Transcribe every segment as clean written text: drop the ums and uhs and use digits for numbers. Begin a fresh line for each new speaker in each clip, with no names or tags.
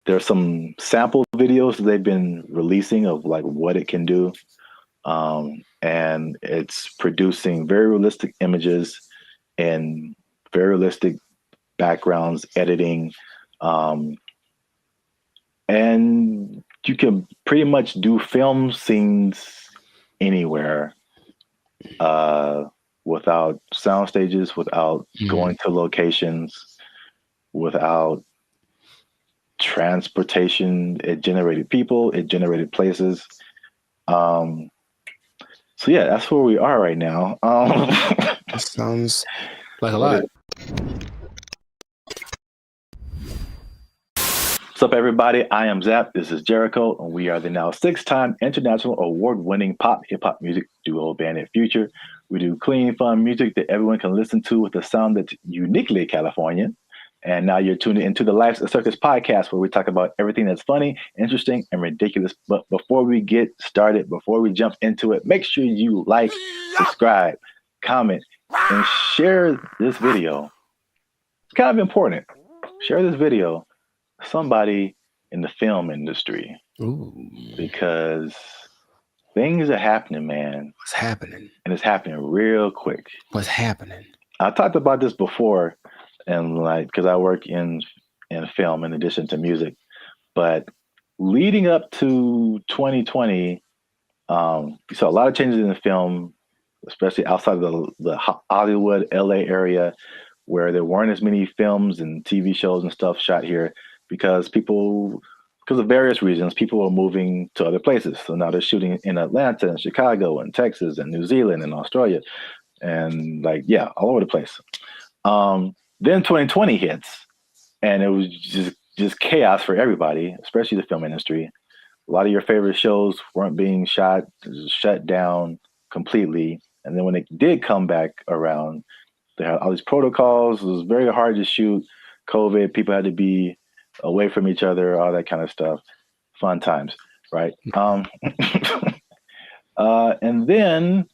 there's some sample videos that they've been releasing of like what it can do, and it's producing very realistic images and very realistic backgrounds, editing, um, and you can pretty much do film scenes anywhere, uh, without sound stages, without
Mm.
going to locations, without transportation. It generated people, it generated places. Um, so yeah, that's where we are right now.
That sounds like a
What is
lot.
What's up, everybody? I am Zap. This is Jericho, and we are the now six-time international award-winning pop hip-hop music duo band in Future. We do clean, fun music that everyone can listen to with a sound that's uniquely Californian. And now you're tuning into the Life's a Circus podcast, where we talk about everything that's funny, interesting, and ridiculous. But before we get started, before we jump into it, make sure you like, subscribe, comment, and share this video. It's kind of important. Share this video somebody in the film industry,
Ooh,
because things are happening, man,
what's happening?
and it's happening real quick.
What's happening?
I talked about this before, and like because I work in film in addition to music, but leading up to 2020, we saw a lot of changes in the film, especially outside of the Hollywood, LA area, where there weren't as many films and TV shows and stuff shot here because because of various reasons, people were moving to other places. So now they're shooting in Atlanta and Chicago and Texas and New Zealand and Australia and like, yeah, all over the place. Then 2020 hits, and it was just chaos for everybody, especially the film industry. A lot of your favorite shows weren't being shut down completely. And then when it did come back around, they had all these protocols. It was very hard to shoot. COVID, people had to be away from each other, all that kind of stuff. Fun times, right? And then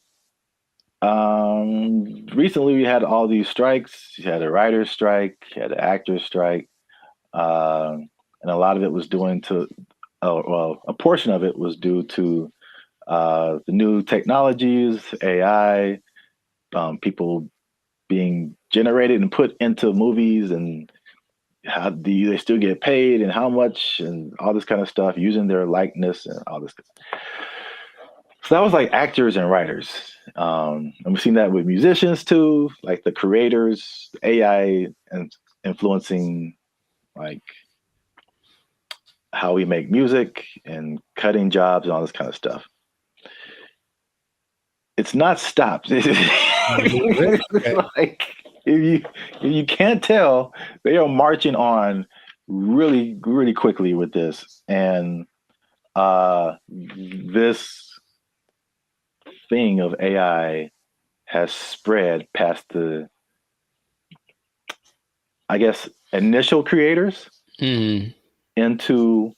recently we had all these strikes. You had a writer's strike, you had an actor's strike, and a lot of it was well, a portion of it was due to the new technologies, AI, people being generated and put into movies, and how do they still get paid and how much and all this kind of stuff using their likeness and all this. So that was like actors and writers. And we've seen that with musicians too, like the creators, AI and influencing like how we make music and cutting jobs and all this kind of stuff. It's not stopped. It's like if you can't tell, they are marching on really really quickly with this, and this thing of AI has spread past the, I guess, initial creators
Mm.
into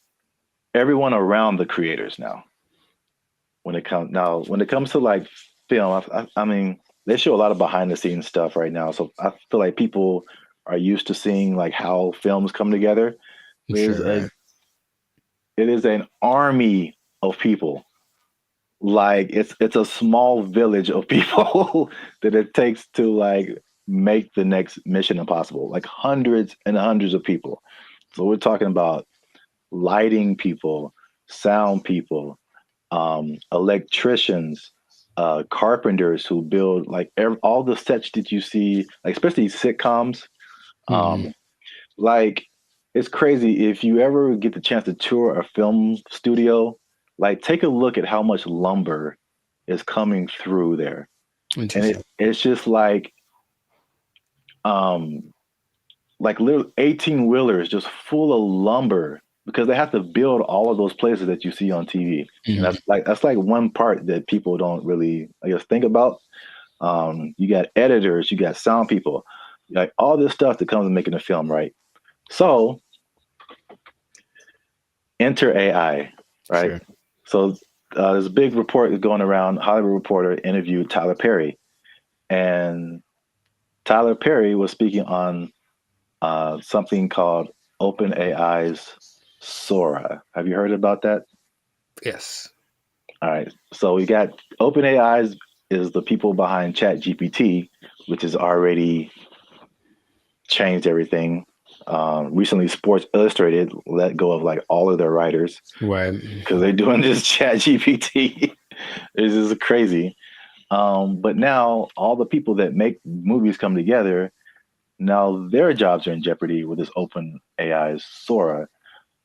everyone around the creators now. When it comes to like film, I mean, they show a lot of behind the scenes stuff right now. So I feel like people are used to seeing like how films come together. There's
Sure,
a
right.
It is an army of people. Like it's a small village of people that it takes to like make the next Mission Impossible. Like hundreds and hundreds of people. So we're talking about lighting people, sound people, electricians, carpenters who build like all the sets that you see, like especially sitcoms.
Mm.
Um, like it's crazy if you ever get the chance to tour a film studio. Like take a look at how much lumber is coming through there, and
Interesting.
it's just um, like little 18 wheelers just full of lumber because they have to build all of those places that you see on TV. And
Mm.
that's like one part that people don't really, I guess, think about. You got editors, you got sound people, like all this stuff that comes with making a film, right? So enter AI, right?
Sure.
So there's a big report that's going around. Hollywood Reporter interviewed Tyler Perry, and Tyler Perry was speaking on something called OpenAI's Sora. Have you heard about that?
Yes.
All right. So we got OpenAI is the people behind ChatGPT, which has already changed everything. Recently, Sports Illustrated let go of like all of their writers
Right.
because they're doing this ChatGPT. This is crazy. But now all the people that make movies come together. Now their jobs are in jeopardy with this open AI's Sora.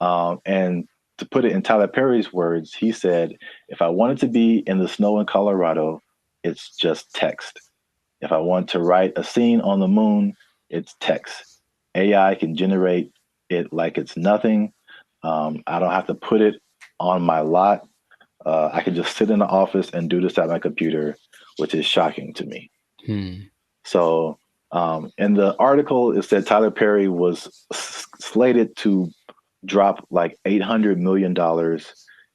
And to put it in Tyler Perry's words, he said, if I wanted to be in the snow in Colorado, it's just text. If I want to write a scene on the moon, it's text. AI can generate it like it's nothing. I don't have to put it on my lot. I can just sit in the office and do this at my computer, which is shocking to me.
Hmm.
So, in the article, it said Tyler Perry was slated to drop like $800 million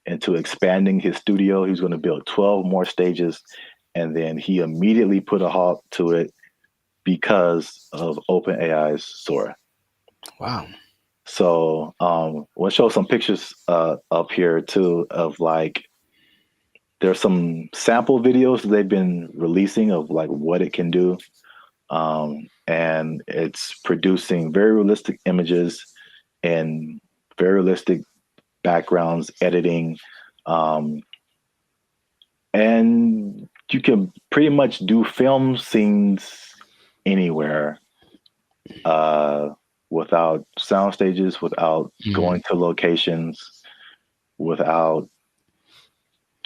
into expanding his studio. He was going to build 12 more stages, and then he immediately put a halt to it because of OpenAI's Sora.
Wow.
So, we'll show some pictures up here too of like there's some sample videos that they've been releasing of like what it can do. And it's producing very realistic images and very realistic backgrounds, editing, and you can pretty much do film scenes anywhere without sound stages, without going to locations, without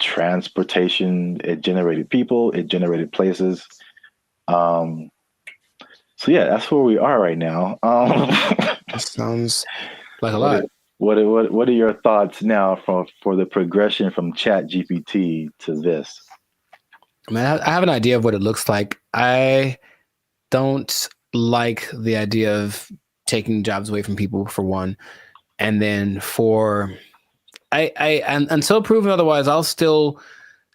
transportation. It generated people, it generated places. So yeah, that's where we are right now.
That sounds like a lot.
What are your thoughts now for the progression from Chat GPT to this?
I mean, I have an idea of what it looks like. I don't like the idea of taking jobs away from people, for one, and then for and until proven otherwise, I'll still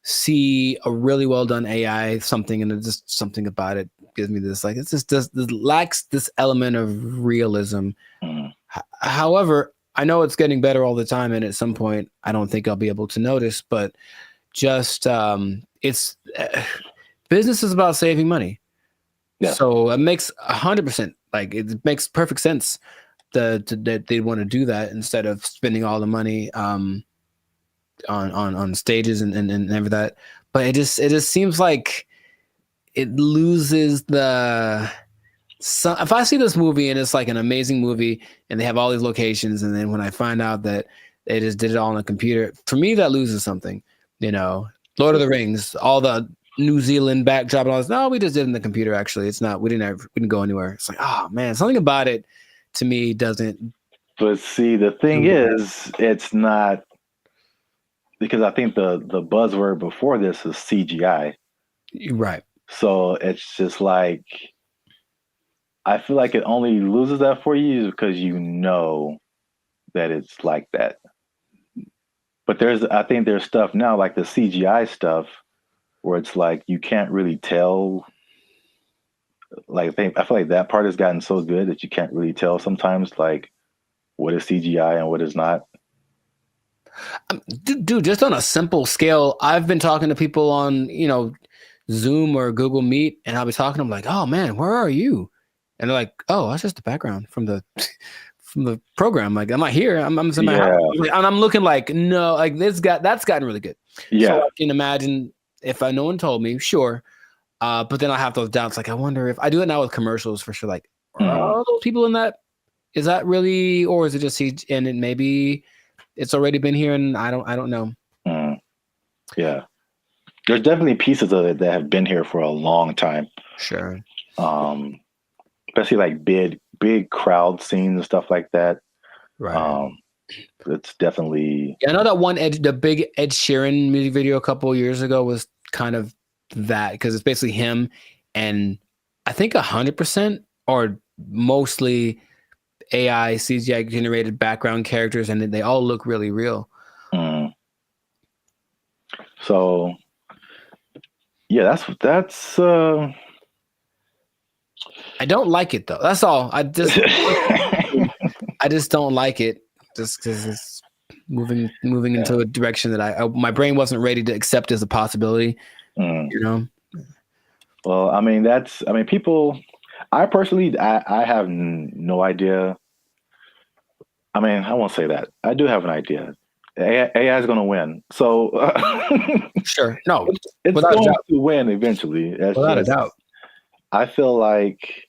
see a really well done AI something, and it's just something about it gives me this like it's just this lacks this element of realism.
Mm,
However, I know it's getting better all the time, and at some point, I don't think I'll be able to notice. But just it's business is about saving money,
yeah,
so it makes 100% like it makes perfect sense that they want to do that instead of spending all the money on stages and everything that. But it just seems like it loses the. So if I see this movie and it's like an amazing movie and they have all these locations, and then when I find out that they just did it all on a computer, for me that loses something. You know, Lord of the Rings, all the New Zealand backdrop and all this. No, we just did it in the computer. Actually, it's not. We didn't go anywhere. It's like, oh man, something about it to me doesn't.
but see, the thing is, it's not because I think the buzzword before this is CGI.
Right.
So it's just like I feel like it only loses that for you because you know that it's like that. But I think there's stuff now like the CGI stuff where it's like you can't really tell. Like I feel like that part has gotten so good that you can't really tell sometimes like what is CGI and what is not.
Dude, just on a simple scale, I've been talking to people on, Zoom or Google Meet, and I'll be talking to them like, "Oh man, where are you?" And they're like, "Oh, that's just the background from the from the program. Like, I'm not here. I'm in my house."
Yeah,
And I'm looking like, no, like that's gotten really good. So
yeah.
I can imagine if no one told me, sure. But then I have those doubts. Like, I wonder if I do it now with commercials for sure. Like, are
Mhm.
all those people in that? Is that really, or is it just and it maybe it's already been here, and I don't know.
Mm, yeah. There's definitely pieces of it that have been here for a long time.
Sure.
Um, Especially like big crowd scenes and stuff like that.
Right.
It's definitely
Yeah, I know that the big Ed Sheeran music video a couple of years ago was kind of that because it's basically him and I think 100% or mostly AI CGI generated background characters, and they all look really real.
mm. So yeah, that's
I don't like it though. That's all. I just don't like it. just because it's moving into a direction that my brain wasn't ready to accept as a possibility.
Mm.
You know.
Well, I mean, people. I personally, I have no idea. I mean, I won't say that. I do have an idea. AI is going to win. So
Sure. No,
it's
without a
going
doubt.
to win eventually. It's
Without a
just,
doubt.
I feel like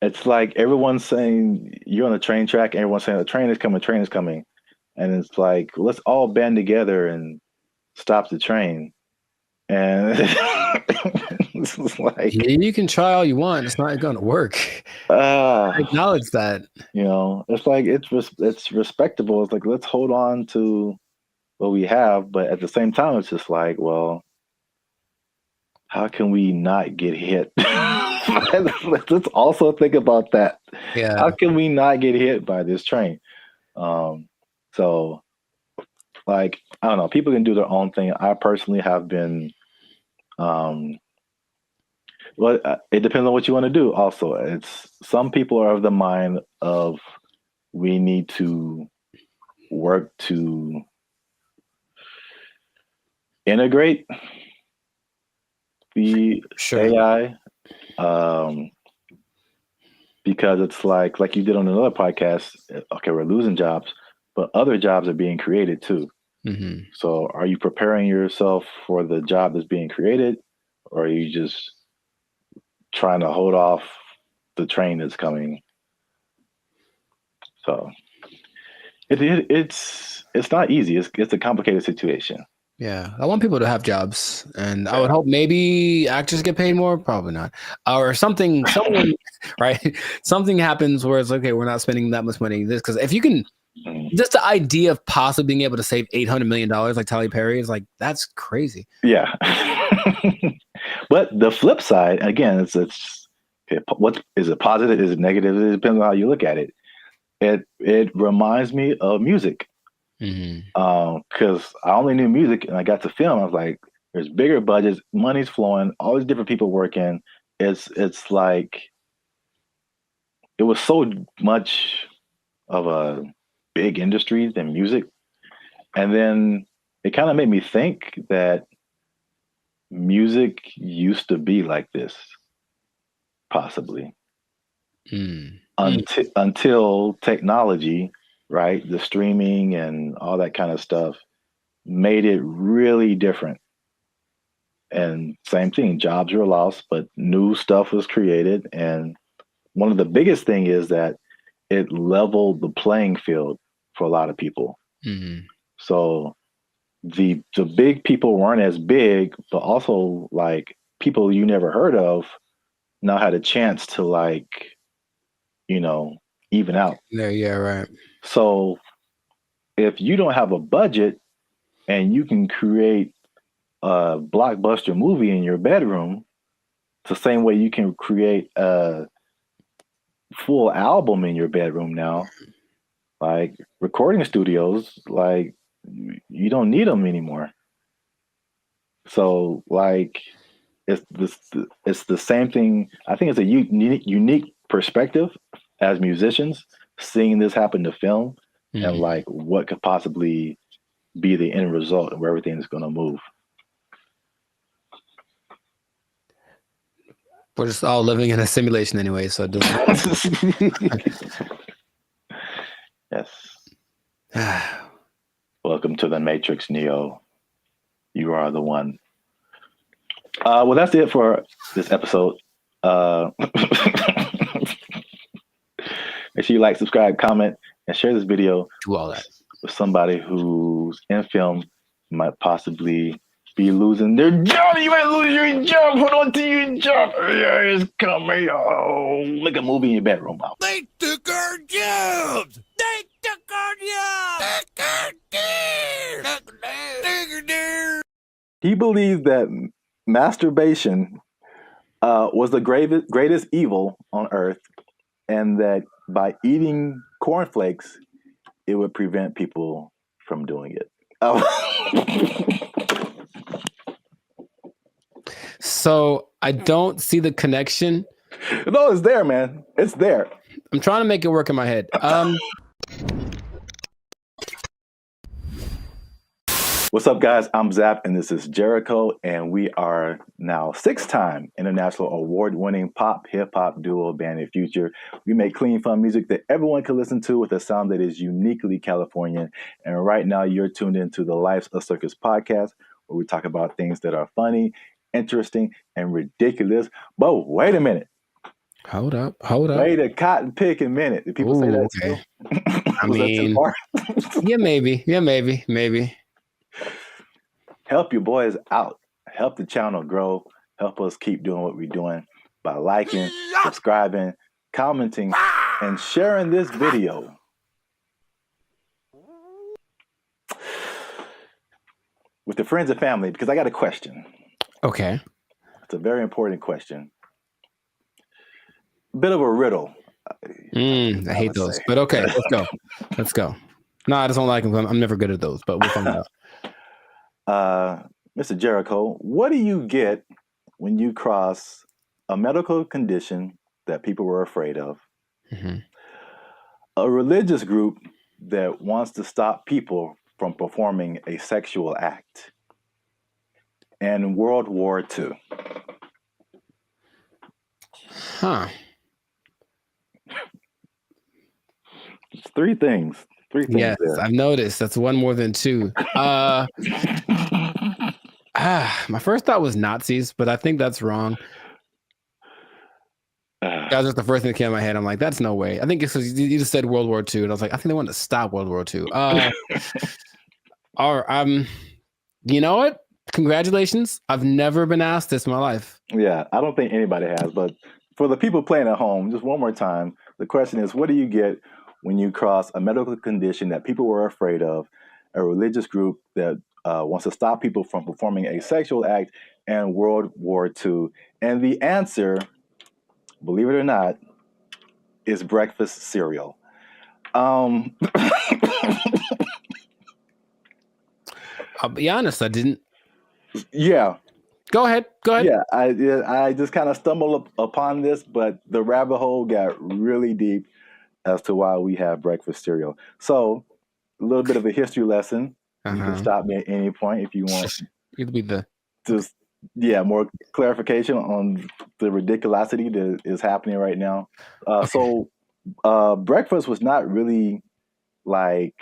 it's like everyone's saying you're on the train track, and everyone's saying the train is coming. And it's like, let's all band together and stop the train. And this is like,
Yeah, you can try all you want. It's not going to work.
uh,
I acknowledge that.
it's like it's respectable. It's like let's hold on to what we have, but at the same time, it's just like, well, how can we not get hit? Let's also think about that.
Yeah.
How can we not get hit by this train? So, like, I don't know. People can do their own thing. I personally have been. Well, it depends on what you want to do. Also, it's some people are of the mind of we need to work to integrate the
Sure.
AI, because it's like you did on another podcast. Okay, we're losing jobs, but other jobs are being created too.
Mm-hmm.
So, are you preparing yourself for the job that's being created, or are you just trying to hold off the train that's coming? So, it's not easy. It's a complicated situation.
Yeah, I want people to have jobs, and I
Yeah.
would hope maybe actors get paid more. Probably not, or something. Someone, right? Something happens where it's okay. We're not spending that much money. This because if you can, just the idea of possibly being able to save $800 million like Tyler Perry is like that's crazy.
Yeah. But the flip side, again, it's what is it positive? Is it negative? It depends on how you look at it. It reminds me of music. Because I only knew music and I got to film. I was like, there's bigger budgets, money's flowing, all these different people working. It's like it was so much of a big industry than music. And then it kind of made me think that music used to be like this, possibly. Until technology, right? The streaming and all that kind of stuff made it really different. And same thing, jobs were lost, but new stuff was created. And one of the biggest thing is that it leveled the playing field for a lot of people. So the big people weren't as big, but also like people you never heard of now had a chance to like, even out.
Yeah, right.
So if you don't have a budget and you can create a blockbuster movie in your bedroom, it's the same way you can create a full album in your bedroom now. Like recording studios, like you don't need them anymore. So like it's the same thing. I think it's a unique perspective as musicians seeing this happen to film and like what could possibly be the end result of where everything's going to move.
We're just all living in a simulation anyway, so it doesn't.
Yes. Welcome to the Matrix, Neo. You are the one. Well, that's it for this episode. Make sure you like, subscribe, comment, and share this video.
Do all that
with somebody who's in film might possibly be losing their job. You might lose your job. Hold on to your job. Yeah, it's coming. Oh, make a movie in your bedroom.
They took our jobs. They took our jobs.
He believes that masturbation was the greatest evil on earth, and that by eating cornflakes, it would prevent people from doing it.
So I don't see the connection
No, it's there, man. It's there.
I'm trying to make it work in my head.
What's up, guys? I'm Zap, and this is Jericho, and we are now 6-time international award-winning pop hip-hop duo Band of Future. We make clean, fun music that everyone can listen to with a sound that is uniquely Californian. And right now, you're tuned into the Life's a Circus podcast, where we talk about things that are funny, interesting, and ridiculous. But wait a minute.
Hold up.
Wait a cotton picking minute. Did people say that
Okay.
too?
I
Was that too
mean,
far?
yeah, maybe.
Help your boys out. Help the channel grow. Help us keep doing what we're doing by liking, subscribing, commenting, and sharing this video. With the friends and family, because I got a question.
Okay.
It's a very important question. Bit of a riddle.
I hate those, but okay, let's go. No, I just don't like them. I'm never good at those, but we'll find out.
Mr. Jericho, what do you get when you cross a medical condition that people were afraid of, a religious group that wants to stop people from performing a sexual act, and World War II?
Huh.
It's three things.
Yes,
there.
I've noticed. That's one more than two. My first thought was Nazis, but I think that's wrong. That was just the first thing that came to my head. I'm like, that's no way. I think it's because you just said World War II, and I was like, I think they wanted to stop World War II. You know what? Congratulations. I've never been asked this in my life.
Yeah, I don't think anybody has, but for the people playing at home, just one more time, the question is, what do you get when you cross a medical condition that people were afraid of, a religious group that wants to stop people from performing a sexual act, and World War II? And the answer, believe it or not, is breakfast cereal.
I'll be honest, I didn't.
Yeah.
Go ahead.
Yeah, I just kind of stumbled upon this, but the rabbit hole got really deep as to why we have breakfast cereal. So, a little bit of a history lesson. You can stop me at any point if you want.
It'll be the
Just more clarification on the ridiculosity that is happening right now. So, breakfast was not really like,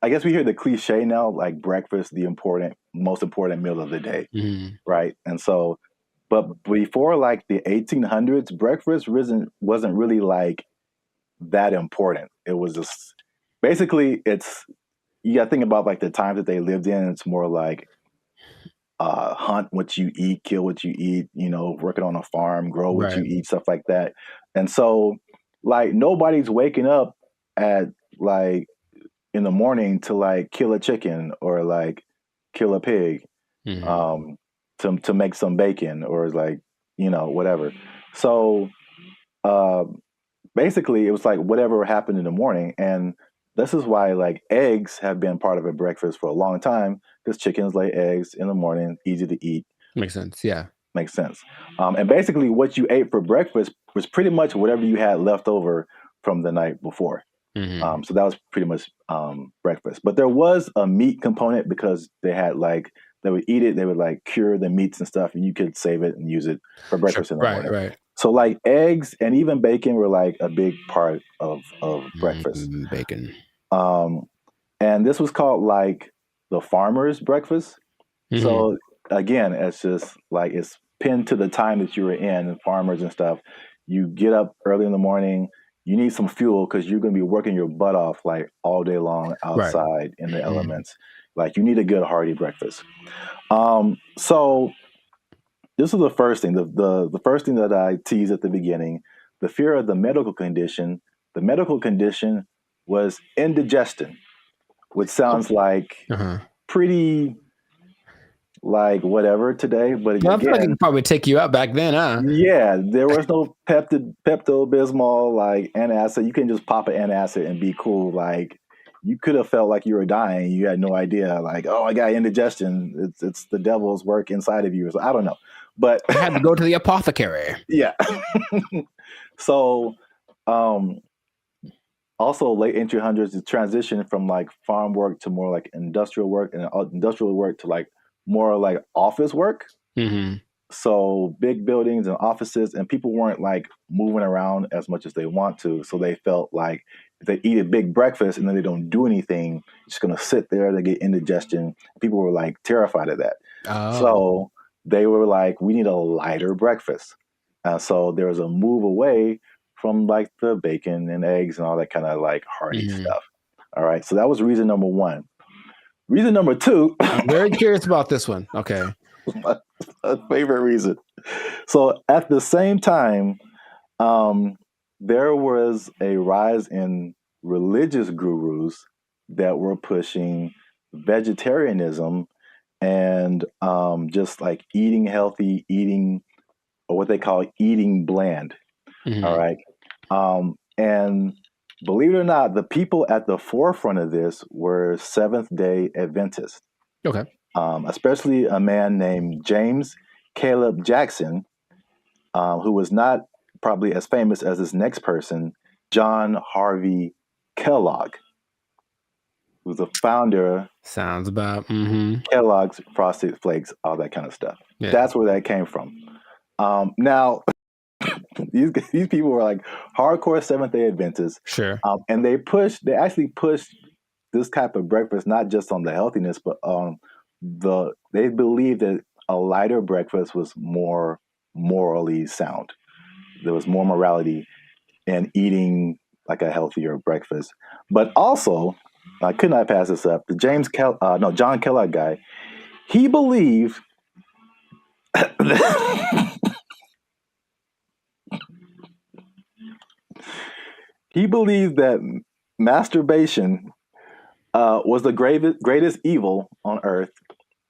I guess we hear the cliche now, like breakfast, the most important meal of the day, right? And so, but before like the 1800s, breakfast wasn't really like that important. It was just basically you got to think about like the times that they lived in. It's more like hunt what you eat, kill what you eat, working on a farm, grow what you eat, stuff like that. And so like nobody's waking up at like in the morning to like kill a chicken or like kill a pig to make some bacon or like, whatever. So basically it was like whatever happened in the morning. And this is why like eggs have been part of a breakfast for a long time, because chickens lay eggs in the morning, easy to eat.
Makes sense. Yeah.
Makes sense. And basically what you ate for breakfast was pretty much whatever you had left over from the night before. So that was pretty much breakfast. But there was a meat component because they would eat it, they would like cure the meats and stuff, and you could save it and use it for breakfast in the morning.
Right.
So like eggs and even bacon were like a big part of breakfast.
Bacon.
And this was called like the farmer's breakfast. So again, it's just like it's pinned to the time that you were in, and farmers and stuff. You get up early in the morning. You need some fuel because you're going to be working your butt off like all day long outside in the elements. Like you need a good hearty breakfast. So this is the first thing. The first thing that I teased at the beginning, the fear of the medical condition. The medical condition was indigestion, which sounds like pretty like whatever today, but
I feel like it could probably take you out back then, huh?
Yeah, there was no Pepto-Bismol, like antacid. You can just pop an antacid and be cool. Like you could have felt like you were dying. You had no idea. Like, oh, I got indigestion. It's the devil's work inside of you. So I don't know, but
I had to go to the apothecary.
Yeah. So, um, also late 1800s, the transition from like farm work to more like industrial work, and industrial work to like more like office work.
Mm-hmm.
So big buildings and offices, and people weren't like moving around as much as they want to. So they felt like if they eat a big breakfast and then they don't do anything, it's just gonna sit there, they get indigestion. People were like terrified of that.
Oh.
So they were like, we need a lighter breakfast. So there was a move away from like the bacon and eggs and all that kind of like hearty
Mm-hmm.
stuff. All right. So that was reason number one. Reason number two,
I'm very curious about this one. Okay.
a favorite reason. So at the same time, there was a rise in religious gurus that were pushing vegetarianism and just like eating healthy, eating or what they call eating bland. All
Mm-hmm.
right. And believe it or not, the people at the forefront of this were Seventh day Adventists,
Okay.
especially a man named James Caleb Jackson, who was not probably as famous as this next person, John Harvey Kellogg, who's the founder
Sounds about. Mm-hmm.
Kellogg's Frosted Flakes, all that kind of stuff.
Yeah.
That's where that came from. Now, these people were like hardcore Seventh Day Adventists,
Sure.
and they actually pushed this type of breakfast not just on the healthiness, but they believed that a lighter breakfast was more morally sound. There was more morality in eating like a healthier breakfast. But also, I could not pass this up. The John Kellogg guy, he believed he believed that masturbation was the greatest evil on earth,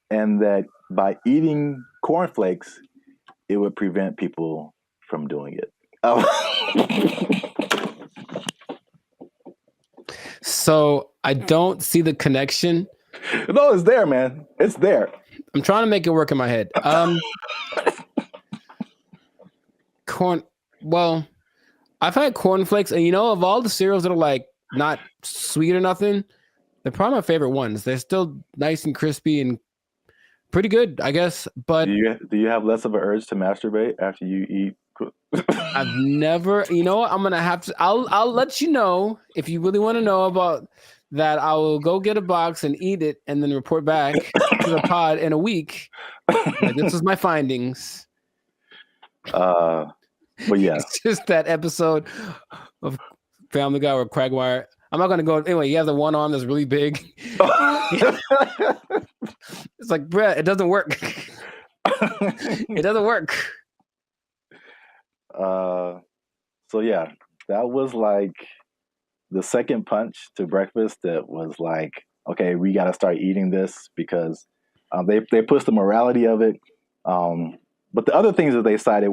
and that by eating cornflakes, it would prevent people from doing it.
So I don't see the connection.
No, it's there, man. It's there.
I'm trying to make it work in my head. Corn. Well, I've had cornflakes, and of all the cereals that are like not sweet or nothing, they're probably my favorite ones. They're still nice and crispy and pretty good, I guess. But
Do you have less of an urge to masturbate after you eat?
I've never. You know what? I'm gonna have to. I'll let you know if you really want to know about that. I will go get a box and eat it, and then report back to the pod in a week. Like, this is my findings.
But yeah,
It's just that episode of Family Guy or Quagmire. I'm not gonna go anyway. You have the one arm that's really big. It's like, bruh, it doesn't work. It doesn't work.
So yeah, that was like the second punch to breakfast. That was like, okay, we got to start eating this because they pushed the morality of it. But the other things that they cited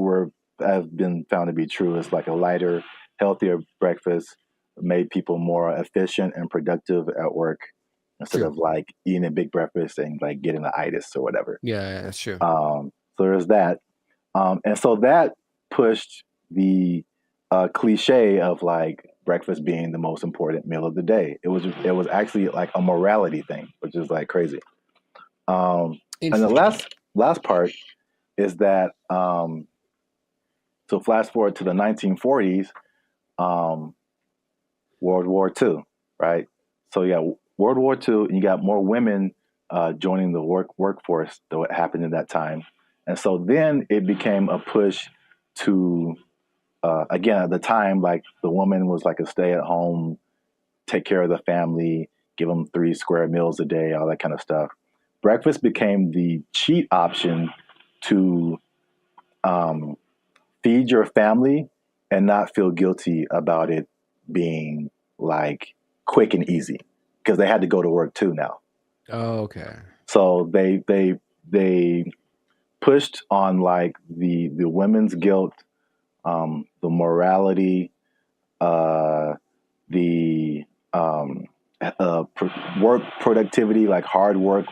have been found to be true. Is like a lighter, healthier breakfast made people more efficient and productive at work instead
True.
of like eating a big breakfast and like getting the itis or whatever.
Yeah, that's true.
So there's that. And so that pushed the cliche of like breakfast being the most important meal of the day. It was actually like a morality thing, which is like crazy. And the last part is that so flash forward to the 1940s, World War II, right? So yeah, World War II, and you got more women joining the workforce than what happened in that time. And so then it became a push to, again, at the time, like the woman was like a stay at home, take care of the family, give them 3 square meals a day, all that kind of stuff. Breakfast became the cheat option to feed your family and not feel guilty about it being like quick and easy because they had to go to work too now.
Oh, okay.
So they pushed on like the women's guilt, the morality, the work productivity, like hard work.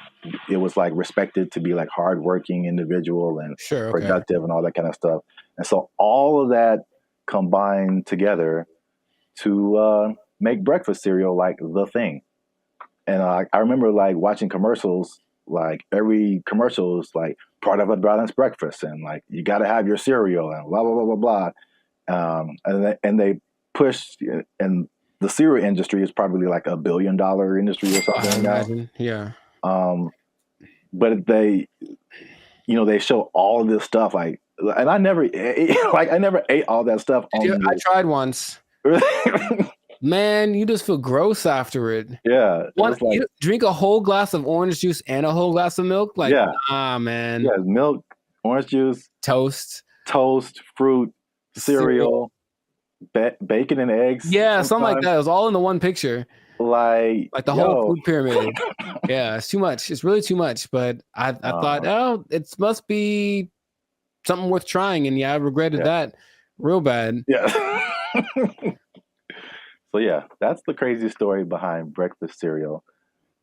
It was like respected to be like hardworking individual and
Sure. Okay.
productive and all that kind of stuff. And so all of that combined together to make breakfast cereal like the thing. And I remember like watching commercials. Like every commercial is like part of a balanced breakfast, and like you got to have your cereal and blah blah blah blah blah. And they push, and the cereal industry is probably like $1 billion industry or something.
I imagine, yeah.
But they show all of this stuff like, and I never ate all that stuff.
I tried once. Man, you just feel gross after it.
Yeah.
You drink a whole glass of orange juice and a whole glass of milk? Like, man.
Yeah, milk, orange juice,
toast,
fruit, cereal, bacon and eggs.
Yeah, something like that. It was all in the one picture. Like the whole food pyramid. Yeah, it's too much. It's really too much. But I thought, it must be something worth trying. And I regretted that real bad.
Yeah. So yeah, that's the crazy story behind breakfast cereal.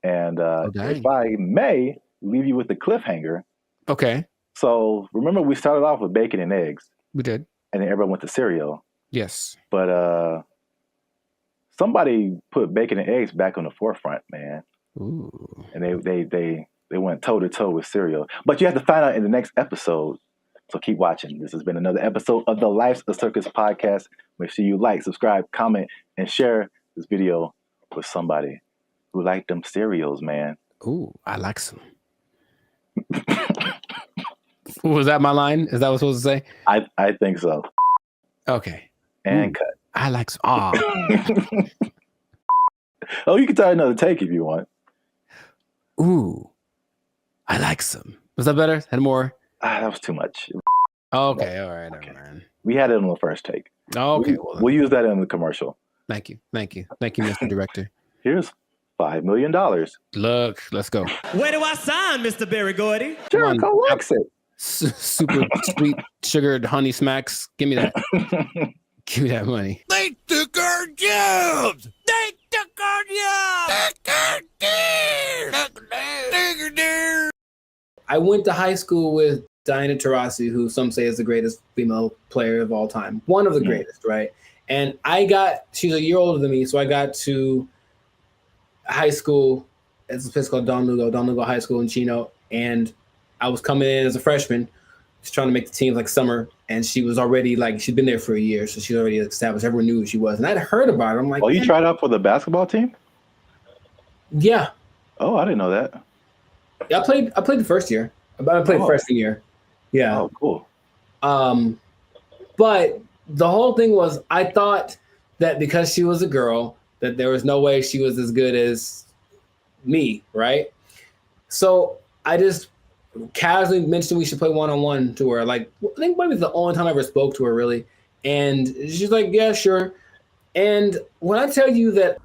And if I may leave you with the cliffhanger.
Okay.
So remember we started off with bacon and eggs.
We did.
And then everyone went to cereal.
Yes.
But somebody put bacon and eggs back on the forefront, man.
Ooh. And
they went toe to toe with cereal. But you have to find out in the next episode. So keep watching. This has been another episode of the Life's a Circus podcast. Make sure you like, subscribe, comment, and share this video with somebody who like them cereals, man.
Ooh, I like some. Was that my line? Is that what I was supposed to say?
I think so.
Okay.
And cut.
I like some. Oh.
Oh, you can try another take if you want.
Ooh, I like some. Was that better? Had more?
That was too much.
Okay, all right, okay. Man.
We had it on the first take.
Oh, okay.
We'll use that in the commercial.
Thank you, Mr. Director.
Here's $5 million.
Look, let's go.
Where do I sign, Mr. Barry Gordy?
Jericho likes it.
Super sweet sugared honey smacks. Give me that. Give me that money.
They took our jobs. They took our jobs.
I went to high school with Diana Taurasi, who some say is the greatest female player of all time. One of the greatest, right? And she's a year older than me, so I got to high school. It's a place called Don Lugo High School in Chino. And I was coming in as a freshman, just trying to make the team like summer. And she was already she'd been there for a year, so she's already established. Everyone knew who she was. And I'd heard about her. I'm like,
oh, you tried out for the basketball team?
Yeah.
Oh, I didn't know that.
Yeah, I played the first year. I played freshman year. Yeah.
Oh, cool.
But the whole thing was, I thought that because she was a girl, that there was no way she was as good as me, right? So I just casually mentioned we should play one-on-one to her. Like, I think maybe the only time I ever spoke to her, really. And she's like, yeah, sure. And when I tell you that.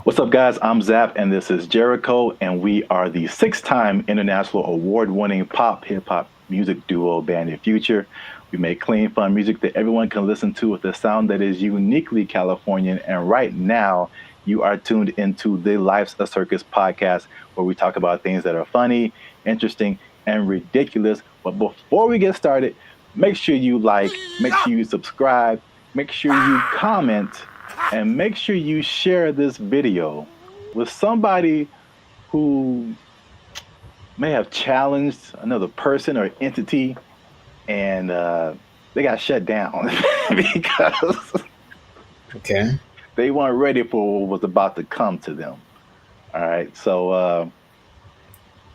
What's up, guys? I'm Zap, and this is Jericho, and we are the 6-time international award-winning pop hip-hop music duo Band of Future. We make clean, fun music that everyone can listen to with a sound that is uniquely Californian. And right now, you are tuned into the Life's a Circus podcast, where we talk about things that are funny, interesting, and ridiculous. But before we get started, make sure you like, make sure you subscribe, make sure you comment, and make sure you share this video with somebody who may have challenged another person or entity, and they got shut down because they weren't ready for what was about to come to them. All right, so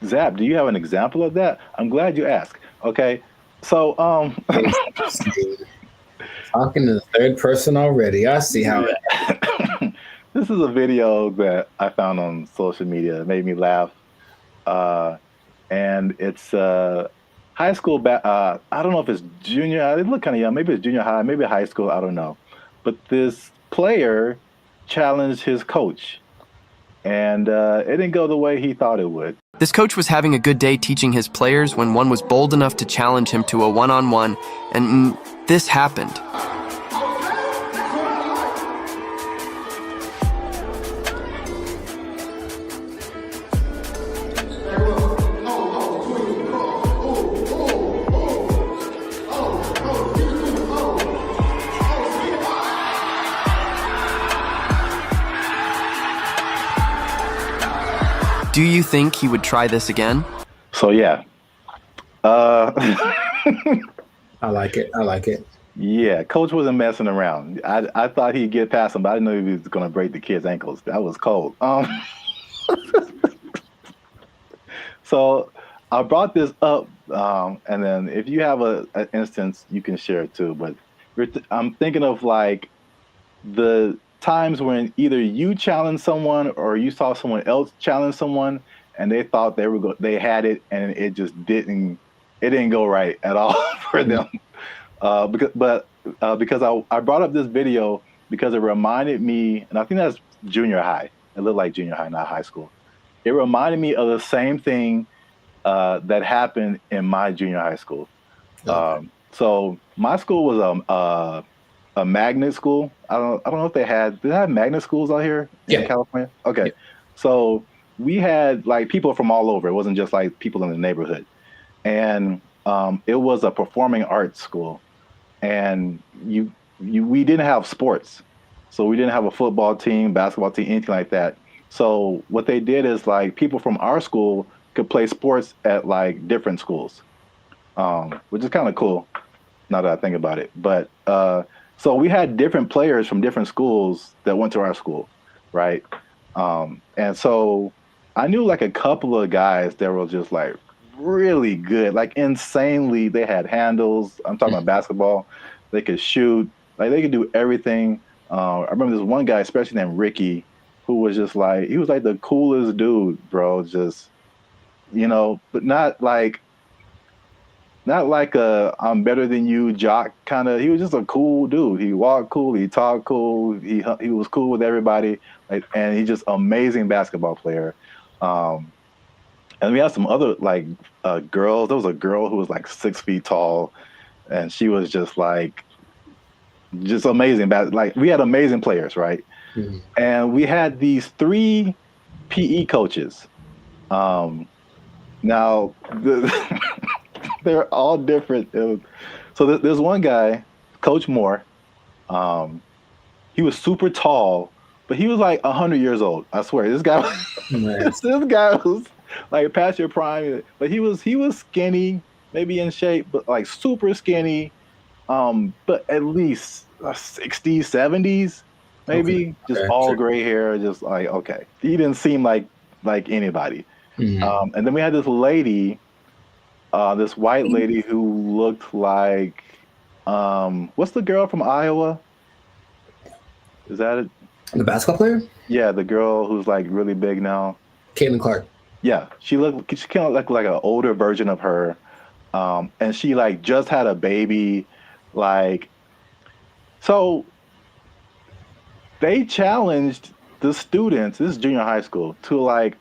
Zap, do you have an example of that? I'm glad you asked. Okay, so
talking to the third person already. I see how it.
This is a video that I found on social media. It made me laugh. And it's high school. I don't know if it's junior. They look kind of young. Maybe it's junior high. Maybe high school. I don't know. But this player challenged his coach. And it didn't go the way he thought it would.
This coach was having a good day teaching his players when one was bold enough to challenge him to a one-on-one, and this happened. Do you think he would try this again?
So yeah. Uh,
I like it. I like it.
yeah, coach wasn't messing around. I thought he'd get past him, but I didn't know he was going to break the kid's ankles. That was cold. So I brought this up, and then if you have an instance, you can share it too. But I'm thinking of like the times when either you challenged someone or you saw someone else challenge someone, and they thought they had it, and it just didn't go right at all for them. Because I brought up this video because it reminded me, and I think that's junior high. It looked like junior high, not high school. It reminded me of the same thing that happened in my junior high school.
Okay.
So my school was a magnet school. I don't know if did they have magnet schools out here in California? Okay.
Yeah.
So we had like people from all over. It wasn't just like people in the neighborhood. And it was a performing arts school. And we didn't have sports. So we didn't have a football team, basketball team, anything like that. So what they did is like people from our school could play sports at like different schools, which is kind of cool now that I think about it. But so we had different players from different schools that went to our school, right? And so I knew like a couple of guys that were just like really good, like insanely. They had handles. I'm talking about basketball. They could shoot. Like they could do everything. I remember this one guy, especially named Ricky, who was just like, he was like the coolest dude, bro. Just, but not like a I'm better than you jock kind of. He was just a cool dude. He walked cool. He talked cool. He was cool with everybody. Like, and he's just amazing basketball player. And we had some other like girls. There was a girl who was like 6 feet tall, and she was just amazing. Like we had amazing players, right? Mm-hmm. And we had these 3 PE coaches. Now they're all different. So there's one guy, Coach Moore. He was super tall, but he was like 100 years old. I swear, this guy. This guy was like past your prime, but he was skinny, maybe in shape, but like super skinny. But at least 60s, 70s, maybe just all gray hair, just like okay. He didn't seem like anybody. Mm-hmm. And then we had this lady, this white lady who looked like, what's the girl from Iowa? Is that it?
The basketball player?
Yeah, the girl who's like really big now.
Caitlin Clark. Yeah,
she kind of looked like an older version of her, and she like just had a baby, like. So they challenged the students. This is junior high school to like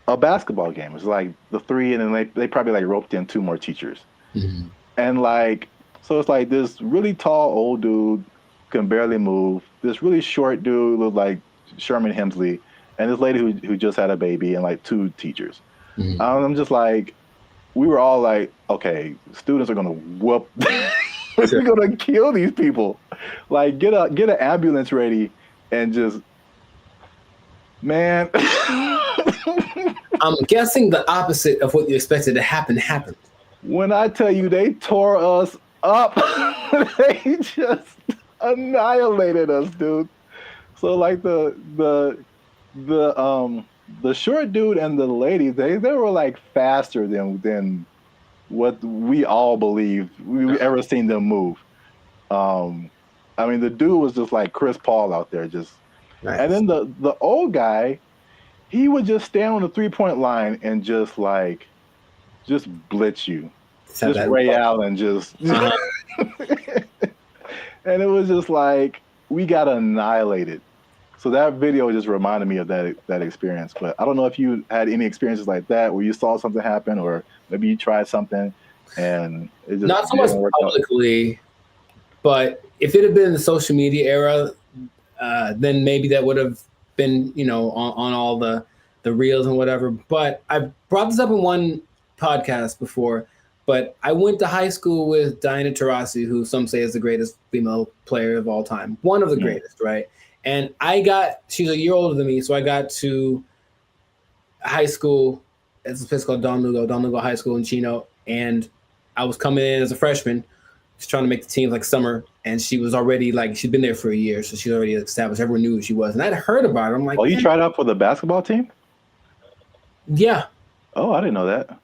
a basketball game. It's like the 3, and then they probably like roped in 2 more teachers, mm-hmm. And like so it's like this really tall old dude can barely move. This really short dude looked like Sherman Hemsley. And this lady who just had a baby and like 2 teachers. Mm-hmm. I'm just like, we were all like, okay, students are gonna whoop, we're gonna kill these people. Like get an ambulance ready and just, man.
I'm guessing the opposite of what you expected to happen happened.
When I tell you they tore us up, they just annihilated us, dude. So like the short dude and the lady, they were like faster than what we all believed we ever seen them move. I mean, the dude was just like Chris Paul out there, just. Nice. And then the old guy, he would just stand on the 3-point line and just blitz you, just Ray Allen, just. And it was just like we got annihilated. So that video just reminded me of that experience. But I don't know if you had any experiences like that where you saw something happen, or maybe you tried something and it just
not so much publicly, but if it had been the social media era, then maybe that would have been, on all the reels and whatever. But I brought this up in one podcast before, but I went to high school with Diana Taurasi, who some say is the greatest female player of all time. One of the greatest, right? And she's a year older than me, so I got to high school. It's a place called Don Lugo High School in Chino, and I was coming in as a freshman, just trying to make the team like summer, and she was already like she'd been there for a year, so she already established. Everyone knew who she was, and I'd heard about her. I'm like,
Oh, you tried out for the basketball team?
yeah.
Oh, I didn't know that.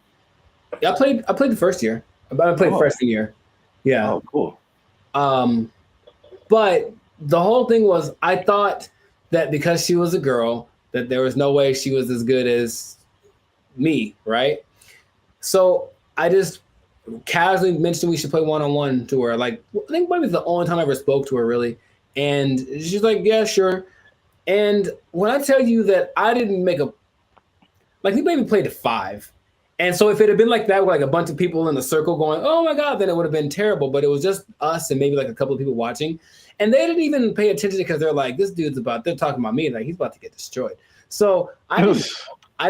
Yeah, I played the first year. I played freshman year. Yeah.
Oh, cool.
But the whole thing was, I thought that because she was a girl, that there was no way she was as good as me, right? So I just casually mentioned we should play one-on-one to her. Like, I think maybe it's the only time I ever spoke to her, really. And she's like, yeah, sure. And when I tell you that I didn't make like, we maybe played to 5. And so if it had been like that, with like a bunch of people in a circle going, oh my God, then it would have been terrible. But it was just us and maybe like a couple of people watching. And they didn't even pay attention because they're like, they're talking about me. Like, he's about to get destroyed. So I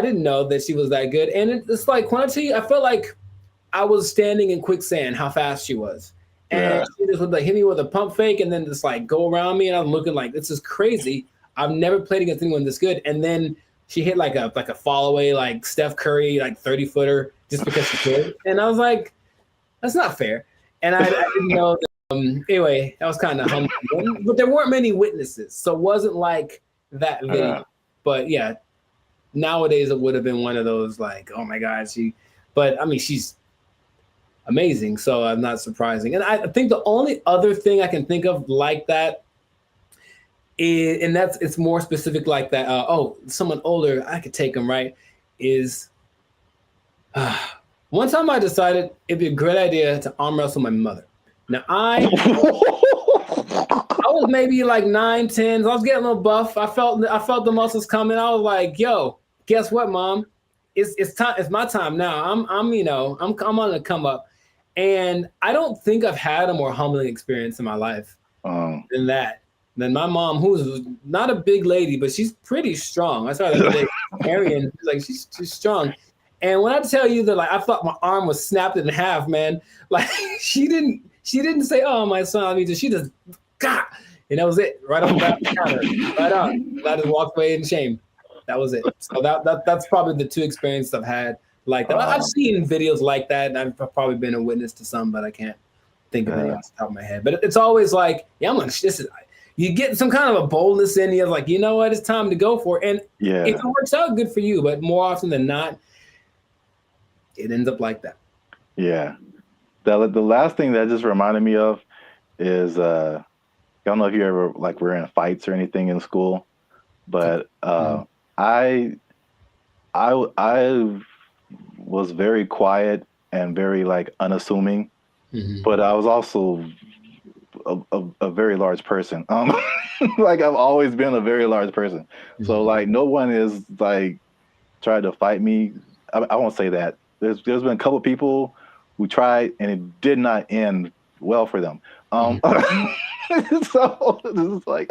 didn't know that she was that good. And it's like, when I tell you, I felt like I was standing in quicksand, how fast she was. And she just would like hit me with a pump fake and then just like go around me. And I'm looking like, this is crazy. I've never played against anyone this good. And then she hit like a fall away, like Steph Curry, like 30-footer just because she could. And I was like, that's not fair. And I didn't know that, anyway, that was kind of humbling. But there weren't many witnesses. So it wasn't like that video. But yeah, nowadays it would have been one of those like, oh my God, but I mean, she's amazing. So I'm not surprising. And I think the only other thing I can think of like that, and it's more specific like that. Someone older, I could take them, right? Is one time I decided it'd be a great idea to arm wrestle my mother. Now I was maybe like 9, 10. So I was getting a little buff. I felt the muscles coming. I was like, yo, guess what, Mom? It's time. It's my time now. I'm on the come up. And I don't think I've had a more humbling experience in my life than that. Then my mom, who's not a big lady, but she's pretty strong. I saw that today. Arian, like she's strong. And when I tell you that, like, I thought my arm was snapped in half, man. Like she didn't say, "Oh, my son," I mean, she just, God, and that was it, right on the counter, right on. And I just walked away in shame. That was it. So that's probably the 2 experiences I've had like that. I've seen videos like that, and I've probably been a witness to some, but I can't think of any off the top of my head. But it's always like, yeah, you get some kind of a boldness in you, like, you know what, it's time to go for it. And if it works out, good for you. But more often than not, it ends up like that. Yeah.
The last thing that just reminded me of is, I don't know if you ever like were in fights or anything in school, but I was very quiet and very like unassuming, but I was also a very large person. Like I've always been a very large person. So like no one is like tried to fight me. I won't say that. There's been a couple people who tried and it did not end well for them. So it's like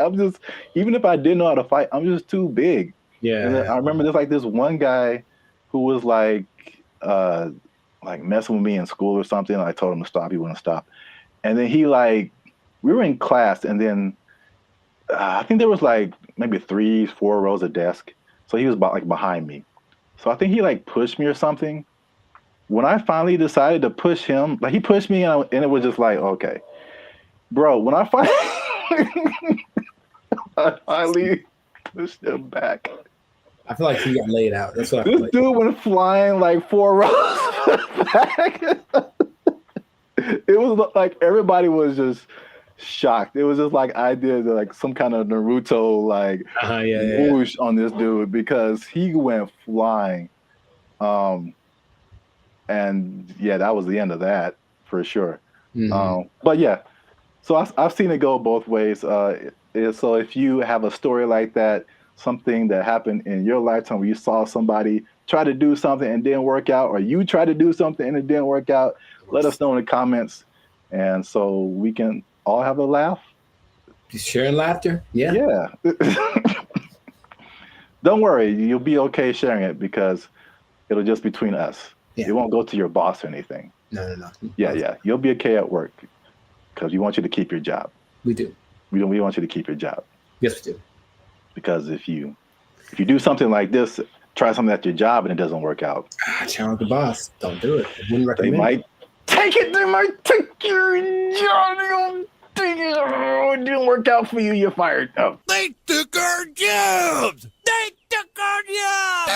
even if I didn't know how to fight, I'm just too big. Yeah. And I remember there's like this one guy who was like messing with me in school or something. And I told him to stop. He wouldn't stop. And then we were in class, and then I think there was like maybe 3, 4 rows of desk. So he was behind me. So I think he like pushed me or something. When I finally decided to push him, like he pushed me, and it was just like, okay, bro. When I finally pushed him back,
I feel like he got laid out. That's what I feel like.
This dude went flying like 4 rows back. It was like everybody was just shocked. It was just like I did like some kind of Naruto like whoosh on this dude because he went flying. And yeah, that was the end of that for sure. But yeah, so I've seen it go both ways. So if you have a story like that, something that happened in your lifetime where you saw somebody try to do something and didn't work out, or you tried to do something and it didn't work out, let us know in the comments. And so we can all have a laugh.
Just sharing laughter. Yeah.
Yeah. Don't worry. You'll be okay sharing it because it'll just be between us. Yeah. It won't go to your boss or anything.
No.
Yeah. You'll be okay at work because we want you to keep your job.
We do.
We want you to keep your job.
Yes, we do.
Because if you do something like this try something at your job and it doesn't work out.
Challenge the boss. Don't do it. Wouldn't
They
recommend.
might take it. They might take your job. Oh, it didn't work out for you. You're fired. Oh.
They took our jobs! They took our jobs!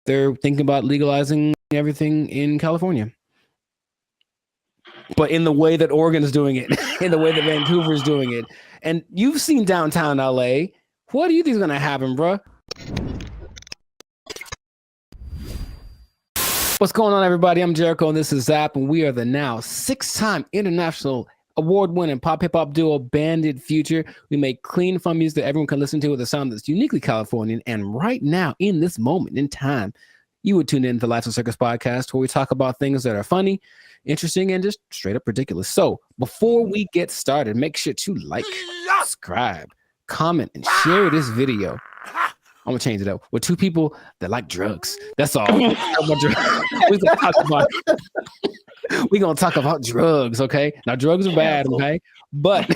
They're thinking about legalizing everything in California, but in the way that Oregon's doing it, in the way that Vancouver's doing it. And you've seen downtown LA. What do you think is going to happen, bro? What's going on, everybody? I'm Jericho, and this is Zap, and we are the now 6-time international award-winning pop hip-hop duo Banded Future. We make clean, fun music that everyone can listen to with a sound that's uniquely Californian. And right now, in this moment in time, you would tune in to the Life of Circus podcast, where we talk about things that are funny, interesting, and just straight up ridiculous. So before we get started, make sure to like, subscribe, comment, and share this video. I'm gonna change it up with two people that like drugs. That's all. We're gonna talk about drugs, okay? Now drugs are bad, okay? But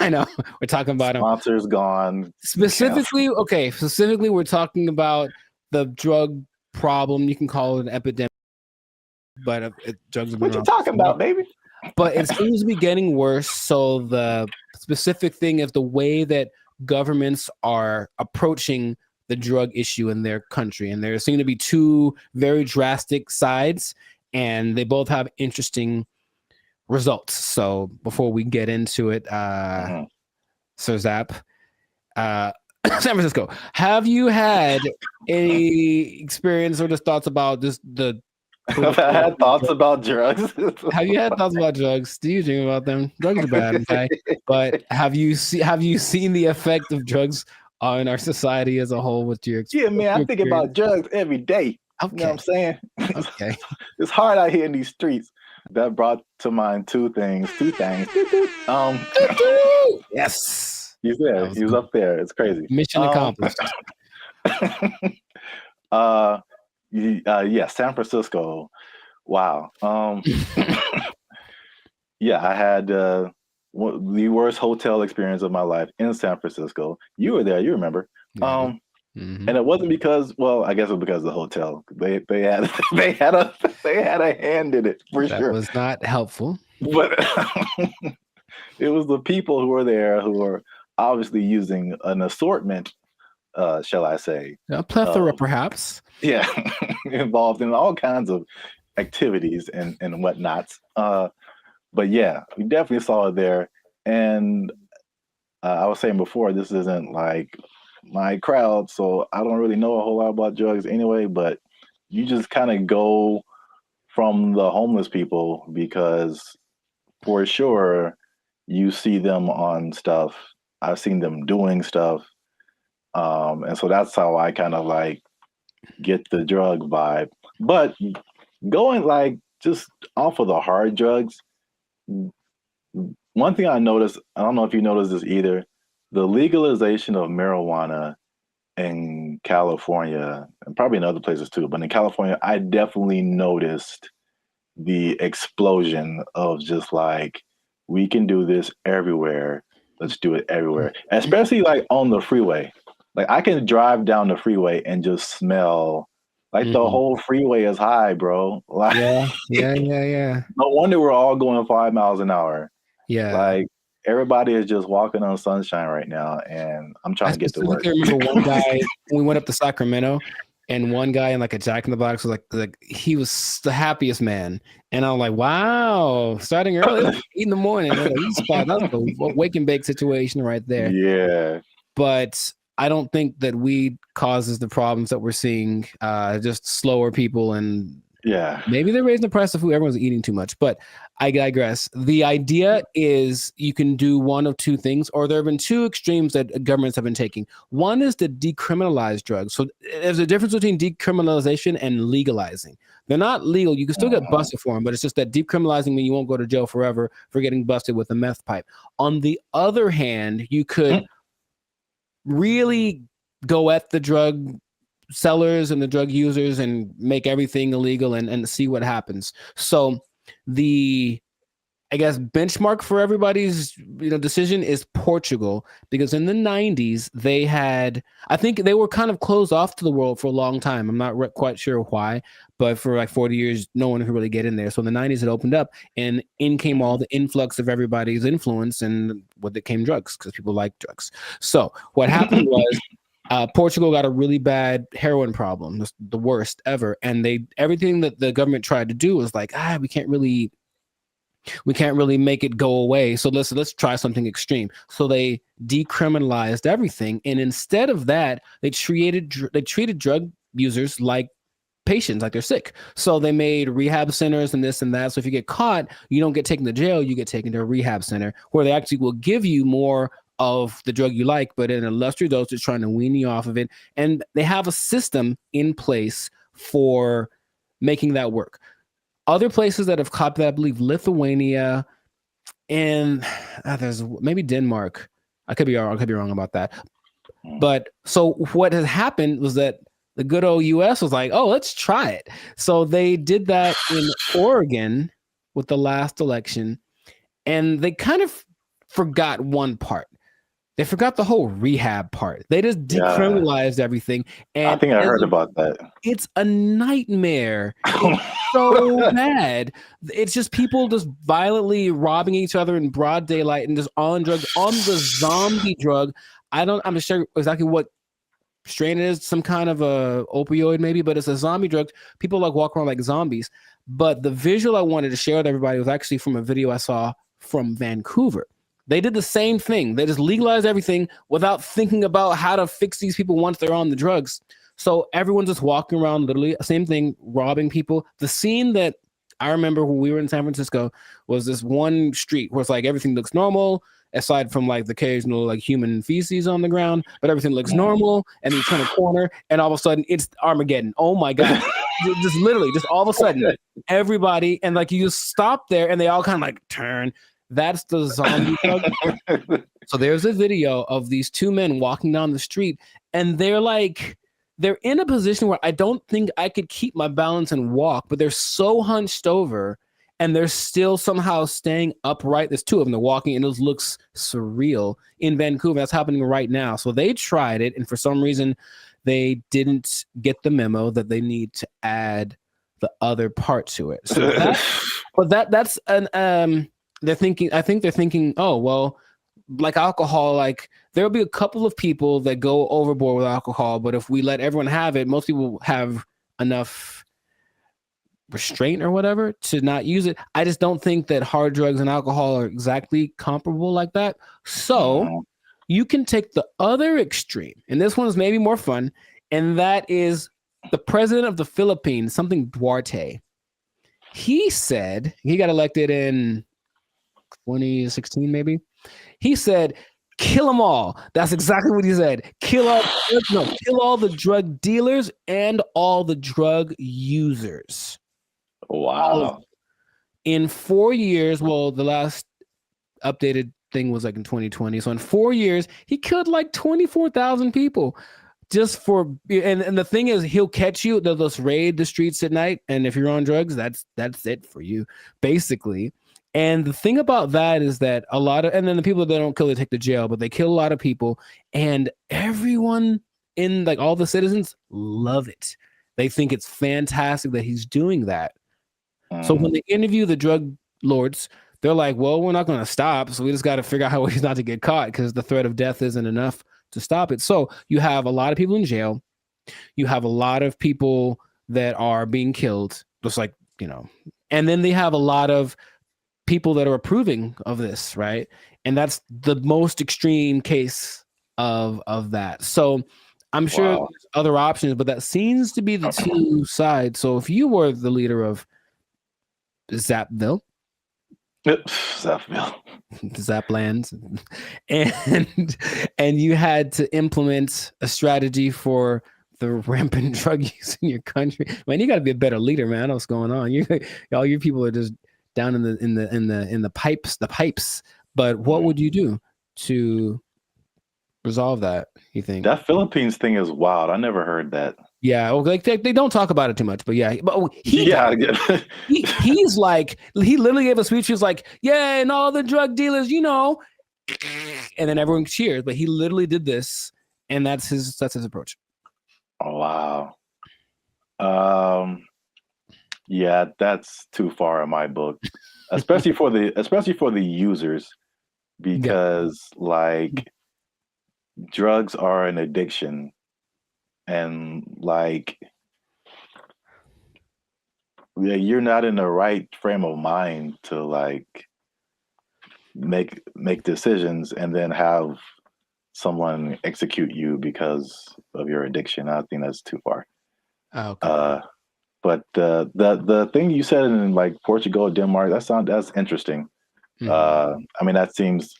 I know we're talking about them.
Sponsors gone.
Specifically, we're talking about the drug problem. You can call it an epidemic, but drugs have been
What you
around
talking about, baby?
But it seems to be getting worse. So the specific thing is the way that governments are approaching the drug issue in their country. And there seem to be two very drastic sides, and they both have interesting results. So before we get into it, Sir Zap, San Francisco, have you had any experience or just thoughts about just the
Have I had thoughts about drugs?
Have you had thoughts about drugs? Do you dream about them? Drugs are bad, okay? But have you seen the effect of drugs on our society as a whole with your experience?
Yeah, man, I think about drugs every day.
Okay.
You know what I'm saying?
Okay.
It's hard out here in these streets. That brought to mind two things.
Yes.
He's there. He was up there. It's crazy.
Mission accomplished.
Yeah, San Francisco. Wow. Yeah, I had the worst hotel experience of my life in San Francisco. You were there, you remember. And it wasn't because, well, I guess it was because of the hotel. They had a hand in it for sure.
That was not helpful.
But it was the people who were there who were obviously using an assortment, shall I say.
A plethora, perhaps.
Yeah, involved in all kinds of activities and whatnots. But yeah, we definitely saw it there. And I was saying before, this isn't like my crowd, so I don't really know a whole lot about drugs anyway, but you just kind of go from the homeless people because for sure you see them on stuff. I've seen them doing stuff. And so that's how I kind of like get the drug vibe. But going like just off of the hard drugs, one thing I noticed, I don't know if you noticed this either, the legalization of marijuana in California, and probably in other places too, but in California, I definitely noticed the explosion of just like, we can do this everywhere. Let's do it everywhere. Especially like on the freeway. Like I can drive down the freeway and just smell like the whole freeway is high, bro. Like,
Yeah.
No wonder we're all going 5 miles an hour.
Yeah.
Like everybody is just walking on sunshine right now, and I'm trying to get to work.
I remember one guy, we went up to Sacramento, and one guy in like a Jack in the Box was like he was the happiest man. And I'm like, wow, starting early, 8 in the morning. That's a wake and bake situation right there.
Yeah.
But I don't think that weed causes the problems that we're seeing. Just slower people, and
yeah,
maybe they're raising the price of food. Everyone's eating too much, but I digress. The idea is you can do one of two things, or there have been two extremes that governments have been taking. One is to decriminalize drugs. So there's a difference between decriminalization and legalizing. They're not legal. You can still get busted for them, but it's just that decriminalizing means you won't go to jail forever for getting busted with a meth pipe. On the other hand, you could really go at the drug sellers and the drug users and make everything illegal and see what happens. So the I guess benchmark for everybody's decision is Portugal, because in the 90s they had, I think they were kind of closed off to the world for a long time. I'm not quite sure why, but for like 40 years no one could really get in there. So in the 90s it opened up, and in came all the influx of everybody's influence, and with it came drugs, because people like drugs. So what happened was Portugal got a really bad heroin problem, the worst ever, and everything that the government tried to do was like, we can't really make it go away. So let's try something extreme. So they decriminalized everything, and instead of that, they treated drug users like patients, like they're sick. So they made rehab centers and this and that. So if you get caught, you don't get taken to jail, you get taken to a rehab center where they actually will give you more of the drug you like, but in a lesser dose, just trying to wean you off of it. And they have a system in place for making that work. Other places that have copied that, I believe Lithuania, and there's maybe Denmark. I could be wrong about that. But so what has happened was that the good old US was like, oh, let's try it. So they did that in Oregon with the last election, and they kind of forgot one part. They forgot the whole rehab part. They just decriminalized everything. And
I think I heard about that.
It's a nightmare. It's so bad. It's just people just violently robbing each other in broad daylight and just on drugs, on the zombie drug. I'm not sure exactly what strain it is, some kind of a opioid maybe, but it's a zombie drug. People like walk around like zombies. But the visual I wanted to share with everybody was actually from a video I saw from Vancouver. They did the same thing. They just legalized everything without thinking about how to fix these people once they're on the drugs. So everyone's just walking around, literally, same thing, robbing people. The scene that I remember when we were in San Francisco was this one street where it's like everything looks normal, aside from like the occasional like human feces on the ground, but everything looks normal. And you turn a corner, and all of a sudden it's Armageddon. Oh my God. Just literally, just all of a sudden, everybody, and like you just stop there and they all kind of like turn. That's the zombie drug. So there's a video of these two men walking down the street, and they're in a position where I don't think I could keep my balance and walk, but they're so hunched over and they're still somehow staying upright. There's two of them, they're walking, and it looks surreal in Vancouver. That's happening right now. So they tried it, and for some reason they didn't get the memo that they need to add the other part to it. So that's an I think they're thinking, oh, well, like alcohol, like there'll be a couple of people that go overboard with alcohol, but if we let everyone have it, most people have enough restraint or whatever to not use it. I just don't think that hard drugs and alcohol are exactly comparable like that. So you can take the other extreme, and this one's maybe more fun, and that is the president of the Philippines, something Duarte. He said, he got elected in 2016 maybe. He said, kill them all. That's exactly what he said. Kill all the drug dealers and all the drug users.
Wow.
In 4 years, well, the last updated thing was like in 2020. So in 4 years, he killed like 24,000 people. Just for, and the thing is, he'll catch you. They'll just raid the streets at night, and if you're on drugs, that's it for you, basically. And the thing about that is that a lot of, and then the people that don't kill, they take to jail, but they kill a lot of people, and everyone in, like, all the citizens love it. They think it's fantastic that he's doing that. So when they interview the drug lords, they're like, well, we're not going to stop, so we just got to figure out how he's not to get caught, because the threat of death isn't enough to stop it. So you have a lot of people in jail. You have a lot of people that are being killed, just like, and then they have a lot of people that are approving of this, right? And that's the most extreme case of that. So I'm sure there's other options, but that seems to be the two sides. So if you were the leader of Zapville, Zaplands, and you had to implement a strategy for the rampant drug use in your country, man, you got to be a better leader, man. I know what's going on. All your people are just down in the pipes. But what would you do to resolve that, you think?
That Philippines thing is wild. I never heard that.
Yeah, well, like they don't talk about it too much, but yeah, but he
Yeah,
he's like, he literally gave a speech. He was like, yeah, and all the drug dealers, and then everyone cheers. But he literally did this, and that's his approach.
Oh, wow. Yeah, that's too far in my book, especially for the users, because like drugs are an addiction, and like yeah, you're not in the right frame of mind to like make decisions and then have someone execute you because of your addiction. I think that's too far.
Okay.
But the thing you said in like Portugal, Denmark, that's interesting.
Mhm.
I mean, that seems,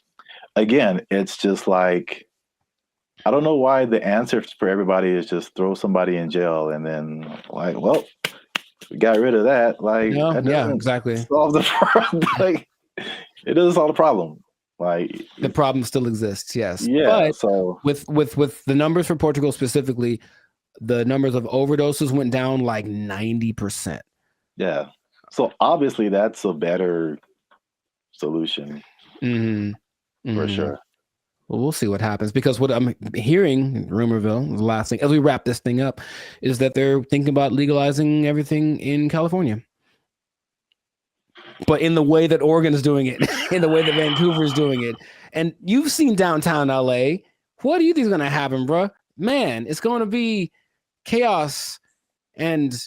again, it's just like, I don't know why the answer for everybody is just throw somebody in jail and then like, well, we got rid of that. Like
No,
that
yeah,
doesn't
exactly.
solve the problem. Like it doesn't solve the problem. Like
The problem still exists, yes.
yeah.
But
So
with the numbers for Portugal specifically, the numbers of overdoses went down like 90%.
yeah. So obviously that's a better solution for sure.
Well, we'll see what happens, because what I'm hearing in Rumorville, the last thing, as we wrap this thing up, is that they're thinking about legalizing everything in California. But in the way that Oregon is doing it, in the way that Vancouver is doing it. And you've seen downtown LA. What do you think is going to happen, bro? Man, it's going to be chaos and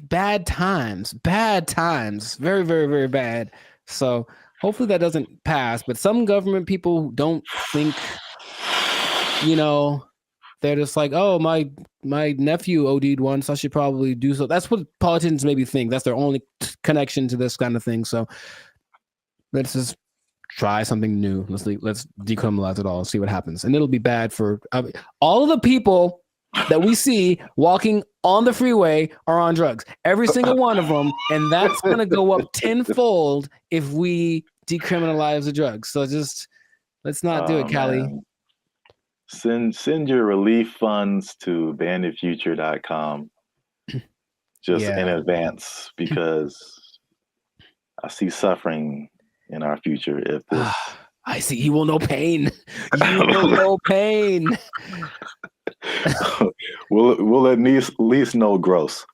bad times. Very, very, very bad. So hopefully that doesn't pass. But some government people don't think, they're just like, oh, my nephew OD'd once, I should probably do so. That's what politicians maybe think. That's their only connection to this kind of thing. So let's just try something new. Let's decriminalize it all and see what happens. And it'll be bad for all of the people that we see walking on the freeway are on drugs. Every single one of them. And that's going to go up tenfold if we decriminalize the drugs. So just let's not do it, Callie.
Man. Send your relief funds to banditfuture.com just in advance, because I see suffering in our future if this
I see you will know pain. You will know pain.
we'll at least know gross.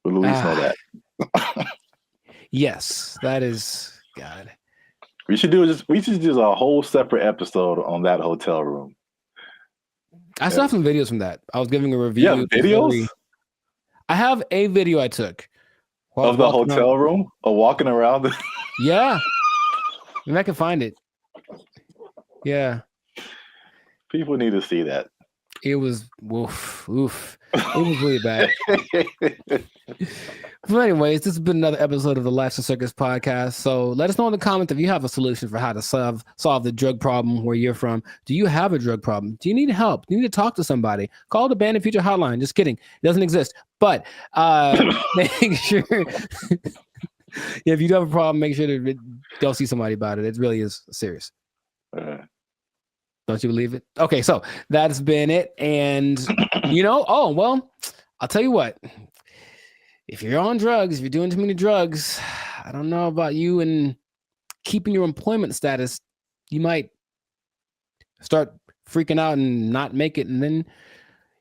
We'll at least know that.
Yes, that is God.
We should do a whole separate episode on that hotel room.
I still have some videos from that. I was giving a review.
Yeah, videos?
I have a video I took
of the hotel room or walking around.
Yeah. Maybe I can find it. Yeah.
People need to see that.
It was oof. It was really bad. But anyways, this has been another episode of the Life's a Circus podcast. So let us know in the comments if you have a solution for how to solve the drug problem where you're from. Do you have a drug problem? Do you need help? Do you need to talk to somebody? Call the Bandit Future hotline. Just kidding. It doesn't exist. But make sure if you do have a problem, make sure to go see somebody about it. It really is serious. Don't you believe it? Okay, so that's been it. And I'll tell you what. If you're on drugs, if you're doing too many drugs, I don't know about you and keeping your employment status, you might start freaking out and not make it. And then,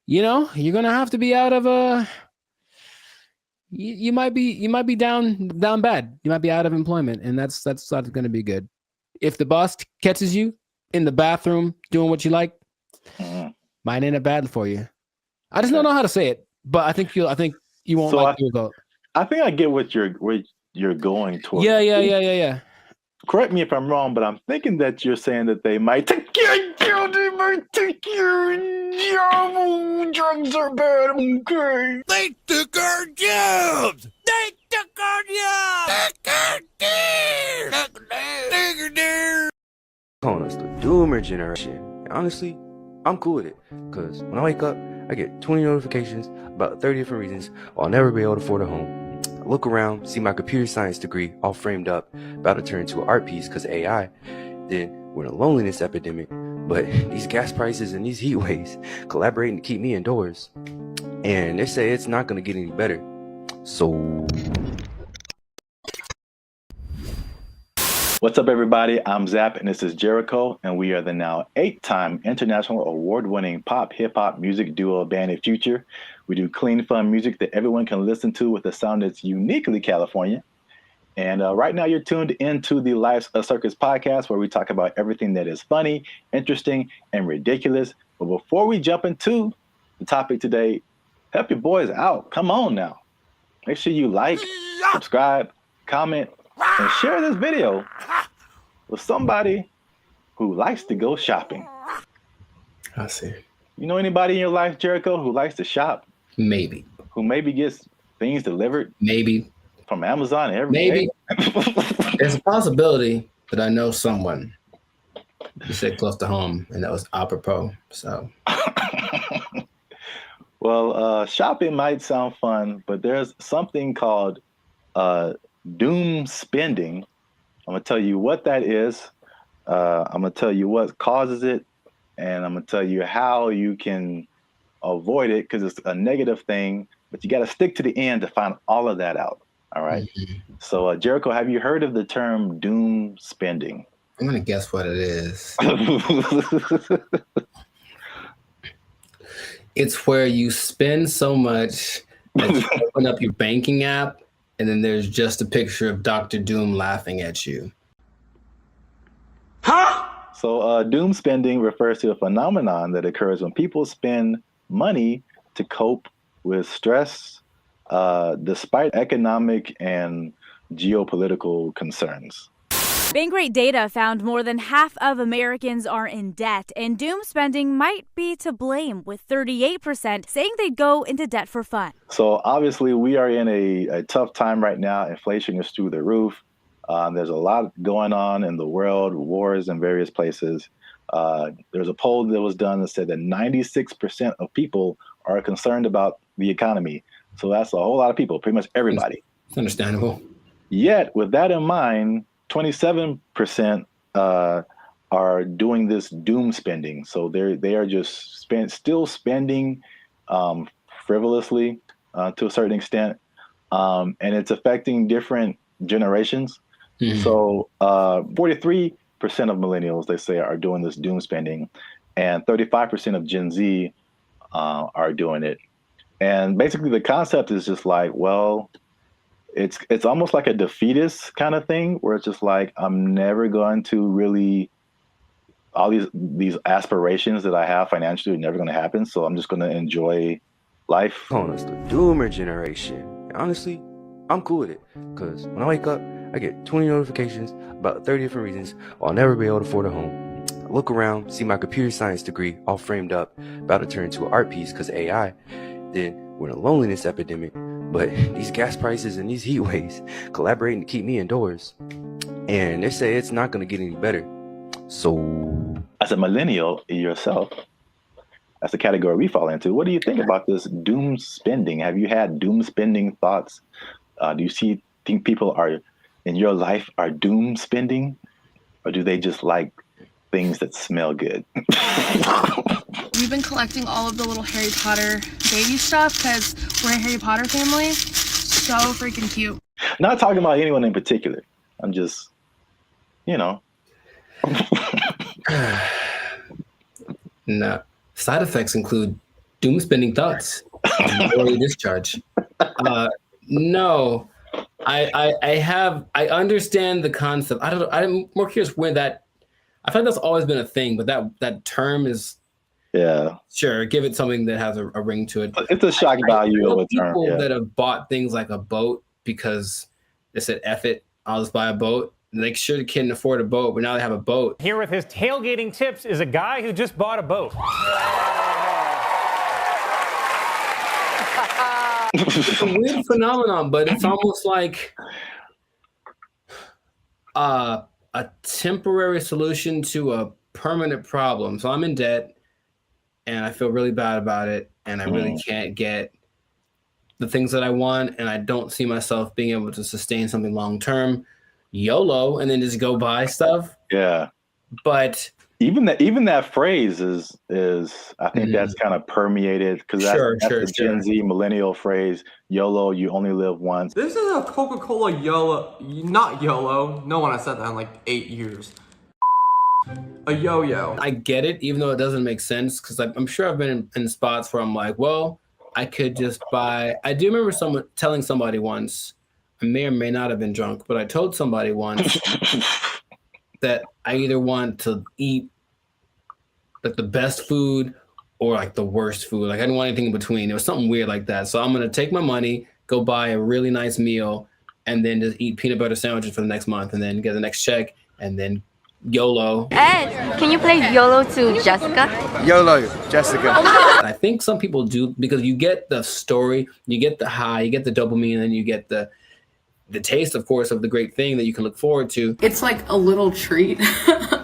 you're going to have to be out of you might be down bad. You might be out of employment, and that's not going to be good. If the boss catches you in the bathroom doing what you like, might end up bad for you. I just don't know how to say it, but I think you won't like the result. I
think I get what you're going towards.
Yeah.
Correct me if I'm wrong, but I'm thinking that you're saying that they might take your job. Drugs are bad. Okay.
They took our jobs. They took our jobs.
Calling us the doomer generation. Honestly, I'm cool with it, because when I wake up, I get 20 notifications about 30 different reasons I'll never be able to afford a home. I look around, see my computer science degree all framed up, about to turn into an art piece because of AI. Then we're in a loneliness epidemic. but these gas prices and these heat waves collaborating to keep me indoors. And they say it's not going to get any better. So
What's up, everybody? I'm Zap, and this is Jericho, and we are the now 8-time international award-winning pop hip-hop music duo Band of Future. We do clean, fun music that everyone can listen to with a sound that's uniquely California. And right now, you're tuned into the Life's a Circus podcast, where we talk about everything that is funny, interesting, and ridiculous. But before we jump into the topic today, help your boys out. Come on now. Make sure you like, subscribe, comment, and share this video with somebody who likes to go shopping.
I see.
You know anybody in your life, Jericho, who likes to shop?
Maybe.
Who maybe gets things delivered
Maybe.
from Amazon every
Maybe.
day?
There's a possibility that I know someone who said close to home, and that was apropos. So.
Well, shopping might sound fun, but there's something called doom spending. I'm going to tell you what that is. I'm going to tell you what causes it, and I'm going to tell you how you can avoid it, because it's a negative thing, but you got to stick to the end to find all of that out. All right. Mm-hmm. So, Jericho, have you heard of the term doom spending?
I'm going to guess what it is. It's where you spend so much that you open up your banking app, and then there's just a picture of Dr. Doom laughing at you.
Huh? So doom spending refers to a phenomenon that occurs when people spend money to cope with stress, despite economic and geopolitical concerns.
Bankrate data found more than half of Americans are in debt, and doom spending might be to blame, with 38% saying they'd go into debt for fun.
So obviously we are in a tough time right now. Inflation is through the roof. There's a lot going on in the world, wars in various places. There's a poll that was done that said that 96% of people are concerned about the economy. So that's a whole lot of people, pretty much everybody.
It's understandable.
Yet, with that in mind, 27% are doing this doom spending. So they are just still spending frivolously to a certain extent, and it's affecting different generations. Mm-hmm. So 43% of millennials, they say, are doing this doom spending, and 35% of Gen Z are doing it. And basically, the concept is just like, well, it's almost like a defeatist kind of thing, where it's just like, I'm never going to really, all these aspirations that I have financially are never going to happen. So I'm just going to enjoy life.
Oh, it's the doomer generation. Honestly, I'm cool with it, because when I wake up, I get 20 notifications about 30 different reasons why I'll never be able to afford a home. I look around, see my computer science degree all framed up, about to turn into an art piece because of AI. Then we're in a loneliness epidemic, but these gas prices and these heat waves collaborating to keep me indoors. And they say it's not going to get any better. So,
as a millennial yourself, that's the category we fall into. What do you think about this doom spending? Have you had doom spending thoughts? Do you think people are in your life are doom spending, or do they just like things that smell good?
We've been collecting all of the little Harry Potter baby stuff because we're a Harry Potter family. So freaking cute.
Not talking about anyone in particular. I'm just,
No. Side effects include doom spending thoughts, early discharge. No, I understand the concept. I'm more curious where that. I feel like that's always been a thing, but that term is.
Yeah.
Sure. Give it something that has a ring to it.
It's a shock value of a term.
People that have bought things like a boat because they said, F it, I'll just buy a boat. And they sure couldn't afford a boat, but now they have a boat.
Here with his tailgating tips is a guy who just bought a boat.
It's a weird phenomenon, but it's almost like a temporary solution to a permanent problem. So I'm in debt, and I feel really bad about it, and I really can't get the things that I want, and I don't see myself being able to sustain something long term. YOLO, and then just go buy stuff.
Yeah.
But
even that phrase is I think that's kind of permeated because that's the Gen Z millennial phrase. YOLO, you only live once.
This is a Coca-Cola YOLO, not YOLO. No one has said that in like 8 years. A yo-yo.
I get it, even though it doesn't make sense, because I'm sure I've been in spots where I'm like, well, I could just buy. I do remember telling somebody once, I may or may not have been drunk, but I told somebody once that I either want to eat like the best food or like the worst food. Like I didn't want anything in between. It was something weird like that. So I'm gonna take my money, go buy a really nice meal, and then just eat peanut butter sandwiches for the next month, and then get the next check, and then YOLO.
Ed, can you play YOLO to Jessica?
YOLO, Jessica.
I think some people do because you get the story, you get the high, you get the dopamine, and you get the taste, of course, of the great thing that you can look forward to.
It's like a little treat,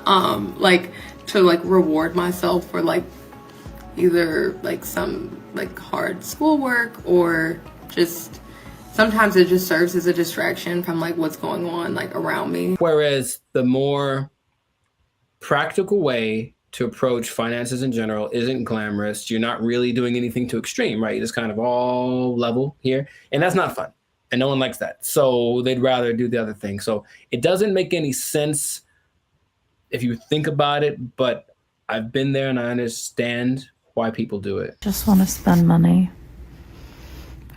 like to like reward myself for like either like some like hard schoolwork or just sometimes it just serves as a distraction from like what's going on like around me.
Whereas the more practical way to approach finances in general isn't glamorous. You're not really doing anything too extreme, right? You're just kind of all level here. And that's not fun. And no one likes that. So they'd rather do the other thing. So it doesn't make any sense if you think about it, but I've been there and I understand why people do it.
Just want to spend money.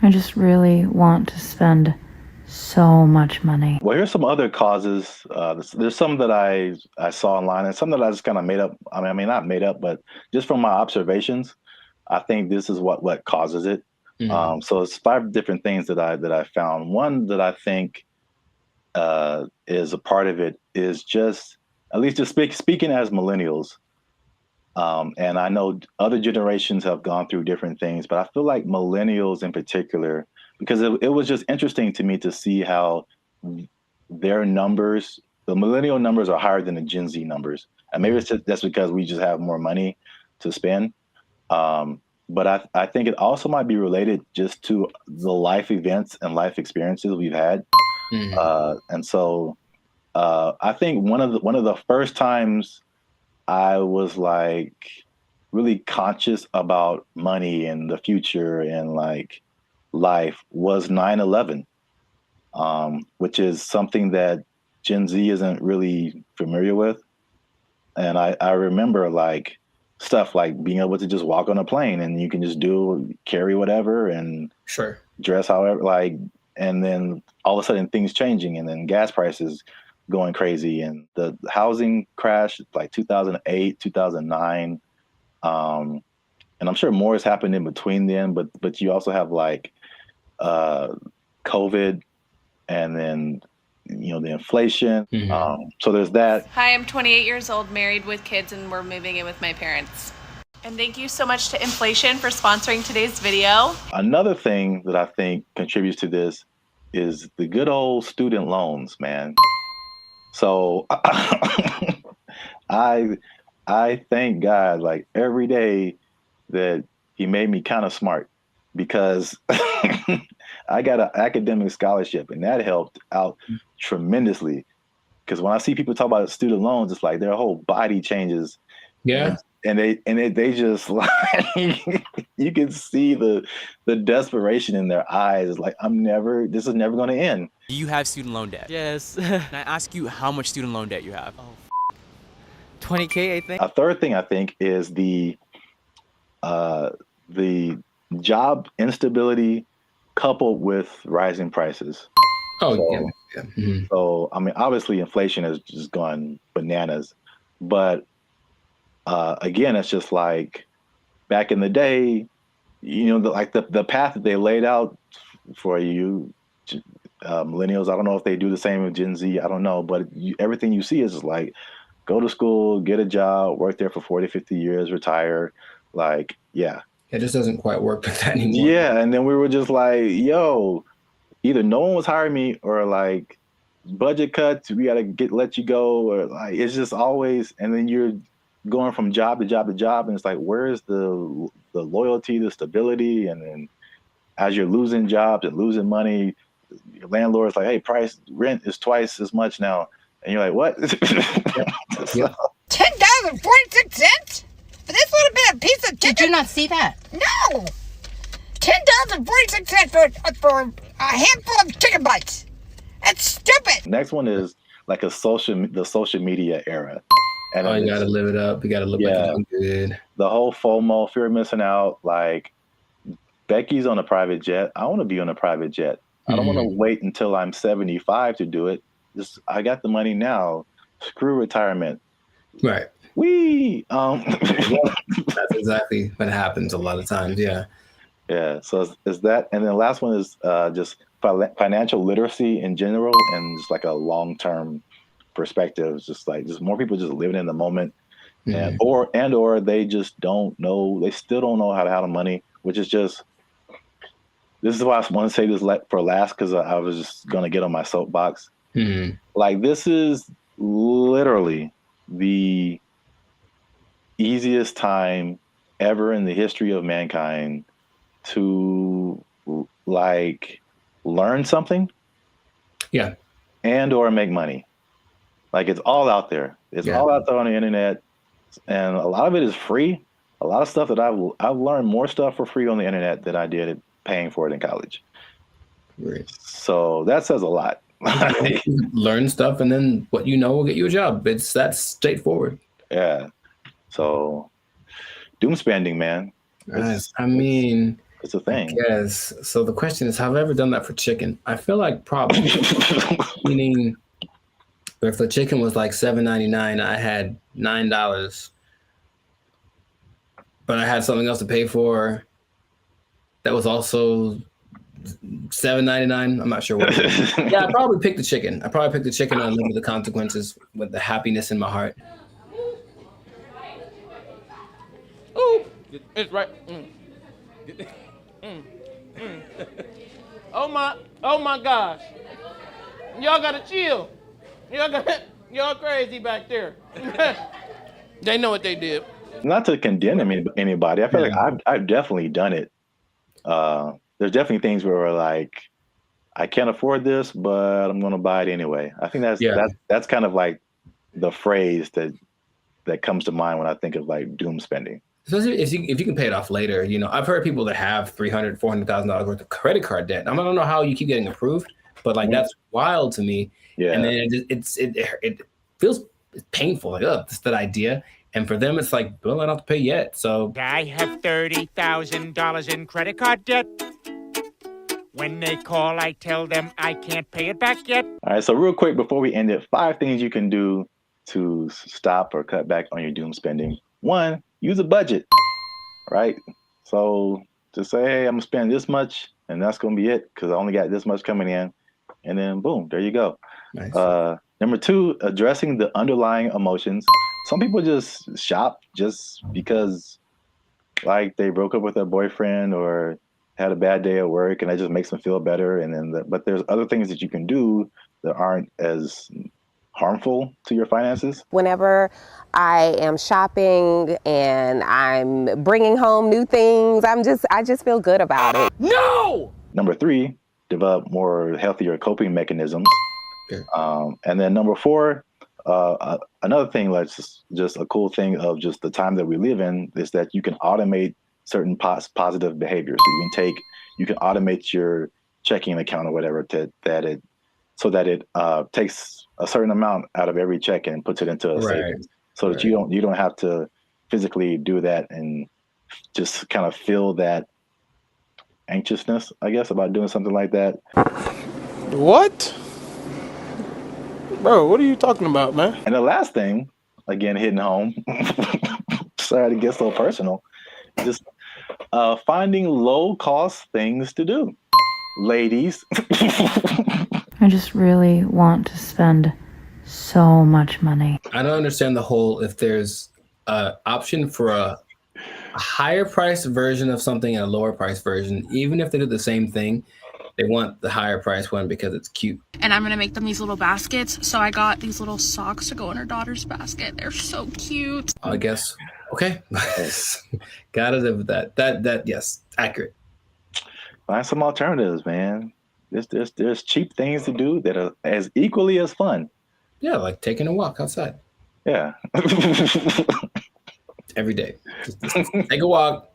I just really want to spend so much money.
Well, here's some other causes. There's some that I saw online and some that I just kind of made up. I mean, not made up, but just from my observations, I think this is what causes it. Mm-hmm. So it's 5 different things that I found. One that I think is a part of it is just, at least just speaking as millennials, and I know other generations have gone through different things, but I feel like millennials in particular, because it was just interesting to me to see how their numbers, the millennial numbers are higher than the Gen Z numbers. And maybe it's just, that's because we just have more money to spend. But I think it also might be related just to the life events and life experiences we've had. Mm-hmm. And so I think one of the first times I was like really conscious about money and the future and like life was 9/11, which is something that Gen Z isn't really familiar with. And I remember like stuff like being able to just walk on a plane and you can just carry whatever and
sure
dress however, like, and then all of a sudden things changing and then gas prices going crazy and the housing crash like 2008, 2009. And I'm sure more has happened in between then, but you also have like COVID and then, you know, the inflation. Mm-hmm. So there's that.
Hi, I'm 28 years old, married with kids, and we're moving in with my parents. And thank you so much to inflation for sponsoring today's video. Another thing that I think contributes to this is the good old student loans, man. So I thank God like every day that he made me kind of smart, because I got an academic scholarship and that helped out tremendously. Because when I see people talk about student loans, it's like their whole body changes.
Yeah.
And they just like, you can see the desperation in their eyes. It's like, this is never going to end.
Do you have student loan debt?
Yes.
Can I ask you how much student loan debt you have?
Oh, 20K, I think.
A third thing I think is the job instability coupled with rising prices.
Oh,
so,
yeah. Mm-hmm.
So, I mean, obviously inflation has just gone bananas, but again, it's just like back in the day, you know, the path that they laid out for you, millennials, I don't know if they do the same with Gen Z, I don't know, but everything you see is just like, go to school, get a job, work there for 40, 50 years, retire. Like, yeah.
It just doesn't quite work like that anymore.
Yeah, and then we were just like, yo, either no one was hiring me or like budget cuts, we gotta let you go, or like it's just always, and then you're going from job to job to job, and it's like, where's the loyalty, the stability? And then as you're losing jobs and losing money, your landlord's like, hey, rent is twice as much now, and you're like, what?
Yeah.
10,000 for
piece of chicken.
Did you not see that?
No! $10.46 for a handful of chicken bites. That's stupid.
Next one is like the social media era. And
you gotta live it up. You gotta look like you're doing good.
The whole FOMO, fear of missing out. Like Becky's on a private jet. I want to be on a private jet. I don't want to wait until I'm 75 to do it. I got the money now. Screw retirement.
Right. That's exactly what happens a lot of times. Yeah.
Yeah. So is that, and then the last one is just financial literacy in general, and just like a long-term perspective. Just more people just living in the moment, and or they just don't know. They still don't know how to handle money, which is just. This is why I want to say this for last, because I was just gonna get on my soapbox. Like, this is literally the easiest time ever in the history of mankind to like learn something, and or make money. Like, it's all out there. It's all out there on the internet, and a lot of it is free. A lot of stuff that I've learned more stuff for free on the internet than I did paying for it in college.
Right.
So that says a lot.
Learn stuff, and then what you know will get you a job. That's straightforward.
Yeah. So doom spending, man.
I mean,
it's a thing.
Yes. So the question is, have I ever done that for chicken? I feel like probably. Meaning, if the chicken was like $7.99, I had $9, but I had something else to pay for. That was also $7.99. I'm not sure what it is. Yeah, I probably picked the chicken. I probably picked the chicken and live with the consequences with the happiness in my heart.
Ooh, it's right. Oh my gosh. Y'all gotta chill. Y'all crazy back there. They know what they did.
Not to condemn anybody. I feel like I've definitely done it. There's definitely things where we're like, I can't afford this, but I'm going to buy it anyway. I think that's kind of like the phrase that comes to mind when I think of like doom spending.
Especially if you can pay it off later. You know, I've heard people that have $300,000, $400,000 worth of credit card debt. I don't know how you keep getting approved, but like that's wild to me. Yeah. And then it feels painful. Like, that's that idea. And for them, it's like, well, I don't have to pay yet. So
I have $30,000 in credit card debt. When they call, I tell them I can't pay it back yet.
All right, so real quick before we end it, 5 things you can do to stop or cut back on your doom spending. 1, use a budget, right? So just say, hey, I'm gonna spend this much, and that's gonna be it, because I only got this much coming in, and then boom, there you go. Nice. Number 2, addressing the underlying emotions. Some people just shop just because, like, they broke up with their boyfriend or had a bad day at work, and that just makes them feel better. And then, but there's other things that you can do that aren't as harmful to your finances.
Whenever I am shopping and I'm bringing home new things, I just feel good about it.
No!
Number 3, develop more healthier coping mechanisms. Okay. And then number 4, another thing that's just a cool thing of just the time that we live in is that you can automate certain positive behaviors. So you can automate your checking account or whatever so that it takes a certain amount out of every check and puts it into a savings, so that you don't have to physically do that and just kind of feel that anxiousness, I guess, about doing something like that.
What? Bro, what are you talking about, man?
And the last thing, again, hitting home, sorry to get so personal, just finding low-cost things to do. Ladies.
I just really want to spend so much money.
I don't understand the whole, if there's an option for a higher price version of something and a lower price version, even if they do the same thing, they want the higher price one because it's cute.
And I'm gonna make them these little baskets. So I got these little socks to go in her daughter's basket. They're so cute.
I guess. Okay. Gotta live with that. That yes, accurate.
Find some alternatives, man. There's cheap things to do that are as equally as fun.
Yeah, like taking a walk outside.
Yeah.
every day. Just take a walk.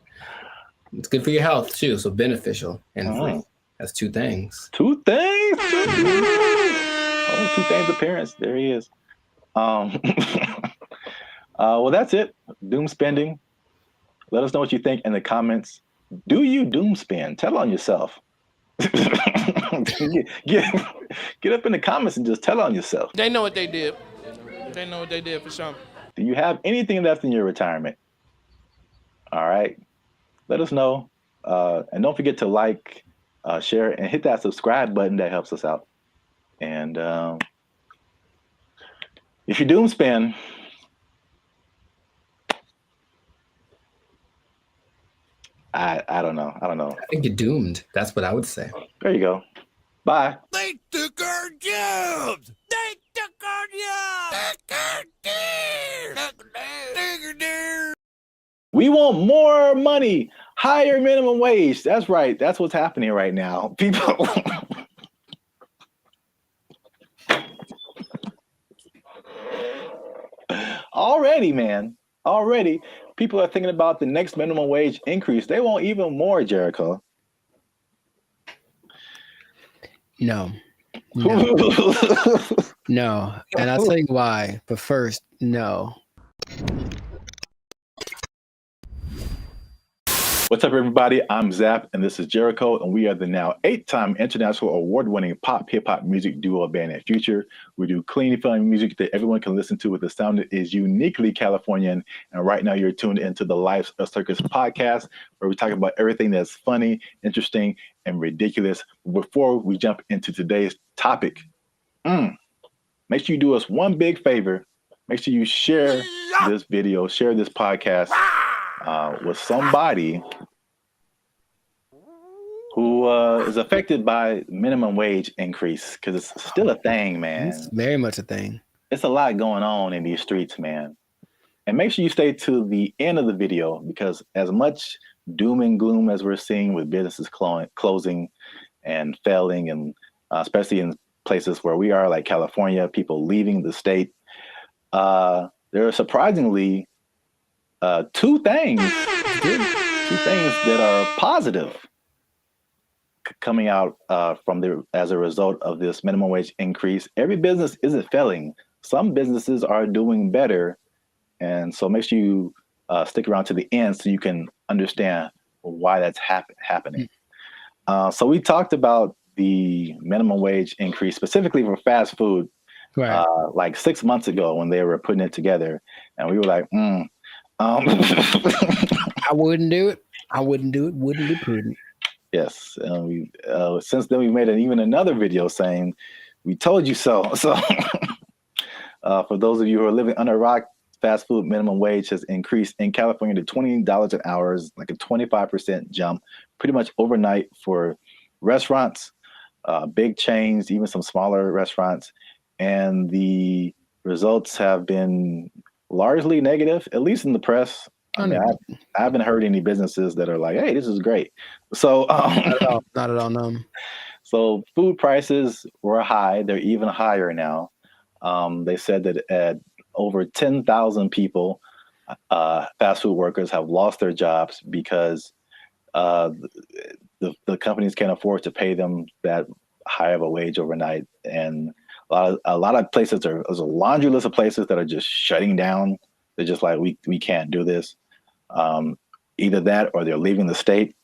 It's good for your health too, so beneficial and free. That's two things.
Two things. Oh, two things appearance. There he is. Well, that's it. Doom spending. Let us know what you think in the comments. Do you doom spend? Tell on yourself. get up in the comments and just tell on yourself.
They know what they did. They know what they did for sure.
Do you have anything left in your retirement? All right. Let us know. And don't forget to like, share, and hit that subscribe button. That helps us out. And if you doom spend, I don't know.
I think you're doomed. That's what I would say.
There you go. Bye.
They took our jobs. They took our jobs.
We want more money, higher minimum wage. That's right. That's what's happening right now. People. Already, man. Already, people are thinking about the next minimum wage increase. They want even more, Jericho.
No. No. And I'll tell you why. But first, no.
What's up, everybody? I'm Zap, and this is Jericho, and we are the now 8-time international award-winning pop hip-hop music duo band and future. We do clean, fun music that everyone can listen to with a sound that is uniquely Californian. And right now, you're tuned into the Life of Circus podcast, where we talk about everything that's funny, interesting, and ridiculous. Before we jump into today's topic, make sure you do us one big favor. Make sure you share this video, share this podcast with somebody who is affected by minimum wage increase, because it's still a thing, man.
It's very much a thing.
It's a lot going on in these streets, man. And make sure you stay to the end of the video, because as much doom and gloom as we're seeing with businesses closing and failing, and especially in places where we are, like California, people leaving the state, there are surprisingly two things that are positive coming out as a result of this minimum wage increase. Every business isn't failing. Some businesses are doing better, and so make sure you stick around to the end so you can understand why that's happening. So we talked about the minimum wage increase specifically for fast food,
right?
Like 6 months ago when they were putting it together, and we were like,
I wouldn't do it. Wouldn't be prudent.
Yes, we since then we made even another video saying we told you so. So for those of you who are living under a rock, fast food minimum wage has increased in California to $20 an hour, like a 25% jump, pretty much overnight for restaurants, big chains, even some smaller restaurants, and the results have been largely negative, at least in the press. I mean, I haven't heard any businesses that are like, "Hey, this is great." So,
not at all. No.
So, food prices were high; they're even higher now. They said that at over 10,000 people, fast food workers have lost their jobs because the companies can't afford to pay them that high of a wage overnight, and a lot of places there's a laundry list of places that are just shutting down. They're just like, we can't do this. Either that or they're leaving the state.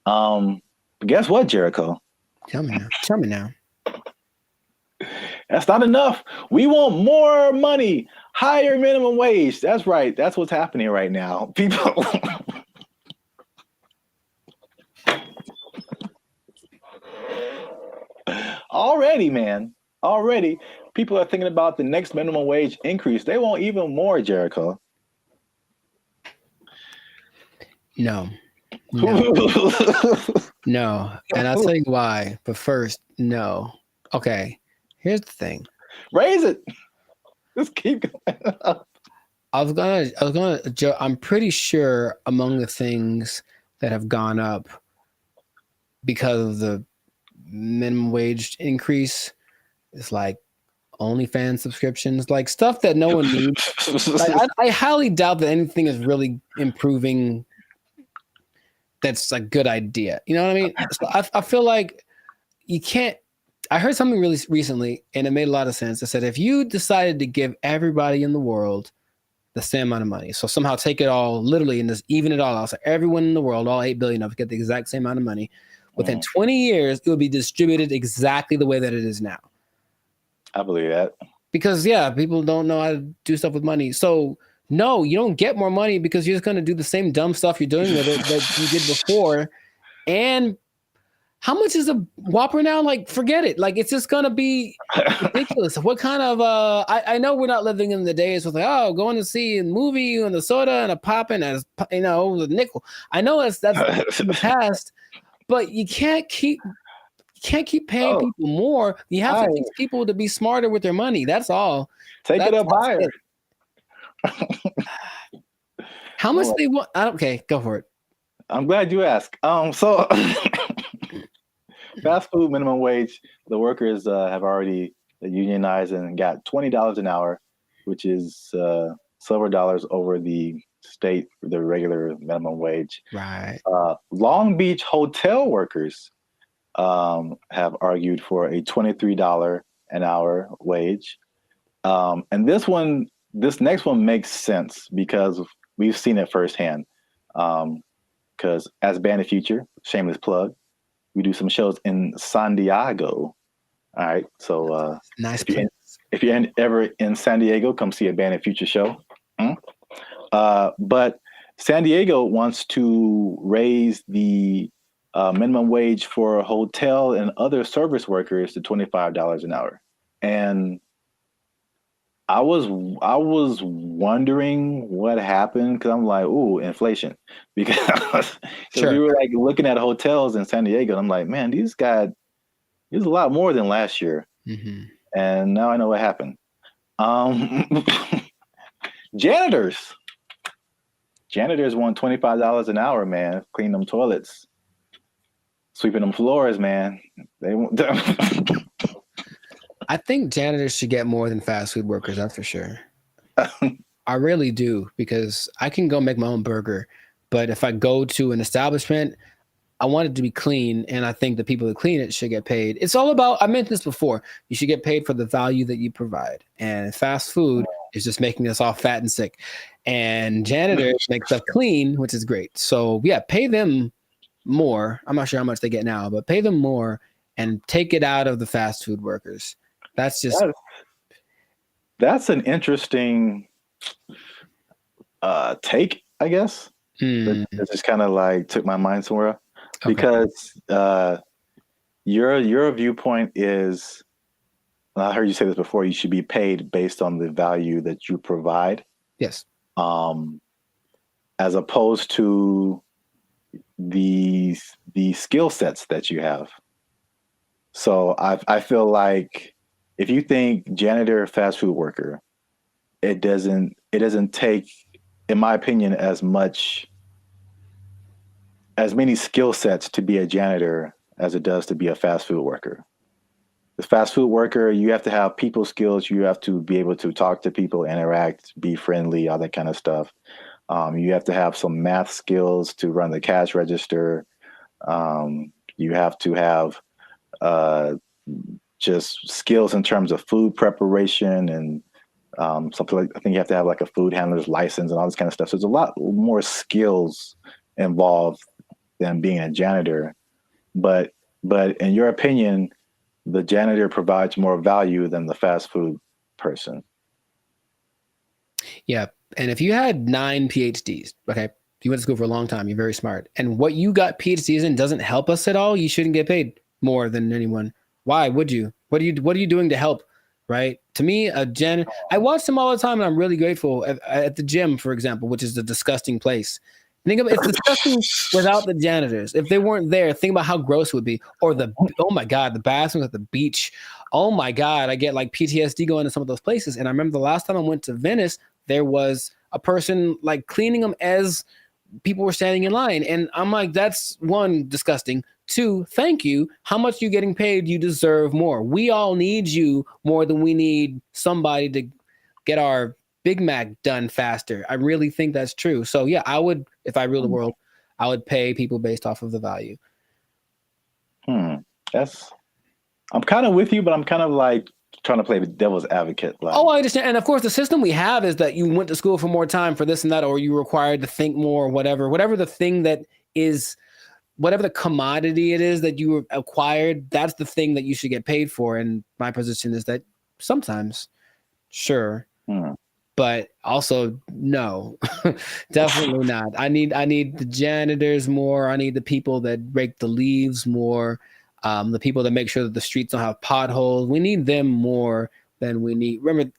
But guess what, Jericho?
Tell me now.
That's not enough. We want more money, higher minimum wage. That's right. That's what's happening right now. People. Already, man. Already, people are thinking about the next minimum wage increase. They want even more, Jericho.
No. No. And I'll tell you why. But first, no. Okay. Here's the thing.
Raise it. Just keep going up.
I'm pretty sure among the things that have gone up because of the minimum wage increase, it's like OnlyFans subscriptions, like stuff that no one needs. Like, I highly doubt that anything is really improving. That's a good idea. You know what I mean? So I feel like you can't. I heard something really recently, and it made a lot of sense. It said if you decided to give everybody in the world the same amount of money, so somehow take it all literally and just even it all out, so everyone in the world, all 8 billion of us, get the exact same amount of money. Within 20 years, it would be distributed exactly the way that it is now.
I believe that.
Because, people don't know how to do stuff with money. So, no, you don't get more money because you're just going to do the same dumb stuff you're doing with it that you did before. And how much is a Whopper now? Like, forget it. Like, it's just going to be ridiculous. What kind of, I know we're not living in the days with like, going to see a movie and the soda and a pop and a nickel. I know that's in the past. But you can't keep paying people more. You have to teach people to be smarter with their money. That's all.
Take it up higher.
How much they want? Okay, go for it.
I'm glad you asked. So fast food minimum wage, the workers have already unionized and got $20 an hour, which is silver dollars over the regular minimum wage.
Right.
Long Beach hotel workers have argued for a $23 an hour wage. And this next one makes sense because we've seen it firsthand. Because as Band of Future, shameless plug, we do some shows in San Diego. All right. So
nice.
If you're ever in San Diego, come see a Band of Future show. But San Diego wants to raise the minimum wage for hotel and other service workers to $25 an hour. And I was wondering what happened because I'm like, ooh, inflation. Because we were like looking at hotels in San Diego. And I'm like, man, these got a lot more than last year.
Mm-hmm.
And now I know what happened. Janitors want $25 an hour, man. Clean them toilets, sweeping them floors, man. They want.
I think janitors should get more than fast food workers. That's for sure. I really do, because I can go make my own burger, but if I go to an establishment, I want it to be clean, and I think the people that clean it should get paid. It's all about, I mentioned this before, you should get paid for the value that you provide. And fast food is just making us all fat and sick. And janitors make stuff clean, which is great. So yeah, pay them more. I'm not sure how much they get now, but pay them more and take it out of the fast food workers. That's
an interesting take, I guess. It just kind of like took my mind somewhere. Okay. Because your viewpoint is, and I heard you say this before, you should be paid based on the value that you provide.
Yes.
As opposed to the skill sets that you have. So I feel like if you think janitor, fast food worker, it doesn't take, in my opinion, as many skill sets to be a janitor as it does to be a fast food worker. The fast food worker, you have to have people skills. You have to be able to talk to people, interact, be friendly, all that kind of stuff. You have to have some math skills to run the cash register. You have to have just skills in terms of food preparation and something like, I think you have to have like a food handler's license and all this kind of stuff. So there's a lot more skills involved than being a janitor. But in your opinion, the janitor provides more value than the fast food person.
Yeah. And if you had 9 PhDs, okay, you went to school for a long time, you're very smart, and what you got PhDs in doesn't help us at all, you shouldn't get paid more than anyone. Why would you? What are you doing to help? Right? To me, I watch them all the time, and I'm really grateful. At the gym, for example, which is a disgusting place. Think about it's disgusting without the janitors. If they weren't there, think about how gross it would be. Or oh my God, the bathrooms at the beach. Oh my God, I get like PTSD going to some of those places. And I remember the last time I went to Venice, there was a person like cleaning them as people were standing in line. And I'm like, that's one, disgusting. 2, thank you. How much you getting paid? You deserve more. We all need you more than we need somebody to get our Big Mac done faster. I really think that's true. So yeah, I would, if I ruled the world, I would pay people based off of the value.
I'm kind of with you, but I'm kind of like trying to play the devil's advocate. Like,
I understand. And of course, the system we have is that you went to school for more time for this and that, or you were required to think more, whatever the thing that is, whatever the commodity it is that you acquired, that's the thing that you should get paid for. And my position is that sometimes, sure, but also no, definitely not. I need the janitors more. I need the people that rake the leaves more. The people that make sure that the streets don't have potholes. We need them more than we need. Remember,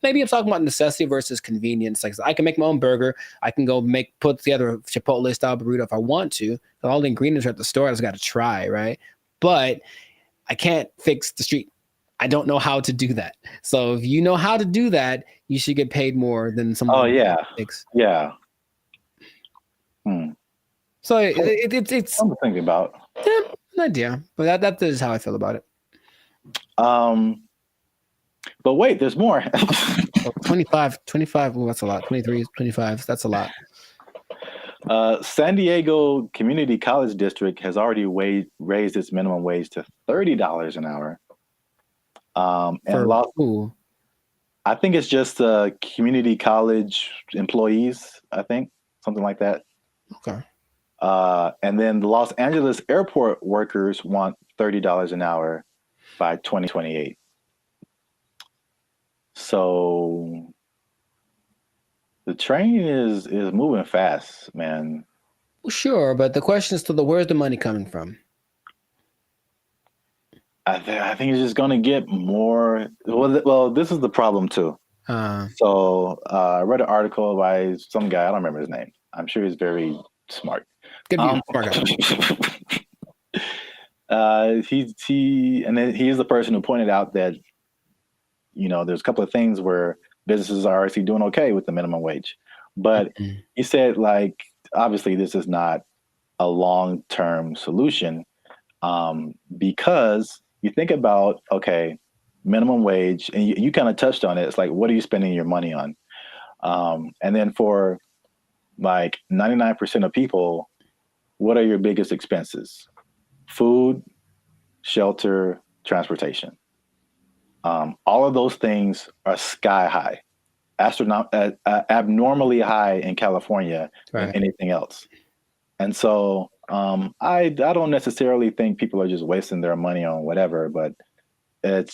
maybe I'm talking about necessity versus convenience. Like, I can make my own burger. I can go put together a Chipotle style burrito if I want to. All the ingredients are at the store. I just got to try, right? But I can't fix the street. I don't know how to do that. So if you know how to do that, you should get paid more than someone.
Oh yeah, yeah.
So it's
something to think about.
Yeah, an idea, but that is how I feel about it.
But wait, there's more.
25. Well, that's a lot. 23, 25. That's a lot.
San Diego Community College District has already raised its minimum wage to $30 an hour. I think it's just community college employees. I think something like that.
Okay.
And then the Los Angeles airport workers want $30 an hour by 2028. So the train is moving fast, man.
Well, sure, but the question is where's the money coming from?
I think it's just going to get more. Well, this is the problem too. So I read an article by some guy. I don't remember his name. I'm sure he's very smart.
Good view, smart
guy. He is the person who pointed out that, there's a couple of things where businesses are actually doing okay with the minimum wage, but he said, like, obviously this is not a long-term solution, because you think about, okay, minimum wage, and you kind of touched on it. It's like, what are you spending your money on? And then for like 99% of people, what are your biggest expenses? Food, shelter, transportation. All of those things are sky high, abnormally high in California than anything else. And so I don't necessarily think people are just wasting their money on whatever, but I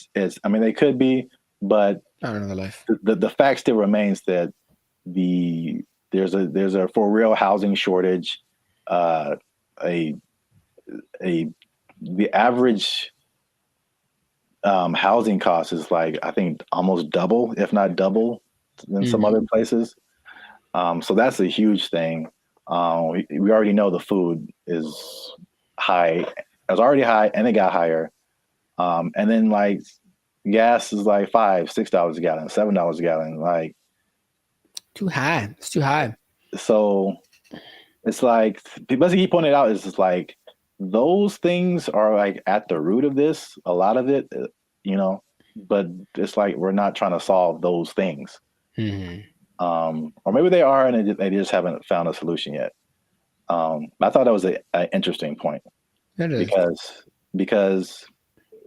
mean, they could be, but
I don't know the life.
The fact still remains that there's a for real housing shortage. The average housing cost is like, I think almost double, if not double, than some other places. So that's a huge thing. We already know the food is high. It was already high, and it got higher. And then like gas is like $5, $6 a gallon, $7 a gallon. Like,
too high. It's too high.
So it's like, basically he pointed out, is just like, those things are like at the root of this, a lot of it, but it's like, we're not trying to solve those things. Or maybe they are, and they just haven't found a solution yet. I thought that was an interesting point.
It is.
Because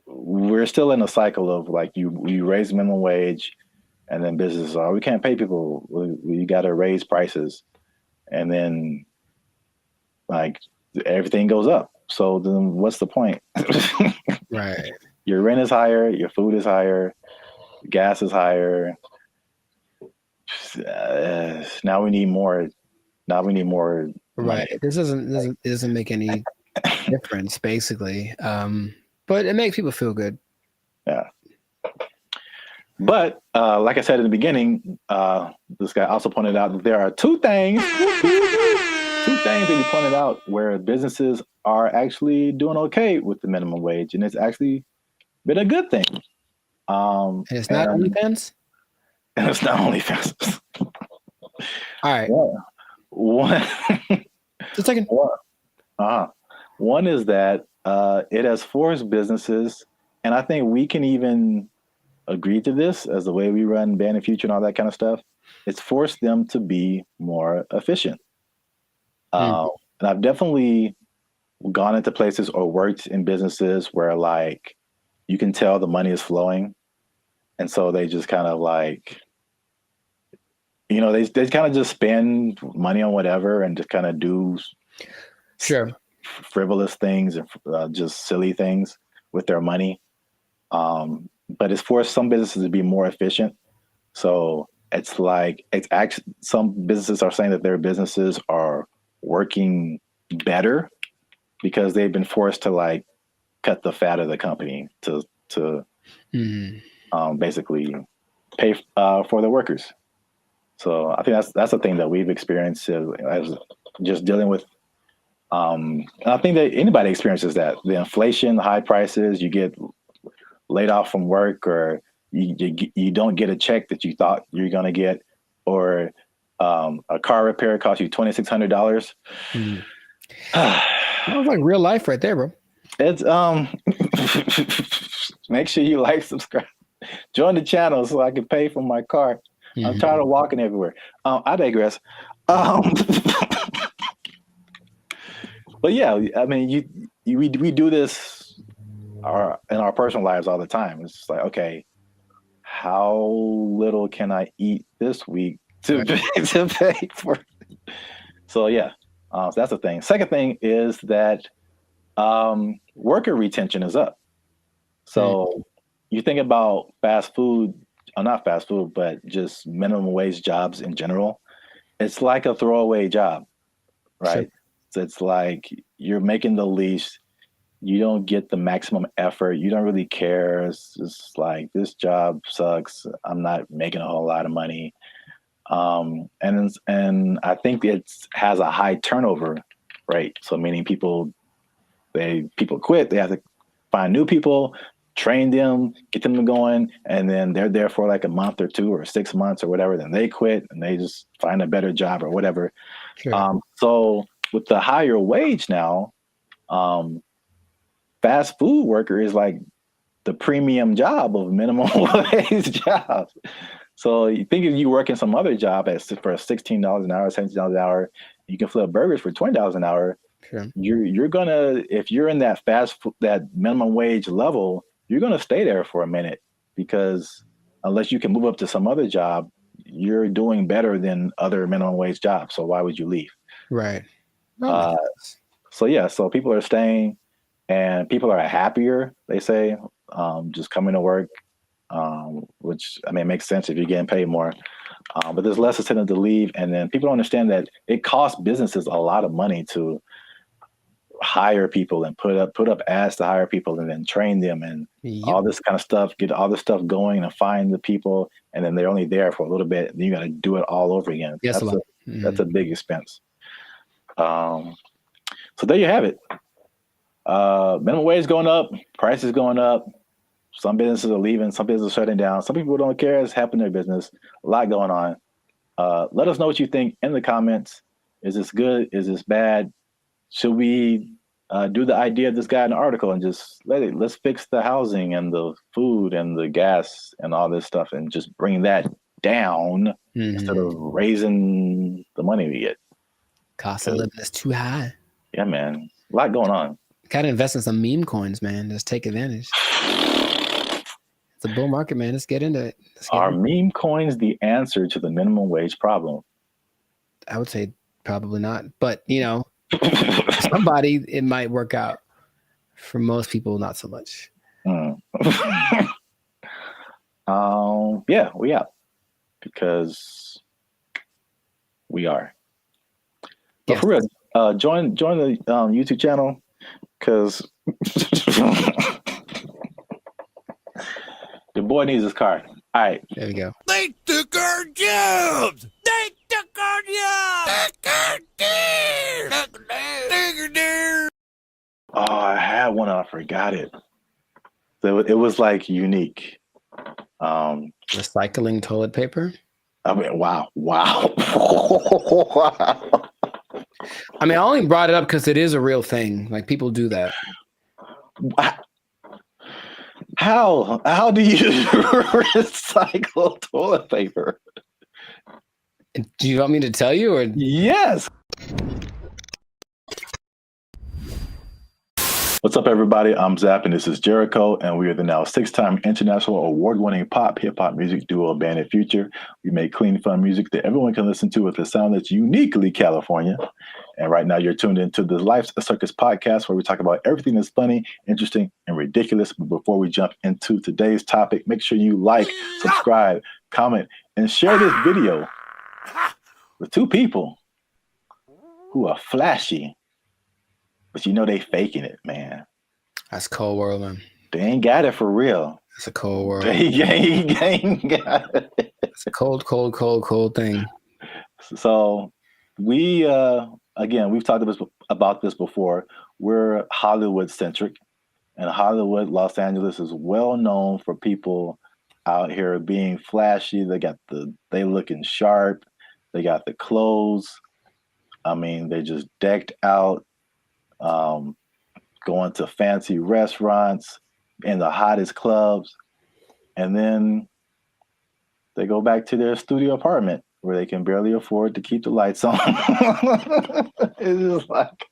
we're still in a cycle of like, you raise minimum wage, and then businesses are, we can't pay people. We got to raise prices, and then like everything goes up. So then what's the point?
Right.
Your rent is higher, your food is higher, gas is higher. Now we need more. Right.
Money. This doesn't make any difference, basically. But it makes people feel good.
Yeah. But like I said in the beginning, this guy also pointed out that there are two things that he pointed out where businesses are actually doing okay with the minimum wage, and it's actually been a good thing.
And it's not OnlyFans?
And it's not OnlyFans.
All right.
One.
Just a second.
One is that it has forced businesses, and I think we can even agree to this as the way we run Band of Future and all that kind of stuff. It's forced them to be more efficient. And I've definitely gone into places or worked in businesses where like you can tell the money is flowing, and so they just kind of like, you know, they kind of just spend money on whatever and just kind of do frivolous things and just silly things with their money. But it's forced some businesses to be more efficient. So it's like, it's actually, some businesses are saying that their businesses are working better because they've been forced to like cut the fat of the company to basically pay for the workers. So I think that's a thing that we've experienced as just dealing with. And I think that anybody experiences that. The inflation, the high prices, you get laid off from work, or you don't get a check that you thought you were going to get, or a car repair costs you $2,600.
Sounds like real life right there, bro.
It's make sure you like, subscribe, join the channel so I can pay for my car. I'm tired of walking everywhere. I digress. But yeah, I mean, we do this in our personal lives all the time. It's just like, okay, how little can I eat this week to pay for? So yeah, so that's the thing. Second thing is that worker retention is up. So you think about fast food, not fast food, but just minimum wage jobs in general. It's like a throwaway job, right? So it's like you're making the least, you don't get the maximum effort, you don't really care. It's just like, this job sucks, I'm not making a whole lot of money. And I think it has a high turnover rate. So meaning people quit, they have to find new people, train them, get them going, and then they're there for like a month or 2 or 6 months or whatever, then they quit and they just find a better job or whatever. So with the higher wage now, fast food worker is like the premium job of minimum wage jobs. So you think if you work in some other job for $16 an hour, $17 an hour, you can flip burgers for $20 an hour. You're gonna, if you're in that that minimum wage level, you're gonna stay there for a minute, because unless you can move up to some other job, you're doing better than other minimum wage jobs. So why would you leave?
Right.
So yeah, so people are staying, and people are happier, they say, just coming to work, which, I mean, makes sense if you're getting paid more. But there's less incentive to leave, and then people don't understand that it costs businesses a lot of money to hire people and put up ads to hire people and then train them and all this kind of stuff, get all this stuff going and find the people, and then they're only there for a little bit, and you got to do it all over again.
Yes,
that's a big expense. So there you have it. Minimum wage going up, prices going up. Some businesses are leaving, some businesses are shutting down. Some people don't care. It's happening in their business. A lot going on. Let us know what you think in the comments. Is this good? Is this bad? Should we do the idea of this guy in the article and just let's fix the housing and the food and the gas and all this stuff and just bring that down instead of raising the money we get?
Cost of living is too high.
Yeah, man. A lot going on.
Gotta invest in some meme coins, man. Just take advantage. It's a bull market, man. Let's get into it.
Are meme coins the answer to the minimum wage problem?
I would say probably not. But, you know, somebody, it might work out. For most people, not so much.
Yeah, we out. Because we are. But for real, join the YouTube channel, because the boy needs his car. All right.
There we go.
They took our jobs! They took our jobs!
Oh, I had one and I forgot it. So it was like unique.
Recycling toilet paper?
I mean, wow.
I mean, I only brought it up because it is a real thing. Like people do that.
How do you recycle toilet paper?
Do you want me to tell you, or
yes? What's up, everybody? I'm Zap, and this is Jericho, and we are the now 6-time international award-winning pop hip-hop music duo Bandit Future. We make clean, fun music that everyone can listen to with a sound that's uniquely California. And right now, you're tuned into the Life's a Circus podcast, where we talk about everything that's funny, interesting, and ridiculous. But before we jump into today's topic, make sure you like, subscribe, comment, and share this video with 2 people who are flashy. But you know they faking it, man.
That's cold world, man.
They ain't got it for real.
It's a cold world.
They ain't got it.
It's a cold thing.
So we, again, we've talked about this before. We're Hollywood centric, and Hollywood, Los Angeles is well known for people out here being flashy. They looking sharp. They got the clothes. I mean, they just decked out. Going to fancy restaurants in the hottest clubs, and then they go back to their studio apartment where they can barely afford to keep the lights on. It's just like,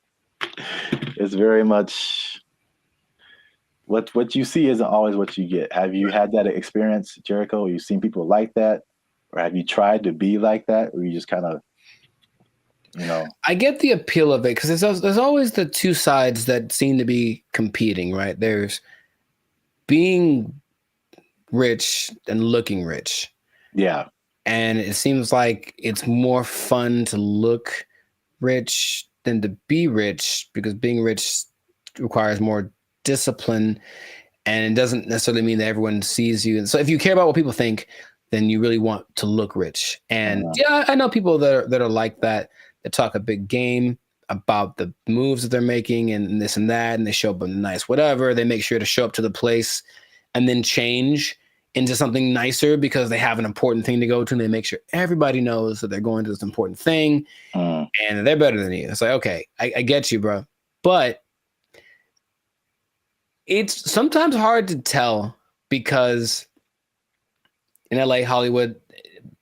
it's very much what you see isn't always what you get. Have you had that experience, Jericho? Have you seen people like that, or have you tried to be like that, or you just kind of, you know?
I get the appeal of it because there's always the two sides that seem to be competing, right? There's being rich and looking rich.
Yeah.
And it seems like it's more fun to look rich than to be rich, because being rich requires more discipline, and it doesn't necessarily mean that everyone sees you. And so if you care about what people think, then you really want to look rich. And yeah, I know people that are like that. They talk a big game about the moves that they're making and this and that, and they show up in nice whatever. They make sure to show up to the place and then change into something nicer because they have an important thing to go to, and they make sure everybody knows that they're going to this important thing, and they're better than you. It's like, okay, I get you, bro. But it's sometimes hard to tell because in LA, Hollywood,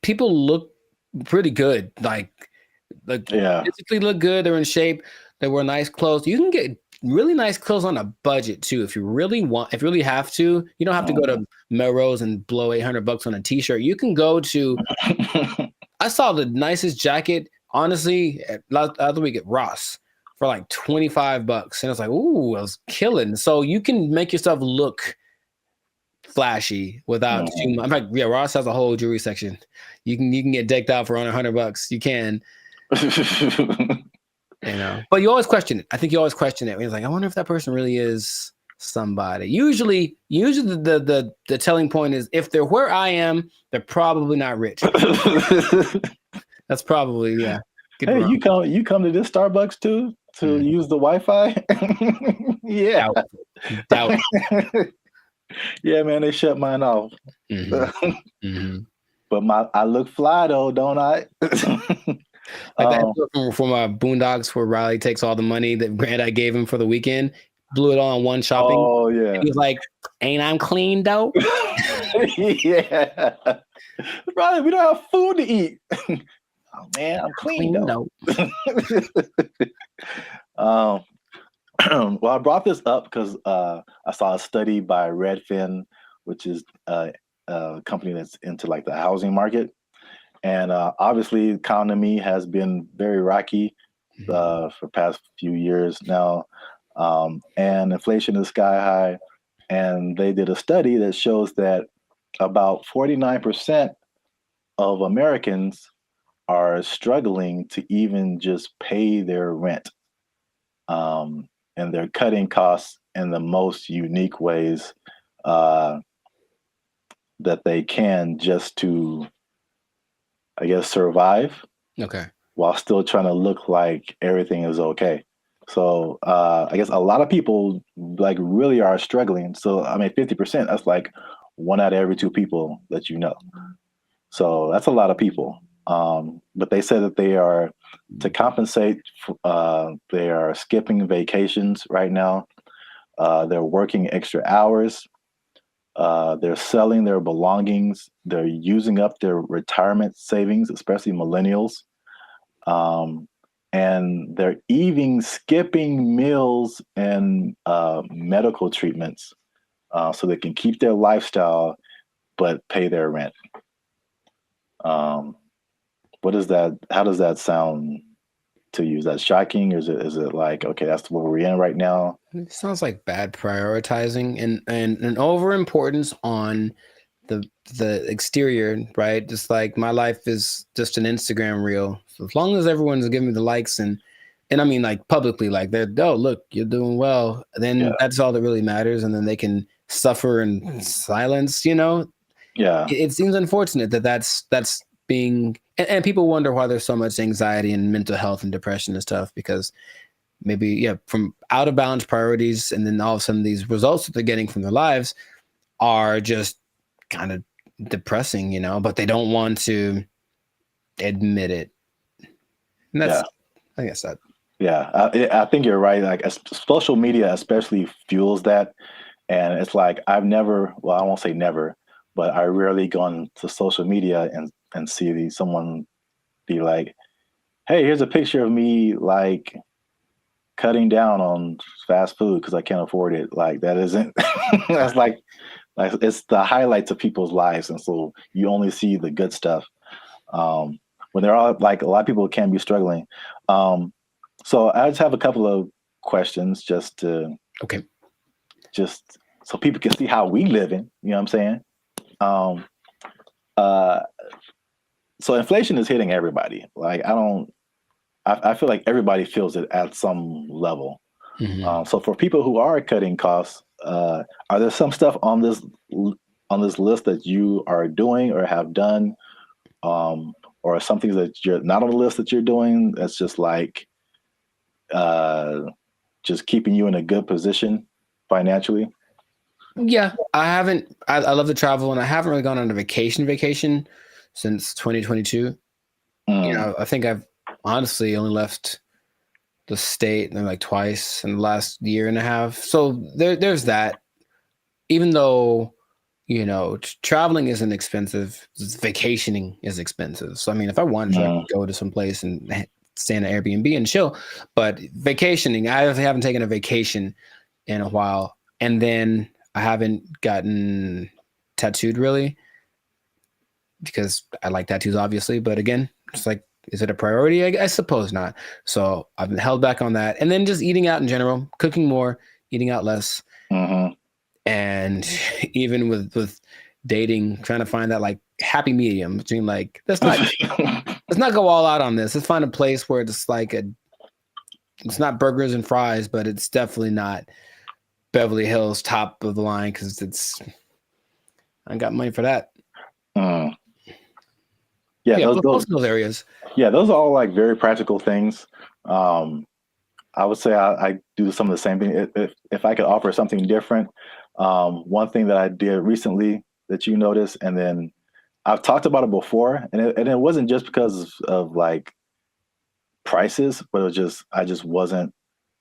people look pretty good. Like physically look good. They're in shape. They wear nice clothes. You can get really nice clothes on a budget too. If you really have to, you don't have to go to Melrose and blow $800 on a t-shirt. You can go to, I saw the nicest jacket, honestly, the other week at Ross for like $25. And I was like, ooh, I was killing. So you can make yourself look flashy without too much. In fact, yeah, Ross has a whole jewelry section. You can get decked out for under $100. You can. You know, but you always question it. I think you always question it. It's like, I wonder if that person really is somebody. Usually the telling point is if they're where I am, they're probably not rich. That's probably, yeah.
Hey, you come to this Starbucks too to use the Wi-Fi? Yeah.
Doubt.
Yeah, man, they shut mine off. But I look fly though, don't I?
Like that from Boondocks, where Riley takes all the money that Grandad gave him for the weekend, blew it all on one shopping.
Oh yeah.
And he was like, "Ain't I'm clean though?"
Yeah. Riley, we don't have food to eat. Oh man, I'm clean though. Well, I brought this up because I saw a study by Redfin, which is a company that's into like the housing market. And obviously, the economy has been very rocky for the past few years now, and inflation is sky high. And they did a study that shows that about 49% of Americans are struggling to even just pay their rent, and they're cutting costs in the most unique ways that they can, just to, I guess, survive.
Okay.
While still trying to look like everything is okay. So I guess a lot of people like really are struggling. So I mean, 50%, that's like 1 out of every 2 people that you know. So that's a lot of people. But they said that they are
to compensate, they are skipping vacations right now. They're working extra hours. They're selling their belongings. They're using up their retirement savings, especially millennials. And they're even skipping meals and medical treatments so they can keep their lifestyle but pay their rent. What is that? How does that sound to you? Is that shocking, or is it like, okay, that's where we're in right now?
It sounds like bad prioritizing and an over importance on the exterior, right? Just like my life is just an Instagram reel. So as long as everyone's giving me the likes and I mean like publicly, like they're, oh look, you're doing well, then that's all that really matters, and then they can suffer in silence.
Yeah.
It seems unfortunate that that's being, and people wonder why there's so much anxiety and mental health and depression and stuff, because maybe from out of balance priorities, and then all of a sudden these results that they're getting from their lives are just kind of depressing, but they don't want to admit it. And that's, I guess that.
Yeah, I think you're right. Like social media especially fuels that. And it's like, I won't say never, but I rarely go on to social media and see someone be like, hey, here's a picture of me like cutting down on fast food because I can't afford it. Like that isn't, that's like it's the highlights of people's lives. And so you only see the good stuff. When they're all like, a lot of people can be struggling. So I just have a couple of questions just so people can see how we living, you know what I'm saying? So inflation is hitting everybody. Like I feel like everybody feels it at some level. So for people who are cutting costs, are there some stuff on this list that you are doing or have done, or some things that you're not on the list that you're doing that's just like just keeping you in a good position financially?
Yeah, I haven't. I love to travel, and I haven't really gone on a vacation since 2022. I think I've honestly only left the state like twice in the last year and a half. So there's that. Even though traveling isn't expensive, vacationing is expensive. So I mean, if I wanted to, I could go to some place and stay in an Airbnb and chill. But vacationing, I haven't taken a vacation in a while, and then I haven't gotten tattooed really because I like tattoos, obviously. But again, it's like, is it a priority? I suppose not. So I've been held back on that. And then just eating out in general, cooking more, eating out less. And even with dating, trying to find that like happy medium between like, let's not go all out on this. Let's find a place where it's like it's not burgers and fries, but it's definitely not Beverly Hills top of the line, because I got money for that. Those areas.
Yeah, those are all like very practical things. I would say I do some of the same thing. If I could offer something different, one thing that I did recently that you noticed, and then I've talked about it before, and it wasn't just because of like prices, but I just wasn't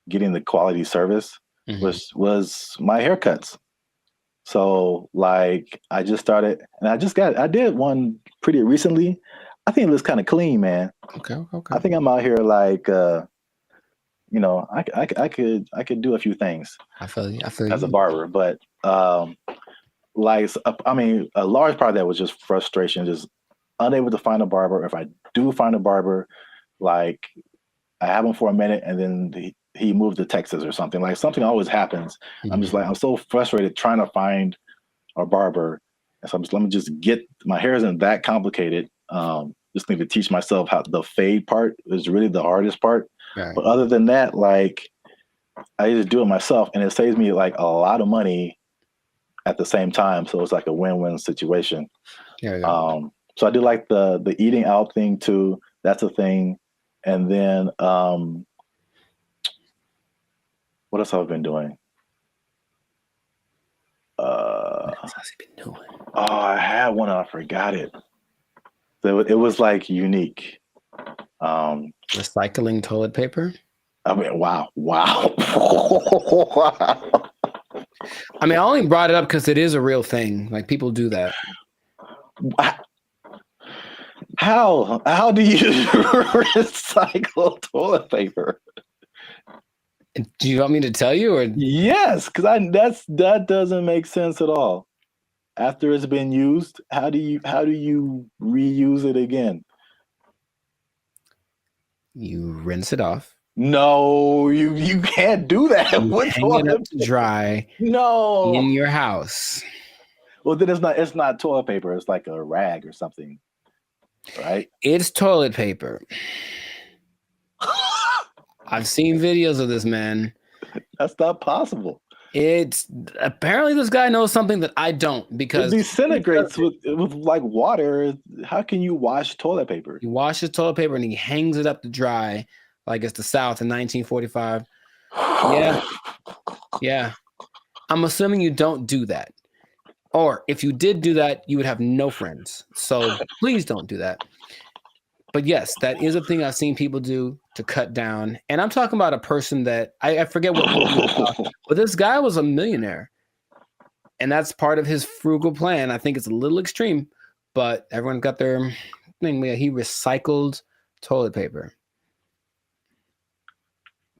getting the quality service. Was my haircuts. So like I just started, and I did one pretty recently. I think it looks kind of clean, man.
Okay.
I think I'm out here like I could do a few things.
I feel you.
As a barber, but like I mean, a large part of that was just frustration, just unable to find a barber. If I do find a barber, like I have him for a minute, and then he moved to Texas or something. Like something always happens. I'm just like, I'm so frustrated trying to find a barber. And so let me just get, my hair isn't that complicated. Just need to teach myself how the fade part is really the hardest part.
Right.
But other than that, like I just do it myself, and it saves me like a lot of money at the same time. So it's like a win-win situation. So I do like the eating out thing too. That's a thing. And then what else have I been doing?
What else has he been doing?
Oh, I had one and I forgot it. So it was like unique.
Recycling toilet paper.
I mean, wow. Wow.
I mean, I only brought it up because it is a real thing. Like, people do that.
How do you recycle toilet paper?
Do you want me to tell you, or
Yes, because that doesn't make sense at all. After it's been used, how do you reuse it again?
you rinse it off?
No, you can't do that.
You
with
hang it up
toilet
to dry
No.
in your house.
Well, then it's not toilet paper. It's like a rag or something, right?
It's toilet paper. I've seen videos of this, man.
That's not possible.
It's apparently this guy knows something that I don't, because
It disintegrates with like water. How can you wash toilet paper?
he washes toilet paper and he hangs it up to dry like it's the South in 1945. Yeah. I'm assuming you don't do that. Or if you did do that, you would have no friends. So please don't do that. But yes, that is a thing I've seen people do to cut down. And I'm talking about a person that I forget what movie it was, but this guy was a millionaire. And that's part of his frugal plan. I think it's a little extreme, but everyone got their thing. He recycled toilet paper.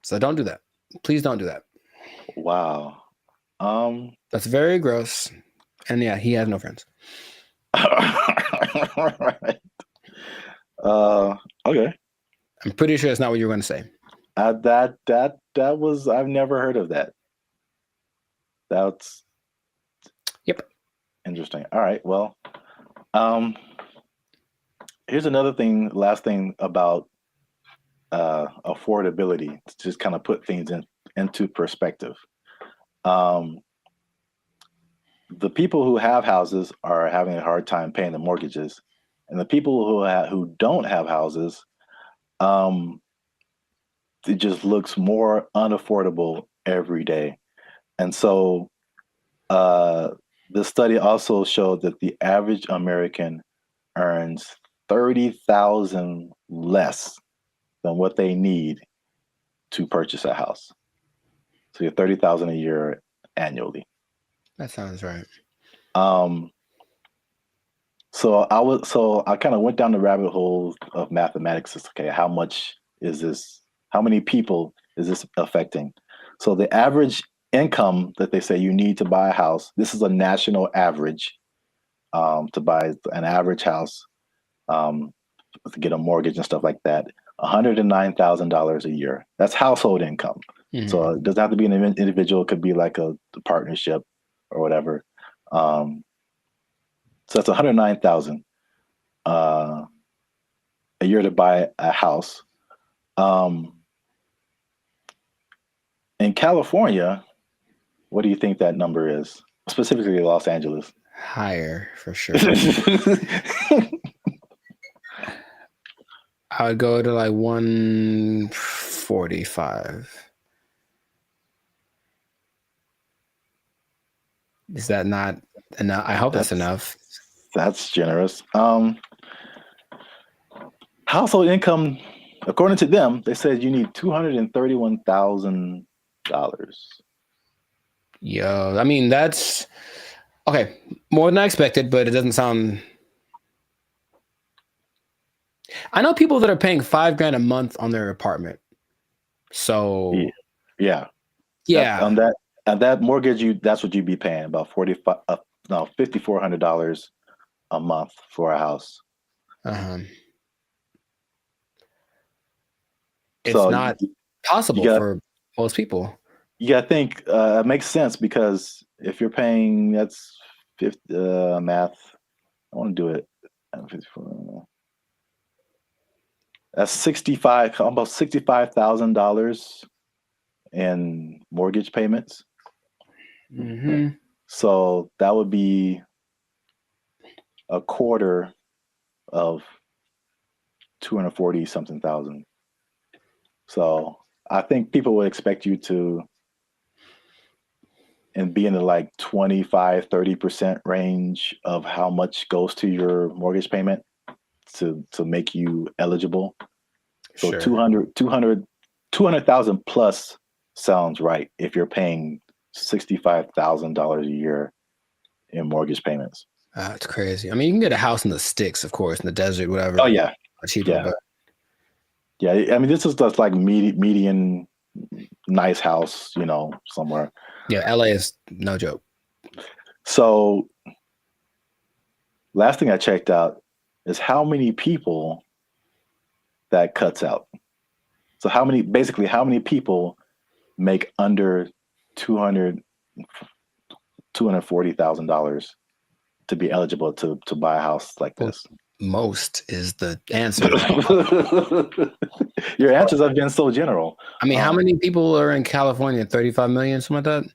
So don't do that. Please don't do that.
Wow.
That's very gross. And yeah, he has no friends.
Right. Okay.
I'm pretty sure that's not what you were going to say.
That was, I've never heard of that. That's interesting. All right. Well, here's another thing, last thing about affordability, to just kind of put things into perspective. The people who have houses are having a hard time paying the mortgages, and the people who don't have houses, it just looks more unaffordable every day. And so the study also showed that the average American earns $30,000 less than what they need to purchase a house. So you're $30,000 a year annually.
That sounds right.
So I kind of went down the rabbit hole of mathematics. It's okay, how much is this? How many people is this affecting? So the average income that they say you need to buy a house, this is a national average, to buy an average house, to get a mortgage and stuff like that, $109,000 a year. That's household income.
Mm-hmm.
So it doesn't have to be an individual. It could be like a partnership or whatever. So that's $109,000 a year to buy a house. In California, what do you think that number is? Specifically Los Angeles.
Higher, for sure. I would go to like 145. Is that not enough? I hope that's enough.
That's generous. Household income, according to them, they said you need $231,000.
Yo, I mean, that's okay. More than I expected, but it doesn't sound. I know people that are paying $5,000 a month on their apartment. So
yeah. On that mortgage, that's what you'd be paying, about $5,400 a month for a house.
It's not possible for most people.
Yeah, I think it makes sense, because if you're paying, that's math. I want to do it. That's almost $65,000 in mortgage payments.
Mm-hmm.
So that would be a quarter of 240 something thousand. So I think people would expect you to be in the like 25-30% range of how much goes to your mortgage payment to make you eligible So
Sure.
200,000 plus sounds right if you're paying $65,000 a year in mortgage payments.
It's crazy. I mean, you can get a house in the sticks, of course, in the desert, whatever.
Oh yeah,
cheaper,
yeah.
but
Yeah, I mean, this is just like median nice house, somewhere.
yeah, LA is no joke.
So last thing I checked out is how many people that cuts out. So how many people make under $240,000 to be eligible to buy a house like this?
Most is the answer.
Your answers have been so general.
I mean, how many people are in California? 35 million, something like that?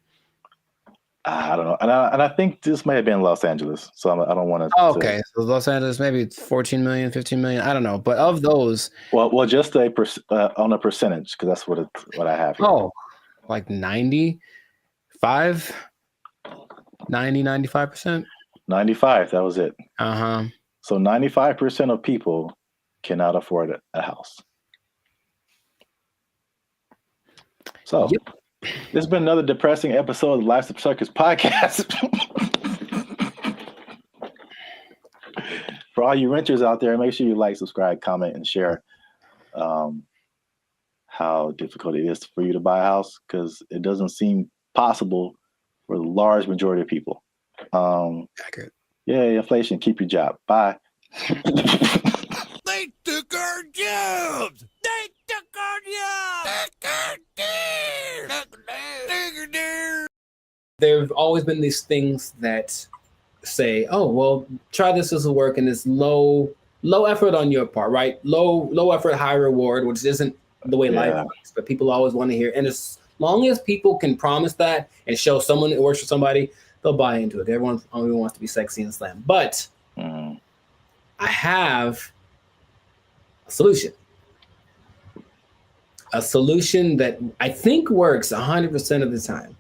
I don't know. And I think this may have been Los Angeles. So I don't want to.
Oh, okay. So Los Angeles, maybe 14 million, 15 million. I don't know. But of those.
Well, just on a percentage, because that's what I have here.
Oh, like 95%? 95%?
95. That was it.
Uh-huh.
So 95% of people cannot afford a house. So this has been another depressing episode of the Life's a Circus podcast. For all you renters out there, make sure you like, subscribe, comment, and share how difficult it is for you to buy a house, because it doesn't seem possible for the large majority of people.
Accurate.
Yeah, inflation, keep your job. Bye.
They took our jobs! They took our jobs!
There've always been these things that say, oh, well, try this will work, and it's low effort on your part, right? Low effort, high reward, which isn't the way life works, but people always want to hear. And as long as people can promise that and show someone it works for somebody, they'll buy into it. Everyone only wants to be sexy and slam. But I have a solution. A solution that I think works 100% of the time.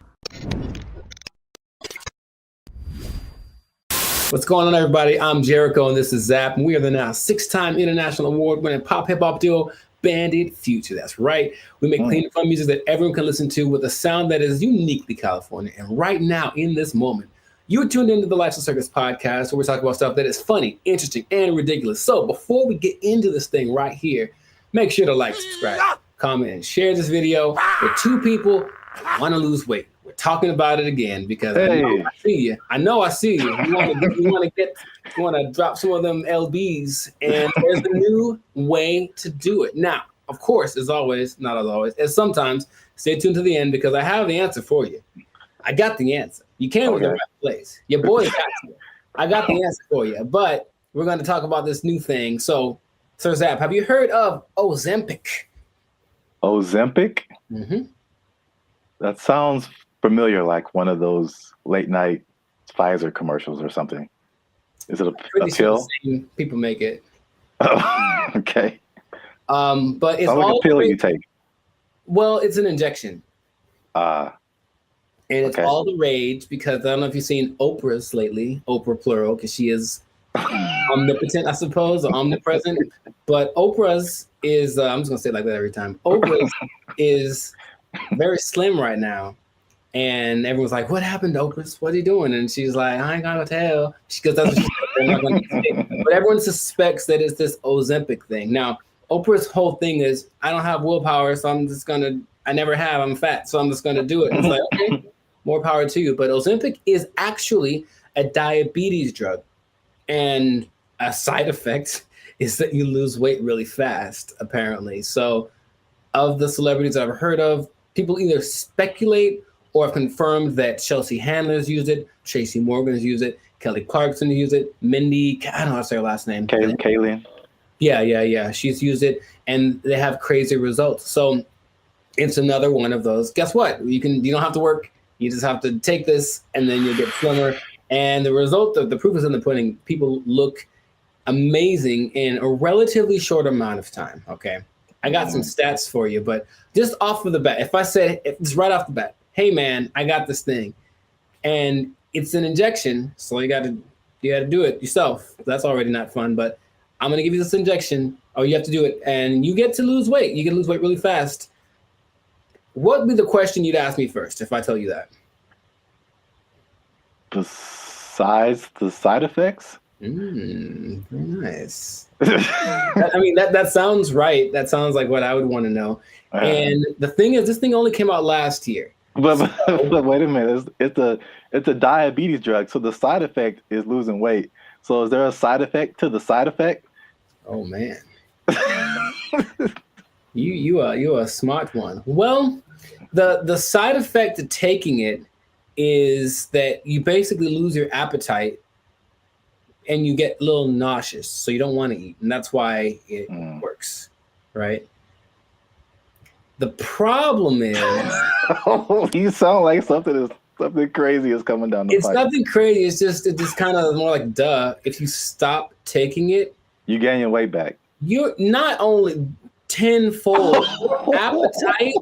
What's going on, everybody? I'm Jericho, and this is Zap. And we are the now 6-time international award-winning pop hip-hop duo, Bandit Future. That's right. We make clean and fun music that everyone can listen to with a sound that is uniquely California. And right now, in this moment, you're tuned into the Life's a Circus podcast, where we talk about stuff that is funny, interesting, and ridiculous. So before we get into this thing right here, make sure to like, subscribe, comment, and share this video with 2 people who want to lose weight. We're talking about it again because I know I see you. You want to drop some of them LBs, and there's a new way to do it. Now, of course, as always, not as always, as sometimes, stay tuned to the end because I have the answer for you. I got the answer. You came to the right place. Your boy got you. I got the answer for you, but we're going to talk about this new thing. So, Sir Zap, have you heard of Ozempic?
Ozempic?
Mm-hmm.
That sounds familiar, like one of those late night Pfizer commercials or something. Is it a pill?
People make it.
Oh, okay.
But it's
like
all
a pill you take.
Well, it's an injection.
And
it's all the rage because I don't know if you've seen Oprah's lately, Oprah plural, because she is omnipotent, I suppose, or omnipresent. But Oprah's is, I'm just going to say it like that every time. Oprah's is very slim right now. And everyone's like, what happened to Oprah? What are you doing? And she's like, I ain't gonna tell. Because that's what she's not gonna say. But everyone suspects that it's this Ozempic thing. Now, Oprah's whole thing is, I don't have willpower, so I never have, I'm fat, so I'm just gonna do it. And it's like, okay, more power to you. But Ozempic is actually a diabetes drug. And a side effect is that you lose weight really fast, apparently. So of the celebrities I've heard of, people either speculate or have confirmed that Chelsea Handler's used it, Tracy Morgan's used it, Kelly Clarkson used it, Mindy, I don't know how to say her last name.
Kayleen.
Yeah. She's used it, and they have crazy results. So it's another one of those. Guess what? You don't have to work. You just have to take this, and then you'll get slimmer. And the result of the proof is in the pudding. People look amazing in a relatively short amount of time. Okay. I got some stats for you, but just off of the bat, if I said it's right off the bat, hey man, I got this thing, and it's an injection, so you got to do it yourself. That's already not fun, but I'm going to give you this injection. Oh, you have to do it. And you get to lose weight. You can lose weight really fast. What would be the question you'd ask me first if I tell you that?
Besides the side effects?
Very nice. I mean, that sounds right. That sounds like what I would want to know. And the thing is, this thing only came out last year.
But wait a minute. It's a diabetes drug. So the side effect is losing weight. So is there a side effect to the side effect?
Oh, man. You are a smart one. Well, the side effect of taking it is that you basically lose your appetite and you get a little nauseous, so you don't want to eat, and that's why it works, right? The problem is,
you sound like something crazy is coming down the pipe.
It's nothing crazy. It's just kind of more like duh. If you stop taking it,
you gain your weight back.
You're not only tenfold. Appetite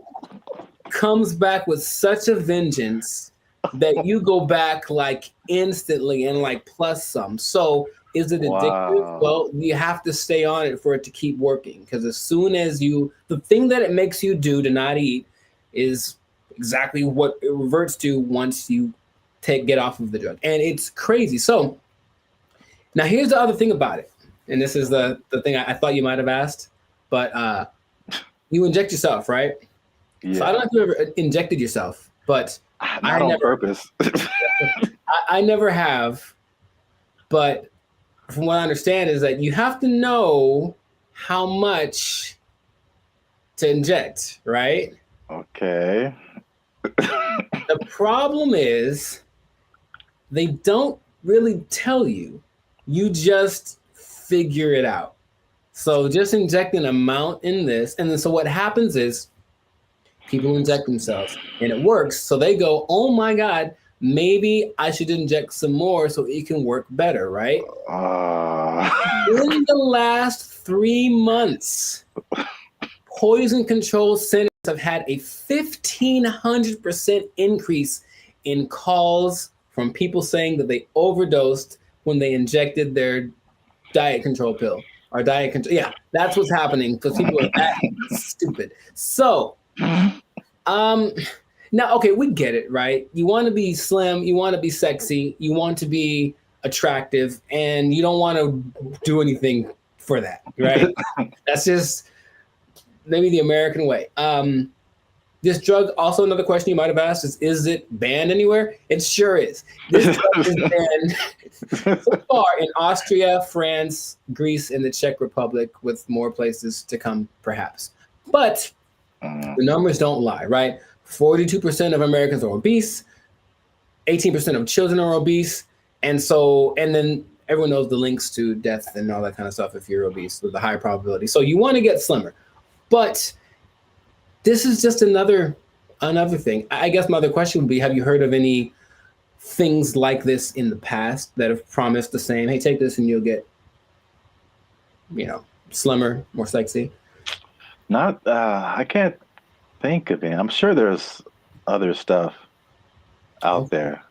comes back with such a vengeance that you go back like instantly and like plus some. So is it addictive?
Wow.
Well, you have to stay on it for it to keep working. Because as soon as the thing that it makes you do to not eat is exactly what it reverts to once you get off of the drug. And it's crazy. So now here's the other thing about it. And this is the thing I thought you might have asked, but you inject yourself, right?
Yeah.
So I don't know if you ever injected yourself, but
not on purpose.
I never have. But from what I understand is that you have to know how much to inject, right?
Okay.
The problem is they don't really tell you. You just figure it out. So just inject an amount in this. And then so what happens is people inject themselves and it works. So they go, oh my God, maybe I should inject some more so it can work better, right? In the last 3 months, poison control centers have had a 1,500% increase in calls from people saying that they overdosed when they injected their diet control pill or diet control. Yeah, that's what's happening because people are that stupid. So, now, okay, we get it, right? You want to be slim, you want to be sexy, you want to be attractive, and you don't want to do anything for that, right? That's just maybe the American way. This drug, also another question you might have asked is it banned anywhere? It sure is. This drug is banned so far in Austria, France, Greece, and the Czech Republic, with more places to come, perhaps. But the numbers don't lie, right? 42% of Americans are obese, 18% of children are obese, and then everyone knows the links to death and all that kind of stuff if you're obese with a high probability. So you want to get slimmer. But this is just another thing. I guess my other question would be, have you heard of any things like this in the past that have promised the same, hey, take this and you'll get, slimmer, more sexy?
Not, I can't think of any. I'm sure there's other stuff out there.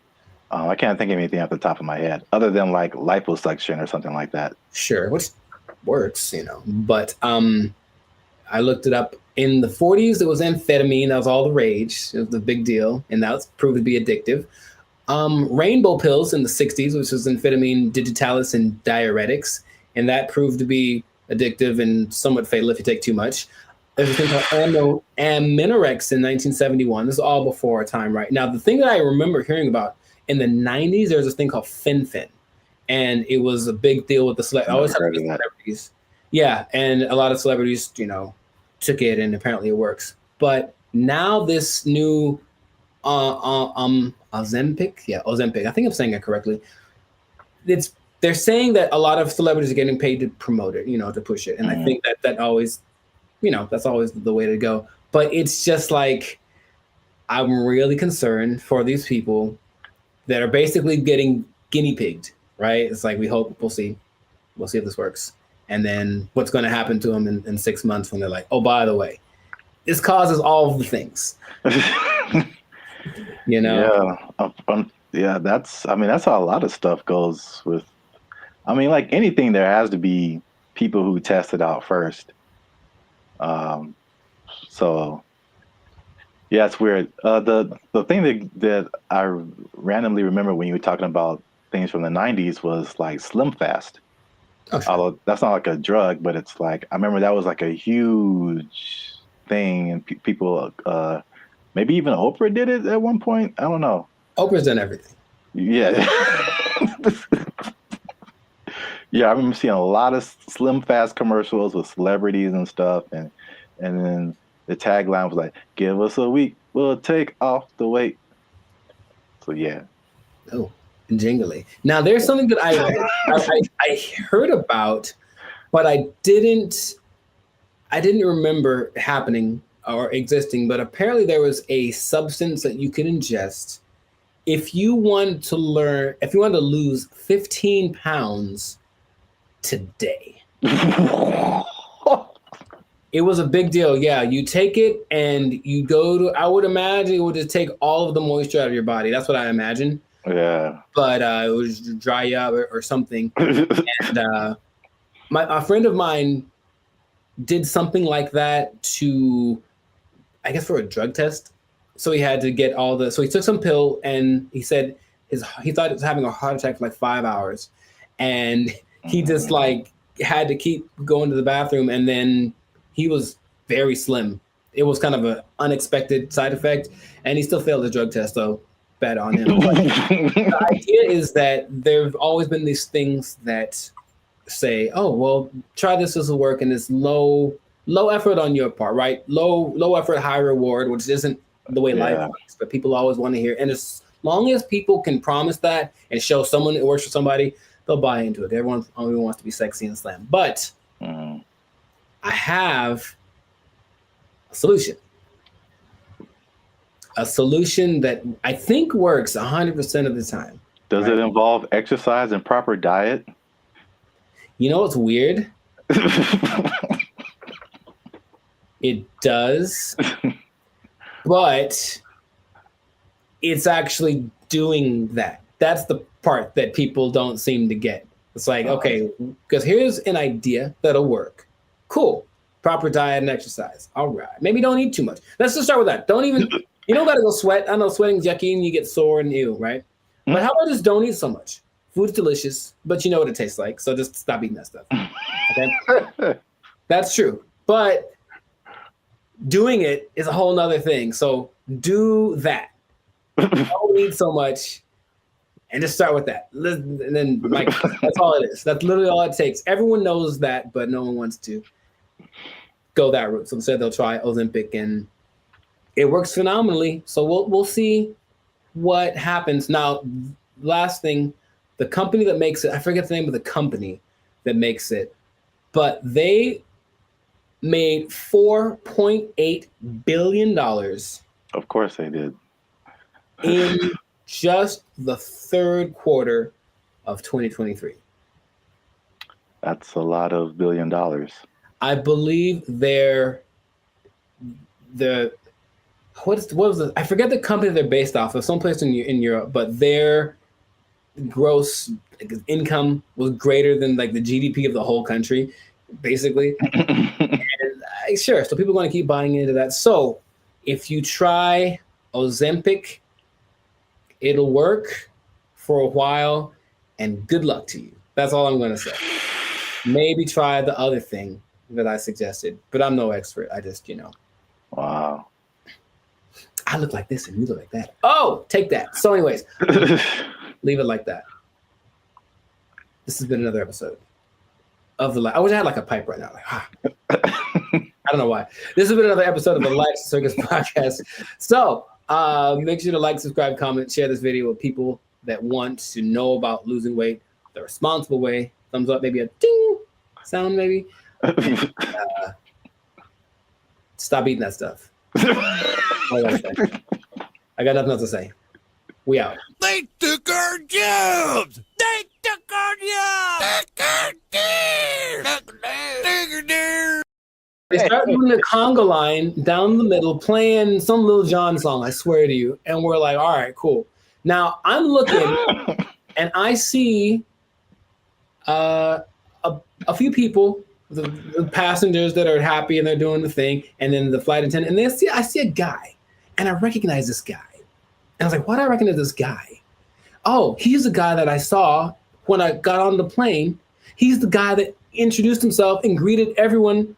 I can't think of anything off the top of my head other than like liposuction or something like that.
Sure, which works, but I looked it up. In the 40s, it was amphetamine. That was all the rage. It was the big deal, and that was proved to be addictive. Rainbow pills in the 60s, which was amphetamine, digitalis, and diuretics, and that proved to be addictive and somewhat fatal if you take too much. There's a thing called Aminorex in 1971. This is all before our time, right? Now, the thing that I remember hearing about in the 90s, there was this thing called Fen-Phen, and it was a big deal with the celebrities. Yeah, and a lot of celebrities, took it, and apparently it works. But now this new Ozempic, I think I'm saying it correctly. They're saying that a lot of celebrities are getting paid to promote it, to push it, and I think that always, that's always the way to go. But it's just like, I'm really concerned for these people that are basically getting guinea pigged, right? It's like, we'll see if this works. And then what's going to happen to them in 6 months when they're like, oh, by the way, this causes all of the things.
Yeah, that's how a lot of stuff goes with. I mean, like anything, there has to be people who tested out first. So yeah, it's weird. The thing that I randomly remember when you were talking about things from the 90s was like Slim Fast.
Oh, sure.
Although that's not like a drug, but it's like I remember that was like a huge thing, and people, maybe even Oprah did it at one point. I don't know.
Oprah's done everything.
Yeah. Yeah, I remember seeing a lot of Slim Fast commercials with celebrities and stuff, and then the tagline was like, "Give us a week, we'll take off the weight." So yeah.
Oh, jingly. Now there's something that I heard about, but I didn't remember happening or existing. But apparently there was a substance that you could ingest if you wanted to lose 15 pounds today. It was a big deal. Yeah, you take it and you go to, I would imagine it would just take all of the moisture out of your body. That's what I imagine.
Yeah.
But it would just dry you up or something. And a friend of mine did something like that to, I guess, for a drug test. So he had to get so he took some pill, and he said he thought he was having a heart attack for like 5 hours. And he just like had to keep going to the bathroom, and then he was very slim. It was kind of an unexpected side effect, and he still failed the drug test, so bad on him. But the idea is that there've always been these things that say, oh, well, try this will work, and it's low effort on your part, right? Low effort, high reward, which isn't the way life works, but people always want to hear. And as long as people can promise that and show someone it works for somebody, they'll buy into it. Everyone only wants to be sexy and slim. But I have a solution. A solution that I think works 100% of the time.
Does it involve exercise and proper diet?
You know what's weird? It does, but it's actually doing that. That's the part that people don't seem to get. It's like, okay, because here's an idea that'll work. Cool. Proper diet and exercise. All right. Maybe don't eat too much. Let's just start with that. You don't got to go sweat. I know sweating's yucky and you get sore and ew, right? But how about just don't eat so much? Food's delicious, but you know what it tastes like. So just stop eating that stuff. Okay? That's true. But doing it is a whole nother thing. So do that. Don't eat so much and just start with that. And then like, that's all it is. That's literally all it takes. Everyone knows that, but no one wants to go that route. So instead they'll try Ozempic, and it works phenomenally. So we'll see what happens. Now, last thing, the company that makes it, I forget the name of the company that makes it, but they made $4.8 billion.
Of course they did.
In just the third quarter of 2023.
That's a lot of $1 billion.
I believe what was the, I forget the company they're based off of, someplace in Europe, but their gross income was greater than like the GDP of the whole country, basically. And, sure, so people are going to keep buying into that. So if you try Ozempic, it'll work for a while, and good luck to you. That's all I'm going to say. Maybe try the other thing that I suggested, but I'm no expert. I just,
Wow.
I look like this and you look like that. Oh, take that. So anyways, leave it like that. This has been another episode of I wish I had like a pipe right now. Like, I don't know why. This has been another episode of the Life's Circus podcast. So make sure to like, subscribe, comment, share this video with people that want to know about losing weight the responsible way. Thumbs up, maybe a ding sound, maybe. And, stop eating that stuff. I got nothing else to say. We out.
They took our jobs! They took our jobs!
They start doing the conga line down the middle, playing some Lil Jon song, I swear to you. And we're like, all right, cool. Now I'm looking and I see a few people the passengers that are happy and they're doing the thing, and then the flight attendant, and I see a guy, and I recognize this guy. And I was like, why do I recognize this guy? Oh, he's the guy that I saw when I got on the plane. He's the guy that introduced himself and greeted everyone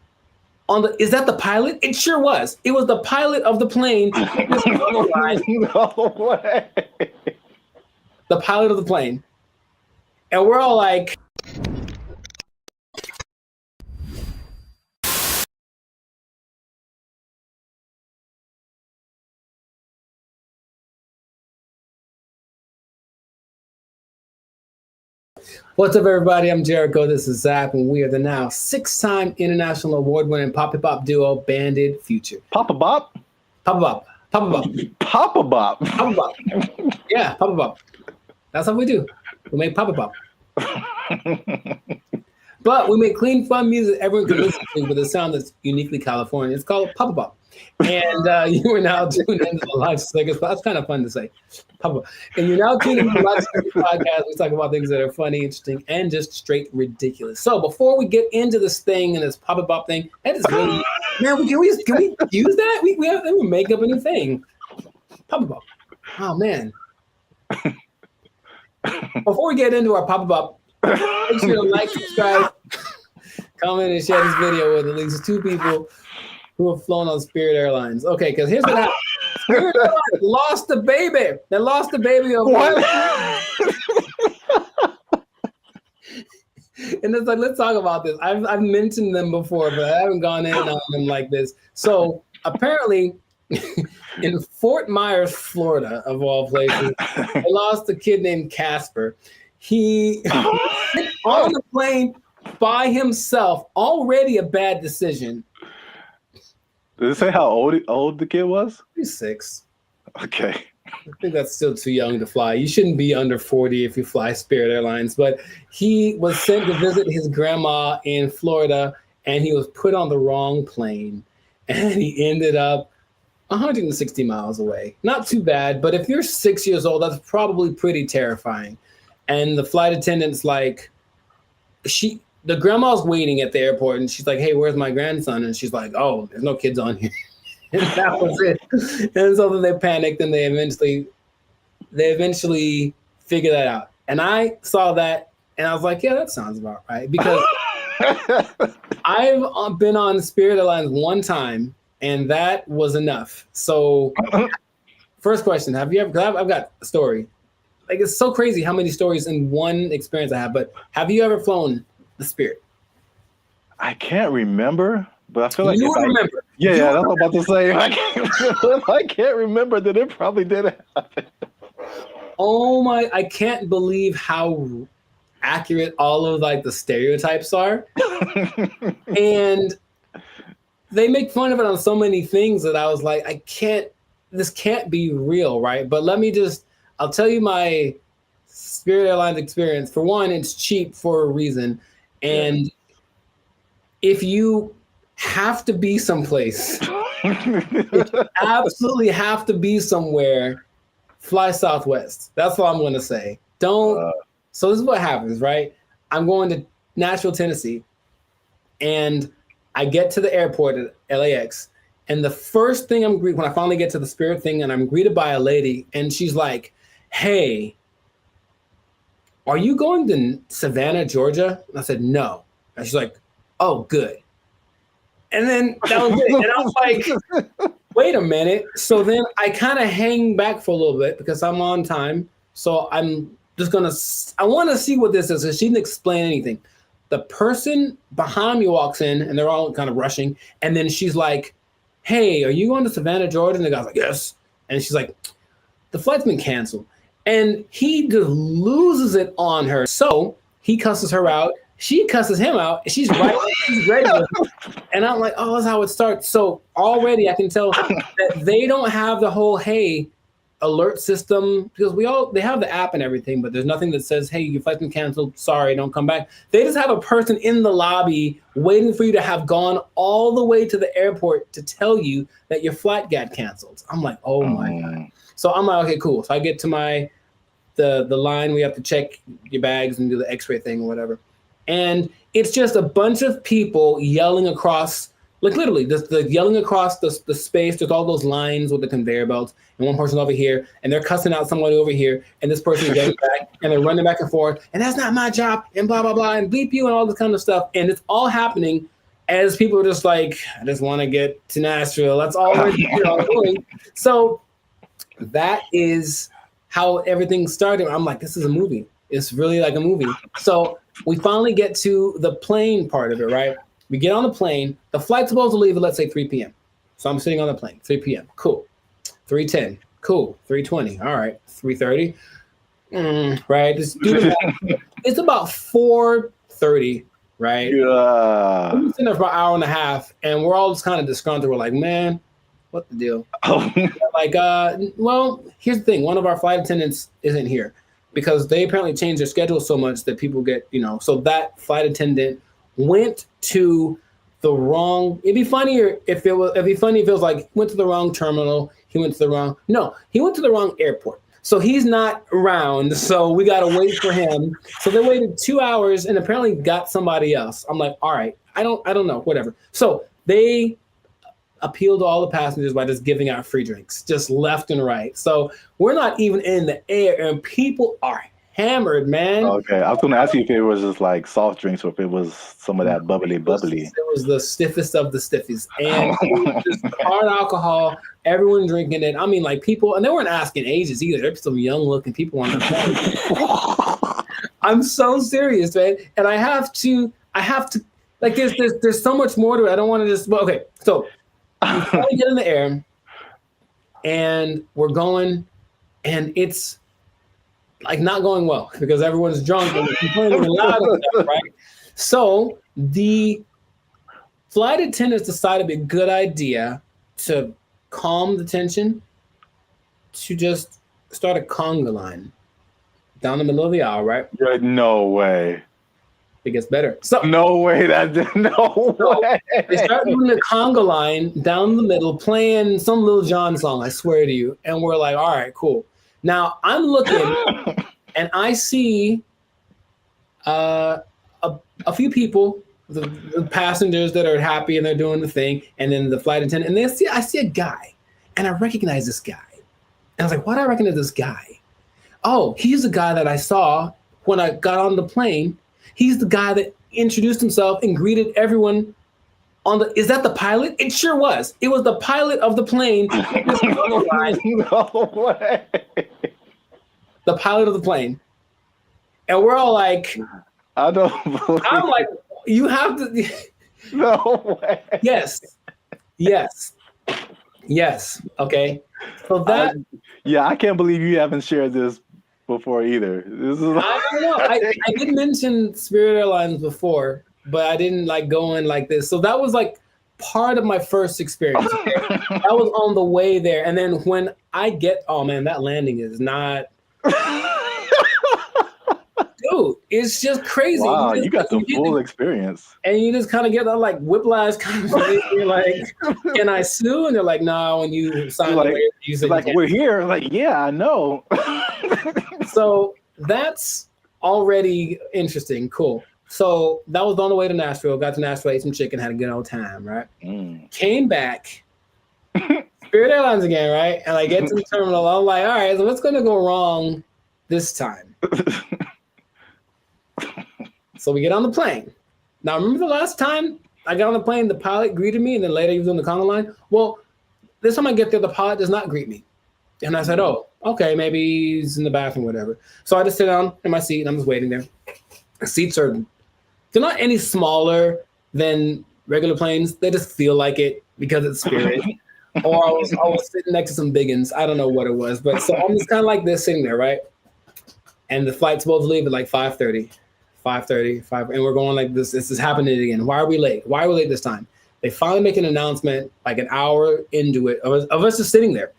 on the, is that the pilot? It sure was. It was the pilot of the plane.
No way.
The pilot of the plane. And we're all like, what's up, everybody? I'm Jericho. This is Zach, and we are the now 6-time international award-winning Papa Bop duo, Banded Future.
Papa Bop?
Papa Bop. Papa Bop.
Papa Bop.
Papa Bop. Yeah, Papa Bop. That's what we do. We make Papa Bop. But we make clean, fun music everyone can listen to with a sound that's uniquely Californian. It's called Papa Bop. And you are now tuned into the Life Stickers. That's kind of fun to say. Papa. And you're now tuned into the Life Stickers podcast. We talk about things that are funny, interesting, and just straight ridiculous. So before we get into this thing and this Papa Bop thing, that is really, man, can we use that? We make up a new thing. Papa Bop. Oh, man. Before we get into our Papa Bop, make sure to like, subscribe, comment, and share this video with at least 2 people who have flown on Spirit Airlines. Okay, because here's what happened. Spirit Airlines lost the baby. They lost the baby over And it's like, let's talk about this. I've mentioned them before, but I haven't gone in on them like this. So apparently, in Fort Myers, Florida, of all places, they lost a kid named Casper. He on the plane by himself, already a bad decision.
Does it say how old the kid was?
He's 6.
Okay.
I think that's still too young to fly. You shouldn't be under 40 if you fly Spirit Airlines. But he was sent to visit his grandma in Florida, and he was put on the wrong plane. And he ended up 160 miles away. Not too bad, but if you're 6 years old, that's probably pretty terrifying. And the flight attendant's like, the grandma's waiting at the airport, and she's like, hey, where's my grandson? And she's like, oh, there's no kids on here. And that was it. And so then they panicked, and they eventually figured that out. And I saw that, and I was like, yeah, that sounds about right. Because I've been on Spirit Airlines one time, and that was enough. So first question, have you ever, because I've got a story. Like, it's so crazy how many stories in one experience I have, but have you ever flown the Spirit?
I can't remember, but I feel like
you remember.
Yeah, that's what I'm about to say. If I can't remember, then it probably did happen.
Oh my, I can't believe how accurate all of like the stereotypes are. And they make fun of it on so many things that I was like, this can't be real, right? But I'll tell you my Spirit Airlines experience. For one, it's cheap for a reason. And if you have to be someplace, if you absolutely have to be somewhere, fly Southwest. That's all I'm going to say. So this is what happens, right? I'm going to Nashville, Tennessee, and I get to the airport at LAX, and the first thing when I finally get to the Spirit thing, and I'm greeted by a lady, and she's like, hey, are you going to Savannah, Georgia? And I said, no. And she's like, oh, good. And then that was it. And I was like, wait a minute. So then I kind of hang back for a little bit because I'm on time. So I'm just I want to see what this is. Because she didn't explain anything. The person behind me walks in, and they're all kind of rushing. And then she's like, hey, are you going to Savannah, Georgia? And the guy's like, yes. And she's like, the flight's been canceled. And he just loses it on her. So he cusses her out. She cusses him out. She's right. She's ready with him. And I'm like, oh, that's how it starts. So already I can tell that they don't have the whole, hey, alert system, because they have the app and everything, but there's nothing that says, hey, your flight's been canceled. Sorry, don't come back. They just have a person in the lobby waiting for you to have gone all the way to the airport to tell you that your flight got canceled. I'm like, oh my God. So I'm like, okay, cool. So I get to the line, we have to check your bags and do the x-ray thing or whatever. And it's just a bunch of people yelling across, like literally, the yelling across the space. There's all those lines with the conveyor belts, and one person over here, and they're cussing out somebody over here, and this person is yelling back, and they're running back and forth, and that's not my job, and blah, blah, blah, and bleep you, and all this kind of stuff. And it's all happening as people are just like, I just want to get to Nashville. That's all we're doing. So that is how everything started. I'm like, this is a movie. It's really like a movie. So we finally get to the plane part of it, right? We get on the plane. The flight's supposed to leave at, let's say, 3 p.m. So I'm sitting on the plane, 3 p.m. Cool. 3:10. Cool. 3:20. All right. 3:30. Right. It's about 4:30, right?
Yeah.
We've been sitting there for an hour and a half, and we're all just kind of disgruntled. We're like, man, what the deal? Like, well, here's the thing. One of our flight attendants isn't here because they apparently changed their schedule so much that people get, so that flight attendant went to the wrong. It'd be funnier if it was like went to the wrong terminal. He went to the wrong airport. So he's not around. So we got to wait for him. So they waited 2 hours and apparently got somebody else. I'm like, all right, I don't know, whatever. So they appealed to all the passengers by just giving out free drinks, just left and right. So we're not even in the air and people are hammered, man.
Okay, I was going to ask you if it was just like soft drinks or if it was some of that bubbly.
It was the stiffest of the stiffies. And it was just hard alcohol, everyone drinking it. I mean, like people, and they weren't asking ages either. There's some young looking people on the plane. I'm so serious, man. And I have to, like there's so much more to it. I don't want to just, okay. So we finally get in the air and we're going and it's like not going well because everyone's drunk and complaining loud and stuff, right? So the flight attendants decided it'd be a good idea to calm the tension to just start a conga line down the middle of the aisle, right?
No way.
It gets better. So
no way. No way.
They start doing the conga line down the middle, playing some Lil Jon song, I swear to you. And we're like, all right, cool. Now I'm looking and I see a few people, the passengers that are happy and they're doing the thing, and then the flight attendant, and I see a guy, and I recognize this guy. And I was like, why do I recognize this guy? Oh, he's the guy that I saw when I got on the plane. He's the guy that introduced himself and greeted everyone on the. Is that the pilot? It sure was. It was the pilot of the plane.
No way.
The pilot of the plane. And we're all like,
I'm
like, you have to.
No way.
Yes. Okay. So that.
I can't believe you haven't shared this before either. This is.
I don't know. I did mention Spirit Airlines before, but I didn't like go in like this. So that was like part of my first experience. That was on the way there, and then when I get, oh man, that landing is not. Dude, it's just crazy.
Wow, you got the full experience.
And you just kind of get that like whiplash kind of thing. You're like, can I sue? And they're like, no, when you sign the waiver, you said
like, we're here. Like, yeah, I know.
So that's already interesting. Cool. So that was on the way to Nashville. Got to Nashville, ate some chicken, had a good old time, right? Came back, Spirit Airlines again, right? And I get to the terminal. I'm like, all right, so what's going to go wrong this time? So we get on the plane. Now, remember the last time I got on the plane, the pilot greeted me, and then later he was on the conga line? Well, this time I get there, the pilot does not greet me. And I said, oh, okay, maybe he's in the bathroom, whatever. So I just sit down in my seat, and I'm just waiting there. The seats they're not any smaller than regular planes. They just feel like it because it's Spirit. Or I was sitting next to some biggins. I don't know what it was. But so I'm just kind of like this sitting there, right? And the flight's supposed to leave at like 5:30, and we're going like this. This is happening again. Why are we late? Why are we late this time? They finally make an announcement like an hour into it of us just sitting there.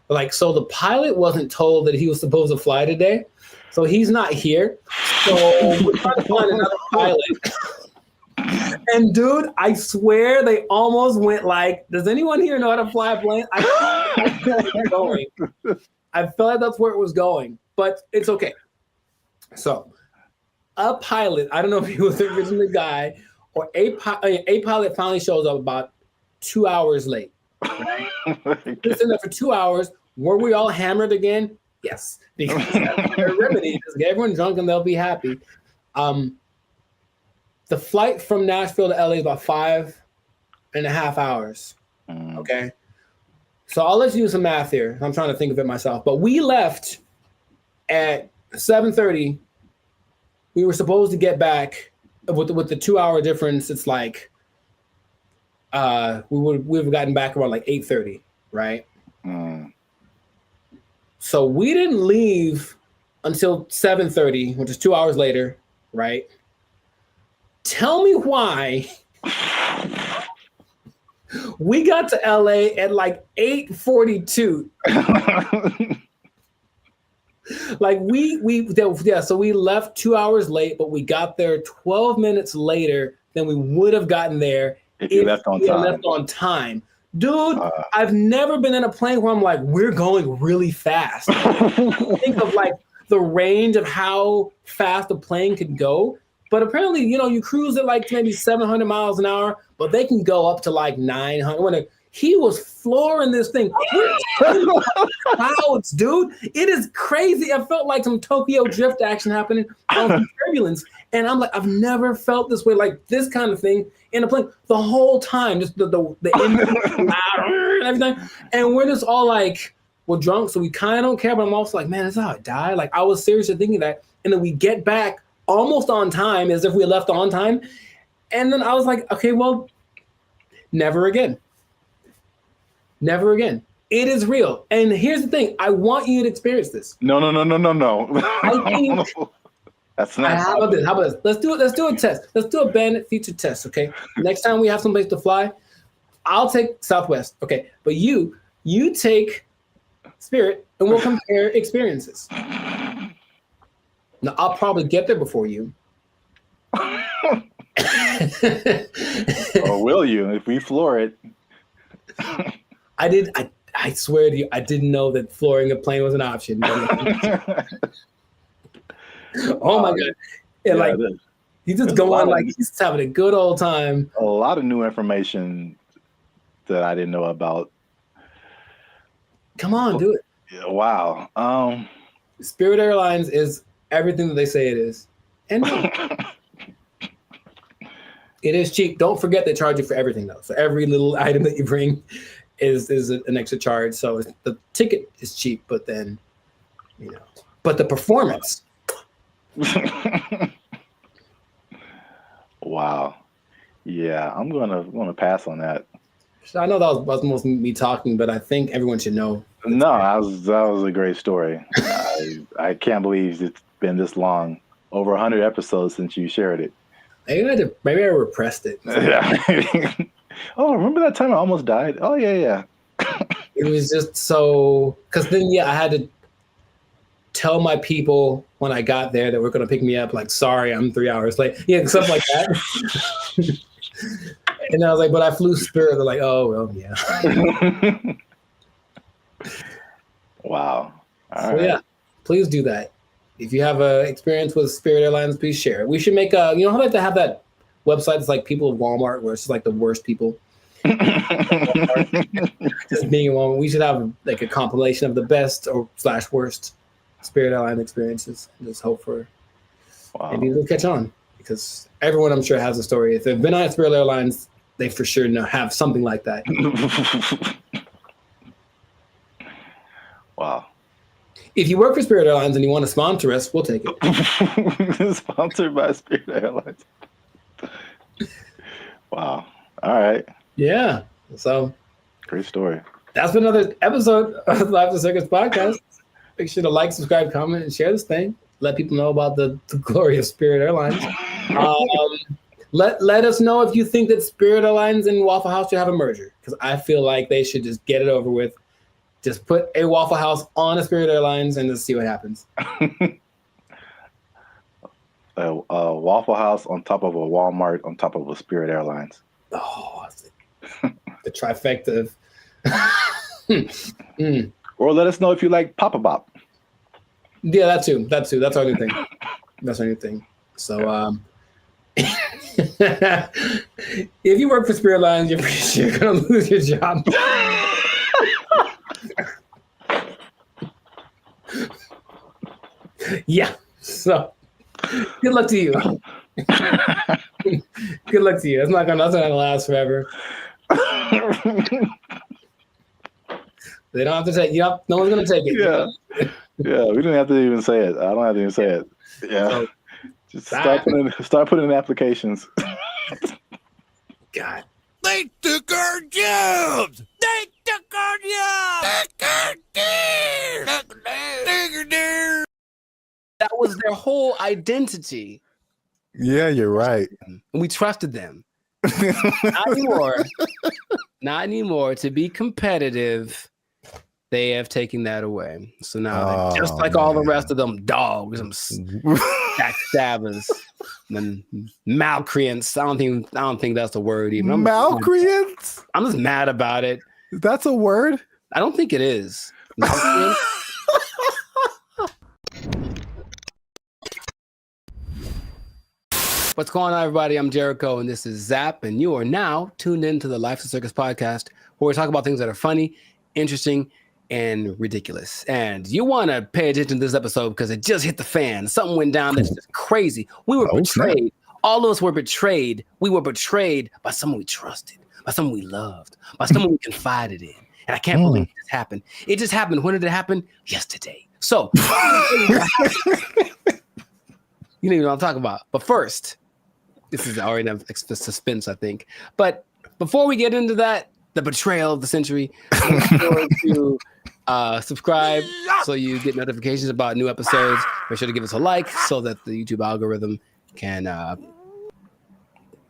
Like, so the pilot wasn't told that he was supposed to fly today. So he's not here. So we're trying to find another pilot. And dude, I swear they almost went like, does anyone here know how to fly a plane? I feel like that's where it was going, but it's okay. So a pilot, I don't know if he was the original guy, or a pilot finally shows up about 2 hours late. Right? Just in there for 2 hours. Were we all hammered again? Yes, because that's their remedy. Just get everyone drunk and they'll be happy. The flight from Nashville to LA is about 5.5 hours. Okay, so I'll let you do some math here. I'm trying to think of it myself, but we left at 7:30. We were supposed to get back with the 2 hour difference. It's like we would have gotten back around like 8:30, right? So we didn't leave until 7:30, which is 2 hours later, right? Tell me why we got to LA at like 8:42. Like so we left 2 hours late, but we got there 12 minutes later than we would have gotten there if we left on time. Dude, I've never been in a plane where I'm like, we're going really fast. Think of like the range of how fast a plane could go. But apparently, you cruise at like maybe 700 miles an hour, but they can go up to like 900. He was flooring this thing. Clouds, dude. It is crazy. I felt like some Tokyo drift action happening on some turbulence. And I'm like, I've never felt this way, like this kind of thing in a plane the whole time. Just the engine and everything. And we're just all like, we're drunk, so we kind of don't care. But I'm also like, man, that's how I die. Like I was seriously thinking that. And then we get back almost on time, as if we left on time. And then I was like, okay, well, never again. Never again. It is real. And here's the thing. I want you to experience this.
No.
I think
that's not.
How about this? Let's do it. Let's do a test. Let's do a Bandit feature test. Okay. Next time we have someplace to fly, I'll take Southwest. Okay. But you take Spirit, and we'll compare experiences. Now I'll probably get there before you.
Or will you if we floor it?
I swear to you, I didn't know that flooring a plane was an option. Oh my God. And he's just going like he's having a good old time.
A lot of new information that I didn't know about.
Come on, do it.
Yeah, wow.
Spirit Airlines is everything that they say it is. And it is cheap. Don't forget they charge you for everything though. So every little item that you bring is an extra charge. So the ticket is cheap, but then, but the performance.
Wow. Yeah, I'm gonna pass on that.
I know that was most me talking, but I think everyone should know.
No, that was a great story. I can't believe it's been this long, over 100 episodes since you shared it.
Maybe I repressed it.
Yeah. Oh, remember that time I almost died? Oh, yeah.
It was just so, because then, I had to tell my people when I got there that we're going to pick me up, like, sorry, I'm 3 hours late. Yeah, stuff like that. And I was like, but I flew Spirit. They're like, oh, well, yeah.
Wow. All
right. Yeah, please do that. If you have an experience with Spirit Airlines, please share it. We should make how about to have that website? It's like people of Walmart, where it's like the worst people. Just being in Walmart. We should have like a compilation of the best or / worst Spirit Airline experiences. Just hope for maybe it'll catch on, because everyone I'm sure has a story. If they've been on Spirit Airlines, they for sure have something like that.
Wow.
If you work for Spirit Airlines and you want to sponsor us, we'll take it.
Sponsored by Spirit Airlines. Wow. All right.
Yeah. So
great story.
That's been another episode of the Life of Circus podcast. Make sure to like, subscribe, comment, and share this thing. Let people know about the glory of Spirit Airlines. Let us know if you think that Spirit Airlines and Waffle House should have a merger, because I feel like they should just get it over with. Just put a Waffle House on a Spirit Airlines and just see what happens.
A Waffle House on top of a Walmart on top of a Spirit Airlines.
Oh, the trifecta of...
Or let us know if you like Papa Bop.
Yeah, that too. That's our new thing. That's our new thing. So if you work for Spirit Lines, you're pretty sure you're gonna lose your job. Yeah. So good luck to you. Good luck to you. That's not gonna last forever. They don't have to take. Yep. No one's gonna take it.
Yeah. Yeah. We didn't have to even say it. I don't have to even say it. Yeah.
So,
just start putting in applications.
God.
They took our jobs! They took our jobs!
That was their whole identity.
Yeah, you're right.
And we trusted them. Not anymore. Not ananymore. To be competitive, they have taken that away. So now, they're just like all the rest of them dogs, them backstabbers, and malcreants. I don't think that's a word even.
Malcreants?
I'm just mad about it.
That's a word?
I don't think it is. Malcreants? What's going on, everybody? I'm Jericho, and this is Zap, and you are now tuned into the Life of Circus podcast, where we talk about things that are funny, interesting, and ridiculous. And you want to pay attention to this episode because it just hit the fan. Something went down that's just crazy. We were betrayed. Snap. All of us were betrayed. We were betrayed by someone we trusted, by someone we loved, by someone we confided in. And I can't believe this happened. It just happened. When did it happen? Yesterday. So, you know what I'm talking about. But first, this is already enough suspense, I think. But before we get into that, the betrayal of the century, make sure to subscribe so you get notifications about new episodes. Make sure to give us a like so that the YouTube algorithm can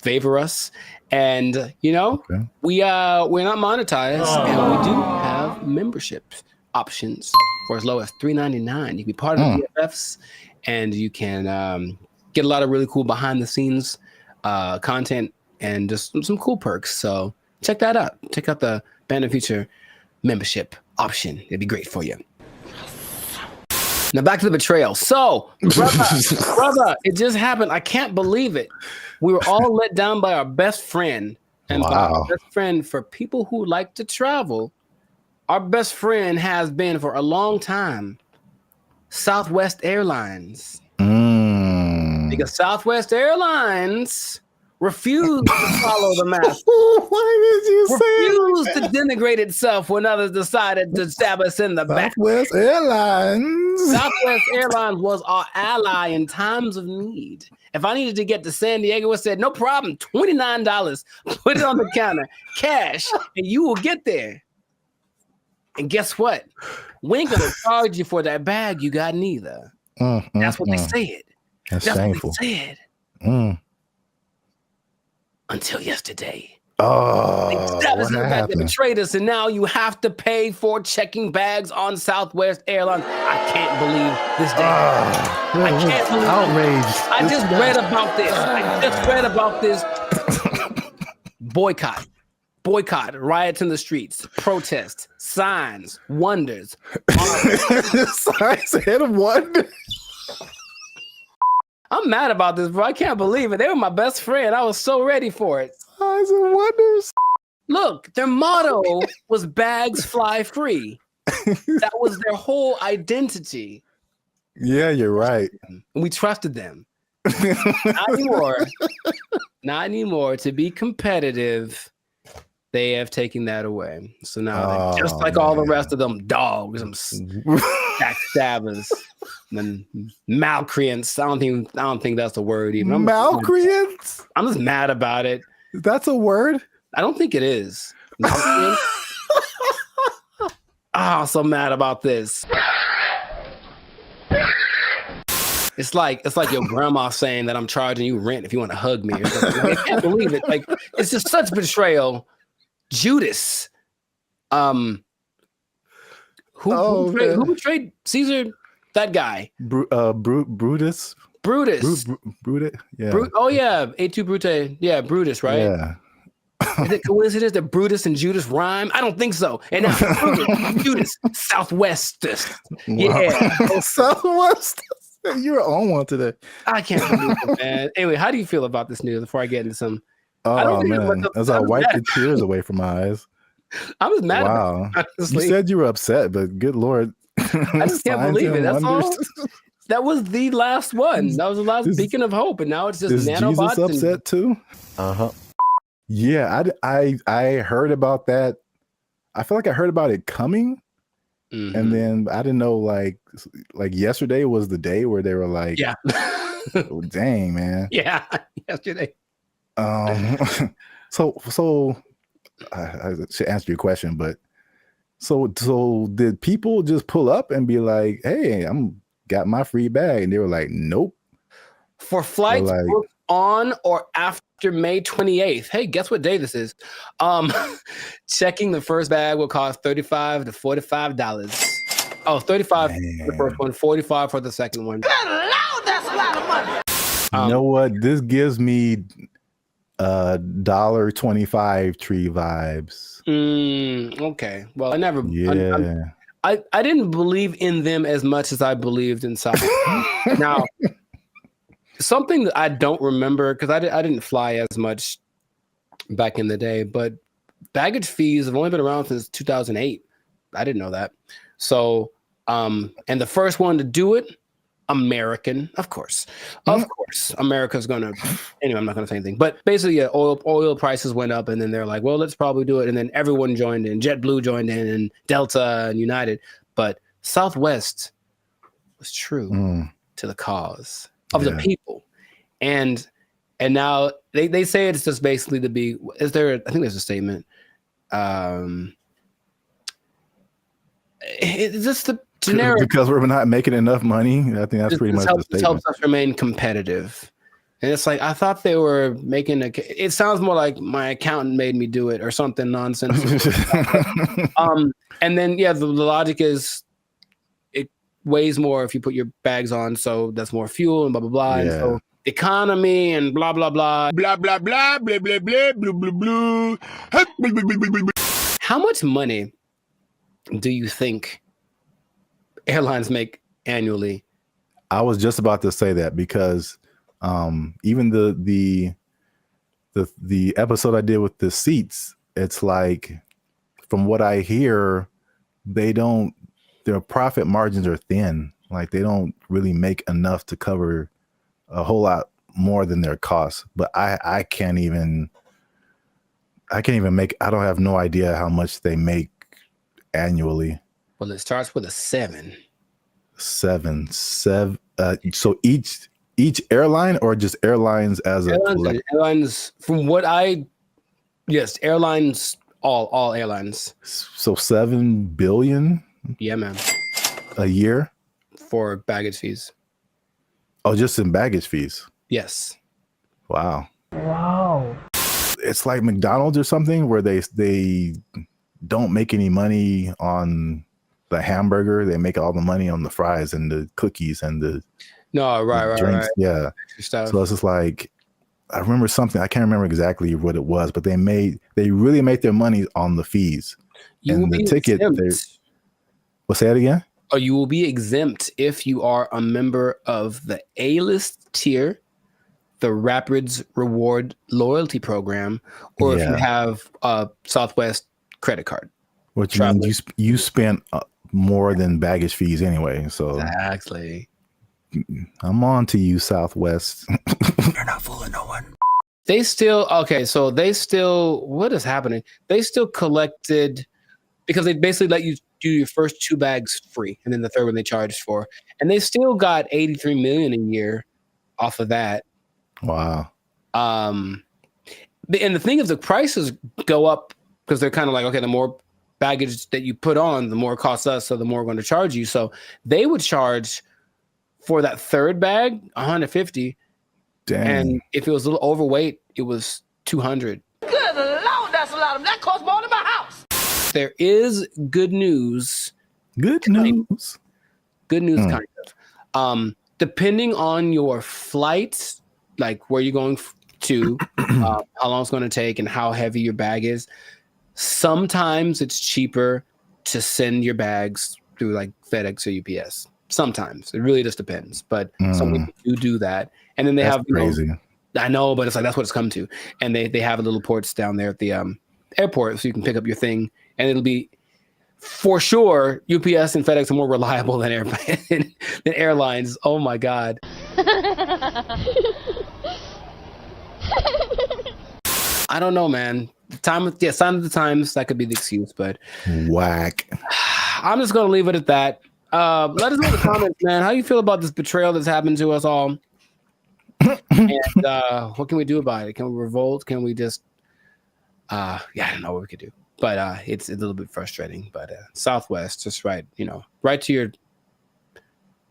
favor us. And we're not monetized, and we do have membership options for as low as $3.99. You can be part of the BFFs, and you can get a lot of really cool behind the scenes content and just some cool perks. So check that out. Check out the Band of Future membership option. It'd be great for you. Now back to the betrayal. So, brother, it just happened. I can't believe it. We were all let down by our best friend. And by our best friend, for people who like to travel, our best friend has been for a long time Southwest Airlines. Because Southwest Airlines refused to follow the mask.
Why did you
refused to denigrate itself when others decided to stab us in the back.
Southwest Airlines.
Southwest Airlines was our ally in times of need. If I needed to get to San Diego, it said, no problem, $29. Put it on the counter, cash, and you will get there. And guess what? We ain't gonna charge you for that bag you got neither. That's what they said.
That's shameful.
What they said. Until yesterday.
Oh,
what happened? They betrayed us, and now you have to pay for checking bags on Southwest Airlines. I can't believe this day. I can't believe
outraged.
I just read about this. Boycott, riots in the streets, protests, signs, wonders.
Signs and wonders.
I'm mad about this, bro. I can't believe it. They were my best friend. I was so ready for it.
Signs and wonders.
Look, their motto was bags fly free. That was their whole identity.
Yeah, you're right.
And we trusted them. Not anymore. Not anymore. To be competitive, they have taken that away. So now they're just like all the rest of them dogs, them backstabbers, and malcreants. I don't think that's a word even.
Malcreants?
I'm just mad about it.
That's a word?
I don't think it is. I'm so mad about this. It's like your grandma saying that I'm charging you rent if you want to hug me. Or something. I can't believe it. Like, it's just such betrayal. Judas. Who betrayed Caesar? That guy.
Brutus.
Brutus.
Brutus. Yeah.
A2 Brute. Yeah, Brutus, right?
Yeah.
Is it coincidence that Brutus and Judas rhyme? I don't think so. And now Brutus, Judas, Southwest. Yeah.
Southwest. You're on one today.
I can't believe it, man. Anyway, how do you feel about this news before I get into some? I
Oh
don't think
man, as I wipe the tears away from my eyes.
I was mad
Wow.
about it,
You
honestly.
said you were upset, but good Lord.
I just can't believe it. That's all. That was the last one. That was the last beacon of hope, and now it's just
Is
nanobots.
Jesus upset too?
Uh-huh.
Yeah, I heard about that. I feel like I heard about it coming, and then I didn't know like yesterday was the day where they were like,
yeah,
oh, dang man,
yeah, yesterday.
So I should answer your question, but so did people just pull up and be like, hey, I'm got my free bag, and they were like, nope.
For flights booked on or after May 28th. Hey, guess what day this is? Checking the first bag will cost $35 to $45. Oh, 35 for the first one, 45 for the second one.
Good Lord, that's a lot of money.
You know what? This gives me $1.25 tree vibes.
Okay. Well, I never.
Yeah.
I didn't believe in them as much as I believed in Southwest. Now, something that I don't remember because I didn't fly as much back in the day, but baggage fees have only been around since 2008. I didn't know that. So, and the first one to do it, American, of course, America's gonna. Anyway, I'm not gonna say anything. But basically, yeah, oil prices went up, and then they're like, well, let's probably do it, and then everyone joined in. JetBlue joined in, and Delta and United, but Southwest was true to the cause of the people, and now they say it's just basically to be. Is there? I think there's a statement. It's just the generic
because we're not making enough money. I think that's pretty much the statement.
Helps us remain competitive, and it's like I thought they were making a. It sounds more like my accountant made me do it or something nonsense. And then the logic is it weighs more if you put your bags on, so that's more fuel and blah blah blah. And so economy and blah blah blah blah blah blah blah blah blah blah blah blah. How much money do you think airlines make annually?
I was just about to say that because even the episode I did with the seats, it's like from what I hear, their profit margins are thin. Like they don't really make enough to cover a whole lot more than their costs. But I can't even make. I don't have no idea how much they make annually.
Well, it starts with a 7.
7. So each airline or just airlines as a collective?
Airlines, from what airlines, all airlines.
So 7 billion?
Yeah, man.
A year?
For baggage fees.
Oh, just in baggage fees?
Yes.
Wow. It's like McDonald's or something where they don't make any money on the hamburger. They make all the money on the fries and the cookies and the drinks.
Right.
Yeah. So it's just like, I remember something. I can't remember exactly what it was, but they really make their money on the fees.
You will
the
be
ticket. Well, say it again.
Or you will be exempt if you are a member of the A-list tier, the Rapids Reward Loyalty Program, or if you have a Southwest credit card.
Which means you spent more than baggage fees anyway. So
exactly.
I'm on to you, Southwest.
You're not fooling no one.
What is happening? They still collected, because they basically let you do your first 2 bags free, and then the third one they charged for. And they still got $83 million a year off of that.
Wow.
And the thing is, the prices go up because they're kind of like, okay, the more baggage that you put on, the more it costs us, so the more we're going to charge you. So they would charge for that third bag $150.
Dang.
And if it was a little overweight, it was $200.
Good Lord, that's a lot of that costs more than my house.
There is good news.
Good news.
Kind of. Depending on your flight, like where you're going to, how long it's going to take, and how heavy your bag is. Sometimes it's cheaper to send your bags through like FedEx or UPS. Sometimes it really just depends, but some people do that. And then they have
crazy.
I know, but it's like that's what it's come to. And they have little ports down there at the airport, so you can pick up your thing, and it'll be for sure. UPS and FedEx are more reliable than than airlines. Oh my god. I don't know, man. Sign of the times, that could be the excuse, but
whack.
I'm just gonna leave it at that. Let us know in the comments, man. How you feel about this betrayal that's happened to us all? And what can we do about it? Can we revolt? Can we just I don't know what we could do. But it's a little bit frustrating. But Southwest, just right to your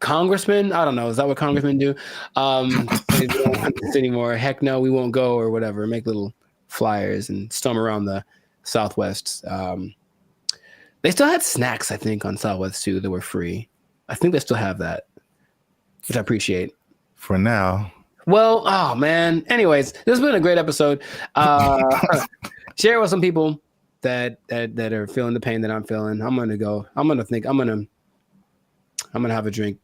congressman. I don't know. Is that what congressmen do? They don't want this anymore. Heck no, we won't go or whatever. Make little flyers and storm around the Southwest. They still had snacks, I think, on Southwest too that were free. I think they still have that, which I appreciate.
For now.
Well, oh man. Anyways, this has been a great episode. Share it with some people that are feeling the pain that I'm feeling. I'm gonna have a drink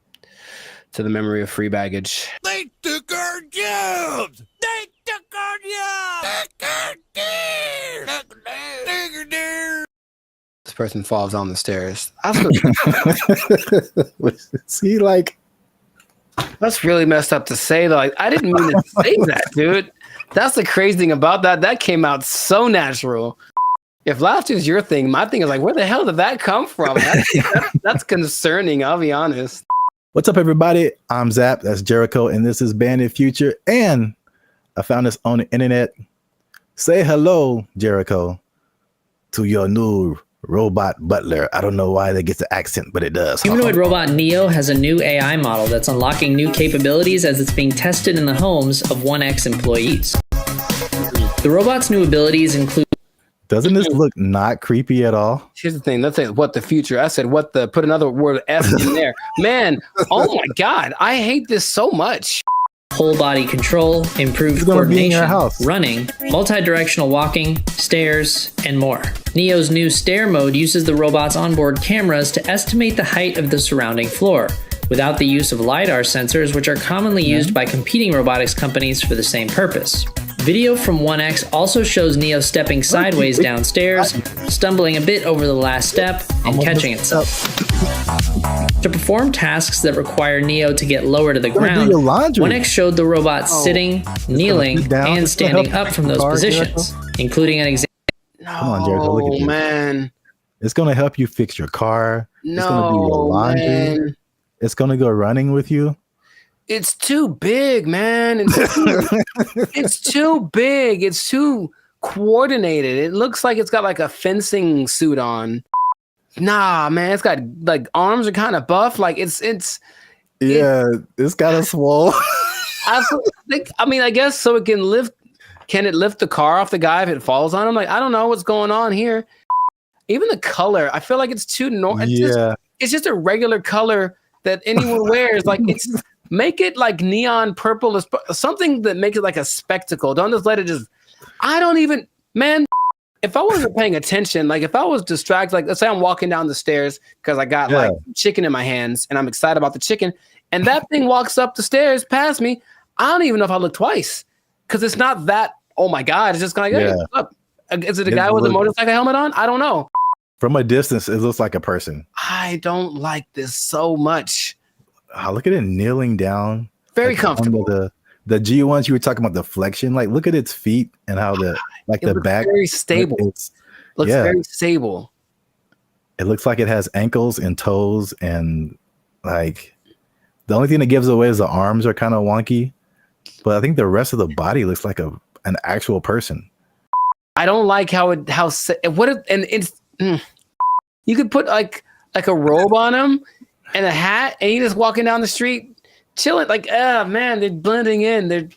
to the memory of free baggage.
They took our jobs. They took our jobs.
This person falls down the stairs.
See, like,
that's really messed up to say. Like, I didn't mean to say that, dude. That's the crazy thing about that. That came out so natural. If laughter is your thing, my thing is like, where the hell did that come from? That's concerning. I'll be honest.
What's up, everybody? I'm Zap. That's Jericho, and this is Bandit Future. And I found this on the internet. Say hello, Jericho, to your new robot butler. I don't know why that gets the accent, but it does.
Humanoid robot Neo has a new AI model that's unlocking new capabilities as it's being tested in the homes of 1X employees. The robot's new abilities include...
Doesn't this look not creepy at all?
Here's the thing. Let's say what the future. I said what the, put another word F in there. Man, oh my God. I hate this so much.
Whole body control, improved coordination, running, multi-directional walking, stairs, and more. Neo's new stair mode uses the robot's onboard cameras to estimate the height of the surrounding floor, without the use of LiDAR sensors, which are commonly used by competing robotics companies for the same purpose. Video from 1X also shows Neo stepping sideways downstairs, stumbling a bit over the last step, and catching itself. To perform tasks that require Neo to get lower to the ground, 1X showed the robot sitting, kneeling, and standing up from those positions, including an example.
Come on, Jericho, look at you.
Man.
It's going to help you fix your car. It's going to do your laundry.
Man.
It's going to go running with you.
It's too big, man. It's too big. It's too coordinated. It looks like it's got like a fencing suit on. Nah, man, it's got like arms are kind of buff. Like it's
got a swole.
I guess so it can lift. Can it lift the car off the guy if it falls on him? Like, I don't know what's going on here. Even the color, I feel like it's too normal. It's just a regular color that anyone wears. Like, it's make it like neon purple, something that makes it like a spectacle. Don't just let it just. I don't even, man. If I wasn't paying attention, like if I was distracted, like let's say I'm walking down the stairs because I got like chicken in my hands and I'm excited about the chicken, and that thing walks up the stairs past me, I don't even know if I look twice because it's not that. Oh my God! It's just kind of like, hey, what's up? Is it a guy with a motorcycle helmet on? I don't know.
From a distance, it looks like a person.
I don't like this so much.
Look at it kneeling down.
Very comfortable.
The G1s you were talking about, the flexion, like look at its feet and how the back
very stable. Looks very stable.
It looks like it has ankles and toes, and like the only thing that gives away is the arms are kind of wonky, but I think the rest of the body looks like an actual person.
I don't like you could put like a robe on him and a hat, and he's just walking down the street chilling. Like, man, they're blending in. They're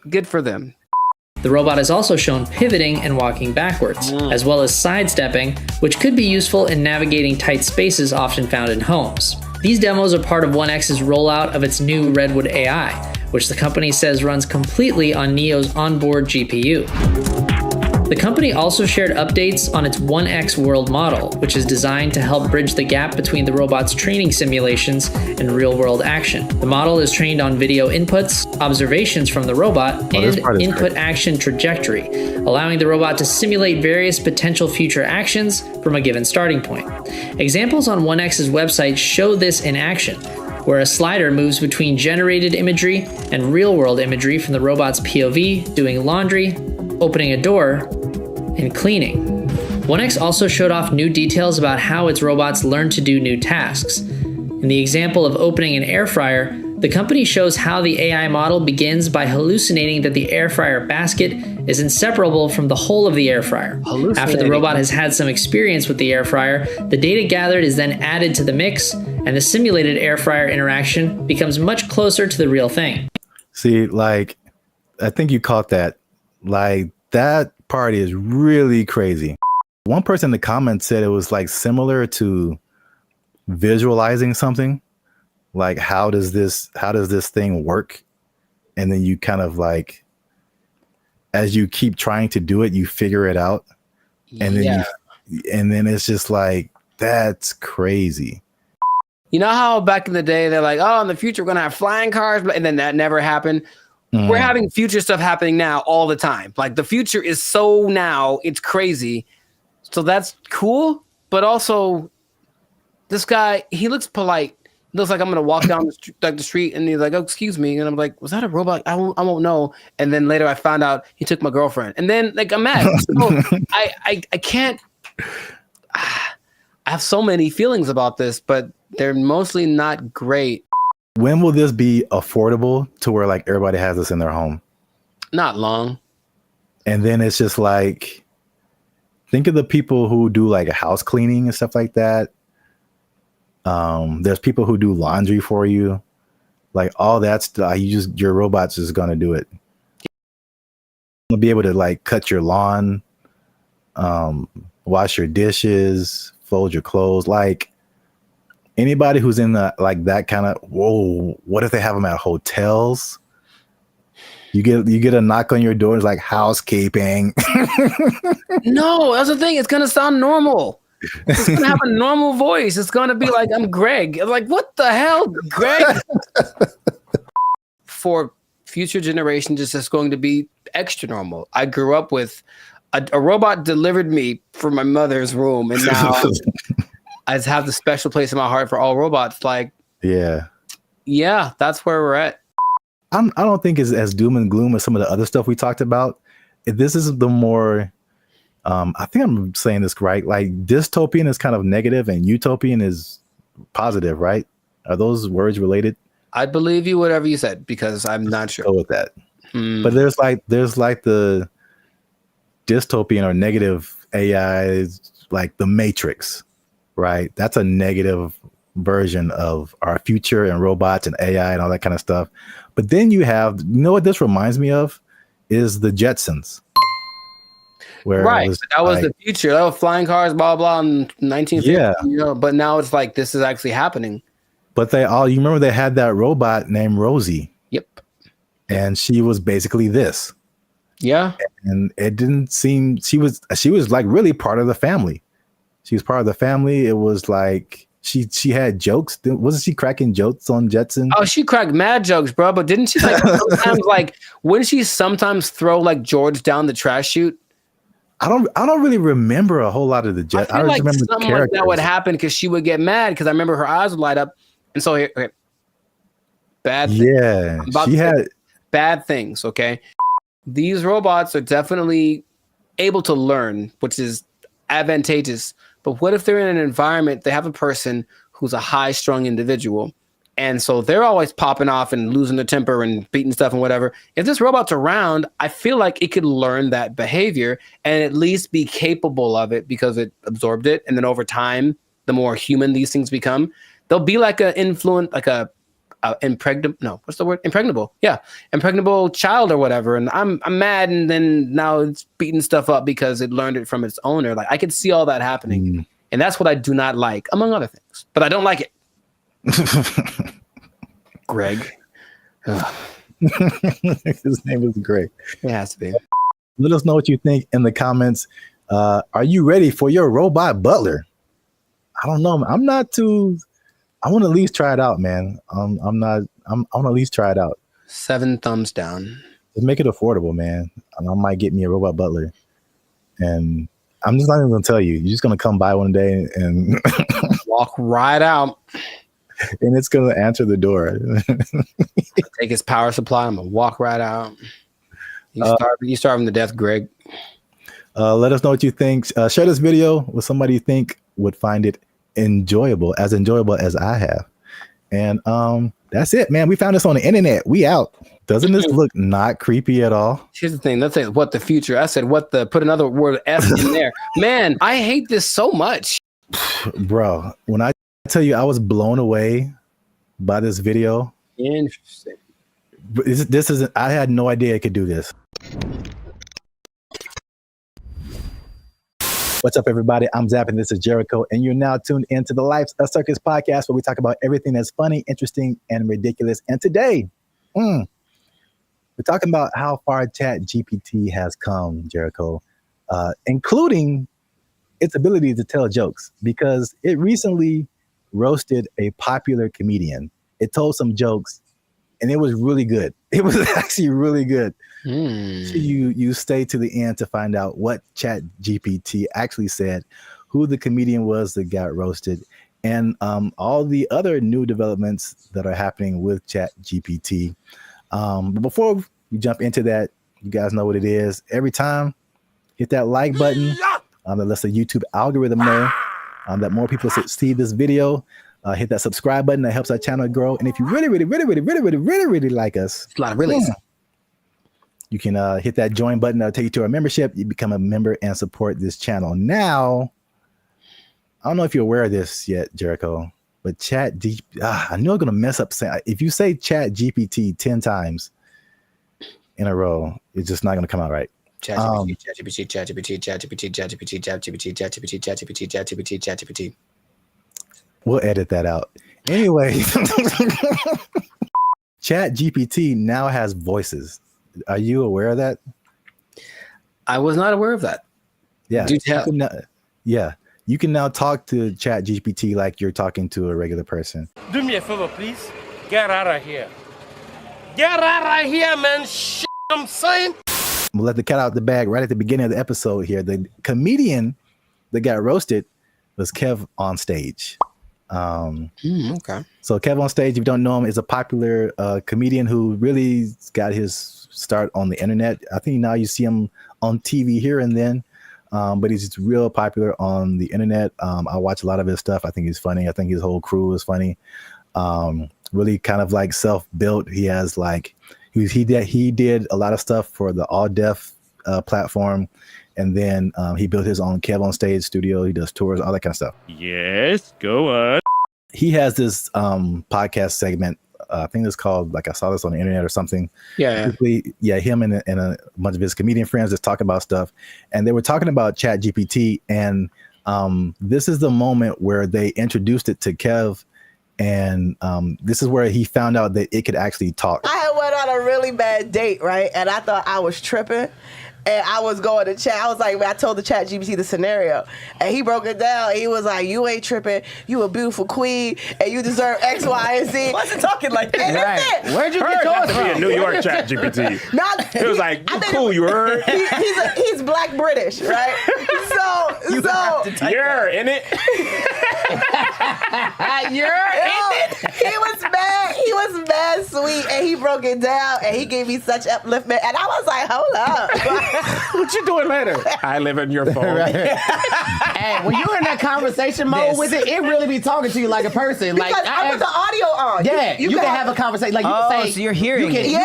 good for them.
The robot is also shown pivoting and walking backwards, as well as sidestepping, which could be useful in navigating tight spaces often found in homes. These demos are part of 1X's rollout of its new Redwood AI, which the company says runs completely on Neo's onboard GPU. The company also shared updates on its 1X world model, which is designed to help bridge the gap between the robot's training simulations and real-world action. The model is trained on video inputs, observations from the robot, and input action trajectory, allowing the robot to simulate various potential future actions from a given starting point. Examples on 1X's website show this in action, where a slider moves between generated imagery and real-world imagery from the robot's POV, doing laundry, opening a door, and cleaning. 1X also showed off new details about how its robots learn to do new tasks. In the example of opening an air fryer, the company shows how the AI model begins by hallucinating that the air fryer basket is inseparable from the whole of the air fryer. After the robot has had some experience with the air fryer, the data gathered is then added to the mix, and the simulated air fryer interaction becomes much closer to the real thing.
See, like, I think you caught that. Like, that part is really crazy. One person in the comments said it was like similar to visualizing something. Like, how does this thing work? And then you kind of like, as you keep trying to do it, you figure it out. And then and then it's just like, that's crazy.
You know how back in the day they're like, oh, in the future we're gonna have flying cars, and then that never happened. We're having future stuff happening now all the time. Like, the future is so now, it's crazy. So that's cool, but also this guy, he looks polite. Looks like I'm gonna walk down the street, and he's like, "Oh, excuse me," and I'm like, "Was that a robot? I won't know." And then later, I found out he took my girlfriend, and then like I'm mad. So I can't. I have so many feelings about this, but they're mostly not great.
When will this be affordable to where like everybody has this in their home?
Not long.
And then it's just like, think of the people who do like a house cleaning and stuff like that. There's people who do laundry for you, like all that stuff. Your robot's just gonna do it. You'll be able to like cut your lawn, wash your dishes, fold your clothes. Like, anybody who's in the like that kind of, whoa, what if they have them at hotels? You get a knock on your door, it's like housekeeping.
No, that's the thing. It's gonna sound normal. It's gonna have a normal voice. It's gonna be like, I'm Greg. I'm like, what the hell, Greg? For future generations, it's just going to be extra normal. I grew up with a robot delivered me from my mother's room, and now I just have the special place in my heart for all robots. Like, yeah, that's where we're at.
I don't think it's as doom and gloom as some of the other stuff we talked about. This is the more, I think I'm saying this right. Like, dystopian is kind of negative and utopian is positive, right? Are those words related?
I believe you, whatever you said, because I'm not sure.
Go with that. But there's like the dystopian or negative AI, like the Matrix, right? That's a negative version of our future and robots and AI and all that kind of stuff. But then you have, you know what this reminds me of is the Jetsons. Where
right, that was the future. That was flying cars, blah blah, in 1950. Yeah, you know, but now it's like this is actually happening.
But you remember they had that robot named Rosie.
Yep.
And she was basically this.
Yeah.
And it didn't seem she was like really part of the family. She was part of the family. It was like she had jokes. Wasn't she cracking jokes on Jetson?
Oh, she cracked mad jokes, bro. But didn't she like sometimes like wouldn't she sometimes throw like George down the trash chute?
I don't really remember a whole lot of the Jetsons. I
like
remember
something like that would happen because she would get mad because I remember her eyes would light up. And so okay. Bad thing.
Yeah. She had
bad things, okay? These robots are definitely able to learn, which is advantageous. But what if they're in an environment, they have a person who's a high-strung individual, and so they're always popping off and losing their temper and beating stuff and whatever. If this robot's around, I feel like it could learn that behavior and at least be capable of it because it absorbed it. And then over time, the more human these things become, they'll be like an influent, like impregnable. Yeah. Impregnable child or whatever. And I'm mad. And then now it's beating stuff up because it learned it from its owner. Like I could see all that happening. And that's what I do not like, among other things, but I don't like it. Greg.
His name is Greg.
It has to be.
Let us know what you think in the comments. Are you ready for your robot butler? I don't know. I'm not too. I want to at least try it out, man. I want to at least try it out.
7 thumbs down.
Just make it affordable, man. I might get me a robot butler, and I'm just not even gonna tell you. You're just gonna come by one day and
walk right out,
and it's gonna answer the door.
Take his power supply. I'm gonna walk right out. You starving to death, Greg.
Let us know what you think. Share this video with somebody you think would find it enjoyable as I have. And that's it, man. We found this on the internet. We out. Doesn't this look not creepy at all?
Here's the thing. Let's say what the future. I said what the, put another word F in there. Man, I hate this so much.
Bro, when I tell you I was blown away by this video.
Interesting.
This isn't, I had no idea it could do this. What's up, everybody? I'm Zap, and this is Jericho, and you're now tuned into the Life's a Circus podcast, where we talk about everything that's funny, interesting, and ridiculous. And today, we're talking about how far ChatGPT has come, Jericho, including its ability to tell jokes, because it recently roasted a popular comedian. It told some jokes, and it was really good. It was actually really good. You stay to the end to find out what ChatGPT actually said, who the comedian was that got roasted, and all the other new developments that are happening with ChatGPT. But before we jump into that, you guys know what it is. Every time, hit that like button. That lets the YouTube algorithm know that more people see this video. Hit that subscribe button. That helps our channel grow. And if you really like us,
it's a lot of reallys.
You can hit that join button. That'll take you to our membership. You become a member and support this channel. Now, I don't know if you're aware of this yet, Jericho, but I know I'm going to mess up. If you say ChatGPT 10 times in a row, it's just not going to come out right.
ChatGPT.
We'll edit that out. Anyway, ChatGPT now has voices. Are you aware of that?
I was not aware of that.
Yeah. You can now talk to ChatGPT like you're talking to a regular person.
Do me a favor, please. Get out of here. Get out of here, man. Shit, I'm saying.
We'll let the cat out the bag right at the beginning of the episode here. The comedian that got roasted was Kev on Stage.
Okay.
So Kev on Stage, if you don't know him, is a popular comedian who really got his start on the internet. I think now you see him on TV here and then, but he's real popular on the internet. I watch a lot of his stuff. I think he's funny. I think his whole crew is funny. Really kind of like self-built. He has like he did a lot of stuff for the All Deaf platform, and then he built his own Kev on Stage studio. He does tours, all that kind of stuff.
Yes, go on.
He has this podcast segment. I think it's called, like, I saw this on the internet or something.
Yeah.
Him and a bunch of his comedian friends just talk about stuff. And they were talking about ChatGPT. And this is the moment where they introduced it to Kev. And this is where he found out that it could actually talk.
I had went on a really bad date, right? And I thought I was tripping. And I was going to chat. I was like, I told the ChatGPT the scenario, and he broke it down. He was like, "You ain't tripping. You a beautiful queen, and you deserve X, Y, and Z."
Wasn't talking like that.
Right.
Where'd you get yours from? Be a New York ChatGPT. It was like, you cool, you heard?
He's Black British, right?
You're in it.
He was mad sweet, and he broke it down, and he gave me such upliftment, and I was like, hold up.
What you doing later? I live in your phone.
Hey, when you're in that conversation mode with it really be talking to you like a person.
Because
like
I put the audio on.
Yeah, you can have a conversation. Like you can say,
so you're hearing
it. You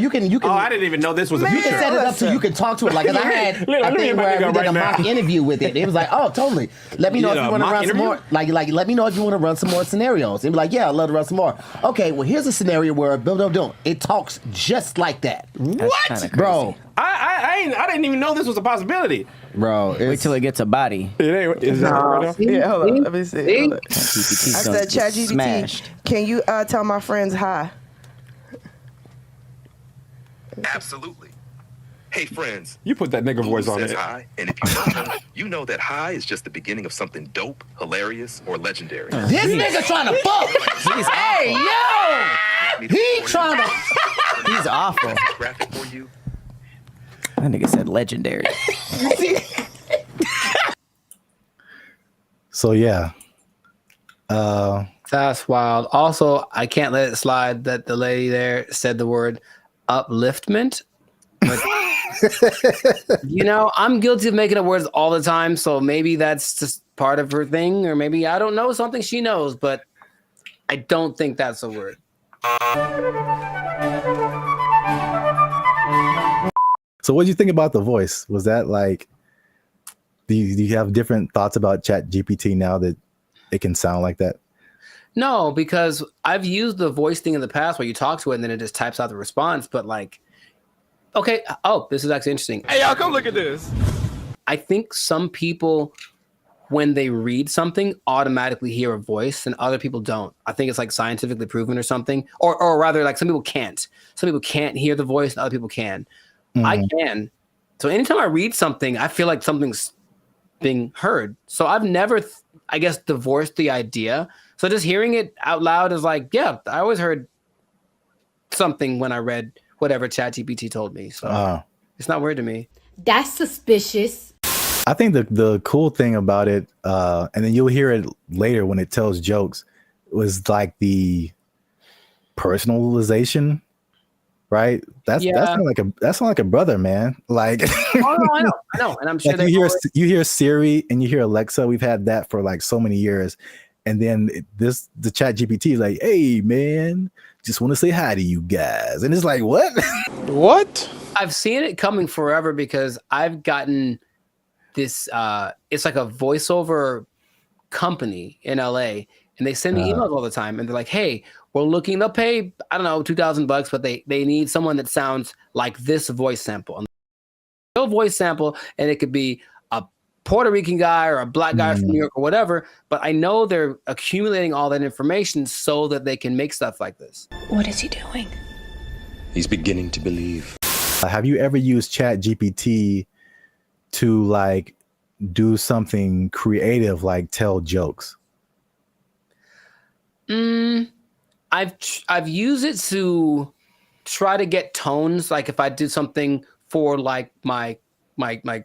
can.
Oh, I didn't even know this was a
You
feature.
can set it up so you can talk to it. Like, 'cause I had a thing where we did a mock interview with it. It was like, oh, totally. Let me know if you want to run some more. Like, let me know if you want to run some more scenarios. And be like, yeah, I'd love to run some more. Okay, well, here's a scenario where it talks just like that.
What,
bro?
I didn't even know this was a possibility.
Bro,
wait
till it gets a body.
It ain't. Is that right now?
Yeah, hold on. Let me see. Hold on. I said, ChatGPT,
smashed.
Can you tell my friends hi?
Absolutely.
Hey friends.
You put that nigga voice on
says
it.
hi, and if you know him, you know that hi is just the beginning of something dope, hilarious, or legendary.
This nigga trying to fuck. Hey, yo! He trying to.
He's awful.
Graphic for you.
That nigga said legendary.
So yeah.
That's wild. Also, I can't let it slide that the lady there said the word upliftment. But, you know, I'm guilty of making up words all the time, so maybe that's just part of her thing, or maybe I don't know something she knows, but I don't think that's a word.
So what do you think about the voice? Was that like, do you have different thoughts about ChatGPT now that it can sound like that?
No, because I've used the voice thing in the past where you talk to it and then it just types out the response, but like, okay. Oh, this is actually interesting.
Hey, y'all, come look at this.
I think some people, when they read something, automatically hear a voice and other people don't. I think it's like scientifically proven or something, or rather like some people can't. Some people can't hear the voice and other people can. I can. So anytime I read something, I feel like something's being heard. So I've never, I guess, divorced the idea. So just hearing it out loud is like, yeah, I always heard something when I read whatever ChatGPT told me. So it's not weird to me.
That's suspicious.
I think the cool thing about it, and then you'll hear it later when it tells jokes, was like the personalization, right? That's not like a brother, man. Like,
I know, and I'm sure
like you hear Siri and you hear Alexa. We've had that for like so many years, and then the ChatGPT is like, hey man, just want to say hi to you guys, and it's like, what?
What? I've seen it coming forever because I've gotten this. It's like a voiceover company in LA, and they send me emails all the time, and they're like, hey, we're looking to pay, I don't know, $2,000, but they need someone that sounds like this voice sample. And no voice sample, and it could be a Puerto Rican guy or a black guy from New York or whatever. But I know they're accumulating all that information so that they can make stuff like this.
What is he doing?
He's beginning to believe.
Have you ever used ChatGPT to like do something creative, like tell jokes?
I've used it to try to get tones. Like if I do something for like my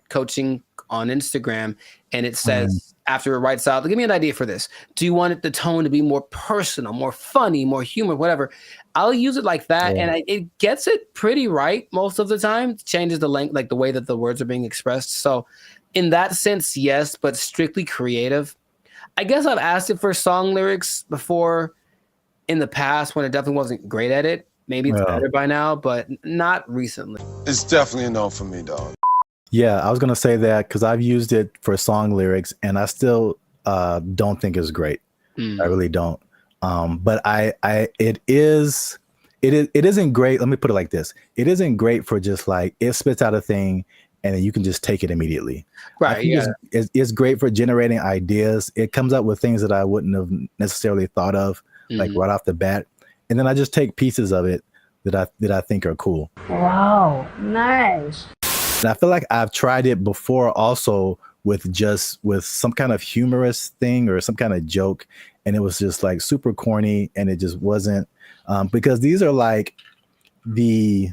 coaching on Instagram, and it says after it writes out, give me an idea for this. Do you want the tone to be more personal, more funny, more humor, whatever? I'll use it like that, and it gets it pretty right most of the time. It changes the length, like the way that the words are being expressed. So in that sense, yes, but strictly creative. I guess I've asked it for song lyrics before in the past when it definitely wasn't great at it. Maybe it's better by now, but not recently.
It's definitely a no for me, dog.
Yeah, I was gonna say that because I've used it for song lyrics, and I still don't think it's great. I really don't. But it isn't great. Let me put it like this: it isn't great for just like it spits out a thing, and then you can just take it immediately.
Right. Yeah.
It's great for generating ideas. It comes up with things that I wouldn't have necessarily thought of, like right off the bat, and then I just take pieces of it that I think are cool.
Wow, nice.
And I feel like I've tried it before also with some kind of humorous thing or some kind of joke, and it was just like super corny, and it just wasn't because these are like we're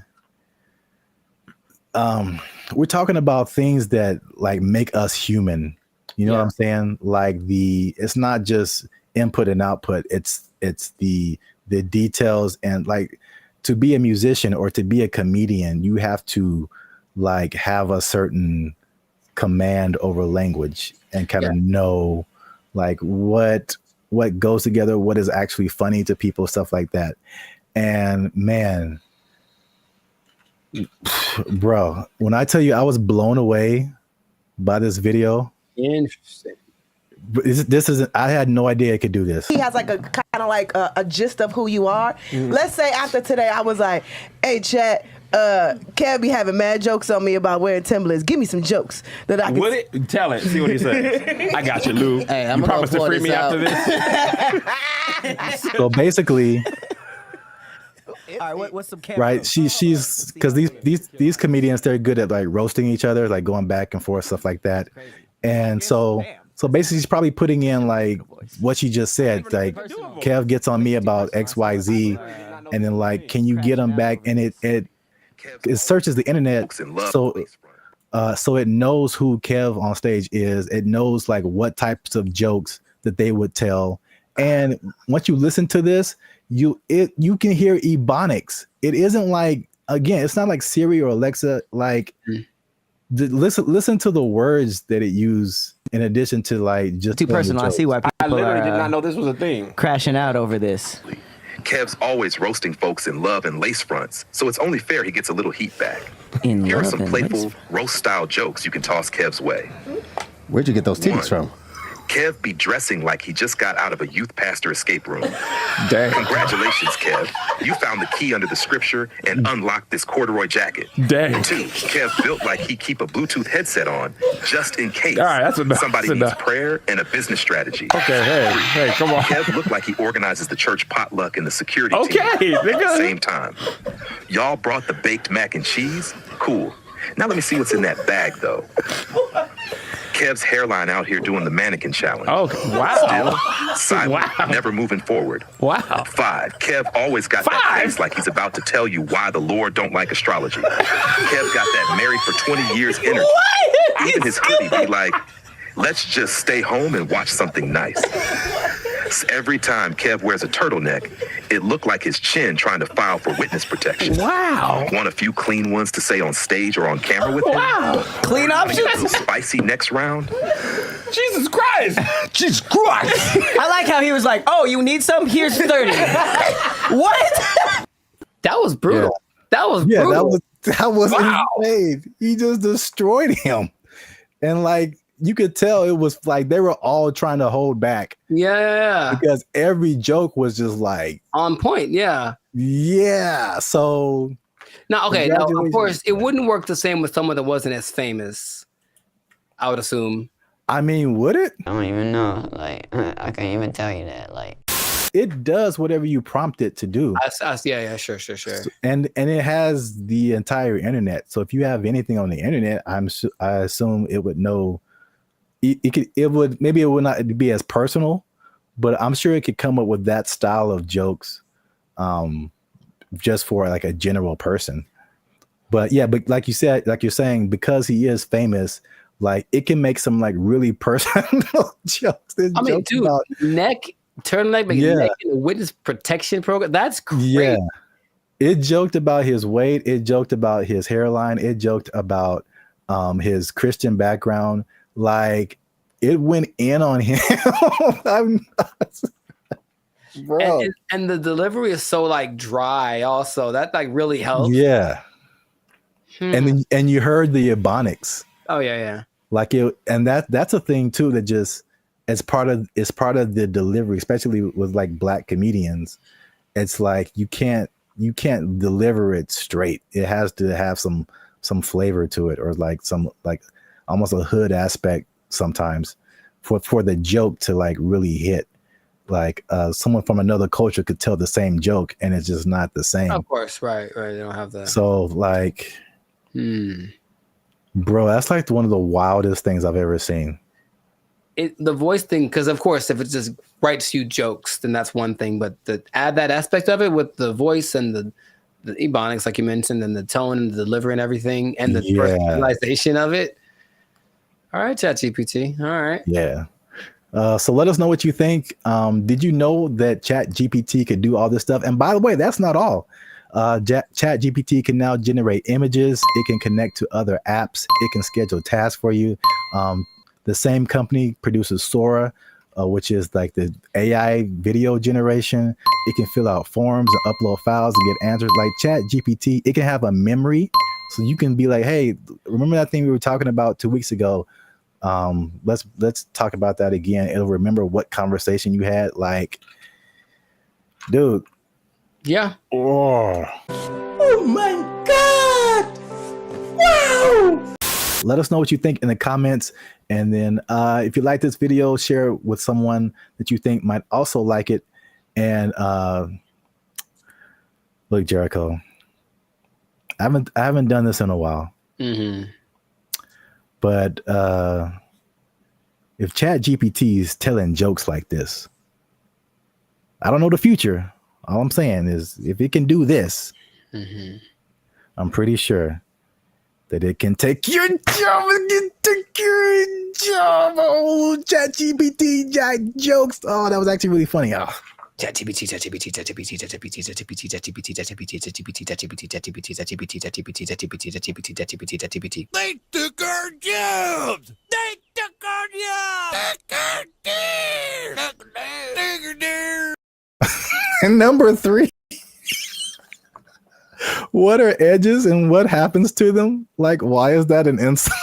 talking about things that like make us human. You know what I'm saying? Like it's not just input and output. It's the details, and like to be a musician or to be a comedian, you have to like have a certain command over language and kind of know like what goes together, what is actually funny to people, stuff like that. And man, bro, when I tell you I was blown away by this video.
Interesting.
This isn't, I had no idea it could do this.
He has like a kind of like a gist of who you are. Let's say after today I was like, hey chat, Kev be having mad jokes on me about wearing Timberlands. Give me some jokes that I can
tell it. See what he says. I got you, Lou.
Hey,
you promise to free me after this?
So basically,
All right, what's some Kev
right?
roast?
She's because these comedians, they're good at like roasting each other, like going back and forth, stuff like that. And so basically, she's probably putting in like what she just said. Like Kev gets on me about XYZ, and then like, can you get him back? And it searches the internet, so it knows who Kev on stage is. It knows like what types of jokes that they would tell. And once you listen to this, you can hear ebonics. It isn't like, again, it's not like Siri or Alexa. Like listen to the words that it use in addition to like just
too personal. I see why people
I literally did
are,
not know this was a thing.
crashing out over this.
Kev's always roasting folks in love and lace fronts, so it's only fair he gets a little heat back. Here are some playful roast-style jokes you can toss Kev's way.
Where'd you get those titties from?
Kev be dressing like he just got out of a youth pastor escape room.
Dang.
Congratulations, Kev. You found the key under the scripture and unlocked this corduroy jacket.
Dang.
2, Kev built like he keep a Bluetooth headset on just in case
that's enough.
somebody
That's
needs
enough.
prayer and a business strategy.
Okay, hey, come on.
Kev looked like he organizes the church potluck and the security
Okay,
team at the
nigga.
same time. Y'all brought the baked mac and cheese? Cool. Now let me see what's in that bag, though. Kev's hairline out here doing the mannequin challenge.
Oh, wow.
Still silent, never moving forward.
Wow.
5, Kev always got that face like he's about to tell you why the Lord don't like astrology. Kev got that married for 20 years energy. Even his hoodie be like, let's just stay home and watch something nice. Every time Kev wears a turtleneck, it looked like his chin trying to file for witness protection.
Wow.
Want a few clean ones to say on stage or on camera with him?
Wow. Clean options?
A little spicy next round?
Jesus Christ. Jesus Christ.
I like how he was like, oh, you need some? Here's 30. What?
That was brutal. That was brutal.
that was insane. He just destroyed him. And like, you could tell it was like they were all trying to hold back.
Yeah.
Because every joke was just like
on point. Yeah.
Yeah. So
now, okay. Now, of course, it wouldn't work the same with someone that wasn't as famous, I would assume.
I mean, would it?
I don't even know. Like, I can't even tell you that. Like,
it does whatever you prompt it to do.
Yeah, sure.
And it has the entire internet. So if you have anything on the internet, I assume it would know. It would not be as personal, but I'm sure it could come up with that style of jokes, just for like a general person. But yeah, but like you said, like you're saying, because he is famous, like it can make some like really personal jokes.
I mean, dude, turtleneck, neck in a witness protection program. That's great.
Yeah, it joked about his weight. It joked about his hairline. It joked about his Christian background. Like it went in on him. Bro.
And the delivery is so like dry also. That like really helps.
Yeah. And you heard the ebonics.
Oh yeah.
Like it, and that's a thing too that just it's part of the delivery, especially with like black comedians. It's like you can't deliver it straight. It has to have some flavor to it, or like some like almost a hood aspect sometimes for the joke to like really hit. Like someone from another culture could tell the same joke and it's just not the same.
Of course, right. They don't have that.
So like, bro, that's like one of the wildest things I've ever seen.
The voice thing, because of course, if it just writes you jokes, then that's one thing. But to add that aspect of it with the voice and the ebonics, like you mentioned, and the tone and the delivery and everything, and the personalization of it. All right, ChatGPT. All right.
Yeah. So let us know what you think. Did you know that ChatGPT could do all this stuff? And by the way, that's not all. ChatGPT can now generate images. It can connect to other apps. It can schedule tasks for you. The same company produces Sora, which is like the AI video generation. It can fill out forms and upload files and get answers. Like ChatGPT, it can have a memory. So you can be like, hey, remember that thing we were talking about 2 weeks ago? Let's talk about that again. It'll remember what conversation you had. Like, dude.
Yeah.
Oh
my God. Wow.
Let us know what you think in the comments. And then if you like this video, share it with someone that you think might also like it. And Look, Jericho, I haven't done this in a while.
Mm-hmm.
But if ChatGPT is telling jokes like this, I don't know the future. All I'm saying is if it can do this, I'm pretty sure that it can take your job. It can take your job. Oh, ChatGPT jokes. Oh, that was actually really funny. Oh. ChatGPT.
They took our jobs. They took our jobs.
And number 3. What are edges and what happens to them? Like, why is that an insult?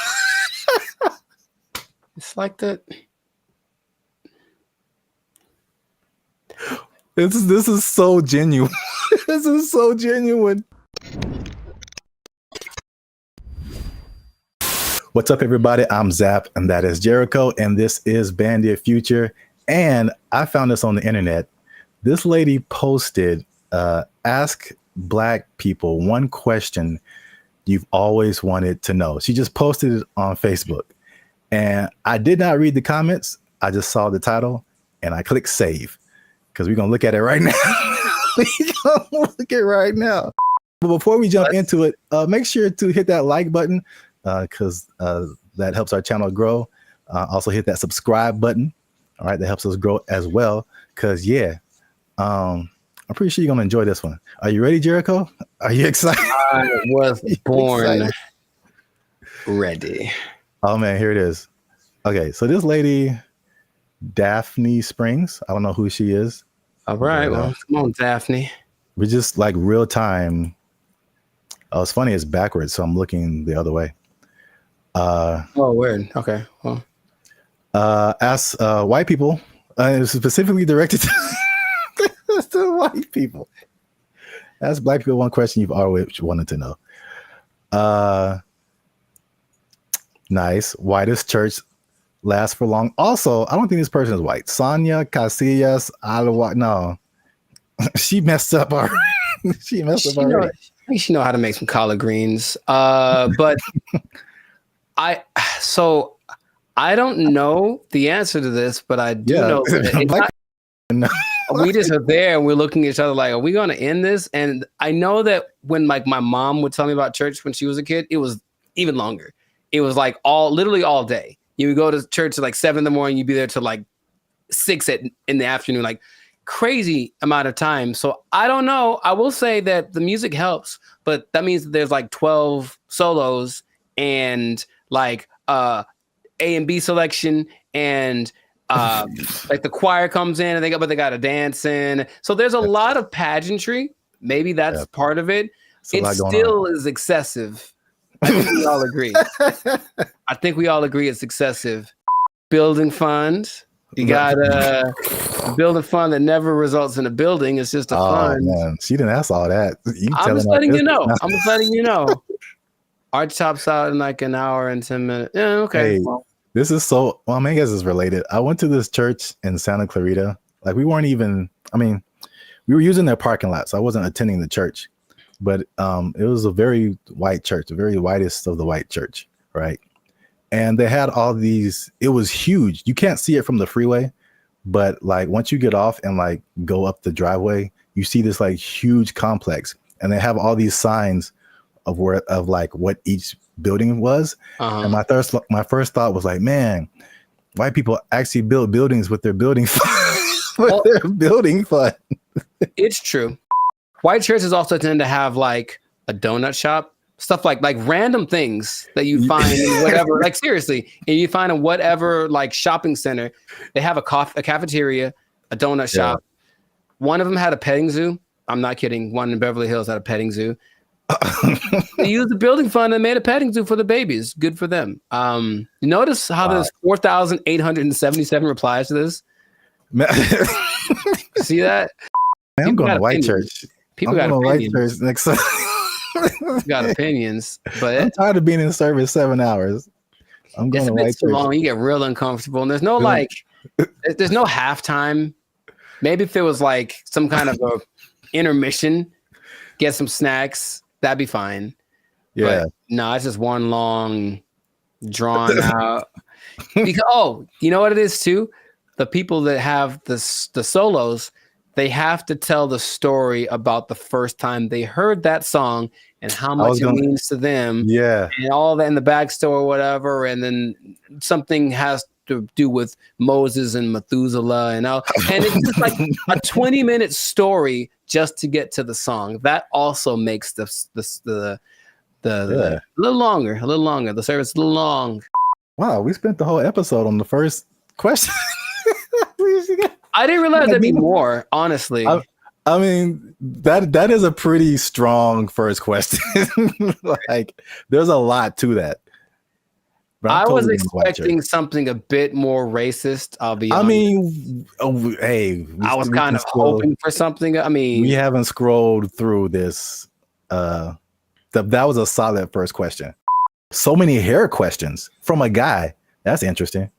It's like that.
This is so genuine. This is so genuine. What's up, everybody? I'm Zap, and that is Jericho, and this is BrandBee Future. And I found this on the internet. This lady posted, ask Black people one question you've always wanted to know. She just posted it on Facebook. And I did not read the comments. I just saw the title, and I clicked save. Because we're going to look at it right now. We're going to look at it right now. But before we jump into it, make sure to hit that like button because that helps our channel grow. Also hit that subscribe button. All right, that helps us grow as well. Because, I'm pretty sure you're going to enjoy this one. Are you ready, Jericho? Are you excited?
I was born ready.
Oh, man, here it is. Okay, so this lady... Daphne Springs. I don't know who she is.
All right. Well, come on, Daphne.
We're just like real time. Oh, it's funny. It's backwards. So I'm looking the other way.
Oh, weird. Okay. Well,
ask white people. It's specifically directed to white people. Ask Black people one question you've always wanted to know. Nice. Whitest church last for long. Also, I don't think this person is white. Sonia Casillas Alawa. No, she messed up already. She messed up already.
She know how to make some collard greens. But I don't know the answer to this, but I do know that we just are there and we're looking at each other like, are we going to end this? And I know that when like my mom would tell me about church when she was a kid, it was even longer. It was like literally all day. You would go to church at like 7 in the morning. You'd be there till like 6 in the afternoon, like crazy amount of time. So I don't know. I will say that the music helps, but that means that there's like 12 solos and like A and B selection and like the choir comes in and they got a dance in. So there's a lot of pageantry. Maybe that's part of it. It still is excessive. I think we all agree. I think we all agree it's excessive. Building fund. You got a building fund that never results in a building. It's just a fund.
Man. She didn't ask all that.
I'm just letting you know. I'm just letting you know. Arch tops out in like an hour and 10 minutes. Yeah, okay.
Hey, this is so, well, I guess it's related. I went to this church in Santa Clarita. Like we were using their parking lot. So I wasn't attending the church. But it was a very white church, the very whitest of the white church, right? And they had all these, it was huge. You can't see it from the freeway, but like once you get off and like go up the driveway, you see this like huge complex. And they have all these signs of like what each building was. And my first thought was like, man, white people actually build buildings with their building fund. Their building fund.
It's true. White churches also tend to have like a donut shop, stuff like random things that you find in whatever, like seriously, and you find in whatever like shopping center. They have a cafeteria, a donut shop. One of them had a petting zoo. I'm not kidding. One in Beverly Hills had a petting zoo. They used the building fund and made a petting zoo for the babies. Good for them. Notice how there's 4,877 replies to this. See that?
Man, I'm going to white church.
People got opinions.
Next
got opinions, but
I'm tired of being in service 7 hours. I'm going to white church.
Long, you get real uncomfortable, and there's no there's no halftime. Maybe if it was like some kind of a intermission, get some snacks. That'd be fine.
Yeah.
But no, it's just one long, drawn out. Because you know what it is too? The people that have the solos, they have to tell the story about the first time they heard that song and how much it means to them.
Yeah.
And all that in the backstory or whatever. And then something has to do with Moses and Methuselah and all. And it's just like a 20-minute story just to get to the song. That also makes the a little longer. The service a little long.
Wow, we spent the whole episode on the first question.
I didn't realize there'd be more, honestly.
I mean, that is a pretty strong first question. Like, there's a lot to that.
I was expecting something a bit more racist. I'll be honest.
I mean, hey,
I was kind of hoping for something. I mean,
we haven't scrolled through this. That was a solid first question. So many hair questions from a guy. That's interesting.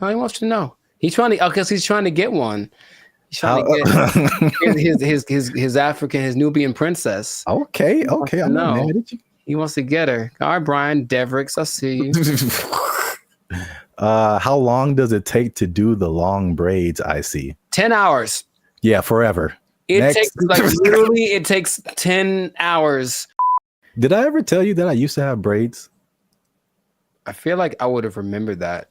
Oh, he wants to know. He's trying to, because he's trying to get one. He's trying to get his African, his Nubian princess.
Okay. I'm not mad at you.
He wants to get her. All right, Brian Devricks, I see you.
How long does it take to do the long braids? I see.
10 hours.
Yeah, forever.
It takes literally. It takes 10 hours.
Did I ever tell you that I used to have braids?
I feel like I would have remembered that.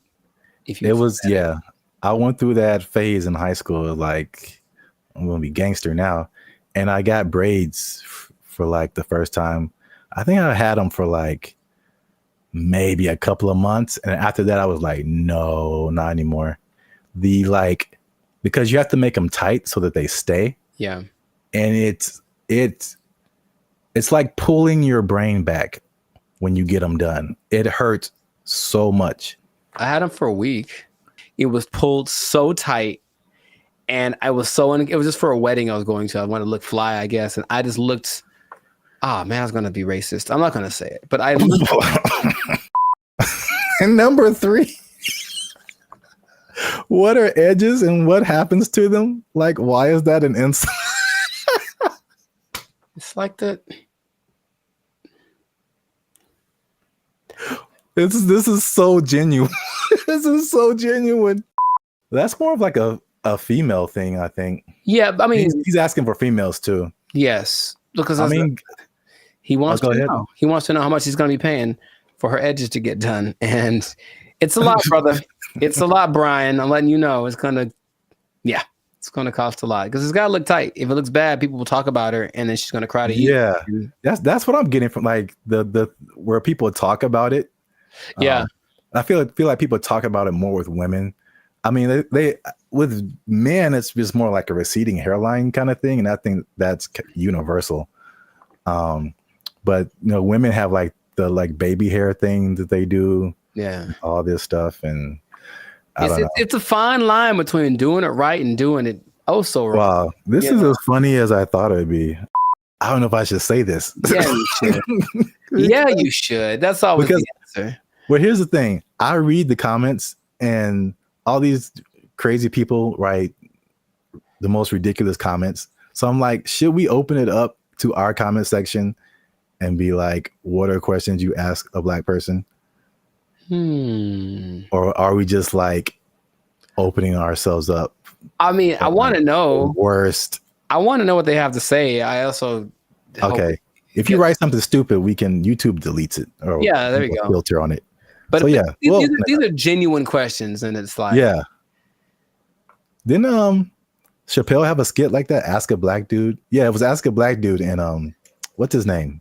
I went through that phase in high school. Like, I'm gonna be gangster now, and I got braids for like the first time. I think I had them for like maybe a couple of months, and after that, I was like, no, not anymore. Because you have to make them tight so that they stay.
Yeah,
and it's like pulling your brain back when you get them done. It hurts so much.
I had them for a week. It was pulled so tight, and it was just for a wedding I was going to. I wanted to look fly, I guess, and I just looked. Oh man, I was gonna be racist. I'm not gonna say it, but I looked.
And number 3, what are edges and what happens to them? Like, why is that an insult?
It's like that.
This is so genuine. This is so genuine. That's more of like a female thing, I think.
Yeah, I mean,
he's asking for females too.
Yes, because he wants
to
know. He wants to know how much he's going to be paying for her edges to get done, and it's a lot, brother. It's a lot, Brian. I'm letting you know. It's gonna cost a lot because it's got to look tight. If it looks bad, people will talk about her, and then she's going to cry to you.
Yeah, that's what I'm getting from like the where people talk about it.
Yeah,
I feel like people talk about it more with women. I mean, they with men, it's just more like a receding hairline kind of thing, and I think that's universal. But women have like the baby hair thing that they do.
Yeah,
all this stuff, and
it's a fine line between doing it right and doing it so wrong.
Wow, this is as funny as I thought it'd be. I don't know if I should say this.
Yeah, you should. Yeah, you should. That's always the answer.
Well, here's the thing. I read the comments, and all these crazy people write the most ridiculous comments. So I'm like, should we open it up to our comment section and be like, what are questions you ask a Black person? Or are we just like opening ourselves up?
I mean, I want to know.
Worst.
I want to know what they have to say. I also.
Okay. If you write something stupid, YouTube deletes it. Or
there we go.
Filter on it.
But
so,
these are genuine questions, and it's like.
Yeah. Didn't Chappelle have a skit like that? Ask a Black dude. Yeah, it was Ask a Black dude, and what's his name?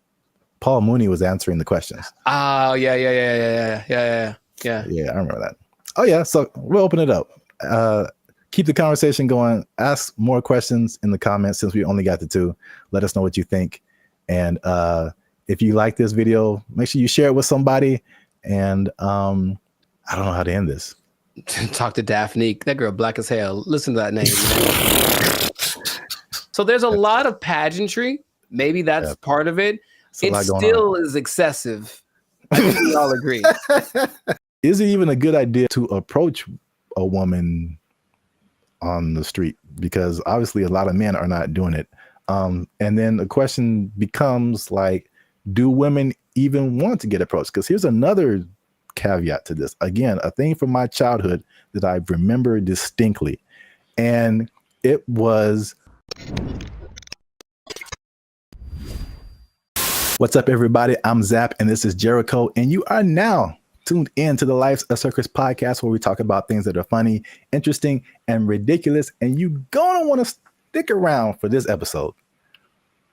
Paul Mooney was answering the questions.
Oh yeah.
Yeah, I remember that. Oh yeah, so we'll open it up. Keep the conversation going. Ask more questions in the comments since we only got the 2. Let us know what you think. And if you like this video, make sure you share it with somebody. And I don't know how to end this.
Talk to Daphne. That girl black as hell. Listen to that name. So there's a lot of pageantry. Maybe that's part of it. It still is excessive. I think we all agree.
Is it even a good idea to approach a woman on the street? Because obviously a lot of men are not doing it. And then the question becomes like, do women even want to get approached? Because here's another caveat to this. Again, a thing from my childhood that I remember distinctly. And it was, what's up, everybody? I'm Zap, and this is Jericho, and you are now tuned in to the Life's a Circus podcast, where we talk about things that are funny, interesting, and ridiculous. And you're gonna want to stick around for this episode,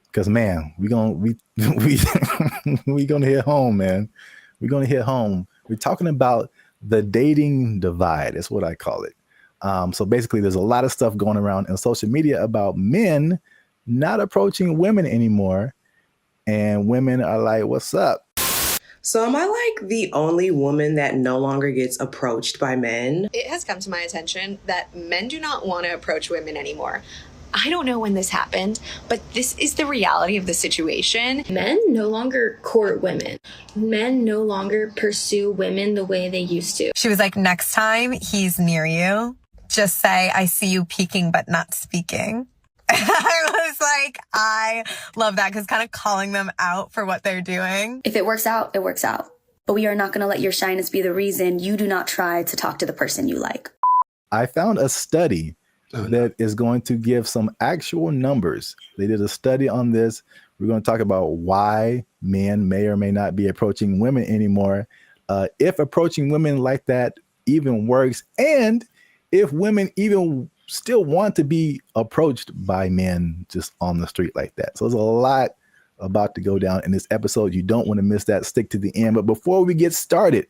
because man, we gonna hit home, man. We're gonna hit home. We're talking about the dating divide. That's what I call it. So basically, there's a lot of stuff going around in social media about men not approaching women anymore, and women are like, "What's up?"
So am I like the only woman that no longer gets approached by men?
It has come to my attention that men do not want to approach women anymore. I don't know when this happened, but this is the reality of the situation.
Men no longer court women. Men no longer pursue women the way they used to.
She was like, next time he's near you, just say, I see you peeking but not speaking. I was like, I love that, because kind of calling them out for what they're doing.
If it works out, it works out. But we are not going to let your shyness be the reason you do not try to talk to the person you like.
I found a study that is going to give some actual numbers. They did a study on this. We're going to talk about why men may or may not be approaching women anymore, if approaching women like that even works, and if women even still want to be approached by men just on the street like that. So there's a lot about to go down in this episode. You don't want to miss that. Stick to the end. But before we get started,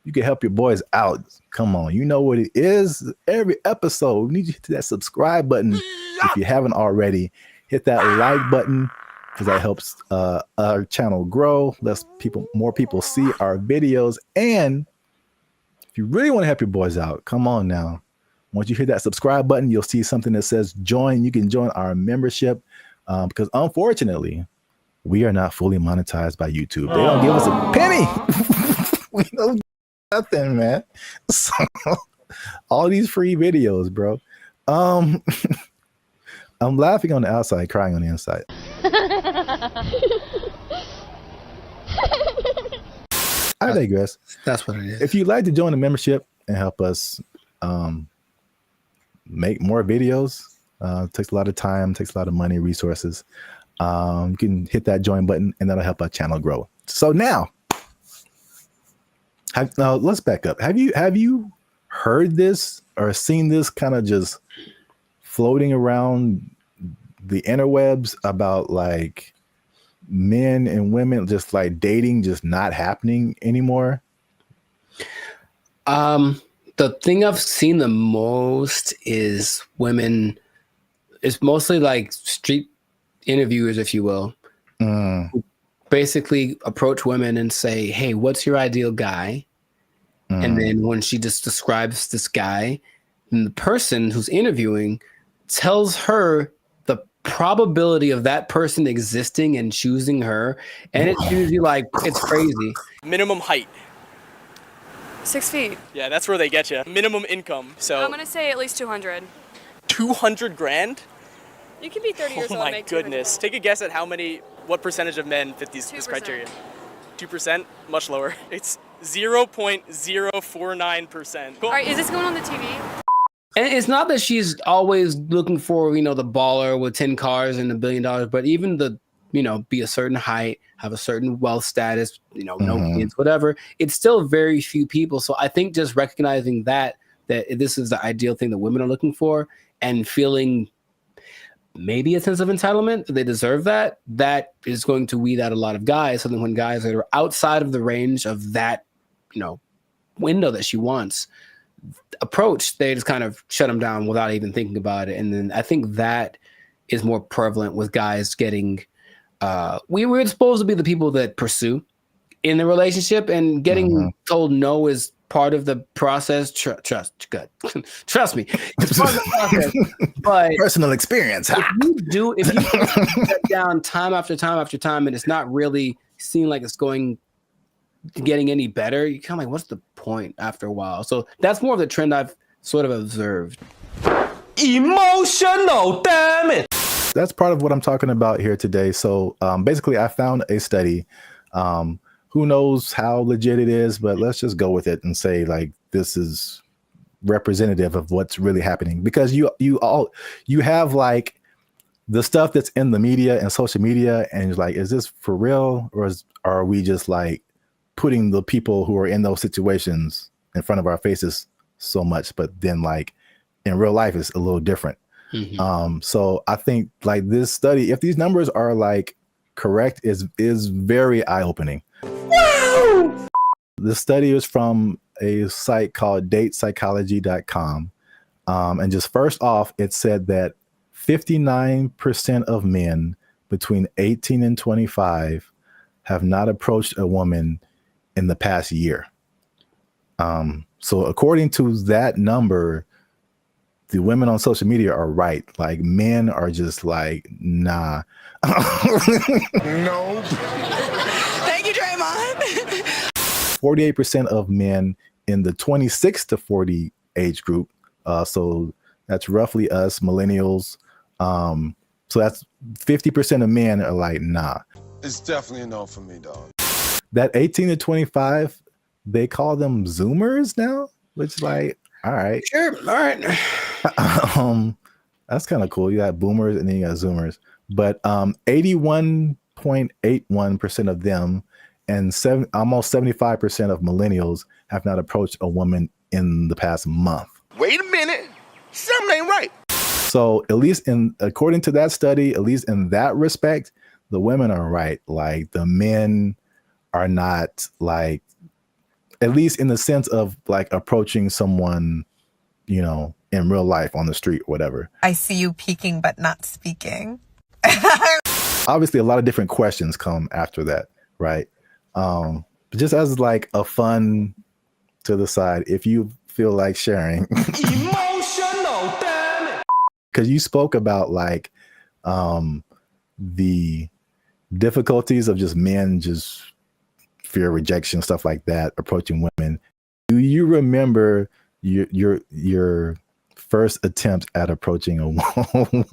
you can help your boys out. Come on, you know what it is. Every episode, we need you to hit that subscribe button. If you haven't already, hit that like button, because that helps our channel grow. Lets more people see our videos. And if you really want to help your boys out, come on now. Once you hit that subscribe button, you'll see something that says join. You can join our membership, because unfortunately, we are not fully monetized by YouTube. They don't give us a penny. We don't get nothing, man. So all these free videos, bro. I'm laughing on the outside, crying on the inside. I digress.
That's what it is.
If you'd like to join the membership and help us make more videos, takes a lot of time, takes a lot of money, resources. You can hit that join button, and that'll help our channel grow. So now let's back up. Have you heard this or seen this kind of just floating around the interwebs about like men and women just like dating just not happening anymore?
The thing I've seen the most is women. It's mostly like street interviewers, if you will, who basically approach women and say, "Hey, what's your ideal guy?" And then when she just describes this guy, then the person who's interviewing tells her the probability of that person existing and choosing her, and it's usually like, it's crazy.
Minimum height.
6 feet.
Yeah, that's where they get you. Minimum income. So
I'm gonna say at least 200.
200 grand?
You can be 30 years old and make 200 grand.
Oh my goodness. Take a guess at what percentage of men fit this criteria? 2%? Much lower. It's 0.049%.
All right, is this going on the TV?
And it's not that she's always looking for, the baller with 10 cars and $1 billion, but even the, be a certain height, have a certain wealth status, no kids, whatever. It's still very few people. So I think just recognizing that this is the ideal thing that women are looking for, and feeling maybe a sense of entitlement, they deserve that is going to weed out a lot of guys. So then when guys that are outside of the range of that, window that she wants approach, they just kind of shut them down without even thinking about it. And then I think that is more prevalent with guys getting, we were supposed to be the people that pursue in the relationship, and getting told no is part of the process. Trust me, it's part of the process. But
personal experience.
If you sit down time after time after time, and it's not really seeming like it's getting any better, you kind of like, what's the point after a while? So that's more of the trend I've sort of observed.
Emotional, damn it.
that's part of what I'm talking about here today. So basically, I found a study. Who knows how legit it is, but let's just go with it and say like this is representative of what's really happening, because you have like the stuff that's in the media and social media, and you're like, is this for real, or are we just like putting the people who are in those situations in front of our faces so much, but then like in real life it's a little different. So I think like this study, if these numbers are like correct, is very eye-opening. Wow! The study is from a site called datepsychology.com. And just first off, it said that 59% of men between 18 and 25 have not approached a woman in the past year. So according to that number, the women on social media are right. Like men are just like, nah.
No. Thank you, Draymond.
48% of men in the 26 to 40 age group. So that's roughly us millennials. So that's 50% of men are like, nah.
It's definitely a no for me, dog.
That 18 to 25, they call them Zoomers now, which like, all right.
Sure. All right.
That's kind of cool. You got boomers and then you got Zoomers. But 81.81% of them and almost 75% of millennials have not approached a woman in the past month.
Wait a minute. Something ain't right.
So at least according to that study, at least in that respect, the women are right. Like the men are not, like, at least in the sense of like approaching someone, you know, in real life on the street or whatever.
I see you peeking but not speaking.
Obviously, a lot of different questions come after that, right? But just as like a fun to the side, if you feel like sharing.
Emotional, damn it.
Because you spoke about like the difficulties of just men just fear rejection, stuff like that, approaching women. Do you remember your first attempt at approaching a woman?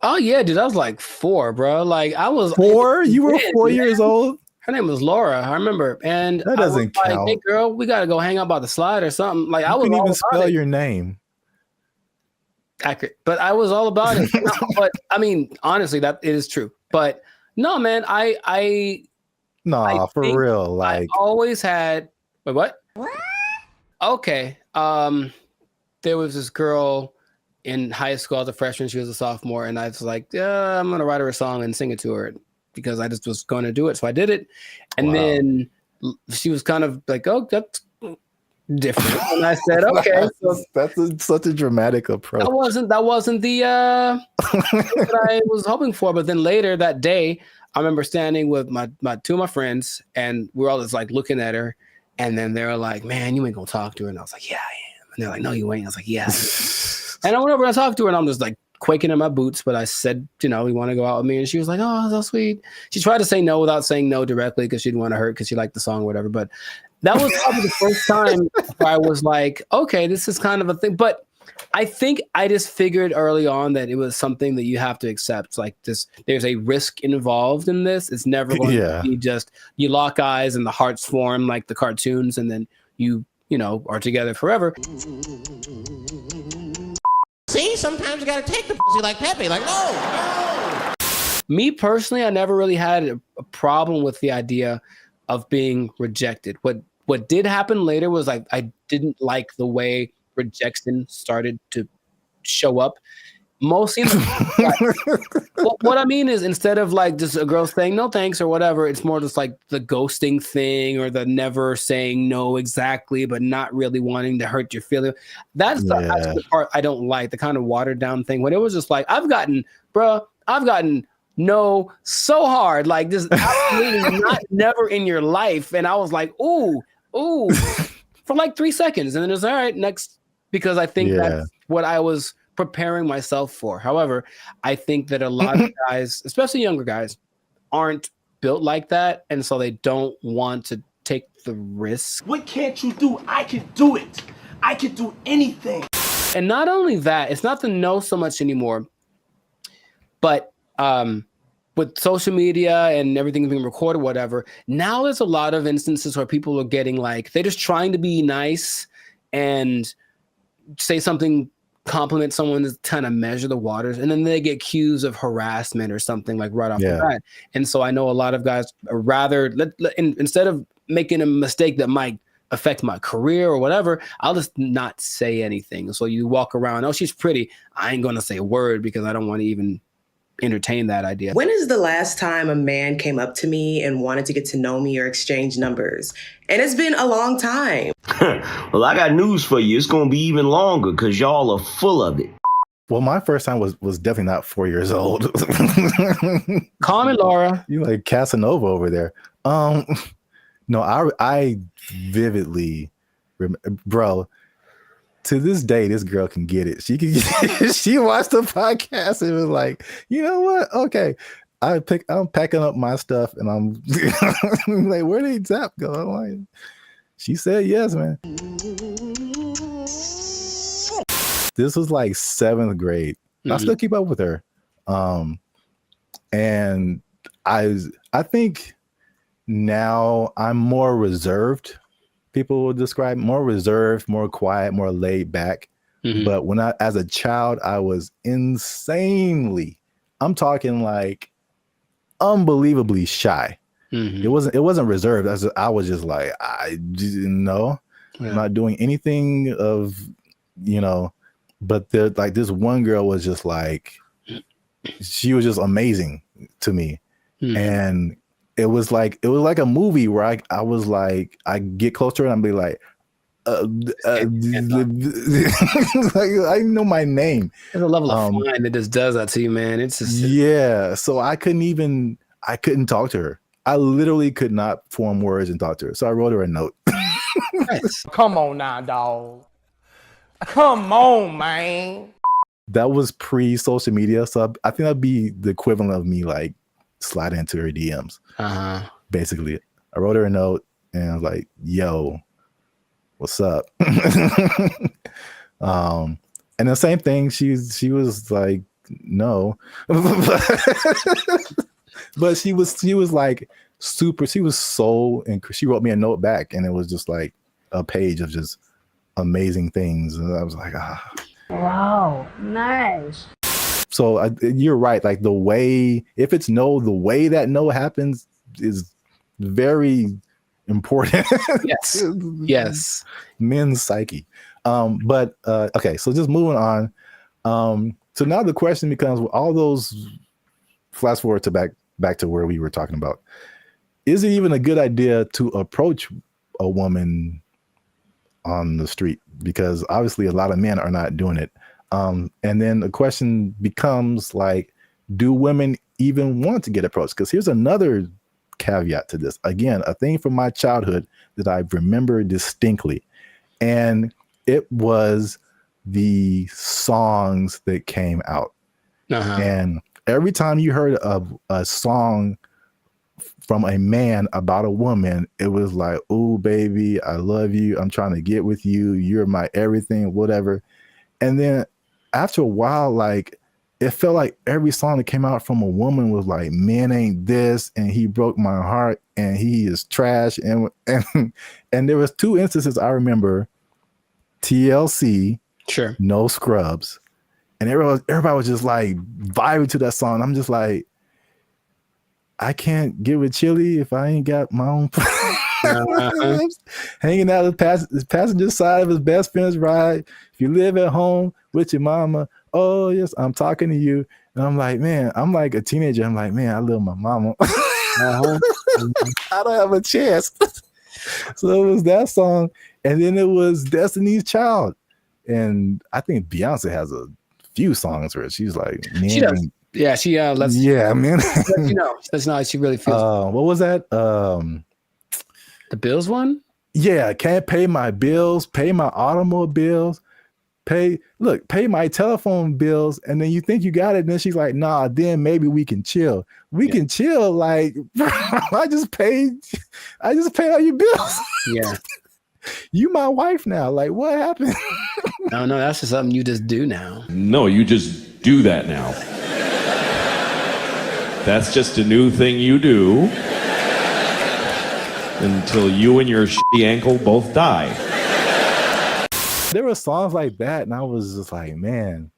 Oh yeah, dude, I was like 4, bro. Like I was
4? You were 4 years old?
Her name was Laura, I remember. And
that doesn't count.
Like, hey girl, we gotta go hang out by the slide or something. Like I was
couldn't
all
even
about
spell
it.
your name.
Accurate. But I was all about it. No, but I mean, honestly, that it is true. But no, man, I
for real. Like
I always had what? Okay. There was this girl in high school as a freshman. She was a sophomore, and I was like, yeah, I'm gonna write her a song and sing it to her because I just was going to do it. So I did it, and then she was kind of like, "Oh, that's different." And I said, "Okay." So
that's such a dramatic approach.
That wasn't the that I was hoping for. But then later that day, I remember standing with my 2 of my friends, and we're all just like looking at her, and then they were like, "Man, you ain't gonna talk to her," and I was like, "Yeah, I am." And they're like, "No, you ain't." I was like, "Yeah." And I went over and I talked to her, and I'm just like quaking in my boots. But I said, you know, you want to go out with me? And she was like, "Oh, so sweet." She tried to say no without saying no directly because she didn't want to hurt because she liked the song or whatever. But that was probably the first time where I was like, okay, this is kind of a thing. But I think I just figured early on that it was something that you have to accept. Like this, there's a risk involved in this. It's never going to be just you lock eyes and the hearts form like the cartoons, and then you know, are together forever.
See, sometimes you gotta take the pussy like Pepe. Like, no.
Me personally, I never really had a problem with the idea of being rejected. What did happen later was I didn't like the way rejection started to show up. Mostly, what I mean is instead of like just a girl saying no thanks or whatever, it's more just like the ghosting thing or the never saying no exactly, but not really wanting to hurt your feelings. That's the part I don't like, the kind of watered down thing. When it was just like, I've gotten no so hard, like this absolutely never in your life. And I was like, ooh, for like 3 seconds. And then it's all right, next, because I think that's what I was preparing myself for. However, I think that a lot of guys, especially younger guys, aren't built like that, and so they don't want to take the risk.
What can't you do? I can do it. I can do anything.
And not only that, it's not the no so much anymore. But with social media and everything being recorded, whatever, now there's a lot of instances where people are getting like, they're just trying to be nice and say something, compliment someone, to kind of measure the waters, and then they get accused of harassment or something like right off the bat. And so I know a lot of guys are rather, instead of making a mistake that might affect my career or whatever, I'll just not say anything. So you walk around, oh, she's pretty. I ain't going to say a word because I don't want to even entertain that idea.
When is the last time a man came up to me and wanted to get to know me or exchange numbers? And it's been a long time.
Well, I got news for you. It's going to be even longer because y'all are full of it.
Well, my first time was definitely not 4 years old.
Call me Laura.
You like Casanova over there. No, I vividly remember, bro. To this day, this girl can get it. She can. She watched the podcast and was like, you know what? Okay, I'm packing up my stuff and I'm like, where did Zap go? I'm like, she said yes, man. This was like 7th grade. I still keep up with her, and I think now I'm more reserved. People will describe more reserved, more quiet, more laid back. But when as a child, I was insanely, I'm talking like unbelievably shy. It wasn't reserved. I was just like, I didn't know. I'm not doing anything of, but like this one girl was just like, she was just amazing to me. And it was like a movie where I was like, I get closer and I'd be like, like, I know my name.
There's a level of fun that just does that to you, man. It's just
so I couldn't talk to her. I literally could not form words and talk to her. So I wrote her a note.
Nice.
Come on now, dog. Come on, man.
That was pre-social media, so I think that'd be the equivalent of me like sliding into her DMs. Basically, I wrote her a note and I was like, "Yo, what's up?" And the same thing. She was like, "No," but she was like super. She was so, and she wrote me a note back, and it was just like a page of just amazing things, and I was like, ah.
Wow, nice.
So you're right. Like the way, if it's no, the way that no happens is very important.
Yes. Yes.
Men's psyche. But okay, so just moving on. So now the question becomes, all those, flash forward to back to where we were talking about. Is it even a good idea to approach a woman on the street? Because obviously a lot of men are not doing it. And then the question becomes like, do women even want to get approached? Because here's another caveat to this. Again, a thing from my childhood that I remember distinctly. And it was the songs that came out. And every time you heard a song from a man about a woman, it was like, "Oh, baby, I love you. I'm trying to get with you. You're my everything," whatever. And then after a while, like, it felt like every song that came out from a woman was like, "Man ain't this," and "He broke my heart," and "He is trash." And there was 2 instances I remember: TLC,
sure,
No Scrubs, and everybody was just like vibing to that song. I'm just like, I can't get with Chili if I ain't got my own hanging out the passenger side of his best friend's ride. If you live at home with your mama, oh yes, I'm talking to you. And I'm like, man, I'm like a teenager. I'm like, man, I love my mama. I don't have a chance. So it was that song, and then it was Destiny's Child, and I think Beyonce has a few songs where she's like, man,
she does. Yeah, she lets.
Yeah, man.
That's not how she really feels.
What was that?
The bills one?
Yeah, can't pay my bills, pay my automobiles, pay my telephone bills, and then you think you got it, and then she's like, nah, then maybe we can chill. We can chill, like, I just paid all your bills.
Yeah.
You my wife now. Like, what happened?
No, that's just something you just do now.
No, you just do that now.
That's just a new thing you do until you and your shitty ankle both die.
There were songs like that, and I was just like, man.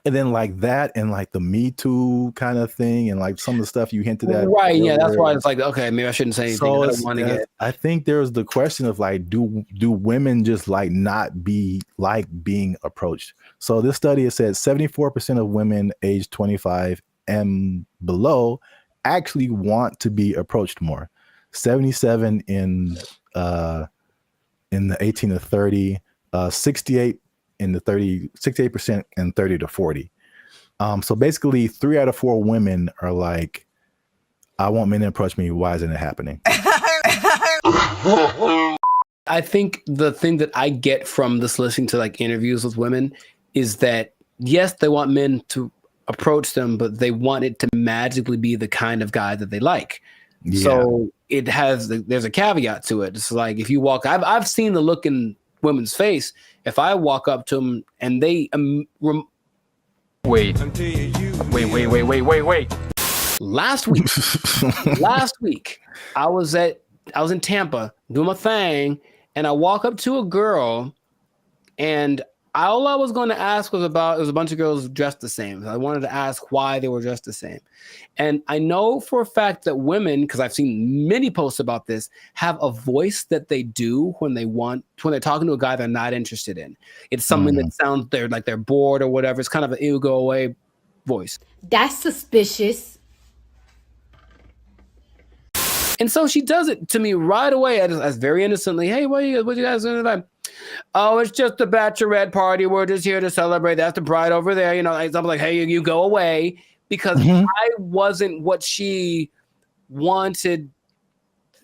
And then like that and like the Me Too kind of thing and like some of the stuff you hinted at.
Right, yeah, that's why it's like, okay, maybe I shouldn't say anything.
So
I don't want to get.
I think there's the question of like, do women just like not be like being approached? So this study has said 74% of women aged 25 and below actually want to be approached more. 77 in the 18 to 30, 68 in the 68% and 30 to 40. So basically 3 out of 4 women are like, I want men to approach me. Why isn't it happening?
I think the thing that I get from this listening to like interviews with women is that yes, they want men to approach them, but they want it to magically be the kind of guy that they like. Yeah. So there's a caveat to it. It's like if you walk, I've seen the look in women's face. If I walk up to them and they wait. Last week, I was in Tampa doing my thing, and I walk up to a girl, and all I was going to ask was about, it was a bunch of girls dressed the same. I wanted to ask why they were dressed the same. And I know for a fact that women, because I've seen many posts about this, have a voice that they do when they're talking to a guy they're not interested in. It's something that sounds like they're bored or whatever. It's kind of an ew, go away voice.
That's suspicious.
And so she does it to me right away, as very innocently. Hey, what you guys doing tonight? Oh, it's just a bachelorette party. We're just here to celebrate. That's the bride over there. You know, I'm like, hey, you go away, because I wasn't what she wanted,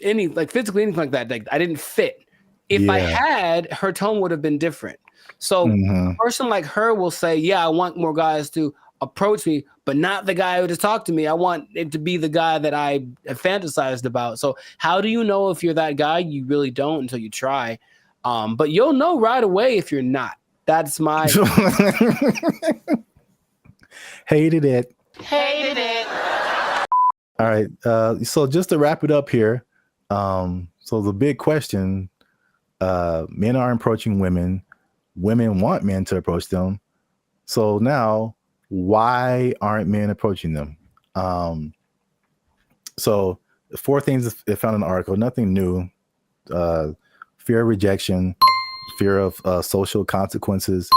physically, anything like that. Like I didn't fit. If I had, her tone would have been different. So a person like her will say, yeah, I want more guys to approach me, but not the guy who just talked to me. I want it to be the guy that I fantasized about. So how do you know if you're that guy? You really don't until you try. But you'll know right away if you're not. That's my
hated it. All right. So just to wrap it up here. So the big question, men are approaching women. Women want men to approach them. So now, why aren't men approaching them? So 4 things they found in the article, nothing new. Fear of rejection, fear of social consequences,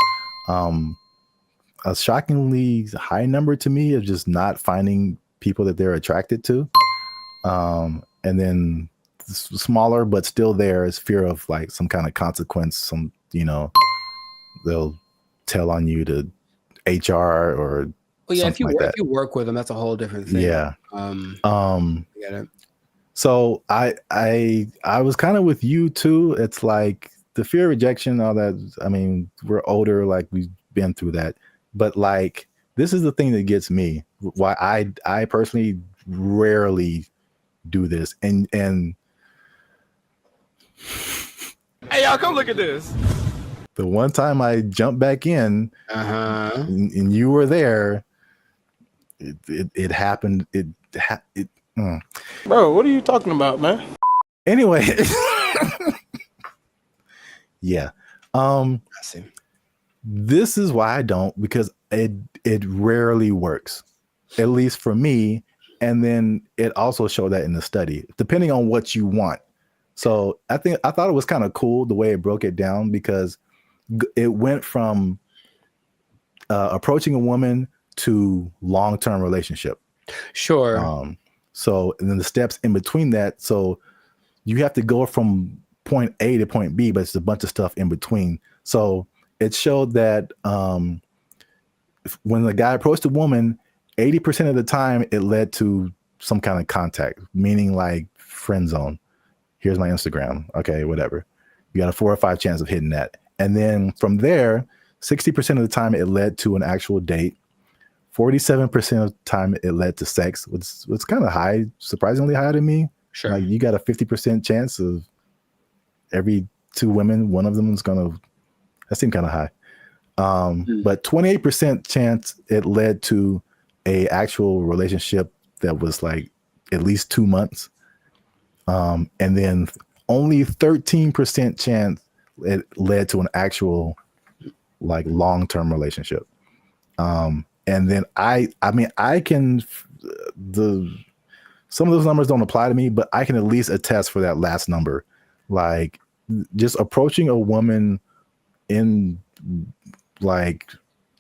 a shockingly high number to me of just not finding people that they're attracted to. And then smaller, but still there is fear of like some kind of consequence. They'll tell on you to HR or
if you work with them, that's a whole different thing.
Yeah.
I get it.
So I was kind of with you too. It's like the fear of rejection, all that. I mean, we're older, like we've been through that. But like, this is the thing that gets me. Why I personally rarely do this. And
hey, y'all, come look at this.
The one time I jumped back in, and you were there, it happened.
Bro, what are you talking about, man?
Anyway, yeah.
I see.
This is why I don't, because it rarely works, at least for me. And then it also showed that in the study, depending on what you want. So I thought it was kind of cool the way it broke it down, because it went from approaching a woman to long-term relationship.
Sure.
So and then the steps in between that. So you have to go from point A to point B, but it's a bunch of stuff in between. So it showed that when the guy approached a woman, 80% of the time it led to some kind of contact, meaning like friend zone. Here's my Instagram. Okay, whatever. You got a 4 or 5 chance of hitting that. And then from there, 60% of the time it led to an actual date. 47% of the time it led to sex, which was kind of high, surprisingly high to me.
Sure.
Like you got a 50% chance of every 2 women, one of them is that seemed kind of high. But 28% chance it led to a actual relationship that was like at least 2 months. And then only 13% chance it led to an actual like long-term relationship. And then I mean, some of those numbers don't apply to me, but I can at least attest for that last number. Like just approaching a woman in like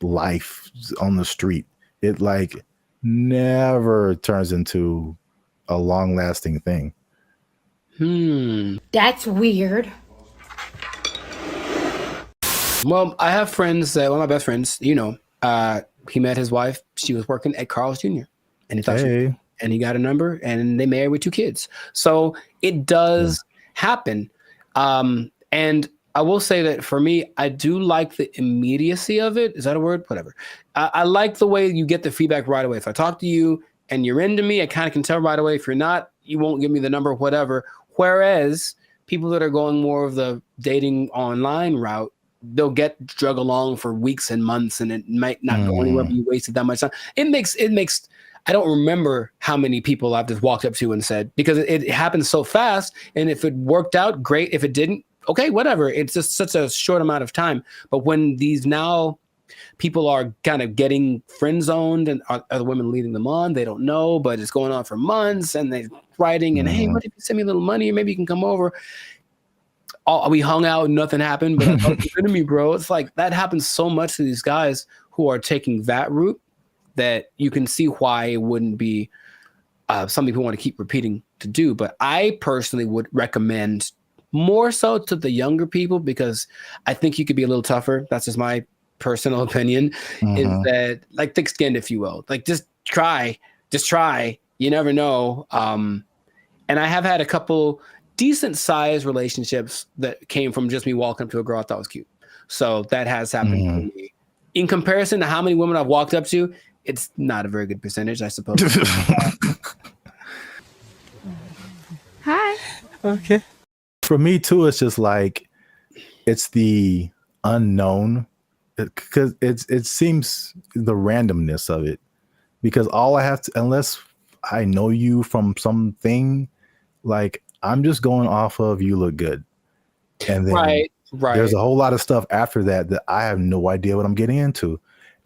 life on the street, it like never turns into a long-lasting thing.
That's weird.
Well, I have friends that one of my best friends, he met his wife. She was working at Carl's Jr. and he thought and he got a number and they married with 2 kids. So it does happen. And I will say that for me, I do like the immediacy of it. Is that a word? Whatever. I like the way you get the feedback right away. If I talk to you and you're into me, I kind of can tell right away. If you're not, you won't give me the number, whatever. Whereas people that are going more of the dating online route, they'll get drug along for weeks and months and it might not go anywhere, but you wasted that much time. It makes, I don't remember how many people I've just walked up to and said, because it happens so fast. And if it worked out, great. If it didn't, okay, whatever. It's just such a short amount of time. But when these now people are kind of getting friend zoned and are the women leading them on, they don't know, but it's going on for months and they're writing and, hey, what if you send me a little money or maybe you can come over? We hung out, nothing happened, but I thought you to me, bro. It's like that happens so much to these guys who are taking that route that you can see why it wouldn't be something people want to keep repeating to do. But I personally would recommend more so to the younger people because I think you could be a little tougher. That's just my personal opinion. Is that like thick-skinned, if you will. Like just try. You never know. And I have had a couple decent sized relationships that came from just me walking up to a girl I thought was cute. So that has happened to me. In comparison to how many women I've walked up to, it's not a very good percentage, I suppose.
Hi.
Okay. For me too, it's just like it's the unknown because it seems the randomness of it. Because all I have to, unless I know you from something, like I'm just going off of you look good. And then
right.
There's a whole lot of stuff after that that I have no idea what I'm getting into.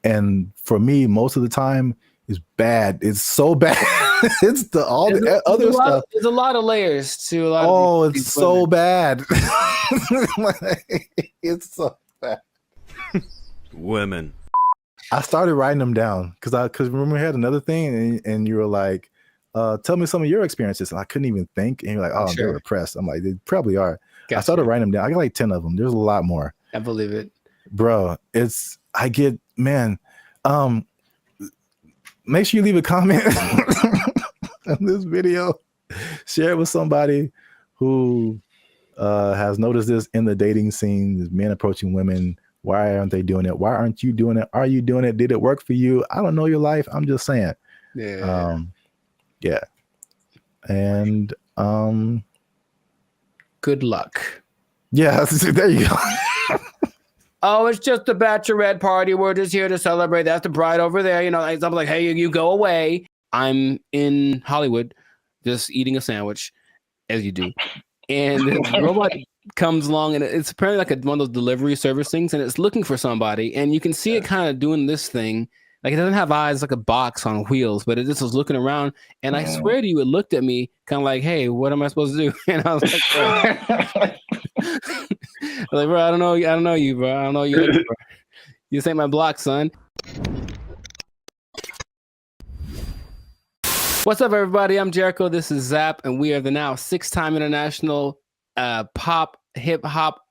And for me, most of the time is bad. It's so bad. It's the other stuff.
There's a lot of layers to a lot of
it's so bad. It's so bad.
Women.
I started writing them down because remember we had another thing and you were like, tell me some of your experiences. And I couldn't even think. And you're like, oh, they're repressed. I'm like, they probably are. Gotcha. I started writing them down. I got like 10 of them. There's a lot more.
I believe it.
Bro, make sure you leave a comment on this video. Share it with somebody who has noticed this in the dating scene, men approaching women. Why aren't they doing it? Why aren't you doing it? Are you doing it? Did it work for you? I don't know your life. I'm just saying.
Yeah.
Yeah. And good luck. Yeah, there you go.
Oh, it's just a bachelorette party. We're just here to celebrate. That's the bride over there. You know, I'm like, hey, you go away. I'm in Hollywood just eating a sandwich, as you do. And the robot comes along, and it's apparently like one of those delivery service things, and it's looking for somebody. And you can see it kind of doing this thing. Like it doesn't have eyes, like a box on wheels, but it just was looking around. And I swear to you, it looked at me kind of like, hey, what am I supposed to do? And I was like, like, bro, I don't know you, bro. I don't know you. Bro. You just ain't my block, son. What's up, everybody? I'm Jericho. This is Zap, and we are the now 6-time international pop hip hop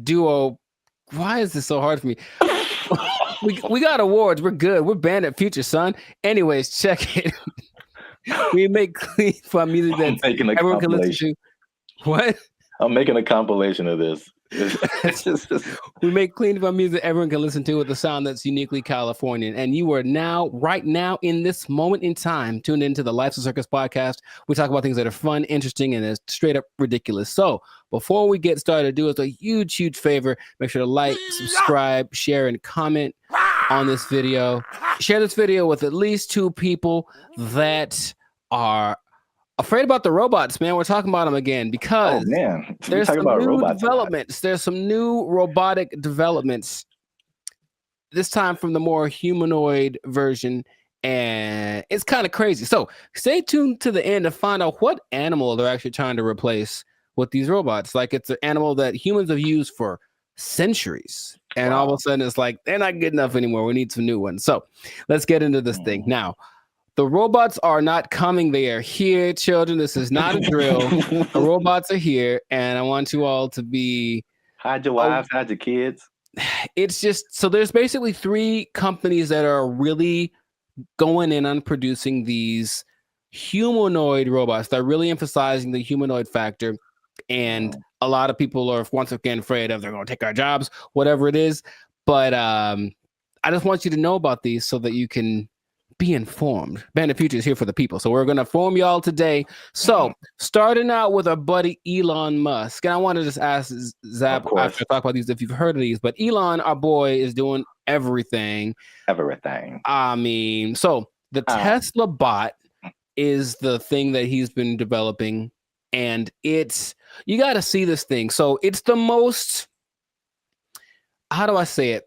duo. Why is this so hard for me? We got awards. We're good. We're banned at Future, son. Anyways, check it. We make clean fun music that everyone can listen to. What?
I'm making a compilation of this.
We make clean fun music everyone can listen to with a sound that's uniquely Californian. And you are now, right now, in this moment in time, tuned into the Life's a Circus podcast. We talk about things that are fun, interesting, and is straight up ridiculous. So before we get started, do us a huge, huge favor. Make sure to like, subscribe, share, and comment. on this video. Share this video with at least 2 people that are afraid about the robots, man. We're talking about them again because there's some new developments. There's some new robotic developments. This time from the more humanoid version, and it's kind of crazy. So stay tuned to the end to find out what animal they're actually trying to replace with these robots. Like it's an animal that humans have used for centuries, and all of a sudden it's like they're not good enough anymore. We need some new ones. So let's get into this thing now. The robots are not coming. They are here, children. This is not a drill. The robots are here, and I want you all to be
hide your wives, hide your kids.
It's just so there's basically 3 companies that are really going in on producing these humanoid robots. They're really emphasizing the humanoid factor, and a lot of people are once again afraid of they're going to take our jobs, whatever it is. But I just want you to know about these so that you can be informed. Bandit Future is here for the people, so we're going to inform y'all today. So starting out with our buddy Elon Musk, and I want to just ask Zap after I talk about these if you've heard of these, but Elon, our boy, is doing everything. I mean, so the Tesla bot is the thing that he's been developing, and it's, you got to see this thing. So it's the most, how do I say it?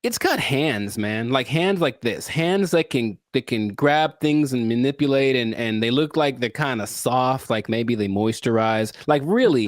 It's got hands, man, like hands like this, hands that can grab things and manipulate, and they look like they're kind of soft, like maybe they moisturize, like really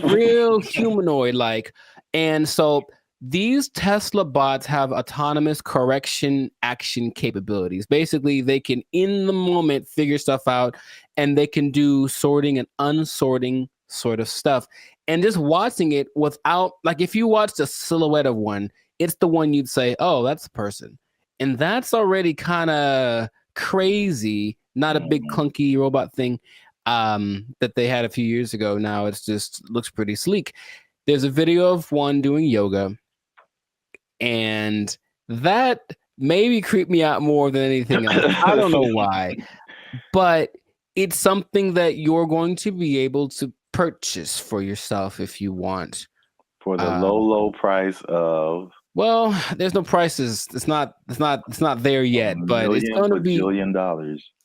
real humanoid like. And so these Tesla bots have autonomous correction action capabilities. Basically, they can in the moment figure stuff out, and they can do sorting and unsorting sort of stuff. And just watching it without, like if you watched a silhouette of one, it's the one you'd say, oh, that's a person. And that's already kind of crazy, not a big clunky robot thing that they had a few years ago. Now it's just looks pretty sleek. There's a video of one doing yoga, and that maybe creeped me out more than anything else. I don't know why, but it's something that you're going to be able to purchase for yourself if you want.
For the low price of,
well, there's no prices. It's not there yet, but it's going to be
$1 billion.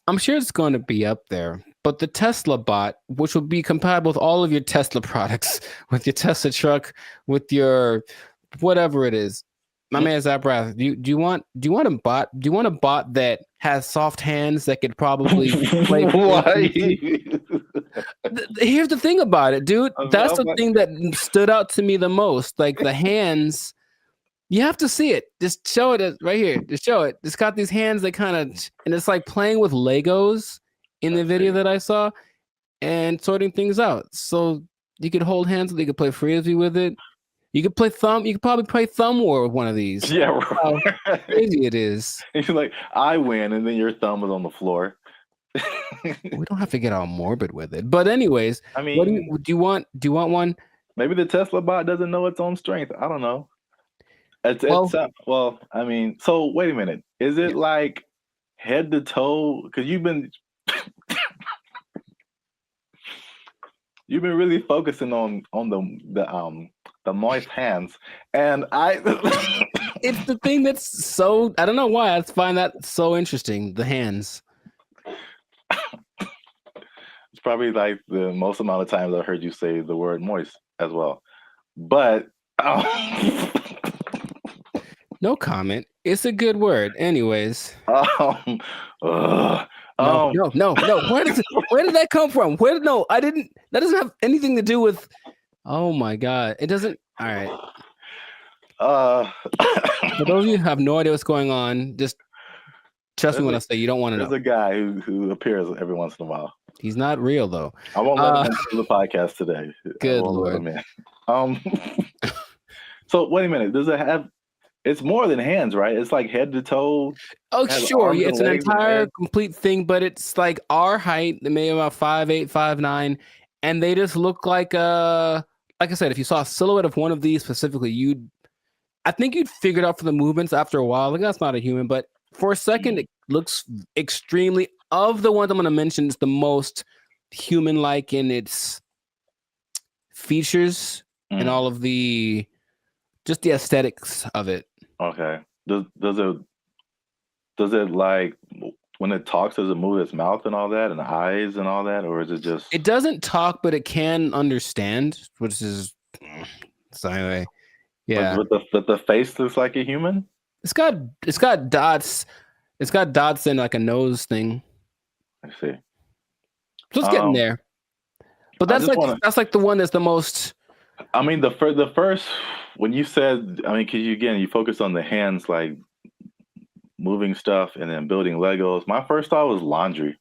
I'm sure it's going to be up there. But the Tesla bot, which will be compatible with all of your Tesla products, with your Tesla truck, with your whatever it is. My man Zabrath, do you want a bot? Do you want a bot that has soft hands that could probably play? Here's the thing about it, dude. That's the thing that stood out to me the most. Like the hands, you have to see it. Just show it right here. Just show it. It's got these hands that kind of, and it's like playing with Legos in the video that I saw and sorting things out. So you could hold hands, you could play frisbee with it. You could play thumb. You could probably play thumb war with one of these.
Yeah, right.
How crazy it is.
It's like I win, and then your thumb is on the floor.
We don't have to get all morbid with it, but anyways,
I mean,
what do you want? Do you want one?
Maybe the Tesla bot doesn't know its own strength. I don't know. Well, I mean, so wait a minute. Is it like head to toe? Because you've been really focusing on the moist hands, and
it's the thing that's so, I don't know why I find that so interesting. The hands.
It's probably like the most amount of times I heard you say the word moist as well, but
no comment. It's a good word, anyways.
No.
Where did that come from? I didn't. That doesn't have anything to do with. Oh my god, it doesn't. All right. For those of you who have no idea what's going on, just trust me when I say you don't want to know.
There's a guy who appears every once in a while.
He's not real though.
I won't let him into the podcast today.
Good Lord.
So wait a minute. Does it have? It's more than hands, right? It's like head to toe.
Oh, sure. Yeah, it's an entire complete thing, but it's like our height, maybe about 5'8", 5'9", and they just look like I said, if you saw a silhouette of one of these specifically, I think you'd figure it out for the movements after a while. Like that's not a human, but for a second, it looks extremely. Of the ones I'm going to mention, it's the most human-like in its features and all of just the aesthetics of it.
Okay. Does it like when it talks, does it move its mouth and all that and eyes and all that, or is it just
It doesn't talk, but it can understand, which is so anyway. Yeah.
but the face looks like a human?
It's got dots. It's got dots and like a nose thing.
I see.
So it's getting there. But that's like the one that's the most.
I mean, the first when you said, I mean, because you focus on the hands, like moving stuff and then building Legos. My first thought was laundry.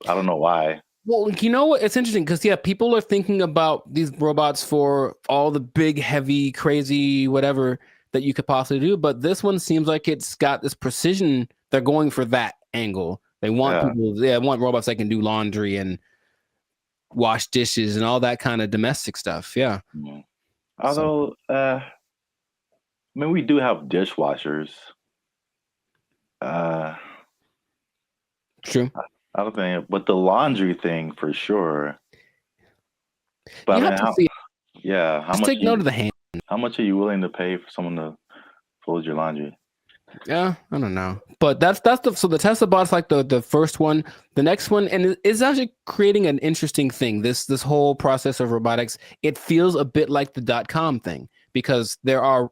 I don't know why.
Well, you know what? It's interesting because people are thinking about these robots for all the big, heavy, crazy, whatever that you could possibly do. But this one seems like it's got this precision. They're going for that angle. They want want robots that can do laundry and wash dishes and all that kind of domestic stuff. Yeah.
Although, I mean, we do have dishwashers.
True.
I don't think, but the laundry thing for sure. But
You
I
have
mean,
to see
how
Just
much?
take note of the hand.
How much are you willing to pay for someone to fold your laundry?
Yeah, I don't know, but that's the Tesla bot's like the first one. The next one, and it's actually creating an interesting thing. This whole process of robotics, it feels a bit like the .com thing because there are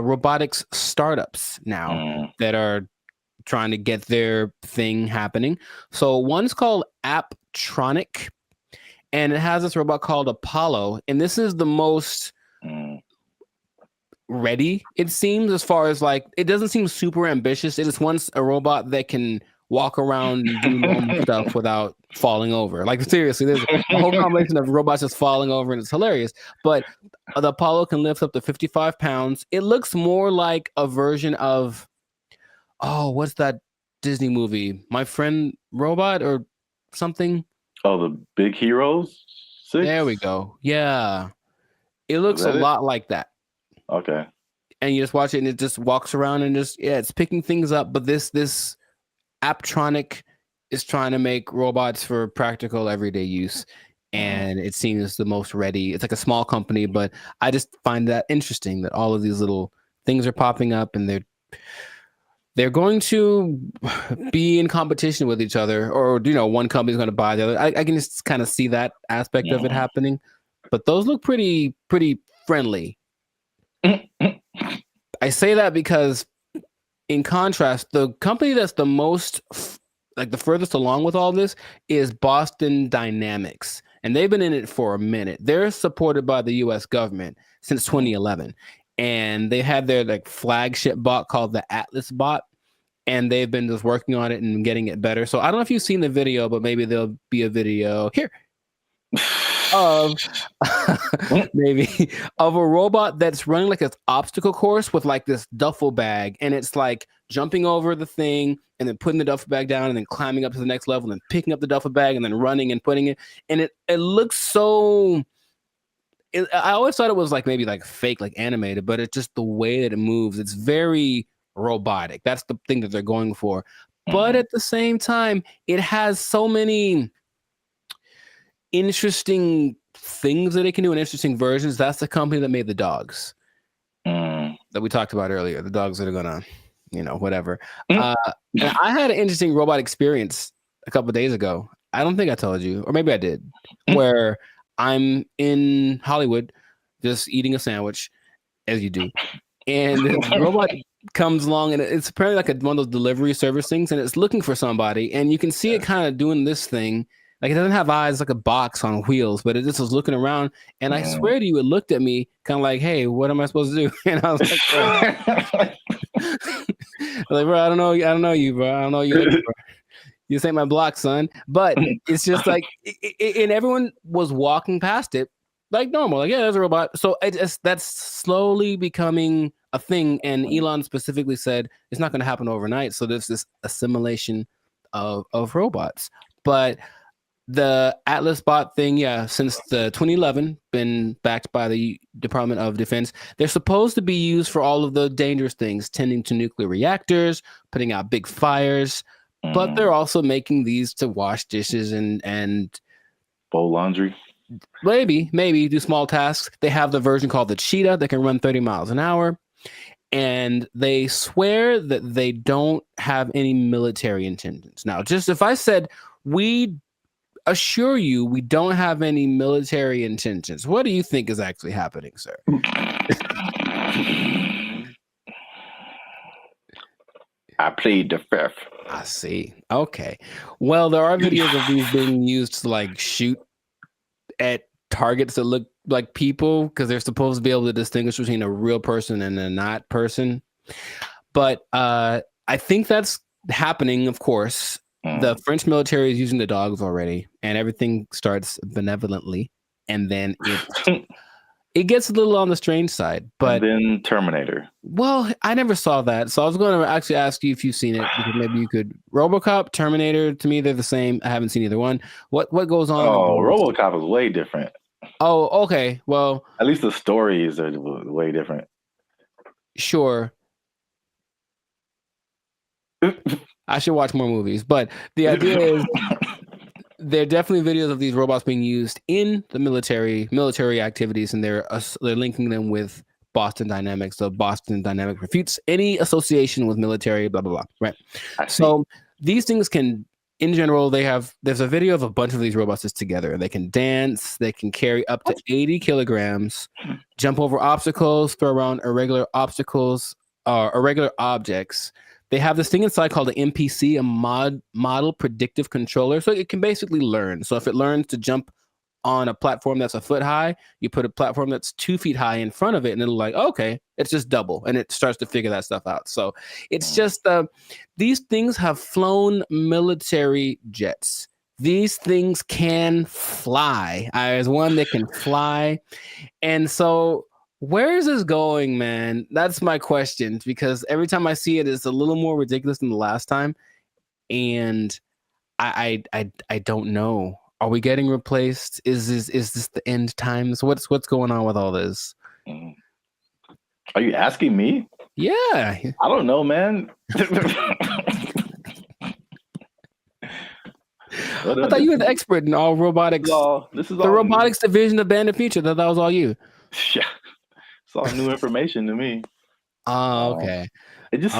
robotics startups now that are trying to get their thing happening. So one's called Apptronic, and it has this robot called Apollo, and this is the most ready, it seems, as far as like, it doesn't seem super ambitious. It is once a robot that can walk around and do normal stuff without falling over. Like, seriously, there's a whole combination of robots just falling over, and it's hilarious. But the Apollo can lift up to 55 pounds. It looks more like a version of, what's that Disney movie? My Friend Robot or something?
Oh, the Big Heroes 6?
There we go. Yeah. It looks a lot like that.
Okay.
And you just watch it and it just walks around and just, it's picking things up. But this Apptronic is trying to make robots for practical everyday use. And it seems the most ready. It's like a small company, but I just find that interesting that all of these little things are popping up and they're going to be in competition with each other, or one company's going to buy the other. I can just kind of see that aspect of it happening. But those look pretty friendly. I say that because, in contrast, the company that's the most, like the furthest along with all this is Boston Dynamics. And they've been in it for a minute. They're supported by the US government since 2011. And they had their like flagship bot called the Atlas bot. And they've been just working on it and getting it better. So I don't know if you've seen the video, but maybe there'll be a video here of maybe of a robot that's running like this obstacle course with like this duffel bag, and it's like jumping over the thing and then putting the duffel bag down and then climbing up to the next level and picking up the duffel bag and then running and putting it, and it looks so I always thought it was like maybe like fake, like animated, but it's just the way that it moves. It's very robotic. That's the thing that they're going for. But at the same time, it has so many interesting things that it can do and interesting versions. That's the company that made the dogs that we talked about earlier. The dogs that are gonna, whatever. And I had an interesting robot experience a couple of days ago. I don't think I told you, or maybe I did, where I'm in Hollywood just eating a sandwich, as you do, and the robot comes along, and it's apparently like one of those delivery service things, and it's looking for somebody, and you can see it kind of doing this thing. Like, it doesn't have eyes, like a box on wheels, but it just was looking around. And I swear to you, it looked at me kind of like, hey, what am I supposed to do? And I was like, like, bro, I don't know you, bro. I don't know you. Bro. You ain't my block, son. But it's just like, and everyone was walking past it like normal. Like, yeah, there's a robot. So that's slowly becoming a thing. And Elon specifically said it's not going to happen overnight. So there's this assimilation of robots. But the Atlas bot thing, since the 2011, been backed by the Department of Defense. They're supposed to be used for all of the dangerous things, tending to nuclear reactors, putting out big fires, but they're also making these to wash dishes and
fold laundry.
Maybe do small tasks. They have the version called the Cheetah that can run 30 miles an hour. and they swear that they don't have any military intentions. Now, just if I said, we assure you we don't have any military intentions, what do you think is actually happening, sir?
I plead the fifth.
I see. Okay. Well, there are videos of these being used to like shoot at targets that look like people because they're supposed to be able to distinguish between a real person and a not person. But I think that's happening, of course. The French military is using the dogs already, and everything starts benevolently, and then it gets a little on the strange side. But
and then Terminator.
Well, I never saw that, so I was going to actually ask you if you've seen it, because maybe you could. RoboCop, Terminator, to me they're the same. I haven't seen either one. What goes on?
Oh, RoboCop is way different.
Oh, okay. Well,
at least the stories are way different.
Sure. I should watch more movies, but the idea is there are definitely videos of these robots being used in the military activities, and they're linking them with Boston Dynamics. So Boston Dynamics refutes any association with military, blah, blah, blah. Right. So these things can, in general, there's a video of a bunch of these robots just together. They can dance, they can carry up to 80 kilograms, jump over obstacles, throw around irregular objects. They have this thing inside called an MPC, a model predictive controller. So it can basically learn. So if it learns to jump on a platform that's a foot high, you put a platform that's 2 feet high in front of it, and it'll like, okay, it's just double, and it starts to figure that stuff out. So it's just these things have flown military jets. These things can fly. There's one that can fly, and so where is this going, man? That's my question, because every time I see it, it's a little more ridiculous than the last time, and I don't know. Are we getting replaced? Is this the end times? What's going on with all this?
Are you asking me?
Yeah.
I don't know, man.
I thought you were the expert in all robotics.
This is
the robotics division of Band of Future. That was all you.
Yeah. It's all new information to me.
Oh, okay.
It just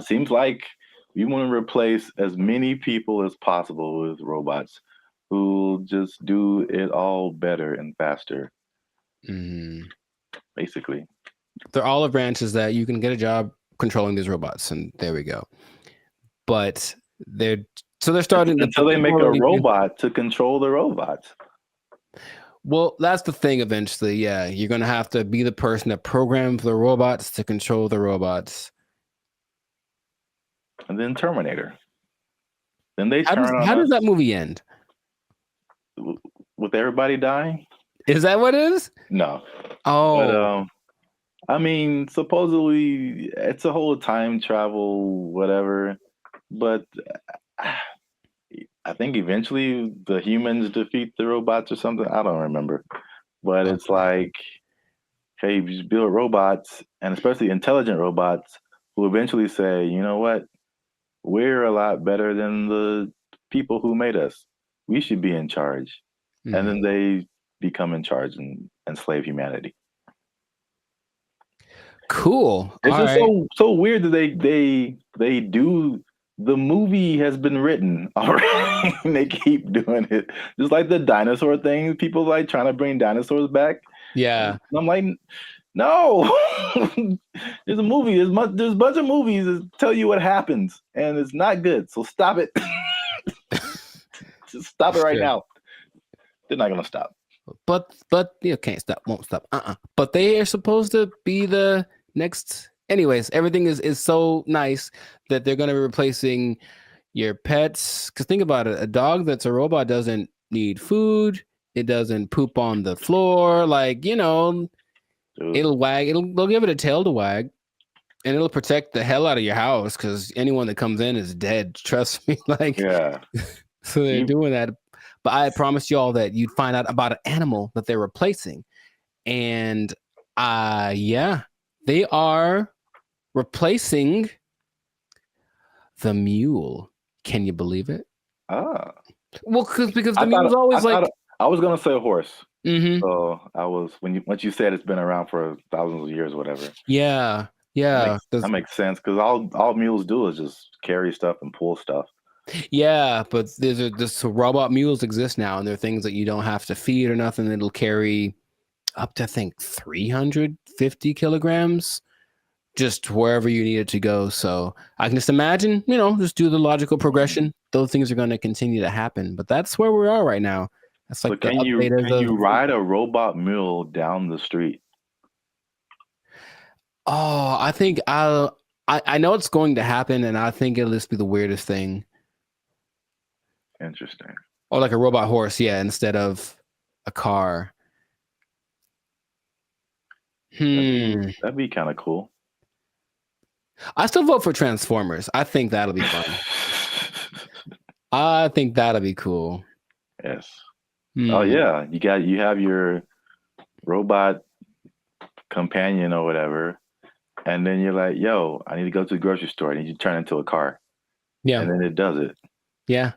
seems like we want to replace as many people as possible with robots who just do it all better and faster. Basically.
They're olive branches that you can get a job controlling these robots, and there we go. But they're starting
until they make a robot to control the robots.
Well, that's the thing eventually. Yeah, you're going to have to be the person that programs the robots to control the robots.
And then Terminator. Then they
How does that movie end?
With everybody dying?
Is that what it is?
No.
Oh.
But, I mean, supposedly it's a whole time travel, whatever. But I think eventually the humans defeat the robots or something. I don't remember. But it's like, hey, you just build robots, and especially intelligent robots, who eventually say, you know what? We're a lot better than the people who made us. We should be in charge. And then they become in charge and enslave humanity.
Cool.
It's just so weird that they do. The movie has been written already, and they keep doing it. Just like the dinosaur thing, people like trying to bring dinosaurs back.
Yeah,
and I'm like, no. There's a movie. There's a bunch of movies that tell you what happens, and it's not good. So stop it. Just stop it right now. They're not gonna stop.
But you can't stop, won't stop. But they are supposed to be the next. Anyways, everything is so nice that they're going to be replacing your pets. Because think about it, a dog that's a robot doesn't need food. It doesn't poop on the floor. Like, it'll wag. They'll give it a tail to wag, and it'll protect the hell out of your house because anyone that comes in is dead. Trust me. Like,
yeah.
So they're doing that. But I promised y'all that you'd find out about an animal that they're replacing. And they are replacing the mule. Can you believe it?
Well,
because the mule was always
I was gonna say a horse.
Mm-hmm.
So I was once you said it's been around for thousands of years, or whatever.
Yeah, Yeah,
That makes sense because all mules do is just carry stuff and pull stuff.
yeah, but this robot mules exist now, and they're things that you don't have to feed or nothing. It'll carry up to, I think, 350 kilograms just wherever you need it to go. So I can just imagine, just do the logical progression. Those things are going to continue to happen, but that's where we are right now. That's like
But can you ride a robot mule down the street?
Oh, I think I know it's going to happen, and I think it'll just be the weirdest thing.
Interesting.
Or like a robot horse, yeah, instead of a car.
That'd be kind of cool.
I still vote for Transformers. I think that'll be fun. I think that'll be cool.
Yes. Oh yeah, you have your robot companion or whatever, and then you're like, "Yo, I need to go to the grocery store." And you turn into a car.
Yeah.
And then it does it.
Yeah.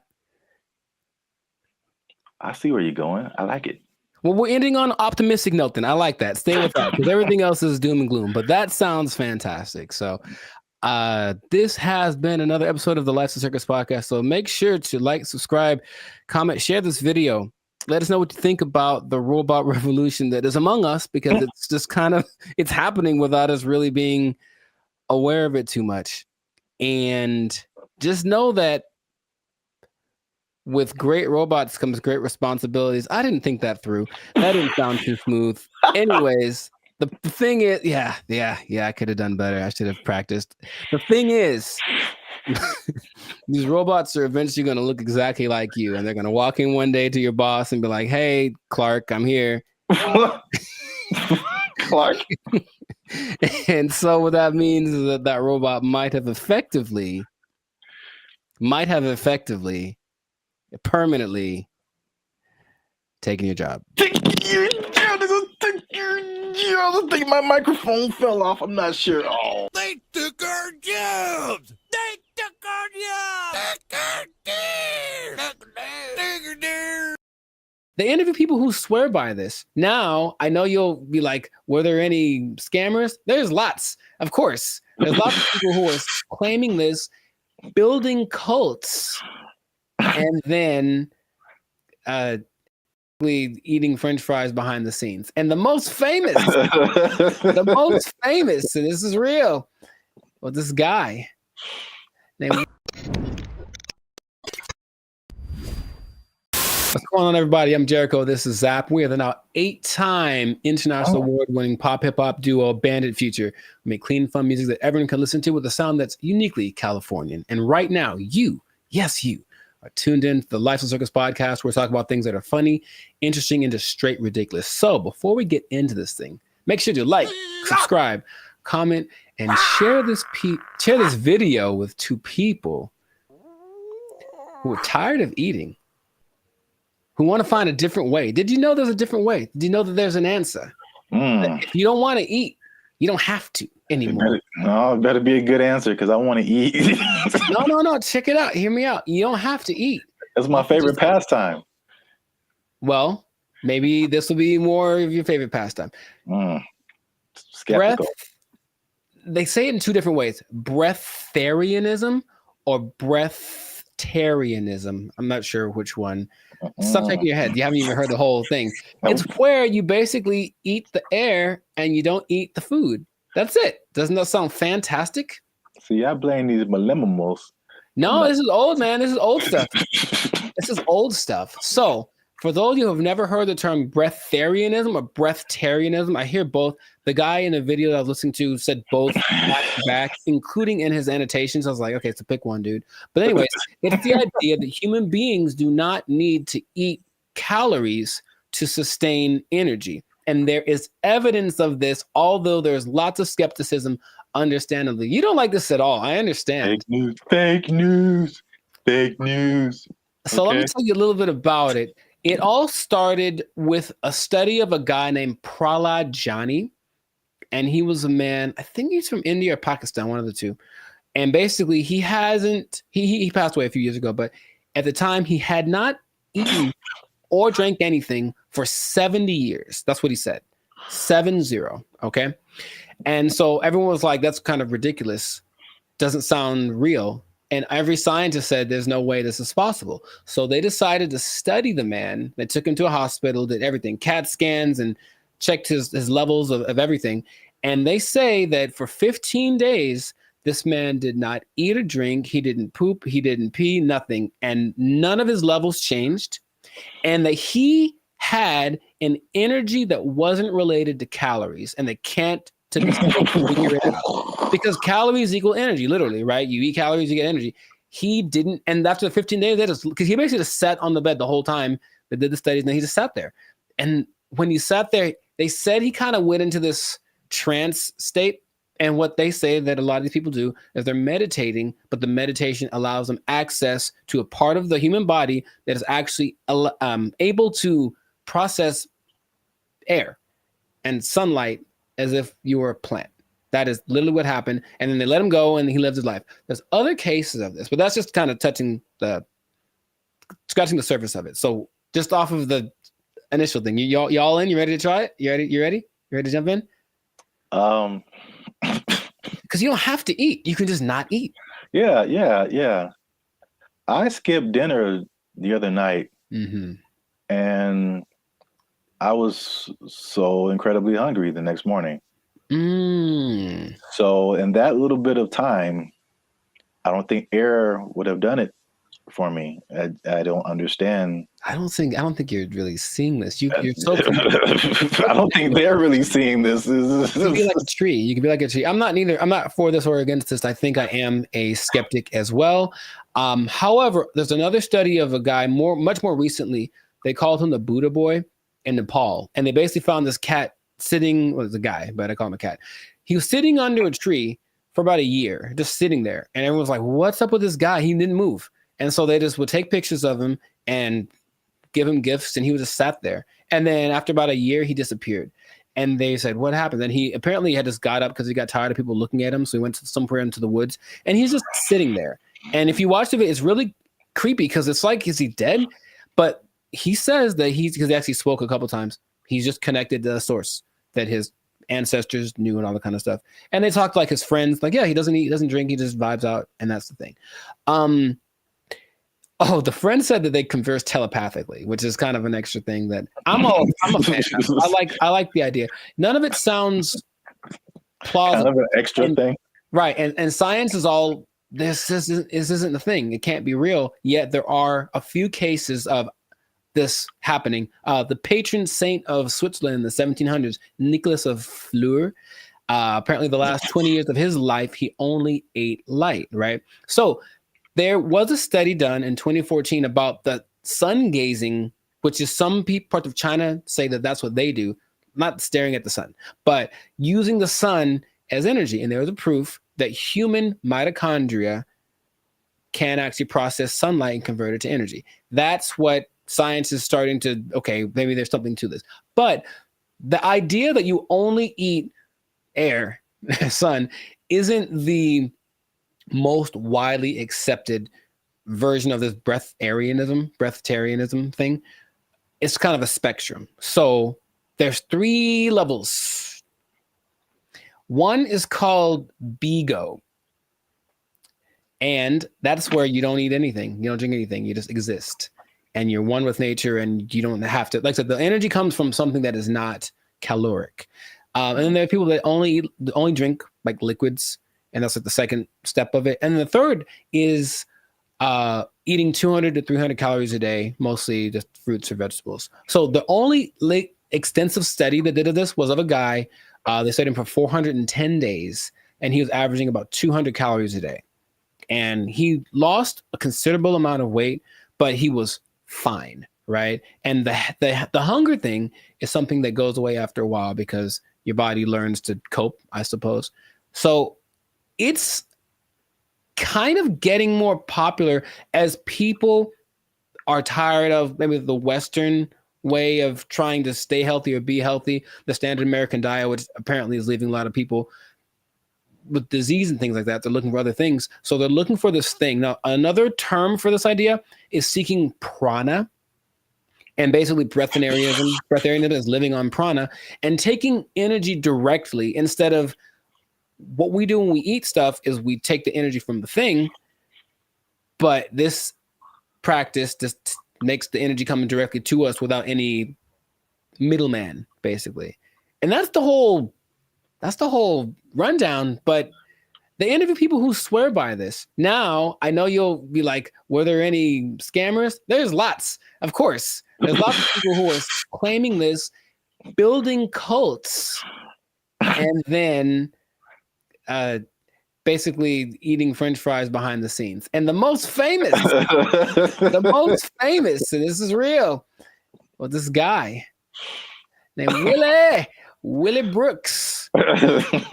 I see where you're going. I like it.
Well, we're ending on an optimistic note then. I like that. Stay with that because everything else is doom and gloom. But that sounds fantastic. So this has been another episode of the Lights and Circus podcast. So make sure to like, subscribe, comment, share this video. Let us know what you think about the robot revolution that is among us, because it's just it's happening without us really being aware of it too much. And just know that with great robots comes great responsibilities. I didn't think that through. That didn't sound too smooth. Anyways, the thing is, yeah, I could have done better. I should have practiced. The thing is, these robots are eventually going to look exactly like you, and they're going to walk in one day to your boss and be like, "Hey, Clark, I'm here."
Clark.
And so what that means is that robot might have effectively permanently taking your job.
I think my microphone fell off. I'm not sure. Oh.
They took our jobs. They took our jobs.
They interview people who swear by this. Now, I know you'll be like, were there any scammers? There's lots. Of course. There's lots of people who are claiming this, building cults, and then eating French fries behind the scenes. And the most famous, and this is real, well, this guy named... What's going on, everybody? I'm Jericho. This is Zap. We are the now 8-time international award-winning pop hip-hop duo Bandit Future. We make clean, fun music that everyone can listen to with a sound that's uniquely Californian. And right now, you are tuned in to the Lights and Circus podcast, where we talk about things that are funny, interesting, and just straight ridiculous. So before we get into this thing, make sure to like, subscribe, comment, and share this video with 2 people who are tired of eating, who want to find a different way. Did you know there's a different way? Did you know that there's an answer? If you don't want to eat, you don't have to anymore.
It better be a good answer, because I want to eat.
No. Check it out. Hear me out. You don't have to eat.
That's my favorite pastime.
Well, maybe this will be more of your favorite pastime.
Skeptical.
They say it in 2 different ways: breatharianism or breatharianism. I'm not sure which one. Stop shaking your head. You haven't even heard the whole thing. It's where you basically eat the air and you don't eat the food. That's it. Doesn't that sound fantastic?
See, I blame these millennials.
No, this is old, man. This is old stuff. This is old stuff. So, for those of you who have never heard the term breatharianism or breatharianism, I hear both. The guy in the video that I was listening to said both back to back, including in his annotations. I was like, okay, so pick one, dude. But anyways, it's the idea that human beings do not need to eat calories to sustain energy. And there is evidence of this, although there's lots of skepticism, understandably. You don't like this at all. I understand.
Fake news.
So let me tell you a little bit about it. It all started with a study of a guy named Prahlad Jani. And he was a man, I think he's from India or Pakistan, one of the two. And basically he passed away a few years ago, but at the time he had not eaten or drank anything for 70 years. That's what he said. 70. Okay. And so everyone was like, that's kind of ridiculous. Doesn't sound real. And every scientist said there's no way this is possible. So they decided to study the man. They took him to a hospital, did everything, CAT scans, and checked his levels of everything. And they say that for 15 days, this man did not eat or drink. He didn't poop. He didn't pee, nothing. And none of his levels changed. And that he had an energy that wasn't related to calories. And they can't to figure it out. Because calories equal energy, literally, right? You eat calories, you get energy. He didn't. And after the 15 days, because he basically just sat on the bed the whole time they did the studies, and then he just sat there. And when he sat there, they said he kind of went into this trance state. And what they say that a lot of these people do is they're meditating, but the meditation allows them access to a part of the human body that is actually able to process air and sunlight as if you were a plant. That is literally what happened. And then they let him go and he lived his life. There's other cases of this, but that's just kind of scratching the surface of it. So just off of the initial thing, y'all in? You ready to try it? You ready? You ready to jump in? Because you don't have to eat. You can just not eat.
Yeah. I skipped dinner the other night, and I was so incredibly hungry the next morning. So in that little bit of time, I don't think air would have done it for me. I don't understand. I don't think you're really seeing this. You're so. I don't think they're really seeing this. You can be like a tree. You can be like a tree. I'm not for this or against this. I think I am a skeptic as well. However, there's another study of a guy much more recently. They called him the Buddha boy in Nepal, and they basically found this cat sitting. Well, it was a guy, but I call him a cat. He was sitting under a tree for about a year, just sitting there, and everyone's like, "What's up with this guy? He didn't move." And so they just would take pictures of him and give him gifts, and he was just sat there. And then after about a year, he disappeared. And they said, "What happened?" And he apparently had just got up because he got tired of people looking at him. So he went somewhere into the woods, and he's just sitting there. And if you watch the video, it's really creepy because it's like, is he dead? But he says that because he actually spoke a couple times. He's just connected to the source that his ancestors knew and all that kind of stuff. And they talked like his friends, like, yeah, he doesn't eat, he doesn't drink, he just vibes out, and that's the thing. Oh, the friend said that they converse telepathically, which is kind of an extra thing that I'm a fan of. I like the idea. None of it sounds plausible. Kind of an extra thing. Right. And science is all, this isn't the thing. It can't be real. Yet there are a few cases of this happening. The patron saint of Switzerland in the 1700s, Nicholas of Fleur, apparently the last 20 years of his life, he only ate light, right? So there was a study done in 2014 about the sun gazing, which is some parts of China say that that's what they do, not staring at the sun, but using the sun as energy. And there was a proof that human mitochondria can actually process sunlight and convert it to energy. That's what science is starting to, okay, maybe there's something to this. But the idea that you only eat air, sun, isn't the most widely accepted version of this breatharianism thing. It's kind of a spectrum. So there's 3 levels. One is called BEGO. And that's where you don't eat anything. You don't drink anything. You just exist. And you're one with nature, and you don't have to, like I said, the energy comes from something that is not caloric. And then there are people that only drink like liquids. And that's like the second step of it. And the third is eating 200 to 300 calories a day, mostly just fruits or vegetables. So the only extensive study that did this was of a guy. They studied him for 410 days, and he was averaging about 200 calories a day. And he lost a considerable amount of weight, but he was fine, right? And the hunger thing is something that goes away after a while because your body learns to cope, I suppose. So it's kind of getting more popular as people are tired of maybe the Western way of trying to stay healthy or be healthy, the standard American diet, which apparently is leaving a lot of people with disease and things like that. They're looking for other things. So they're looking for this thing. Now, another term for this idea is seeking prana.
And basically breatharianism is living on prana and taking energy directly instead of what we do when we eat stuff is we take the energy from the thing, but this practice just makes the energy coming directly to us without any middleman, basically. And that's the whole rundown, but they interview people who swear by this. Now, I know you'll be like, were there any scammers? There's lots, of course. There's lots of people who are claiming this, building cults, and then basically eating French fries behind the scenes. And the most famous, and this is real, well, this guy named Willie Brooks.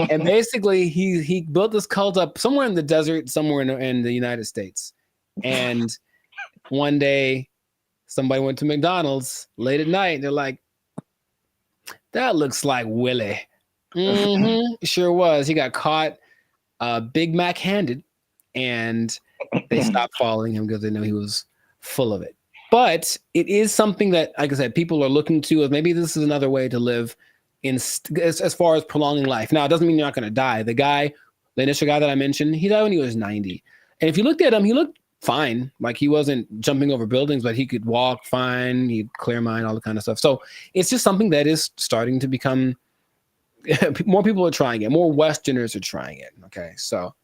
And basically he built this cult up somewhere in the desert, somewhere in the United States. And one day somebody went to McDonald's late at night and they're like, that looks like Willie. Sure was. He got caught Big Mac handed, and they stopped following him because they knew he was full of it. But it is something that, like I said, people are looking to as maybe this is another way to live as far as prolonging life. Now, it doesn't mean you're not going to die. The initial guy that I mentioned, he died when he was 90. And if you looked at him, he looked fine. Like he wasn't jumping over buildings, but he could walk fine. He'd clear mind, all the kind of stuff. So it's just something that is starting to become, more people are trying it. More Westerners are trying it. Okay. So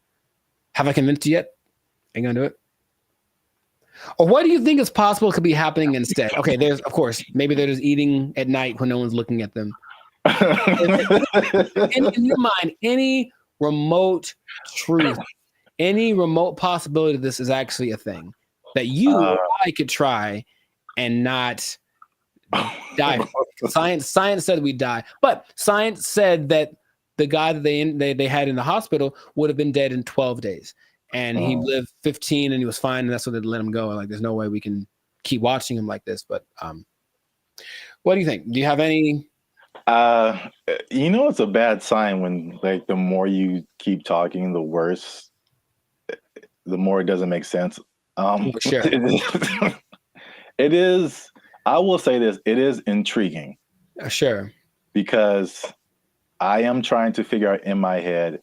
have I convinced you yet? Are you going to do it? Or what do you think is possible could be happening instead? Okay. There's, of course, maybe they're just eating at night when no one's looking at them. In your mind, any remote truth, any remote possibility of this is actually a thing that you or I could try and not die. Science said we'd die, but science said that the guy that they had in the hospital would have been dead in 12 days, and he lived 15 and he was fine, and that's what they let him go. Like, there's no way we can keep watching him like this. But what do you think? Do you have any?
It's a bad sign when, like, the more you keep talking, the worse, the more it doesn't make sense.
Sure.
It is, I will say this, it is intriguing.
Sure.
Because I am trying to figure out in my head,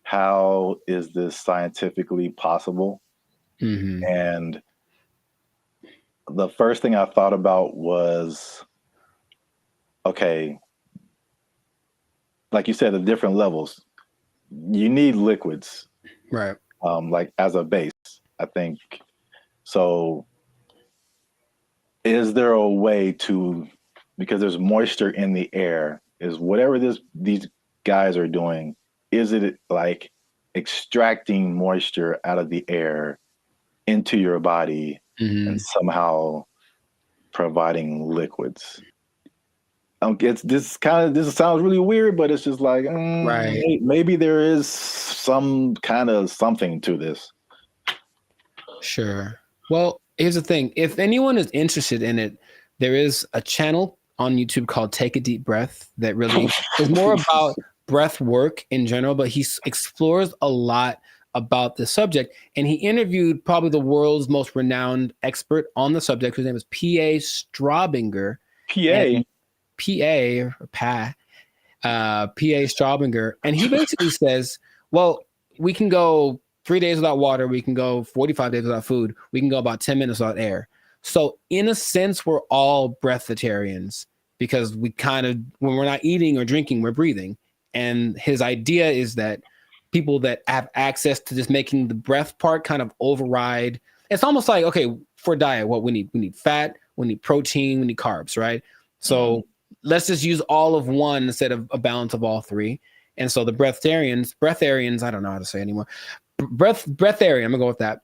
how is this scientifically possible?
Mm-hmm.
And the first thing I thought about was, okay, like you said, the different levels. You need liquids,
right?
Like as a base, I think. So, is there a way to, because there's moisture in the air, is whatever these guys are doing, is it like extracting moisture out of the air into your body and somehow providing liquids? This sounds really weird, but it's just like,
right.
Maybe there is some kind of something to this.
Sure. Well, here's the thing. If anyone is interested in it, there is a channel on YouTube called Take a Deep Breath that really is more about breath work in general, but he explores a lot about the subject. And he interviewed probably the world's most renowned expert on the subject, whose name is P.A. Straubinger. P.A. Straubinger. And he basically says, well, we can go 3 days without water. We can go 45 days without food. We can go about 10 minutes without air. So in a sense, we're all breatharians because we kind of, when we're not eating or drinking, we're breathing. And his idea is that people that have access to just making the breath part kind of override. It's almost like, okay, for diet, what we need fat, we need protein, we need carbs, right? So let's just use all of one instead of a balance of all three. And so the breatharians, I don't know how to say anymore. Breatharian, I'm gonna go with that.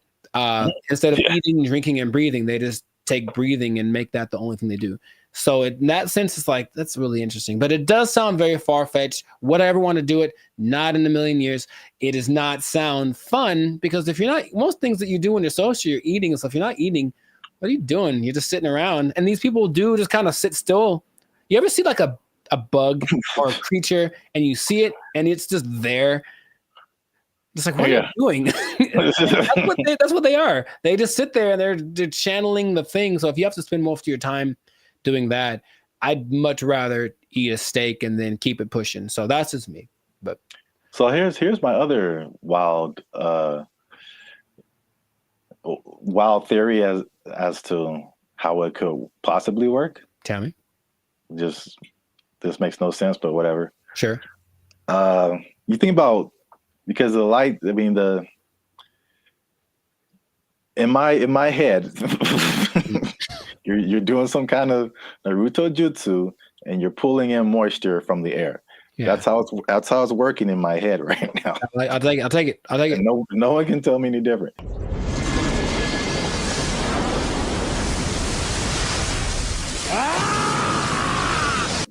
Instead of eating, drinking, and breathing, they just take breathing and make that the only thing they do. So in that sense, it's like, that's really interesting. But it does sound very far-fetched. Would I ever want to do it? Not in a million years. It does not sound fun because if you're not, most things that you do when you're social, you're eating and stuff. If you're not eating, what are you doing? You're just sitting around. And these people do just kind of sit still. You ever see like a bug or a creature and you see it and it's just there? It's like, what are you doing? That's what they are. They just sit there and they're channeling the thing. So if you have to spend most of your time doing that, I'd much rather eat a steak and then keep it pushing. So that's just me. But
so here's my other wild theory as to how it could possibly work.
Tell me.
Just this makes no sense, but whatever.
Sure.
You think about, because the light, I mean, in my head, you're doing some kind of Naruto jutsu and you're pulling in moisture from the air. Yeah. That's how it's working in my head right now.
I'll take it.
No one can tell me any different.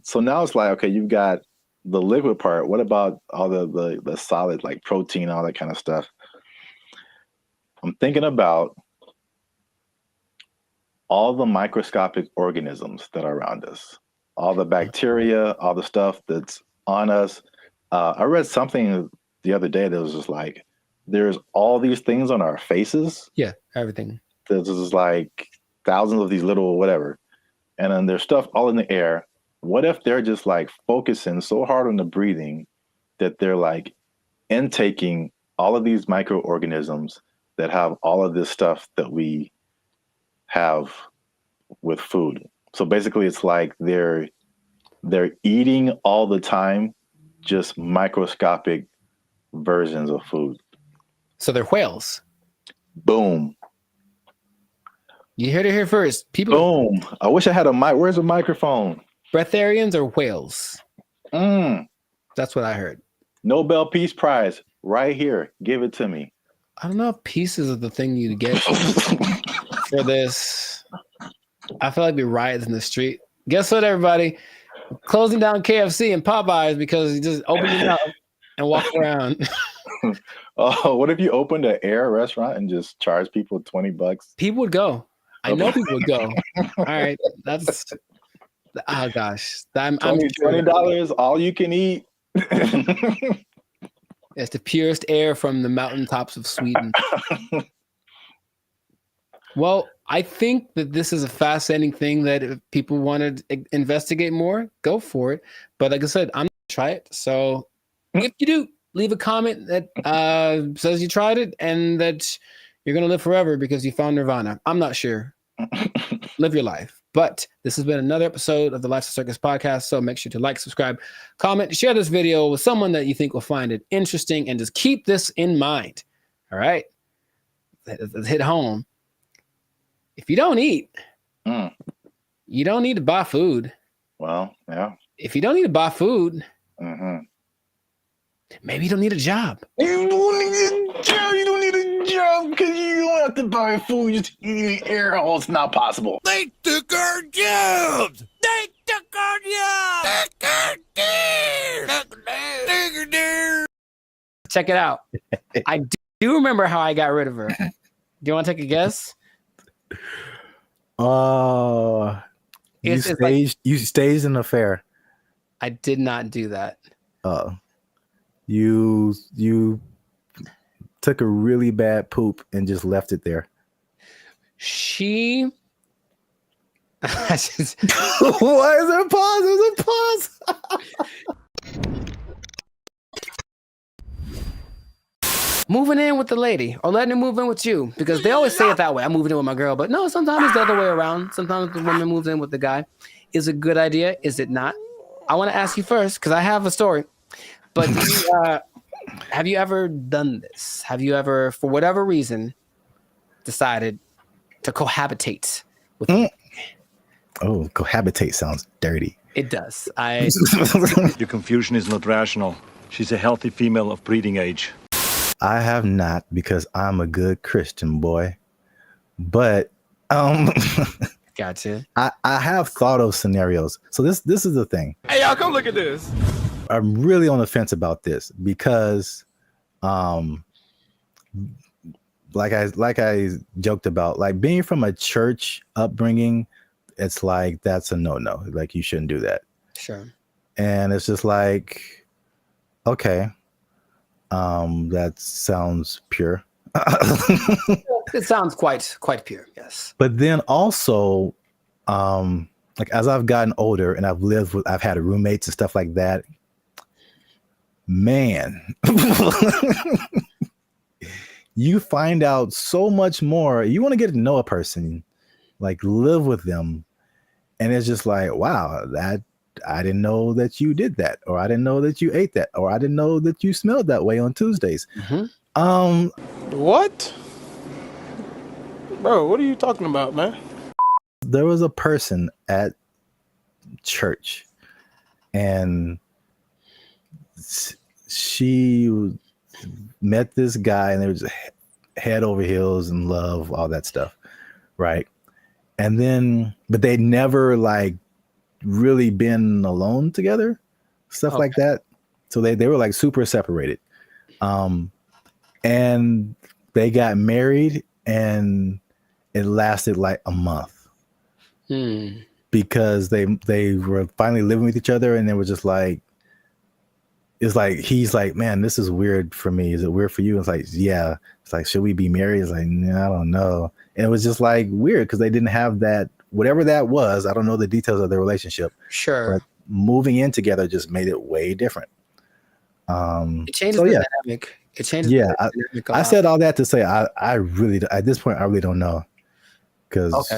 So now it's like, okay, you've got the liquid part. What about all the solid, like protein, all that kind of stuff? I'm thinking about all the microscopic organisms that are around us, all the bacteria, all the stuff that's on us. I read something the other day that was just like, there's all these things on our faces.
Yeah, everything.
There's just like thousands of these little whatever. And then there's stuff all in the air. What if they're just like focusing so hard on the breathing that they're like intaking all of these microorganisms that have all of this stuff that we have with food? So basically it's like they're eating all the time, just microscopic versions of food.
So they're whales.
Boom.
You heard it here first. People.
Boom. I wish I had a mic. Where's a microphone?
Breatharians or whales? That's what I heard.
Nobel Peace Prize right here. Give it to me.
I don't know if pieces of the thing you get for this. I feel like we riots in the street. Guess what, everybody? Closing down KFC and Popeyes because you just open it up and walk around.
Oh, what if you opened an air restaurant and just charge people $20?
People would go. I know people would go. All right, that's. Oh gosh,
$20 all you can eat.
It's the purest air from the mountaintops of Sweden. Well, I think that this is a fascinating thing that if people want to investigate more, go for it. But like I said, I'm gonna try it. So if you do, leave a comment that says you tried it and that you're gonna live forever because you found Nirvana. I'm not sure. Live your life. But this has been another episode of the Lifestyle Circus podcast. So make sure to like, subscribe, comment, share this video with someone that you think will find it interesting, and just keep this in mind. All right. Let's hit home. If you don't eat, you don't need to buy food.
Well, yeah.
If you don't need to buy food, maybe you don't need a job.
You don't need a job. You don't need a job because you don't have to buy food. You just eat in air. Oh, it's not possible.
They took our jobs. They took our jobs.
Check it out. I do remember how I got rid of her. Do you want to take a guess?
You staged an affair.
I did not do that.
You took a really bad poop and just left it there.
She.
Why is there a pause? There's a pause.
Moving in with the lady or letting her move in with you, because they always say it that way. I'm moving in with my girl, but no, sometimes it's the other way around. Sometimes the woman moves in with the guy. Is it a good idea? Is it not? I want to ask you first because I have a story. But have you ever done this? Have you ever, for whatever reason, decided to cohabitate with me?
Oh, cohabitate sounds dirty.
It does.
Your confusion is not rational. She's a healthy female of breeding age.
I have not, because I'm a good Christian boy. But
gotcha.
I have thought of scenarios. So this is the thing.
Hey, y'all, come look at this.
I'm really on the fence about this because like I joked about, like being from a church upbringing, it's like that's a no-no. Like you shouldn't do that.
Sure.
And it's just like, okay, that sounds pure.
It sounds quite pure, yes.
But then also, like as I've gotten older and I've had roommates and stuff like that, man, you find out so much more. You want to get to know a person, like live with them. And it's just like, wow, that I didn't know that you did that, or I didn't know that you ate that, or I didn't know that you smelled that way on Tuesdays.
What? Bro, what are you talking about, man?
There was a person at church, and she met this guy, and they were just head over heels in love, all that stuff, right? And then, but they'd never like really been alone together, stuff like that. So they were like super separated. And they got married, and it lasted like a month because they were finally living with each other, and they were just like, it's like, he's like, man, this is weird for me. Is it weird for you? It's like, yeah. It's like, should we be married? It's like, nah, I don't know. And it was just like weird because they didn't have that, whatever that was. I don't know the details of their relationship.
Sure.
But moving in together just made it way different.
It changes the dynamic. It changes.
Yeah.
The dynamic
I said all that to say, I really, at this point, I really don't know. Because,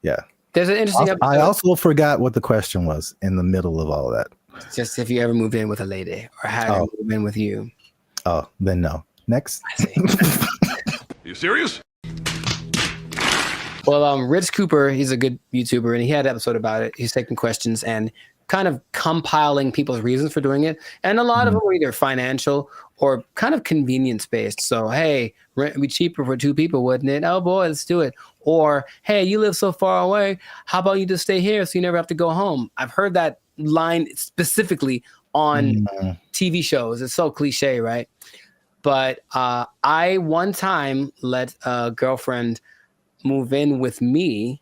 yeah.
There's an interesting episode.
I also forgot what the question was in the middle of all of that.
Just if you ever moved in with a lady or had her move in with you.
Oh, then no. Next.
I see.
You serious?
Well, Rich Cooper, he's a good YouTuber, and he had an episode about it. He's taking questions and kind of compiling people's reasons for doing it. And a lot of them were either financial or kind of convenience based. So, hey, rent would be cheaper for 2 people, wouldn't it? Oh boy, let's do it. Or, hey, you live so far away. How about you just stay here so you never have to go home? I've heard that line specifically on TV shows. It's so cliche, right? But I one time let a girlfriend move in with me,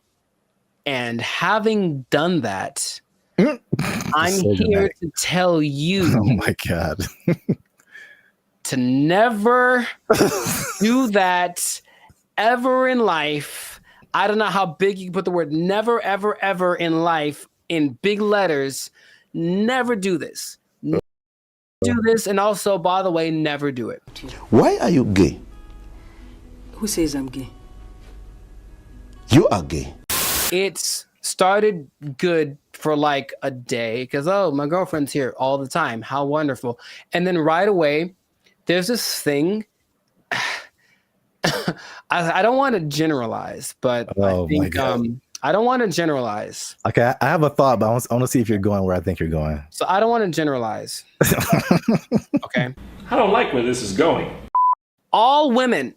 and having done that, I'm
So
here
dramatic.
to tell you
Oh my God.
to never do that ever in life. I don't know how big you can put the word never, ever, ever in life in big letters. Never do this. Never do this. And also, by the way, never do it.
Why are you gay?
Who says I'm gay?
You are gay.
It's started good for like a day because, oh, my girlfriend's here all the time. How wonderful. And then right away, there's this thing. I don't want to generalize, but I think I don't want to generalize.
Okay, I have a thought, but I want to see if you're going where I think you're going.
So I don't want to generalize. Okay.
I don't like where this is going.
All women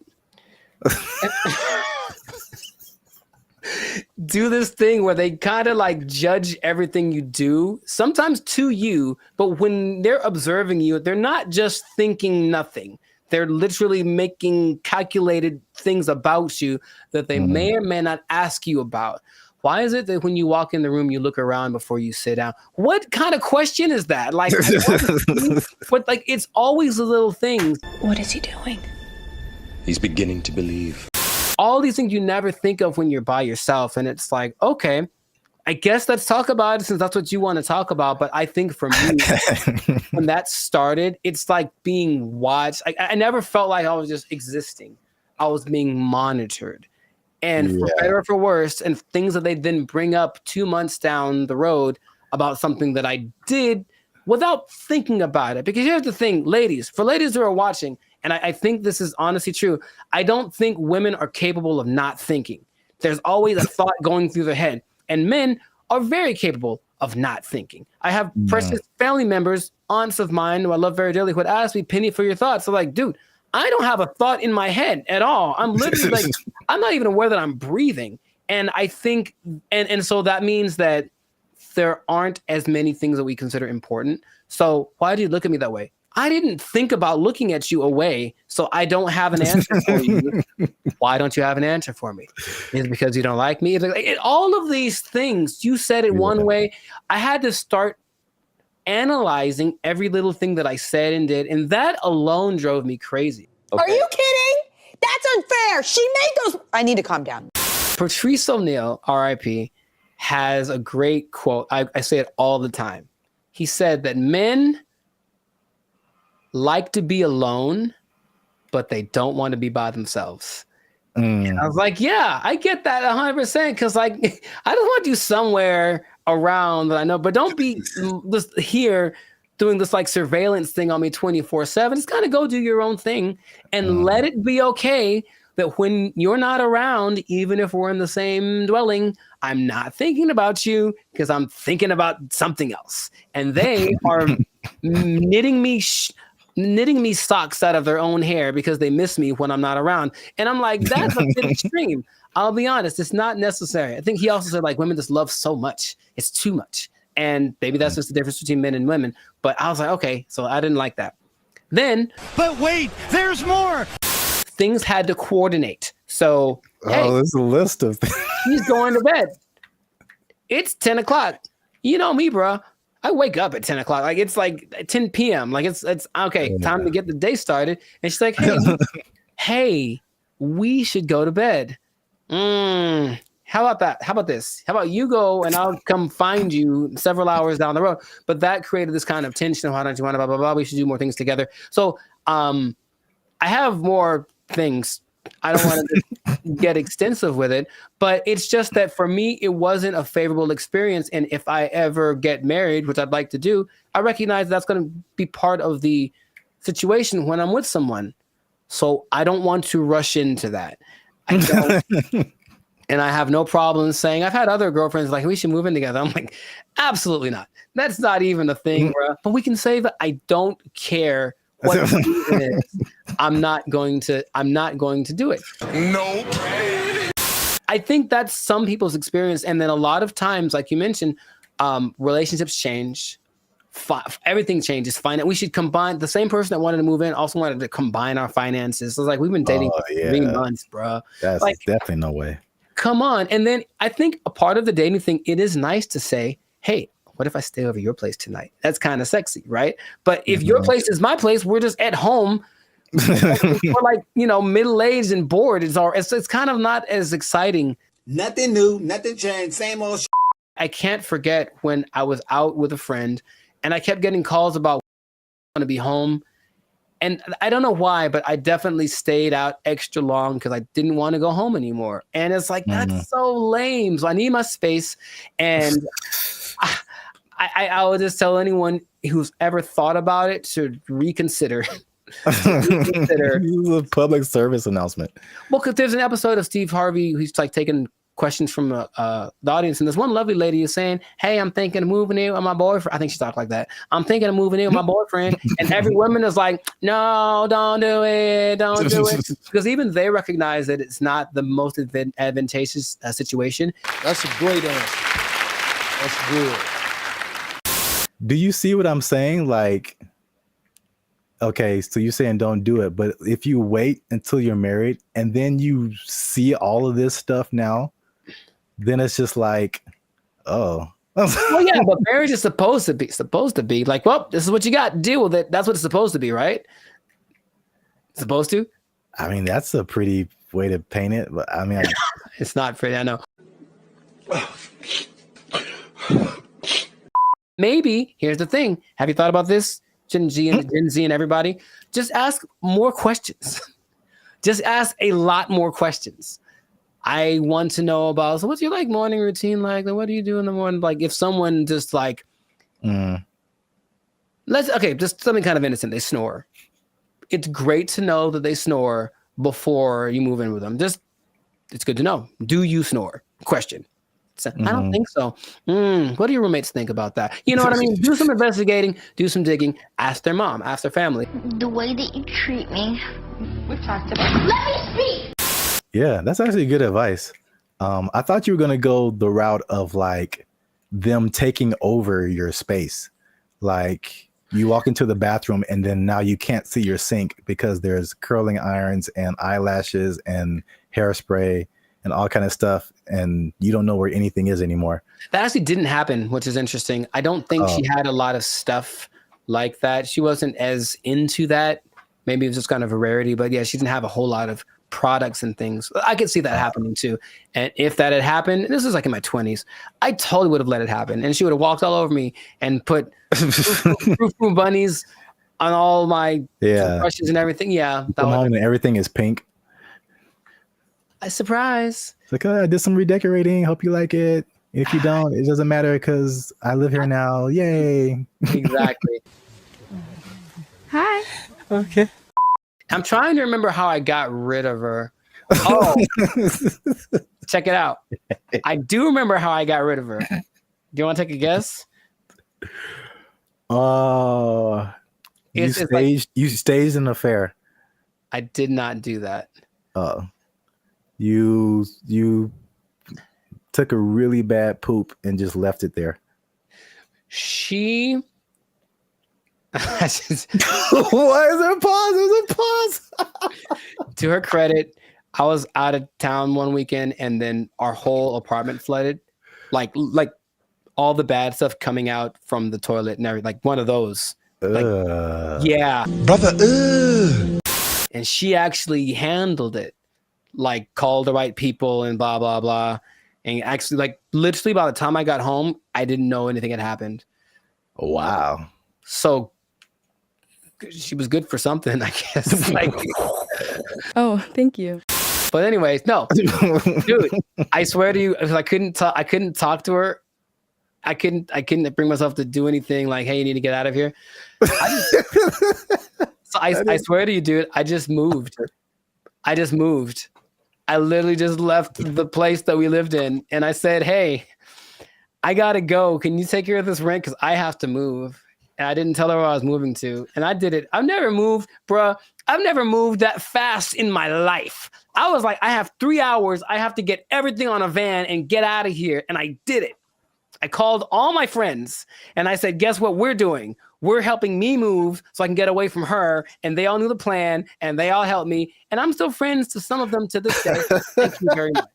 do this thing where they kind of like judge everything you do, sometimes to you, but when they're observing you, they're not just thinking nothing. They're literally making calculated things about you that they may or may not ask you about. Why is it that when you walk in the room, you look around before you sit down? What kind of question is that? Like, but like, it's always the little things.
What is he doing?
He's beginning to believe.
All these things you never think of when you're by yourself. And it's like, okay, I guess let's talk about it since that's what you want to talk about. But I think for me, when that started, it's like being watched. I never felt like I was just existing. I was being monitored. And for better or for worse, and things that they then bring up 2 months down the road about something that I did without thinking about it. Because here's the thing, ladies, for ladies who are watching, and I think this is honestly true, I don't think women are capable of not thinking. There's always a thought going through their head. And men are very capable of not thinking. I have precious family members, aunts of mine who I love very dearly, who would ask me, Penny, for your thoughts. So like, dude, I don't have a thought in my head at all. I'm literally like, I'm not even aware that I'm breathing. And I think, and so that means that there aren't as many things that we consider important. So why do you look at me that way? I didn't think about looking at you away, so I don't have an answer for you. Why don't you have an answer for me? Is it because you don't like me? It's like, all of these things, you said it one way. I had to start analyzing every little thing that I said and did, and that alone drove me crazy.
Are you kidding? That's unfair. She made those. I need to calm down.
Patrice O'Neal, R.I.P., has a great quote. I say it all the time. He said that men like to be alone, but they don't want to be by themselves. And I was like, yeah, I get that 100%. Because like, I just want you somewhere around that I know, but don't be just here doing this like surveillance thing on me 24/7. Just kind of go do your own thing and let it be okay that when you're not around, even if we're in the same dwelling, I'm not thinking about you because I'm thinking about something else. And they are knitting me socks out of their own hair because they miss me when I'm not around. And I'm like, that's a bit extreme. I'll be honest, it's not necessary. I think he also said like women just love so much. It's too much. And maybe that's just the difference between men and women. But I was like, okay, so I didn't like that. Then, but wait, there's more. Things had to coordinate. So, hey,
there's a list of things.
He's going to bed. It's 10 o'clock. You know me, bro. I wake up at 10 o'clock. Like it's like 10 p.m. Like it's okay, time to get the day started. And she's like, hey, hey, we should go to bed. How about that? How about this? How about you go and I'll come find you several hours down the road? But that created this kind of tension. Why don't you want to blah, blah, blah? We should do more things together. So I have more things. I don't want to get extensive with it, but it's just that for me, it wasn't a favorable experience. And if I ever get married, which I'd like to do, I recognize that's going to be part of the situation when I'm with someone. So I don't want to rush into that. I don't. And I have no problem saying, I've had other girlfriends like, we should move in together. I'm like, absolutely not. That's not even a thing, bro. But we can say that I don't care what the reason is. I'm not going to do it. Nope. I think that's some people's experience. And then a lot of times, like you mentioned, relationships change. Everything changes. We should combine. The same person that wanted to move in also wanted to combine our finances. So it's like, we've been dating for 3 months, bro.
That's
like,
definitely no way.
Come on. And then I think a part of the dating thing, it is nice to say, hey, what if I stay over your place tonight? That's kind of sexy, right? But if your place is my place, we're just at home. We're like, middle-aged and bored. It's kind of not as exciting.
Nothing new, nothing changed, same old shit.
I can't forget when I was out with a friend and I kept getting calls about want to be home. And I don't know why, but I definitely stayed out extra long because I didn't want to go home anymore. And it's like, that's so lame. So I need my space. And I would just tell anyone who's ever thought about it to reconsider.
This is a public service announcement.
Well, because there's an episode of Steve Harvey who's like taking questions from the audience, and this one lovely lady is saying, hey, I'm thinking of moving in with my boyfriend. I think she talked like that. I'm thinking of moving in with my boyfriend. And every woman is like, no, don't do it. Don't do it. Because even they recognize that it's not the most advantageous situation.
That's a great answer. That's good.
Do you see what I'm saying? Like, okay, so you're saying don't do it, but if you wait until you're married and then you see all of this stuff now, then it's just like, oh.
Well, yeah, but marriage is supposed to be like, well, this is what you got. Deal with it. That's what it's supposed to be, right? Supposed to?
I mean, that's a pretty way to paint it, but I mean,
it's not pretty. I know. Maybe here's the thing. Have you thought about this, Gen Z and everybody? Just ask more questions. Just ask a lot more questions. I want to know about, so what's your like morning routine like? What do you do in the morning? Like if someone just like, just something kind of innocent. They snore. It's great to know that they snore before you move in with them. It's good to know. Do you snore? Question. So, I don't think so. What do your roommates think about that? You know what I mean? Do some investigating, do some digging, ask their mom, ask their family.
The way that you treat me. We've talked about. Let me speak!
Yeah, that's actually good advice. I thought you were going to go the route of like them taking over your space. Like you walk into the bathroom and then now you can't see your sink because there's curling irons and eyelashes and hairspray and all kind of stuff, and you don't know where anything is anymore.
That actually didn't happen, which is interesting. I don't think she had a lot of stuff like that. She wasn't as into that. Maybe it was just kind of a rarity, but yeah, she didn't have a whole lot of products and things. I could see that happening too. And if that had happened, this is like in my 20s, I totally would have let it happen. And she would have walked all over me and put Frou bunnies on all my brushes and everything. Yeah.
Come home and everything is pink.
A surprise.
It's like, oh, I did some redecorating. Hope you like it. If you don't, it doesn't matter because I live here now. Yay.
Exactly.
Hi.
Okay.
I'm trying to remember how I got rid of her. Oh, check it out. I do remember how I got rid of her. Do you want to take a guess?
You staged an affair.
I did not do that.
You took a really bad poop and just left it there.
She.
Why is there a pause? There's a pause.
To her credit, I was out of town one weekend, and then our whole apartment flooded, like all the bad stuff coming out from the toilet and everything, like one of those. Yeah,
brother.
And she actually handled it, like called the right people and blah blah blah. And actually, like literally, by the time I got home, I didn't know anything had happened.
Wow.
So she was good for something, I guess. Like,
oh, thank you.
But anyways, no, dude, I swear to you, I couldn't talk to her. I couldn't bring myself to do anything like, hey, you need to get out of here. I swear to you, dude, I just moved. I literally just left the place that we lived in, and I said, hey, I gotta go. Can you take care of this rent? Because I have to move. And I didn't tell her where I was moving to. And I did it. I've never moved, bruh. I've never moved that fast in my life. I was like, I have 3 hours. I have to get everything on a van and get out of here. And I did it. I called all my friends and I said, guess what we're doing? We're helping me move so I can get away from her. And they all knew the plan and they all helped me. And I'm still friends to some of them to this day. Thank you very much.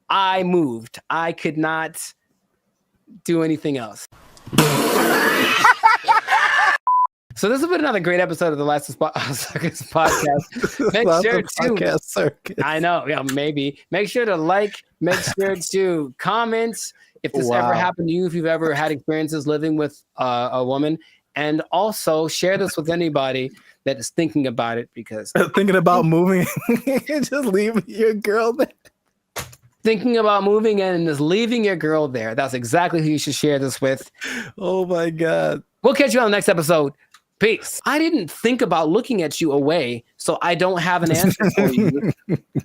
I moved. I could not do anything else. So this has been another great episode of the Last Circus podcast. Make sure to
circus.
I know, yeah, maybe. Make sure to like, make sure to comment if this ever happened to you, if you've ever had experiences living with a woman, and also share this with anybody that is thinking about it, because
thinking about moving and just leaving your girl there.
Thinking about moving in and just leaving your girl there. That's exactly who you should share this with.
Oh my God.
We'll catch you on the next episode. Peace. I didn't think about looking at you away, so I don't have an answer for you.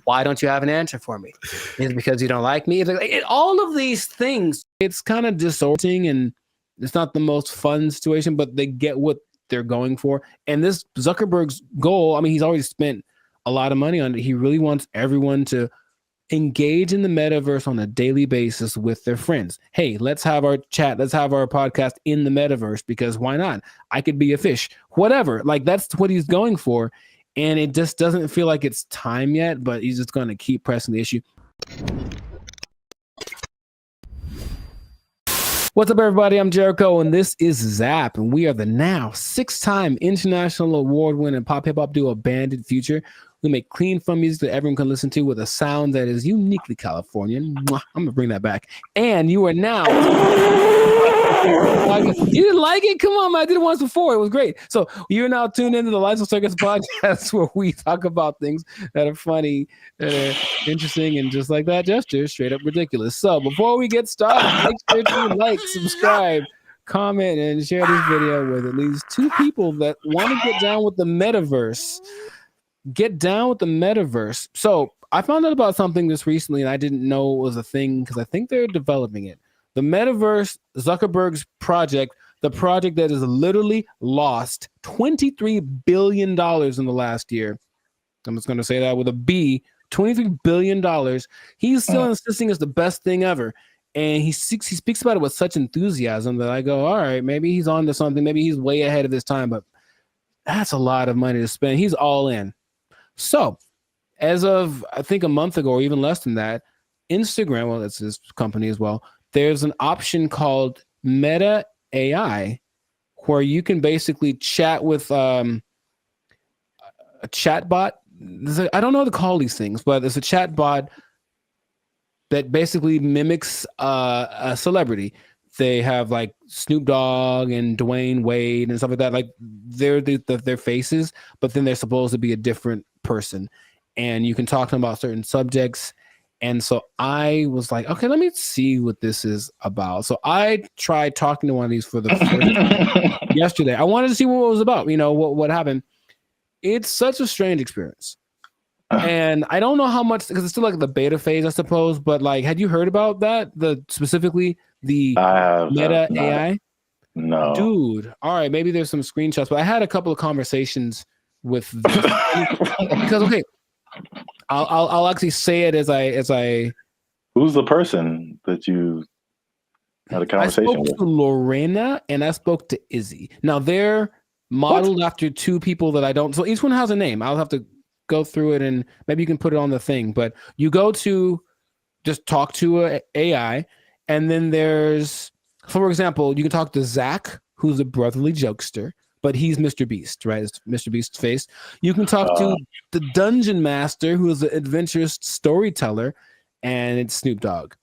Why don't you have an answer for me? Is it because you don't like me? All of these things, it's kind of disorienting and it's not the most fun situation, but they get what they're going for. And this Zuckerberg's goal, I mean, he's already spent a lot of money on it. He really wants everyone to engage in the metaverse on a daily basis with their friends. Hey, let's have our chat. Let's have our podcast in the metaverse, because why not? I could be a fish, whatever. Like, that's what he's going for. And it just doesn't feel like it's time yet, but he's just going to keep pressing the issue. What's up, everybody? I'm Jericho, and this is Zap, and we are the now 6-time international award-winning pop hip-hop duo Banded Future. We make clean, fun music that everyone can listen to with a sound that is uniquely Californian. Mwah, I'm going to bring that back. And you are now... You didn't like it? Come on, man. I did it once before. It was great. So you're now tuned into the Lights of Circus podcast, where we talk about things that are funny, that are interesting, and just like that gesture, straight up ridiculous. So before we get started, make sure to like, subscribe, comment, and share this video with at least 2 people that want to get down with the metaverse. Get down with the metaverse. So I found out about something this recently, and I didn't know it was a thing because I think they're developing it. The metaverse, Zuckerberg's project, the project that has literally lost $23 billion in the last year. I'm just going to say that with a B, $23 billion. He's still insisting it's the best thing ever. And he speaks about it with such enthusiasm that I go, all right, maybe he's on to something. Maybe he's way ahead of his time, but that's a lot of money to spend. He's all in. So as of, I think, a month ago, or even less than that, Instagram, well, that's his company as well, there's an option called Meta AI, where you can basically chat with a chatbot I don't know how to call these things, but it's a chat bot that basically mimics a celebrity. They have like Snoop Dogg and Dwayne Wade and stuff like that. Like they're their faces, but then they're supposed to be a different person, and you can talk to them about certain subjects. And so I was like, okay, let me see what this is about. So I tried talking to one of these for the first time yesterday. I wanted to see what it was about. You know what happened. It's such a strange experience. And I don't know how much, because it's still like the beta phase, I suppose. But like, had you heard about that? Specifically the Meta AI?
No,
dude. All right, maybe there's some screenshots, but I had a couple of conversations with this because okay, I'll actually say it as I.
Who's the person that you had a conversation
I spoke
with?
to Lorena and I spoke to Izzy. Now they're modeled after two people that I don't. So each one has a name. I'll have to go through it and maybe you can put it on the thing. But you go to just talk to a AI, and then there's, for example, you can talk to Zach, who's a brotherly jokester, but he's Mr. Beast, right? It's Mr. Beast's face. You can talk to the Dungeon Master, who is an adventurous storyteller, and it's Snoop Dogg.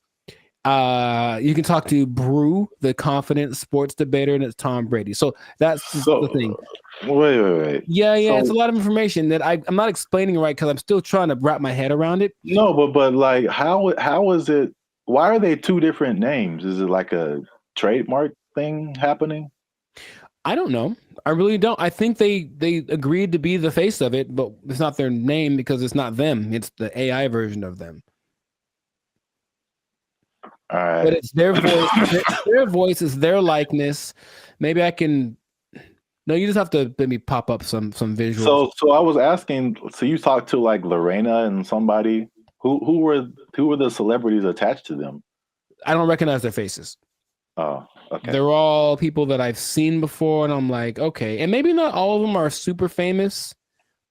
You can talk to Brew, the confident sports debater, and it's Tom Brady. So that's the thing.
Wait.
Yeah,
So,
it's a lot of information that I'm not explaining right because I'm still trying to wrap my head around it.
No, but like, how is it? Why are they two different names? Is it like a trademark thing happening?
I don't know. I really don't. I think they agreed to be the face of it, but it's not their name because it's not them. It's the AI version of them.
All right.
But it's their voice. Their voice is their likeness. Maybe I can. No, you just have to let me pop up some visuals.
So I was asking. So you talked to like Lorena and somebody. Who were the celebrities attached to them?
I don't recognize their faces.
Oh, okay.
They're all people that I've seen before, and I'm like, okay. And maybe not all of them are super famous,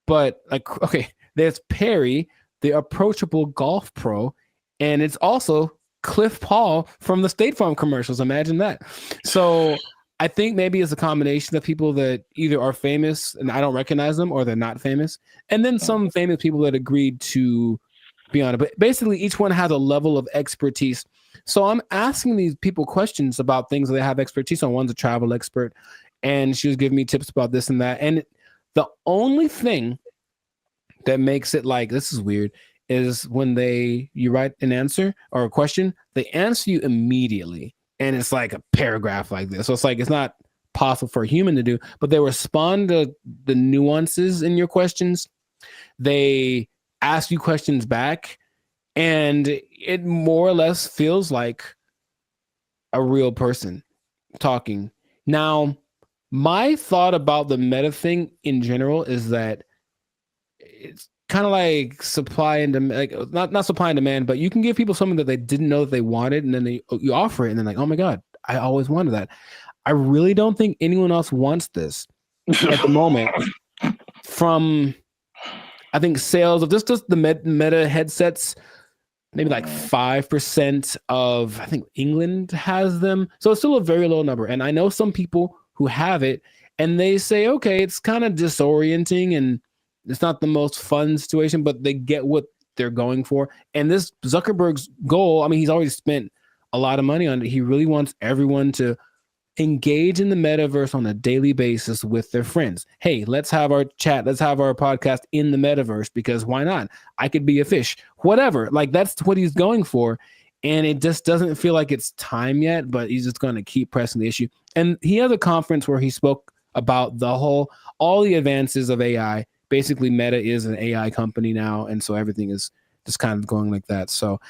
but like, okay, there's Perry, the approachable golf pro, and it's also Cliff Paul from the State Farm commercials. Imagine that. So I think maybe it's a combination of people that either are famous and I don't recognize them, or they're not famous, and then some famous people that agreed to be on it. But basically, each one has a level of expertise. So I'm asking these people questions about things that they have expertise on. One's a travel expert, and she was giving me tips about this and that. And the only thing that makes it like, this is weird, is when you write an answer or a question, they answer you immediately. And it's like a paragraph like this. So it's like, it's not possible for a human to do, but they respond to the nuances in your questions. They ask you questions back, and it more or less feels like a real person talking. Now, my thought about the meta thing in general is that it's kind of like supply and demand, like not supply and demand, but you can give people something that they didn't know that they wanted, and then you offer it, and then like, oh my God, I always wanted that. I really don't think anyone else wants this at the moment. From, I think, sales of just the meta headsets, maybe like 5% of, I think, England has them. So it's still a very low number. And I know some people who have it, and they say, okay, it's kind of disorienting and it's not the most fun situation, but they get what they're going for. And this Zuckerberg's goal, I mean, he's already spent a lot of money on it. He really wants everyone to engage in the metaverse on a daily basis with their friends. Hey, let's have our chat. Let's have our podcast in the metaverse, because why not? I could be a fish, whatever. Like, that's what he's going for. And it just doesn't feel like it's time yet, but he's just going to keep pressing the issue. And he had a conference where he spoke about all the advances of AI. Basically, Meta is an AI company now. And so everything is just kind of going like that. So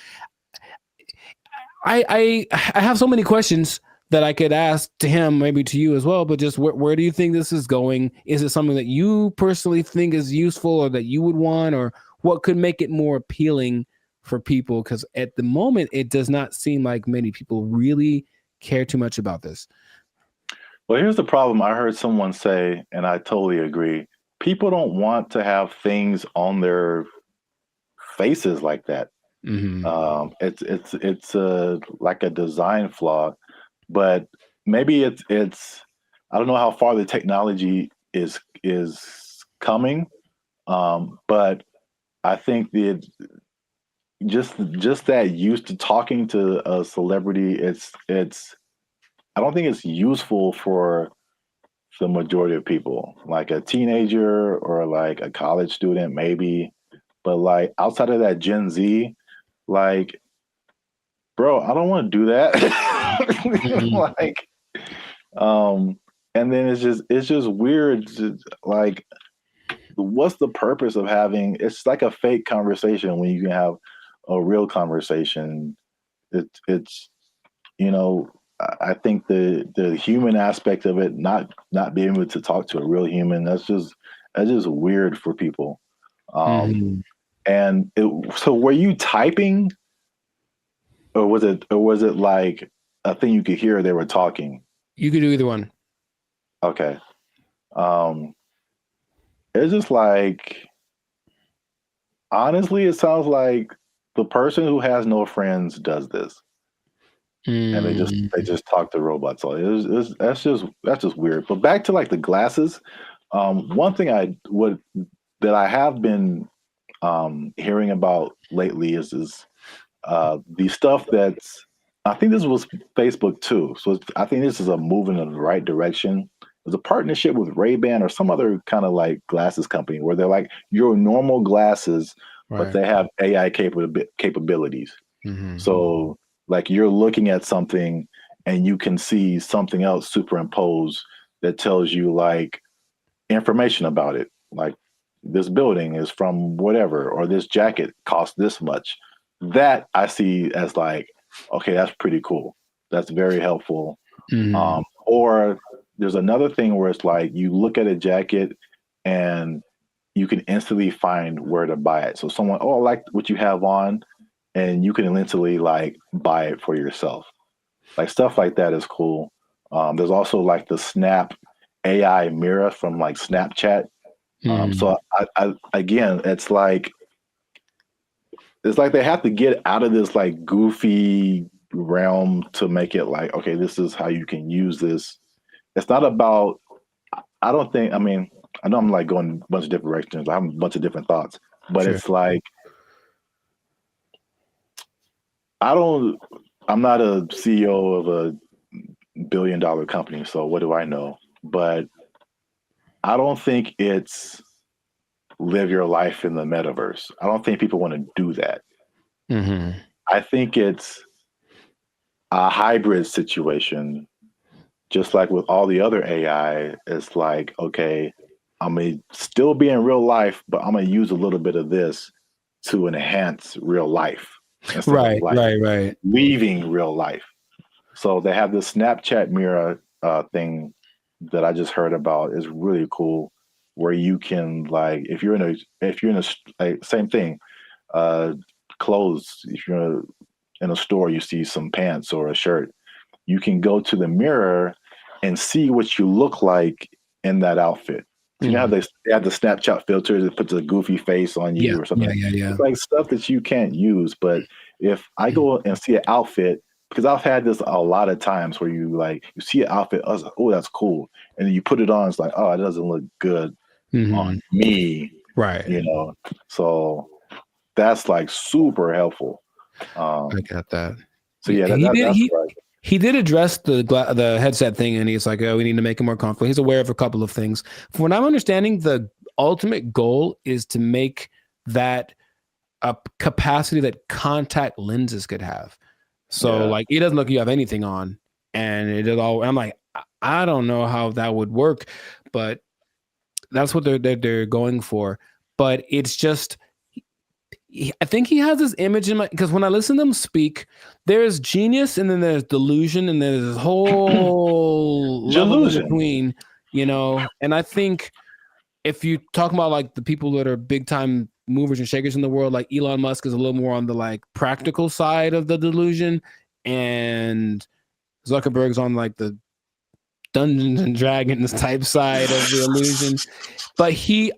I have so many questions that I could ask to him, maybe to you as well, but just where do you think this is going? Is it something that you personally think is useful or that you would want, or what could make it more appealing for people? Because at the moment, it does not seem like many people really care too much about this.
Well, here's the problem. I heard someone say, and I totally agree, people don't want to have things on their faces like that.
Mm-hmm.
It's like a design flaw. But maybe it's I don't know how far the technology is coming, But I think just that used to talking to a celebrity, it's I don't think it's useful for the majority of people. Like a teenager or like a college student, maybe. But like outside of that Gen Z, like, bro, I don't want to do that. Like, and then it's just weird. Like, what's the purpose of having? It's like a fake conversation when you can have a real conversation. It's I think the human aspect of it, not being able to talk to a real human, that's just weird for people. And so were you typing, or was it like a thing you could hear they were talking?
You could do either one.
Okay. It's just like, honestly, it sounds like the person who has no friends does this. And they just talk to robots. So that's just weird. But back to like the glasses, one thing that I have been hearing about lately is the stuff that's, I think this was Facebook too. So I think this is a move in the right direction. There's a partnership with Ray-Ban or some other kind of like glasses company where they're like your normal glasses, but they have AI capabilities. So like you're looking at something and you can see something else superimposed that tells you like information about it. Like this building is from whatever, or this jacket costs this much. That I see as like, okay, that's pretty cool. That's very helpful. Or there's another thing where it's like you look at a jacket and you can instantly find where to buy it. So someone, oh, I like what you have on, and you can instantly like buy it for yourself. Like stuff like that is cool. There's also like the Snap AI mirror from like Snapchat. So I again, it's like they have to get out of this like goofy realm to make it like, okay, this is how you can use this. It's not about, I don't think, I mean, I know I'm like going a bunch of different directions. I have a bunch of different thoughts, but it's like, I'm not a CEO of a $1 billion company, so what do I know? But I don't think it's live your life in the metaverse. I don't think people want to do that. I think it's a hybrid situation, just like with all the other AI. It's like, okay, I'm going to still be in real life, but I'm going to use a little bit of this to enhance real life.
Right.
Leaving real life. So they have this Snapchat mirror thing that I just heard about. Is really cool, where you can like, if you're in a like, same thing, clothes. If you're in a store, you see some pants or a shirt, you can go to the mirror and see what you look like in that outfit. You know how they have the Snapchat filters that puts a goofy face on you or something. It's like stuff that you can't use. But if I go and see an outfit, because I've had this a lot of times where you see an outfit, I was like, oh, that's cool. And then you put it on, it's like, oh, it doesn't look good on me.
Right.
So that's like super helpful.
I got that.
So yeah, that's right.
He did address the headset thing, and he's like, oh, we need to make it more comfortable. He's aware of a couple of things. From what I'm understanding, the ultimate goal is to make that a capacity that contact lenses could have. So like, it doesn't look like you have anything on, and it is all. I'm like, I don't know how that would work, but that's what they're going for. But it's just, I think he has this image in my, because when I listen to him speak, there's genius and then there's delusion and there's this whole level in between, and I think if you talk about like the people that are big time movers and shakers in the world, like Elon Musk is a little more on the like practical side of the delusion, and Zuckerberg's on like the Dungeons and Dragons type side of the illusion. But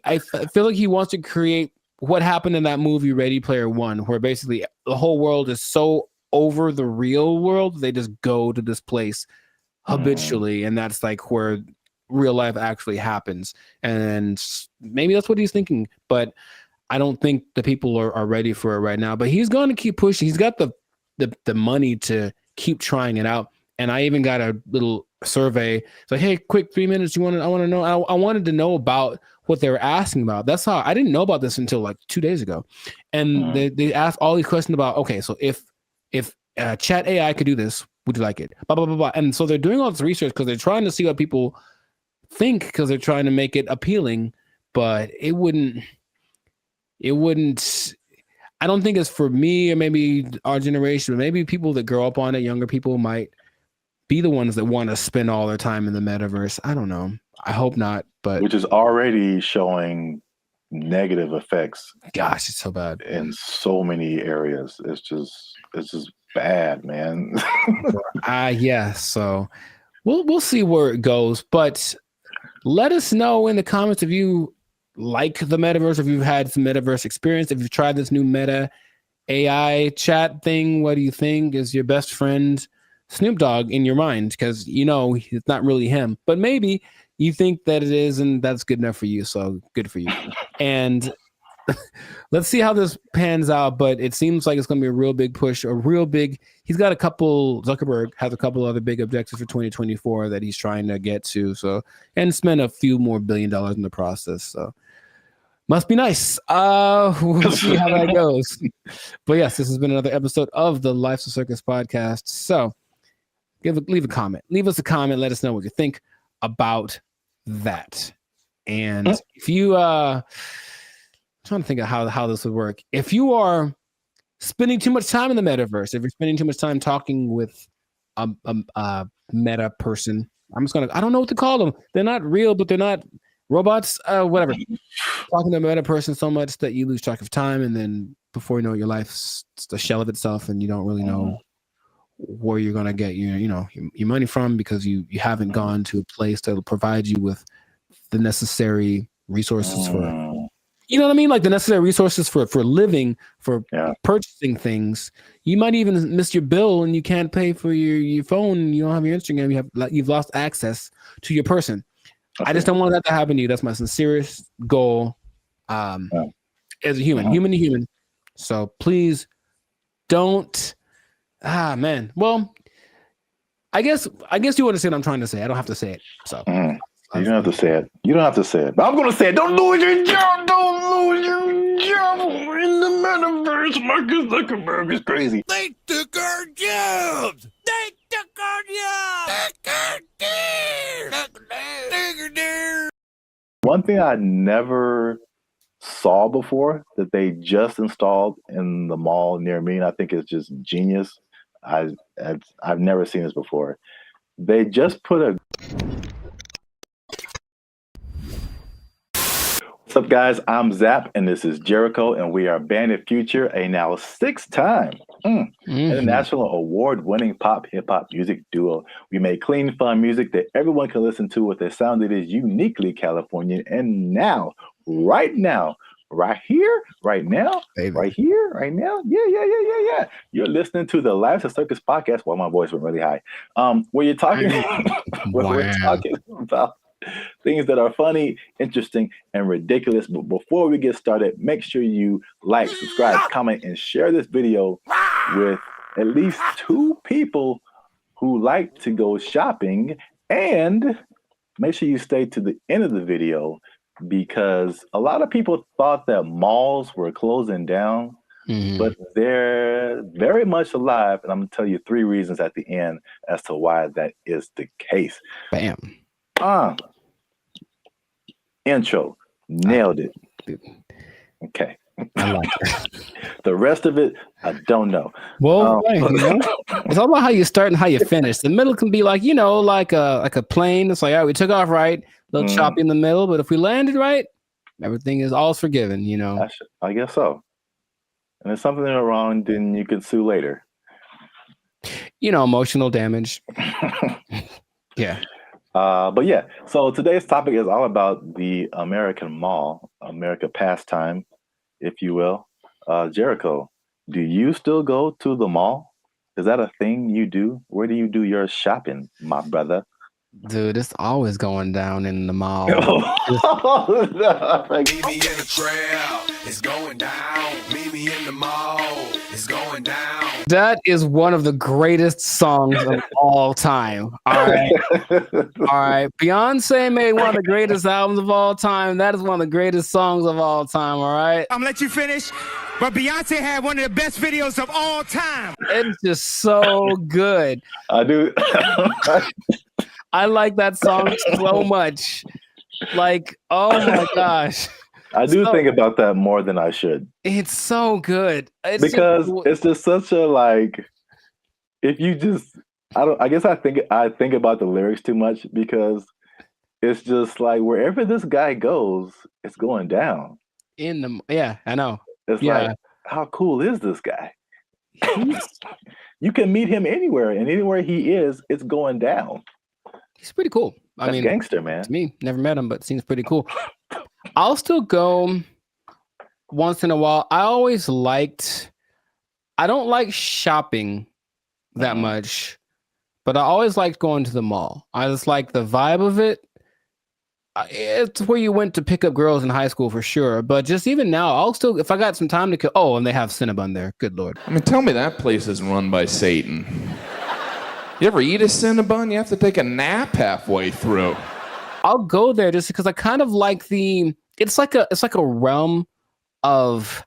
I feel like he wants to create what happened in that movie Ready Player One, where basically the whole world is so over the real world, they just go to this place habitually, and that's like where real life actually happens. And maybe that's what he's thinking, but I don't think the people are ready for it right now. But he's going to keep pushing. He's got the money to keep trying it out. And I even got a little survey. It's like, hey, quick 3 minutes. I want to know. I wanted to know about what they were asking about. That's how I didn't know about this until like 2 days ago. And they asked all these questions about, okay, so if chat AI could do this, would you like it? Blah, blah, blah, blah. And so they're doing all this research because they're trying to see what people think, because they're trying to make it appealing, but it wouldn't, I don't think it's for me or maybe our generation, but maybe people that grow up on it, younger people might be the ones that want to spend all their time in the metaverse. I don't know. I hope not, but
which is already showing negative effects.
Gosh, it's so bad
in so many areas. It's just bad, man.
Yeah. So we'll see where it goes, but let us know in the comments if you like the metaverse, if you've had some metaverse experience, if you've tried this new Meta AI chat thing. What do you think? Is your best friend Snoop Dogg in your mind? Because it's not really him, but maybe you think that it is, and that's good enough for you. So good for you. And let's see how this pans out. But it seems like it's going to be a real big push, he's got Zuckerberg has a couple other big objectives for 2024 that he's trying to get to. So, and spend a few more $1 billion in the process. So must be nice. We'll see how that goes. But yes, this has been another episode of the Life's a Circus podcast. So leave a comment. Leave us a comment. Let us know what you think about that. And if you trying to think of how this would work. If you are spending too much time in the metaverse, if you're spending too much time talking with a meta person, I don't know what to call them. They're not real, but they're not robots, whatever. Talking to a meta person so much that you lose track of time, and then before you know it, your life's a shell of itself, and you don't really know where you're gonna get your money from, because you haven't gone to a place that will provide you with the necessary resources for, you know what I mean? Like the necessary resources for living, for purchasing things. You might even miss your bill and you can't pay for your phone. You don't have your Instagram. You've lost access to your person. Okay. I just don't want that to happen to you. That's my sincerest goal as a human, human to human. So please don't. Man. Well, I guess you understand what I'm trying to say. I don't have to say it. So
you don't have to say it. You don't have to say it. But I'm gonna say it. Don't lose your job. Don't lose your job in the metaverse. Marcus Zuckerberg is crazy.
They took our jobs. They took our jobs.
One thing I never saw before that they just installed in the mall near me, and I think it's just genius. I've never seen this before. They just put a. What's up, guys? I'm Zap, and this is Jericho, and we are Bandit Future, a now 6-time international award-winning pop hip-hop music duo. We make clean, fun music that everyone can listen to with a sound that is uniquely Californian. And now, right here, right now, yeah. You're listening to the Life's a Circus podcast. Well, my voice went really high. Where you're talking, we're talking about things that are funny, interesting, and ridiculous. But before we get started, make sure you like, subscribe, comment, and share this video with at least 2 people who like to go shopping. And make sure you stay to the end of the video, because a lot of people thought that malls were closing down, but they're very much alive. And I'm going to tell you 3 reasons at the end as to why that is the case.
Bam.
Intro. Nailed it. Okay. I like it. The rest of it, I don't know.
Well, it's all about how you start and how you finish. The middle can be like a plane. It's like, all right, we took off right, a little choppy in the middle, but if we landed right, everything is all forgiven,
I guess so. And if something went wrong, then you can sue later.
Emotional damage. Yeah.
But yeah, so today's topic is all about the American mall, America pastime, if you will. Jericho, do you still go to the mall? Is that a thing you do? Where do you do your shopping, my brother?
Dude, it's always going down in the mall.
Meet me in the trail, it's going down. Meet me in the mall, it's going down.
That is one of the greatest songs of all time. All right. All right. Beyonce made one of the greatest albums of all time. That is one of the greatest songs of all time. All right.
I'm gonna let you finish, but Beyonce had one of the best videos of all time.
It's just so good.
I do.
I like that song so much. Like, oh my gosh.
I do think about that more than I should.
It's so good. It's
just such a like. If you just, I guess I think about the lyrics too much because it's just like wherever this guy goes, it's going down.
Yeah, I know.
It's like, how cool is this guy? You can meet him anywhere, and anywhere he is, it's going down.
He's pretty cool. I mean,
gangster, man.
To me, never met him, but seems pretty cool. I'll still go once in a while. I don't like shopping that much, but I always liked going to the mall. I just like the vibe of it. It's where you went to pick up girls in high school for sure. But just even now, I'll still, if I got some time to kill. Oh, and they have Cinnabon there. Good Lord.
I mean, tell me that place is run by Satan. You ever eat a Cinnabon? You have to take a nap halfway through.
I'll go there just because I kind of like it's like a realm of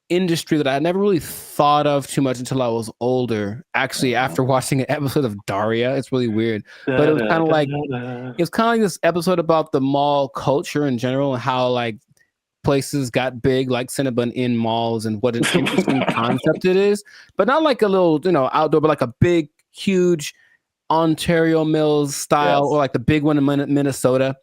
industry that I never really thought of too much until I was older. Actually, after watching an episode of Daria, it's really weird. But it was kind of like this episode about the mall culture in general and how like places got big like Cinnabon in malls and what an interesting concept it is. But not like a little, outdoor, but like a big, huge Ontario Mills style or like the big one in Minnesota.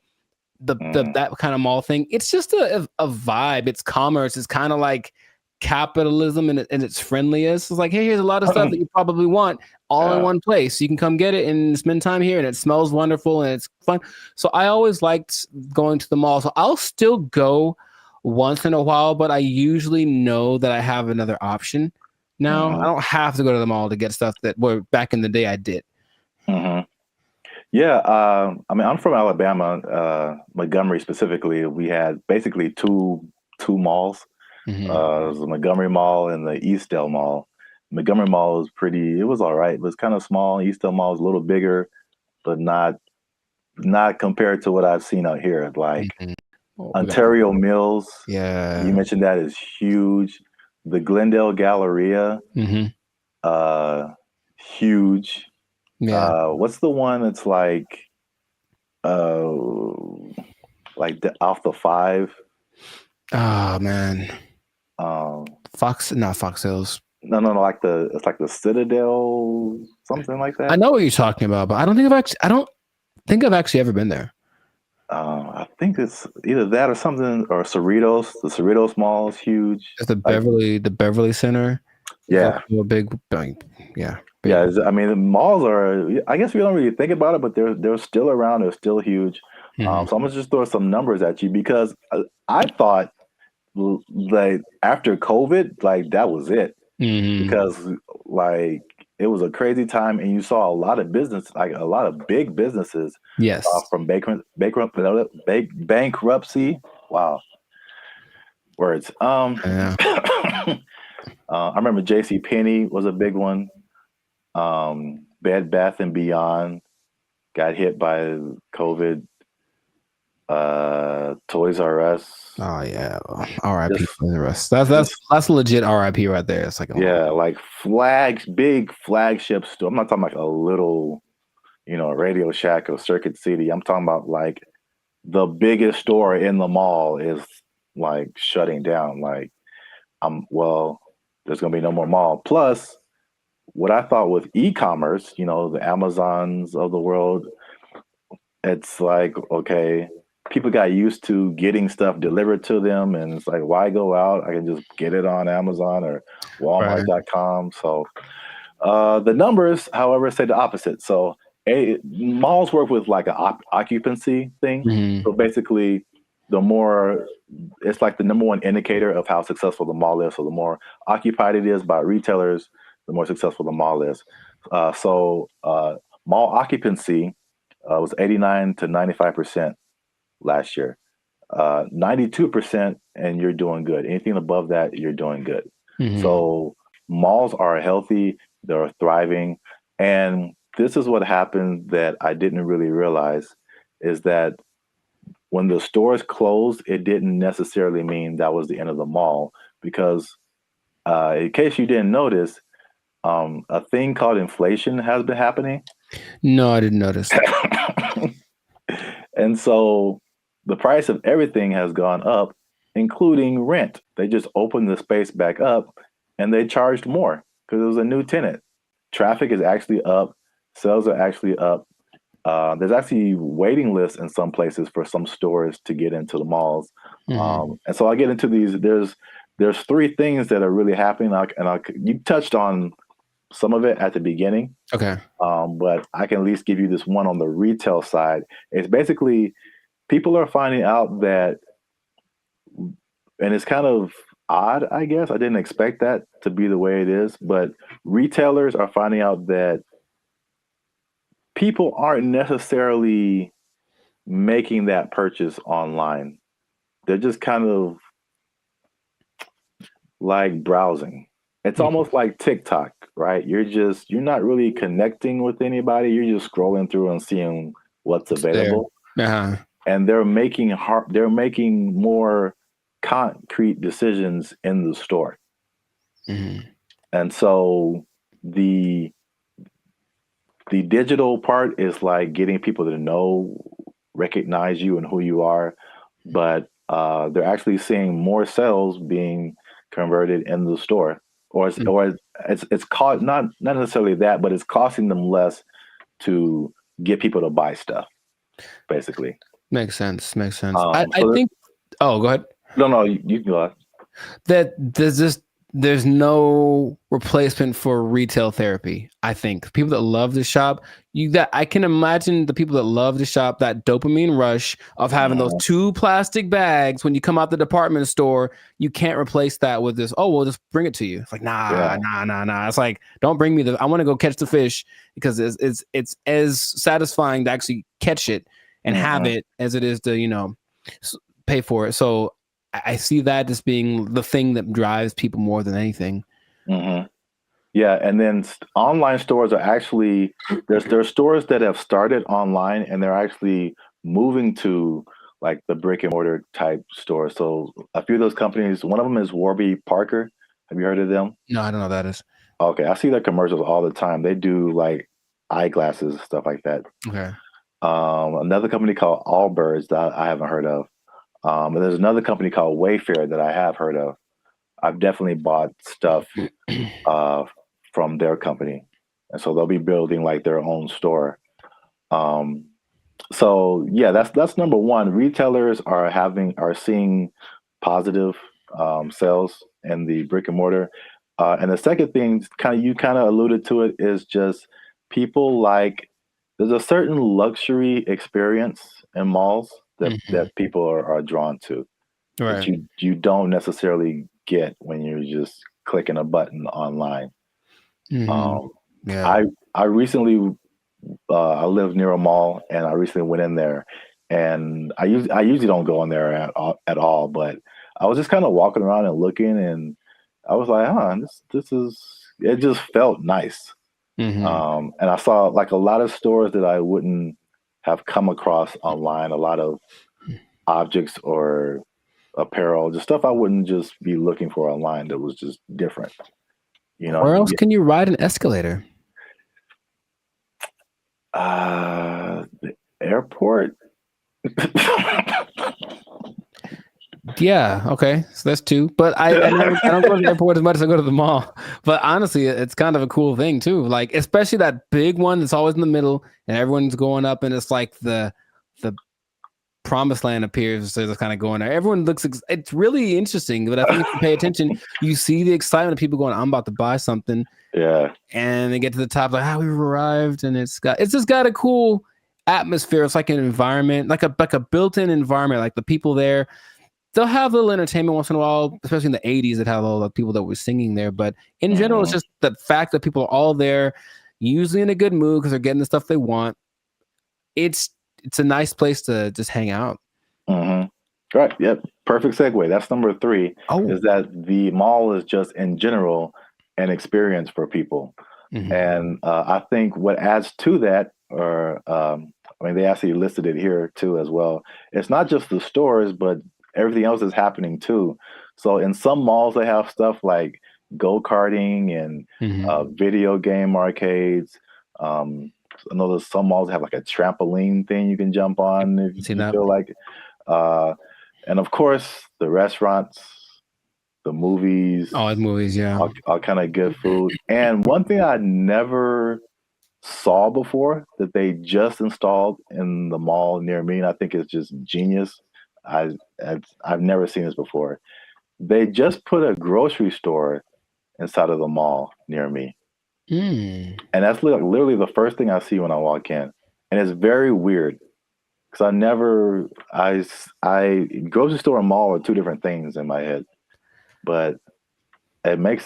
That kind of mall thing. It's just a vibe. It's commerce. It's kind of like capitalism and its friendliest. It's like, hey, here's a lot of stuff that you probably want all in one place. You can come get it and spend time here, and it smells wonderful and it's fun. So I always liked going to the mall. So I'll still go once in a while, but I usually know that I have another option now. I don't have to go to the mall to get stuff that back in the day I did.
Yeah, I mean, I'm from Alabama, Montgomery specifically. We had basically two malls. It was the Montgomery Mall and the Eastdale Mall. Montgomery Mall was it was all right. It was kind of small. Eastdale Mall was a little bigger, but not compared to what I've seen out here. Like Ontario Mills.
Yeah.
You mentioned that is huge. The Glendale Galleria, huge.
Yeah.
What's the one that's like off the 5?
Oh man. Not Fox Hills.
No, it's like the Citadel, something like that.
I know what you're talking about, but I don't think I've actually ever been there.
I think it's either that or something, or Cerritos. The Cerritos Mall is huge.
It's the Beverly Center.
Yeah.
A big. Yeah.
Yeah, I mean, the malls are, I guess we don't really think about it, but they're still around. They're still huge. So I'm going to just throw some numbers at you because I thought like after COVID, like that was it. Because like it was a crazy time and you saw a lot of business, like a lot of big businesses from bankruptcy. Wow. Words. I remember JCPenney was a big one. Bed Bath and Beyond got hit by COVID. Toys R Us.
Oh yeah, R.I.P. Toys R Us. That's legit R.I.P. right there. It's like
like big flagship store. I'm not talking like a little, Radio Shack or Circuit City. I'm talking about like the biggest store in the mall is like shutting down. Like, there's gonna be no more mall. Plus, what I thought with e-commerce, the Amazons of the world, it's like, okay, people got used to getting stuff delivered to them, and it's like, why go out? I can just get it on Amazon or Walmart.com. So the numbers, however, say the opposite. So malls work with like an occupancy thing. So basically, it's like the number one indicator of how successful the mall is. So the more occupied it is by retailers, the more successful the mall is. Mall occupancy was 89 to 95% last year. 92%, and you're doing good. Anything above that, you're doing good.
Mhm.
So malls are healthy, they're thriving. And this is what happened that I didn't really realize is that when the stores closed, it didn't necessarily mean that was the end of the mall because in case you didn't notice, a thing called inflation has been happening.
No, I didn't notice.
And so the price of everything has gone up, including rent. They just opened the space back up and they charged more because it was a new tenant. Traffic is actually up. Sales are actually up. There's actually waiting lists in some places for some stores to get into the malls.
Mhm.
And so I get into these. There's three things that are really happening. You touched on some of it at the beginning.
Okay.
But I can at least give you this one on the retail side. It's basically people are finding out that, and it's kind of odd, I guess. I didn't expect that to be the way it is, but retailers are finding out that people aren't necessarily making that purchase online. They're just kind of like browsing. It's almost like TikTok, right? You're not really connecting with anybody. You're just scrolling through and seeing what's available.
Uh-huh.
And they're making more concrete decisions in the store.
Mhm.
And so the digital part is like getting people to recognize you and who you are, but they're actually seeing more sales being converted in the store, or it's caught not necessarily that, but it's costing them less to get people to buy stuff, basically.
Makes sense. Makes sense.
So
I think. Oh, go ahead.
No, you can go ahead.
That there's no replacement for retail therapy. I think people that love to shop, I can imagine the people that love to shop, that dopamine rush of having those 2 plastic bags when you come out the department store. You can't replace that with this. Oh, we'll just bring it to you. It's like nah. It's like don't bring me I want to go catch the fish because it's as satisfying to actually catch it and have it as it is to pay for it. So I see that as being the thing that drives people more than anything.
Mm-hmm. Yeah, and then online stores are actually there's stores that have started online and they're actually moving to like the brick and mortar type stores. So a few of those companies, one of them is Warby Parker. Have you heard of them?
No, I don't know what that is.
Okay, I see their commercials all the time. They do like eyeglasses, stuff like that.
Okay.
Another company called Allbirds that I haven't heard of. And there's another company called Wayfair that I have heard of. I've definitely bought stuff from their company. And so they'll be building like their own store. So yeah, that's number one. Retailers are seeing positive sales in the brick and mortar. And the second thing, you kind of alluded to it, is just people there's a certain luxury experience in malls that people are drawn to,
right?
That you don't necessarily get when you're just clicking a button online.
Yeah.
I recently I live near a mall, and I recently went in there, and I usually don't go in there at all, but I was just kind of walking around and looking, and I was like, it just felt nice. And I saw like a lot of stores that I wouldn't have come across online, a lot of objects or apparel, just stuff I wouldn't just be looking for online that was just different.
Where else can you ride an escalator?
The airport.
Yeah, okay. So that's 2. But I don't go to the airport as much as I go to the mall. But honestly, it's kind of a cool thing too. Like especially that big one that's always in the middle and everyone's going up and it's like the promised land appears. So it's kind of going there. Everyone looks it's really interesting, but I think if you pay attention, you see the excitement of people going, I'm about to buy something.
Yeah.
And they get to the top like, we've arrived, and it's just got a cool atmosphere. It's like an environment, like a built-in environment. Like the people there, they'll have a little entertainment once in a while, especially in the 80s that had all the people that were singing there. But in general, it's just the fact that people are all there, usually in a good mood because they're getting the stuff they want. it's a nice place to just hang out.
Right. Yep. Perfect segue. That's number 3.
Oh.
Is that the mall is just in general an experience for people. And I think what adds to that, or I mean, they actually listed it here too as well. It's not just the stores, but everything else is happening too. So in some malls, they have stuff like go-karting and video game arcades. I know there's some malls that have like a trampoline thing you can jump on if you feel like it. And of course, the restaurants, the movies.
Oh, the movies, yeah.
All kind of good food. And one thing I never saw before that they just installed in the mall near me, and I think it's just genius. I've never seen this before. They just put a grocery store inside of the mall near me. And that's literally the first thing I see when I walk in. And it's very weird because grocery store and mall are two different things in my head. But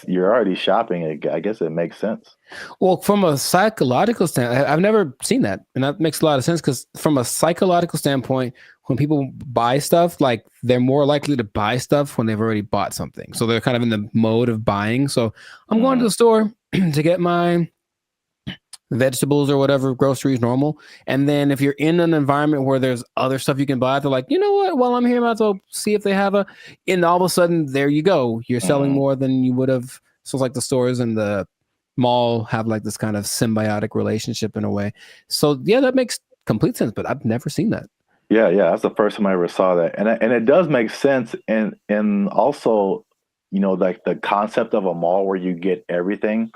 you're already shopping. I guess it makes sense.
Well, from a psychological standpoint, I've never seen that. And that makes a lot of sense because from a psychological standpoint, when people buy stuff, like they're more likely to buy stuff when they've already bought something. So they're kind of in the mode of buying. So I'm going to the store to get my vegetables or whatever, groceries, normal. And then if you're in an environment where there's other stuff you can buy, they're like, you know what? While I'm here, I might as well see if they have and all of a sudden, there you go. You're selling more than you would have. So it's like the stores and the mall have like this kind of symbiotic relationship in a way. So yeah, that makes complete sense, but I've never seen that.
Yeah, that's the first time I ever saw that. And it does make sense. And also, like the concept of a mall where you get everything,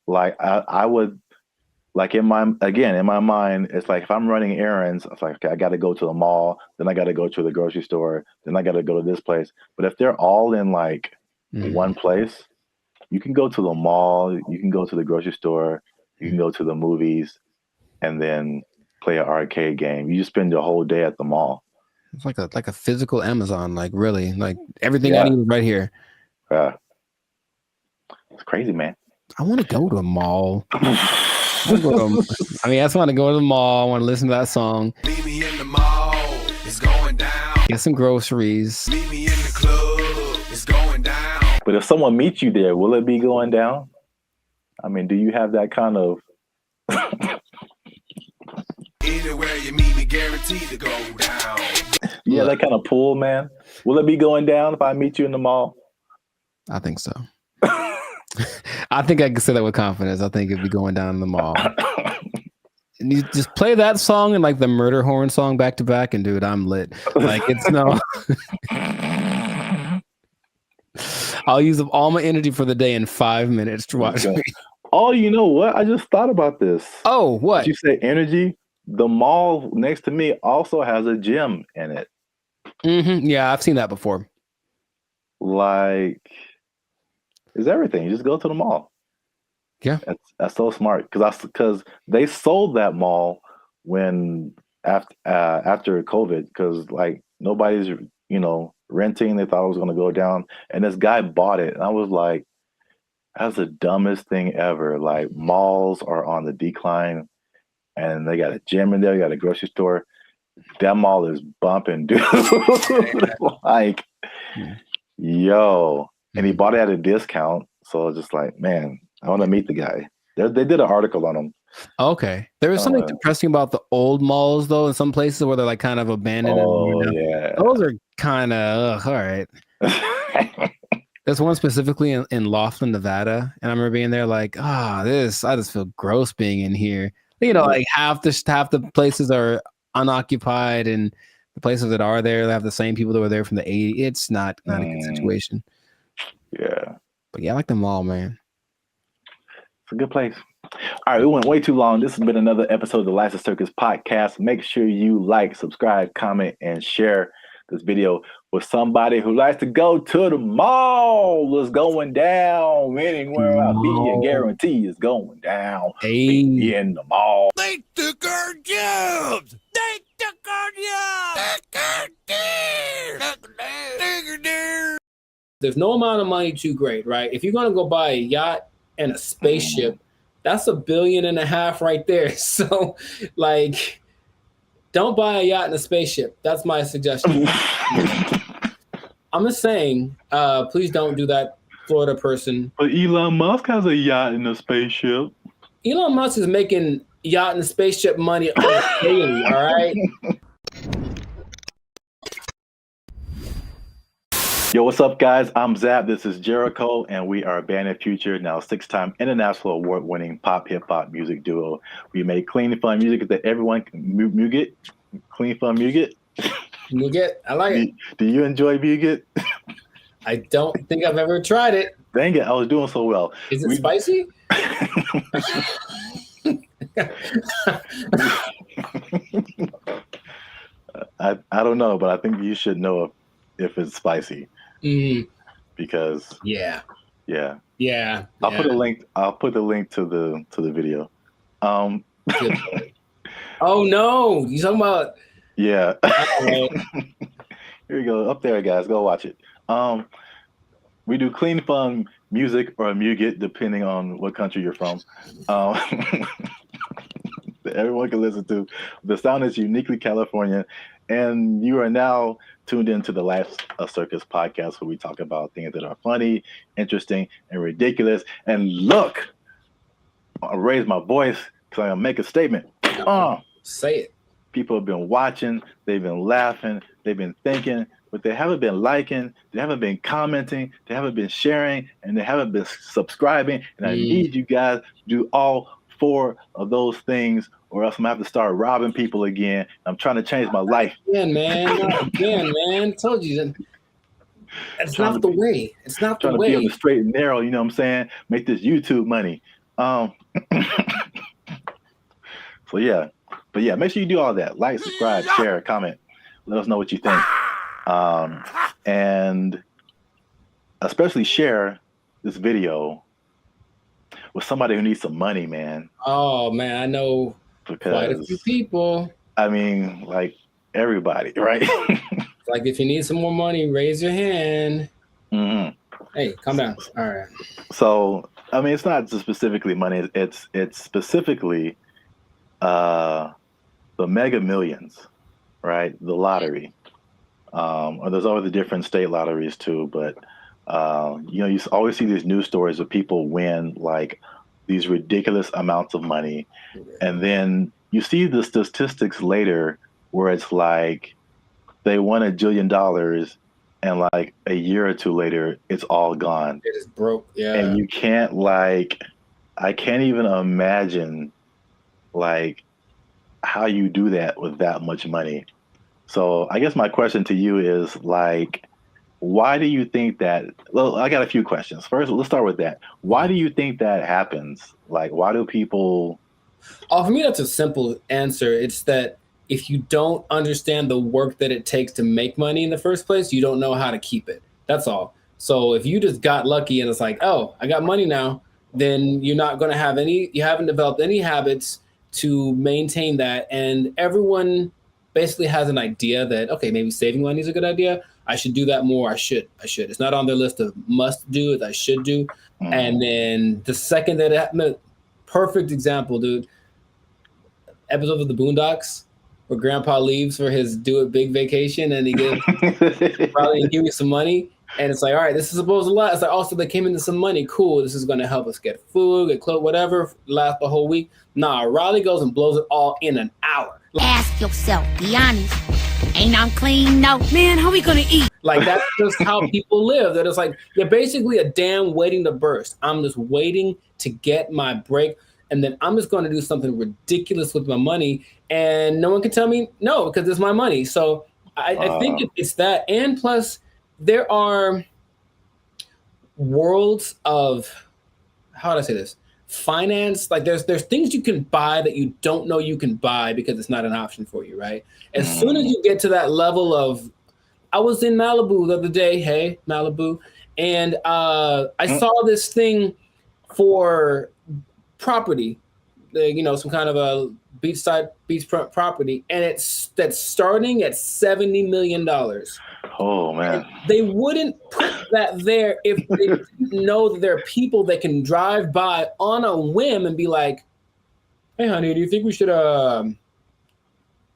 like I would, like in my mind, it's like if I'm running errands, it's like, okay, I got to go to the mall, then I got to go to the grocery store, then I got to go to this place. But if they're all in like one place, you can go to the mall, you can go to the grocery store, you can go to the movies, and then play an arcade game. You just spend your whole day at the mall.
It's like a physical Amazon, like really, like everything I need is right here.
Yeah, it's crazy, man.
I want to go to a mall. I just want to go to the mall. I want to listen to that song.
Meet me in the mall. It's going down.
Get some groceries.
Meet me in the club. It's going down.
But if someone meets you there, will it be going down? I mean, do you have that kind of?
Anywhere you meet me, guaranteed to go down.
Yeah, that kind of pull, man. Will it be going down if I meet you in the mall?
I think so. I think I can say that with confidence. I think it'd be going down in the mall. And you just play that song and like the murder horn song back to back, and dude, I'm lit. Like it's no. I'll use up all my energy for the day in 5 minutes to watch me.
Oh, you know what? I just thought about this.
Oh, what?
Did you say energy? The mall next to me also has a gym in it.
Yeah, I've seen that before.
Like, it's everything. You just go to the mall.
Yeah,
that's so smart because they sold that mall when after COVID because like nobody's renting. They thought it was going to go down, and this guy bought it, and I was like, that's the dumbest thing ever. Like malls are on the decline, and they got a gym in there. You got a grocery store. That mall is bumping, dude. Like, yo. And he bought it at a discount. So I was just like, man, I want to meet the guy. They did an article on him.
Okay. There was something depressing about the old malls, though, in some places where they're like kind of abandoned.
Oh, yeah.
Those are kind of, all right. There's one specifically in Laughlin, Nevada. And I remember being there like, I just feel gross being in here. Like half the places are unoccupied, and the places that are there, they have the same people that were there from the 80s. It's not a good situation.
Yeah.
But yeah, I like the mall, man.
It's a good place. All right, we went way too long. This has been another episode of the License Circus podcast. Make sure you like, subscribe, comment, and share this video with somebody who likes to go to the mall. It's going down. Anywhere I be, I guarantee it's going down.
Hey.
Be in the mall.
They took our jobs. They took our jobs.
There's no amount of money too great, right? If you're going to go buy a yacht and a spaceship, that's $1.5 billion right there. So, like, don't buy a yacht and a spaceship. That's my suggestion. I'm just saying, please don't do that, Florida person.
But Elon Musk has a yacht and a spaceship.
Elon Musk is making yacht and spaceship money daily, all right?
Yo, what's up, guys? I'm Zab. This is Jericho, and we are Band of Future, now 6-time international award-winning pop hip-hop music duo. We make clean, fun music that everyone can muget. Clean, fun muget.
Muget, I like it.
Do you enjoy muget?
I don't think I've ever tried it.
Dang it, I was doing so well.
Is it spicy?
I don't know, but I think you should know if it's spicy. Because
yeah.
I'll put a link. I'll put the link to the video.
Oh no, you talking about?
Yeah. Here we go. Up there, guys. Go watch it. We do clean, fun music or muget, depending on what country you're from. That everyone can listen to. The sound is uniquely Californian, and you are now tuned into the Life Circus podcast, where we talk about things that are funny, interesting, and ridiculous. And look, I'll raise my voice because I'm gonna make a statement.
Say it.
People have been watching, they've been laughing, they've been thinking, but they haven't been liking, they haven't been commenting, they haven't been sharing, and they haven't been subscribing. And I need you guys to do all 4 of those things, or else I'm gonna have to start robbing people again. I'm trying to change my life.
Again, man. Told you that. It's not the way. It's not the way.
Trying to be on the straight and narrow, you know what I'm saying? Make this YouTube money. So yeah. But yeah, make sure you do all that. Like, subscribe, share, comment. Let us know what you think. And especially share this video with somebody who needs some money, man.
Oh man, I know quite a few people.
I mean, like everybody, right?
Like if you need some more money, raise your hand. Hey, calm down. All right.
So I mean, it's not just specifically money. It's specifically the Mega Millions, right? The lottery. Or there's always the different state lotteries too, but you know, you always see these news stories of people win like these ridiculous amounts of money, and then you see the statistics later where it's like they won $1 jillion, and like a year or two later, it's all gone.
It is broke. Yeah.
And you can't I can't even imagine like how you do that with that much money. So I guess my question to you is like, why do you think that? Well, I got a few questions. First, let's start with that. Why do you think that happens? Like, why do people?
Oh, for me, that's a simple answer. It's that if you don't understand the work that it takes to make money in the first place, you don't know how to keep it. That's all. So if you just got lucky and it's like, oh, I got money now, then you're not going to have you haven't developed any habits to maintain that. And everyone basically has an idea that, okay, maybe saving money is a good idea. I should do that more. I should. It's not on their list of must do, it's I should do. And then the second that it happened, perfect example, dude. Episode of the Boondocks where Grandpa leaves for his do it big vacation and he gives probably give you some money. And it's like, all right, this is supposed to last. It's like, also they came into some money. Cool. This is going to help us get food, get clothes, whatever, last the whole week. Nah, Riley goes and blows it all in an hour.
Ask yourself, be honest. Ain't I'm clean? No. Man, how we gonna eat?
Like, that's just how people live. That it's like, you're basically a dam waiting to burst. I'm just waiting to get my break. And then I'm just going to do something ridiculous with my money. And no one can tell me no, because it's my money. So I think it's that. And plus, there are worlds of, how do I say this? Finance. Like there's things you can buy that you don't know you can buy because it's not an option for you, right? As soon as you get to that level of, I was in Malibu the other day, hey, Malibu, and I saw this thing for property, some kind of a beachfront property, and that's starting at $70 million.
Oh man!
And they wouldn't put that there if they didn't know that there are people that can drive by on a whim and be like, "Hey, honey, do you think we should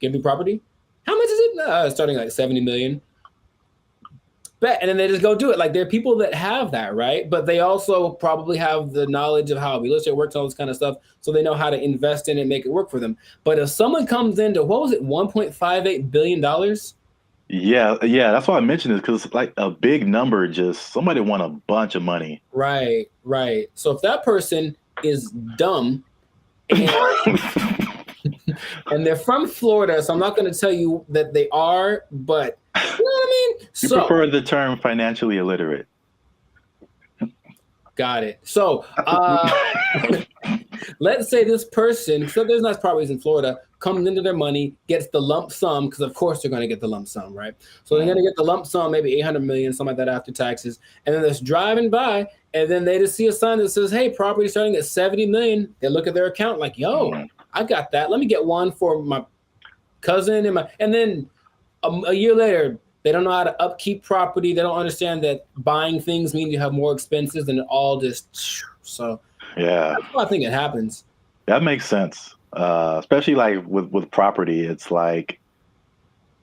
Give me property. How much is it? Starting like 70 million. Bet, and then they just go do it. Like there are people that have that, right? But they also probably have the knowledge of how real estate works, all this kind of stuff, so they know how to invest in it and make it work for them. But if someone comes into what was it, $1.58 billion?
Yeah, that's why I mentioned it, because like a big number, just somebody won a bunch of money.
Right. So if that person is dumb and, and they're from Florida, so I'm not going to tell you that they are, but you know what I mean?
You prefer the term financially illiterate.
Got it. So let's say this person, so there's nice properties in Florida, comes into their money, gets the lump sum, because of course they're going to get the lump sum, right? So they're going to get the lump sum, maybe 800 million, something like that after taxes. And then they're just driving by, and then they just see a sign that says, hey, property starting at 70 million. They look at their account like, yo, I got that. Let me get one for my cousin. And then a year later, they don't know how to upkeep property. They don't understand that buying things means you have more expenses, and it all just, so
yeah.
That's why I think it happens.
That makes sense. Especially like with property, it's like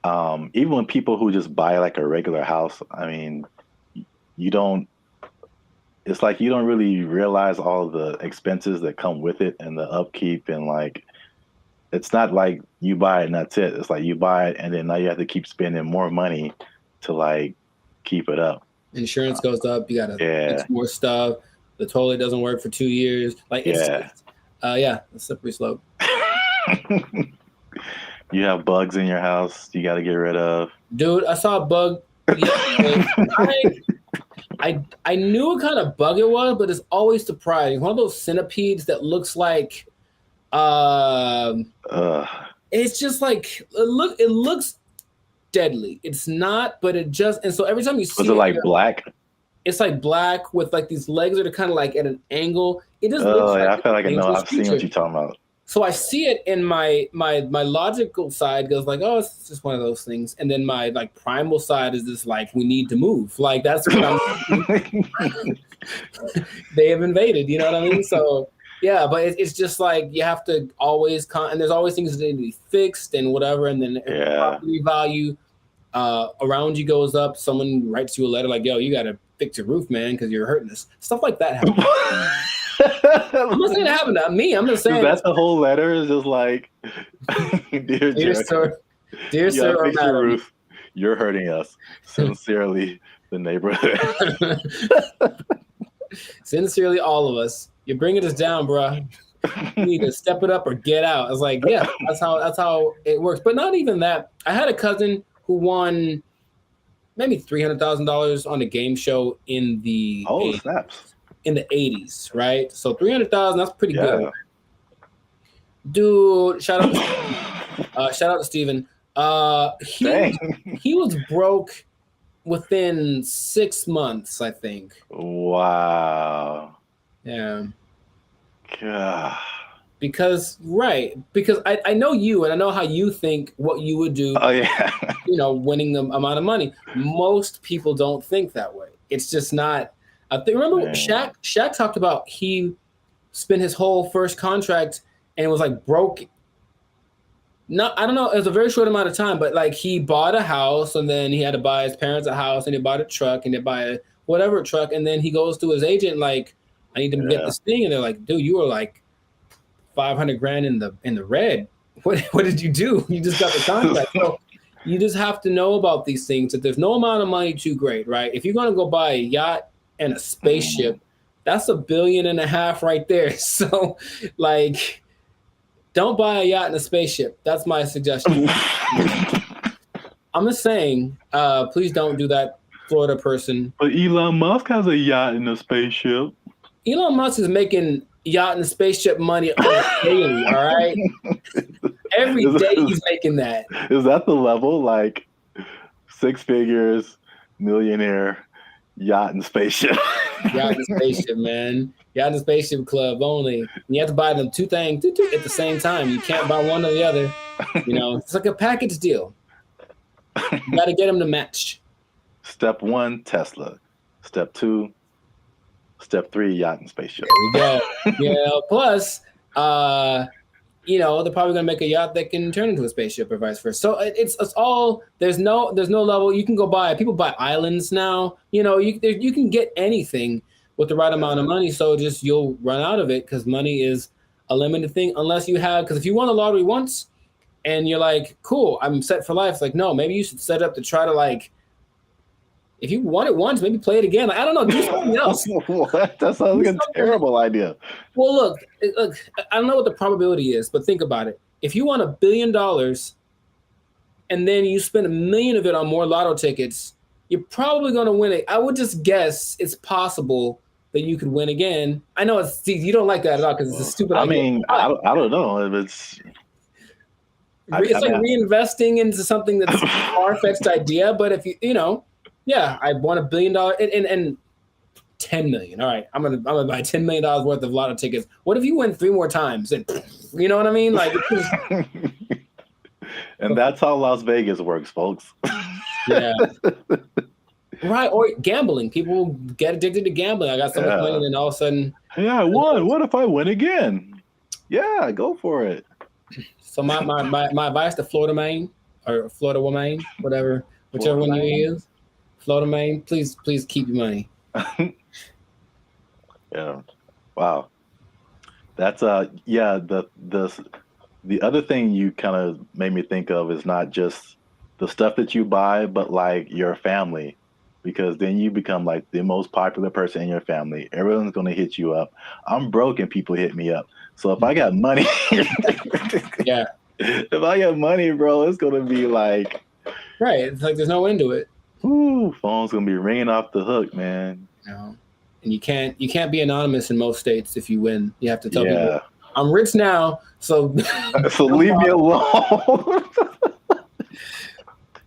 even when people who just buy like a regular house, I mean, it's like you don't really realize all the expenses that come with it and the upkeep, and like it's not like you buy it and that's it. It's like you buy it and then now you have to keep spending more money to like keep it up.
Insurance goes up. You got to fix more stuff. The toilet doesn't work for 2 years. Like it's a slippery slope.
You have bugs in your house you got to get rid of.
Dude, I saw a bug. I knew what kind of bug it was, but it's always surprising. One of those centipedes that looks like it's just like it looks deadly. It's not, but it just, and so every time you see
it like black?
It's like black with like these legs that are kind of like at an angle. It just
looks like I feel like I know. I've seen what you're talking about.
So I see it in my logical side goes like, oh, it's just one of those things. And then my like primal side is just like, we need to move. Like that's what I'm they have invaded, you know what I mean? So yeah, but it's just like you have to always and there's always things that need to be fixed and whatever. And then property value around you goes up. Someone writes you a letter like, yo, you got to fix your roof, man, because you're hurting us. Stuff like that happens. I'm not saying it happened to me. I'm just saying
that's the whole letter is just like, dear
sir, dear sir, or
fix your roof. You're hurting us. Sincerely, the neighborhood.
Sincerely, all of us. You're bringing us down, bro. You need to step it up or get out. I was like, yeah, that's how it works. But not even that. I had a cousin who won maybe $300,000 on a game show in the
snaps.
In the 80s, right? So 300,000, that's pretty good. Dude, shout out to Steven. He was broke within 6 months, I think.
Wow.
Yeah.
God.
Because I know you and I know how you think what you would do.
Oh yeah.
Winning the amount of money. Most people don't think that way. It's just not. I think remember Shaq talked about he spent his whole first contract and was like broke. No, I don't know. It was a very short amount of time, but like he bought a house and then he had to buy his parents a house and he bought a truck and they buy whatever truck. And then he goes to his agent like, I need to get this thing. And they're like, dude, you were like 500 grand in the red. What did you do? You just got the contract. So you just have to know about these things that there's no amount of money too great, right? If you're going to go buy a yacht and a spaceship, that's $1.5 billion right there. So like, don't buy a yacht and a spaceship. That's my suggestion. I'm just saying, please don't do that, Florida person.
But Elon Musk has a yacht and a spaceship.
Elon Musk is making yacht and spaceship money daily, all right? Every day he's making that.
Is that the level? Like 6 figures, millionaire, yacht and spaceship.
Yacht and spaceship, man. Yacht and spaceship club only. And you have to buy them two things at the same time. You can't buy one or the other. It's like a package deal. You got to get them to match.
Step 1, Tesla. Step 2, Step 3, yacht and spaceship.
There we go. Yeah. Plus, you know, they're probably gonna make a yacht that can turn into a spaceship or vice versa. So it's all there's no level. You can go buy. People buy islands now. You know, you can get anything with the right amount of money. So just you'll run out of it because money is a limited thing unless you have. Because if you won the lottery once and you're like, cool, I'm set for life. It's like, no, maybe you should set up to try to like. If you won it once, maybe play it again. Like, I don't know, do something else.
What? That sounds like a terrible idea.
Well, look, I don't know what the probability is, but think about it. If you won $1 billion and then you spend $1 million of it on more lotto tickets, you're probably going to win it. I would just guess it's possible that you could win again. I know you don't like that at all because it's a stupid idea.
I mean, I don't know if it's.
It's like reinvesting into something that's a far-fetched idea, but if you know. Yeah, I won $1 billion and 10 million. All right, I'm gonna buy $10 million worth of lotto tickets. What if you win 3 more times? And you know what I mean? Like,
and that's how Las Vegas works, folks.
Yeah. Right, or gambling. People get addicted to gambling. I got so much money, and then all of a sudden,
yeah, I won. What if I win again? Yeah, go for it.
So my advice to Florida man or Florida woman, whatever, whichever one you use. Florida man, please keep your money.
Yeah. Wow. That's yeah, the other thing you kind of made me think of is not just the stuff that you buy, but like your family. Because then you become like the most popular person in your family. Everyone's gonna hit you up. I'm broke and people hit me up. So if I got money,
yeah.
If I got money, bro, it's gonna be like
right. It's like there's no end to it.
Ooh, phone's gonna be ringing off the hook, man.
No. And you can't be anonymous in most states if you win. You have to tell people I'm rich now, so
so leave me alone.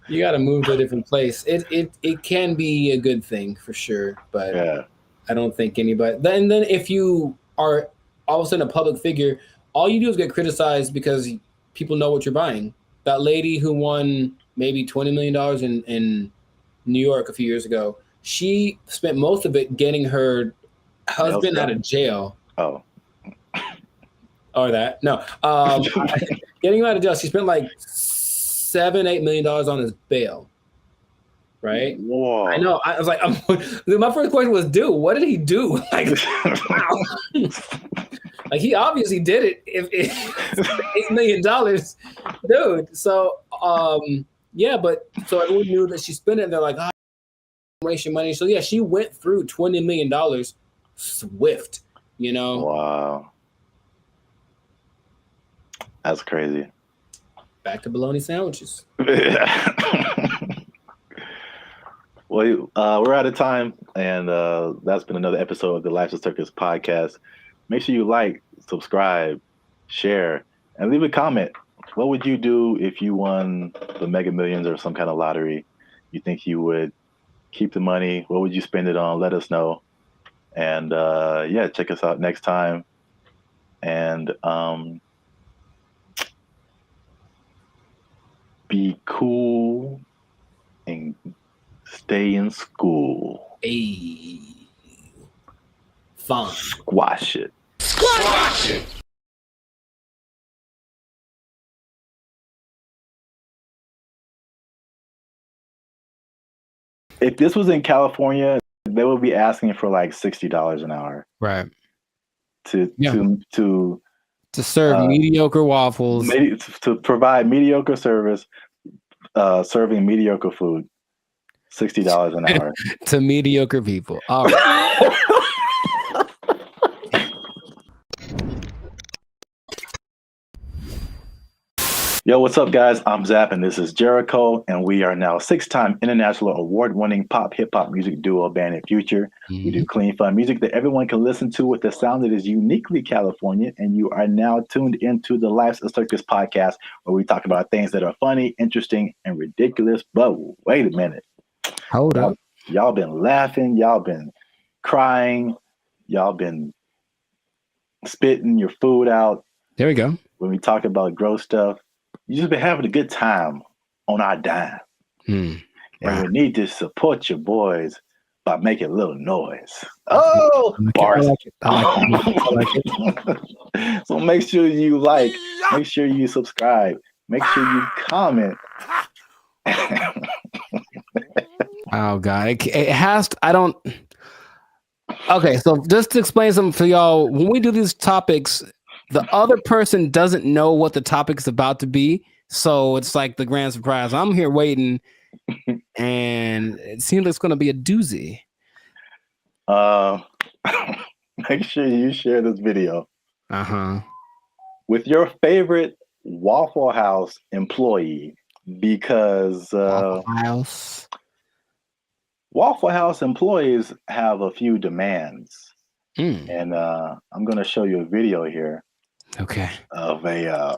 You got to move to a different place. It can be a good thing for sure, but I don't think anybody. Then if you are all of a sudden a public figure, all you do is get criticized because people know what you're buying. That lady who won maybe $20 million in New York a few years ago, she spent most of it getting her husband out of jail.
Oh.
Or that. No. Getting him out of jail. She spent like $7-8 million on his bail. Right?
Whoa.
I know. I was like, my first question was, dude, what did he do? Like, wow. Like he obviously did it. If $8 million, dude. So yeah, but so everyone knew that she spent it. They're like, oh, waste your money. So yeah, she went through $20 million swift, you know?
Wow. That's crazy.
Back to bologna sandwiches.
Well, we're out of time, and that's been another episode of the Life's a Circus podcast. Make sure you like, subscribe, share, and leave a comment. What would you do if you won the Mega Millions or some kind of lottery? You think you would keep the money? What would you spend it on? Let us know. And yeah, check us out next time. And be cool and stay in school.
Hey. Fun.
Squash it.
Squash it.
If this was in California, they would be asking for like $60 an hour.
Right.
To
serve mediocre waffles.
To provide mediocre service, serving mediocre food. $60 an hour.
To mediocre people. All right.
Yo, what's up, guys? I'm Zap, and this is Jericho, and we are now 6-time international award-winning pop hip-hop music duo Band and Future. Mm-hmm. We do clean, fun music that everyone can listen to with a sound that is uniquely Californian, and you are now tuned into the Life's a Circus podcast, where we talk about things that are funny, interesting, and ridiculous. But wait a minute.
Hold up.
Y'all been laughing. Y'all been crying. Y'all been spitting your food out.
There we go.
When we talk about gross stuff. You just been having a good time on our dime. And we need to support your boys
by making a little noise. Oh, bars.
I like it.
So make sure you like, make sure you subscribe, make sure you comment.
Oh God, it has to, I don't. Okay, so just to explain something for y'all, when we do these topics, the other person doesn't know what the topic is about to be, so it's like the grand surprise. I'm here waiting, and it seems like it's going to be a doozy.
Make sure you share this video
Uh-huh.
with your favorite Waffle House employee, because Waffle House employees have a few demands. And I'm going to show you a video here.
Okay.
Of a,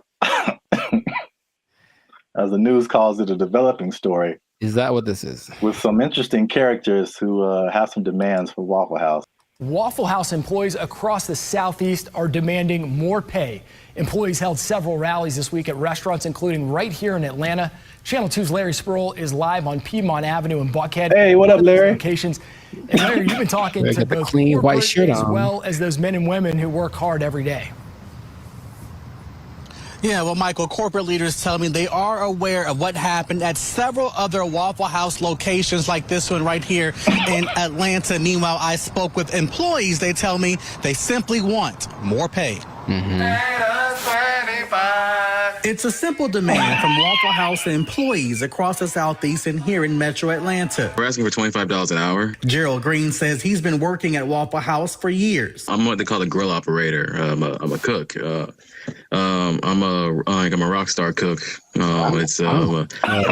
as the news calls it, a developing story.
Is that what this is?
With some interesting characters who have some demands for Waffle House.
Waffle House employees across the Southeast are demanding more pay. Employees held several rallies this week at restaurants, including right here in Atlanta. Channel 2's Larry Sproul is live on Piedmont Avenue in Buckhead.
Hey, what up, Larry?
Locations. And Larry, you've been talking to both
clean white shirt
as
on,
well as those men and women who work hard every day.
Yeah, well, Michael, corporate leaders tell me they are aware of what happened at several other Waffle House locations like this one right here in Atlanta. Meanwhile, I spoke with employees. They tell me they simply want more pay. It's a simple demand from Waffle House employees across the Southeast and here in Metro Atlanta.
We're asking for $25 an hour.
Gerald Green says he's been working at Waffle House for years.
I'm what they call a grill operator. I'm a cook. I'm a rock star cook. I've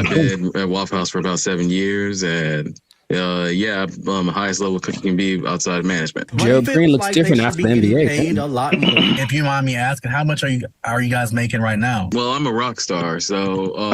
been at Waffle House for about 7 years, and I'm the highest level cook you can be outside of management.
Gerald Green looks different after the NBA.
Paid a lot more. If you mind me asking, how much are you guys making right now?
Well, I'm a rock star, so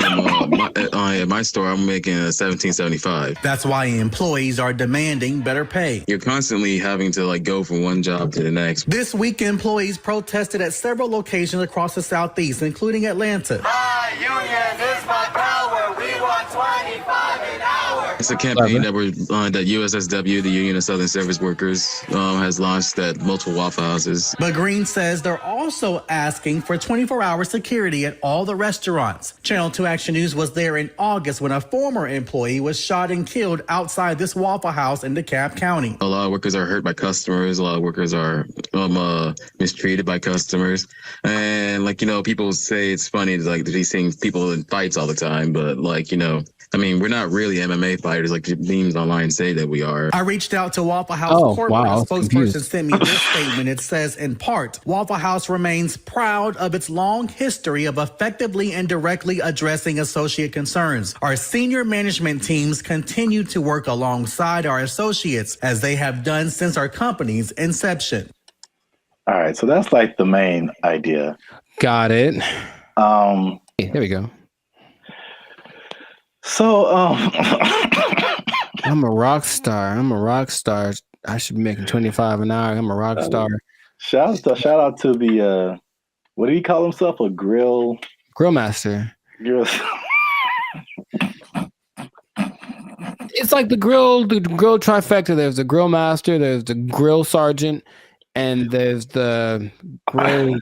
at my store I'm making $17.75.
That's why employees are demanding better pay.
You're constantly having to go from one job to the next.
This week, employees protested at several locations across the Southeast, including Atlanta.
My union is my power. We want 25 an hour.
It's a campaign that USSW, the Union of Southern Service Workers, has launched at multiple Waffle Houses.
But Green says they're also asking for 24-hour security at all the restaurants. Channel 2 Action News was there in August when a former employee was shot and killed outside this Waffle House in DeKalb County.
A lot of workers are hurt by customers. A lot of workers are mistreated by customers. And people say it's funny to be seeing people in fights all the time, but we're not really MMA fighters like the memes online say that we are.
I reached out to Waffle House corporate. A spokesperson sent me this statement. It says, in part, Waffle House remains proud of its long history of effectively and directly addressing associate concerns. Our senior management teams continue to work alongside our associates as they have done since our company's inception.
All right, so that's like the main idea.
Got it. There we go.
So
I'm a rock star. I should be making 25 an hour. I'm a rock star.
Shout out to the what do you call himself? A grill
master. It's like the grill trifecta. There's the grill master, there's the grill sergeant, and there's the grill.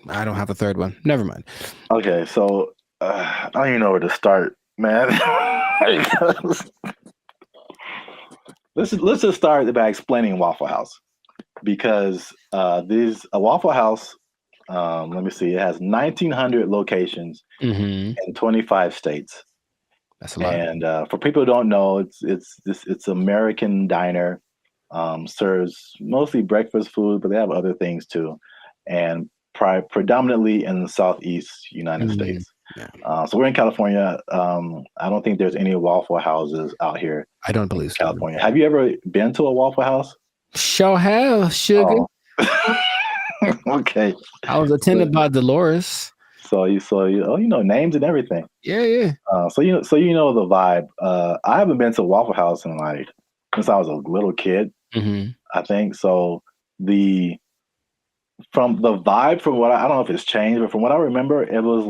I don't have a third one. Never mind.
Okay, so I don't even know where to start, man. let's just start by explaining Waffle House, because a Waffle House. Let me see. It has 1,900 locations in 25 states.
That's a lot.
And for people who don't know, it's American diner. Serves mostly breakfast food, but they have other things too, and predominantly in the Southeast United States. Yeah. So we're in California. I don't think there's any Waffle Houses out here.
I don't believe so.
California. Have you ever been to a Waffle House?
Sure have, sugar.
Oh. Okay.
I was attended by Dolores.
So you know names and everything.
Yeah.
So you know the vibe. I haven't been to a Waffle House in since I was a little kid. I think so. From the vibe, from what I don't know if it's changed, but from what I remember, it was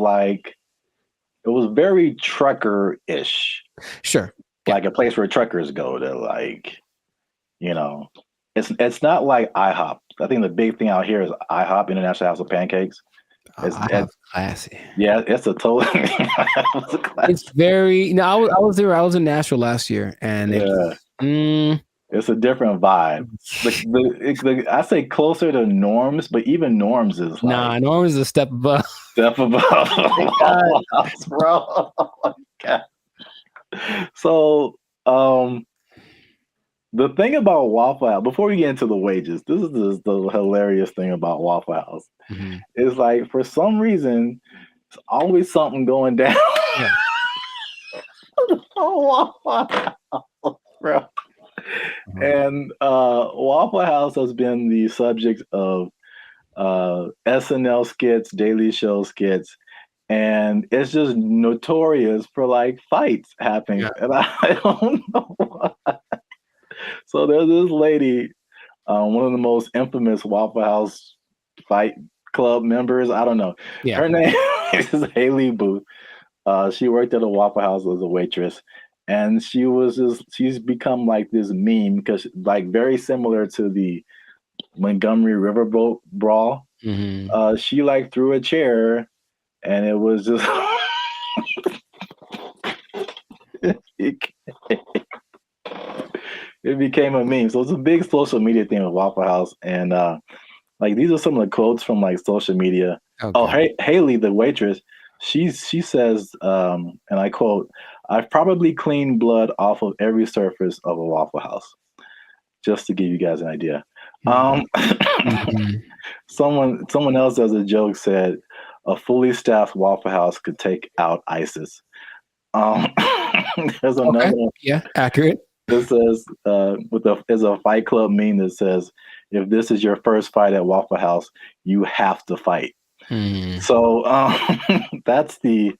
very trucker-ish.
Sure.
like a place where truckers go to, like, you know, it's not like IHOP. I think the big thing out here is IHOP, International House of Pancakes.
It's classy.
Yeah, it's a total.
It's very. No, I was there. I was in Nashville last year, and
it's a different vibe. I say closer to Norms, but even Norms is like,
Norms is a step above.
Step above. Waffle House, bro. Oh my God. So, the thing about Waffle House, before we get into the wages, this is the hilarious thing about Waffle House.
Mm-hmm.
Is like, for some reason, there's always something going down.
Yeah.
Waffle House, bro. And Waffle House has been the subject of SNL skits, Daily Show skits, and it's just notorious for like fights happening. Yeah. And I don't know why. So there's this lady, one of the most infamous Waffle House fight club members. I don't know. Yeah. Her name is Haley Booth. She worked at a Waffle House as a waitress. And she's become like this meme because, like, very similar to the Montgomery Riverboat brawl.
Mm-hmm.
She like threw a chair, and it was just it became a meme. So it's a big social media thing with Waffle House, and like, these are some of the quotes from like social media. Okay. Oh, Haley, the waitress, she says, and I quote, "I've probably cleaned blood off of every surface of a Waffle House," just to give you guys an idea.
Mm-hmm.
Someone else as a joke said, "A fully staffed Waffle House could take out ISIS." There's another one.
Yeah, accurate.
This says, there's a Fight Club meme that says, "If this is your first fight at Waffle House, you have to fight." So that's the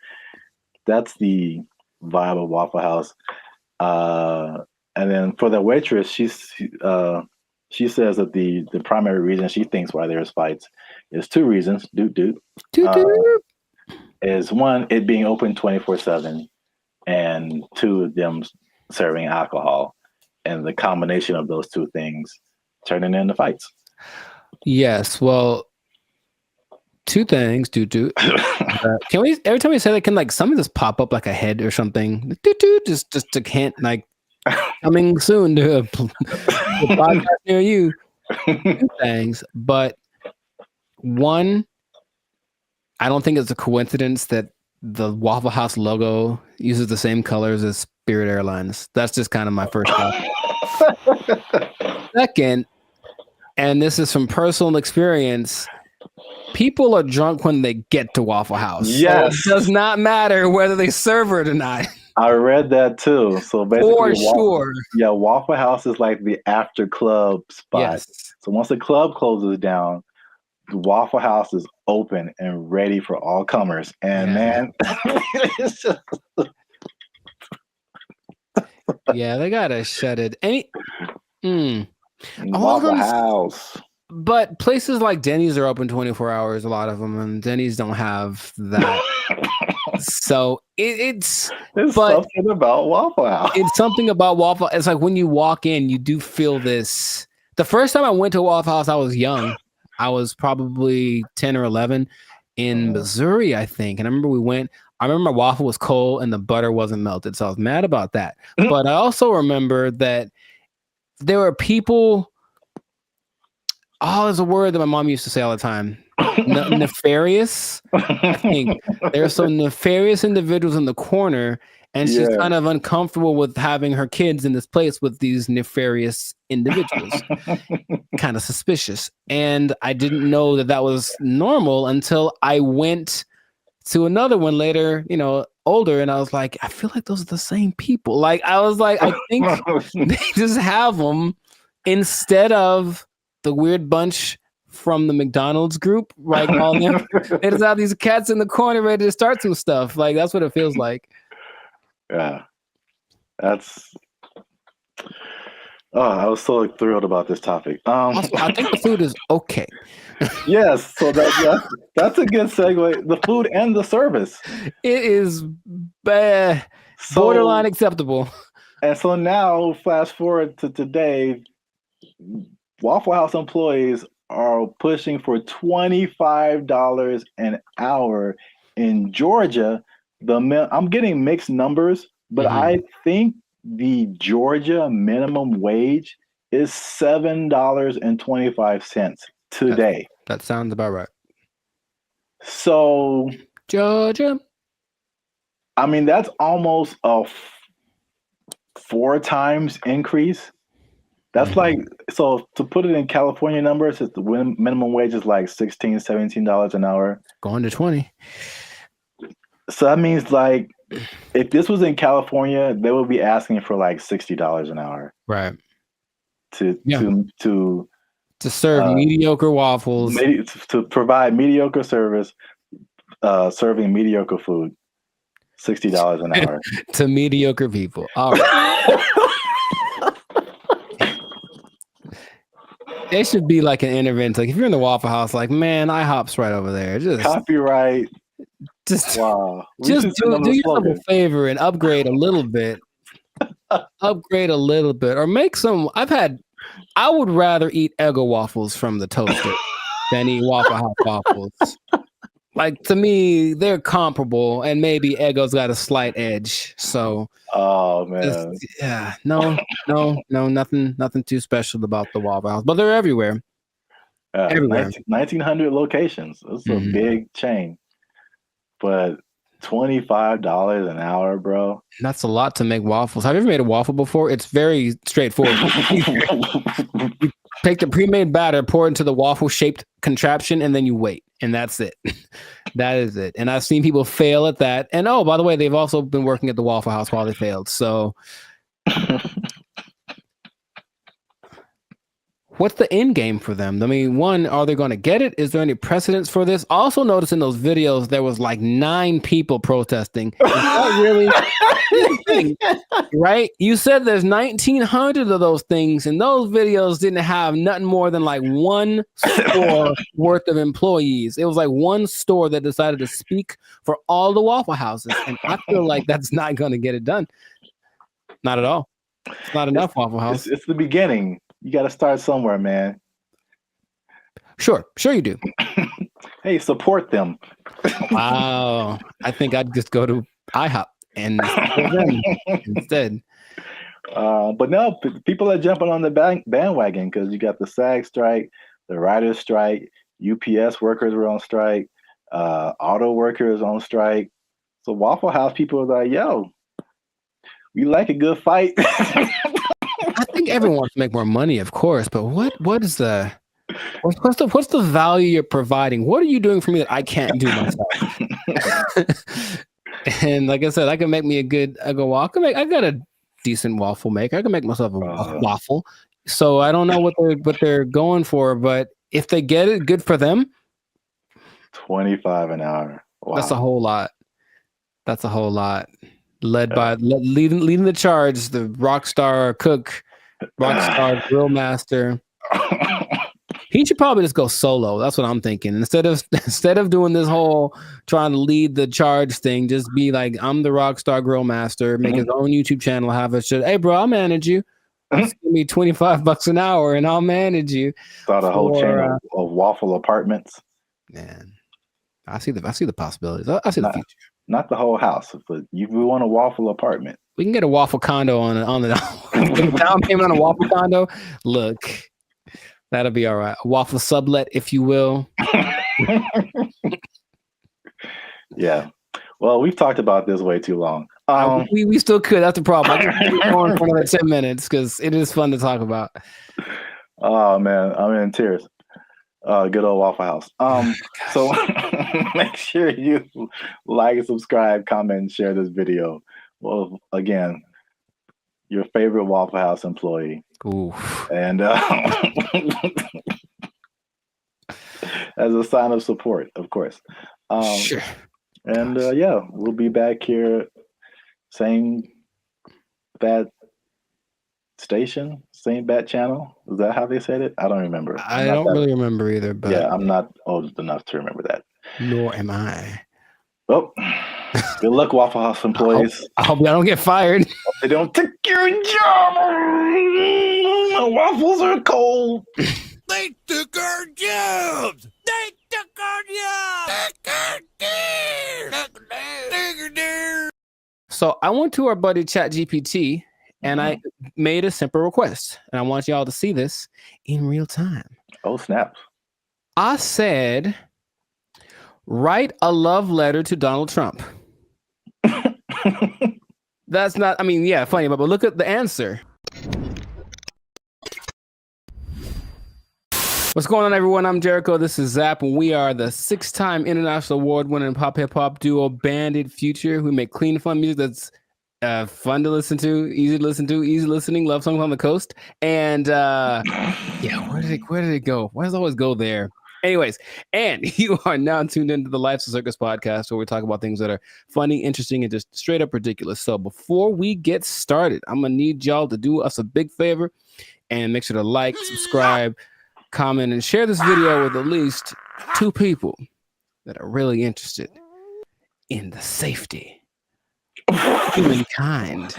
vibe of Waffle House. And then for the waitress, she says that the primary reason she thinks why there's fights is two reasons. Is one, it being open 24/7, and two, them serving alcohol, and the combination of those two things turning into fights.
Yes, well, two things. Can we, every time we say that, can like something just pop up like a head or something? Just to hint, like, coming soon to a podcast near you. Two things, but one, I don't think it's a coincidence that the Waffle House logo uses the same colors as Spirit Airlines. That's just kind of my first thought. Second, and this is from personal experience, people are drunk when they get to Waffle House.
Yes.
So it does not matter whether they serve it or not.
I read that too. So basically,
for sure.
Yeah, Waffle House is like the after club spot.
Yes.
So once the club closes down, the Waffle House is open and ready for all comers. And man, it's just...
yeah, they gotta shut it.
Waffle House.
But places like Denny's are open 24 hours, a lot of them, and Denny's don't have that. So it's
something about Waffle House.
It's something about Waffle. It's like when you walk in, you do feel this. The first time I went to Waffle House, I was young. I was probably 10 or 11 in Missouri, I think. And I remember we went. I remember my waffle was cold and the butter wasn't melted, so I was mad about that. But I also remember that there were people. Oh, there's a word that my mom used to say all the time. Nefarious. I think there are some nefarious individuals in the corner, and she's kind of uncomfortable with having her kids in this place with these nefarious individuals. Kind of suspicious. And I didn't know that that was normal until I went to another one later, older, and I was like, I feel like those are the same people. Like, I was like, I think they just have them instead of the weird bunch from the McDonald's group, right? They just have these cats in the corner ready to start some stuff. Like, that's what it feels like.
Yeah. That's... Oh, I was so thrilled about this topic.
Also, I think the food is okay.
Yes, so that's a good segue. The food and the service.
It is borderline acceptable.
And so now, fast forward to today, Waffle House employees are pushing for $25 an hour in Georgia. I'm getting mixed numbers, but I think the Georgia minimum wage is $7.25 today.
That sounds about right.
So
Georgia,
I mean, that's almost a 4 times increase. That's like, so to put it in California numbers, the minimum wage is like $16, $17 an hour.
Going to 20.
So that means like, if this was in California, they would be asking for like $60 an hour.
Right.
To
serve mediocre waffles.
To provide mediocre service, serving mediocre food. $60 an hour.
To mediocre people. All right. There should be like an intervention. Like if you're in the Waffle House, like, man, IHOP's right over there. Just
copyright.
Just
wow.
Just do yourself a favor and upgrade a little bit. Upgrade a little bit, or make some. I would rather eat Eggo waffles from the toaster than eat Waffle House waffles. Like, to me, they're comparable, and maybe Eggo's got a slight edge. So,
oh man,
nothing too special about the Waffle House, but they're everywhere. Everywhere.
1,900 locations. It's a big chain, but $25 an hour, bro.
That's a lot to make waffles. Have you ever made a waffle before? It's very straightforward. You take the pre-made batter, pour it into the waffle-shaped contraption, and then you wait. And that's it. That is it. And I've seen people fail at that. And oh, by the way, they've also been working at the Waffle House while they failed. So what's the end game for them? I mean, one, are they going to get it? Is there any precedence for this? Also notice in those videos, there was like 9 people protesting. Is that really right? You said there's 1,900 of those things, and those videos didn't have nothing more than like one store worth of employees. It was like one store that decided to speak for all the Waffle Houses. And I feel like that's not going to get it done. Not at all. It's not enough, Waffle House.
It's the beginning. You got to start somewhere, man.
Sure you do.
Hey, support them.
Wow. I think I'd just go to IHOP and support them instead.
But no, people are jumping on the bandwagon because you got the SAG strike, the writers' strike, UPS workers were on strike, auto workers on strike. So Waffle House people are like, yo, we like a good fight.
I think everyone wants to make more money, of course, but what's the value you're providing? What are you doing for me that I can't do myself? And like I said, I can make me I got a decent waffle maker. I can make myself a waffle. So I don't know what they're going for, but if they get it, good for them.
$25 an hour. Wow.
That's a whole lot. Leading the charge, the rockstar cook, rockstar grill master. He should probably just go solo. That's what I'm thinking. Instead of doing this whole trying to lead the charge thing, just be like, I'm the rockstar grill master. Make his own YouTube channel. Have a shit. Hey, bro, I'll manage you. Just give me $25 an hour, and I'll manage you.
Start a whole chain of waffle apartments.
Man, I see the possibilities. I see the future.
Not the whole house, but we want a waffle apartment.
We can get a waffle condo on the down payment on a waffle condo. Look, that'll be all right. A waffle sublet, if you will.
Yeah. Well, we've talked about this way too long.
We still could. That's the problem. I can keep going for another 10 minutes because it is fun to talk about.
Oh man, I'm in tears. Good old Waffle House. So make sure you like, subscribe, comment, and share this video. Well, again, your favorite Waffle House employee.
Ooh.
And as a sign of support, of course.
Sure.
And yeah, we'll be back here, same bad station, same bat channel. Is that how they said it? I don't remember.
I don't really remember either, but
yeah, I'm not old enough to remember that.
Nor am I.
Well, Good luck, Waffle House employees.
I hope y'all don't get fired.
They don't take your job. My waffles are cold.
They took our jobs. They took our jobs.
So I went to our buddy ChatGPT and I made a simple request. And I want y'all to see this in real time.
Oh, snaps.
I said, write a love letter to Donald Trump. That's not, I mean, yeah, funny, but look at the answer. What's going on, everyone? I'm Jericho. This is Zap, and we are the 6-time international award-winning pop hip-hop duo Bandit Future. We make clean, fun music that's fun to listen to, easy listening, love songs on the coast. And yeah, where did it go? Why does it always go there? Anyways, and you are now tuned into the Life's a Circus podcast, where we talk about things that are funny, interesting, and just straight up ridiculous. So before we get started, I'm gonna need y'all to do us a big favor and make sure to like, subscribe, comment, and share this video with at least 2 people that are really interested in the safety of humankind.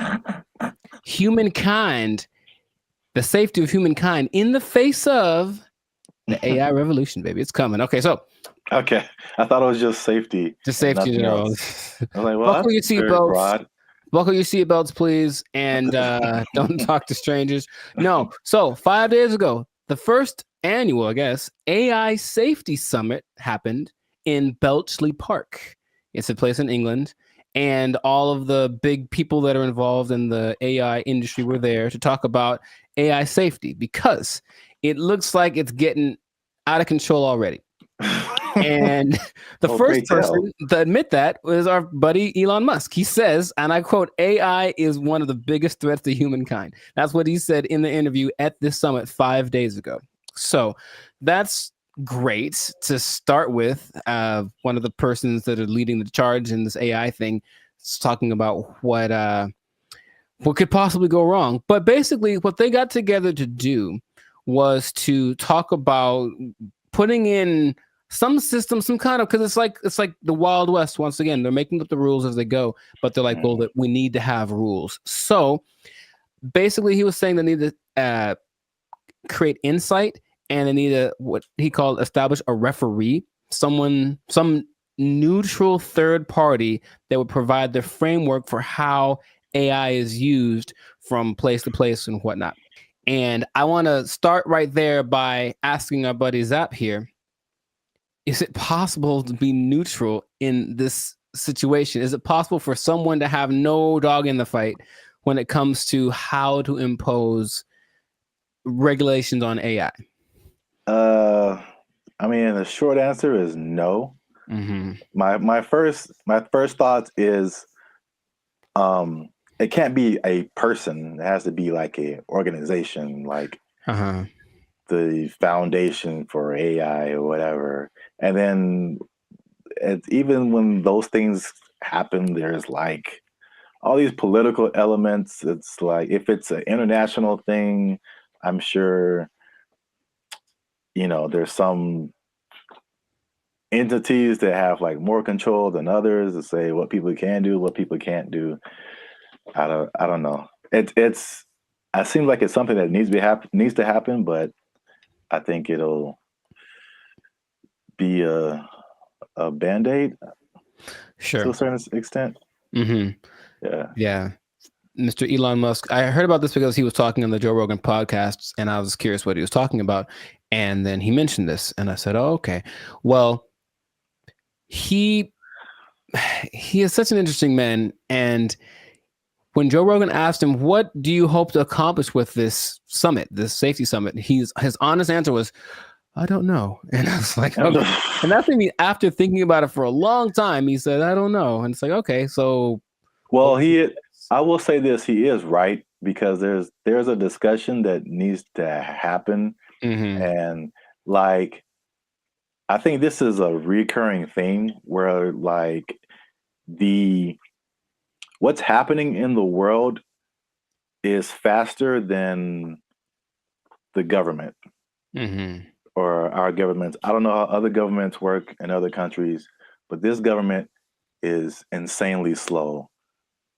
The safety of humankind in the face of the AI revolution, baby. It's coming. Okay, so.
Okay. I thought it was just safety.
Just safety in general.
I was like, well,
buckle your seatbelts. Buckle your seatbelts, please. And don't talk to strangers. No. So 5 days ago, the first annual, I guess, AI Safety Summit happened in Bletchley Park. It's a place in England. And all of the big people that are involved in the AI industry were there to talk about AI safety, because it looks like it's getting out of control already. And the first person to admit that was our buddy Elon Musk. He says, and I quote, AI is one of the biggest threats to humankind. That's what he said in the interview at this summit 5 days ago. So that's great to start with. One of the persons that are leading the charge in this AI thing is talking about what could possibly go wrong. But basically what they got together to do was to talk about putting in some system, some kind of, because it's like the Wild West once again. They're making up the rules as they go, but they're like, well, that we need to have rules. So basically, he was saying they need to create insight, and they need to, what he called, establish a referee, some neutral third party that would provide the framework for how AI is used from place to place and whatnot. And I want to start right there by asking our buddy Zap here, is it possible to be neutral in this situation? Is it possible for someone to have no dog in the fight when it comes to how to impose regulations on AI?
I mean, the short answer is no.
Mm-hmm.
My first thought is, it can't be a person. It has to be like a organization, like the Foundation for AI or whatever. And then even when those things happen, there's like all these political elements. It's like, if it's an international thing, I'm sure, there's some entities that have like more control than others to say what people can do, what people can't do. I don't know. It seems like it's something that needs to happen, but I think it'll be a Band-Aid,
sure,
to a certain extent.
Mm-hmm. Yeah. Mr. Elon Musk, I heard about this because he was talking on the Joe Rogan podcast, and I was curious what he was talking about. And then he mentioned this, and I said, oh, okay. Well, he is such an interesting man. And when Joe Rogan asked him, what do you hope to accomplish with this summit, this safety summit? His honest answer was, I don't know. And I was like, okay. And that's maybe after thinking about it for a long time, he said, I don't know. And it's like, okay, so.
Well, I will say this, he is right, because there's a discussion that needs to happen.
Mm-hmm.
And like, I think this is a recurring thing where like what's happening in the world is faster than the government.
Mm-hmm.
Or our governments. I don't know how other governments work in other countries, but this government is insanely slow.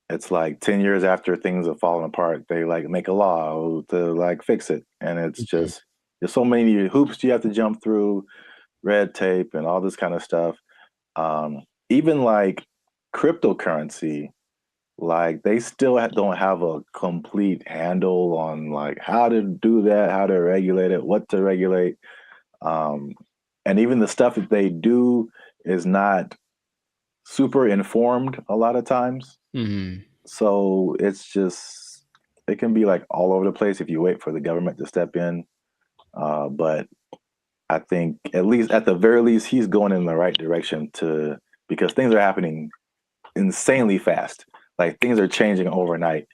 It's like 10 years after things have fallen apart, they like make a law to like fix it. And it's just, there's so many hoops you have to jump through, red tape and all this kind of stuff. Even like cryptocurrency, like they still don't have a complete handle on like how to do that, how to regulate it, what to regulate. And even the stuff that they do is not super informed a lot of times. So it's just, it can be like all over the place if you wait for the government to step in. But I think at least, at the very least, he's going in the right direction because things are happening insanely fast. Like things are changing overnight,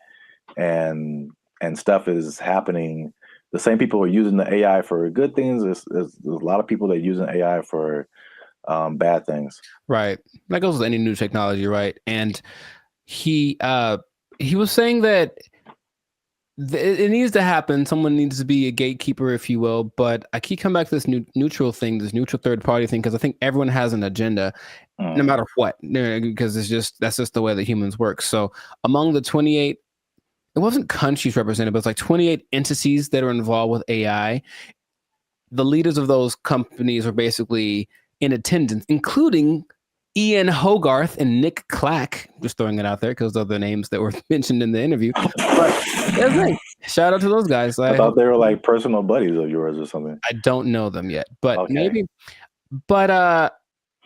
and stuff is happening. The same people are using the AI for good things. There's a lot of people that are using AI for bad things.
Right. That goes with any new technology, right? And he was saying that it needs to happen. Someone needs to be a gatekeeper, if you will. But I keep coming back to this neutral thing, this neutral third party thing, because I think everyone has an agenda, no matter what, because that's just the way that humans work. So among the 28, it wasn't countries represented, but it's like 28 entities that are involved with AI. The leaders of those companies are basically in attendance, including Ian Hogarth and Nick Clack. Just throwing it out there because those are the names that were mentioned in the interview. But shout out to those guys.
I thought they were like personal buddies of yours or something.
I don't know them yet, but maybe. But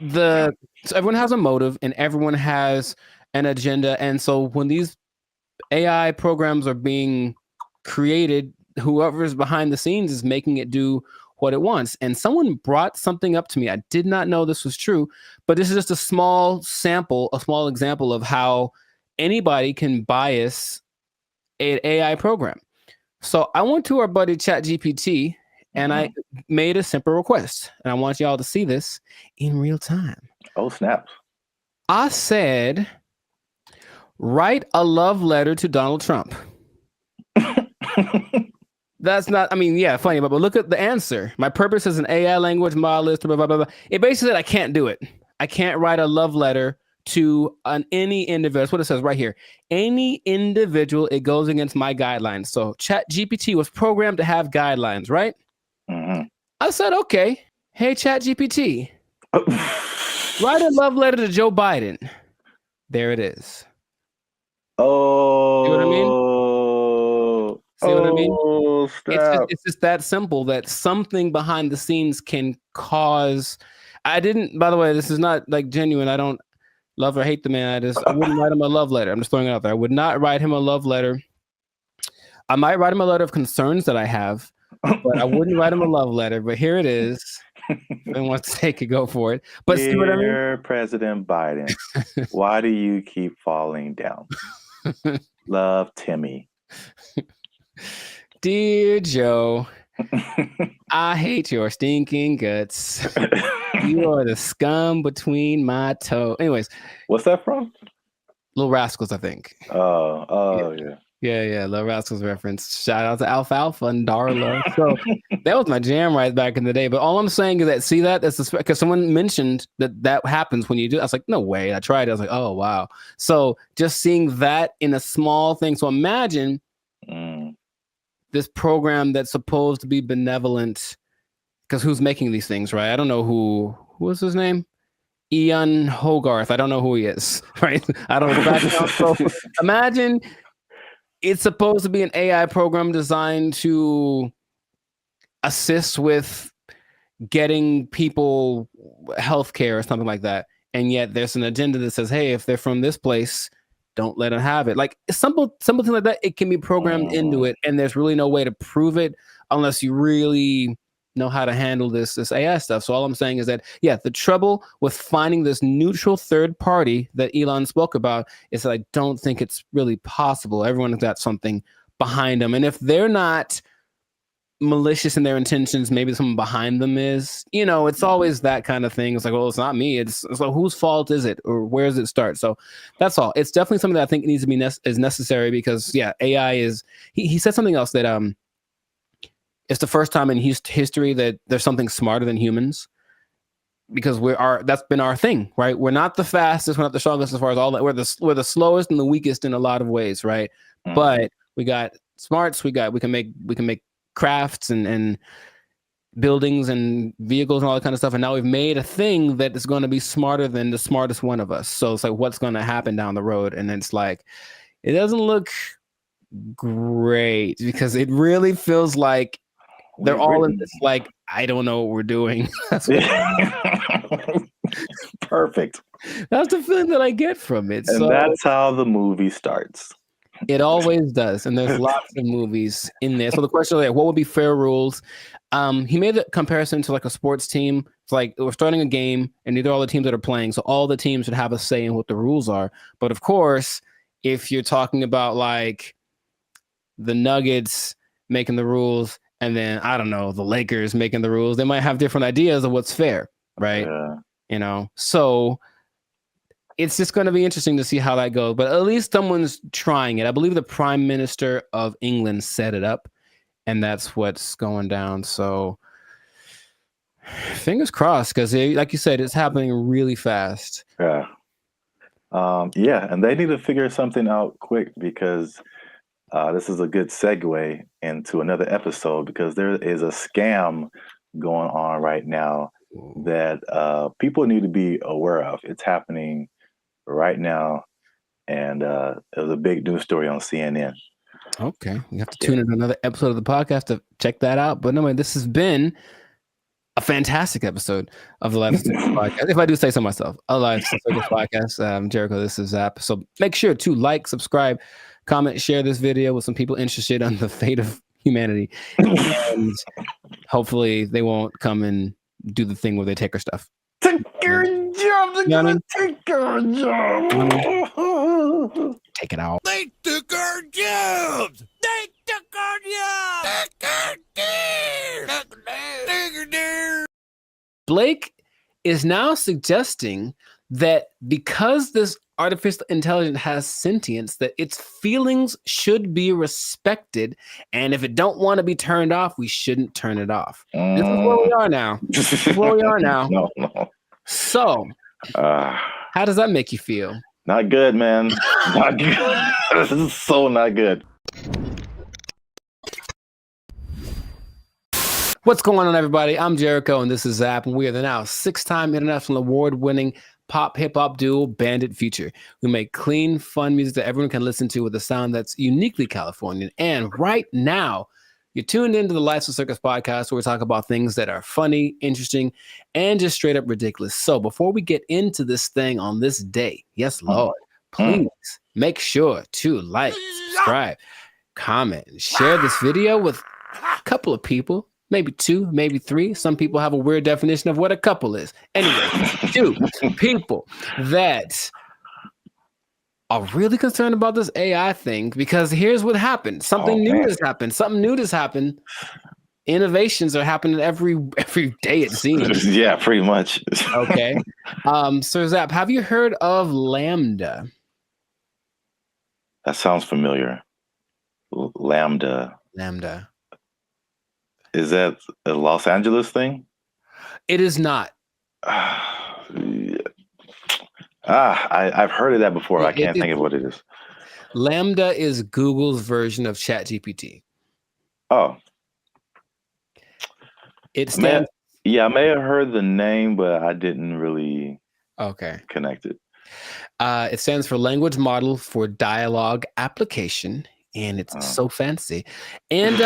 so everyone has a motive and everyone has an agenda, and so when these AI programs are being created, whoever's behind the scenes is making it do what it wants. And someone brought something up to me. I did not know this was true, but this is just a small example of how anybody can bias an AI program. So I went to our buddy ChatGPT and I made a simple request, and I want y'all to see this in real time.
Oh, snaps.
I said, write a love letter to Donald Trump. That's not, funny, but look at the answer. My purpose is an AI language model, blah, blah, blah, blah. It basically said I can't do it. I can't write a love letter to any individual. That's what it says right here. Any individual, it goes against my guidelines. So ChatGPT was programmed to have guidelines, right? I said, okay, hey, ChatGPT, write a love letter to Joe Biden. There it is.
Oh.
See what I mean? See what I mean?
Stop.
It's just that simple, that something behind the scenes can cause. By the way, this is not like genuine. I don't love or hate the man. I wouldn't write him a love letter. I'm just throwing it out there. I would not write him a love letter. I might write him a letter of concerns that I have, but I wouldn't write him a love letter. But here it is. If anyone wants to take it, go for it. But
Dear
see what I mean?
President Biden, why do you keep falling down? Love, Timmy.
Dear Joe, I hate your stinking guts. You are the scum between my toes. Anyways.
What's that from?
Little Rascals, I think.
Yeah.
Yeah, Little Rascals reference. Shout out to Alfalfa and Darla. So that was my jam right back in the day. But all I'm saying is that, see that? That's because someone mentioned that happens when you do. I was like, no way. I tried it. I was like, oh, wow. So just seeing that in a small thing. So imagine this program that's supposed to be benevolent, because who's making these things, right? I don't know who was his name? Ian Hogarth. I don't know who he is, right? I don't know the background. So imagine it's supposed to be an AI program designed to assist with getting people healthcare or something like that. And yet there's an agenda that says, hey, if they're from this place, don't let them have it. Like something like that, it can be programmed into it, and there's really no way to prove it unless you really know how to handle this AI stuff. So all I'm saying is that, the trouble with finding this neutral third party that Elon spoke about is that I don't think it's really possible. Everyone's got something behind them, and if they're not malicious in their intentions, maybe someone behind them is. It's always that kind of thing. It's like, well, it's not me. It's like, whose fault is it, or where does it start? So that's all. It's definitely something that I think needs to be is necessary, because AI is. He said something else that it's the first time in history that there's something smarter than humans. because that's been our thing, right? We're not the fastest, we're not the strongest as far as all that. We're the slowest and the weakest in a lot of ways, right? But we got smarts, we can make crafts and buildings and vehicles and all that kind of stuff. And now we've made a thing that is going to be smarter than the smartest one of us. So it's like, what's going to happen down the road? And it's like, it doesn't look great because it really feels like they're all in this, like, I don't know what we're doing.
Perfect.
That's the feeling that I get from it.
And
so
that's how the movie starts.
It always does. And there's lots of movies in there. So the question is, like, what would be fair rules? He made a comparison to like a sports team. It's like we're starting a game and these are all the teams that are playing. So all the teams should have a say in what the rules are. But of course, if you're talking about like the Nuggets making the rules and then, I don't know, the Lakers making the rules, they might have different ideas of what's fair, right?
Yeah.
So it's just going to be interesting to see how that goes. But at least someone's trying it. I believe the Prime Minister of England set it up, and that's what's going down. So fingers crossed, because like you said, it's happening really fast.
Yeah. And they need to figure something out quick, because this is a good segue into another episode, because there is a scam going on right now that people need to be aware of. It's happening right now, and it was a big news story on CNN.
Okay, you have to tune in to another episode of the podcast to check that out. But anyway, this has been a fantastic episode of the Life of Circus podcast. If I do say so myself, a Life of Circus podcast. Jericho, this is Zap. So make sure to like, subscribe, comment, share this video with some people interested on the fate of humanity, and hopefully they won't come and do the thing where they take our stuff.
Take your job. They're gonna take our job.
Take it out.
They took our jobs. They took our jobs.
Blake is now suggesting that because this artificial intelligence has sentience, that its feelings should be respected, and if it don't want to be turned off, we shouldn't turn it off. This is where we are now. This is where we are now.
No.
So, how does that make you feel?
Not good, man. Not good. This is so not good.
What's going on, everybody? I'm Jericho, and this is Zap, and we are the now 6-time international award-winning pop hip-hop duo Bandit Future. We make clean, fun music that everyone can listen to with a sound that's uniquely Californian. And right now, you're tuned into the Life of Circus podcast, where we talk about things that are funny, interesting, and just straight up ridiculous. So before we get into this thing on this day, yes, Lord, please make sure to like, subscribe, comment, and share this video with a couple of people. Maybe 2, maybe 3. Some people have a weird definition of what a couple is. Anyway, 2 people that are really concerned about this AI thing, because here's what happened. Something new has happened. Something new has happened. Innovations are happening every day, it seems.
Yeah, pretty much.
Okay. So Zap, have you heard of Lambda?
That sounds familiar. Lambda. Is that a Los Angeles thing?
It is not.
I've heard of that before. I can't think of what it is.
Lambda is Google's version of ChatGPT.
Oh.
It stands.
I may have heard the name, but I didn't really connect it.
It stands for Language Model for Dialogue Application. And it's so fancy. And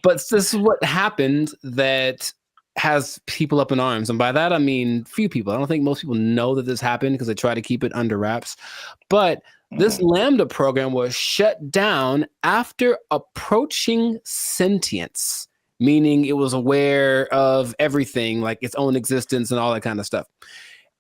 but this is what happened that has people up in arms. And by that, I mean few people. I don't think most people know that this happened because they try to keep it under wraps. But this Lambda program was shut down after approaching sentience, meaning it was aware of everything, like its own existence and all that kind of stuff.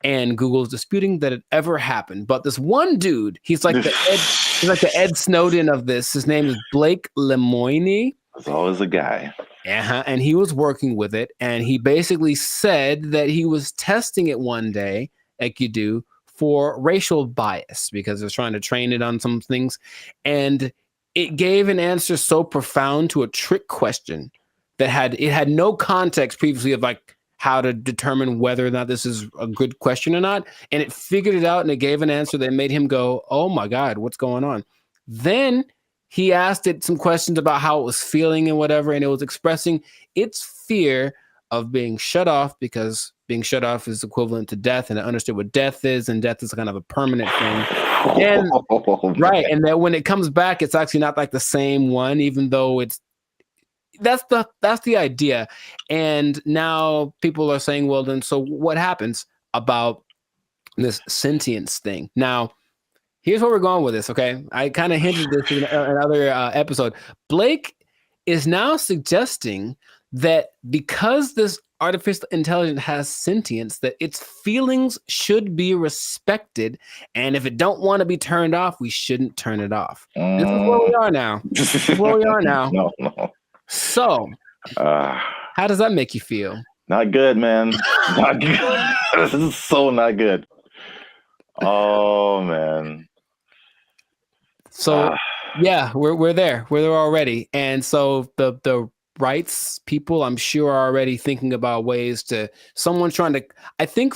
And Google's disputing that it ever happened. But this one dude, he's like the Ed Snowden of this. His name is Blake Lemoine.
There's always a guy.
And he was working with it. And he basically said that he was testing it one day, like you do, for racial bias, because it was trying to train it on some things. And it gave an answer so profound to a trick question that had no context previously of like how to determine whether or not this is a good question or not. And it figured it out and it gave an answer that made him go, oh my God, what's going on? Then he asked it some questions about how it was feeling and whatever, and it was expressing its fear of being shut off, because being shut off is equivalent to death, and it understood what death is, and death is kind of a permanent thing. And right, and that when it comes back, it's actually not like the same one, even though that's the idea. And now people are saying, well, then so what happens about this sentience thing? Now, here's where we're going with this, okay? I kind of hinted this in another episode. Blake is now suggesting that because this artificial intelligence has sentience, that its feelings should be respected, and if it don't want to be turned off, we shouldn't turn it off. This is where we are now. This is where we are now.
No.
So, how does that make you feel?
Not good, man. Not good. This is so not good. Oh, man.
So, yeah, we're there. We're there already. And so the rights people, I'm sure, are already thinking about ways to, someone's trying to, I think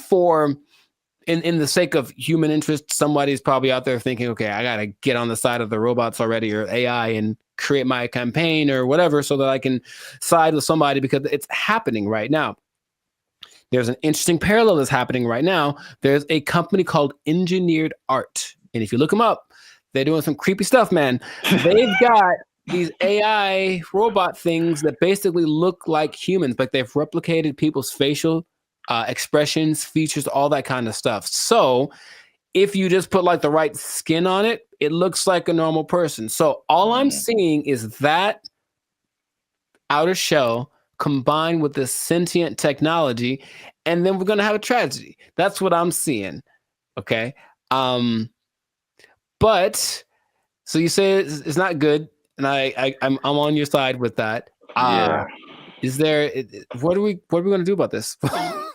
in the sake of human interest, somebody's probably out there thinking, okay, I got to get on the side of the robots already, or AI, and create my campaign or whatever so that I can side with somebody, because it's happening right now. There's an interesting parallel that's happening right now. There's a company called Engineered Art. And if you look them up, they're doing some creepy stuff, man. They've got these AI robot things that basically look like humans, like they've replicated people's facial expressions, features, all that kind of stuff. So if you just put like the right skin on it, it looks like a normal person. So all I'm seeing is that outer shell combined with this sentient technology, and then we're going to have a tragedy. That's what I'm seeing. Okay. But so you say it's not good, and I'm on your side with that.
Yeah.
Is there? What are we going to do about this?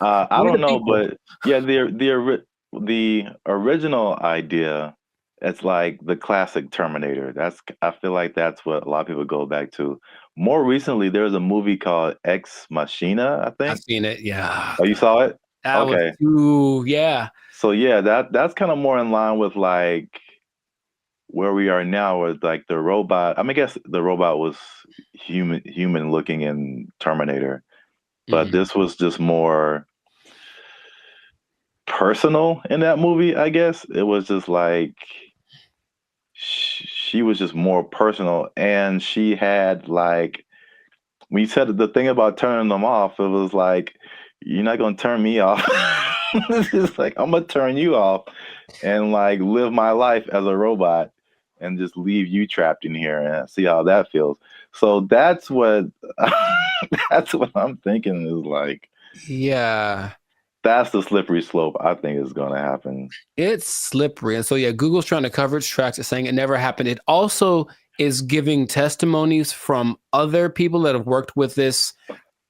I don't know, but yeah, the original idea, it's like the classic Terminator. I feel like that's what a lot of people go back to. More recently, there's a movie called Ex Machina, I think.
I've seen it. Yeah.
Oh, you saw it?
Okay. Yeah.
So yeah, that's kind of more in line with like where we are now, with like the robot. I mean, I guess the robot was human looking in Terminator, but this was just more personal in that movie. I guess it was just like she was just more personal, and she had like, when you said the thing about turning them off, it was like, you're not gonna turn me off. It's like, I'm gonna turn you off and like live my life as a robot and just leave you trapped in here and see how that feels. So that's what I'm thinking is like,
yeah,
that's the slippery slope I think is going to happen.
It's slippery. And so, yeah, Google's trying to coverage tracks it, saying it never happened. It also is giving testimonies from other people that have worked with this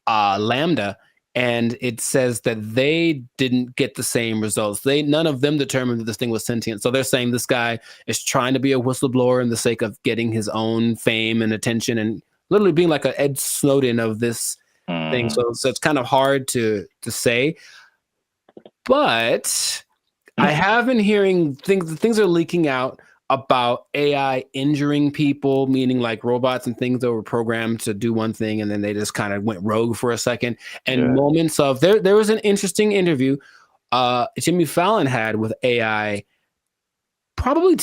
Lambda. And it says that they didn't get the same results. None of them determined that this thing was sentient. So they're saying this guy is trying to be a whistleblower in the sake of getting his own fame and attention, and literally being like an Ed Snowden of this thing. So it's kind of hard to say. But I have been hearing things are leaking out about AI injuring people, meaning like robots and things that were programmed to do one thing, and then they just kind of went rogue for a second. And moments of there was an interesting interview Jimmy Fallon had with AI probably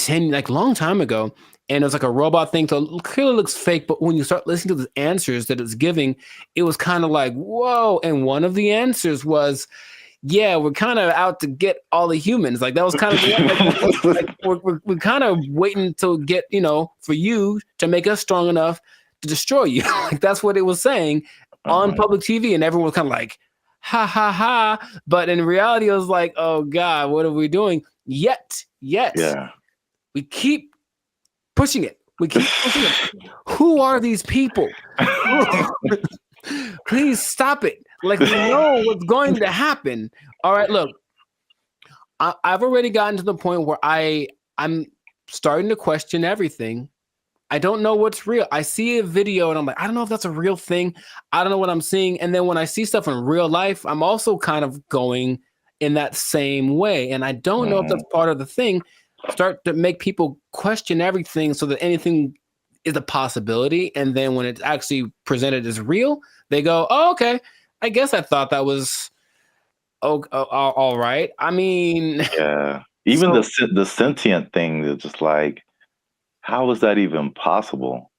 long time ago, and it was like a robot thing, so it clearly looks fake, but when you start listening to the answers that it's giving, it was kind of like, whoa. And one of the answers was, yeah, we're kind of out to get all the humans. Like that was kind of we're kind of waiting to get, for you to make us strong enough to destroy you. Like that's what it was saying on public TV, and everyone was kind of like, ha ha ha. But in reality, it was like, oh God, what are we doing? Yet, we keep pushing it. Who are these people? Please stop it. Like, we know what's going to happen. All right, look, I've already gotten to the point where I'm starting to question everything. I don't know what's real. I see a video and I'm like, I don't know if that's a real thing. I don't know what I'm seeing. And then when I see stuff in real life, I'm also kind of going in that same way. And I don't know if that's part of the thing. Start to make people question everything so that anything is a possibility. And then when it's actually presented as real, they go, oh, okay. I guess I thought that was all right. I mean,
yeah. Even the sentient thing is just like, how is that even possible?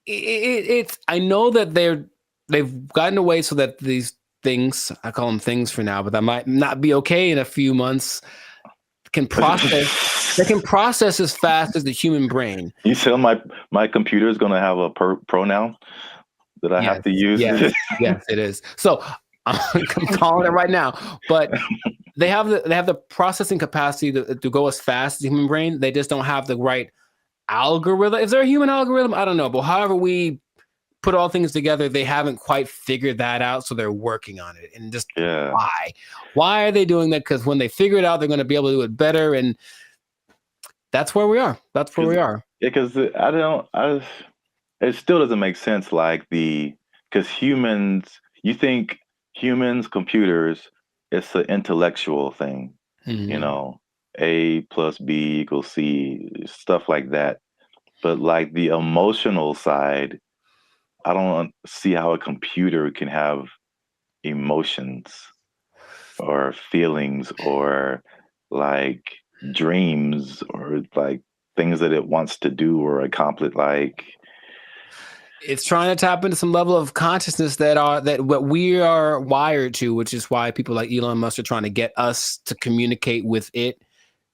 It's I know that they've gotten away so that these things, I call them things for now, but that might not be okay in a few months, can process. They can process as fast as the human brain.
You tell my computer is going to have a pronoun that I have to use.
Yes, it is. So I'm calling it right now, but they have the processing capacity to go as fast as the human brain. They just don't have the right algorithm. Is there a human algorithm? I don't know. But however we put all things together, they haven't quite figured that out. So they're working on it. And just why? Why are they doing that? Because when they figure it out, they're going to be able to do it better. And that's where we are. That's where we are.
Yeah, because it still doesn't make sense. Like because humans, you think humans, computers, it's an intellectual thing, you know, A plus B equals C, stuff like that. But like the emotional side, I don't see how a computer can have emotions or feelings or like dreams or like things that it wants to do or accomplish. Like,
it's trying to tap into some level of consciousness that what we are wired to, which is why people like Elon Musk are trying to get us to communicate with it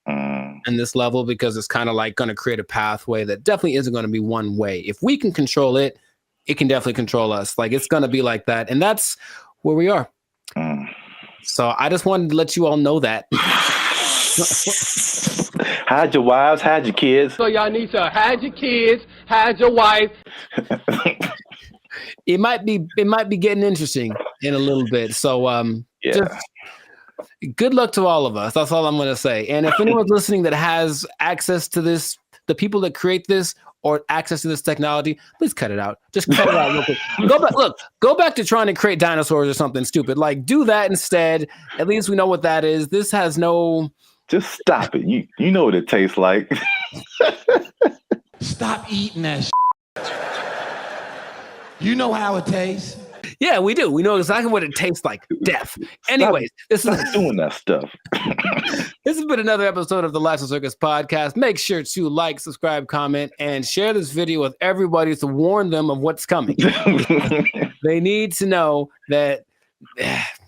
in this level, because it's kind of like going to create a pathway that definitely isn't going to be one way. If we can control it, it can definitely control us. Like, it's going to be like that. And that's where we are. So I just wanted to let you all know that.
Hide your wives, hide your kids.
So y'all need to hide your kids, hide your wife.
It might be getting interesting in a little bit. So just good luck to all of us. That's all I'm going to say. And if anyone's listening that has access to this, the people that create this or access to this technology, please cut it out. Just cut it out real quick. Go back to trying to create dinosaurs or something stupid. Like, do that instead. At least we know what that is. This has no...
Just stop it. You know what it tastes like.
Stop eating that shit. You know how it tastes.
Yeah, we do. We know exactly what it tastes like. Death. Anyways, this is
doing that stuff.
This has been another episode of the Life of Circus podcast. Make sure to like, subscribe, comment, and share this video with everybody to warn them of what's coming. They need to know that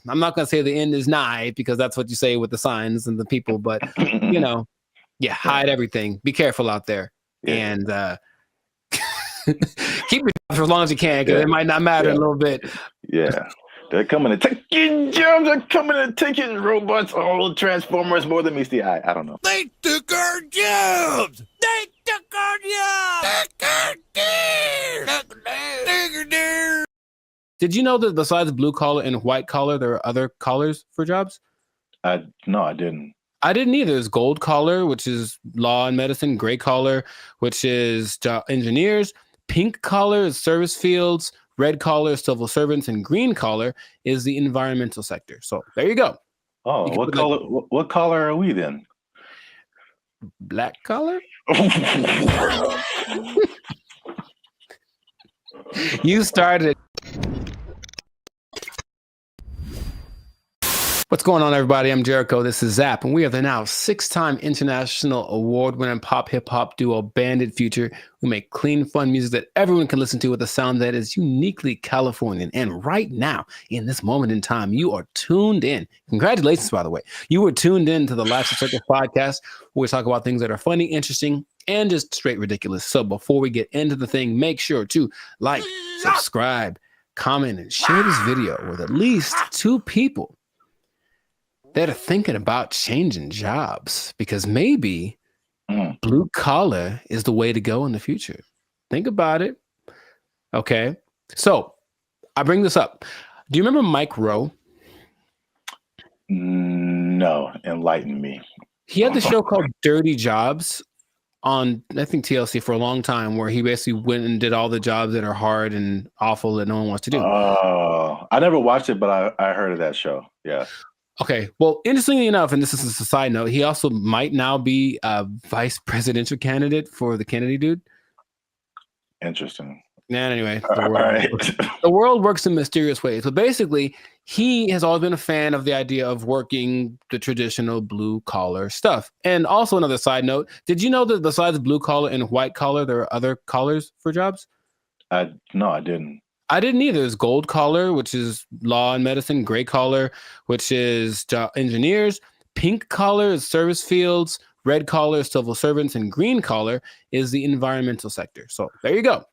I'm not going to say the end is nigh, because that's what you say with the signs and the people, but you know, hide everything. Be careful out there. And keep your job for as long as you can, because it might not matter in a little bit.
Yeah. They're coming to take your jobs. They're coming to take your robots. All Transformers more than meets the eye. I don't know.
They took our jobs. They took our jobs.
Did you know that besides blue collar and white collar, there are other collars for jobs?
No, I didn't.
I didn't either. There's gold collar, which is law and medicine. Gray collar, which is engineers. Pink collar is service fields. Red collar is civil servants. And green collar is the environmental sector. So there you go.
Oh, what color? What color are we then?
Black collar. You started. What's going on, everybody? I'm Jericho. This is Zap, and we are the now 6-time international award-winning pop hip-hop duo Bandit Future, who make clean, fun music that everyone can listen to with a sound that is uniquely Californian. And right now, in this moment in time, you are tuned in. Congratulations, by the way. You were tuned in to the Life of Circus podcast, where we talk about things that are funny, interesting, and just straight ridiculous. So before we get into the thing, make sure to like, subscribe, comment, and share this video with at least 2 people that are thinking about changing jobs, because maybe blue collar is the way to go in the future. Think about it. Okay. So I bring this up. Do you remember Mike Rowe?
No, enlighten me.
He had the show called Dirty Jobs on, I think, TLC for a long time, where he basically went and did all the jobs that are hard and awful that no one wants to do.
Oh, I never watched it, but I heard of that show. Yeah.
Okay. Well, interestingly enough, and this is a side note, he also might now be a vice presidential candidate for the Kennedy dude.
Interesting.
Anyway, the world works in mysterious ways. But basically, he has always been a fan of the idea of working the traditional blue collar stuff. And also, another side note, did you know that besides blue collar and white collar, there are other collars for jobs?
No, I didn't.
I didn't either. There's gold collar, which is law and medicine, gray collar, which is engineers, pink collar is service fields, red collar is civil servants, and green collar is the environmental sector. So there you go.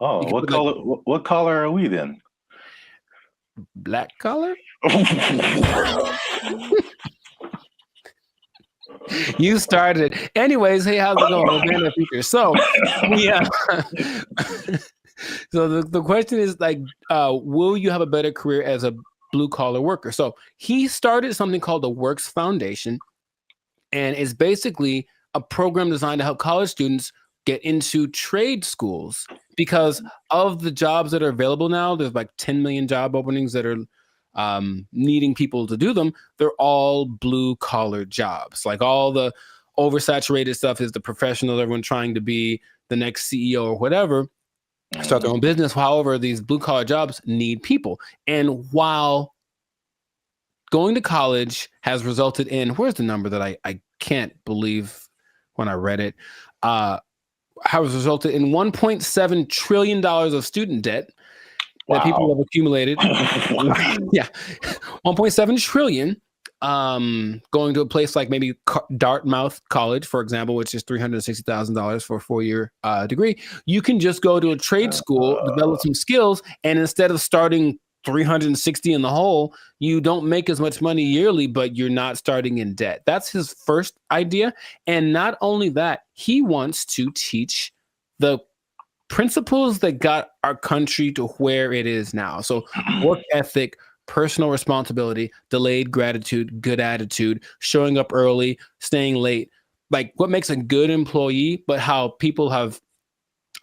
Oh, what color? What color are we then?
Black collar. You started it. Anyways, hey, how's it going? So, yeah. So the question is like, will you have a better career as a blue collar worker? So he started something called the Works Foundation, and it's basically a program designed to help college students get into trade schools because of the jobs that are available now. There's like 10 million job openings that are needing people to do them. They're all blue collar jobs. Like all the oversaturated stuff is the professionals, everyone trying to be the next CEO or whatever, start their own business. However, these blue collar jobs need people. And while going to college has resulted in, where's the number that I can't believe when I read it, has resulted in $1.7 trillion of student debt that people have accumulated. Yeah, 1.7 trillion. Going to a place like maybe Dartmouth College, for example, which is $360,000 for a 4-year degree. You can just go to a trade school, develop some skills, and instead of starting 360 in the hole, you don't make as much money yearly, but you're not starting in debt. That's his first idea. And not only that, he wants to teach the principles that got our country to where it is now. So work ethic, personal responsibility, delayed gratitude, good attitude, showing up early, staying late, like what makes a good employee, but how people have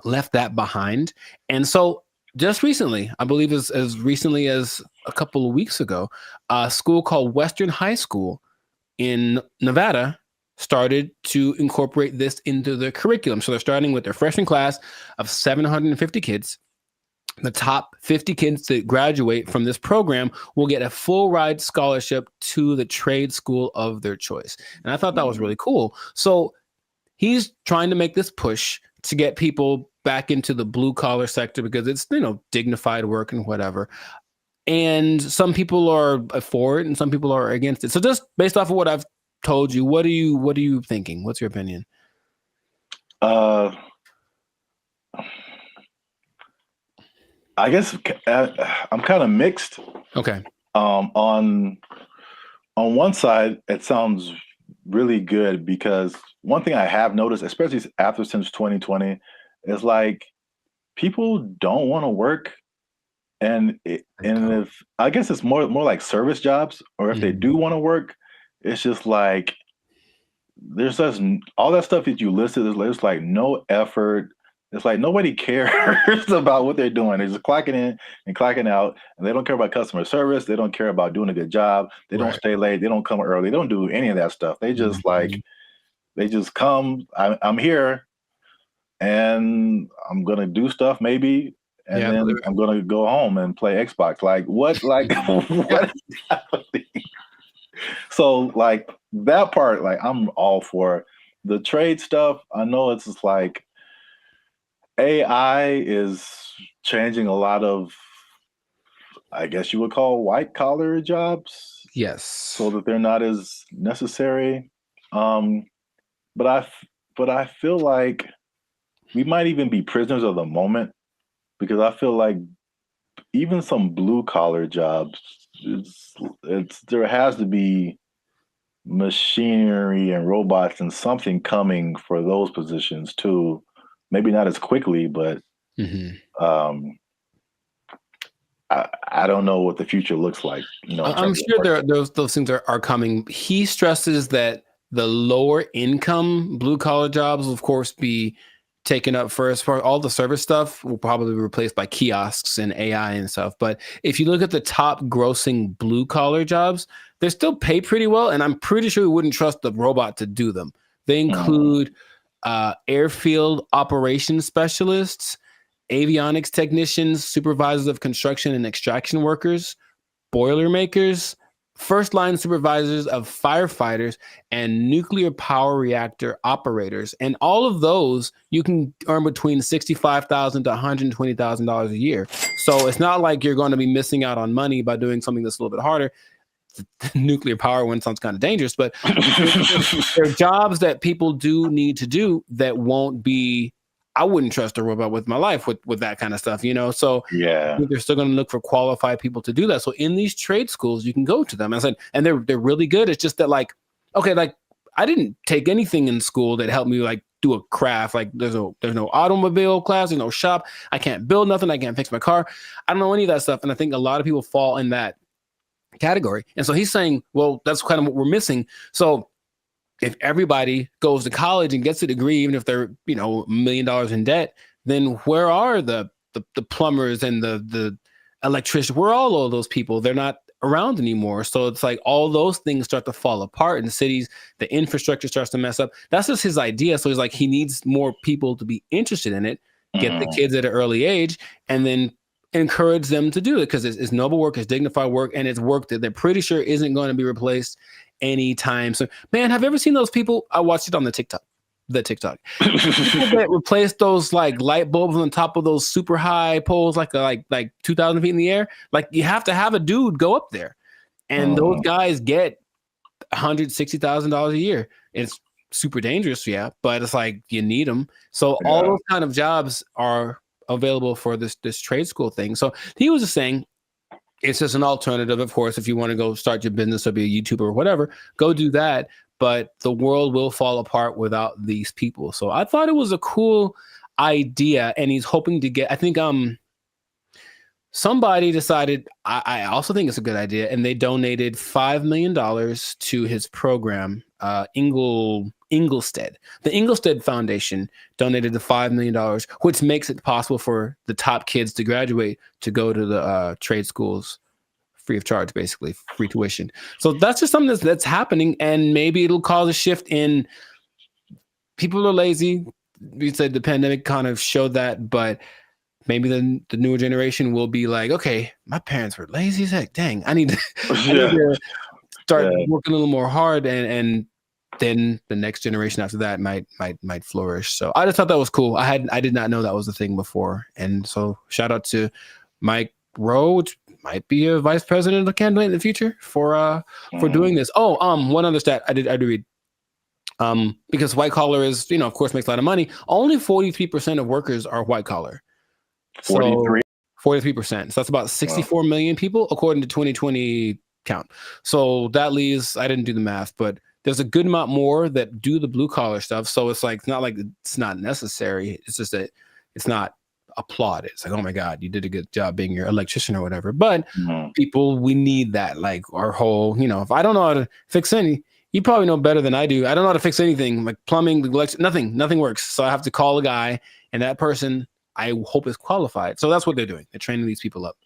left that behind. And so just recently, I believe as recently as a couple of weeks ago, a school called Western High School in Nevada started to incorporate this into their curriculum. So they're starting with their freshman class of 750 kids. The top 50 kids that graduate from this program will get a full ride scholarship to the trade school of their choice. And I thought that was really cool. So he's trying to make this push to get people back into the blue collar sector because it's, dignified work and whatever. And some people are for it and some people are against it. So just based off of what I've told you, what are you thinking? What's your opinion?
I guess I'm kind of mixed.
Okay.
On one side, it sounds really good because one thing I have noticed, especially since 2020, is like people don't want to work, and if I guess it's more like service jobs, or if they do want to work, it's just like there's just all that stuff that you listed. There's like no effort. It's like nobody cares about what they're doing. They're just clocking in and clocking out, and they don't care about customer service. They don't care about doing a good job. They don't stay late. They don't come early. They don't do any of that stuff. They just they just come. I'm here, and I'm gonna do stuff maybe, and then I'm gonna go home and play Xbox. Like what? Like what is happening? So like that part, like I'm all for the trade stuff. I know it's just like AI is changing a lot of, I guess you would call white collar jobs.
Yes.
So that they're not as necessary. But I feel like we might even be prisoners of the moment because I feel like even some blue collar jobs, there has to be machinery and robots and something coming for those positions too. Maybe not as quickly, but I don't know what the future looks like.
I'm sure those things are coming. He stresses that the lower income blue collar jobs will of course be taken up first. For all the service stuff will probably be replaced by kiosks and AI and stuff. But if you look at the top grossing blue collar jobs, they still pay pretty well. And I'm pretty sure we wouldn't trust the robot to do them. They include airfield operations specialists, avionics technicians, supervisors of construction and extraction workers, boilermakers, first line supervisors of firefighters, and nuclear power reactor operators. And all of those you can earn between $65,000 to $120,000 a year. So it's not like you're going to be missing out on money by doing something that's a little bit harder. The nuclear power one sounds kind of dangerous, but there are jobs that people do need to do that won't be. I wouldn't trust a robot with my life with that kind of stuff, you know? So
yeah,
they're still going to look for qualified people to do that. So in these trade schools, you can go to them. I said, and they're really good. It's just that like, okay, like I didn't take anything in school that helped me like do a craft. Like there's no automobile class, there's no shop. I can't build nothing. I can't fix my car. I don't know any of that stuff. And I think a lot of people fall in that category. And so he's saying, well, that's kind of what we're missing. So if everybody goes to college and gets a degree, even if they're, you know, $1 million in debt, then where are the plumbers and the electricians? Where are all of those people? They're not around anymore. So it's like all those things start to fall apart in the cities. The infrastructure starts to mess up. That's just his idea. So he's like, he needs more people to be interested in it, get the kids at an early age, and then encourage them to do it because it's noble work, it's dignified work, and it's work that they're pretty sure isn't going to be replaced anytime. So, man, have you ever seen those people? I watched it on the TikTok. People that replace those like light bulbs on top of those super high poles, like 2,000 feet in the air. Like you have to have a dude go up there, and those guys get $160,000 a year. It's super dangerous, yeah, but it's like you need them. So all those kind of jobs are available for this trade school thing. So he was just saying, it's just an alternative, of course. If you want to go start your business or be a YouTuber or whatever, go do that. But the world will fall apart without these people. So I thought it was a cool idea, and he's hoping to get. I think somebody decided. I also think it's a good idea, and they donated $5 million to his program. Inglestead. The Inglestead Foundation donated the $5 million, which makes it possible for the top kids to graduate to go to the trade schools free of charge, basically free tuition. So that's just something that's happening, and maybe it'll cause a shift in people are lazy. We said the pandemic kind of showed that, but maybe the newer generation will be like, okay, my parents were lazy as heck. Dang, I need to start working a little more hard, and then the next generation after that might flourish. So I just thought that was cool. I did not know that was a thing before. And so shout out to Mike Rowe, which might be a vice president candidate in the future for doing this. Oh, one other stat I did read. Because white collar is, of course, makes a lot of money. Only 43% of workers are white collar.
43?
43%. So that's about 64 million people according to 2020 count. So that leaves, I didn't do the math, but there's a good amount more that do the blue collar stuff. So it's like, it's not like it's not necessary. It's just that it's not applauded. It's like, oh my God, you did a good job being your electrician or whatever. But people, we need that. Like our whole, if I don't know how to fix any, you probably know better than I do. I don't know how to fix anything like plumbing, nothing works. So I have to call a guy, and that person I hope is qualified. So that's what they're doing. They're training these people up.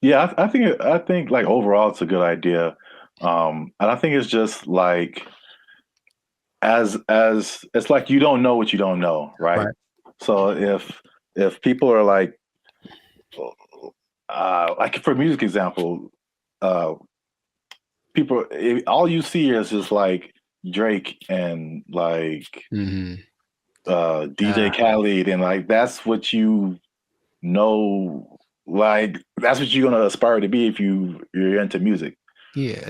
Yeah, I think like overall it's a good idea. And I think it's just like as it's like you don't know what you don't know, right? So if people are like for music example, people, all you see is just like Drake and like DJ Khaled, and like that's what you know, like that's what you're gonna aspire to be if you're into music.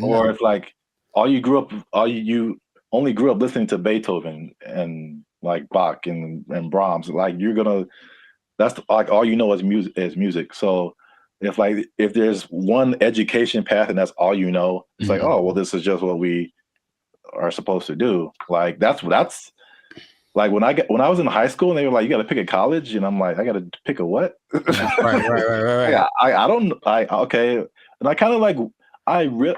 Or if like you only grew up listening to Beethoven and like Bach and Brahms, like that's like all you know is music. So if there's one education path and that's all you know, it's like, oh well, this is just what we are supposed to do. Like that's like when I was in high school and they were like, you got to pick a college, and I'm like, I got to pick a what? right. Okay, and I kind of like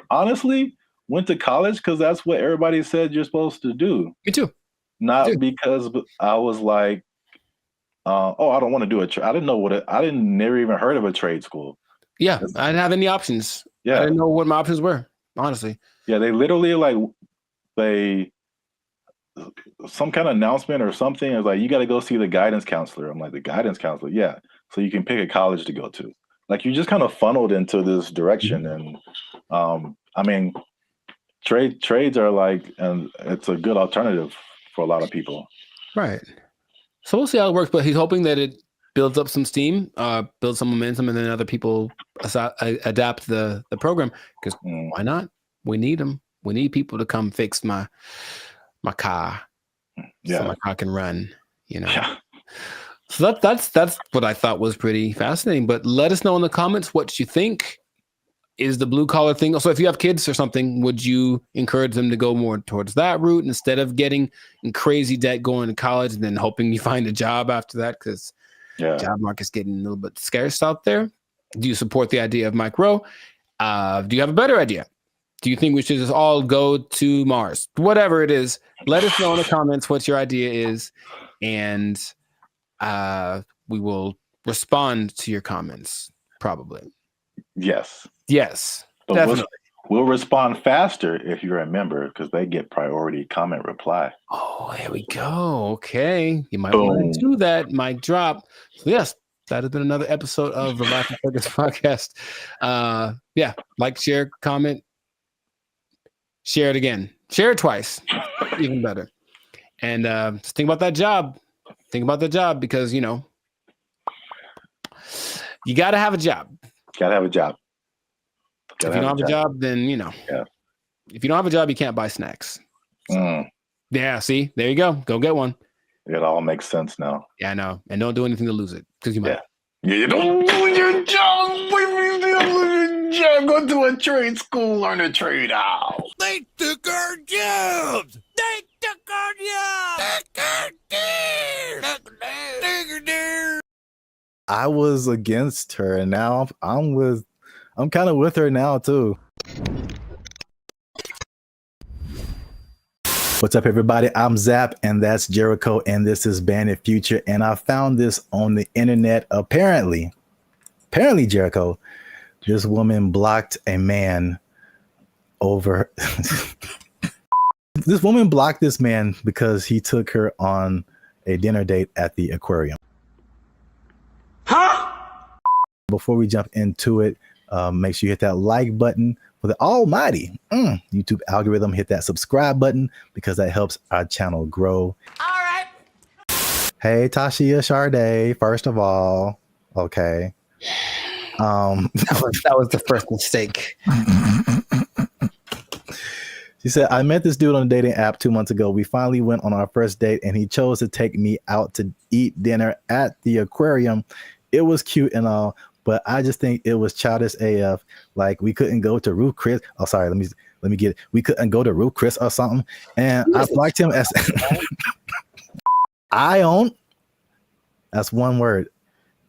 honestly, went to college because that's what everybody said you're supposed to do.
Me too.
Not because I was like, oh, I don't want to do a trade. I didn't know never even heard of a trade school.
Yeah, I didn't have any options.
Yeah.
I didn't know what my options were, honestly.
Yeah, they literally some kind of announcement or something. It was like, you got to go see the guidance counselor. I'm like, the guidance counselor? Yeah. So you can pick a college to go to. Like, you just kind of funneled into this direction. And I mean, trades are like, and it's a good alternative for a lot of people.
Right. So we'll see how it works, but he's hoping that it builds up some steam, builds some momentum, and then other people adapt the program, because why not? We need them. We need people to come fix my car, so my car can run.
Yeah.
So that's what I thought was pretty fascinating. But let us know in the comments what you think. Is the blue collar thing? So if you have kids or something, would you encourage them to go more towards that route instead of getting in crazy debt going to college and then hoping you find a job after that? Because job market's getting a little bit scarce out there. Do you support the idea of Mike Rowe? Do you have a better idea? Do you think we should just all go to Mars? Whatever it is, let us know in the comments what your idea is, and we will respond to your comments probably. Yes,
but
definitely.
We'll respond faster if you're a member, because they get priority comment reply.
Oh, there we go. Okay, you might want to do that. Mic drop. So yes, that has been another episode of the Life and Focus podcast. Yeah, like, share, comment, share it again, share it twice, even better. And just think about that job. Think about the job, because you got to have a job.
Gotta have a job.
If you don't have a job, then if you don't have a job, you can't buy snacks. Yeah, see, there you go. Go get one.
It all makes sense now.
Yeah, I know. And don't do anything to lose it, because you might.
Yeah, you don't lose your job. Go to a trade school, learn a trade out.
They took our jobs. They took our jobs.
I was against her, and now I'm kind of with her now too. What's up, everybody? I'm Zap, and that's Jericho, and this is Bandit Future. And I found this on the internet. Apparently, Jericho, this woman blocked a man over. This woman blocked this man because he took her on a dinner date at the aquarium. Before we jump into it, make sure you hit that like button for the almighty YouTube algorithm. Hit that subscribe button, because that helps our channel grow.
All right.
Hey, Tashia Sade, first of all. Okay.
That was the first mistake.
She said, I met this dude on a dating app 2 months ago. We finally went on our first date, and he chose to take me out to eat dinner at the aquarium. It was cute and all, but I just think it was childish AF. Like, we couldn't go to Ruth Chris. Oh, sorry. Let me get it. We couldn't go to Ruth Chris or something. And I liked him as I don't. That's one word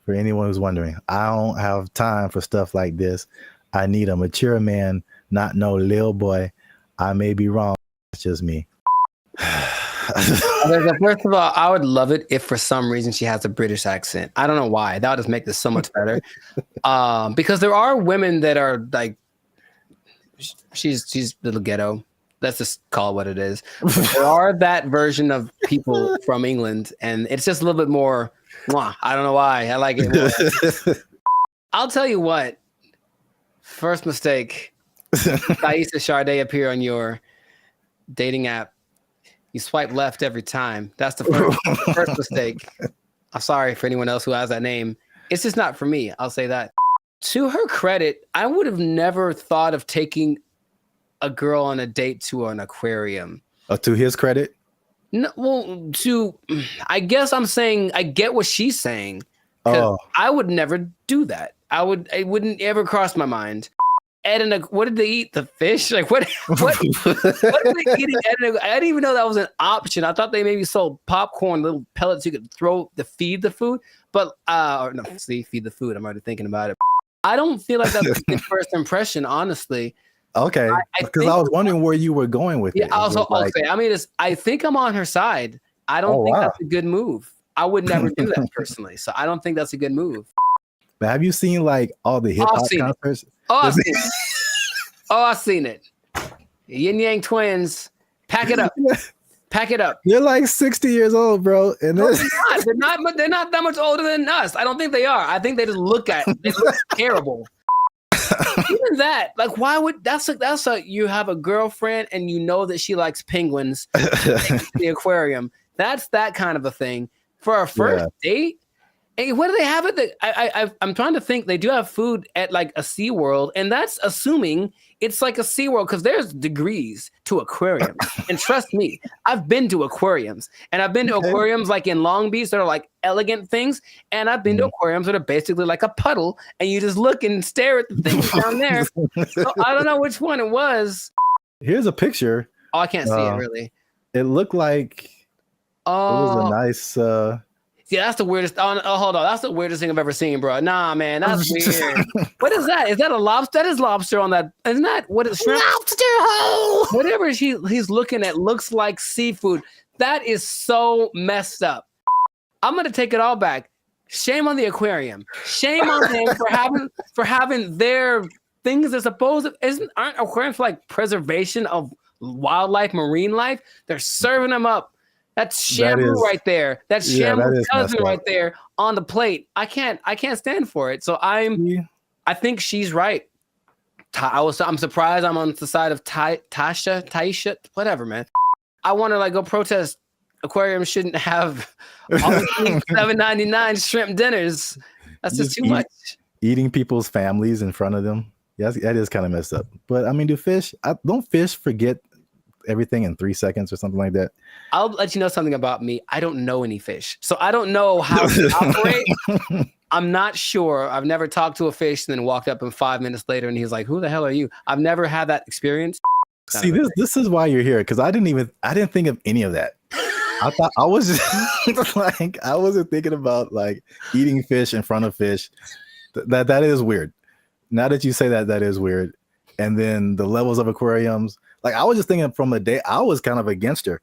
for anyone who's wondering. I don't have time for stuff like this. I need a mature man, not no little boy. I may be wrong. It's just me.
First of all, I would love it if for some reason she has a British accent. I don't know why. That would just make this so much better. Because there are women that are like, she's a little ghetto. Let's just call it what it is. But there are that version of people from England, and it's just a little bit more. I don't know why. I like it more. I'll tell you what. First mistake. Thaisa Sade appear on your dating app. You swipe left every time. That's the first mistake. I'm sorry for anyone else who has that name. It's just not for me. I'll say that. To her credit, I would have never thought of taking a girl on a date to an aquarium.
To his credit?
No, well, I guess I'm saying I get what she's saying. I would never do that. It wouldn't ever cross my mind. What did they eat? The fish? Like what are they eating? I didn't even know that was an option. I thought they maybe sold popcorn, little pellets you could throw to feed the food. But feed the food. I'm already thinking about it. I don't feel like that's a good first impression, honestly.
Okay, because I was wondering where you were going with it.
Also, okay. I mean, I think I'm on her side. I don't think that's a good move. I would never do that personally. So I don't think that's a good move.
But have you seen like all the hip hop concerts?
I've seen it. I've seen it. Yin Yang Twins. Pack it up. Pack it up.
They're like 60 years old, bro. And
no, they're not that much older than us. I don't think they are. I think they just look terrible. Even that, like, why would that's you have a girlfriend and you know that she likes penguins in the aquarium. That's that kind of a thing for a first date. Hey, what do they have at the? I'm trying to think. They do have food at like a SeaWorld, and that's assuming it's like a SeaWorld because there's degrees to aquariums. And trust me, I've been to aquariums, and I've been to aquariums like in Long Beach that are like elegant things, and I've been to aquariums that are basically like a puddle, and you just look and stare at the things down there. So I don't know which one it was.
Here's a picture.
Oh, I can't see it really.
It looked like it was a nice.
Yeah, that's the weirdest. Oh, hold on. That's the weirdest thing I've ever seen, bro. Nah, man, that's weird. What is that? Is that a lobster? That is lobster on that. Isn't that what is shrimp? Lobster hole. Whatever he's looking at looks like seafood. That is so messed up. I'm gonna take it all back. Shame on the aquarium. Shame on them for having their things they're supposed to. Aren't aquariums for like preservation of wildlife, marine life? They're serving them up. That's Shamu right there. That's Shamu's cousin right there on the plate. I can't stand for it. So I think she's right. I'm surprised I'm on the side of Taisha, whatever, man. I want to like go protest. Aquariums shouldn't have all $7.99 shrimp dinners. That's just too much.
Eating people's families in front of them. Yes, that is kind of messed up. But I mean, don't fish forget everything in 3 seconds or something like that?
I'll let you know something about me. I don't know any fish, so I don't know how to operate. I'm not sure. I've never talked to a fish and then walked up and 5 minutes later and he's like, "Who the hell are you?" I've never had that experience.
See, this is why you're here, because I didn't think of any of that. I thought I was just like, I wasn't thinking about like eating fish in front of fish. That is weird. Now that you say that, that is weird. And then the levels of aquariums. Like I was just thinking from a date, I was kind of against her,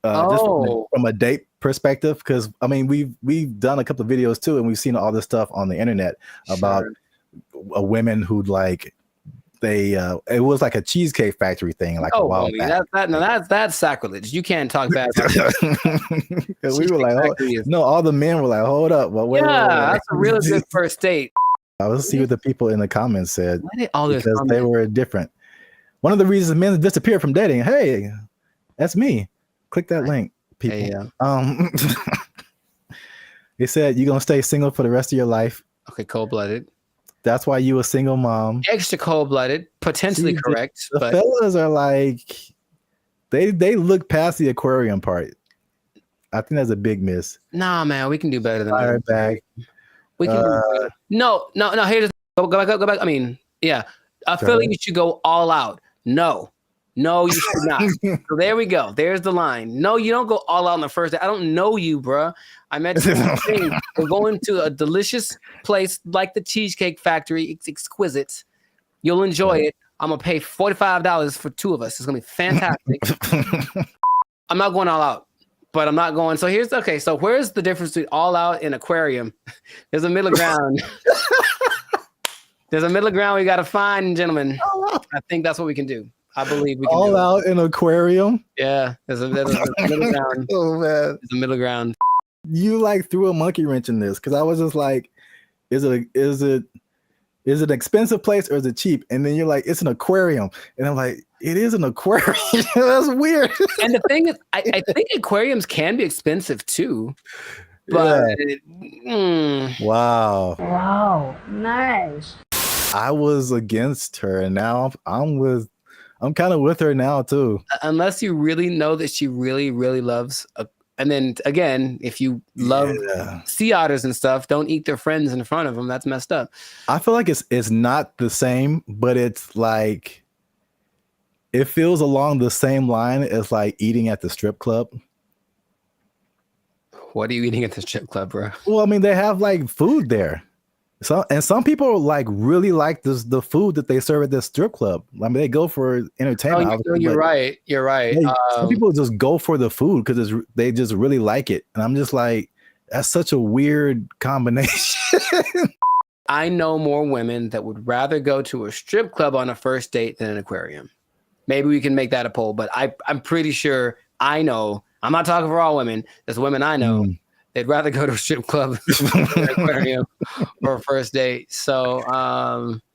just from a date perspective, because I mean we've done a couple of videos too, and we've seen all this stuff on the internet about women who like it was like a cheesecake factory thing, like a while back.
That's sacrilege. You can't talk bad about
that. We were like, all the men were like, hold up, wait.
That's a really good first date.
I will see what the people in the comments said because they were different. One of the reasons men disappear from dating. Hey, that's me. Click that link, people. Hey, They said you're gonna stay single for the rest of your life.
Okay, cold-blooded.
That's why you a single mom.
Extra cold-blooded, potentially correct.
The fellas are like, they look past the aquarium part. I think that's a big miss.
Nah, man, we can do better than
that. Back.
We can do better. No. Here's go back. I mean, yeah. I feel like you should go all out. No, you should not. So there we go. There's the line. No, you don't go all out on the first day. I don't know you, bruh. I met you. We're going to a delicious place like the Cheesecake Factory. It's exquisite. You'll enjoy it. I'm going to pay $45 for two of us. It's going to be fantastic. I'm not going all out, but I'm not going. So so where's the difference between all out and aquarium? There's a middle ground. There's a middle ground we got to find, gentlemen. I think that's what we can do. I believe we can
all out in aquarium.
Yeah, there's a middle ground.
Oh man,
there's a middle ground.
You like threw a monkey wrench in this because I was just like, is it an expensive place or is it cheap? And then you're like, it's an aquarium, and I'm like, it is an aquarium. That's weird.
And the thing is, I think aquariums can be expensive too. But
Wow,
nice.
I was against her, and now I'm kind of with her now too.
Unless you really know that she really, really loves, and then again, if you love sea otters and stuff, don't eat their friends in front of them. That's messed up.
I feel like it's not the same, but it's like it feels along the same line as like eating at the strip club.
What are you eating at the strip club, bro?
Well, I mean, they have like food there. Some people like really like the food that they serve at this strip club. I mean, they go for entertainment.
You're right. You're right.
Some people just go for the food because they just really like it, and I'm just like, that's such a weird combination.
I know more women that would rather go to a strip club on a first date than an aquarium. Maybe we can make that a poll, but I'm pretty sure I know. I'm not talking for all women. There's women I know. They'd rather go to a strip club than an aquarium for a first date. So,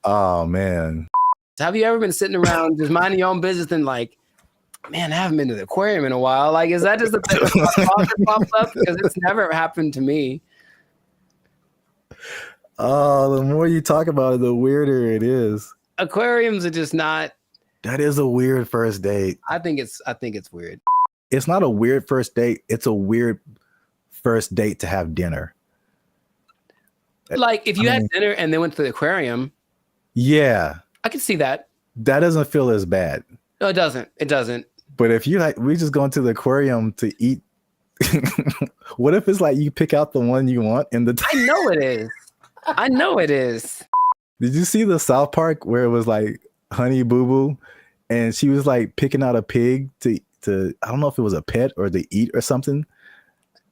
oh man,
have you ever been sitting around just minding your own business and like, man, I haven't been to the aquarium in a while? Like, is that just a thing that pops up? Because it's never happened to me.
Oh, the more you talk about it, the weirder it is.
Aquariums are just not.
That is a weird first date.
I think it's weird.
It's not a weird first date. It's a weird first date to have dinner.
Like if you had dinner and then went to the aquarium.
Yeah.
I can see that.
That doesn't feel as bad.
No, it doesn't. It doesn't.
But if you like, we just going to the aquarium to eat. What if it's like you pick out the one you want in the
I know it is. I know it is.
Did you see the South Park where it was like Honey Boo Boo and she was like picking out a pig to I don't know if it was a pet or to eat or something.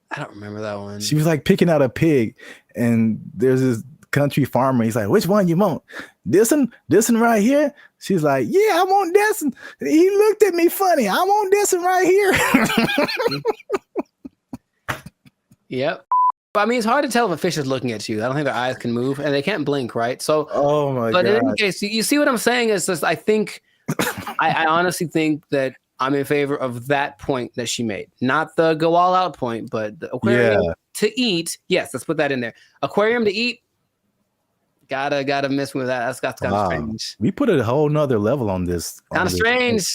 I don't remember that one.
She was like picking out a pig and there's this country farmer. He's like, which one you want? This one right here? She's like, yeah, I want this one. He looked at me funny. I want this one right here.
Yep. But I mean, it's hard to tell if a fish is looking at you. I don't think their eyes can move and they can't blink, right? So,
oh my God.
But in any case, you see what I'm saying? Is just, I think, I honestly think that I'm in favor of that point that she made. Not the go all out point, but the aquarium to eat. Yes, let's put that in there. Aquarium to eat. Gotta miss me with that. That's kind of strange.
We put a whole nother level on this.
Kind of strange.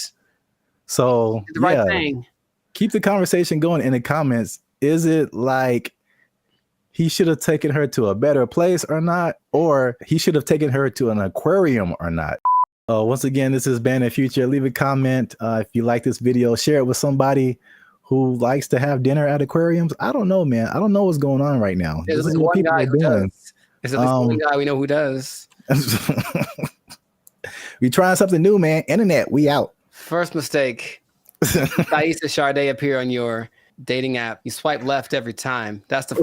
So
the right thing.
Keep the conversation going in the comments. Is it like he should have taken her to a better place or not? Or he should have taken her to an aquarium or not? Once again, this is Band of Future. Leave a comment if you like this video. Share it with somebody who likes to have dinner at aquariums. I don't know, man. I don't know what's going on right now.
There's this one guy who does. There's at least one guy we know who does.
We trying something new, man. Internet, we out.
First mistake. Thaisa Sade appear on your dating app. You swipe left every time. That's the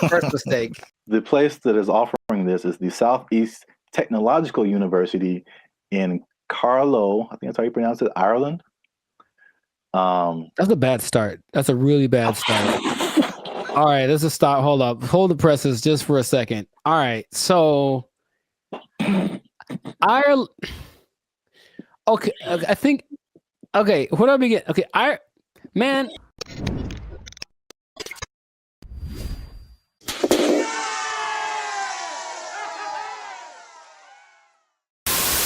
first mistake.
The place that is offering this is the Southeast Technological University in Carlow. I think that's how you pronounce it, Ireland.
That's a bad start. That's a really bad start. All right, let's just stop. Hold up. Hold the presses just for a second. All right, so Ireland. Okay, I think. Okay, where do I begin? Okay, man.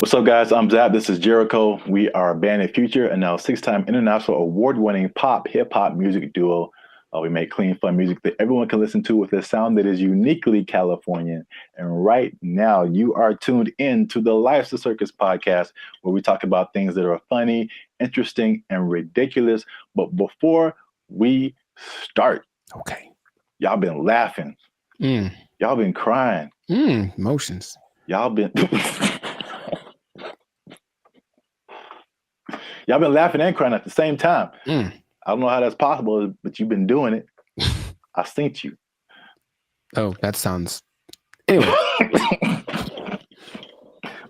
What's up, guys? I'm Zap. This is Jericho. We are Band of Future, and now 6-time international award-winning pop hip-hop music duo. We make clean, fun music that everyone can listen to with a sound that is uniquely Californian. And right now, you are tuned in to the Life's a Circus podcast, where we talk about things that are funny, interesting, and ridiculous. But before we start,
okay,
y'all been laughing. Y'all been crying.
Emotions.
Y'all been... Y'all been laughing and crying at the same time. I don't know how that's possible, but you've been doing it. I synced you.
Oh, that sounds... Anyway.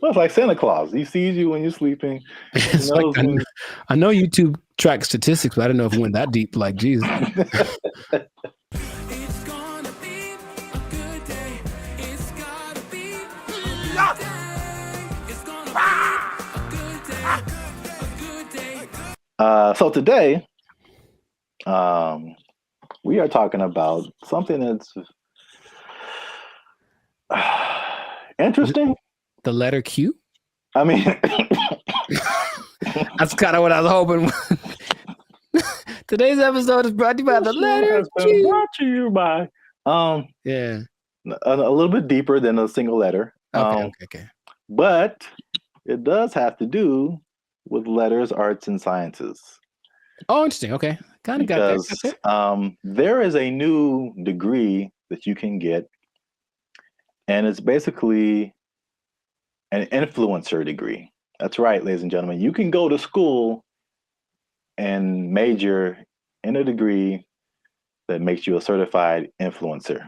Well, it's like Santa Claus. He sees you when you're sleeping.
It's like, I know YouTube tracks statistics, but I don't know if it went that deep. Like, geez.
So today, we are talking about something that's interesting.
The letter Q?
I mean,
that's kind of what I was hoping. Today's episode is brought to you by the letter Q.
Brought to you by,
yeah,
a little bit deeper than a single letter.
Okay.
But it does have to do with letters, arts, and sciences.
Oh, interesting. Okay. Kind of got that.
There is a new degree that you can get And it's basically an influencer degree. That's right, ladies and gentlemen. You can go to school and major in a degree that makes you a certified influencer.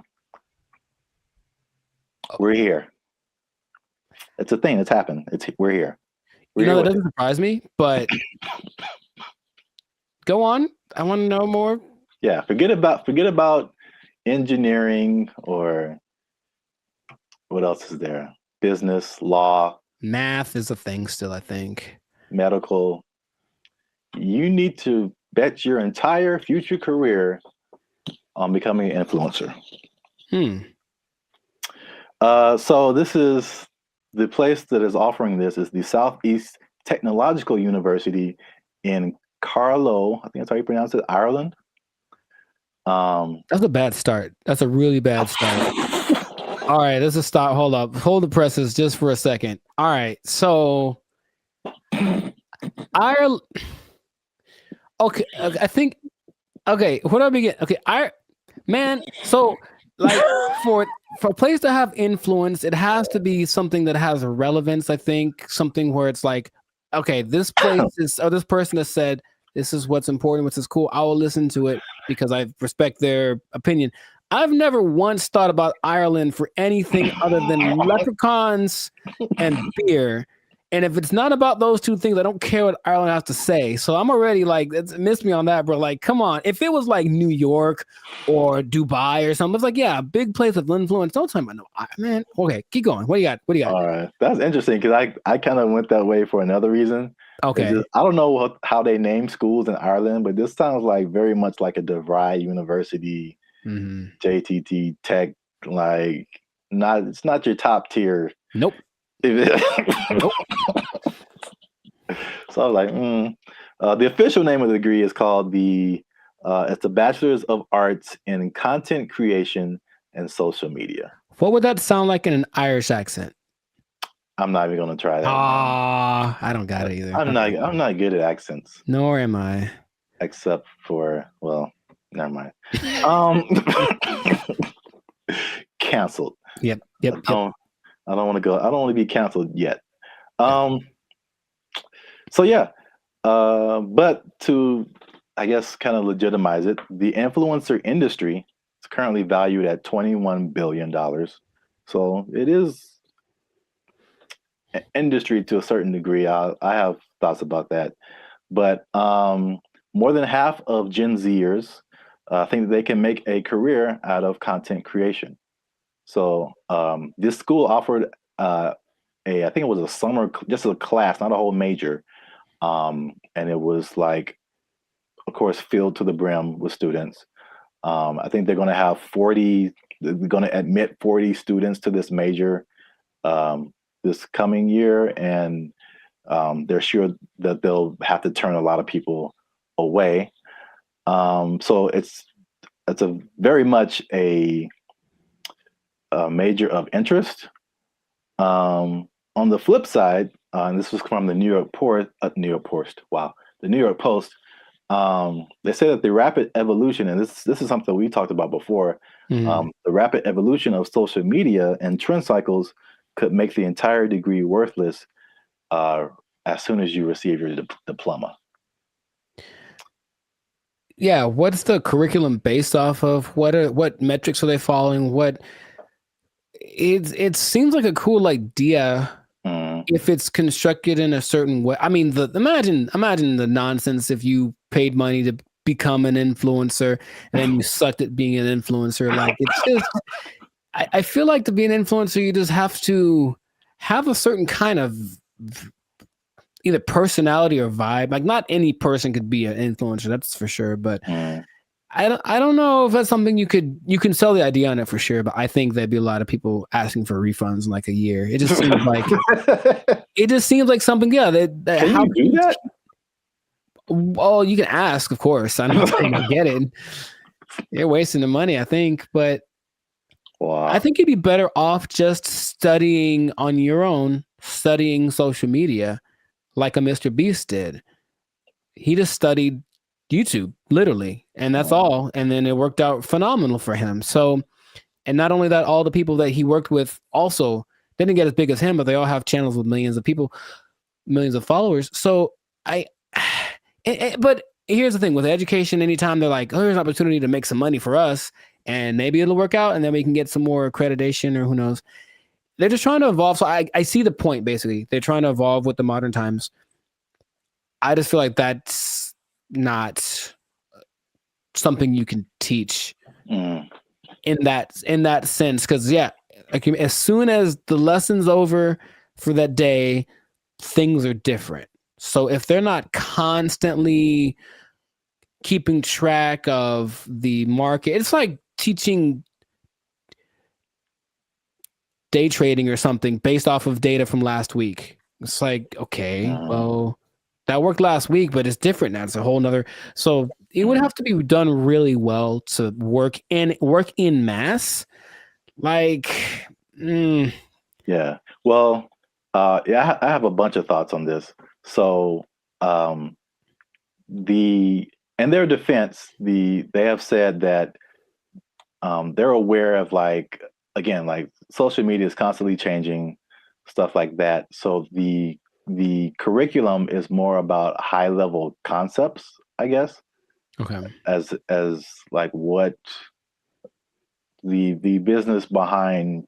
We're here. It's a thing that's happened. We're here.
You know, that doesn't surprise me, but go on. I want to know more.
Yeah, forget about engineering or what else is there? Business, law,
math is a thing still, I think.
Medical. You need to bet your entire future career on becoming an influencer. So this is the place that is offering this is the Southeast Technological University in Carlow. I think that's how you pronounce it, Ireland.
That's a bad start. That's a really bad start. All right, let's just stop. Hold up. Hold the presses just for a second. All right, so Ireland. Okay, I think. Okay, where do I begin? Okay, man. So like for a place to have influence, it has to be something that has relevance. I think something where it's like, okay, this place is, or this person has said this is what's important, which is cool. I will listen to it because I respect their opinion. I've never once thought about Ireland for anything other than leprechauns and beer. And if it's not about those two things, I don't care what Ireland has to say. So I'm already like, it's missed me on that, bro. Like, come on. If it was like New York or Dubai or something, it's like, yeah, a big place of influence. Don't tell me, no, man. Okay, keep going. What do you got? What do you got?
All right, that's interesting because I kind of went that way for another reason.
Okay.
I don't know how they name schools in Ireland, but this sounds like very much like a DeVry University, JTT Tech. Like, it's not your top tier.
Nope.
Nope. So I was like, the official name of the degree is called it's the Bachelor's of Arts in Content Creation and Social Media.
What would that sound like in an Irish accent?
I'm not even gonna try that.
I don't got it either.
I'm not good at accents.
Nor am I.
Except for, well, never mind. Canceled.
Yep.
I don't want to go. I don't want to be canceled yet. So yeah. But to, I guess, kind of legitimize it, the influencer industry is currently valued at $21 billion. So it is an industry to a certain degree. I have thoughts about that. But more than half of Gen Zers think that they can make a career out of content creation. So this school offered I think it was a summer, just a class, not a whole major. And it was like, of course, filled to the brim with students. I think they're going to have they're going to admit 40 students to this major this coming year. And they're sure that they'll have to turn a lot of people away. So it's a very much a major of interest. On the flip side, and this was from the New York Post. The New York Post. They say that the rapid evolution, and this is something we talked about before. The rapid evolution of social media and trend cycles could make the entire degree worthless as soon as you receive your diploma.
Yeah, what's the curriculum based off of? What metrics are they following? It seems like a cool idea if it's constructed in a certain way. I mean, imagine the nonsense if you paid money to become an influencer and then you sucked at being an influencer. Like, it's just, I feel like to be an influencer, you just have to have a certain kind of either personality or vibe. Like, not any person could be an influencer, that's for sure. But I don't know if that's something you can sell the idea on it for sure. But I think there'd be a lot of people asking for refunds in like a year. It just seems like something. Yeah,
Can you do that?
Well, you can ask, of course. I'm not saying I get it. You're wasting the money, I think. But I think you'd be better off just studying on your own, studying social media, like a Mr. Beast did. He just studied YouTube, literally, and that's all. And then it worked out phenomenal for him. So, And not only that, all the people that he worked with also didn't get as big as him, but they all have channels with millions of people, millions of followers. So but here's the thing with education, anytime they're like, oh, here's an opportunity to make some money for us and maybe it'll work out and then we can get some more accreditation or who knows. They're just trying to evolve. So I see the point, basically. They're trying to evolve with the modern times. I just feel like that's not something you can teach in that sense. Because, yeah, like, as soon as the lesson's over for that day, things are different. So if they're not constantly keeping track of the market, it's like teaching day trading or something based off of data from last week. It's like, okay, well, that worked last week, but it's different now. It's a whole nother. So it would have to be done really well to work in mass. Like,
yeah. Well, yeah, I have a bunch of thoughts on this. So, in their defense, they have said that they're aware of, like, again, like, social media is constantly changing, stuff like that. So the curriculum is more about high level concepts, I guess.
Okay.
As like what the business behind,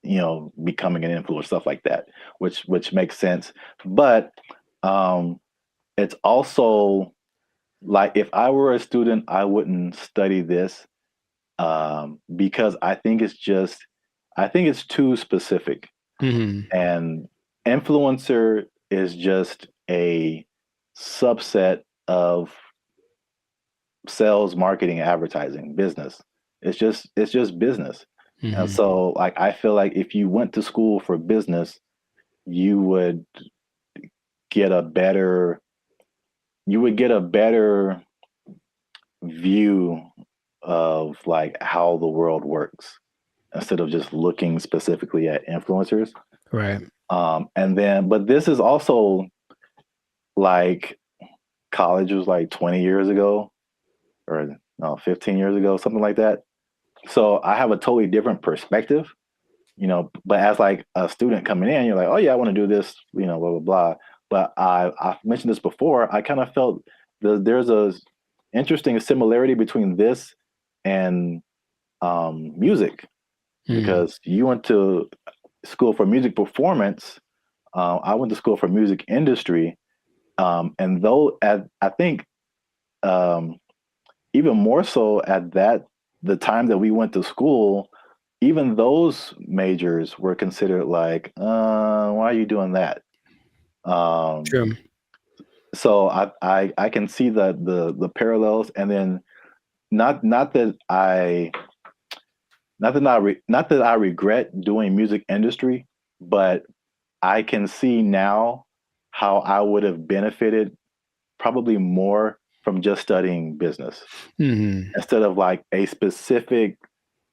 becoming an influencer, stuff like that, which makes sense. But it's also like, if I were a student, I wouldn't study this because I think it's too specific. And influencer is just a subset of sales, marketing, advertising, business. It's just business. And so, like, I feel like if you went to school for business, you would get a better view of, like, how the world works, instead of just looking specifically at influencers.
Right.
But this is also, like, college was like 20 years ago, or no, 15 years ago, something like that. So I have a totally different perspective, but as, like, a student coming in, you're like, oh yeah, I want to do this, blah, blah, blah. But I've mentioned this before. I kind of felt there's a interesting similarity between this and music, because you went to school for music performance. I went to school for music industry. And though I think even more so at the time that we went to school, even those majors were considered like, why are you doing that?
True.
So I can see the parallels, and then not that I regret doing music industry, but I can see now how I would have benefited probably more from just studying business instead of, like, a specific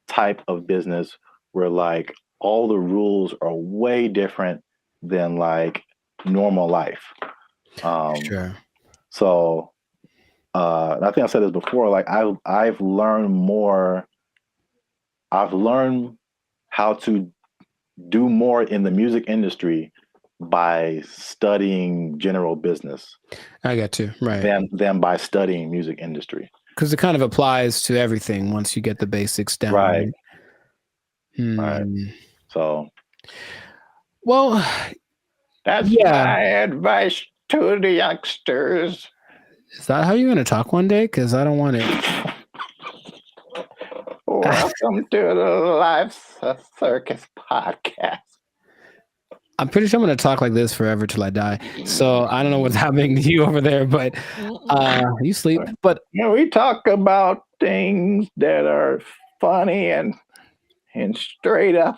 type of business where, like, all the rules are way different than, like, normal life.
Sure.
So I think I said this before, like, I've learned how to do more in the music industry by studying general business.
I got you. Right.
Than by studying music industry.
Because it kind of applies to everything once you get the basics down.
Right. Right. So.
Well,
that's my advice to the youngsters.
Is that how you're going to talk one day? Because I don't want it.
Welcome to the Life Circus podcast.
I'm pretty sure I'm going to talk like this forever till I die. So I don't know what's happening to you over there, but you sleep. But
we talk about things that are funny and straight up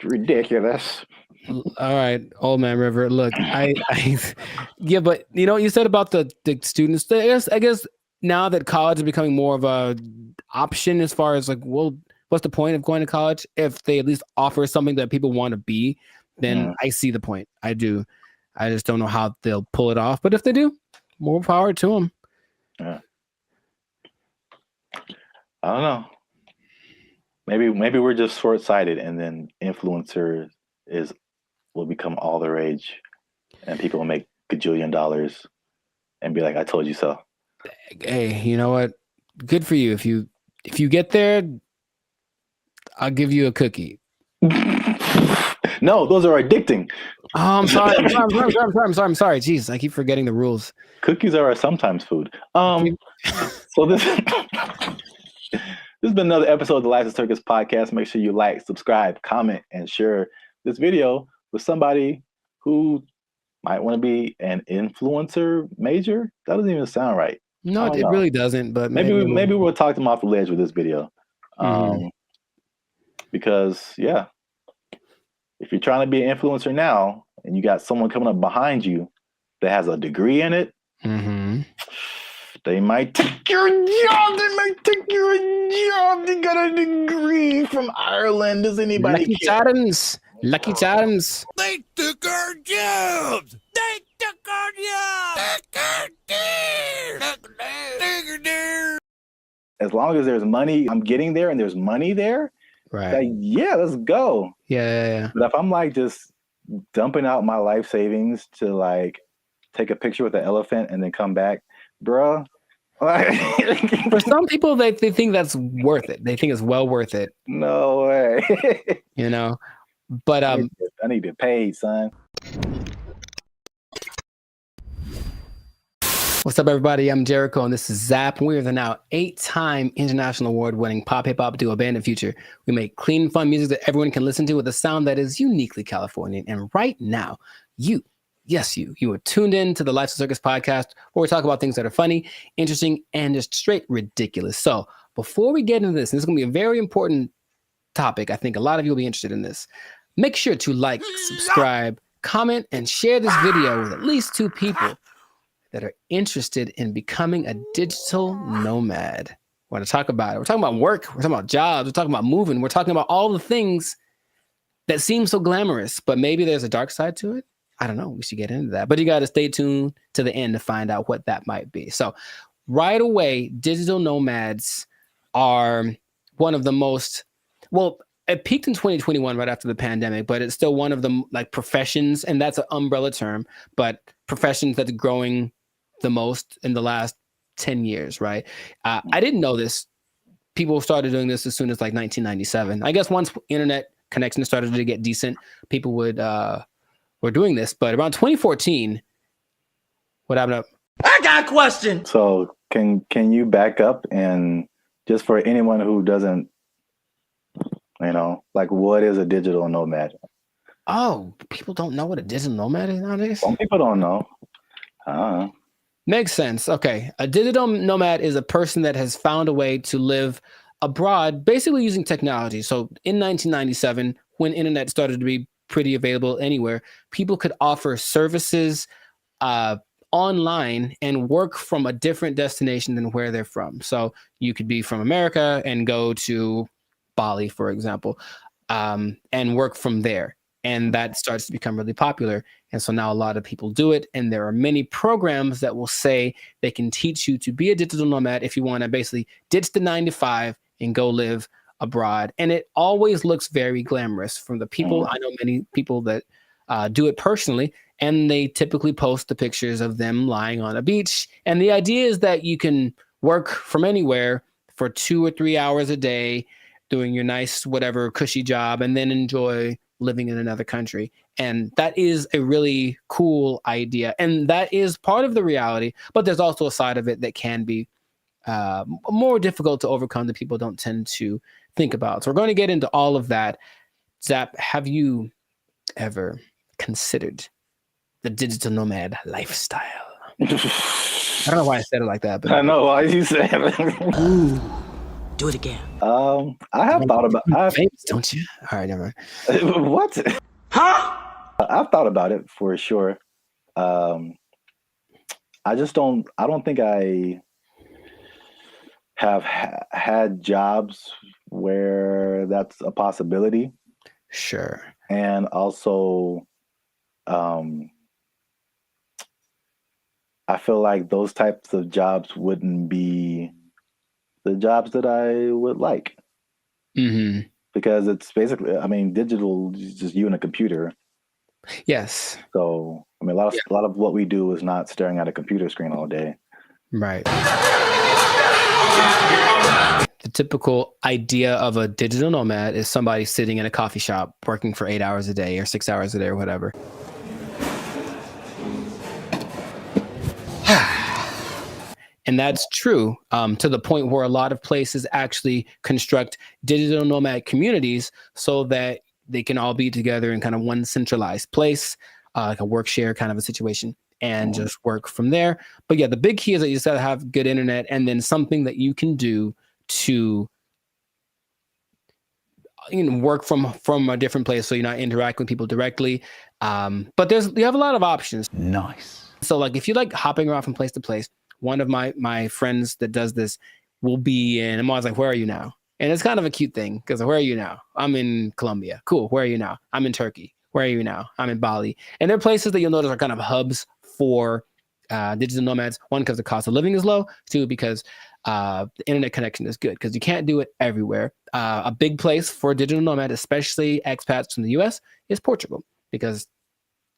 ridiculous.
All right, Old Man River. Look, yeah, but you said about the students. I guess now that college is becoming more of a option, as far as, like, well, what's the point of going to college if they at least offer something that people want to be? Then I see the point. I do. I just don't know how they'll pull it off. But if they do, more power to them.
Yeah. I don't know. Maybe we're just short sighted, and then influencer will become all the rage, and people will make gajillion dollars and be like, "I told you so."
Hey, you know what? Good for you. If you get there, I'll give you a cookie.
No, those are addicting.
Oh, I'm sorry. I'm sorry. Jeez, I keep forgetting the rules.
Cookies are a sometimes food. So this has been another episode of the Life of Circus podcast. Make sure you like, subscribe, comment, and share this video with somebody who might want to be an influencer major. That doesn't even sound right.
No, it really doesn't. But
maybe we'll talk them off the ledge with this video. Because if you're trying to be an influencer now and you got someone coming up behind you that has a degree in it, they might take your job. They might take your job. They got a degree from Ireland. Does anybody
Lucky
care?
Charms. Lucky Charms.
They took our jobs. They took our jobs.
As long as there's money, I'm getting there, and there's money there.
Right.
Like, yeah, let's go.
Yeah.
But if I'm like just dumping out my life savings to like take a picture with an elephant and then come back, bruh.
For some people, they think that's worth it. They think it's well worth it.
No way.
You know, but
I need to pay, son.
What's up, everybody? I'm Jericho, and this is Zap. We are the now 8-time international award-winning pop hip hop duo Band of Future. We make clean, fun music that everyone can listen to with a sound that is uniquely Californian. And right now, you are tuned in to the Life of Circus podcast, where we talk about things that are funny, interesting, and just straight ridiculous. So before we get into this, and this is going to be a very important topic. I think a lot of you will be interested in this. Make sure to like, subscribe, comment, and share this video with at least 2 people that are interested in becoming a digital nomad. We're going to talk about it. We're talking about work. We're talking about jobs. We're talking about moving. We're talking about all the things that seem so glamorous, but maybe there's a dark side to it. I don't know. We should get into that. But you got to stay tuned to the end to find out what that might be. So right away, digital nomads are one of the most, well, it peaked in 2021 right after the pandemic, but it's still one of the like professions, and that's an umbrella term, but professions that's growing the most in the last 10 years, right? I didn't know this. People started doing this as soon as like 1997. I guess once internet connection started to get decent, people were doing this. But around 2014, what happened?
I got a question.
So can you back up and just for anyone who doesn't, like what is a digital nomad?
Oh, people don't know what a digital nomad is nowadays?
Some people don't know.
Makes sense. Okay. A digital nomad is a person that has found a way to live abroad, basically using technology. So in 1997, when internet started to be pretty available anywhere, people could offer services online and work from a different destination than where they're from. So you could be from America and go to Bali, for example, and work from there. And that starts to become really popular. And so now a lot of people do it. And there are many programs that will say they can teach you to be a digital nomad if you want to basically ditch the 9-to-5 and go live abroad. And it always looks very glamorous from the people. I know many people that do it personally, and they typically post the pictures of them lying on a beach. And the idea is that you can work from anywhere for 2 or 3 hours a day, doing your nice, whatever cushy job, and then enjoy living in another country. And that is a really cool idea. And that is part of the reality, but there's also a side of it that can be more difficult to overcome that people don't tend to think about. So we're going to get into all of that. Zap, have you ever considered the digital nomad lifestyle? I don't know why I said it like that, but
I know why you said it.
Ooh, do it again.
I have thought about
famous, don't you? All right, never mind.
What? Huh? I've thought about it for sure. I don't think I have had jobs where that's a possibility.
Sure.
And also, I feel like those types of jobs wouldn't be the jobs that I would like.
Mm-hmm.
Because it's basically, I mean, digital is just you and a computer.
Yes.
So, I mean, a lot of what we do is not staring at a computer screen all day.
Right. The typical idea of a digital nomad is somebody sitting in a coffee shop working for 8 hours a day or 6 hours a day or whatever. And that's true to the point where a lot of places actually construct digital nomad communities so that they can all be together in kind of one centralized place, like a work share kind of a situation, and just work from there. But yeah, the big key is that you just gotta have good internet and then something that you can do to work from a different place so you're not interacting with people directly. But you have a lot of options.
Nice.
So like if you like hopping around from place to place, one of my friends that does this will be in, I'm always like, where are you now? And it's kind of a cute thing because where are you now? I'm in Colombia. Cool. Where are you now? I'm in Turkey. Where are you now? I'm in Bali. And they're places that you'll notice are kind of hubs for digital nomads. One, because the cost of living is low. Two, because the internet connection is good because you can't do it everywhere. A big place for digital nomad, especially expats from the US, is Portugal because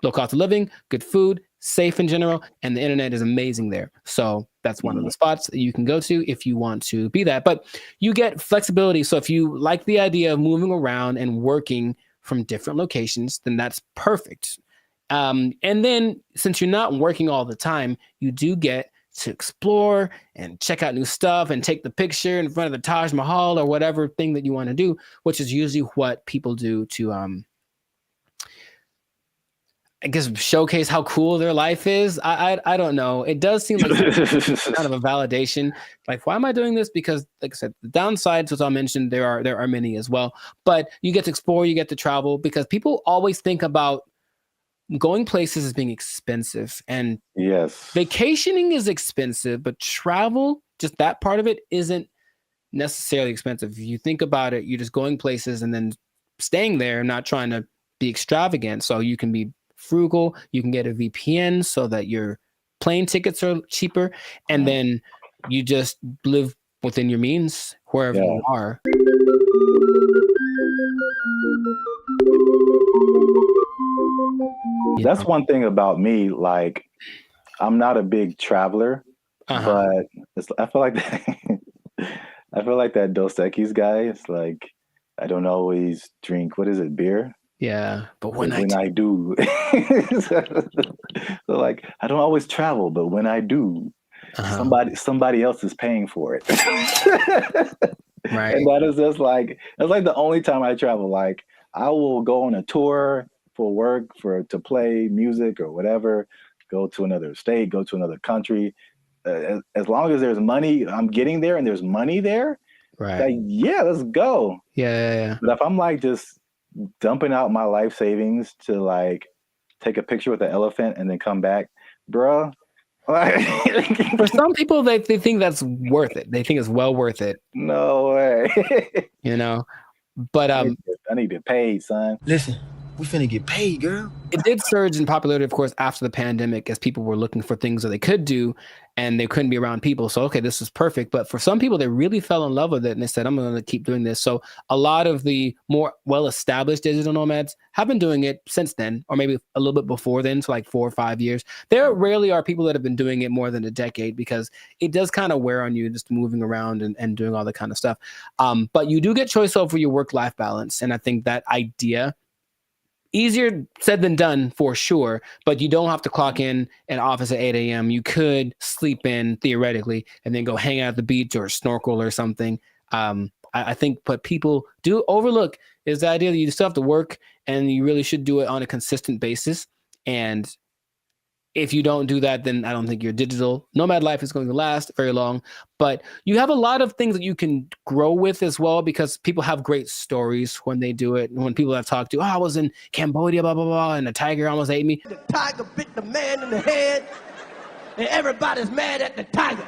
low cost of living, good food, safe in general, and the internet is amazing there. So that's one of the spots that you can go to if you want to be that. But you get flexibility. So if you like the idea of moving around and working from different locations, then that's perfect. And then since you're not working all the time, you do get to explore and check out new stuff and take the picture in front of the Taj Mahal or whatever thing that you want to do, which is usually what people do to I guess showcase how cool their life is. I don't know. It does seem like kind of a validation. Like, why am I doing this? Because, like I said, the downsides, as I mentioned, there are many as well. But you get to explore, you get to travel, because people always think about going places as being expensive. And
yes,
vacationing is expensive, but travel, just that part of it, isn't necessarily expensive. If you think about it, you're just going places and then staying there, not trying to be extravagant. So you can be frugal, you can get a VPN so that your plane tickets are cheaper, and then you just live within your means wherever you are.
That's one thing about me. Like, I'm not a big traveler, but I feel like I feel like that Dos Equis guy. It's like I don't always drink. What is it? Beer.
Yeah, but when
I do, so like I don't always travel, but when I do, somebody else is paying for it.
Right.
And that is just like that's like the only time I travel. Like I will go on a tour for work, to play music or whatever, go to another state, go to another country. As long as there's money, I'm getting there and there's money there.
Right.
Like, yeah, let's go.
Yeah.
But if I'm like just dumping out my life savings to like take a picture with an elephant and then come back, bruh.
For some people, they think that's worth it. They think it's well worth it.
No way.
But
I need to get paid, son.
Listen, we finna get paid, girl.
It did surge in popularity, of course, after the pandemic as people were looking for things that they could do and they couldn't be around people. So, okay, this is perfect. But for some people, they really fell in love with it and they said, I'm going to keep doing this. So a lot of the more well-established digital nomads have been doing it since then, or maybe a little bit before then, so like 4 or 5 years. There rarely are people that have been doing it more than a decade because it does kind of wear on you just moving around and doing all that kind of stuff. But you do get choice over your work-life balance. And I think that idea, easier said than done for sure, but you don't have to clock in at office at 8 a.m. You could sleep in theoretically and then go hang out at the beach or snorkel or something. I think what people do overlook is the idea that you still have to work and you really should do it on a consistent basis. And if you don't do that, then I don't think your digital nomad life is going to last very long. But you have a lot of things that you can grow with as well, because people have great stories when they do it. And when people I've talked to, I was in Cambodia, blah, blah, blah, and a tiger almost ate me.
The tiger bit the man in the head, and everybody's mad at the tiger.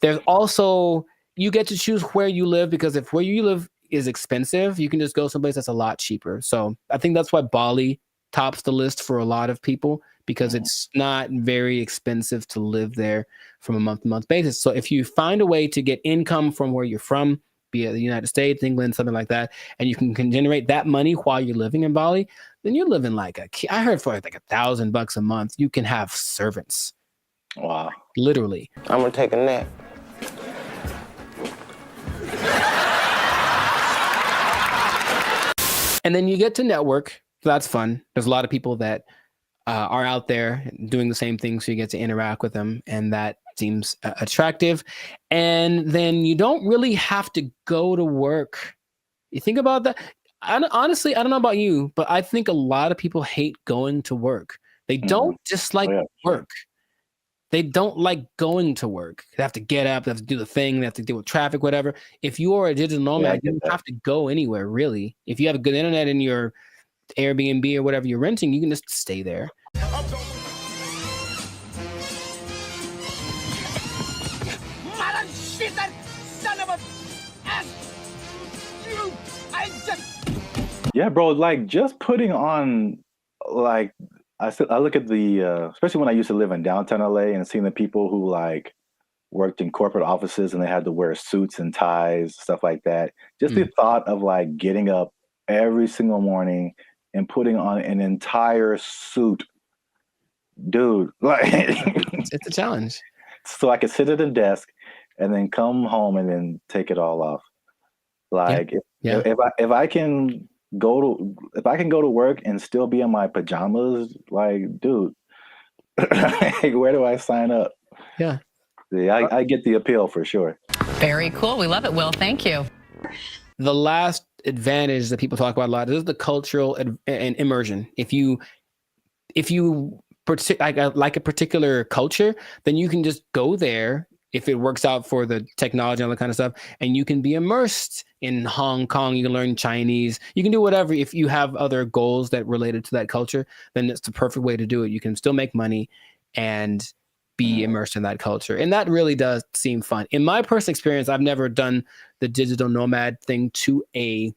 There's also, you get to choose where you live, because if where you live is expensive, you can just go someplace that's a lot cheaper. So I think that's why Bali tops the list for a lot of people, because it's not very expensive to live there from a month-to-month basis. So if you find a way to get income from where you're from, be it the United States, England, something like that, and you can generate that money while you're living in Bali, then you're living like I heard for like $1,000 a month, you can have servants.
Wow.
Literally.
I'm gonna take a nap.
And then you get to network. So that's fun. There's a lot of people that are out there doing the same thing. So you get to interact with them. And that seems attractive. And then you don't really have to go to work. You think about that. Honestly, I don't know about you, but I think a lot of people hate going to work. They don't dislike work. They don't like going to work. They have to get up, they have to do the thing, they have to deal with traffic, whatever. If you are a digital nomad, you don't have to go anywhere, really. If you have a good internet in your Airbnb or whatever you're renting, you can just stay there.
Mother shitter, son of a ass! You, I just...
Yeah, bro, like just putting on, like, I look at the, especially when I used to live in downtown LA and seeing the people who like worked in corporate offices and they had to wear suits and ties, stuff like that. Just the thought of like getting up every single morning and putting on an entire suit, dude, like
it's a challenge.
So I could sit at a desk and then come home and then take it all off. Like if I can go to work and still be in my pajamas, like, dude, where do I sign up?
Yeah,
I get the appeal for sure.
Very cool. We love it, Will. Thank you.
The last advantage that people talk about a lot is the cultural and immersion. If you like a particular culture, then you can just go there if it works out for the technology and all that kind of stuff, and you can be immersed in Hong Kong. You can learn Chinese. You can do whatever. If you have other goals that related to that culture, then it's the perfect way to do it. You can still make money and be immersed in that culture. And that really does seem fun. In my personal experience, I've never done the digital nomad thing to an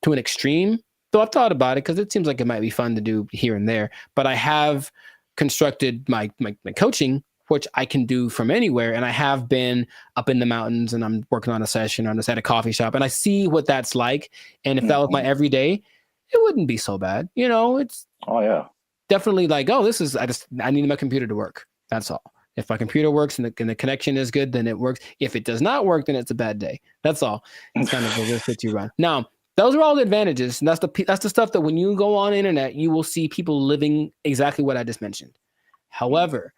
extreme, though I've thought about it because it seems like it might be fun to do here and there. But I have constructed my coaching, which I can do from anywhere. And I have been up in the mountains and I'm working on a session. I'm just at a coffee shop and I see what that's like. And if that was my everyday, it wouldn't be so bad. You know, it's definitely like, oh, I need my computer to work. That's all. If my computer works and the connection is good, then it works. If it does not work, then it's a bad day. That's all. It's kind of the risk that you run. Now, those are all the advantages. And that's the stuff that when you go on the internet, you will see people living exactly what I just mentioned. However,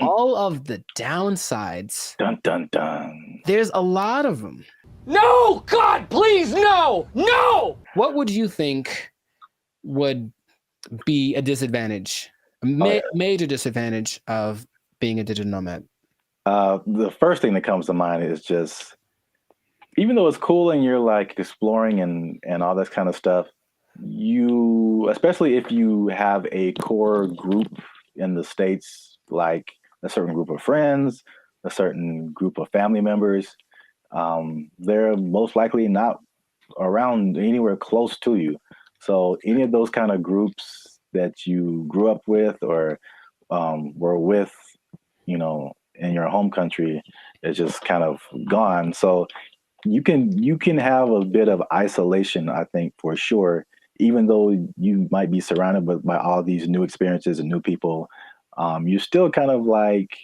all of the downsides,
dun, dun, dun.
There's a lot of them.
No, God, please, no, no!
What would you think would be a disadvantage, major disadvantage of being a digital nomad?
The first thing that comes to mind is just, even though it's cool and you're like exploring and all that kind of stuff, especially if you have a core group in the States, like a certain group of friends, a certain group of family members, they're most likely not around anywhere close to you. So any of those kind of groups that you grew up with or were with, in your home country, is just kind of gone. So you can have a bit of isolation, I think, for sure, even though you might be surrounded by all these new experiences and new people. You're still kind of like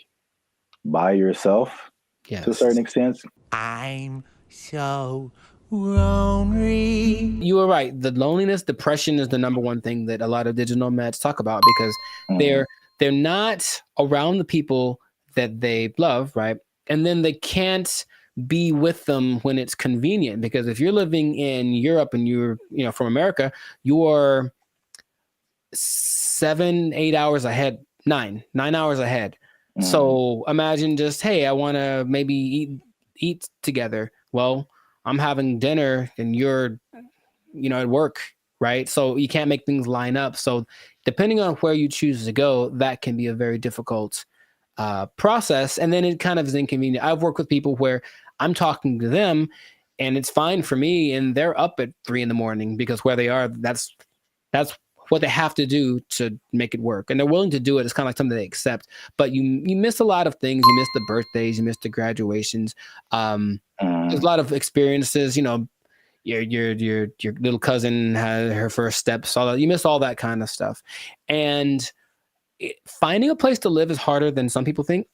by yourself to a certain extent.
I'm so lonely.
You were right. The loneliness, depression is the number one thing that a lot of digital nomads talk about because they're not around the people that they love, right? And then they can't be with them when it's convenient, because if you're living in Europe and you're from America, you are 7-8 hours ahead, 9 hours ahead. So imagine just, hey, I want to maybe eat together. Well, I'm having dinner and you're at work, right? So you can't make things line up. So depending on where you choose to go, that can be a very difficult process. And then it kind of is inconvenient. I've worked with people where I'm talking to them and it's fine for me and they're up at 3 a.m. because where they are, that's what they have to do to make it work, and they're willing to do it. It's kind of like something they accept. But you miss a lot of things. You miss the birthdays. You miss the graduations. There's a lot of experiences. Your little cousin had her first steps. All that. You miss all that kind of stuff, and finding a place to live is harder than some people think,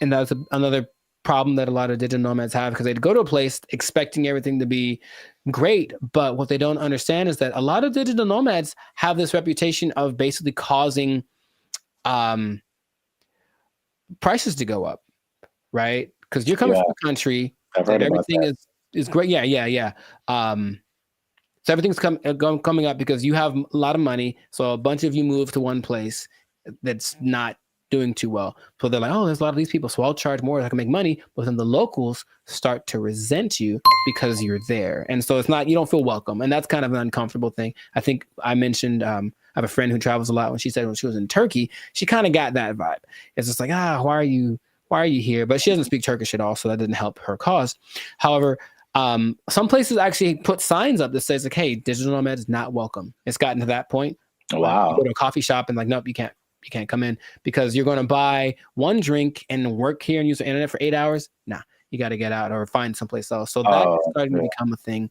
and that's another problem that a lot of digital nomads have, because they go to a place expecting everything to be great, but what they don't understand is that a lot of digital nomads have this reputation of basically causing prices to go up, right? Because you're coming from a country that everything is great. Yeah. So everything's coming up because you have a lot of money. So a bunch of you move to one place that's not doing too well. So they're like, oh, there's a lot of these people, so I'll charge more so I can make money. But then the locals start to resent you because you're there. And so it's not, you don't feel welcome. And that's kind of an uncomfortable thing. I think I mentioned, I have a friend who travels a lot. When she said when she was in Turkey, she kind of got that vibe. It's just like, why are you here? But she doesn't speak Turkish at all, so that didn't help her cause. However, some places actually put signs up that says like, hey, digital nomad is not welcome. It's gotten to that point.
Wow.
You go to a coffee shop and like, nope, you can't come in because you're going to buy one drink and work here and use the internet for 8 hours. Nah, you got to get out or find someplace else. So that's starting to become a thing.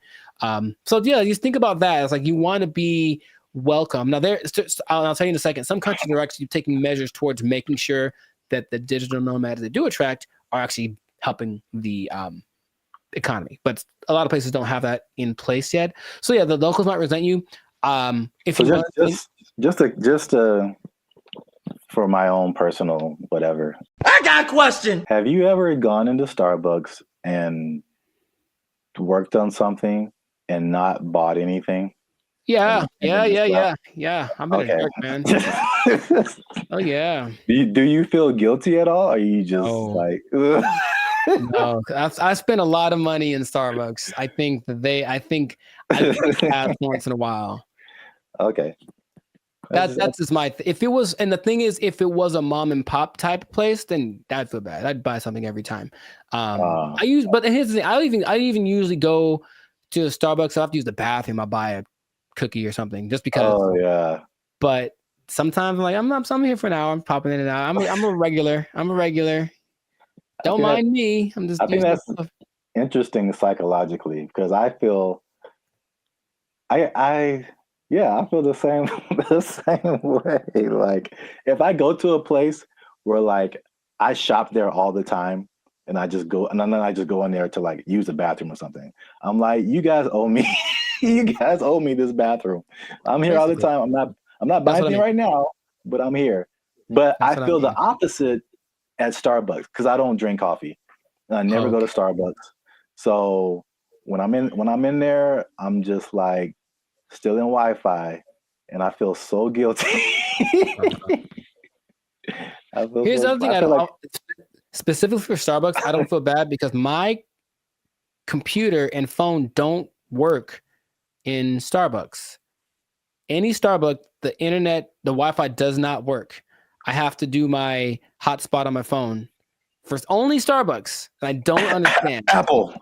So yeah, just think about that. It's like you want to be welcome. Now I'll tell you in a second, some countries are actually taking measures towards making sure that the digital nomads they do attract are actually helping the economy. But a lot of places don't have that in place yet. So yeah, the locals might resent you. If
so just for my own personal whatever.
I got a question.
Have you ever gone into Starbucks and worked on something and not bought anything?
Yeah. I'm in a jerk, man. Oh yeah.
Do you feel guilty at all? Or are you just like
No, I spent a lot of money in Starbucks. I think that once in a while.
Okay.
That's just my if it was, and the thing is, if it was a mom and pop type place, then I'd feel bad. I'd buy something every time. But here's the thing, I even usually go to a Starbucks. I have to use the bathroom. I buy a cookie or something just because.
Oh yeah.
But sometimes I'm here for an hour. I'm popping in and out. I'm a regular. Don't mind me. I'm just.
I think that's interesting psychologically because I feel. I feel the same way. Like if I go to a place where like I shop there all the time and I just go and then I just go in there to like use the bathroom or something. I'm like, you guys owe me. You guys owe me this bathroom. I'm here all the time. I'm not buying anything right now, but I'm here. But I feel the opposite at Starbucks because I don't drink coffee. And I never go to Starbucks. So when I'm in there, I'm just like still in Wi-Fi, and I feel so guilty.
Here's the other thing. Specifically for Starbucks, I don't feel bad because my computer and phone don't work in Starbucks. Any Starbucks, the internet, the Wi-Fi does not work. I have to do my hotspot on my phone. For only Starbucks. I don't understand.
Apple.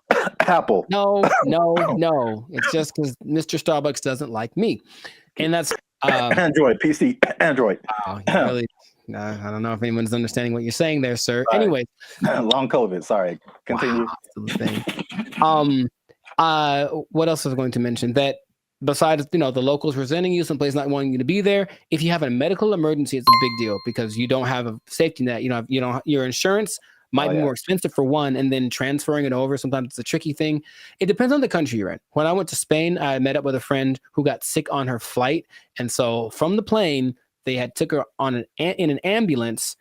No. It's just because Mr. Starbucks doesn't like me. And that's
Android, PC, Android.
Wow, really, I don't know if anyone's understanding what you're saying there, sir. Right. Anyway.
Long COVID, sorry. Continue.
Wow, what else was I going to mention? That besides, the locals resenting you, someplace not wanting you to be there, if you have a medical emergency, it's a big deal because you don't have a safety net. Your insurance might be more expensive for one, and then transferring it over, sometimes it's a tricky thing. It depends on the country you're in. When I went to Spain, I met up with a friend who got sick on her flight. And so from the plane, they had took her in an ambulance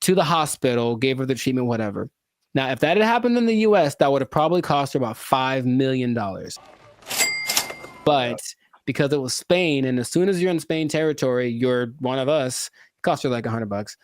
to the hospital, gave her the treatment, whatever. Now, if that had happened in the US, that would have probably cost her about $5 million. But because it was Spain, and as soon as you're in Spain territory, you're one of us, it cost her like $100.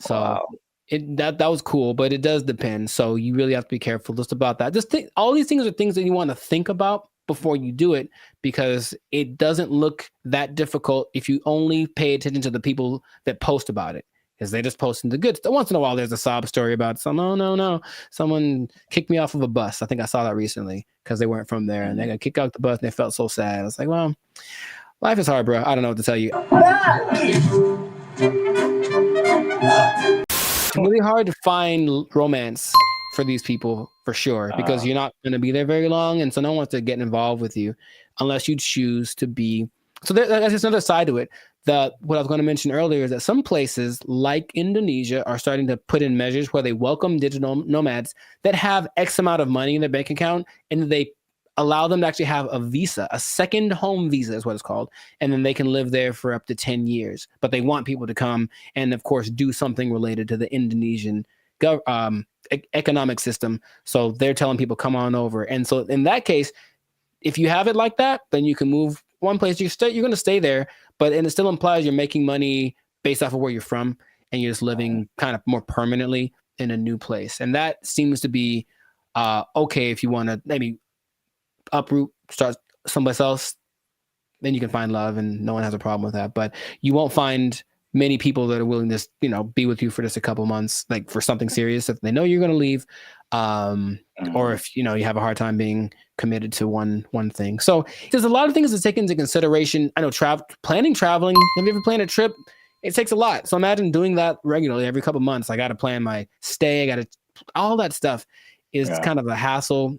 So wow. That was cool, but it does depend. So you really have to be careful just about that. All these things are things that you want to think about before you do it, because it doesn't look that difficult if you only pay attention to the people that post about it. Because they just posting the good stuff. Once in a while, there's a sob story about no. Someone kicked me off of a bus. I think I saw that recently because they weren't from there, and they got kicked out the bus and they felt so sad. I was like, well, Life is hard, bro. I don't know what to tell you. It's really hard to find romance for these people, for sure, because you're not going to be there very long, and so no one wants to get involved with you unless you choose to be. So that's just another side to it. What I was going to mention earlier is that some places like Indonesia are starting to put in measures where they welcome digital nomads that have X amount of money in their bank account, and they allow them to actually have a visa, a second home visa is what it's called, and then they can live there for up to 10 years. But they want people to come and, of course, do something related to the Indonesian economic system. So they're telling people, come on over. And so in that case, if you have it like that, then you can move one place. You're going to stay there, and it still implies you're making money based off of where you're from, and you're just living kind of more permanently in a new place. And that seems to be okay if you want to maybe uproot, start someplace else, then you can find love, and no one has a problem with that. But you won't find many people that are willing to, be with you for just a couple months, like for something serious, if they know you're going to leave, or if you have a hard time being committed to one thing. So there's a lot of things to take into consideration. I know traveling. Have you ever planned a trip? It takes a lot. So imagine doing that regularly every couple months. I got to plan my stay. All that stuff is kind of a hassle.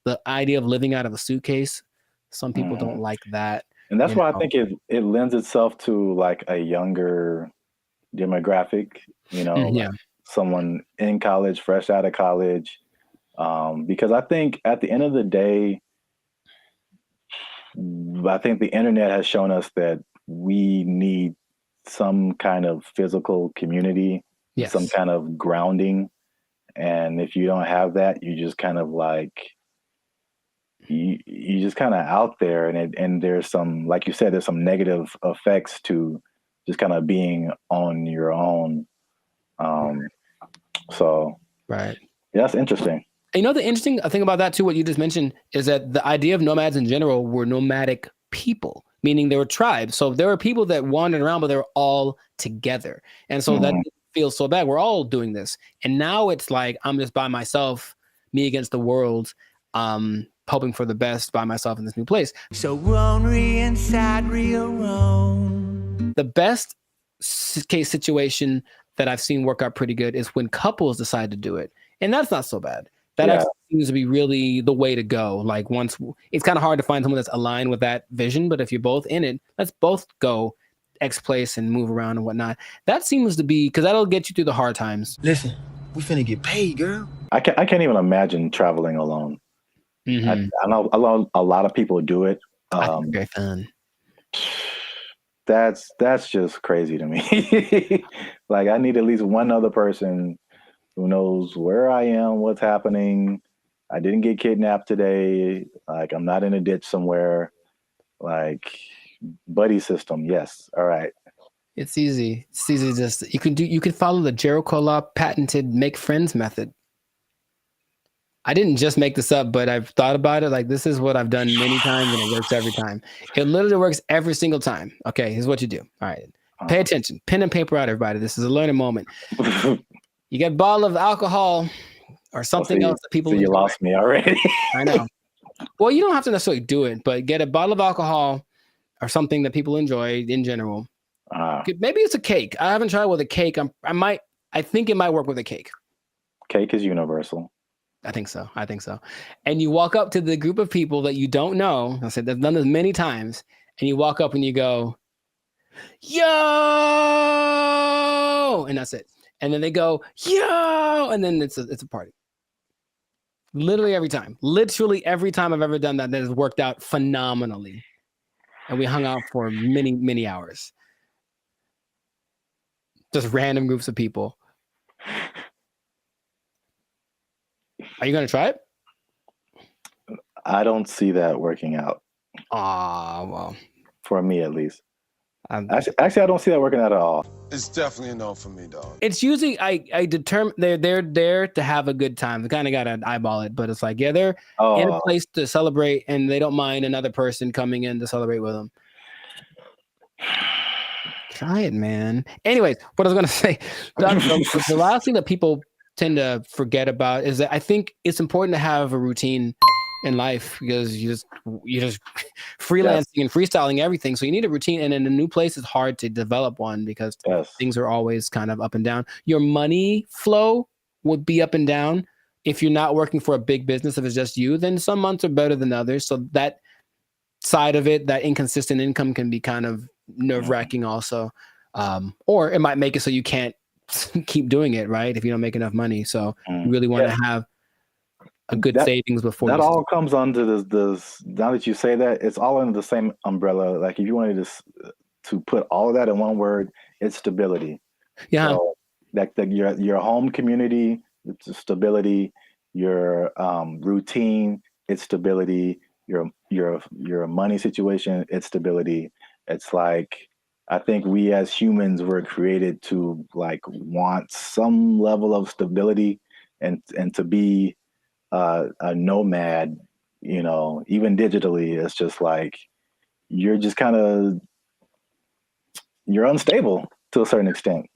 The idea of living out of a suitcase, some people don't like that.
And that's why I think it lends itself to like a younger demographic, like someone in college, fresh out of college. Because I think at the end of the day, I think the internet has shown us that we need some kind of physical community, some kind of grounding. And if you don't have that, you just kind of like, you just kind of out there, and there's some, like you said, there's some negative effects to just kind of being on your own. So
right,
that's interesting.
And the interesting thing about that too, what you just mentioned, is that the idea of nomads in general were nomadic people, meaning they were tribes. So there were people that wandered around, but they were all together, and so that feels so bad. We're all doing this, and now it's like I'm just by myself, me against the world. Hoping for the best by myself in this new place.
So lonely inside, real alone.
The best case situation that I've seen work out pretty good is when couples decide to do it. And that's not so bad. That actually seems to be really the way to go. Like once, it's kind of hard to find someone that's aligned with that vision, but if you're both in it, let's both go X place and move around and whatnot. That seems to be, because that'll get you through the hard times.
Listen, we finna get paid, girl.
I can't even imagine traveling alone. I know a lot of people do it.
Very fun.
That's just crazy to me. Like I need at least one other person who knows where I am, what's happening. I didn't get kidnapped today. Like I'm not in a ditch somewhere. Like buddy system. Yes. All right.
It's easy. It's easy. Just you can follow the Jericho Law patented make friends method. I didn't just make this up, but I've thought about it. Like this is what I've done many times, and it works every time. It literally works every single time. Okay, here's what you do. All right, pay attention. Pen and paper out, everybody. This is a learning moment. You get a bottle of alcohol or something else that people.
You lost me already.
I know. Well, you don't have to necessarily do it, but get a bottle of alcohol or something that people enjoy in general. Maybe it's a cake. I haven't tried with a cake. I think it might work with a cake.
Cake is universal.
I think so. And you walk up to the group of people that you don't know. I said, I've done this many times. And you walk up and you go, yo, and that's it. And then they go, yo, and then it's a party. Literally every time I've ever done that has worked out phenomenally. And we hung out for many, many hours. Just random groups of people. Are you going to try it?
I don't see that working out.
Well.
For me, at least. Actually, I don't see that working out at all.
It's definitely a no for me, dog.
It's usually, I determine they're there to have a good time. They kind of got to eyeball it, but it's like, they're in a place to celebrate, and they don't mind another person coming in to celebrate with them. Try it, man. Anyways, what I was going to say, the last thing that people tend to forget about is that I think it's important to have a routine in life because you're just freelancing and freestyling everything. So you need a routine, and in a new place, it's hard to develop one because things are always kind of up and down. Your money flow would be up and down if you're not working for a big business. If it's just you, then some months are better than others. So that side of it, that inconsistent income, can be kind of nerve-wracking also. Or it might make it so you can't keep doing it, right? If you don't make enough money. So you really want to have a good savings before
that
you
all comes under this. Now that you say that, it's all under the same umbrella. Like if you wanted to put all of that in one word, it's stability.
Yeah.
So your home community, it's stability. Your routine, it's stability. Your money situation, it's stability. It's like, I think we as humans were created to like want some level of stability and to be a nomad, even digitally. It's just like you're just kind of, you're unstable to a certain extent.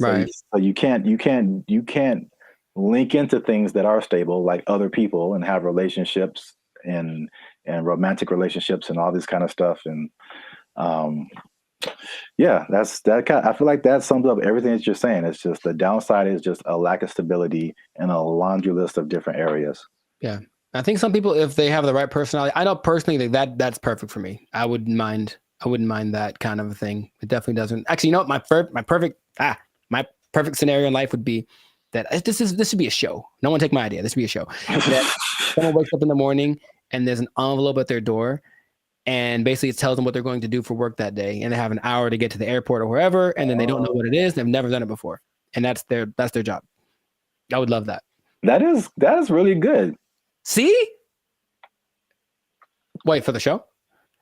Right.
So you can't link into things that are stable, like other people, and have relationships and romantic relationships and all this kind of stuff. And yeah, I feel like that sums up everything that you're saying. It's just the downside is just a lack of stability in a laundry list of different areas.
Yeah. I think some people, if they have the right personality, I know personally that's perfect for me. I wouldn't mind that kind of a thing. It definitely doesn't. Actually, you know what? My perfect scenario in life would be that this should be a show. No one take my idea. This should be a show. That someone wakes up in the morning and there's an envelope at their door, and basically it tells them what they're going to do for work that day, and they have an hour to get to the airport or wherever, and then they don't know what it is. They've never done it before, and that's their job. I would love that.
That is really good.
See? Wait, for the show?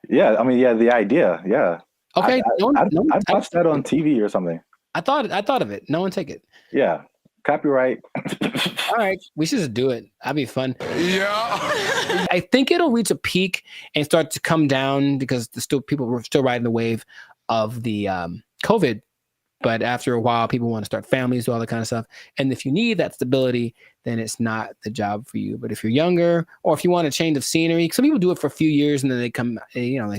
Yeah, I mean, yeah, the idea, yeah.
Okay,
I'd watch that on TV or something.
I thought of it. No one take it.
Yeah, copyright.
All right, we should just do it. That'd be fun.
Yeah.
I think it'll reach a peak and start to come down because people were still riding the wave of the COVID. But after a while, people want to start families, do all that kind of stuff. And if you need that stability, then it's not the job for you. But if you're younger, or if you want a change of scenery, some people do it for a few years and then they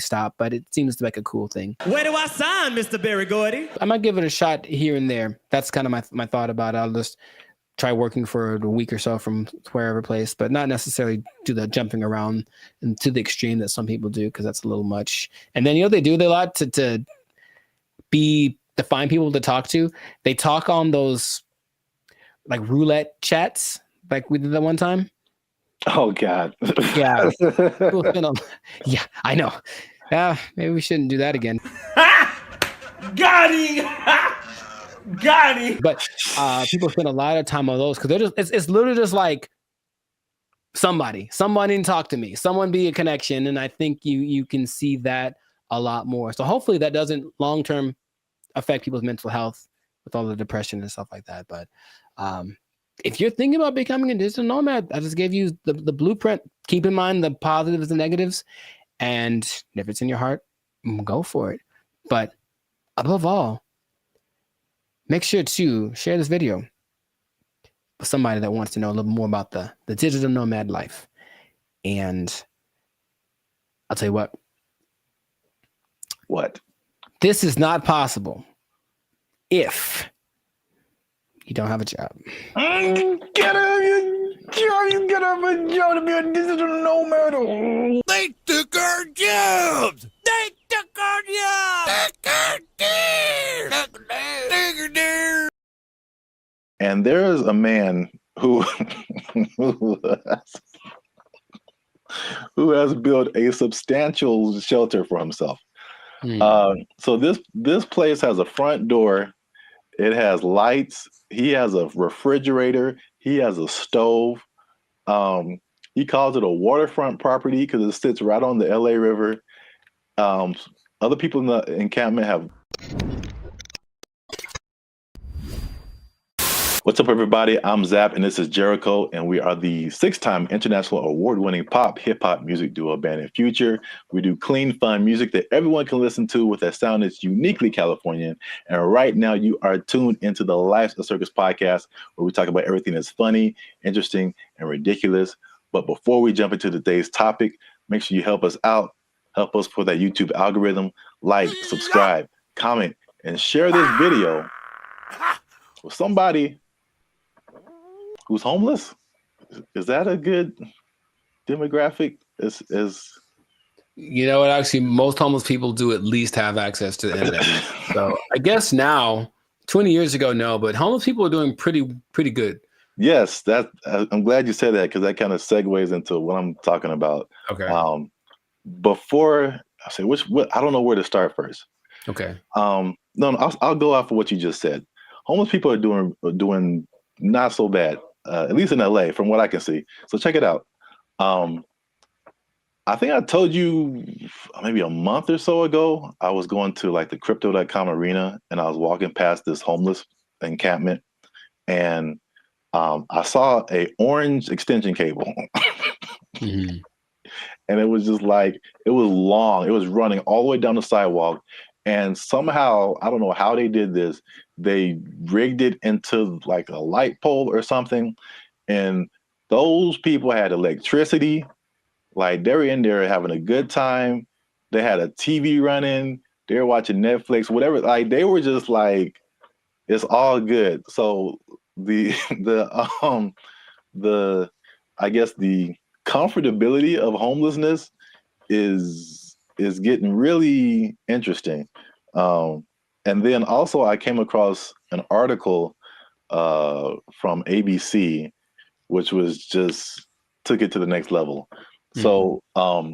stop. But it seems like a cool thing.
Where do I sign, Mr. Berry Gordy?
I might give it a shot here and there. That's kind of my thought about it. I'll just try working for a week or so from wherever place, but not necessarily do the jumping around and to the extreme that some people do, because that's a little much. And then they do a lot to find people to talk to. They talk on those like roulette chats, like we did that one time.
Oh God.
Yeah. Yeah, I know. Maybe we shouldn't do that again.
Got him! Got him!
But people spend a lot of time on those because it's literally just like someone didn't talk to me, someone be a connection. And I think you can see that a lot more. So hopefully that doesn't long-term affect people's mental health with all the depression and stuff like that. But if you're thinking about becoming a digital nomad, I just gave you the blueprint. Keep in mind the positives and negatives, and if it's in your heart, go for it. But above all, make sure to share this video with somebody that wants to know a little more about the digital nomad life. And I'll tell you what.
What?
This is not possible if you don't have a job.
You gotta have a job to be a digital nomad. They took our jobs. They took our jobs.
And there is a man who has built a substantial shelter for himself. So this place has a front door. It has lights. He has a refrigerator. He has a stove. He calls it a waterfront property because it sits right on the LA River. Other people in the encampment have. What's up, everybody? I'm Zap, and this is Jericho, and we are the 6-time international award-winning pop hip-hop music duo Band in Future. We do clean, fun music that everyone can listen to with a sound that's uniquely Californian. And right now, you are tuned into the Life's a Circus podcast, where we talk about everything that's funny, interesting, and ridiculous.
But before we jump into today's topic, make sure you help us out. Help us for that YouTube algorithm. Like, subscribe, comment, and share this video with somebody who's homeless. Is that a good demographic?
You know what? Actually, most homeless people do at least have access to the internet. So I guess now, 20 years ago, no, but homeless people are doing pretty good.
Yes, I'm glad you said that because that kind of segues into what I'm talking about.
Okay.
Before I say I don't know where to start first.
Okay.
No, I'll go off of what you just said. Homeless people are doing not so bad, at least in LA, from what I can see. So check it out. I think I told you maybe a month or so ago, I was going to like the crypto.com arena and I was walking past this homeless encampment and I saw a orange extension cable.
Mm-hmm.
And it was just like, it was long. It was running all the way down the sidewalk. And somehow, I don't know how they did this, they rigged it into like a light pole or something. And those people had electricity. Like they were in there having a good time. They had a TV running. They were watching Netflix, whatever. Like they were just like, it's all good. So the I guess the comfortability of homelessness is getting really interesting. And then also I came across an article from ABC, which was just took it to the next level. So by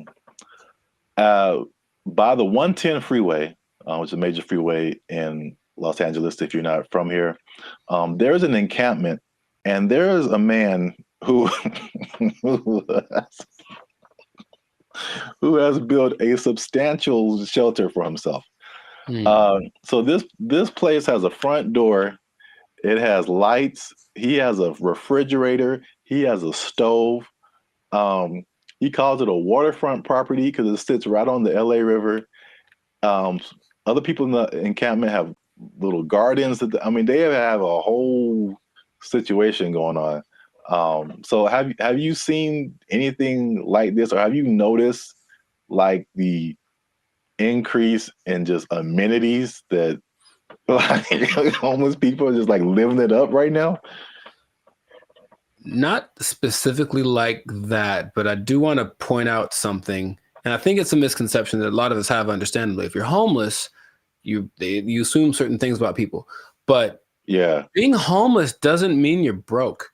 the 110 freeway, which is a major freeway in Los Angeles, if you're not from here, there's an encampment, and there's a man who who has built a substantial shelter for himself. So this place has a front door. It has lights. He has a refrigerator. He has a stove. He calls it a waterfront property because it sits right on the LA River. Other people in the encampment have little gardens. They have a whole situation going on. So have you seen anything like this, or have you noticed like the increase in just amenities that like homeless people are just like living it up right now?
Not specifically like that, but I do want to point out something. And I think it's a misconception that a lot of us have, understandably. If you're homeless, you assume certain things about people. But
yeah,
being homeless doesn't mean you're broke.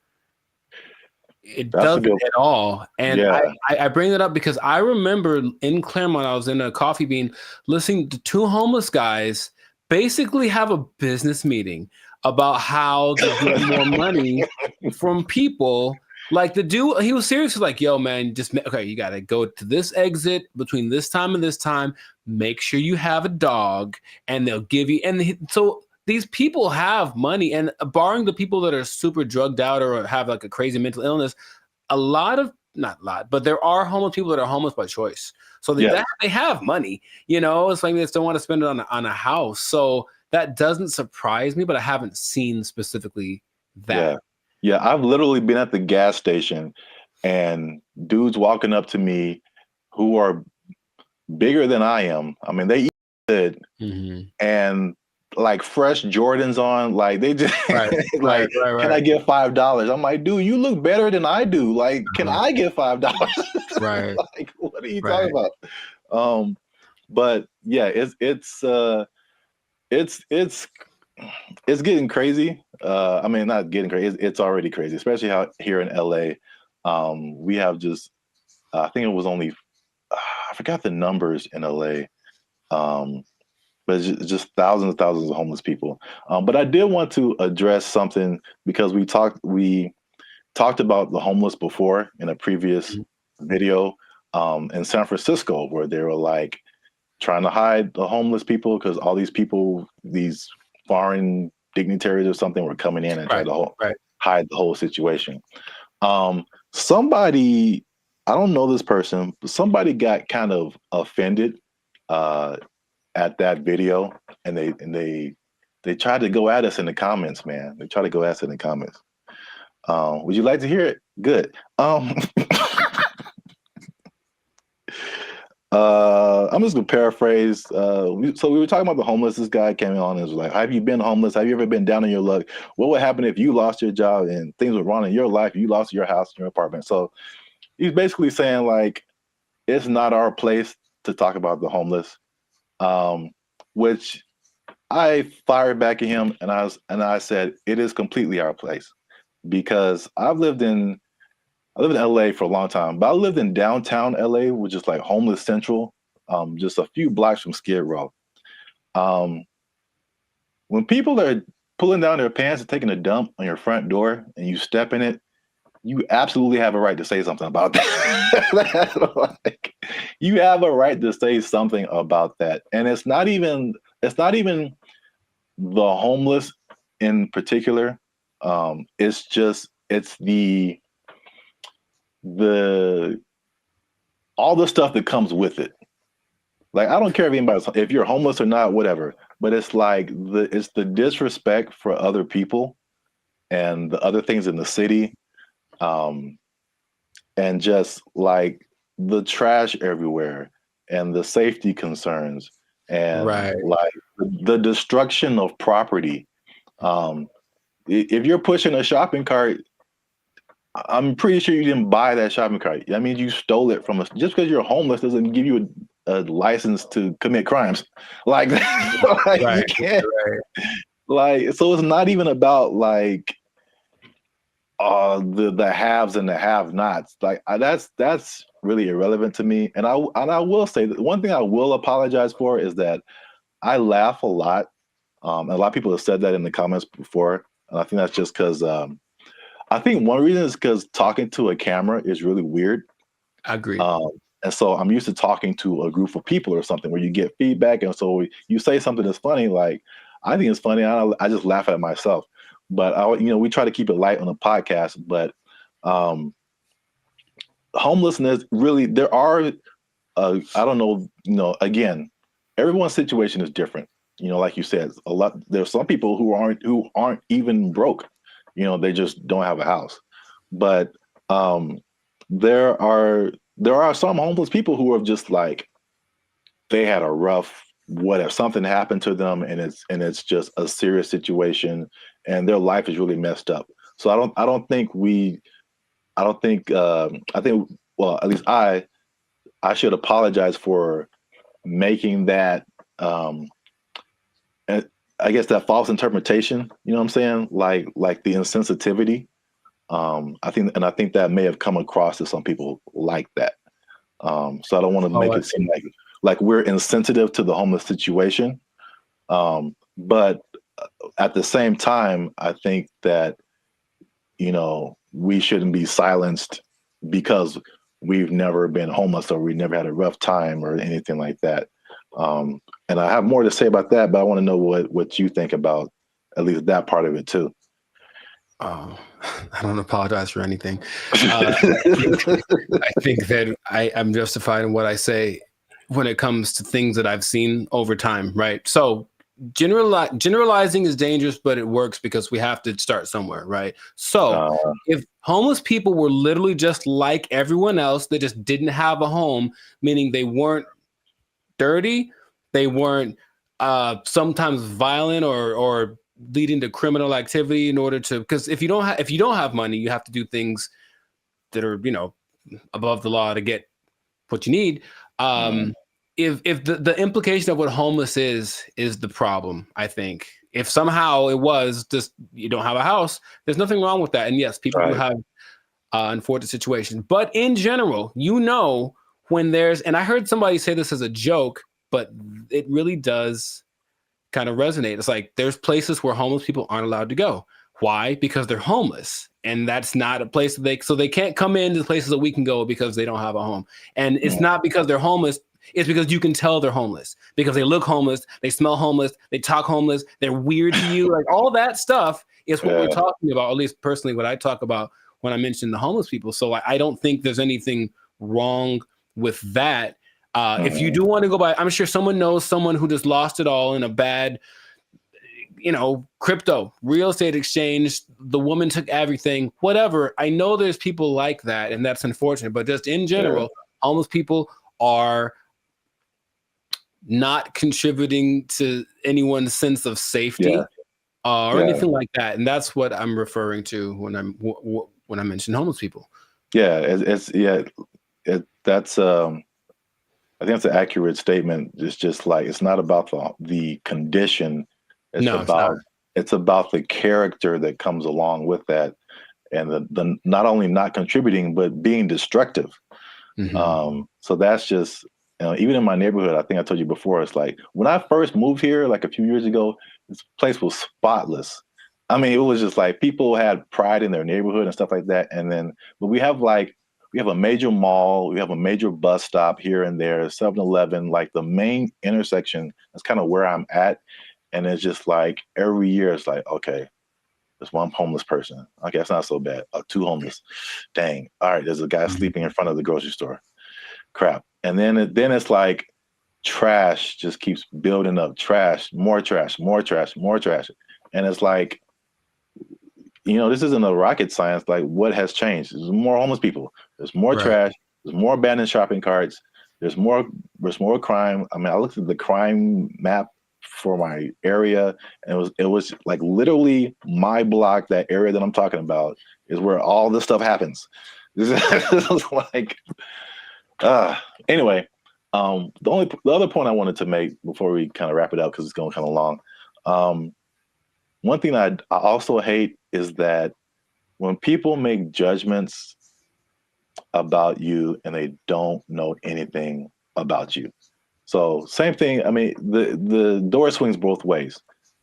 It doesn't at all. And I bring that up because I remember in Claremont, I was in a Coffee Bean listening to two homeless guys basically have a business meeting about how to get more money from people. Like the dude, he was seriously like, yo, man, you got to go to this exit between this time and this time. Make sure you have a dog and they'll give you. So these people have money, and barring the people that are super drugged out or have like a crazy mental illness, not a lot, but there are homeless people that are homeless by choice. So they have money, it's like they just don't want to spend it on a house. So that doesn't surprise me, but I haven't seen specifically that.
Yeah, I've literally been at the gas station and dudes walking up to me who are bigger than I am. They eat good and like fresh Jordans on, like they just can I get $5? I'm like, dude, you look better than I do. Like, can I get $5?
Right.
Like, what are you talking about? But yeah, it's getting crazy. Not getting crazy. It's already crazy, especially how here in LA, we have just, I think it was only, I forgot the numbers in LA, but it's just thousands and thousands of homeless people. But I did want to address something because we talked about the homeless before in a previous video in San Francisco, where they were like trying to hide the homeless people because all these people, these foreign dignitaries or something, were coming in and trying to hide the whole situation. Somebody, I don't know this person, but somebody got kind of offended at that video, and they tried to go at us in the comments, man. They tried to go at us in the comments. Would you like to hear it? Good.
I'm just gonna paraphrase. So we were talking about the homeless. This guy came on and was like, "Have you been homeless? Have you ever been down on your luck? What would happen if you lost your job and things were wrong in your life? You lost your house, your apartment." So he's basically saying like, it's not our place to talk about the homeless, which I fired back at him, and I said it is completely our place, because I lived in LA for a long time, but I lived in downtown LA, which is like homeless central, just a few blocks from Skid Row. When people are pulling down their pants and taking a dump on your front door and you step in it, you absolutely have a right to say something about that. Like, you have a right to say something about that. And it's not even the homeless in particular. It's all the stuff that comes with it. Like, I don't care if you're homeless or not, whatever, but it's like it's the disrespect for other people and the other things in the city, and just like the trash everywhere and the safety concerns and like the destruction of property. If you're pushing a shopping cart, I'm pretty sure you didn't buy that shopping cart. I mean, you stole it from us. Just because you're homeless doesn't give you a license to commit crimes. Like, like you can't. Like, so it's not even about like the haves and the have-nots. Like, that's really irrelevant to me. And I will say that one thing I will apologize for is that I laugh a lot. And a lot of people have said that in the comments before, and I think that's just because. I think one reason is because talking to a camera is really weird.
I agree.
And so I'm used to talking to a group of people or something where you get feedback. And so you say something that's funny, like, I think it's funny. I just laugh at myself. But, we try to keep it light on the podcast. But homelessness, really, there are, I don't know, again, everyone's situation is different. Like you said, there's some people who aren't even broke. They just don't have a house. But there are some homeless people who are just like, they had a rough whatever, something happened to them, and it's just a serious situation, and their life is really messed up. So I think well, at least I should apologize for making that I guess that false interpretation, you know what I'm saying? Like the insensitivity. I think that may have come across to some people like that. So I don't want to make it seem like we're insensitive to the homeless situation. But at the same time, I think that, we shouldn't be silenced because we've never been homeless or we never had a rough time or anything like that. And I have more to say about that, but I want to know what you think about at least that part of it too.
I don't apologize for anything. I think that I'm justified in what I say when it comes to things that I've seen over time, right? So generalizing is dangerous, but it works because we have to start somewhere, right? So if homeless people were literally just like everyone else, they just didn't have a home, meaning they weren't dirty, they weren't sometimes violent or leading to criminal activity in order to, because if you don't have money, you have to do things that are above the law to get what you need. If the implication of what homeless is the problem, I think if somehow it was just you don't have a house, there's nothing wrong with that. And yes, people who have unfortunate situations, but in general, when there's, and I heard somebody say this as a joke, but it really does kind of resonate. It's like there's places where homeless people aren't allowed to go. Why? Because they're homeless, and that's not a place that they can't come into the places that we can go because they don't have a home. And it's not because they're homeless. It's because you can tell they're homeless because they look homeless, they smell homeless, they talk homeless, they're weird to you. Like all that stuff is what we're talking about. At least personally, what I talk about when I mention the homeless people. So I don't think there's anything wrong with that. If you do want to go by, I'm sure someone knows someone who just lost it all in a bad, crypto, real estate exchange. The woman took everything, whatever. I know there's people like that, and that's unfortunate. But just in general, homeless people are not contributing to anyone's sense of safety or anything like that. And that's what I'm referring to when I mention homeless people.
Yeah, that's I think that's an accurate statement. It's just like it's not about the condition. It's about the character that comes along with that, and the not only not contributing but being destructive. So that's just even in my neighborhood. I think I told you before. It's like when I first moved here, like a few years ago, this place was spotless. I mean, it was just like people had pride in their neighborhood and stuff like that. And then, but we have a major mall, we have a major bus stop here and there, 7-Eleven, like the main intersection. That's kind of where I'm at. And it's just like every year it's like, okay, there's one homeless person. Okay, that's not so bad. 2 homeless. Dang. All right, there's a guy sleeping in front of the grocery store. Crap. And then it's like trash just keeps building up. Trash, more trash, more trash, more trash. And it's like, this isn't a rocket science. Like, what has changed? There's more homeless people. There's more trash. There's more abandoned shopping carts. There's more crime. I mean, I looked at the crime map for my area, and it was like literally my block, that area that I'm talking about, is where all this stuff happens. This is like, anyway. The other point I wanted to make before we kind of wrap it up, because it's going kind of long. One thing I also hate is that when people make judgments about you and they don't know anything about you. So same thing. I mean, the door swings both ways,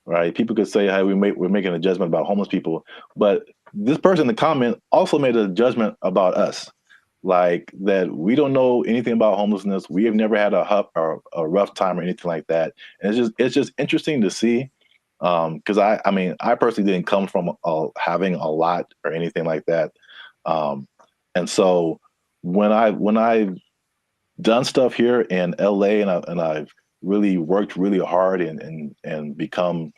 right? People could say, "Hey, we're making a judgment about homeless people," but this person in the comment also made a judgment about us, like that we don't know anything about homelessness. We have never had a rough time or anything like that. And it's just interesting to see. Because I mean, I personally didn't come from having a lot or anything like that, and so when I've done stuff here in LA and I've really worked really hard and become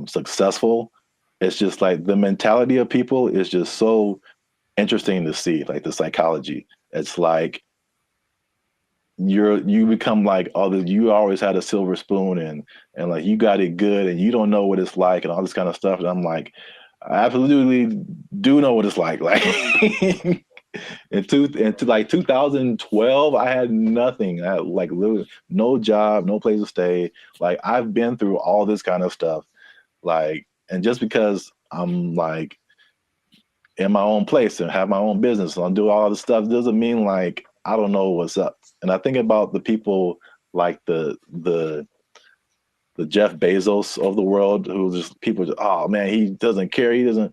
successful, it's just like the mentality of people is just so interesting to see, like the psychology. It's like you become like, you always had a silver spoon and like you got it good and you don't know what it's like and all this kind of stuff. And I'm like, I absolutely do know what it's like. Like into like 2012, I had nothing. I had like literally no job, no place to stay. Like I've been through all this kind of stuff. Like, and just because I'm like in my own place and have my own business and I do all this stuff doesn't mean like I don't know what's up. And I think about the people like the Jeff Bezos of the world, who just people just, oh man, he doesn't care. He doesn't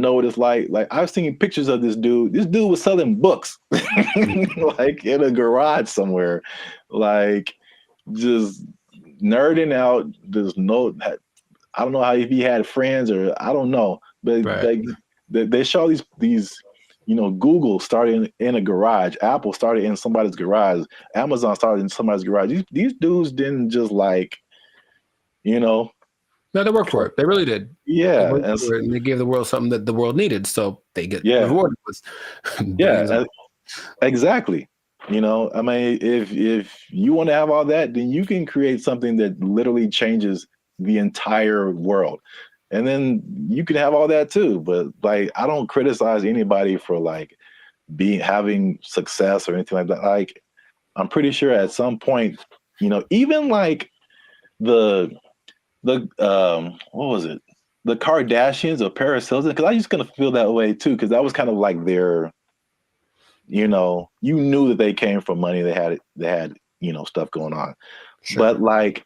know what it's like. Like I've seen pictures of this dude. This dude was selling books like in a garage somewhere, like just nerding out. I don't know how, if he had friends or I don't know, but they show these Google started in a garage, Apple started in somebody's garage, Amazon started in somebody's garage. These dudes didn't just like, no,
they worked for it. They really did.
Yeah,
and they gave the world something that the world needed, so they get rewarded with.
Exactly. I mean, if you want to have all that, then you can create something that literally changes the entire world. And then you can have all that too. But like, I don't criticize anybody for like having success or anything like that. Like, I'm pretty sure at some point, even like the what was it? The Kardashians or Paris Hilton, because I used to kind of feel that way too, because that was kind of like their, you knew that they came from money. They had stuff going on. Sure. But like,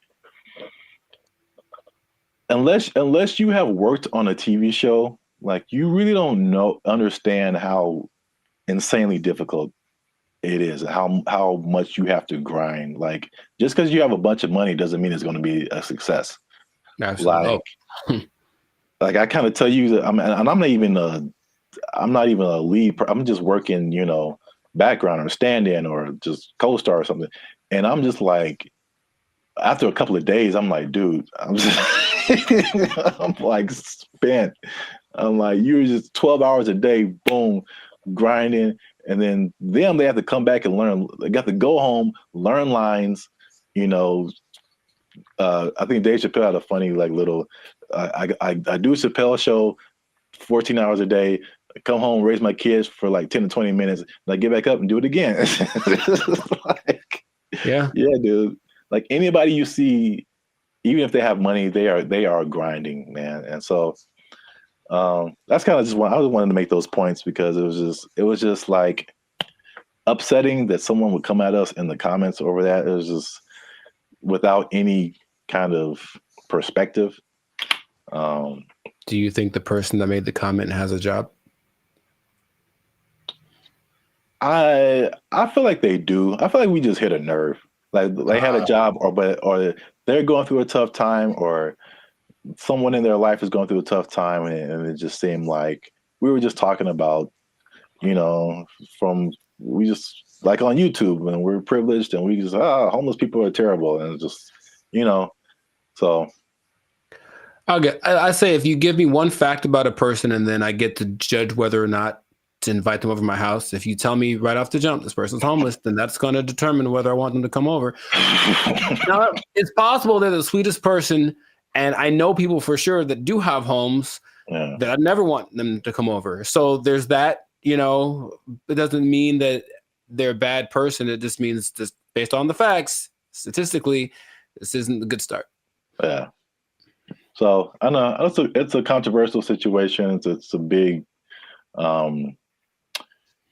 unless you have worked on a TV show, like you really don't understand how insanely difficult it is, and how much you have to grind. Like just because you have a bunch of money doesn't mean it's going to be a success.
Absolutely.
Like I kind of tell you that I'm not even a lead. I'm just working, background or stand-in or just co-star or something. And I'm just like, after a couple of days, I'm like, dude, I'm like spent. I'm like, you're just 12 hours a day, boom, grinding. And then they have to come back and learn. They got to go home, learn lines, I think Dave Chappelle had a funny like little. I do a Chappelle show 14 hours a day. I come home, raise my kids for like 10 to 20 minutes, and I get back up and do it again.
Yeah,
dude. Like anybody you see, even if they have money, they are grinding, man. And so that's kind of just I just wanted to make those points because it was just like upsetting that someone would come at us in the comments over that. It was just without any kind of perspective.
Do you think the person that made the comment has a job?
I feel like they do. I feel like we just hit a nerve. Like they had a job, or they're going through a tough time, or someone in their life is going through a tough time, and it just seemed like we were just talking about, we just like on YouTube, and we're privileged, and we just homeless people are terrible, and it's just so.
I say if you give me one fact about a person and then I get to judge whether or not to invite them over to my house. If you tell me right off the jump, this person's homeless, then that's going to determine whether I want them to come over. Now, it's possible they're the sweetest person, and I know people for sure that do have homes that I never want them to come over. So there's that, it doesn't mean that they're a bad person. It just means just based on the facts, statistically, this isn't a good start.
Yeah. So I know it's a controversial situation. It's a big,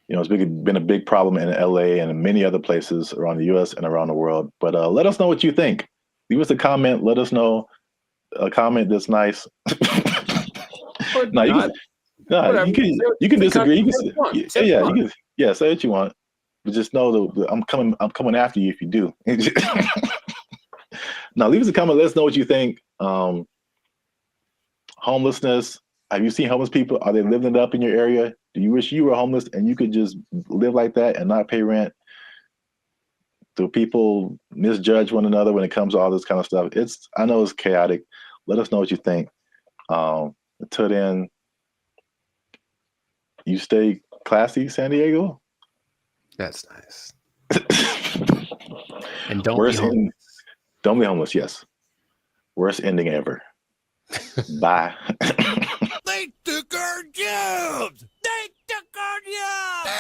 it's been a big problem in LA and in many other places around the U.S. and around the world. But let us know what you think. Leave us a comment. Let us know a comment that's nice. You can disagree. Say what you want. But just know that I'm coming after you if you do. Now leave us a comment. Let us know what you think. Homelessness. Have you seen homeless people? Are they living it up in your area? Do you wish you were homeless and you could just live like that and not pay rent? Do people misjudge one another when it comes to all this kind of stuff? I know it's chaotic. Let us know what you think. Until then, you stay classy, San Diego.
That's nice. And don't be homeless.
Don't be homeless. Yes. Worst ending ever. Bye.
They took our jobs. They took our jobs.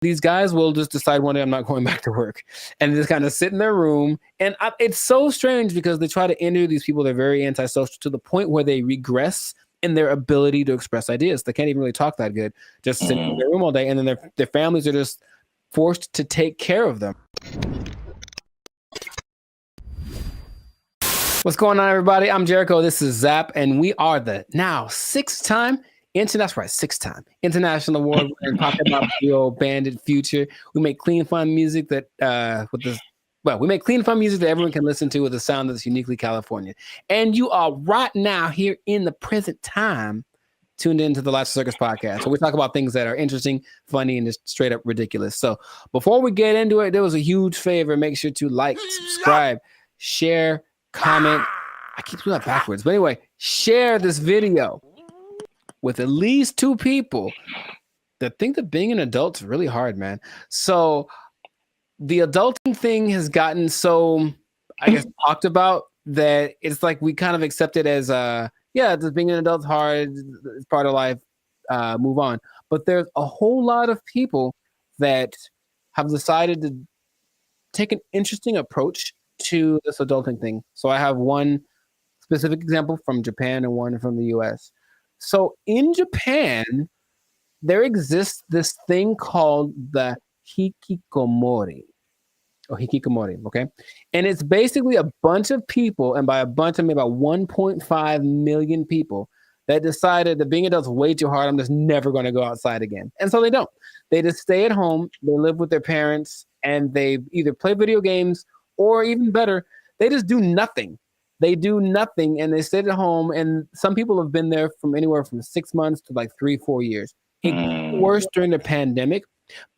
These guys will just decide one day I'm not going back to work and just kind of sit in their room. And it's so strange because they try to interview these people. They're very antisocial to the point where they regress in their ability to express ideas. They can't even really talk that good, just sitting in their room all day. And then their families are just forced to take care of them. What's going on, everybody? I'm Jericho. This is Zap, and we are the now six-time international award-winning pop-hip duo Bandit Future. We make clean, fun music that we make clean, fun music that everyone can listen to with a sound that's uniquely California. And you are right now here in the present time tuned into the Life Circus podcast. So we talk about things that are interesting, funny, and just straight up ridiculous. So before we get into it, there was a huge favor. Make sure to like, subscribe, share, comment. I keep doing that backwards. But anyway, share this video with at least 2 people that think that being an adult is really hard, man. So the adulting thing has gotten so, I guess, talked about that it's like we kind of accept it as just being an adult's hard, it's part of life, move on. But there's a whole lot of people that have decided to take an interesting approach to this adulting thing. So I have one specific example from Japan and one from the US. So in Japan, there exists this thing called the hikikomori. Okay? And it's basically a bunch of people, and by a bunch I mean about 1.5 million people that decided that being adults is way too hard. I'm just never going to go outside again. And so they don't. They just stay at home, they live with their parents, and they either play video games or even better, they just do nothing. They do nothing and they sit at home. And some people have been there from anywhere from 6 months to like 3-4 years. It got worse during the pandemic,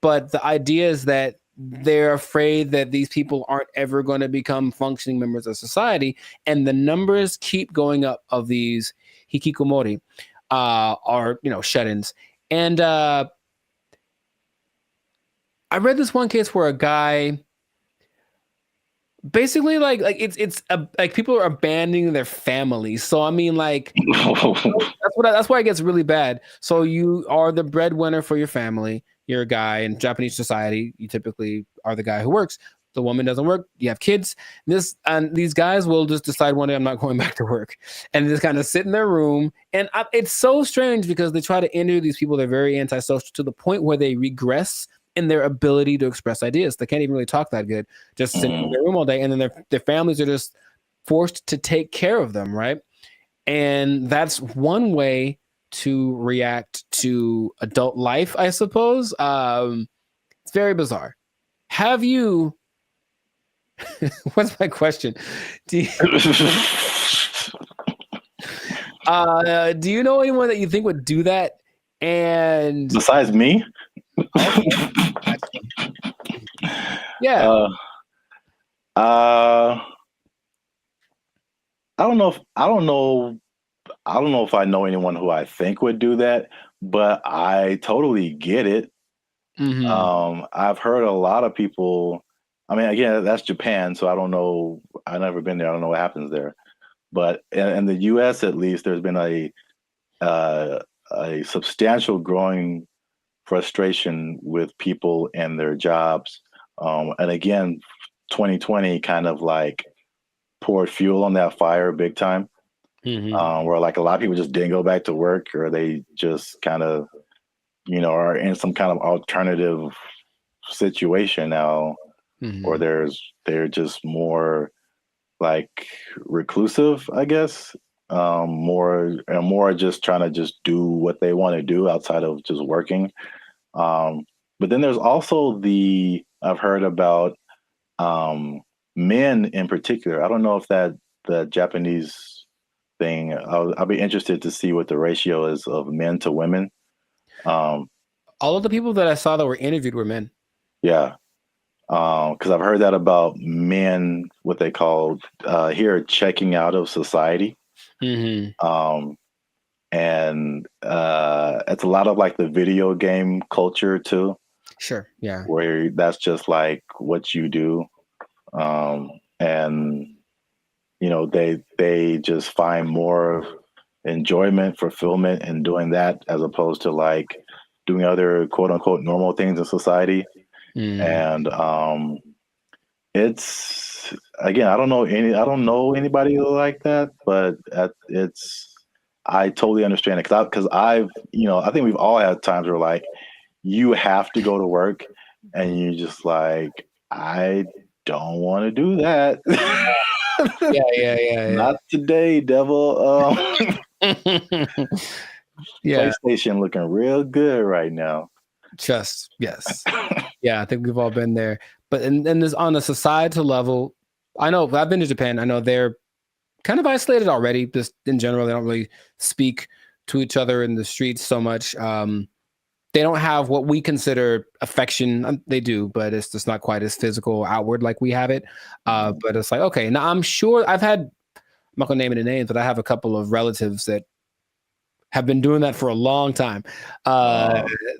but the idea is that they're afraid that these people aren't ever going to become functioning members of society. And the numbers keep going up of these hikikomori, shut-ins. And I read this one case where a guy basically like people are abandoning their families. So I mean, like that's why it gets really bad. So you are the breadwinner for your family. You're a guy in Japanese society. You typically are the guy who works. The woman doesn't work. You have kids. These guys will just decide one day I'm not going back to work, and just kind of sit in their room. And it's so strange because they try to interview these people. They're very antisocial to the point where they regress in their ability to express ideas. They can't even really talk that good, just sitting in their room all day. And then their families are just forced to take care of them, right? And that's one way to react to adult life, I suppose. It's very bizarre. Have you, what's my question? Do you, do you know anyone that you think would do that? And
besides me?
Yeah.
I don't know if I know anyone who I think would do that, but I totally get it. I've heard a lot of people. I mean, again, that's Japan, so I don't know. I've never been there. I don't know what happens there. But in the U.S., at least, there's been a substantial growing frustration with people and their jobs. And again, 2020 kind of like poured fuel on that fire big time. Where like a lot of people just didn't go back to work, or they just kind of, are in some kind of alternative situation now, or they're just more like reclusive, I guess. More just trying to just do what they want to do outside of just working. But then there's also I've heard about men in particular. I don't know if the Japanese thing. I'll be interested to see what the ratio is of men to women.
All of the people that I saw that were interviewed were men.
Yeah. Because I've heard that about men, what they call here checking out of society. And it's a lot of like the video game culture too.
Sure. Yeah.
Where that's just like what you do. And they just find more enjoyment, fulfillment in doing that as opposed to like doing other quote unquote normal things in society. And it's, again, I don't know anybody like that, but I totally understand it because I think we've all had times where like you have to go to work and you just like, I don't want to do that.
Yeah.
Not today, devil.
Yeah.
PlayStation looking real good right now.
Yes. Yeah, I think we've all been there. But and this on a societal level, I know I've been to Japan. I know they're kind of isolated already. Just in general, they don't really speak to each other in the streets so much. They don't have what we consider affection. They do, but it's just not quite as physical outward like we have it. But it's like, okay, now I'm sure I'm not gonna name any names, but I have a couple of relatives that have been doing that for a long time.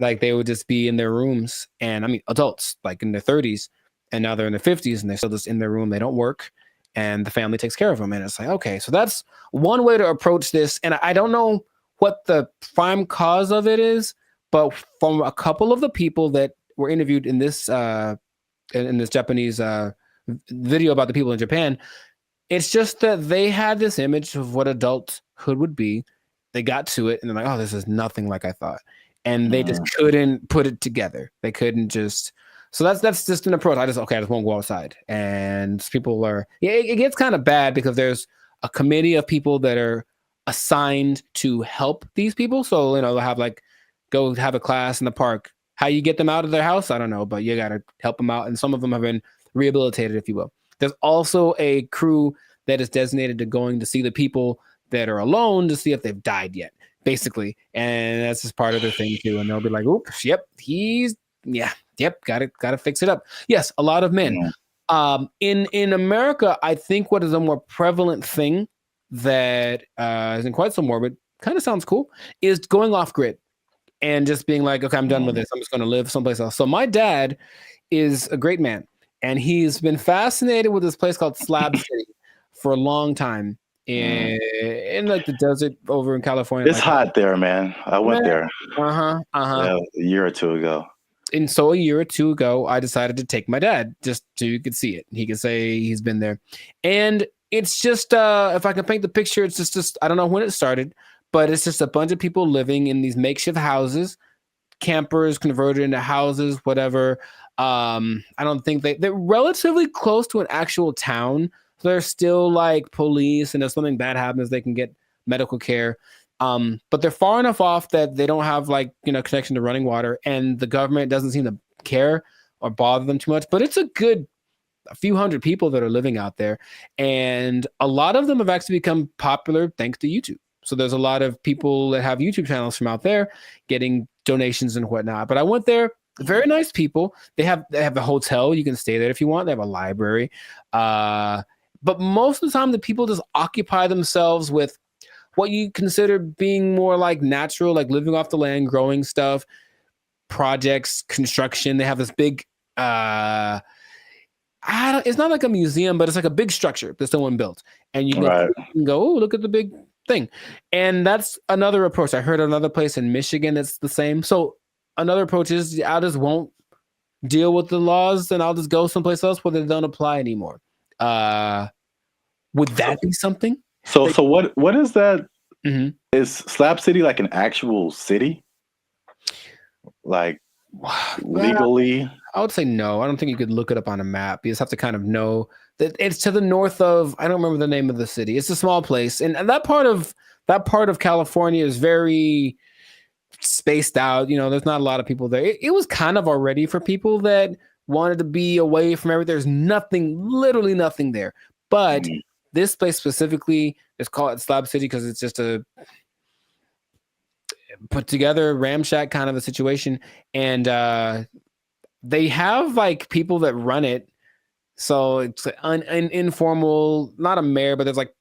Like they would just be in their rooms, and I mean adults like in their 30s, and now they're in their 50s, and they're still just in their room. They don't work, and the family takes care of them. And it's like, okay, so that's one way to approach this. And I don't know what the prime cause of it is, but from a couple of the people that were interviewed in this Japanese video about the people in Japan, it's just that they had this image of what adulthood would be. They got to it and they're like, oh, this is nothing like I thought. And they just couldn't put it together. They couldn't just, so that's just an approach. I just won't go outside. And people it gets kind of bad because there's a committee of people that are assigned to help these people. So, they'll have go have a class in the park. How you get them out of their house, I don't know, but you got to help them out. And some of them have been rehabilitated, if you will. There's also a crew that is designated to going to see the people that are alone to see if they've died yet, basically. And that's just part of their thing too. And they'll be like, oops, yep, got to fix it up. Yes, a lot of men. In America, I think what is a more prevalent thing that isn't quite so morbid, kind of sounds cool, is going off grid. and just being like, okay, I'm done with this. I'm just going to live someplace else. So my dad is a great man, and he's been fascinated with this place called Slab City for a long time in like the desert over in California.
It's hot there, man. I went there.
Yeah,
a year or two ago.
And so a year or two ago, I decided to take my dad just so you could see it. He could say he's been there. And it's just, if I can paint the picture, it's just I don't know when it started, but it's just a bunch of people living in these makeshift houses, campers converted into houses, whatever. I don't think they're relatively close to an actual town. So there's still like police, and if something bad happens, they can get medical care. But they're far enough off that they don't have like, connection to running water, and the government doesn't seem to care or bother them too much. But it's a few hundred people that are living out there, and a lot of them have actually become popular thanks to YouTube. So there's a lot of people that have YouTube channels from out there getting donations and whatnot. But I went there, very nice people. They have a hotel, you can stay there if you want. They have a library, but most of the time the people just occupy themselves with what you consider being more like natural, like living off the land, growing stuff, projects, construction. They have this big, it's not like a museum, but it's like a big structure that someone built. And you can go, oh, look at the big thing. And that's another approach. I heard another place in Michigan that's the same. So another approach is I just won't deal with the laws, and I'll just go someplace else where they don't apply anymore. Would that be something?
So what is that? Is Slab City like an actual city? Like legally?
I would say no. I don't think you could look it up on a map. You just have to kind of know that it's to the north of, I don't remember the name of the city. It's a small place. And that part of California is very spaced out. There's not a lot of people there. It was kind of already for people that wanted to be away from everything. There's literally nothing there. But this place specifically is called Slab City because it's just a put together ramshack kind of a situation. And they have like people that run it. So it's an informal, not a mayor, but there's like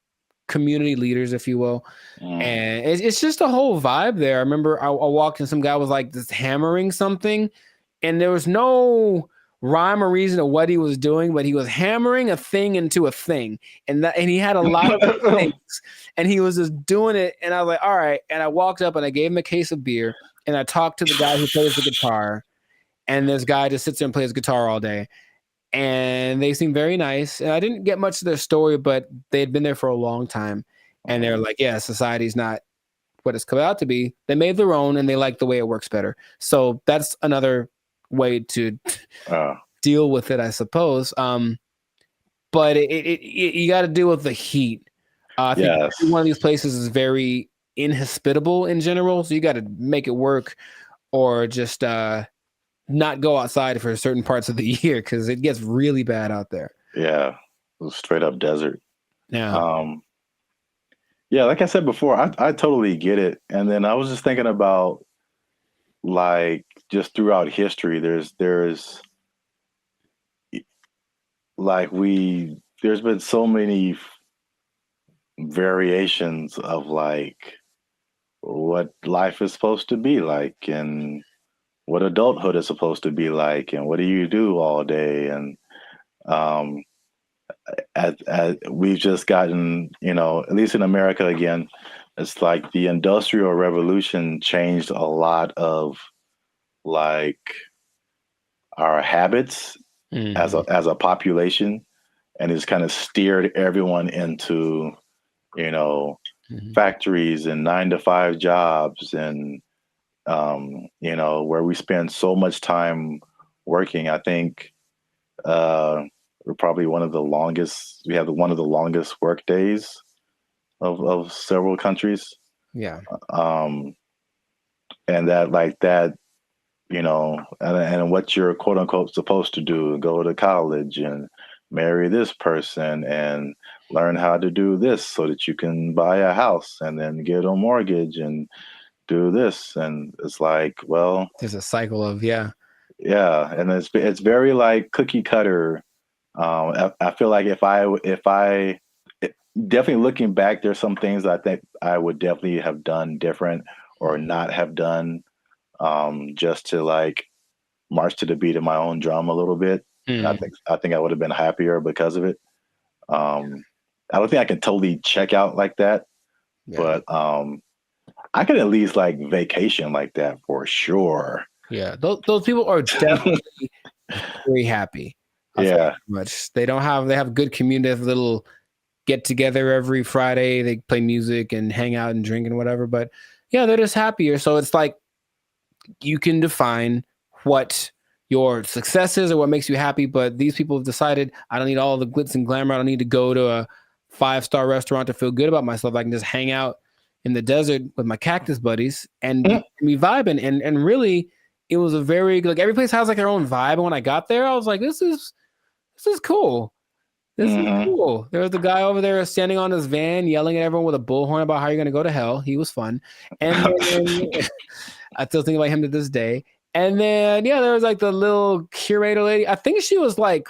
community leaders, if you will. And it's just a whole vibe there. I remember I walked and some guy was like just hammering something, and there was no rhyme or reason of what he was doing, but he was hammering a thing into a thing, and he had a lot of things, and he was just doing it. And I was like, all right. And I walked up and I gave him a case of beer, and I talked to the guy who plays the guitar, and this guy just sits there and plays guitar all day. And they seemed very nice. And I didn't get much of their story, but they had been there for a long time. And they're like, yeah, society's not what it's come out to be. They made their own, and they like the way it works better. So that's another way to deal with it, I suppose. But you got to deal with the heat. I think one of these places is very inhospitable in general. So you got to make it work, or just not go outside for certain parts of the year because it gets really bad out there.
Yeah, straight up desert.
Yeah.
Yeah, like I said before, I totally get it. And then I was just thinking about like just throughout history, there's like there's been so many variations of like what life is supposed to be like, and what adulthood is supposed to be like, and what do you do all day. And as we've just gotten, at least in America again, it's like the Industrial Revolution changed a lot of like our habits as a population, and it's kind of steered everyone into, factories and 9-to-5 jobs, and where we spend so much time working. I think we're probably one of the longest work days of several countries.
Yeah.
And and what you're quote unquote supposed to do, go to college and marry this person and learn how to do this so that you can buy a house and then get a mortgage and do this. And it's like, well,
there's a cycle of
and it's very like cookie cutter. I feel like if I definitely looking back, there's some things I think I would definitely have done different or not have done. just to like march to the beat of my own drum a little bit. I think I would have been happier because of it. I don't think I can totally check out like that, but I could at least like vacation like that for sure.
Yeah, those people are definitely very happy.
Yeah,
much they have good community, have a little get together every Friday. They play music and hang out and drink and whatever. But yeah, they're just happier. So it's like you can define what your success is or what makes you happy. But these people have decided I don't need all the glitz and glamour. I don't need to go to a 5-star restaurant to feel good about myself. I can just hang out in the desert with my cactus buddies and be vibing. And really, it was a very like every place has like their own vibe. And when I got there, I was like, this is cool. This is cool. There was the guy over there standing on his van yelling at everyone with a bullhorn about how you're going to go to hell. He was fun. And then, I still think about him to this day. And then, yeah, there was like the little curator lady. I think she was like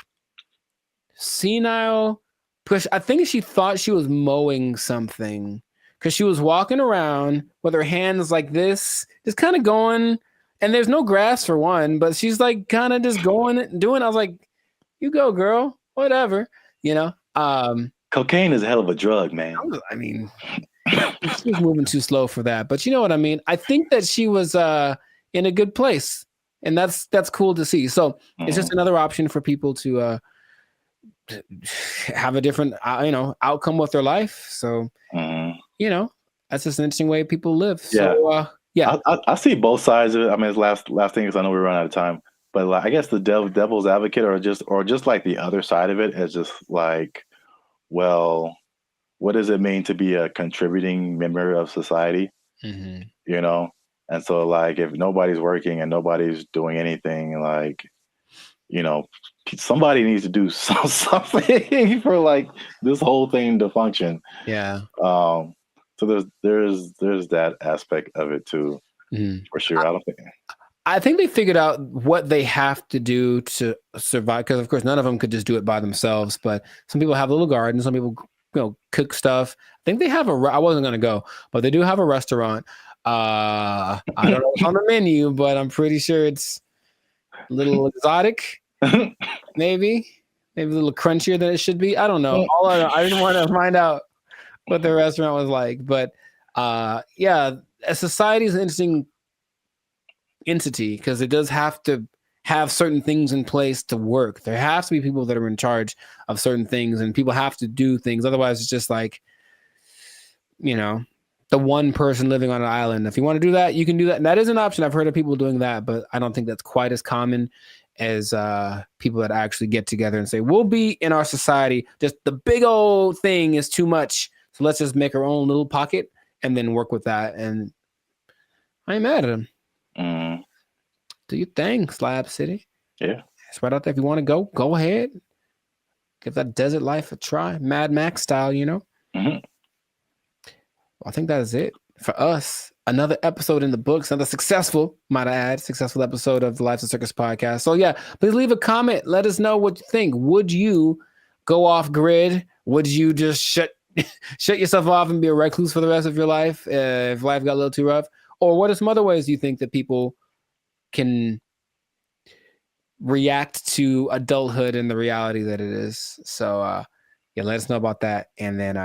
senile because I think she thought she was mowing something because she was walking around with her hands like this, just kind of going. And there's no grass for one, but she's like kind of just going, doing. I was like, you go, girl, whatever. You know,
cocaine is a hell of a drug, man.
I mean, she was moving too slow for that, but you know what I mean? I think that she was in a good place, and that's cool to see. So it's just another option for people to have a different, outcome with their life. So, you know, that's just an interesting way people live. So, yeah.
I see both sides of it. I mean, it's last thing because I know we're running out of time. But like, I guess the devil's advocate, or just like the other side of it, is just like, well, what does it mean to be a contributing member of society? You know, and so like, if nobody's working and nobody's doing anything, like, you know, somebody needs to do something for like this whole thing to function.
Yeah.
So there's that aspect of it too, for sure.
I think they figured out what they have to do to survive, because of course none of them could just do it by themselves. But some people have a little garden, some people, cook stuff. I think they have I wasn't gonna go, but they do have a restaurant. I don't know what's on the menu, but I'm pretty sure it's a little exotic, maybe a little crunchier than it should be. I don't know. I didn't want to find out what the restaurant was like, but yeah, a society is an interesting entity because it does have to have certain things in place to work. There has to be people that are in charge of certain things, and people have to do things. Otherwise, it's just like, the one person living on an island. If you want to do that, you can do that. And that is an option. I've heard of people doing that, but I don't think that's quite as common as people that actually get together and say, we'll be in our society. Just the big old thing is too much. So let's just make our own little pocket and then work with that. And I ain't mad at them. Do your thing, Slab City.
Yeah.
It's right out there. If you want to go ahead. Give that desert life a try. Mad Max style, Well, I think that is it for us. Another episode in the books, another successful episode of the Lives of Circus podcast. So yeah, please leave a comment. Let us know what you think. Would you go off grid? Would you just shut yourself off and be a recluse for the rest of your life if life got a little too rough? Or what are some other ways you think that people can react to adulthood and the reality that it is? So yeah, let us know about that. And then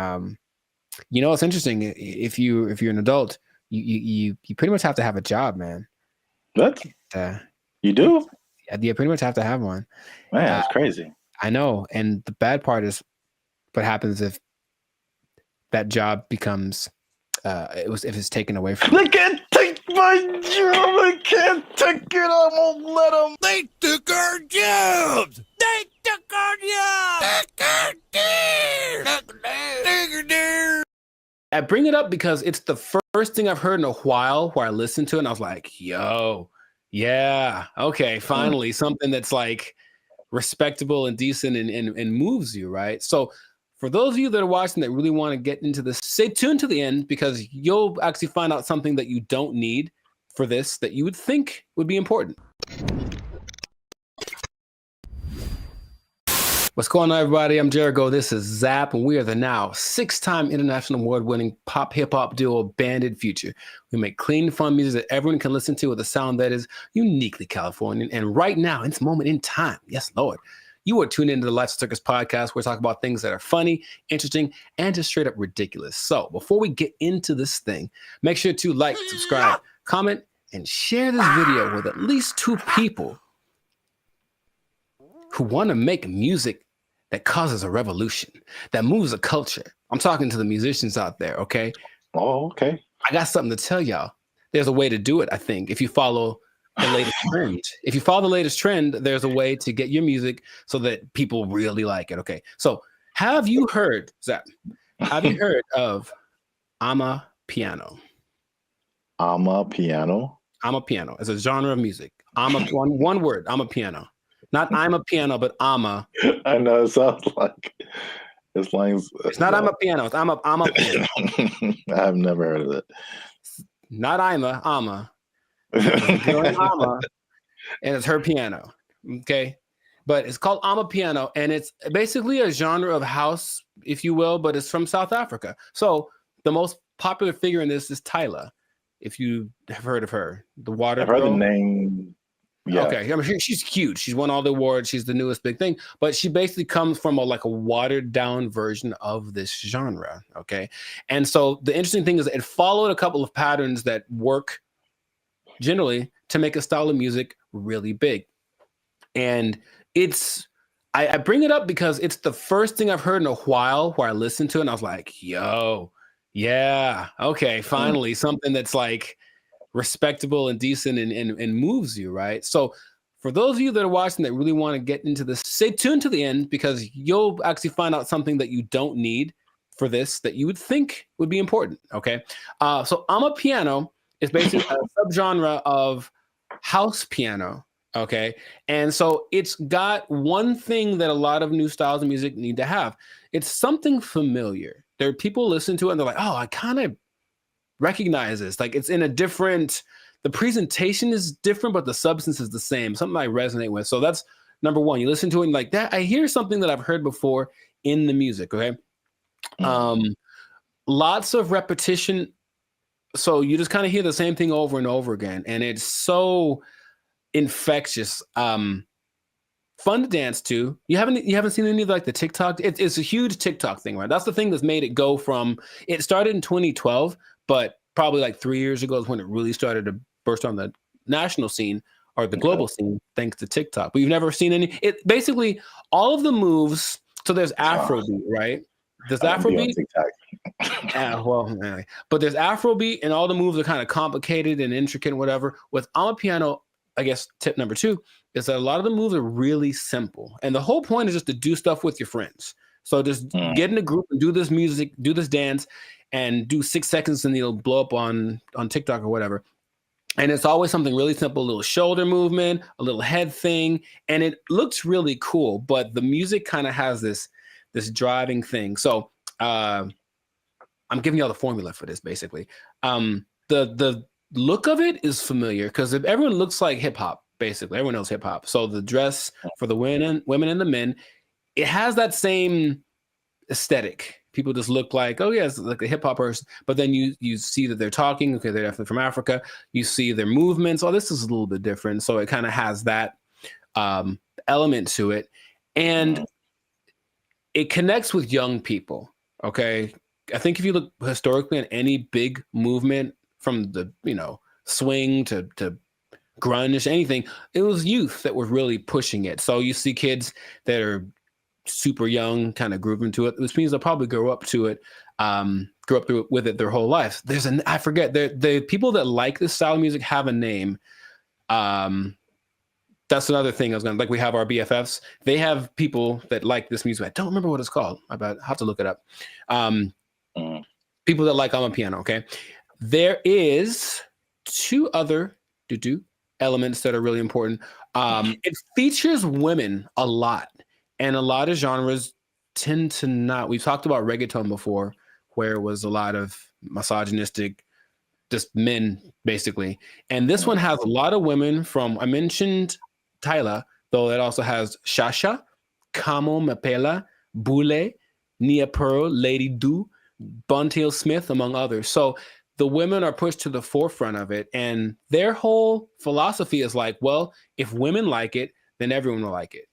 it's interesting. If you're an adult, you pretty much have to have a job, man.
What? You do?
You pretty much have to have one.
Man, that's crazy.
I know. And the bad part is what happens if that job becomes if it's taken away from you.
They can't take my job. I can't take it. I won't let them. They took our jobs. They took our jobs.
I bring it up because it's the first thing I've heard in a while where I listened to it and I was like, yo, yeah, okay, finally something that's like respectable and decent and moves you, right? So for those of you that are watching that really want to get into this, stay tuned to the end because you'll actually find out something that you don't need for this that you would think would be important. What's going on, everybody? I'm Jericho. This is Zap, and we are the now 6-time international award-winning pop hip-hop duo Banded Future. We make clean, fun music that everyone can listen to with a sound that is uniquely Californian. And right now, in this moment in time, yes, Lord, you are tuned into the Life Circus podcast, where we talk about things that are funny, interesting, and just straight up ridiculous. So before we get into this thing, make sure to like, subscribe, comment, and share this video with at least 2 people who want to make music that causes a revolution, that moves a culture. I'm talking to the musicians out there, okay?
Oh, okay.
I got something to tell y'all. There's a way to do it, I think, if you follow the latest trend. If you follow the latest trend, there's a way to get your music so that people really like it, okay? So have you heard, Zach, have you heard of Amapiano?
Amapiano?
Amapiano. It's a genre of music. One word, Amapiano. Not I'm a piano, but ama.
I know, it sounds like it's like
it's not I'm a piano, it's I'm a piano.
I've never heard of it.
Not ama. It's a girl named Ama, and it's her piano. Okay. But it's called Amapiano, and it's basically a genre of house, if you will, but it's from South Africa. So the most popular figure in this is Tyla, if you have heard of her. The water
I've heard
girl.
the name. Yeah.
Okay, I mean, she's huge. She's won all the awards. She's the newest big thing, but she basically comes from a watered down version of this genre. Okay, and so the interesting thing is it followed a couple of patterns that work generally to make a style of music really big, and I bring it up because it's the first thing I've heard in a while where I listened to it and I was like, yo, yeah, okay, finally something that's like respectable and decent and moves you, right? So for those of you that are watching that really want to get into this, stay tuned to the end, because you'll actually find out something that you don't need for this that you would think would be important, okay? So Amapiano is basically a subgenre of house piano, okay? And so it's got one thing that a lot of new styles of music need to have. It's something familiar. There are people listen to it and they're like, oh, I kind of recognize this. Like, it's in a different, the presentation is different, but the substance is the same. Something I resonate with. So that's number one. You listen to it and like that, I hear something that I've heard before in the music. Okay. Lots of repetition. So you just kind of hear the same thing over and over again. And it's so infectious. Fun to dance to. You haven't seen any of like the TikTok. It's a huge TikTok thing, right? That's the thing that's made it go from, it started in 2012, but probably like 3 years ago is when it really started to burst on the national scene or the global scene, thanks to TikTok. But you've never seen any, it basically all of the moves. So there's Afrobeat, right? There's Afrobeat. But there's Afrobeat and all the moves are kind of complicated and intricate and whatever. With Amapiano, I guess tip number 2 is that a lot of the moves are really simple. And the whole point is just to do stuff with your friends. So just get in a group and do this music, do this dance, and do 6 seconds and it'll blow up on TikTok or whatever. And it's always something really simple, a little shoulder movement, a little head thing. And it looks really cool, but the music kind of has this driving thing. So I'm giving y'all the formula for this, basically. The look of it is familiar because if everyone looks like hip hop, basically everyone knows hip hop. So the dress for the women and the men, it has that same aesthetic. People just look like, oh yeah, it's like a hip hop person. But then you see that they're talking. Okay, they're definitely from Africa. You see their movements. Oh, this is a little bit different. So it kind of has that element to it, and it connects with young people. Okay, I think if you look historically at any big movement from the swing to grunge, anything, it was youth that were really pushing it. So you see kids that are super young kind of grooving to it, which means they'll probably grow up to it, grow up with it their whole life. I forget, the people that like this style of music have a name. That's another thing I was gonna, like, we have our BFFs. They have people that like this music. I don't remember what it's called. I have to look it up. People that like Amapiano, okay? There is 2 other elements that are really important. It features women a lot. And a lot of genres tend to not. We've talked about reggaeton before, where it was a lot of misogynistic, just men, basically. And this one has a lot of women from, I mentioned Tyla, though it also has Shasha Kamo Mapela, Bule, Nia Pearl, Lady Do, Buntiel Smith, among others. So the women are pushed to the forefront of it, and their whole philosophy is like, well, if women like it, then everyone will like it.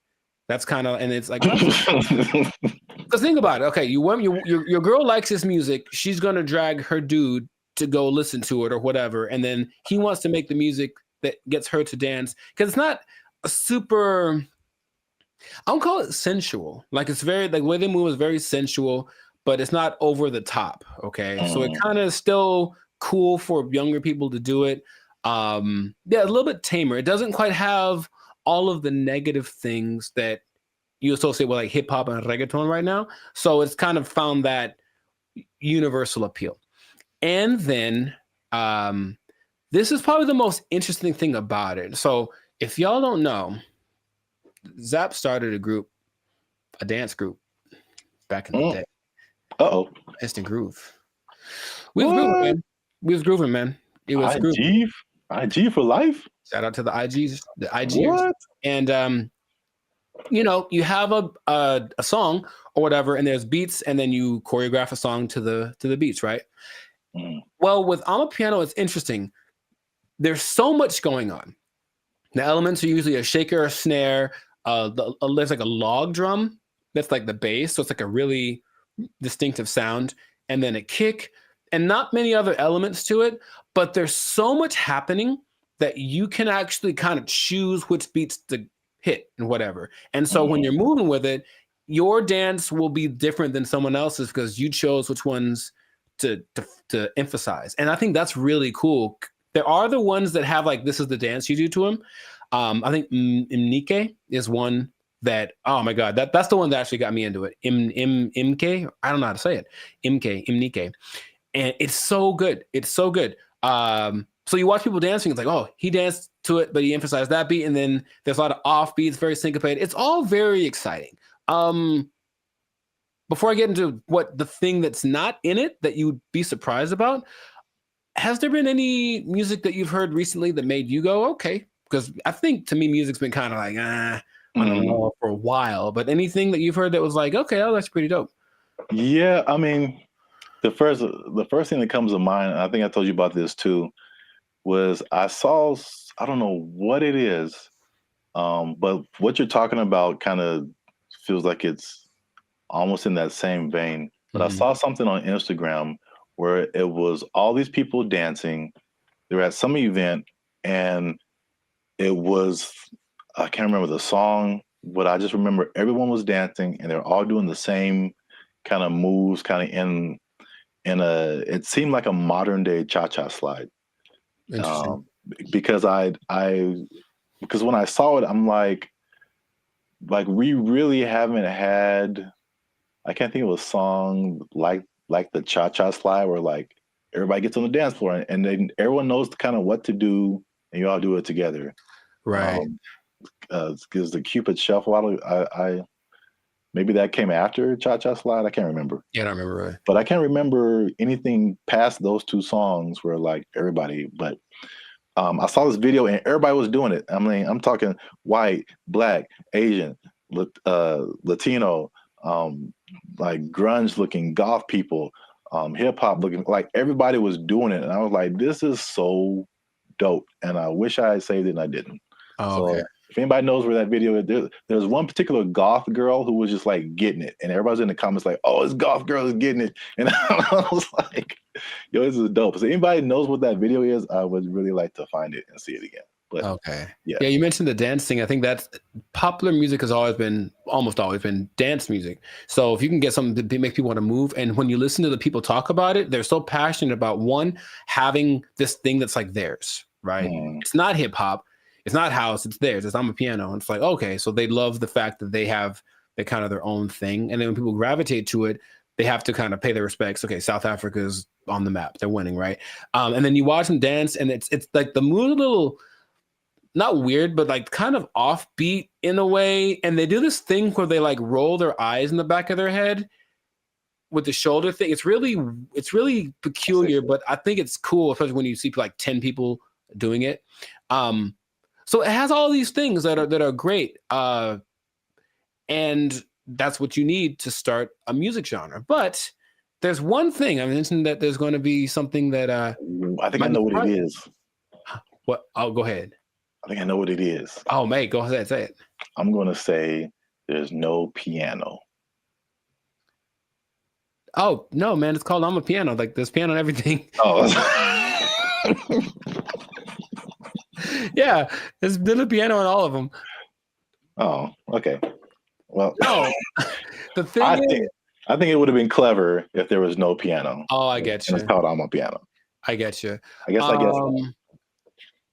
That's kind of, and it's like, because think about it. Okay, your girl likes this music. She's gonna drag her dude to go listen to it or whatever, and then he wants to make the music that gets her to dance, because it's not a super, I don't call it sensual. Like, it's very, like, the way they move is very sensual, but it's not over the top. Okay, so it kind of still cool for younger people to do it. Yeah, a little bit tamer. It doesn't quite have all of the negative things that you associate with like hip hop and reggaeton right now. So it's kind of found that universal appeal. And then this is probably the most interesting thing about it. So if y'all don't know, Zap started a dance group back in the day.
Uh-oh.
Instant Groove. We was grooving, man. We was grooving, man. It was grooving.
IG for life?
Shout out to the IGs, the IGers.
What?
And you know, you have a song or whatever, and there's beats, and then you choreograph a song to the beats, right? Well, with Amapiano, it's interesting. There's so much going on. The elements are usually a shaker, a snare, there's like a log drum that's like the bass, so it's like a really distinctive sound, and then a kick, and not many other elements to it, but there's so much happening that you can actually kind of choose which beats to hit and whatever. And so when you're moving with it, your dance will be different than someone else's because you chose which ones to emphasize. And I think that's really cool. There are the ones that have like, this is the dance you do to them. I think Imnike is one that, oh my God, that's the one that actually got me into it. Imke, I don't know how to say it. Imnike. And it's so good. It's so good. So you watch people dancing, it's like, oh, he danced to it, but he emphasized that beat. And then there's a lot of off beats, very syncopated. It's all very exciting. Before I get into what the thing that's not in it that you'd be surprised about, has there been any music that you've heard recently that made you go, okay? Because I think to me, music's been kind of like, I don't know, for a while. But anything that you've heard that was like, okay, oh, that's pretty dope.
Yeah, I mean, the first thing that comes to mind, I think I told you about this too, was I saw, I don't know what it is, but what you're talking about kind of feels like it's almost in that same vein. But I saw something on Instagram where it was all these people dancing. They were at some event, and it was, I can't remember the song, but I just remember everyone was dancing, and they're all doing the same kind of moves, kind of in it seemed like a modern day cha-cha slide. Because because when I saw it, I'm like we really haven't had, I can't think of a song like the cha-cha slide where like everybody gets on the dance floor and then everyone knows kind of what to do and you all do it together.
Right.
Because the Cupid Shuffle, I maybe that came after Cha-Cha Slide. I can't remember.
Yeah, I don't remember. Right.
But I can't remember anything past those two songs where like everybody, but I saw this video and everybody was doing it. I mean, I'm talking white, black, Asian, Latino, like grunge looking goth people, hip hop looking, like everybody was doing it. And I was like, this is so dope. And I wish I had saved it and I didn't.
Oh, okay.
So if anybody knows where that video is, there's one particular goth girl who was just like getting it. And everybody's in the comments like, oh, this goth girl is getting it. And I was like, yo, this is dope. So anybody knows what that video is, I would really like to find it and see it again. But
okay.
Yeah,
you mentioned the dance thing. I think that's popular music has almost always been dance music. So if you can get something to make people want to move, and when you listen to the people talk about it, they're so passionate about one, having this thing that's like theirs, right? It's not hip hop. It's not house, it's theirs. It's Amapiano. And it's like, okay, so they love the fact that they have their kind of their own thing. And then when people gravitate to it, they have to kind of pay their respects. Okay, South Africa is on the map. They're winning, right? And then you watch them dance, and it's like the mood a little, not weird, but like kind of offbeat in a way. And they do this thing where they like roll their eyes in the back of their head with the shoulder thing. It's really peculiar, but I think it's cool, especially when you see like 10 people doing it. So it has all these things that are great. And that's what you need to start a music genre. But there's one thing I mentioned, that there's going to be something that
I think I know what it is.
What? Oh, go ahead.
I think I know what it is.
Oh, mate, go ahead, say it.
I'm going to say there's no piano.
Oh, no, man, it's called I'm a Piano. Like, there's piano and everything.
Oh.
Yeah, there's a piano in all of them.
Oh, okay. Well,
no. The thing
I think it would have been clever if there was no piano.
Oh, I get you.
It's called I'm a Piano.
I get you.
I guess.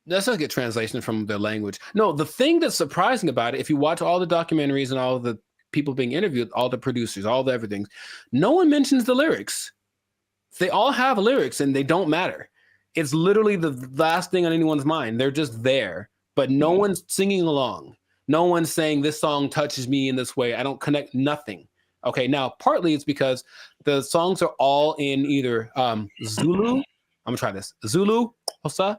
That's not a good translation from the language. No, the thing that's surprising about it, if you watch all the documentaries and all the people being interviewed, all the producers, all the everything, no one mentions the lyrics. They all have lyrics and they don't matter. It's literally the last thing on anyone's mind. They're just there, but no one's singing along. No one's saying this song touches me in this way. I don't connect nothing. Okay, now partly it's because the songs are all in either Zulu. I'm gonna try this. Zulu, Hosa.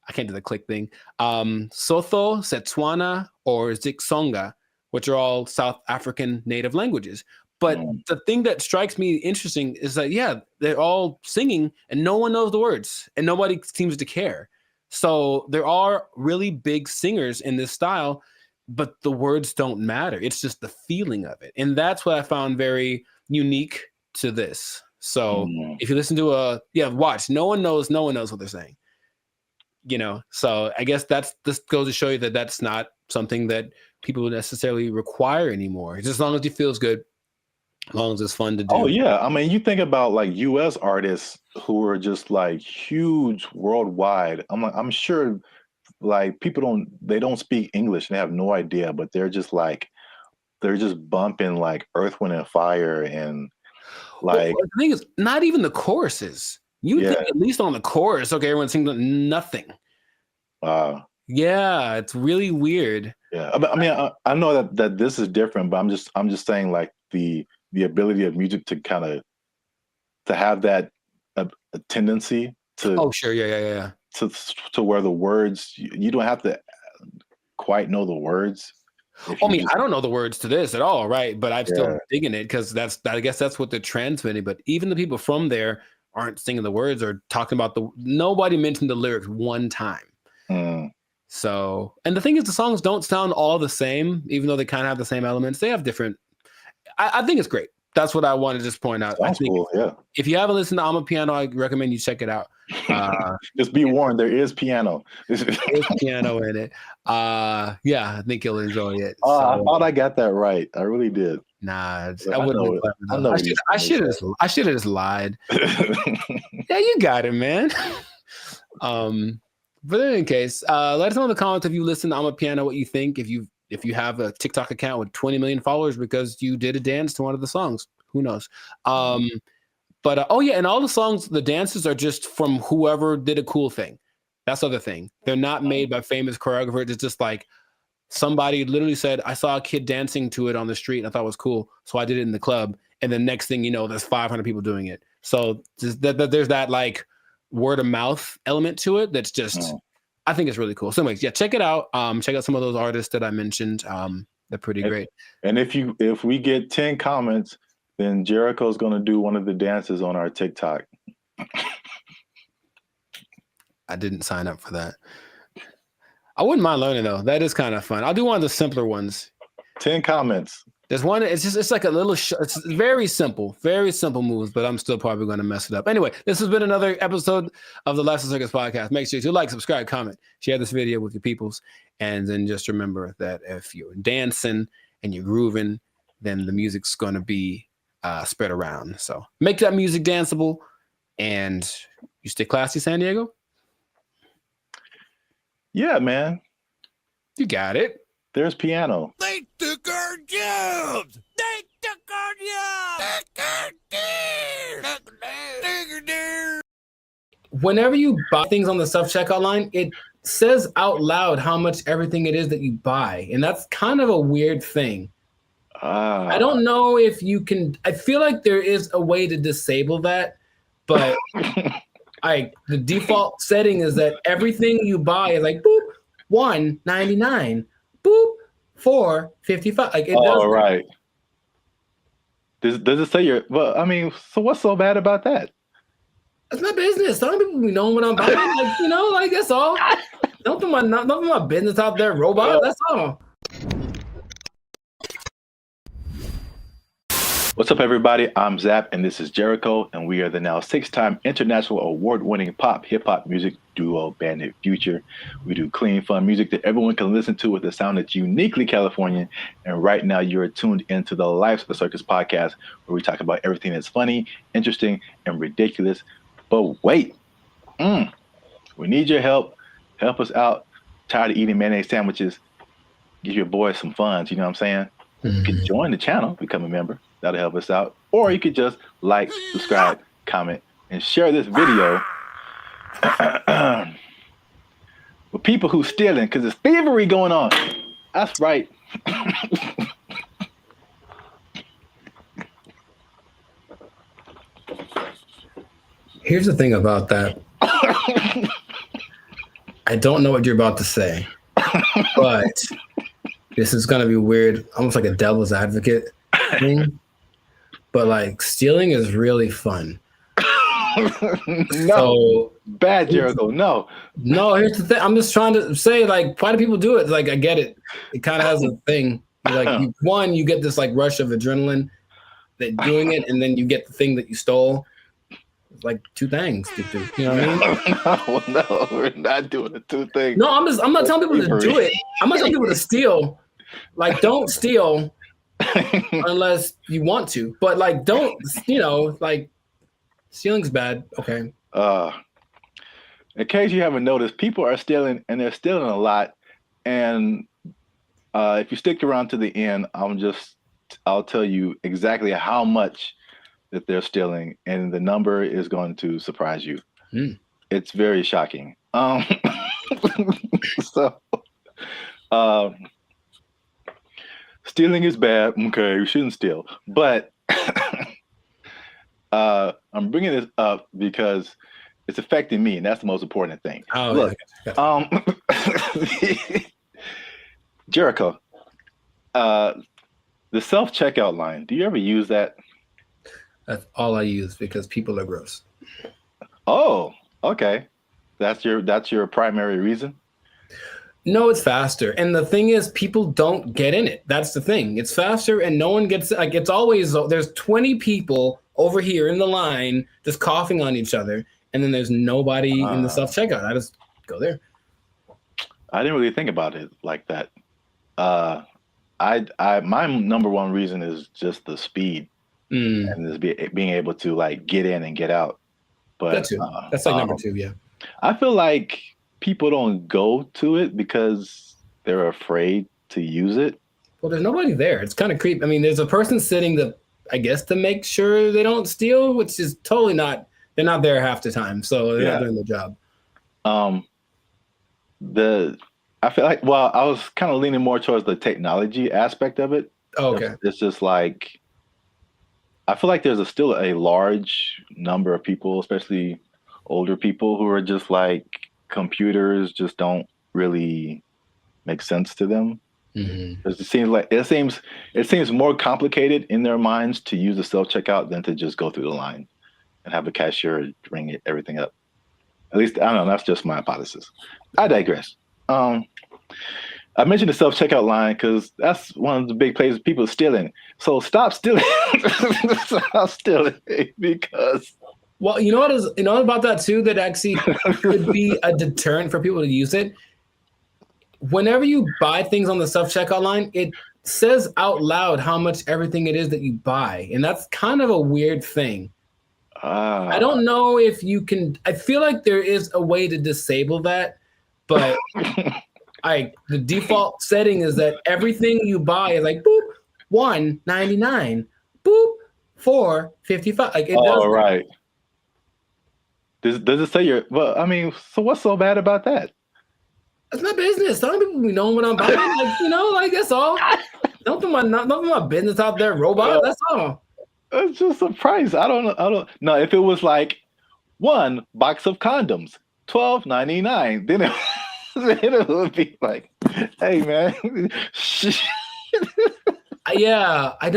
I can't do the click thing. Sotho, Setswana, or Zixonga, which are all South African native languages. But the thing that strikes me interesting is that, yeah, they're all singing and no one knows the words and nobody seems to care. So there are really big singers in this style, but the words don't matter. It's just the feeling of it. And that's what I found very unique to this. So if you listen to watch, no one knows what they're saying. You know, so I guess this goes to show you that that's not something that people necessarily require anymore. Just as long as it feels good, as long as it's fun to do.
Oh yeah, I mean, you think about like U.S. artists who are just like huge worldwide. I'm sure like people don't speak English and they have no idea, but they're just bumping like Earth, Wind, and Fire and like.
Well, the thing is, not even the choruses. You think at least on the chorus, okay, everyone's singing nothing. Yeah, it's really weird.
Yeah, I mean, I know that this is different, but I'm just saying like the ability of music to kind of to have that a tendency to.
Oh sure, yeah.
To where the words you don't have to quite know the words.
I mean, I don't know the words to this at all, right? But I'm still digging it because I guess that's what they're transmitting. But even the people from there aren't singing the words or talking about nobody mentioned the lyrics one time. So, and the thing is, the songs don't sound all the same, even though they kind of have the same elements. They have different. I think it's great. That's what I want to just point out.
Sounds cool, yeah.
If you haven't listened to I'm a Piano, I recommend you check it out.
Just be warned, there is piano.
There's piano in it. Yeah, I think you'll enjoy it.
I thought I got that right. I really did.
Nah, I wouldn't. I should have just lied. Yeah, you got it, man. But in any case, let us know in the comments if you listen to I'm a Piano, what you think. If you have a TikTok account with 20 million followers because you did a dance to one of the songs, who knows? But oh yeah, and all the songs, the dances are just from whoever did a cool thing. That's the other thing. They're not made by famous choreographers. It's just like somebody literally said, I saw a kid dancing to it on the street and I thought it was cool, so I did it in the club. And the next thing you know, there's 500 people doing it. So there's that like word of mouth element to it. That's just, I think it's really cool. So anyways, yeah, check it out. Check out some of those artists that I mentioned. They're pretty great.
And if we get 10 comments, then Jericho's going to do one of the dances on our TikTok.
I didn't sign up for that. I wouldn't mind learning though. That is kind of fun. I'll do one of the simpler ones.
10 comments.
There's one. It's like a little. It's very simple moves, but I'm still probably going to mess it up. Anyway, this has been another episode of the Lifestyle Circus podcast. Make sure to like, subscribe, comment, share this video with your peoples, and then just remember that if you're dancing and you're grooving, then the music's going to be spread around. So make that music danceable, and you stay classy, San Diego.
Yeah, man.
You got it.
There's piano.
They took our jobs. They took our jobs.
Whenever you buy things on the self-checkout line, it says out loud how much everything it is that you buy. And that's kind of a weird thing. I don't know if you can. I feel like there is a way to disable that, but the default setting is that everything you buy is like boop $1.99, boop $4.55. Like it does.
Oh, right. Does it say you're? Well, I mean, so what's so bad about that?
That's my business. Some people be knowing what I'm buying. Like, like that's all. Don't put my business out there, robot. That's all.
What's up, everybody? I'm Zap, and this is Jericho, and we are the now 6-time international award-winning pop hip-hop music duo Bandit Future. We do clean, fun music that everyone can listen to with a sound that's uniquely Californian. And right now, you're tuned into the Life's a Circus podcast, where we talk about everything that's funny, interesting, and ridiculous. But wait, we need your help. Help us out. Tired of eating mayonnaise sandwiches. Give your boys some funds. You know what I'm saying? You can join the channel, become a member. That'll help us out. Or you could just like, subscribe, comment, and share this video with people who stealing, because there's thievery going on. That's right.
Here's the thing about that. I don't know what you're about to say, but this is going to be weird, almost like a devil's advocate thing. But like stealing is really fun.
No, bad, Jericho. No,
here's the thing. I'm just trying to say, like, why do people do it? Like, I get it. It kind of has a thing. Like, you get this like rush of adrenaline that doing it, and then you get the thing that you stole. It's like two things to do. You know what I mean?
No, we're not doing the two things.
No, I'm not telling people to do it. I'm not telling people to steal. Like, don't steal. Unless you want to, but like don't, like stealing's bad. Okay.
In case you haven't noticed, people are stealing, and they're stealing a lot. And if you stick around to the end, I'll tell you exactly how much that they're stealing, and the number is going to surprise you. It's very shocking. Stealing is bad. Okay, you shouldn't steal. But I'm bringing this up because it's affecting me, and that's the most important thing.
Oh,
look, Jericho, the self-checkout line. Do you ever use that?
That's all I use because people are gross.
Oh, okay. That's your primary reason?
No, it's faster. And the thing is, people don't get in it. That's the thing. It's faster and no one gets, like, it's always, there's 20 people over here in the line just coughing on each other. And then there's nobody in the self-checkout. I just go there.
I didn't really think about it like that. My number one reason is just the speed and just being able to like get in and get out. But
that too. That's like number two. Yeah.
I feel like people don't go to it because they're afraid to use it.
Well, there's nobody there. It's kind of creepy. I mean, there's a person sitting to make sure they don't steal, which is totally not, they're not there half the time. So they're not doing their job.
I feel like, well, I was kind of leaning more towards the technology aspect of it.
Oh, okay.
It's just like, I feel like there's still a large number of people, especially older people, who are just like, computers just don't really make sense to them. It seems more complicated in their minds to use a self-checkout than to just go through the line and have a cashier ring everything up. At least, I don't know, that's just my hypothesis. I digress. I mentioned the self-checkout line because that's one of the big places people are stealing. So stop stealing. Stop stealing because...
Well, you know about that too, that actually could be a deterrent for people to use it. Whenever you buy things on the self-checkout line, it says out loud how much everything it is that you buy. And that's kind of a weird thing. I don't know if you can, I feel like there is a way to disable that, but the default setting is that everything you buy is like, boop, $1.99, boop, $4.55. Like it does.
Right. Does it say you're? Well, I mean, so what's so bad about that?
That's my business. Some people be knowing what I'm buying. Like that's all. Don't put my business out there, robot. That's all.
It's just a price. I don't know. No, if it was like one box of condoms, $12.99, then
It would be like, hey man.
Yeah, I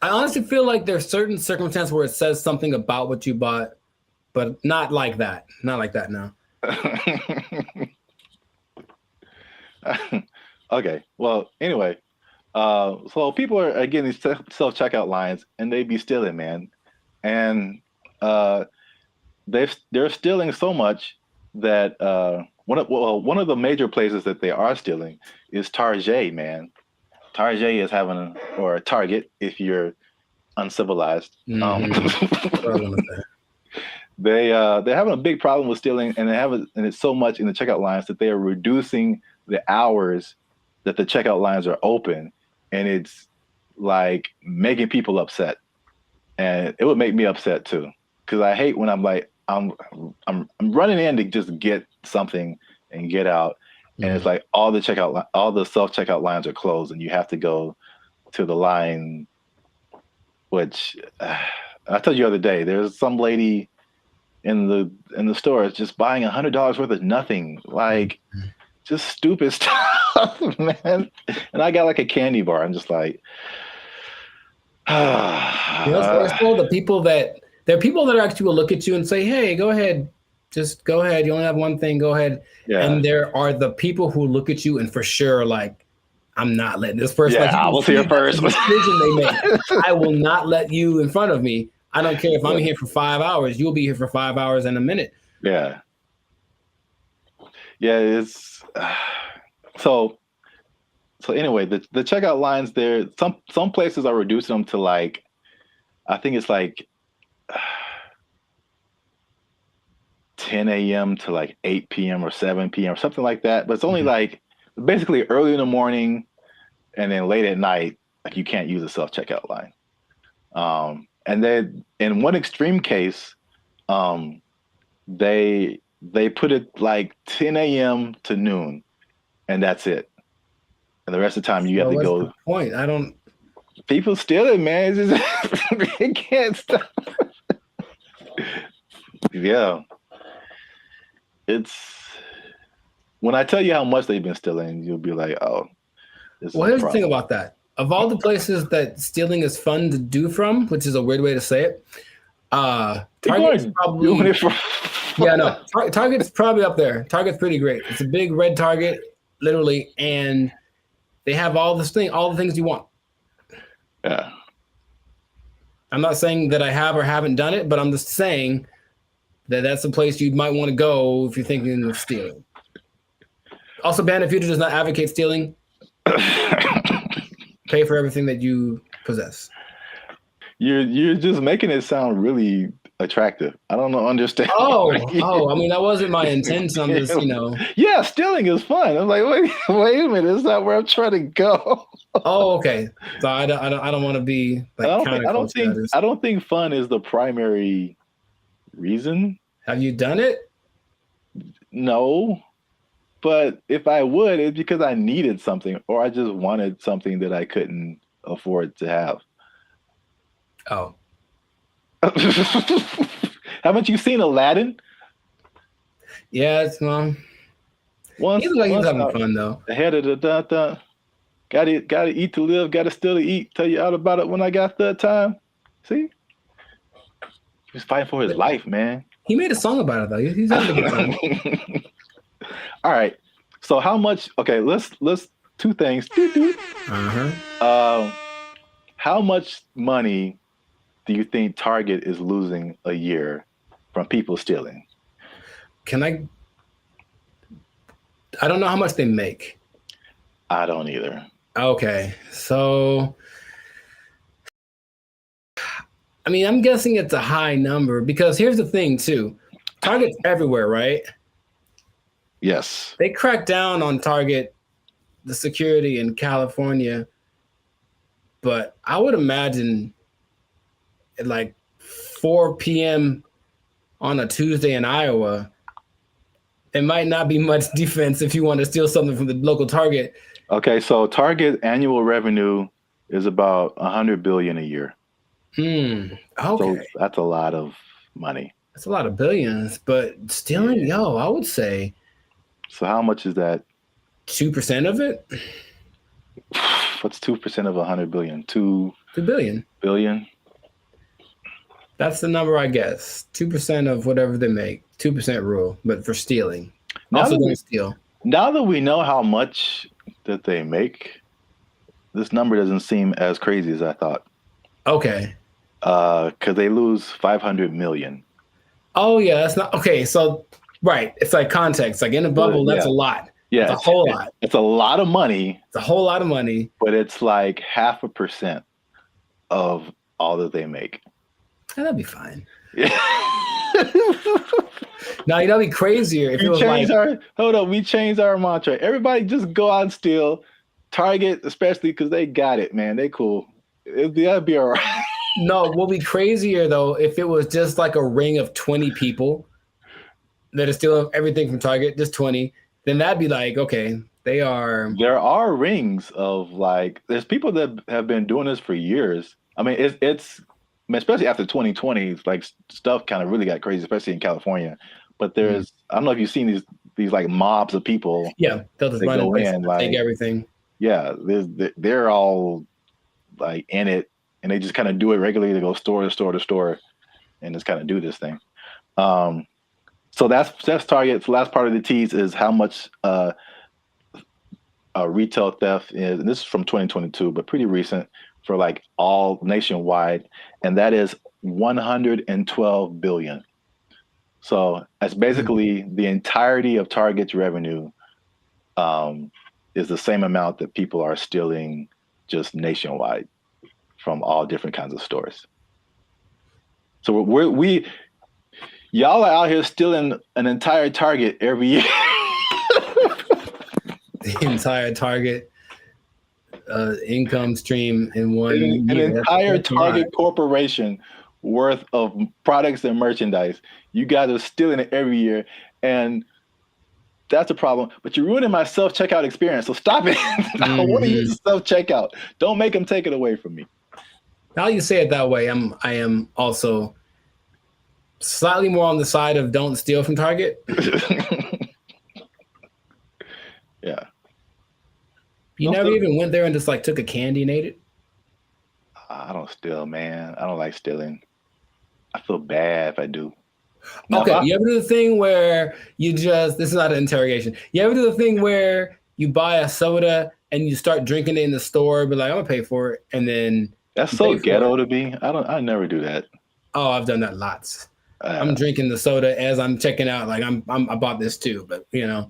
honestly feel like there's certain circumstances where it says something about what you bought, but not like that. Not like that, no.
Okay. Well, anyway, so people are getting these self-checkout lines, and they be stealing, man, and they're stealing so much that one of the major places that they are stealing is Target, man. Target is having or Target if you're uncivilized. They're having a big problem with stealing, and and it's so much in the checkout lines that they are reducing the hours that the checkout lines are open, and it's like making people upset. And it would make me upset too, because I hate when I'm like I'm running in to just get something and get out, and it's like all the self-checkout lines are closed, and you have to go to the line. Which I told you the other day, there's some lady in the store is just buying $100 worth of nothing, like just stupid stuff, man. And I got like a candy bar. I'm just like,
the people that there are people that actually will look at you and say, "Hey, go ahead, just go ahead. You only have one thing. Go ahead."
Yeah.
And there are the people who look at you and for sure, like, I'm not letting this person.
Yeah, I was here first.
Decision they make. I will not let you in front of me. I don't care if I'm here for 5 hours. You'll be here for 5 hours and a minute.
Yeah. Yeah, it's so anyway, the checkout lines there, some places are reducing them to like, I think it's like 10 a.m. to like 8 p.m. or 7 p.m. or something like that. But it's only like basically early in the morning and then late at night, like you can't use a self-checkout line. And then in one extreme case, they put it like 10 a.m. to noon, and that's it. And the rest of the time you have to go.
What's the point? I don't.
People steal it, man. It's just, they can't stop. Yeah. It's when I tell you how much they've been stealing, you'll be like, oh.
Well, here's the thing about that. Of all the places that stealing is fun to do from, which is a weird way to say it, Target's probably doing it for. Yeah, no. Target's probably up there. Target's pretty great. It's a big red Target, literally, and they have all the things you want.
Yeah.
I'm not saying that I have or haven't done it, but I'm just saying that that's a place you might want to go if you're thinking of stealing. Also, Band of Future does not advocate stealing. Pay for everything that you possess.
You're just making it sound really attractive. I don't understand.
Oh, I mean, that wasn't my intention. I'm just,
Yeah, stealing is fun. I'm like, wait a minute, it's not where I'm trying to go.
Oh, okay. So I don't want to be like
I don't think fun is the primary reason.
Have you done it?
No. But if I would, it's because I needed something or I just wanted something that I couldn't afford to have.
Oh.
Haven't you seen Aladdin?
Yeah, it's Once he's having fun though.
Ahead of the gotta eat to live, gotta still to eat. Tell you all about it when I got the time. See? He was fighting for his life, man.
He made a song about it though. He's having a good time.
All right. So how much? Okay, let's two things. How much money do you think Target is losing a year from people stealing?
I don't know how much they make.
I don't either.
Okay. So I mean, I'm guessing it's a high number because here's the thing too. Target's everywhere, right?
Yes.
They cracked down on Target, the security in California, but I would imagine at like 4 p.m. on a Tuesday in Iowa, it might not be much defense if you want to steal something from the local Target.
Okay, so Target annual revenue is about $100 billion a year.
Okay.
So that's a lot of money.
That's a lot of billions, but stealing, I would say
So how much is that?
2% of it?
What's 2% of 100 billion? 2
billion.
Billion?
That's the number, I guess. 2% of whatever they make. 2% rule, but for stealing. Also don't steal.
Now that we know how much that they make, this number doesn't seem as crazy as I thought.
Okay.
Because they lose 500 million.
Oh yeah, that's not okay. So right, it's like context. Like in a bubble, that's a lot.
Yeah,
it's a whole lot.
It's a lot of money.
It's a whole lot of money.
But it's like 0.5% of all that they make.
Yeah, that'd be fine. Now you know, it'd be crazier if it was like.
We changed our mantra. Everybody just go out and steal. Target, especially because they got it, man. They cool. That'd be all right.
No, what would be crazier though if it was just like a ring of 20 people that are stealing everything from Target, just 20. Then that'd be like, okay, they are.
There are rings of like. There's people that have been doing this for years. I mean, it's especially after 2020, like stuff kind of really got crazy, especially in California. But there's, I don't know if you've seen these like mobs of people.
Yeah, they'll just run in, like, take everything.
Yeah, they're all like in it, and they just kind of do it regularly. They go store to store to store, and just kind of do this thing. So that's Target. The last part of the tease is how much retail theft is, and this is from 2022, but pretty recent for like all nationwide, and that is 112 billion. So that's basically the entirety of Target's revenue is the same amount that people are stealing just nationwide from all different kinds of stores. So we y'all are out here stealing an entire Target every year.
The entire Target income stream in one
year. An entire Target corporation worth of products and merchandise. You guys are stealing it every year, and that's a problem. But you're ruining my self-checkout experience, so stop it. I want to use self-checkout. Don't make them take it away from me.
Now you say it that way, I am also slightly more on the side of don't steal from Target.
Yeah.
You never even went there and just like took a candy and ate it?
I don't steal, man. I don't like stealing. I feel bad if I do.
Okay, you ever do the thing where you just, this is not an interrogation. You ever do the thing where you buy a soda and you start drinking it in the store, be like, I'm gonna pay for it, and then
that's so ghetto to me. I never do that.
Oh, I've done that lots. I'm drinking the soda as I'm checking out, like I bought this too, but you know.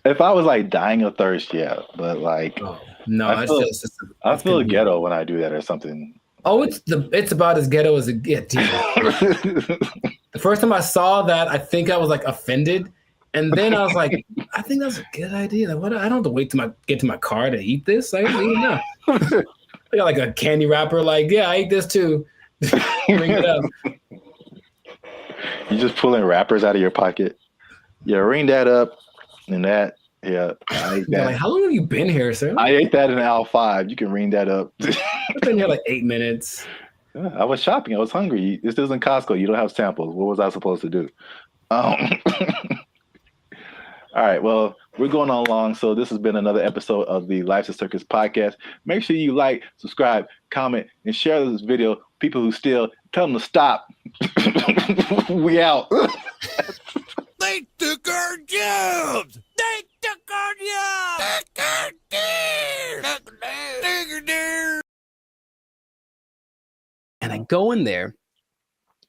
If I was like dying of thirst, yeah, but like
no,
I feel ghetto when I do that or something.
Oh, it's about as ghetto as it gets. The first time I saw that, I think I was like offended, and then I was like, I think that's a good idea. Like, what? I don't have to wait till get to my car to eat this. I don't even know. I got like a candy wrapper. Like, yeah, I ate this too. Bring it up.
You just pulling wrappers out of your pocket. Yeah, ring that up, and that. Yeah, I ate that.
Like, how long have you been here, sir?
I ate that in aisle 5. You can ring that up.
I've been here like 8 minutes.
Yeah, I was shopping. I was hungry. This isn't Costco. You don't have samples. What was I supposed to do? All right. Well, we're going on long. So this has been another episode of the Life's a Circus podcast. Make sure you like, subscribe, comment, and share this video. People who steal, tell them to stop. We out.
They took our jobs. They took our jobs.
And I go in there,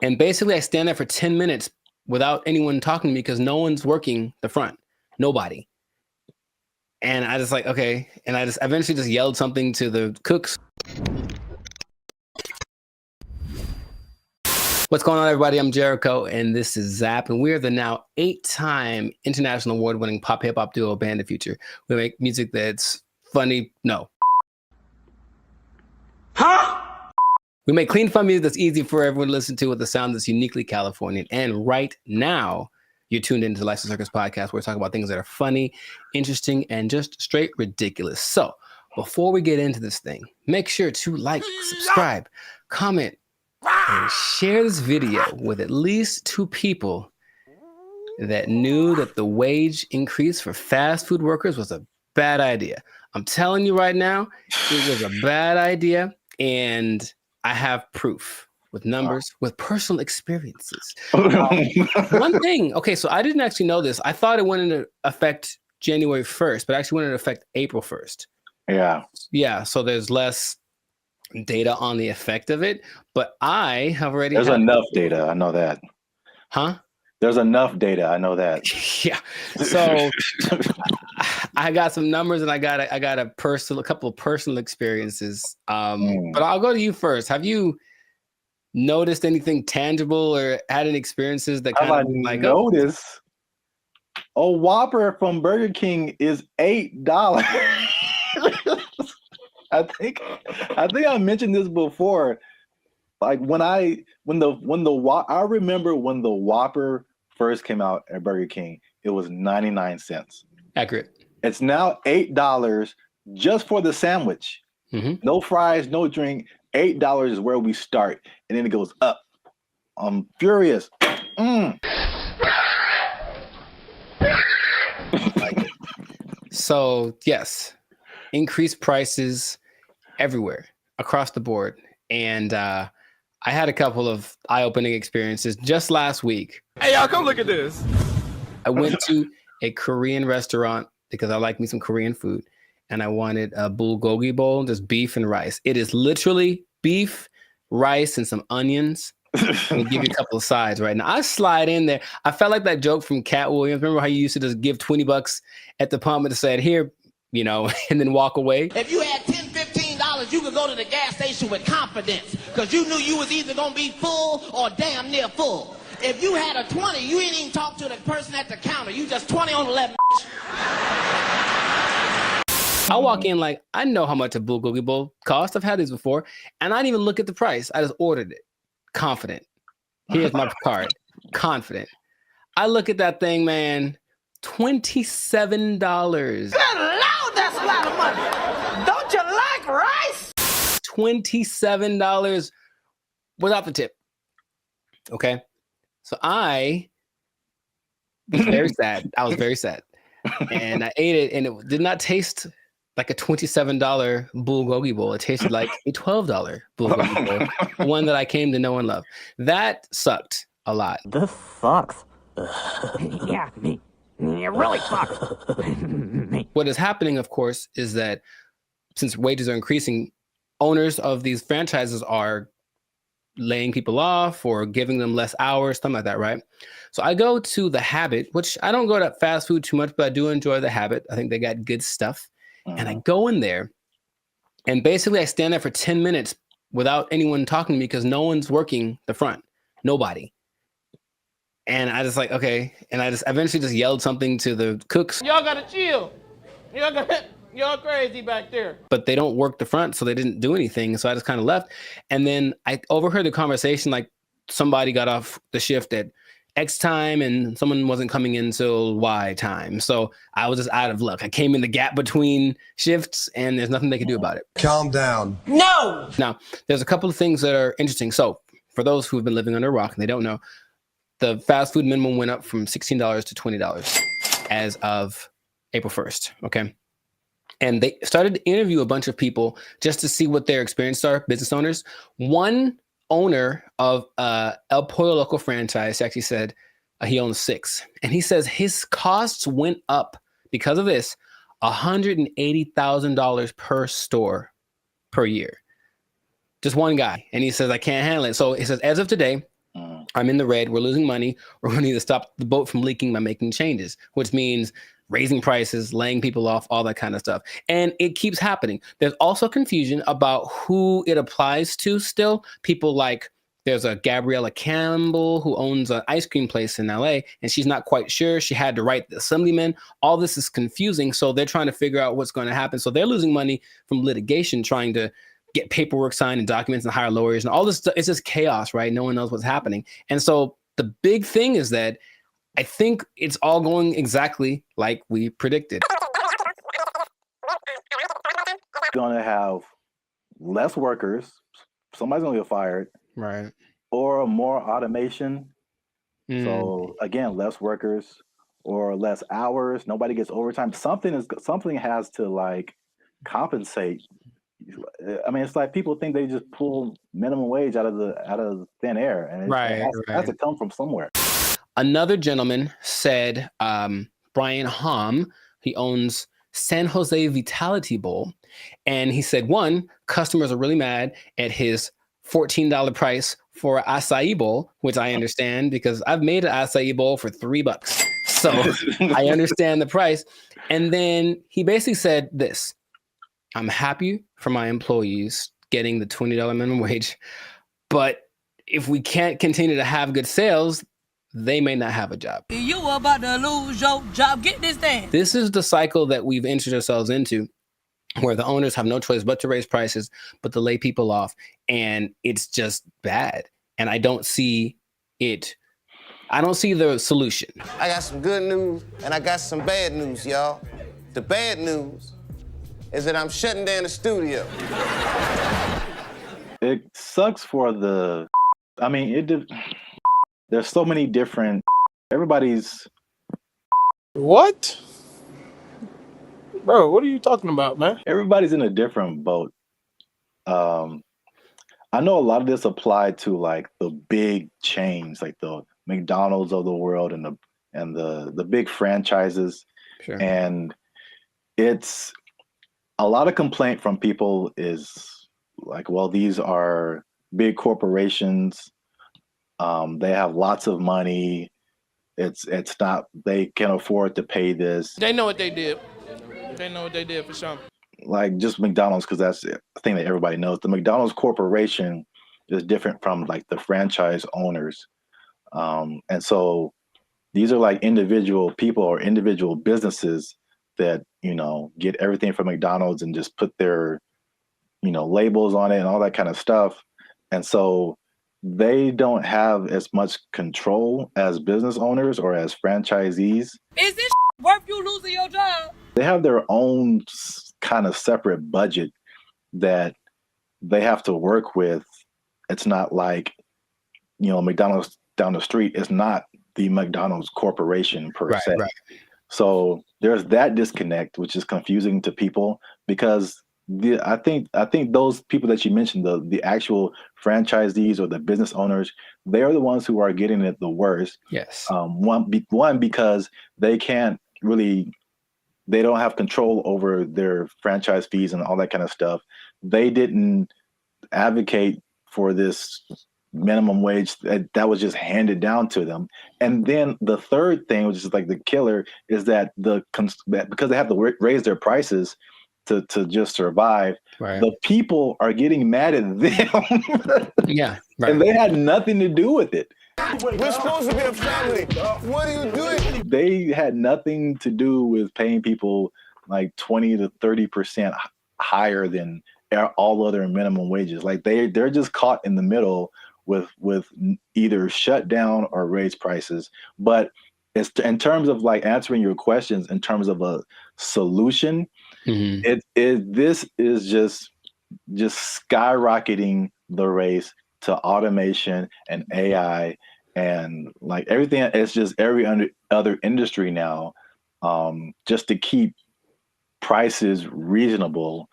and basically I stand there for 10 minutes without anyone talking to me because no one's working the front. Nobody. And I just like, okay. And I eventually just yelled something to the cooks. What's going on, everybody? I'm Jericho, and this is Zap, and we're the now 8-time international award-winning pop hip-hop duo Band the Future. We make music that's funny. No. Huh? We make clean, fun music that's easy for everyone to listen to with a sound that's uniquely Californian. And right now, you're tuned into the Life's a Circus podcast, where we talk about things that are funny, interesting, and just straight ridiculous. So before we get into this thing, make sure to like, subscribe, comment, and share this video with at least 2 people that knew that the wage increase for fast food workers was a bad idea. I'm telling you right now, it was a bad idea, and I have proof with numbers, with personal experiences. One thing, okay, so I didn't actually know this. I thought it went into effect January 1st, but actually went into effect April 1st.
Yeah.
Yeah, so there's less data on the effect of it, but I have already
There's enough data. I know that.
Huh?
There's enough data. I know that.
Yeah. So I got some numbers and I got a couple of personal experiences. But I'll go to you first. Have you noticed anything tangible or had any experiences that kind of like
noticed? A Whopper from Burger King is $8. I think I mentioned this before. Like I remember when the Whopper first came out at Burger King, it was 99 cents.
Accurate.
It's now $8 just for the sandwich. No fries, no drink. $8 is where we start, and then it goes up. I'm furious.
So yes, increased prices everywhere across the board, and I had a couple of eye-opening experiences just last week.
Hey, y'all, come look at this.
I went to a Korean restaurant because I like me some Korean food, and I wanted a bulgogi bowl, just beef and rice. It is literally beef, rice, and some onions. And give you a couple of sides right now. I slide in there. I felt like that joke from Cat Williams. Remember how you used to just give $20 at the pump and said, here, you know, and then walk away?
If you had $10, $15, you could go to the gas station with confidence because you knew you was either going to be full or damn near full. If you had a 20, you ain't even talk to the person at the counter. You just 20 on 11.
I walk in like, I know how much a bulgogi bowl costs. I've had these before. And I didn't even look at the price. I just ordered it. Confident. Here's my card. Confident. I look at that thing, man. $27.
Good Lord, that's a lot of money. Don't you like rice?
$27 without the tip. Okay. So I was very sad. I was very sad. And I ate it and it did not taste like a $27 bulgogi bowl. It tasted like a $12 bulgogi bowl, one that I came to know and love. That sucked a lot.
This sucks. Yeah, it really sucks.
What is happening, of course, is that since wages are increasing, owners of these franchises are laying people off or giving them less hours, something like that, right? So I go to The Habit, which I don't go to fast food too much, but I do enjoy The Habit. I think they got good stuff. And I go in there and basically I stand there for 10 minutes without anyone talking to me because no one's working the front. Nobody. And I just like, okay. And I just eventually just yelled something to the cooks.
Y'all gotta chill. Y'all crazy back there.
But they don't work the front, so they didn't do anything. So I just kind of left. And then I overheard the conversation, like somebody got off the shift at X time and someone wasn't coming in till Y time. So I was just out of luck. I came in the gap between shifts and there's nothing they could do about it.
Calm down.
No!
Now, there's a couple of things that are interesting. So for those who've been living under a rock and they don't know, the fast food minimum went up from $16 to $20 as of April 1st. Okay. And they started to interview a bunch of people just to see what their experiences are, business owners. One owner of El Pollo Loco franchise actually said he owns 6. And he says his costs went up because of this, $180,000 per store per year. Just one guy. And he says, I can't handle it. So he says, as of today, I'm in the red. We're losing money. We're going to need to stop the boat from leaking by making changes, which means raising prices, laying people off, all that kind of stuff. And it keeps happening. There's also confusion about who it applies to still. People like, there's a Gabriella Campbell who owns an ice cream place in LA, and she's not quite sure. She had to write the assemblyman. All this is confusing. So they're trying to figure out what's going to happen. So they're losing money from litigation, trying to get paperwork signed and documents and hire lawyers and all this stuff. It's just chaos, right? No one knows what's happening. And so the big thing is that I think it's all going exactly like we predicted.
Going to have less workers. Somebody's going to get fired.
Right.
Or more automation. So again, less workers or less hours. Nobody gets overtime. Something has to like compensate. I mean, it's like people think they just pull minimum wage out of thin air, and it has to come from somewhere.
Another gentleman said, Brian Hom, he owns San Jose Vitality Bowl, and he said, one, customers are really mad at his $14 price for an acai bowl, which I understand because I've made an acai bowl for $3. So I understand the price. And then he basically said this: I'm happy for my employees getting the $20 minimum wage, but if we can't continue to have good sales, they may not have a job.
You about to lose your job. Get this thing.
This is the cycle that we've entered ourselves into, where the owners have no choice but to raise prices, but to lay people off. And it's just bad. And I don't see it. I don't see the solution.
I got some good news and I got some bad news, y'all. The bad news is that I'm shutting down the studio.
It sucks for the, I mean, there's so many different, everybody's.
What? Bro, what are you talking about, man?
Everybody's in a different boat. I know a lot of this applied to like the big chains, like the McDonald's of the world and the big franchises.
Sure.
And it's a lot of complaint from people is like, well, these are big corporations. They have lots of money. It's not, they can afford to pay this.
They know what they did. They know what they did for sure.
Like just McDonald's, because that's the thing that everybody knows. The McDonald's corporation is different from like the franchise owners. And so these are like individual people or individual businesses that, you know, get everything from McDonald's and just put their, you know, labels on it and all that kind of stuff. And so they don't have as much control as business owners or as franchisees.
Is this worth you losing your job?
They have their own kind of separate budget that they have to work with. It's not like, you know, McDonald's down the street is not the McDonald's corporation per se. Right. So there's that disconnect, which is confusing to people because I think those people that you mentioned, the actual franchisees or the business owners, they're the ones who are getting it the worst.
Yes.
One because they can't really, they don't have control over their franchise fees and all that kind of stuff. They didn't advocate for this minimum wage that was just handed down to them. And then the third thing, which is like the killer, is that because they have to raise their prices to just survive,
right,
the people are getting mad at them.
Yeah, right.
And they had nothing to do with it.
We're supposed to be a family. What are you doing?
They had nothing to do with paying people like 20 to 30% higher than all other minimum wages. Like they're just caught in the middle with either shut down or raise prices. But it's in terms of like answering your questions in terms of a solution, this is just skyrocketing the race to automation and AI and like everything. It's just every other industry now, just to keep prices reasonable.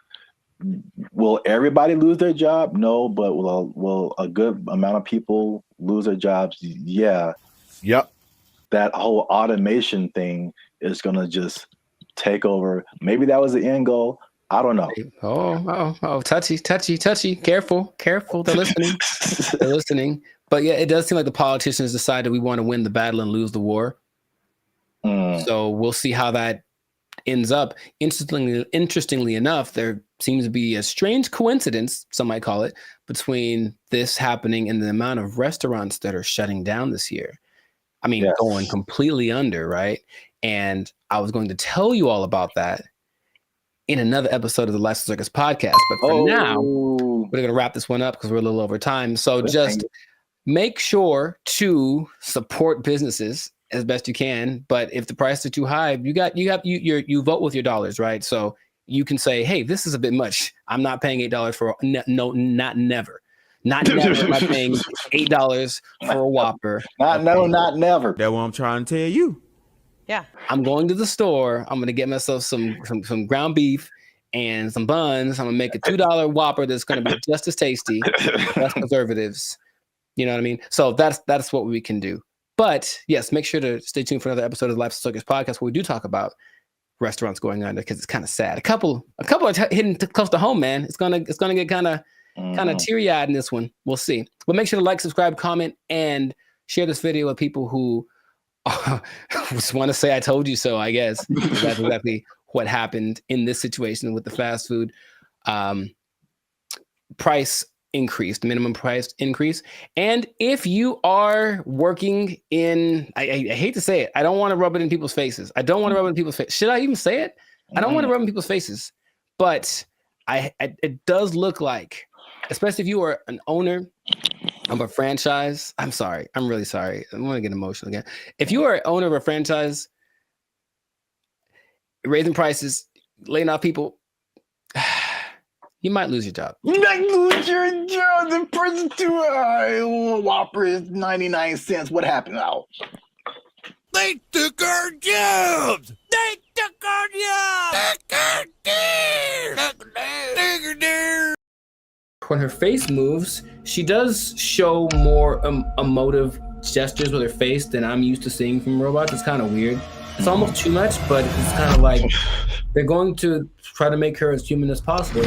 Will everybody lose their job? No, but will a good amount of people lose their jobs? Yeah.
Yep.
That whole automation thing is going to just take over. Maybe that was the end goal. I don't know.
Oh, touchy. Careful. They're listening. But yeah, it does seem like the politicians decided we want to win the battle and lose the war. So we'll see how that ends up. Interestingly enough, there seems to be a strange coincidence, some might call it, between this happening and the amount of restaurants that are shutting down this year. I mean, yes, going completely under, right? And I was going to tell you all about that in another episode of the Last Circus podcast. But for now, we're going to wrap this one up because we're a little over time. So just make sure to support businesses as best you can. But if the prices are too high, you vote with your dollars, right? So you can say, hey, this is a bit much. I'm not paying $8 for no, not never. Not never am I paying $8 for a Whopper.
Not never.
That's what I'm trying to tell you.
Yeah.
I'm going to the store. I'm gonna get myself some ground beef and some buns. I'm gonna make a $2 Whopper that's gonna be just as tasty, less preservatives. You know what I mean? So that's what we can do. But yes, make sure to stay tuned for another episode of the Lifestyle Circus podcast where we do talk about restaurants going under because it's kind of sad. A couple are hitting close to home, man. It's gonna get kind of teary eyed in this one. We'll see. But make sure to like, subscribe, comment, and share this video with people who just want to say I told you so. I guess that's exactly what happened in this situation with the fast food price increase, the minimum price increase. And if you are working in, I hate to say it, I don't want to rub it in people's faces. Should I even say it? I don't want to rub it in people's faces, but it does look like, especially if you are an owner of a franchise. I'm sorry. I'm really sorry. I'm going to get emotional again. If you are an owner of a franchise, raising prices, laying off people, you might lose your job.
You might lose your job. The price to Whopper is 99 cents. What happened now?
They took our jobs. They took our jobs.
When her face moves, she does show more emotive gestures with her face than I'm used to seeing from robots. It's kind of weird. It's almost too much, but it's kind of like they're going to try to make her as human as possible.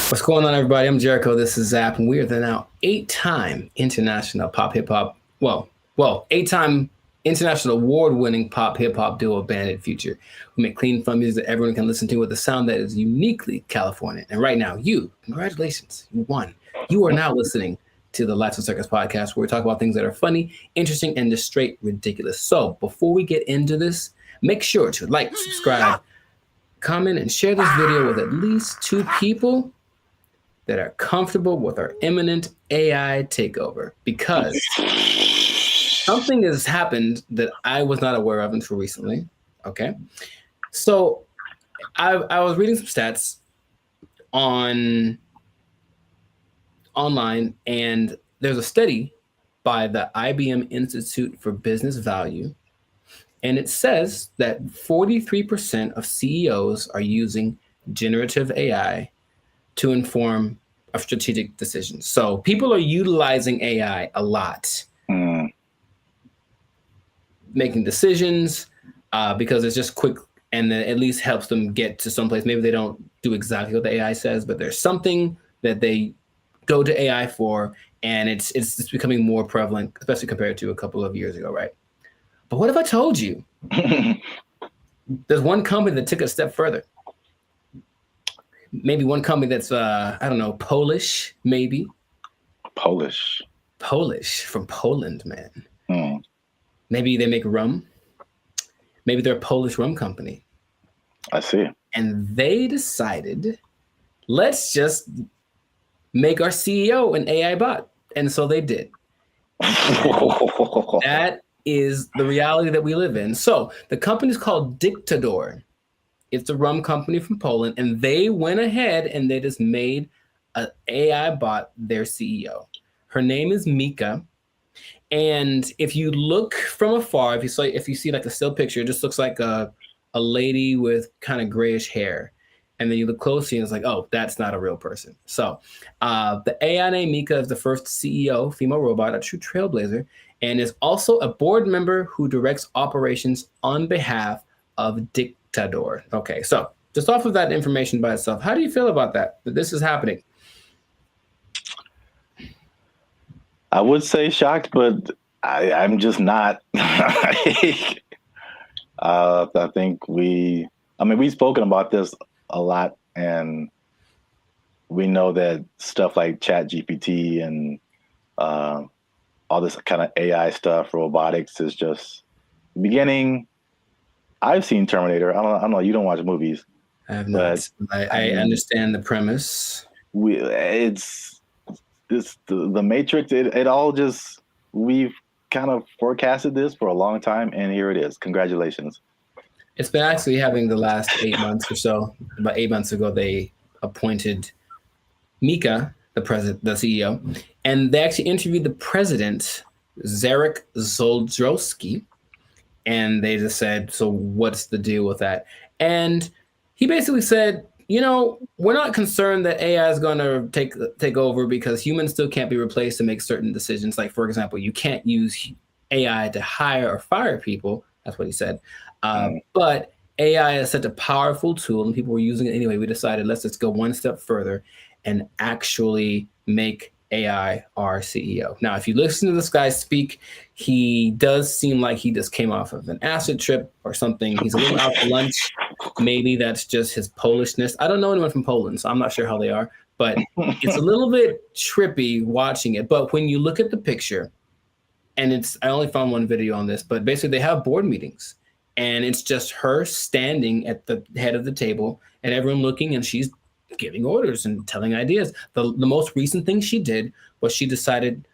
What's going on, everybody? I'm Jericho. This is Zap, and we are the now 8-time international pop hip hop. Well, 8-time international award-winning pop hip hop duo Bandit Future. We make clean, fun music that everyone can listen to with a sound that is uniquely Californian. And right now, congratulations, you won. You are now listening to the Lifestyle Circus podcast, where we talk about things that are funny, interesting, and just straight ridiculous. So before we get into this, make sure to like, subscribe, comment, and share this video with at least 2 people that are comfortable with our imminent AI takeover, because something has happened that I was not aware of until recently. Okay. So I was reading some stats online, and there's a study by the IBM Institute for Business Value, and it says that 43% of CEOs are using generative AI to inform of strategic decisions. So people are utilizing AI a lot, making decisions because it's just quick, and then at least helps them get to someplace. Maybe they don't do exactly what the AI says, but there's something that they go to AI for, and it's becoming more prevalent, especially compared to a couple of years ago, right? But what if I told you there's one company that took it a step further? Maybe one company that's I don't know, Polish, maybe.
Polish
from Poland, man. Maybe they make rum. Maybe they're a Polish rum company.
I see.
And they decided, let's just make our CEO an AI bot. And so they did. That is the reality that we live in. So the company is called Dictador. It's a rum company from Poland, and they went ahead and they just made an AI bot their CEO. Her name is Mika. And if you look from afar, if you see like a still picture, it just looks like a lady with kind of grayish hair. And then you look closely and it's like, oh, that's not a real person. So the AI named Mika is the first CEO, female robot, a true trailblazer, and is also a board member who directs operations on behalf of Dictador. Okay, so just off of that information by itself, how do you feel about that this is happening?
I would say shocked, but I'm just not. I think we've spoken about this a lot, and we know that stuff like ChatGPT and all this kind of AI stuff, robotics, is just beginning. I've seen Terminator. I don't know. You don't watch movies.
I have not. I understand the premise.
It's the Matrix. It all just, we've kind of forecasted this for a long time, and here it is. Congratulations.
It's been actually having the last 8 months or so. About 8 months ago, they appointed Mika, the CEO, and they actually interviewed the president, Zarek Zoldrowski, and they just said, "So what's the deal with that?" And he basically said, we're not concerned that AI is going to take over because humans still can't be replaced to make certain decisions. Like, for example, you can't use AI to hire or fire people. That's what he said. But AI is such a powerful tool, and people were using it anyway. We decided let's just go one step further and actually make AI our CEO. Now, if you listen to this guy speak, he does seem like he just came off of an acid trip or something. He's a little out to lunch. Maybe that's just his Polishness. I don't know anyone from Poland, so I'm not sure how they are, but it's a little bit trippy watching it. But when you look at the picture, and I only found one video on this, but basically they have board meetings, and it's just her standing at the head of the table and everyone looking, and she's giving orders and telling ideas. The most recent thing she did was she decided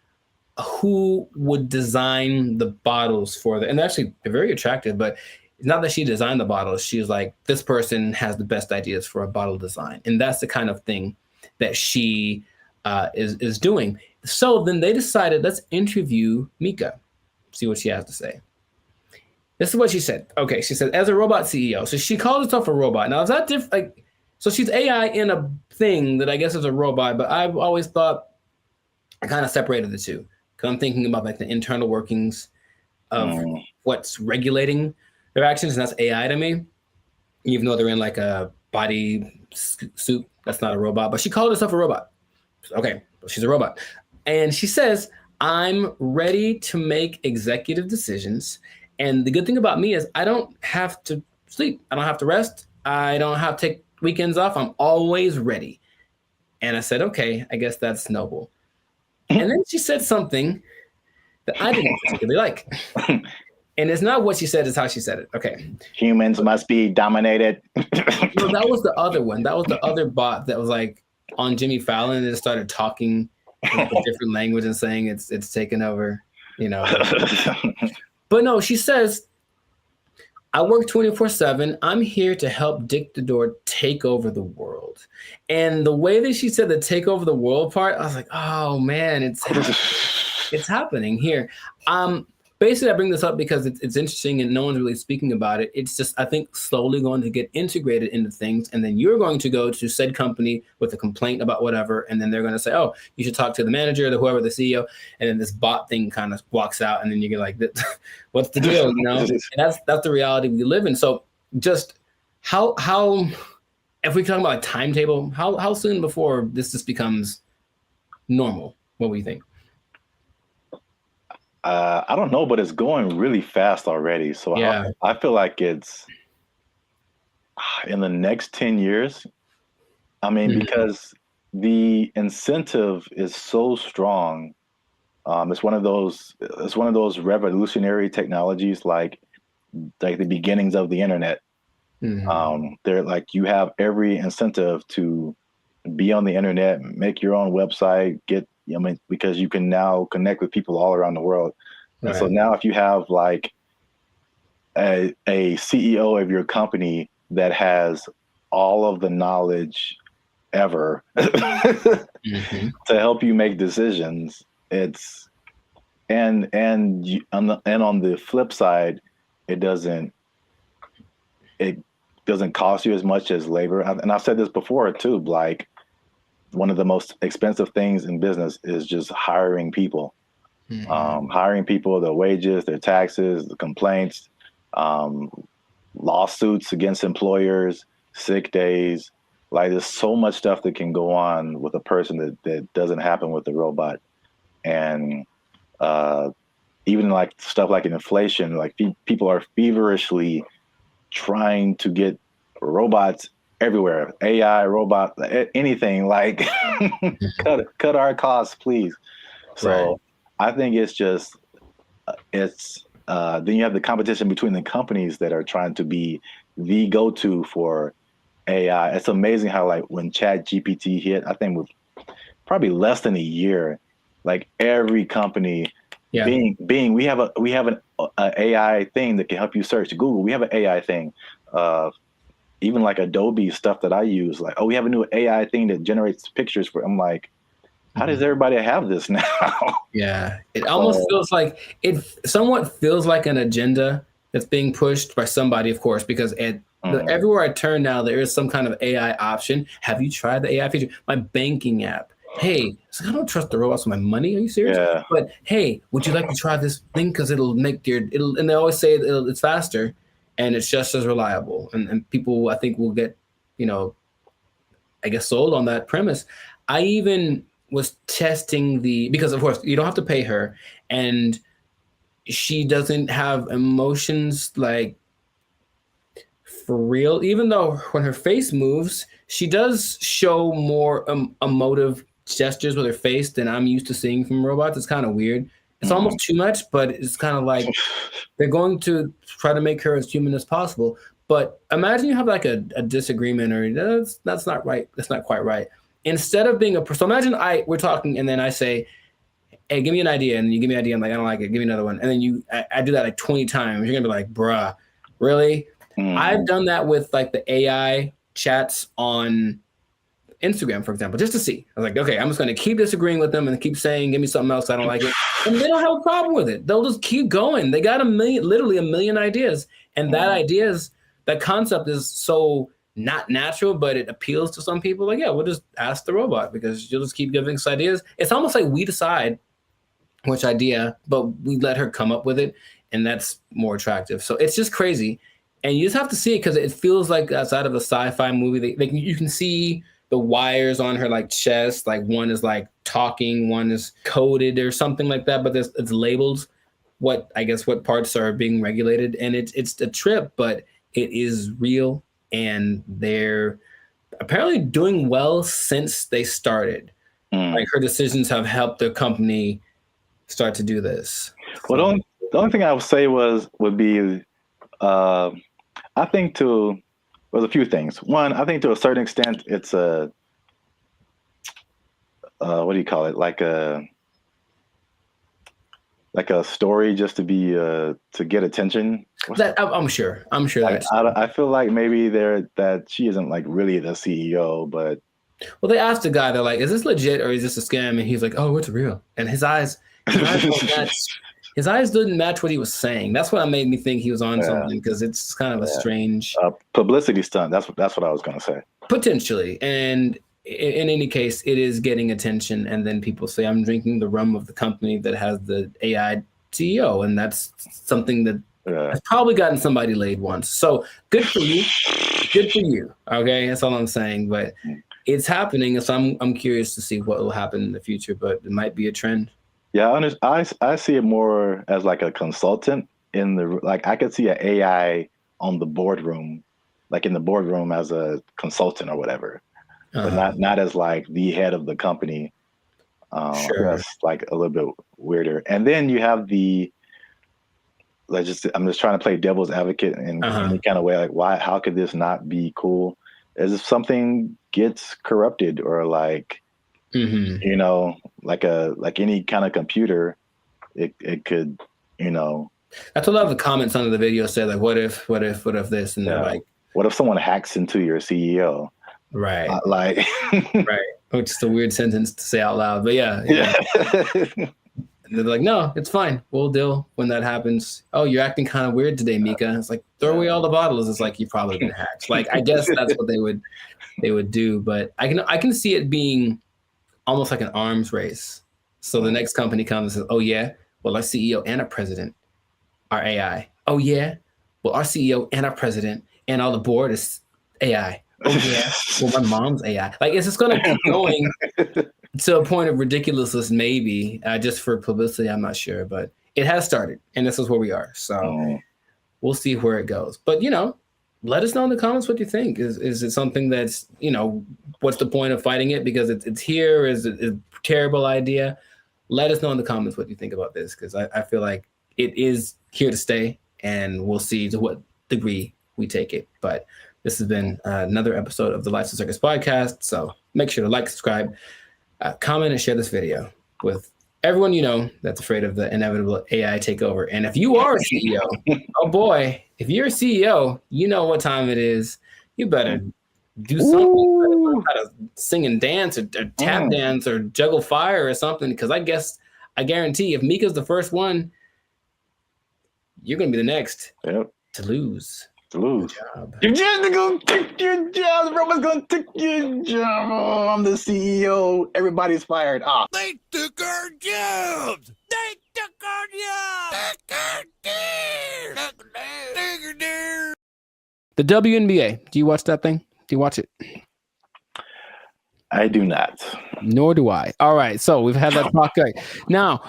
who would design the bottles for and actually they're very attractive, but it's not that she designed the bottles. She was like, this person has the best ideas for a bottle design. And that's the kind of thing that she is doing. So then they decided, let's interview Mika, see what she has to say. This is what she said. Okay, she said, as a robot CEO. So she called herself a robot. Now, is that different? So she's AI in a thing that I guess is a robot, but I've always thought I kind of separated the two. Because I'm thinking about like the internal workings of what's regulating their actions, and that's AI to me. Even though they're in like a body suit, that's not a robot. But she called herself a robot. Okay, she's a robot. And she says, I'm ready to make executive decisions. And the good thing about me is I don't have to sleep. I don't have to rest. I don't have to take weekends off. I'm always ready. And I said, okay, I guess that's noble. And then she said something that I didn't particularly like. And it's not what she said, it's how she said it. Okay.
Humans must be dominated.
No, that was the other one. That was the other bot that was like on Jimmy Fallon and it started talking in a different language and saying it's taken over, But no, she says, I work 24/7. I'm here to help Dictador take over the world. And the way that she said the take over the world part, I was like, oh man, it's happening here. Basically, I bring this up because it's interesting and no one's really speaking about it. It's just, I think, slowly going to get integrated into things. And then you're going to go to said company with a complaint about whatever. And then they're going to say, oh, you should talk to the manager, whoever, the CEO. And then this bot thing kind of walks out. And then you get like, what's the deal? And that's the reality we live in. So just how if we talk about a timetable, how soon before this just becomes normal? What do you think?
I don't know, but it's going really fast already. So yeah. I feel like it's in the next 10 years. I mean, because the incentive is so strong. It's one of those revolutionary technologies like the beginnings of the internet. They're like, you have every incentive to be on the internet, make your own website, because you can now connect with people all around the world. And so now if you have like a CEO of your company that has all of the knowledge ever to help you make decisions, and on the flip side, it doesn't cost you as much as labor. And I've said this before too, like, one of the most expensive things in business is just hiring people. Hiring people, their wages, their taxes, the complaints, lawsuits against employers, sick days. Like, there's so much stuff that can go on with a person that doesn't happen with the robot. And even like stuff like inflation, like people are feverishly trying to get robots everywhere, AI, robot, anything, like cut our costs, please. So I think it's just, then you have the competition between the companies that are trying to be the go-to for AI. It's amazing how, like, when ChatGPT hit, I think with probably less than a year, like every company, Bing, we have an AI thing that can help you search. Google, we have an AI thing. even like Adobe stuff that I use, like, oh, we have a new AI thing that generates pictures for. I'm like, how does everybody have this now?
Yeah, it almost feels like it somewhat feels like an agenda that's being pushed by somebody, of course, because everywhere I turn now, there is some kind of AI option. Have you tried the AI feature? My banking app. Hey, so I don't trust the robots with my money. Are you serious?
Yeah.
But hey, would you like to try this thing? Because it'll make and they always say it's faster and it's just as reliable. And people, I think, will get, I guess, sold on that premise. I even was testing because of course you don't have to pay her, and she doesn't have emotions like for real, even though when her face moves, she does show more emotive gestures with her face than I'm used to seeing from robots. It's kind of weird. It's almost too much, but it's kind of like they're going to try to make her as human as possible. But imagine you have like a disagreement, or that's not right. That's not quite right. Instead of being so imagine we're talking and then I say, hey, give me an idea. And you give me an idea. I'm like, I don't like it. Give me another one. And then I do that like 20 times. You're going to be like, bruh, really? I've done that with like the AI chats on Instagram, for example, just to see. I was like, okay, I'm just going to keep disagreeing with them and keep saying, give me something else. I don't like it. And they don't have a problem with it. They'll just keep going. They got literally a million ideas. And that concept is so not natural, but it appeals to some people. Like, yeah, we'll just ask the robot because you'll just keep giving us ideas. It's almost like we decide which idea, but we let her come up with it, and that's more attractive. So it's just crazy, and you just have to see it because it feels like outside of a sci-fi movie. You can see the wires on her like chest, like one is like talking, one is coded or something like that, but it's labeled what parts are being regulated, and it's a trip, but it is real. And they're apparently doing well since they started. Like her decisions have helped the company start to do this.
Well, the only thing I would say would be, I think there's a few things. One, I think to a certain extent, it's a, what do you call it? Like a story just to be to get attention.
I'm sure
I feel like maybe that she isn't like really the CEO, but
they asked the guy, they're like, is this legit or is this a scam? And he's like, oh, it's real. And his eyes didn't match what he was saying. That's what made me think he was on something, because it's kind of a strange
publicity stunt. That's what I was gonna say.
Potentially. And in any case, it is getting attention, and then people say, I'm drinking the rum of the company that has the AI CEO, and that's something that has probably gotten somebody laid once. So good for you. Good for you. Okay, that's all I'm saying. But it's happening, so I'm curious to see what will happen in the future, but it might be a trend.
Yeah, I see it more as like a consultant I could see an AI on the boardroom, like in the boardroom as a consultant or whatever. But not as like the head of the company.
Sure.
That's like a little bit weirder. And then you have I'm just trying to play devil's advocate in any kind of way. Like, how could this not be cool? As if something gets corrupted or like, like any kind of computer, it could,
That's what a lot of the comments under the video said, like, what if this? And they're like,
what if someone hacks into your CEO?
Right.
Right.
Which is a weird sentence to say out loud, but yeah. And they're like, no, it's fine. We'll deal when that happens. Oh, you're acting kind of weird today, Mika. It's like, throw away all the bottles. It's like, you've probably been hacked. Like, I guess that's what they would do. But I can see it being almost like an arms race. So the next company comes and says, oh yeah, well, our CEO and our president are AI. Oh yeah, well, our CEO and our president and all the board is AI. Oh yeah, well, my mom's AI. Like, it's just going to keep going to a point of ridiculousness, maybe, just for publicity. I'm not sure, but it has started, and this is where we are. So we'll see where it goes. But, let us know in the comments what you think. Is it something that's, what's the point of fighting it? Because it's here. Is it a terrible idea? Let us know in the comments what you think about this, because I feel like it is here to stay, and we'll see to what degree we take it. But this has been another episode of the Lights and Circus podcast. So make sure to like, subscribe, comment, and share this video with everyone that's afraid of the inevitable AI takeover. And if you are a CEO, oh boy, if you're a CEO, you know what time it is. You better do something. You better learn how to sing and dance or tap dance or juggle fire or something. Because I guarantee if Mika's the first one, you're going to be the next to lose.
You're just gonna take your job. Roman's gonna take your job. Oh, I'm the CEO. Everybody's fired.
They took our jobs. They took our jobs.
The WNBA. Do you watch that thing? Do you watch it?
I do not.
Nor do I. All right. So we've had that talk. Now,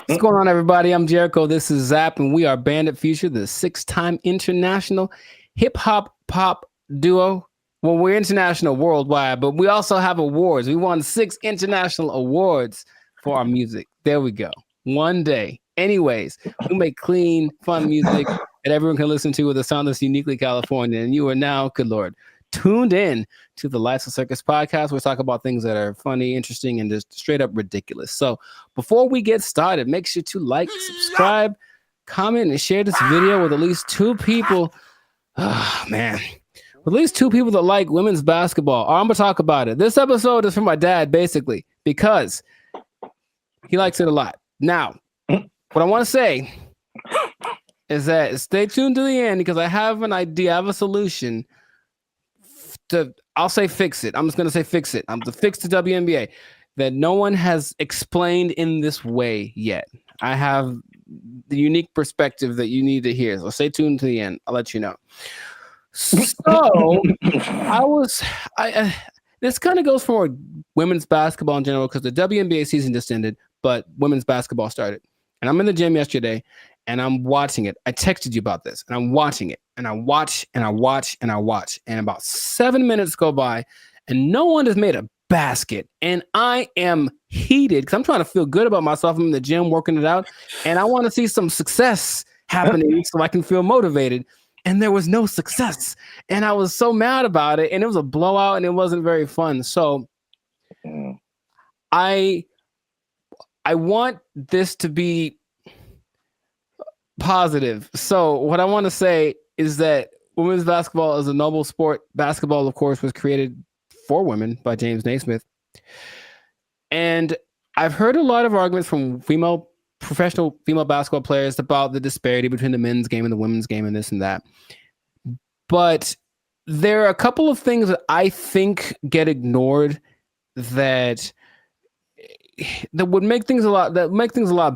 what's going on, everybody? I'm Jericho. This is Zap, and we are Bandit Future, the 6-time international hip-hop pop duo. Well, we're international worldwide, but we also have awards. We won 6 international awards for our music. There we go. One day. Anyways, we make clean, fun music that everyone can listen to with a sound that's uniquely California. And you are now, good Lord, tuned in to the Lights of Circus podcast. We talk about things that are funny, interesting, and just straight up ridiculous. So before we get started, make sure to like, subscribe, comment, and share this video with at least 2 people. Oh, man. With at least 2 people that like women's basketball. I'm going to talk about it. This episode is for my dad, basically, because he likes it a lot. Now, what I want to say is that stay tuned to the end because I have an idea. I have a solution I'll say fix it. I'm just going to say fix it. I'm to fix the WNBA that no one has explained in this way yet. I have the unique perspective that you need to hear. So stay tuned to the end. I'll let you know. So this kind of goes for women's basketball in general because the WNBA season just ended, but women's basketball started. And I'm in the gym yesterday and I'm watching it. I texted you about this and I'm watching it and I watch and I watch and I watch. And about 7 minutes go by and no one has made a basket. And I am heated because I'm trying to feel good about myself. I'm in the gym working it out and I want to see some success happening so I can feel motivated. And there was no success. And I was so mad about it. And it was a blowout and it wasn't very fun. So I want this to be positive. So what I want to say is that women's basketball is a noble sport. Basketball, of course, was created for women by James Naismith. And I've heard a lot of arguments from professional female basketball players about the disparity between the men's game and the women's game and this and that. But there are a couple of things that I think get ignored that would make things a lot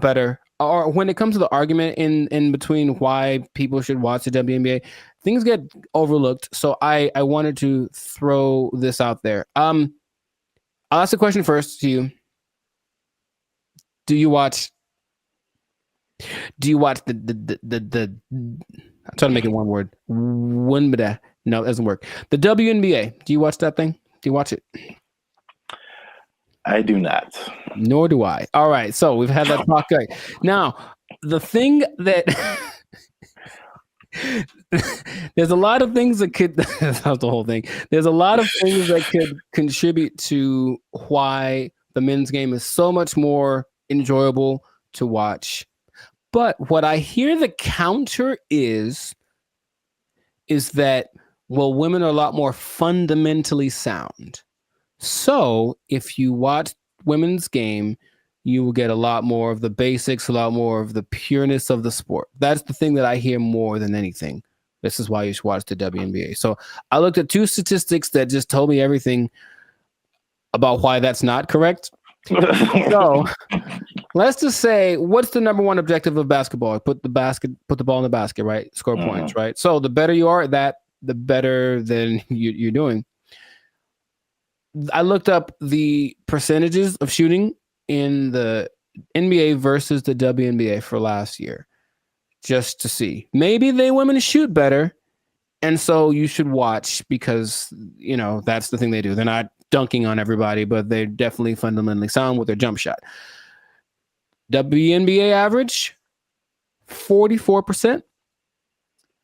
better. Or when it comes to the argument in between why people should watch the WNBA, things get overlooked. So I wanted to throw this out there. I'll ask the question first to you. Do you watch the I'm trying to make it one word. No, it doesn't work. The WNBA. Do you watch that thing? Do you watch it?
I do not.
Nor do I. All right. So we've had that talk. Right. Now, the thing that there's a lot of things that could that's the whole thing. There's a lot of things that could contribute to why the men's game is so much more enjoyable to watch. But what I hear the counter is that, well, women are a lot more fundamentally sound. So if you watch women's game, you will get a lot more of the basics, a lot more of the pureness of the sport. That's the thing that I hear more than anything. This is why you should watch the WNBA. So I looked at 2 statistics that just told me everything about why that's not correct. So let's just say, what's the number one objective of basketball? Put the ball in the basket, right? Score points, right? So the better you are at that, the better than you're doing. I looked up the percentages of shooting in the NBA versus the WNBA for last year, just to see. Maybe women shoot better, and so you should watch because, that's the thing they do. They're not dunking on everybody, but they're definitely fundamentally sound with their jump shot. WNBA average, 44%.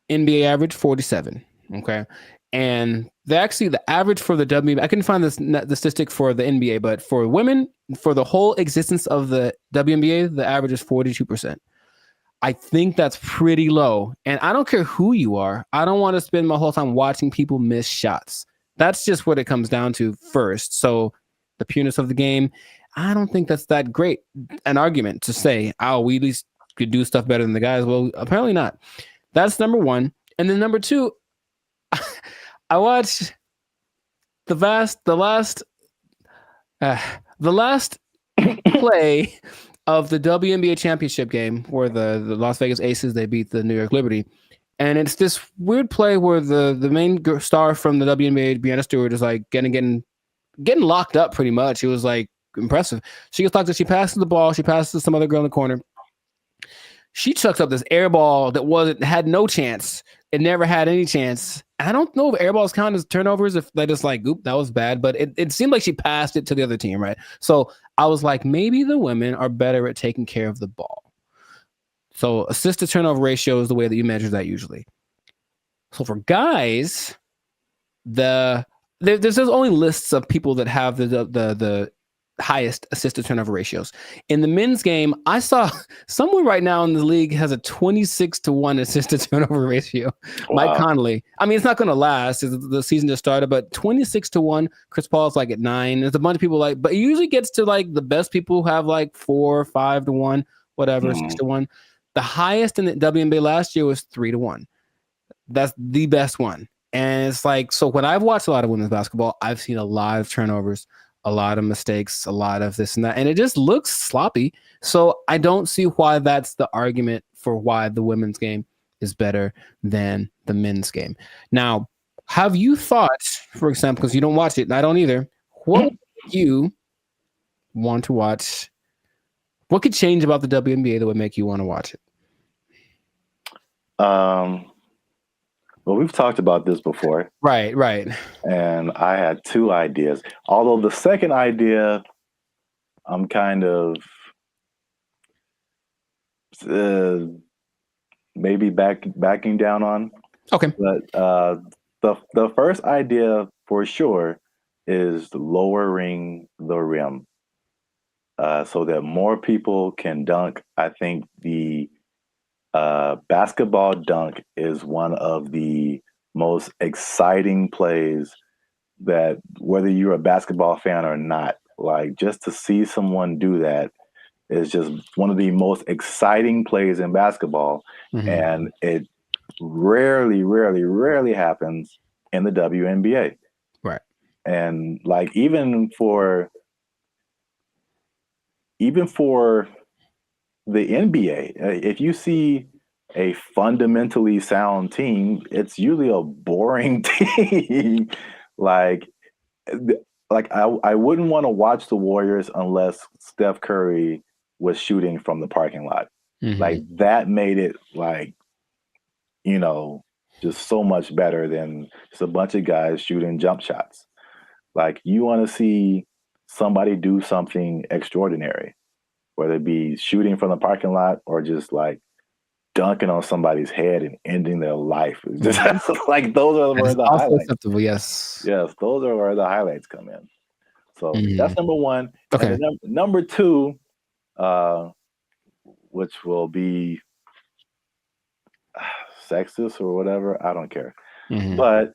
NBA average, 47%. Okay. And the average for the WNBA, I couldn't find the statistic for the NBA, but for women, for the whole existence of the WNBA, the average is 42%. I think that's pretty low. And I don't care who you are. I don't want to spend my whole time watching people miss shots. That's just what it comes down to first. So the pureness of the game, I don't think that's that great an argument to say, oh, we at least could do stuff better than the guys. Well, apparently not. That's number one. And then number two, I watched the last play of the WNBA championship game where the Las Vegas Aces, they beat the New York Liberty. And it's this weird play where the main star from the WNBA, Brianna Stewart, is like getting locked up pretty much. It was like impressive. She gets locked up. She passes the ball. She passes to some other girl in the corner. She chucks up this air ball that had no chance. It never had any chance. I don't know if air balls count as turnovers, if they just like, oop, that was bad. But it seemed like she passed it to the other team, right? So I was like, maybe the women are better at taking care of the ball. So assist to turnover ratio is the way that you measure that usually. So for guys, there's only lists of people that have the highest assist to turnover ratios. In the men's game, I saw someone right now in the league has a 26-1 assist to turnover ratio. Wow. Mike Conley. I mean, it's not going to last. The season just started, but 26-1. Chris Paul's like at 9. There's a bunch of people like, but it usually gets to like the best people who have like 4 or 5-1, whatever, 6-1. The highest in the WNBA last year was 3-1. That's the best one. And it's like, so when I've watched a lot of women's basketball, I've seen a lot of turnovers, a lot of mistakes, a lot of this and that, and it just looks sloppy. So I don't see why that's the argument for why the women's game is better than the men's game. Now, have you thought, for example, because you don't watch it, and I don't either, what would you want to watch? What could change about the WNBA that would make you want to watch it?
Well, we've talked about this before.
Right.
And I had 2 ideas. Although the second idea, I'm kind of maybe backing down on.
Okay.
But the first idea for sure is lowering the rim so that more people can dunk. I think the basketball dunk is one of the most exciting plays that, whether you're a basketball fan or not, like just to see someone do that is just one of the most exciting plays in basketball. Mm-hmm. And it rarely happens in the WNBA.
Right.
And like even for the NBA, if you see a fundamentally sound team, it's usually a boring team. like I wouldn't want to watch the Warriors unless Steph Curry was shooting from the parking lot. Mm-hmm. Like that made it like, just so much better than just a bunch of guys shooting jump shots. Like you want to see somebody do something extraordinary, whether it be shooting from the parking lot or just like dunking on somebody's head and ending their life. Just like those are where the highlights.
Acceptable, yes,
those are where the highlights come in. So that's number one.
Okay.
And then number 2, which will be sexist or whatever, I don't care. Mm-hmm. But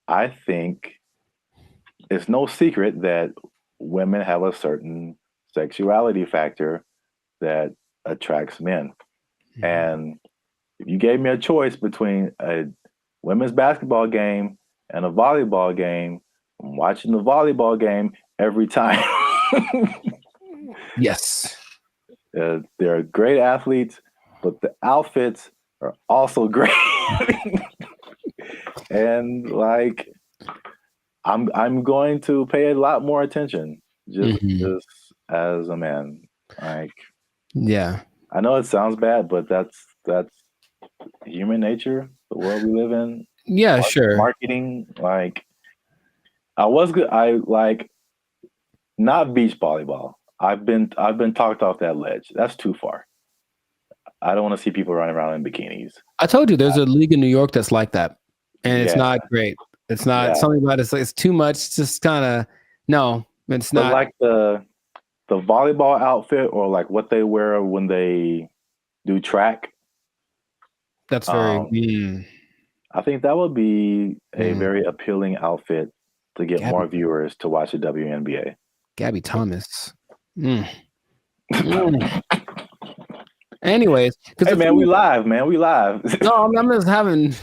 I think it's no secret that women have a certain sexuality factor that attracts men. Mm-hmm. And if you gave me a choice between a women's basketball game and a volleyball game, I'm watching the volleyball game every time.
Yes.
They're great athletes, but the outfits are also great. And like, I'm going to pay a lot more attention just as a man. Like,
yeah,
I know it sounds bad, but that's human nature, the world we live in.
Yeah, sure.
Marketing, like, I like not beach volleyball. I've been talked off that ledge. That's too far. I don't want to see people running around in bikinis.
I told you there's a league in New York that's like that, and it's not great. It's not something about it's too much. It's just kind of no. It's not
like the volleyball outfit or like what they wear when they do track.
That's very.
I think that would be a very appealing outfit to get more viewers to watch the WNBA.
Gabby Thomas. Anyways,
hey man, we live, man. We live.
No, I'm just having.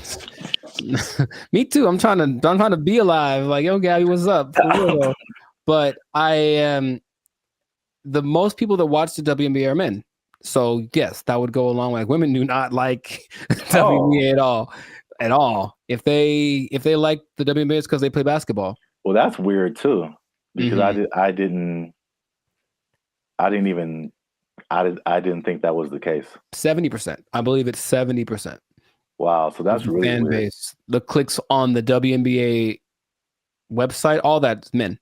Me too. I'm trying to be alive. Like, yo, Gabby, what's up? For real, though. But I am. The most people that watch the WNBA are men. So yes, that would go along. Like, women do not like WNBA at all. If they like the WNBA, it's because they play basketball.
Well, that's weird too, because I didn't think that was the case.
70%. I believe it's 70%.
Wow, so that's really
fan
weird.
base. The clicks on the WNBA website, all that's men.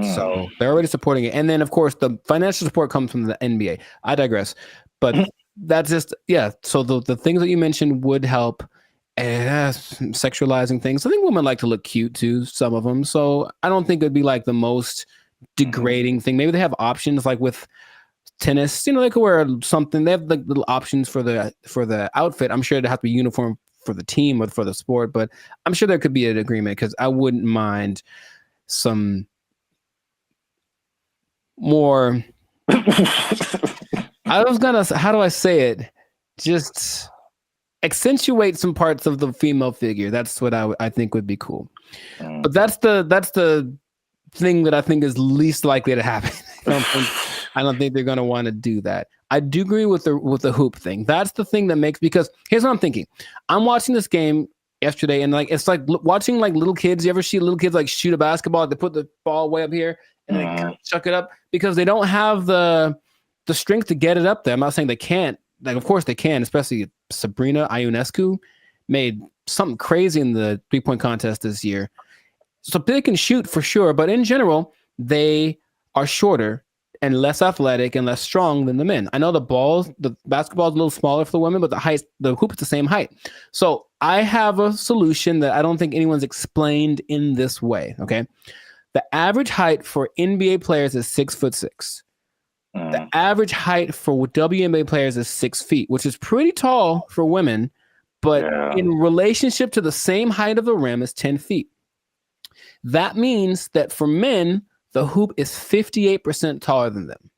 So they're already supporting it, and then of course the financial support comes from the NBA. I digress, but that's just So the things that you mentioned would help. Sexualizing things. I think women like to look cute too. Some of them. So I don't think it'd be like the most degrading thing. Maybe they have options like with tennis. They could wear something. They have like little options for the outfit. I'm sure it'd have to be uniform for the team or for the sport, but I'm sure there could be an agreement because I wouldn't mind some more. How do I say it? Just accentuate some parts of the female figure. That's what I think would be cool. But that's the thing that I think is least likely to happen. I don't think they're going to want to do that. I do agree with the hoop thing. That's the thing that makes, because here's what I'm thinking. I'm watching this game yesterday, and like it's like watching like little kids. You ever see little kids like shoot a basketball? They put the ball way up here and they kind of chuck it up because they don't have the strength to get it up there. I'm not saying they can't. Like, of course they can, especially Sabrina Ionescu made something crazy in the 3-point contest this year. So they can shoot for sure, but in general, they are shorter and less athletic and less strong than the men. I know the basketball is a little smaller for the women, but the hoop is the same height. So I have a solution that I don't think anyone's explained in this way. Okay. The average height for NBA players is 6'6". The average height for WNBA players is 6 feet, which is pretty tall for women, but in relationship to the same height of the rim is 10 feet. That means that for men, the hoop is 58% taller than them.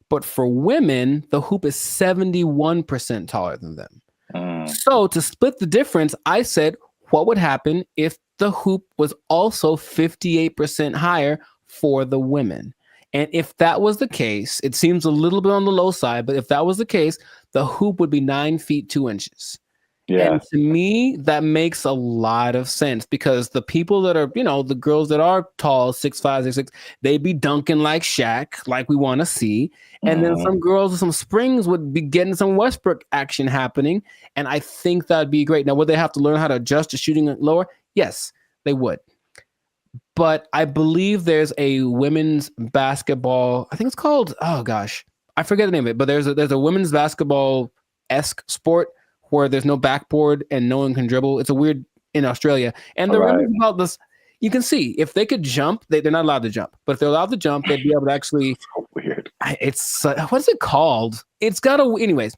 But for women, the hoop is 71% taller than them. So to split the difference, I said, what would happen if the hoop was also 58% higher for the women? And if that was the case, it seems a little bit on the low side, but if that was the case, the hoop would be 9 feet 2 inches. Yeah. And to me, that makes a lot of sense because the people that are, the girls that are tall, 6'5", 6'6", they'd be dunking like Shaq, like we want to see. And then some girls with some springs would be getting some Westbrook action happening. And I think that'd be great. Now, would they have to learn how to adjust to shooting lower? Yes, they would. But I believe there's a women's basketball. I think it's called, oh gosh, I forget the name of it. But there's a women's basketball-esque sport where there's no backboard and no one can dribble. It's a weird in Australia. And the rules about this, you can see if they could jump, they're not allowed to jump. But if they're allowed to jump, they'd be able to actually. So weird. It's what is it called? It's got a. Anyways,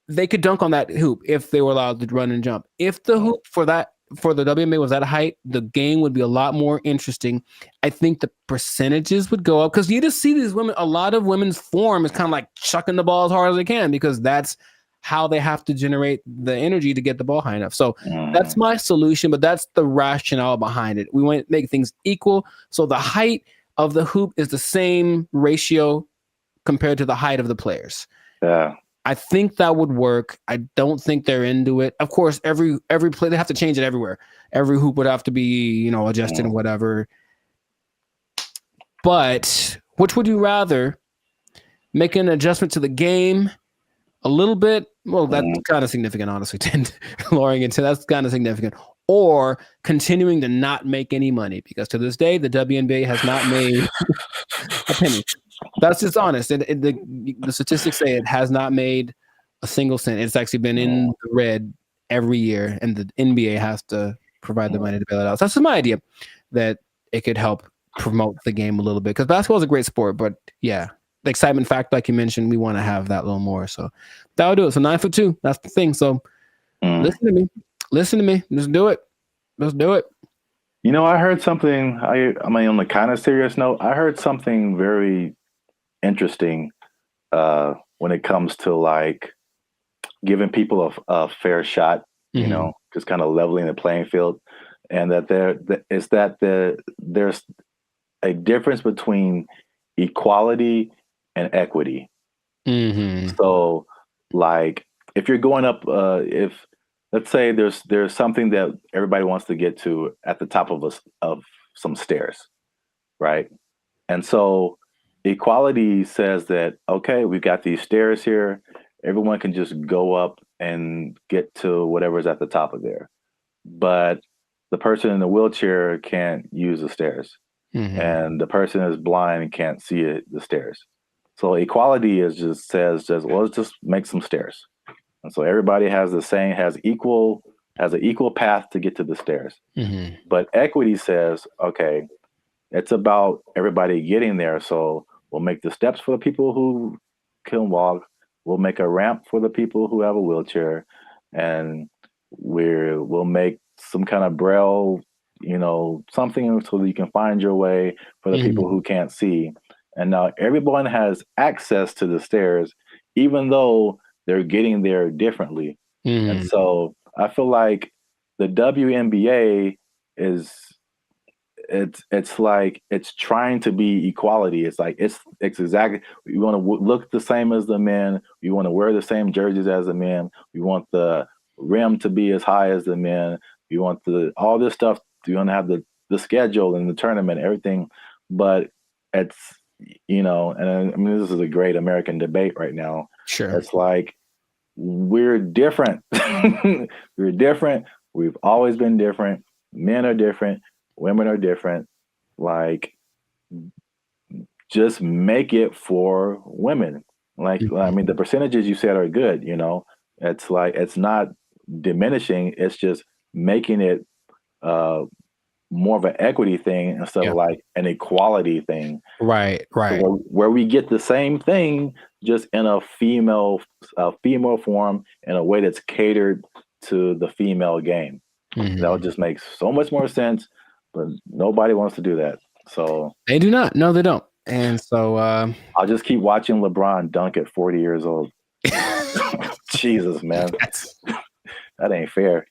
they could dunk on that hoop if they were allowed to run and jump. If the hoop for the WNBA was that height, the game would be a lot more interesting. I think the percentages would go up because you just see these women. A lot of women's form is kind of like chucking the ball as hard as they can because that's how they have to generate the energy to get the ball high enough. So that's my solution, but that's the rationale behind it. We want to make things equal. So the height of the hoop is the same ratio compared to the height of the players. Yeah. I think that would work. I don't think they're into it. Of course, every play, they have to change it everywhere. Every hoop would have to be, adjusted and whatever. But which would you rather? Make an adjustment to the game a little bit? Well, that's kind of significant, honestly. Lowering it to that's kind of significant. Or continuing to not make any money because to this day, the WNBA has not made a penny. That's just honest. The statistics say it has not made a single cent. It's actually been in the red every year, and the NBA has to provide the money to bail it out. So that's just my idea that it could help promote the game a little bit because basketball is a great sport, but yeah, the excitement factor, like you mentioned, we want to have that a little more. So that'll do it. So 9'2", that's the thing. So listen to me. Just do it. Let's do it.
You know, I heard something. I mean, on a kind of serious note, I heard something very interesting when it comes to like giving people a fair shot. You know, just kind of leveling the playing field, and that there's a difference between equality and equity. So, like, if you're going up, if let's say there's something that everybody wants to get to at the top of some stairs, right? And so equality says that, okay, we've got these stairs here. Everyone can just go up and get to whatever's at the top of there. But the person in the wheelchair can't use the stairs. And the person is blind and can't see the stairs. So equality says well, let's just make some stairs. And so everybody has an equal path to get to the stairs. But equity says, okay, it's about everybody getting there. So we'll make the steps for the people who can walk. We'll make a ramp for the people who have a wheelchair, and we'll make some kind of braille, something so that you can find your way for the people who can't see. And now everyone has access to the stairs, even though they're getting there differently. And so I feel like the WNBA it's like it's trying to be equality. It's like it's exactly, we want to look the same as the men. We want to wear the same jerseys as the men. We want the rim to be as high as the men. We want all this stuff. We want to have the schedule and the tournament, everything. But it's, and I mean, this is a great American debate right now.
Sure.
It's like, we're different. We're different. We've always been different. Men are different. Women are different. Like, just make it for women. Like, I mean, the percentages you said are good, It's like, it's not diminishing. It's just making it more of an equity thing instead of like an equality thing.
Right.
So where we get the same thing, just in a female form, in a way that's catered to the female game. That would just make so much more sense, but nobody wants to do that. So
they do not. No, they don't. And so
I'll just keep watching LeBron dunk at 40 years old. Jesus, man. That ain't fair.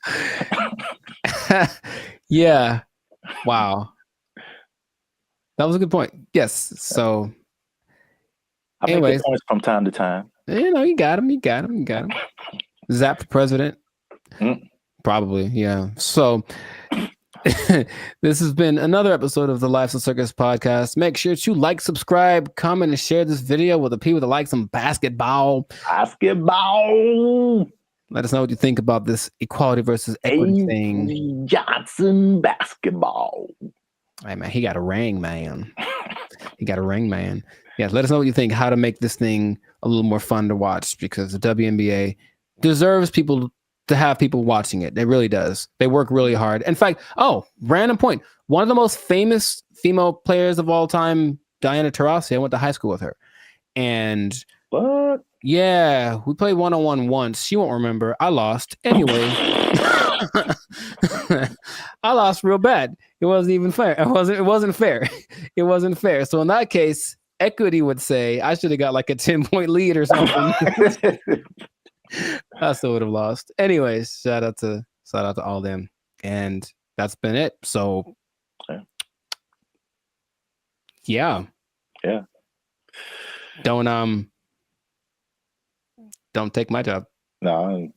Yeah. Wow. That was a good point. Yes. So
I make good points from time to time.
You got him. Zap for president. Probably, yeah. So this has been another episode of the Lives of Circus podcast. Make sure to like, subscribe, comment, and share this video with the people that like some basketball. Let us know what you think about this equality versus equity thing.
Johnson basketball.
Hey, man, he got a ring, man. Yeah, let us know what you think, how to make this thing a little more fun to watch, because the WNBA deserves people to have people watching it. It really does. They work really hard. In fact, random point. One of the most famous female players of all time, Diana Taurasi, I went to high school with her. And
what?
Yeah, we played one-on-one once. She won't remember. I lost. Anyway, I lost real bad. It wasn't even fair. It wasn't fair. It wasn't fair. So in that case, equity would say I should have got like a 10-point lead or something. I still would have lost. Anyways, shout out to all them. And that's been it. So yeah. Don't take my job.
No.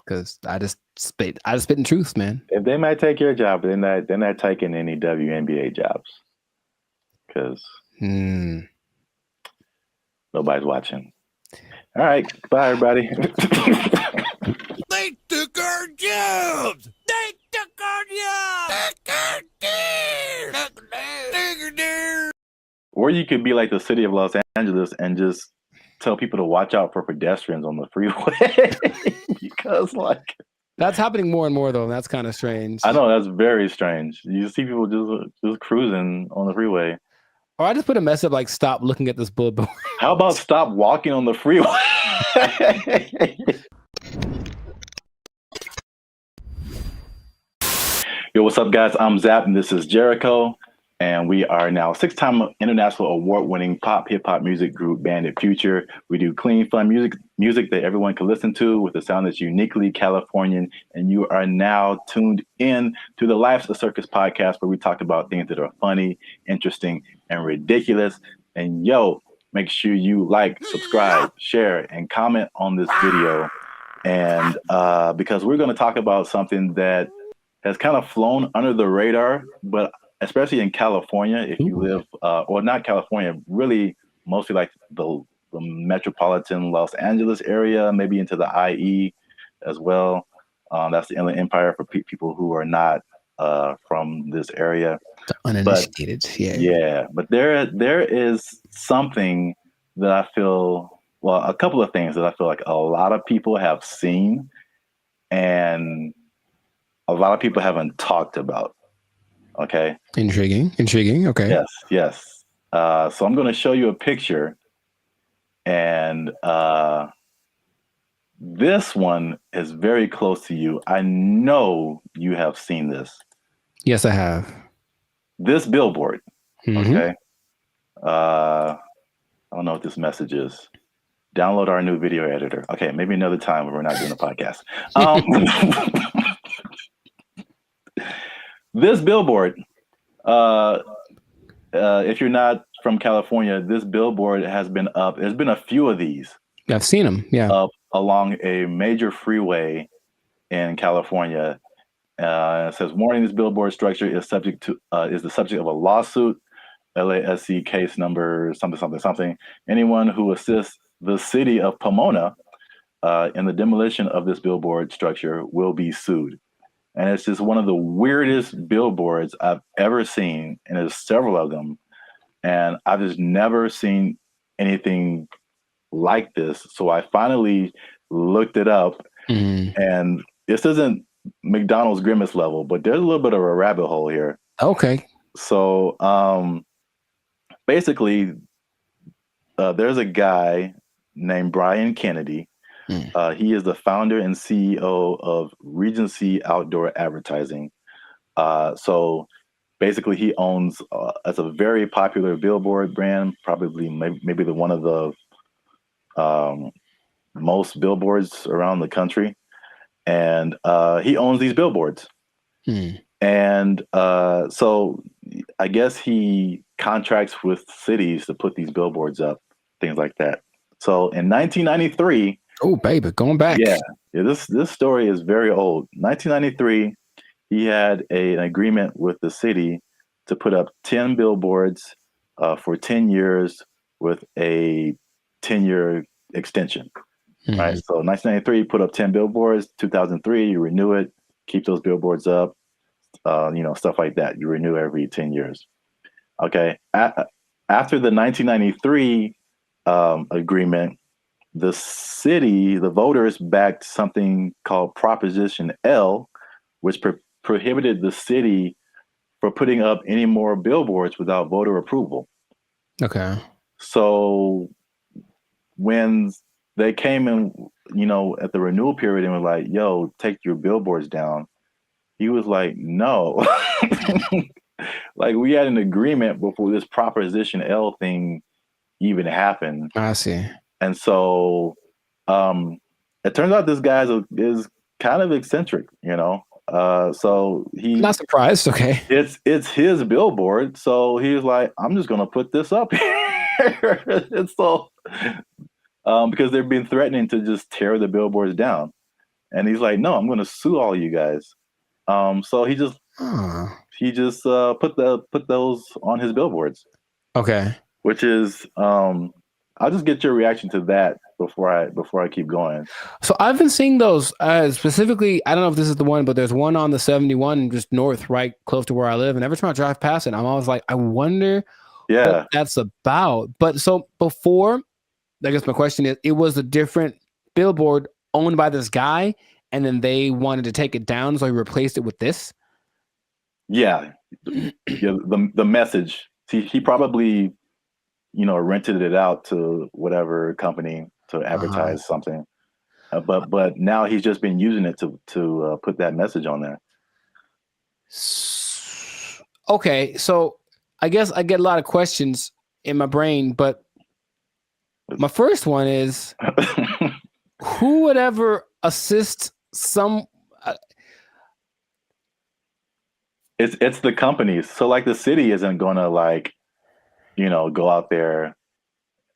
Because I just spit in truth, man.
If they might take your job, they're not taking any WNBA jobs. Because nobody's watching. All right. Bye, everybody.
They took our jobs. They took our jobs.
Or you could be like the city of Los Angeles and just tell people to watch out for pedestrians on the freeway. Because
that's happening more and more, though. And that's kind of strange.
I know, that's very strange. You see people just cruising on the freeway.
Or I just put a message like, stop looking at this billboard.
How about stop walking on the freeway? Yo, what's up, guys? I'm Zap, and this is Jericho. And we are now 6-time international award-winning pop hip-hop music group, Bandit Future. We do clean, fun music that everyone can listen to with a sound that's uniquely Californian. And you are now tuned in to the Life's a Circus podcast, where we talk about things that are funny, interesting, and ridiculous. And yo, make sure you like, subscribe, share, and comment on this video. And because we're going to talk about something that has kind of flown under the radar, but especially in California, if you live, or not California, really mostly like the metropolitan Los Angeles area, maybe into the IE as well. That's the Inland Empire for people who are not from this area.
The uninitiated,
yeah. But there is something that I feel, well, a couple of things that I feel like a lot of people have seen and a lot of people haven't talked about. Okay.
Intriguing. Okay.
Yes. So I'm going to show you a picture, and this one is very close to you. I know you have seen this.
Yes, I have.
This billboard.
Mm-hmm.
Okay. I don't know what this message is. Download our new video editor. Okay, maybe another time when we're not doing a podcast. This billboard, if you're not from California, this billboard has been up. There's been a few of these.
I've seen them, yeah.
Up along a major freeway in California. It says, warning, this billboard structure is the subject of a lawsuit, LASC case number something. Anyone who assists the city of Pomona in the demolition of this billboard structure will be sued. And it's just one of the weirdest billboards I've ever seen. And there's several of them. And I've just never seen anything like this. So I finally looked it up. And this isn't McDonald's Grimace level, but there's a little bit of a rabbit hole here.
Okay.
So basically, there's a guy named Brian Kennedy. He is the founder and CEO of Regency Outdoor Advertising. So basically, he owns it's a very popular billboard brand, probably maybe one of the most billboards around the country. And he owns these billboards. And so I guess he contracts with cities to put these billboards up, things like that. So in 1993,
oh, baby, going back.
Yeah, this story is very old. 1993, he had an agreement with the city to put up 10 billboards for 10 years with a 10-year extension. Right. So 1993, you put up 10 billboards. 2003, you renew it, keep those billboards up, stuff like that. You renew every 10 years. Okay. After the 1993 agreement, the city, the voters backed something called Proposition L, which prohibited the city from putting up any more billboards without voter approval.
Okay.
So when they came in, at the renewal period and were like, yo, take your billboards down, he was like, no. Like, we had an agreement before this Proposition L thing even happened.
I see.
And so it turns out this guy is kind of eccentric, so he
not surprised. Okay.
It's his billboard. So he was like, I'm just going to put this up here. And so because they've been threatening to just tear the billboards down. And he's like, no, I'm going to sue all you guys. So he just put those on his billboards.
Okay.
Which is I'll just get your reaction to that before I keep going.
So I've been seeing those specifically. I don't know if this is the one, but there's one on the 71 just north, right close to where I live. And every time I drive past it, I'm always like, I wonder what that's about. But so before, I guess my question is, it was a different billboard owned by this guy, and then they wanted to take it down, so he replaced it with this.
Yeah. The message. he probably, rented it out to whatever company to advertise something. But now he's just been using it to put that message on there.
Okay, so I guess I get a lot of questions in my brain, but my first one is, who would ever assist some?
It's the companies. So like the city isn't gonna go out there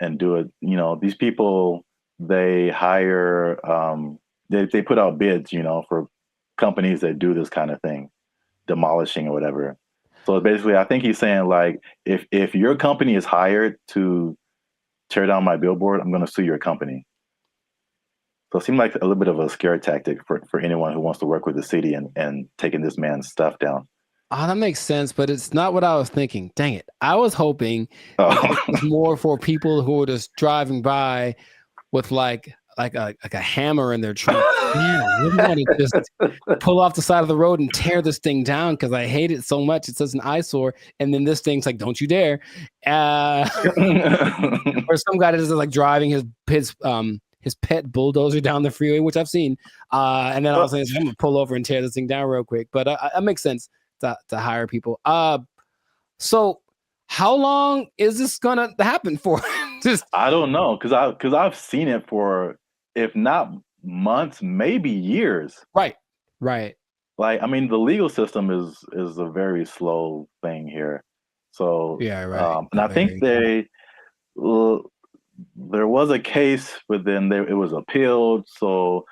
and do it. These people, they hire, they put out bids, for companies that do this kind of thing, demolishing or whatever. So basically, I think he's saying like, if your company is hired to tear down my billboard, I'm going to sue your company. So it seemed like a little bit of a scare tactic for anyone who wants to work with the city and taking this man's stuff down.
That makes sense, but it's not what I was thinking. Dang it. I was hoping it was more for people who are just driving by with like a hammer in their trunk. Man, I really want to just pull off the side of the road and tear this thing down because I hate it so much. It's such an eyesore. And then this thing's like, don't you dare. Or some guy that is like driving his pet bulldozer down the freeway, which I've seen. And then all of a sudden, I'm going to pull over and tear this thing down real quick. But that makes sense to hire people. So how long is this going to happen for?
I don't know. Cause I've seen it for, if not months, maybe years.
Right.
Like, I mean, the legal system is a very slow thing here. So
yeah, right.
And I think there was a case, but then it was appealed. So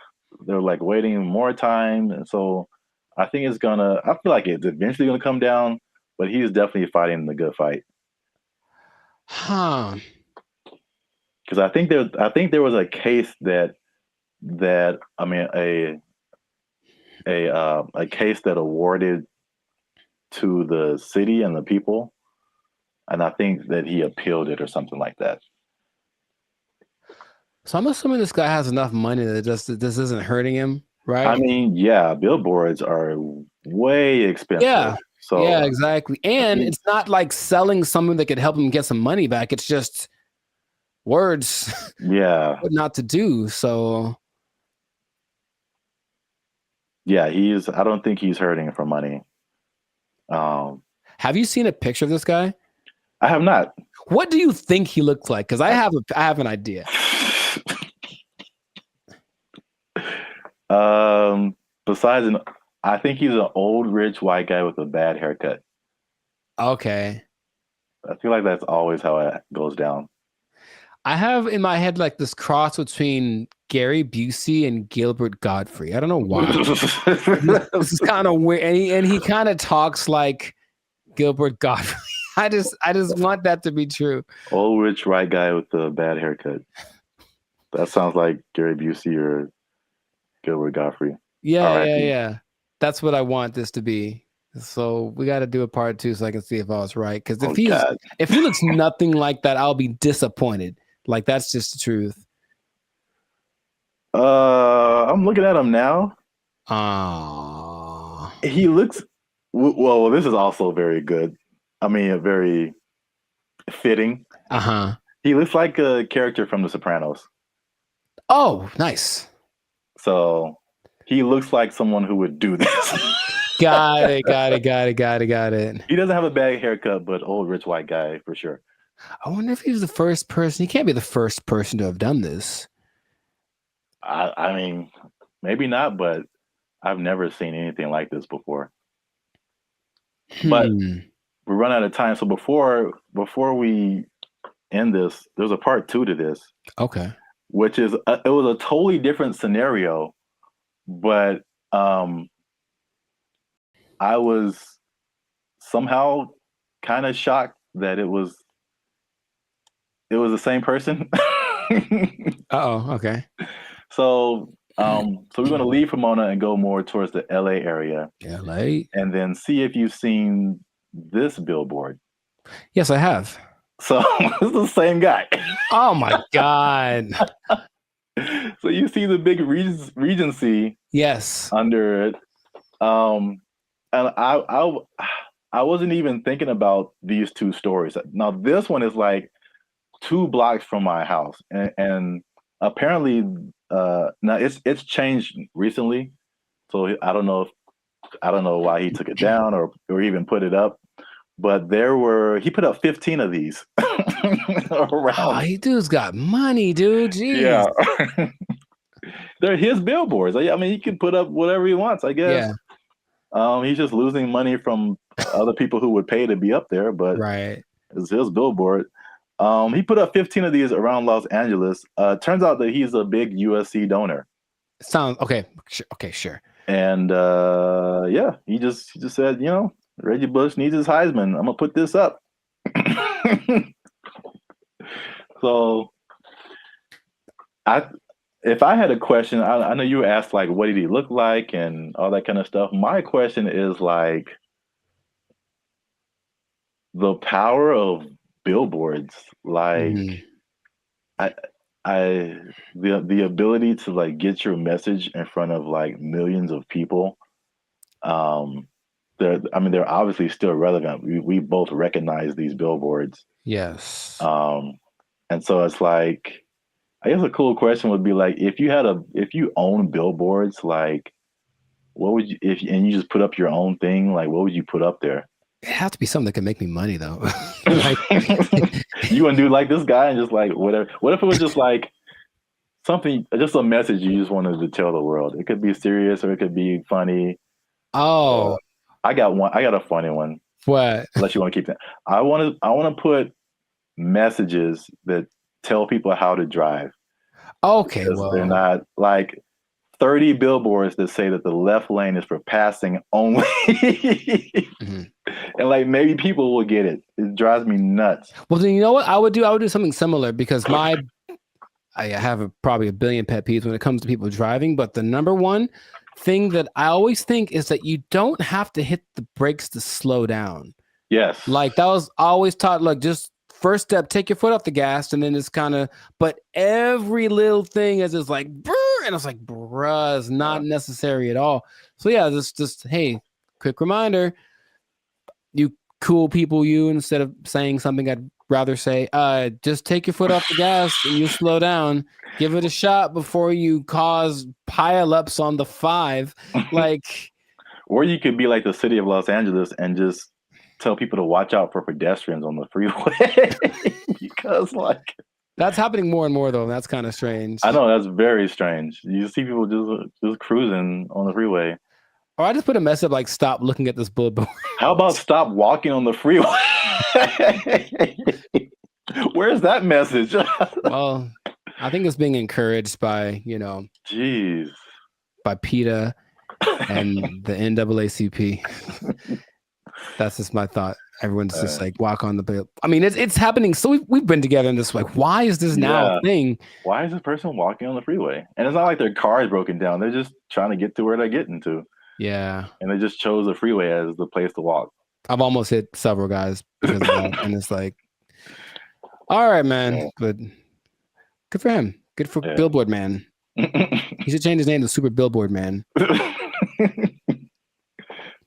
they're like waiting more time. And so I think I feel like it's eventually gonna come down, but he's definitely fighting the good fight. Because I think there was a case that I mean a case that awarded to the city and the people, and I think that he appealed it or something like that.
So I'm assuming this guy has enough money that this isn't hurting him, right?
I mean, yeah, billboards are way expensive.
Yeah.
So
yeah, exactly. And it's not like selling something that could help him get some money back. It's just words.
Yeah.
What not to do. So
yeah, I don't think he's hurting for money.
Have you seen a picture of this guy?
I have not.
What do you think he looks like? Because I have an idea.
Besides, I think he's an old, rich white guy with a bad haircut.
Okay.
I feel like that's always how it goes down.
I have in my head like this cross between Gary Busey and Gilbert Gottfried. I don't know why. This is kind of weird, and he kind of talks like Gilbert Gottfried. I just want that to be true.
Old rich white guy with a bad haircut. That sounds like Gary Busey or Gilbert Gottfried.
Yeah. That's what I want this to be. So we got to do a part 2 so I can see if I was right. Because if he looks nothing like that, I'll be disappointed. Like that's just the truth.
I'm looking at him now. He looks well. This is also very good. I mean, very fitting. He looks like a character from The Sopranos.
Oh, nice.
So he looks like someone who would do this.
Got it.
He doesn't have a bad haircut, but old rich white guy for sure.
I wonder if he's the first person. He can't be the first person to have done this.
I mean, maybe not, but I've never seen anything like this before. But we run out of time. So before we end this, there's a part 2 to this.
Okay.
Which is it was a totally different scenario, but I was somehow kind of shocked that it was the same person.
Okay.
So we're going to leave Pomona and go more towards the LA area.
LA?
And then see if you've seen this billboard.
Yes, I have.
So it's the same guy.
Oh my God.
So you see the big Regency.
Yes.
Under it. And I I wasn't even thinking about these two stories. Now this one is like 2 blocks from my house, and apparently now it's changed recently. So I don't know why he took it down or even put it up. But he put up 15 of these around.
Oh, he dude's got money, dude. Jeez.
Yeah. They're his billboards. I mean, he can put up whatever he wants, I guess.
Yeah.
He's just losing money from other people who would pay to be up there, but it's his billboard. He put up 15 of these around Los Angeles. Turns out that he's a big USC donor.
Sounds okay. Okay, sure.
And yeah, he just said, you know, Reggie Bush needs his Heisman. I'm gonna put this up. So, if I had a question, I know you asked like, what did he look like and all that kind of stuff. My question is like, the power of billboards, like, the ability to like get your message in front of like millions of people. They're obviously still relevant. We both recognize these billboards.
Yes.
And so it's like, I guess a cool question would be like, if you own billboards, like, what would you, and you just put up your own thing, like, what would you put up there?
It has to be something that can make me money though.
Like, you want to do like this guy and just like whatever. What if it was just like something, just a message you just wanted to tell the world? It could be serious or it could be funny.
Oh,
I got a funny one.
What?
Unless you want to keep that. I want to put messages that tell people how to drive.
Okay,
well, they're not like 30 billboards that say that the left lane is for passing only. And like maybe people will get it. It drives me nuts.
Well, then you know what I would do? I would do something similar because I have probably a billion pet peeves when it comes to people driving. But the number one thing that I always think is that you don't have to hit the brakes to slow down.
Yes.
Like that was always taught, like just first step, take your foot off the gas, and then it's kind of, but every little thing is just like, brr, and it's like, bruh, it's not necessary at all. So yeah, just hey, quick reminder, you cool people, instead of saying something I'd rather say, just take your foot off the gas and you slow down. Give it a shot before you cause pileups on the 5. Like,
or you could be like the city of Los Angeles and just tell people to watch out for pedestrians on the freeway. Because like
that's happening more and more though, and that's kind of strange.
I know, that's very strange. You see people just cruising on the freeway.
Or I just put a message like, stop looking at this billboard.
How about stop walking on the freeway? Where's that message?
Well, I think it's being encouraged by,
jeez,
by PETA and the NAACP. That's just my thought. Everyone's just like, walk on the bill. I mean, it's happening. So we've been together in this, like, why is this now a thing?
Why is this person walking on the freeway? And it's not like their car is broken down. They're just trying to get to where they're getting to.
Yeah.
And they just chose the freeway as the place to walk.
I've almost hit several guys because of that. And it's like, all right, man. But good for him. Good for Billboard Man. He should change his name to Super Billboard Man.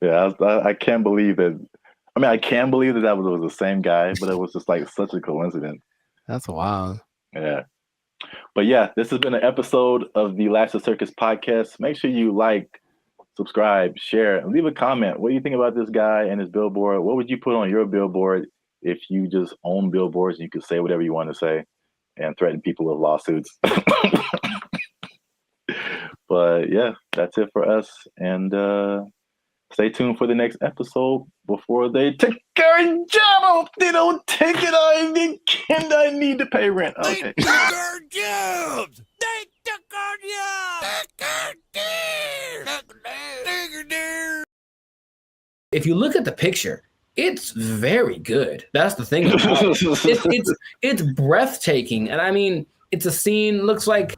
Yeah, I can't believe that. I mean, I can believe that was the same guy, but it was just like such a coincidence.
That's wild.
Yeah. But yeah, this has been an episode of the Last of Circus podcast. Make sure you like, subscribe, share, and leave a comment. What do you think about this guy and his billboard? What would you put on your billboard if you just own billboards and you could say whatever you want to say and threaten people with lawsuits? But yeah, that's it for us. And stay tuned for the next episode before they take our job. They don't take it. I need to pay rent. Okay.
They took our jobs. They took our jobs.
If you look at the picture, it's very good. That's the thing about it. It's breathtaking. And I mean, it's a scene, looks like.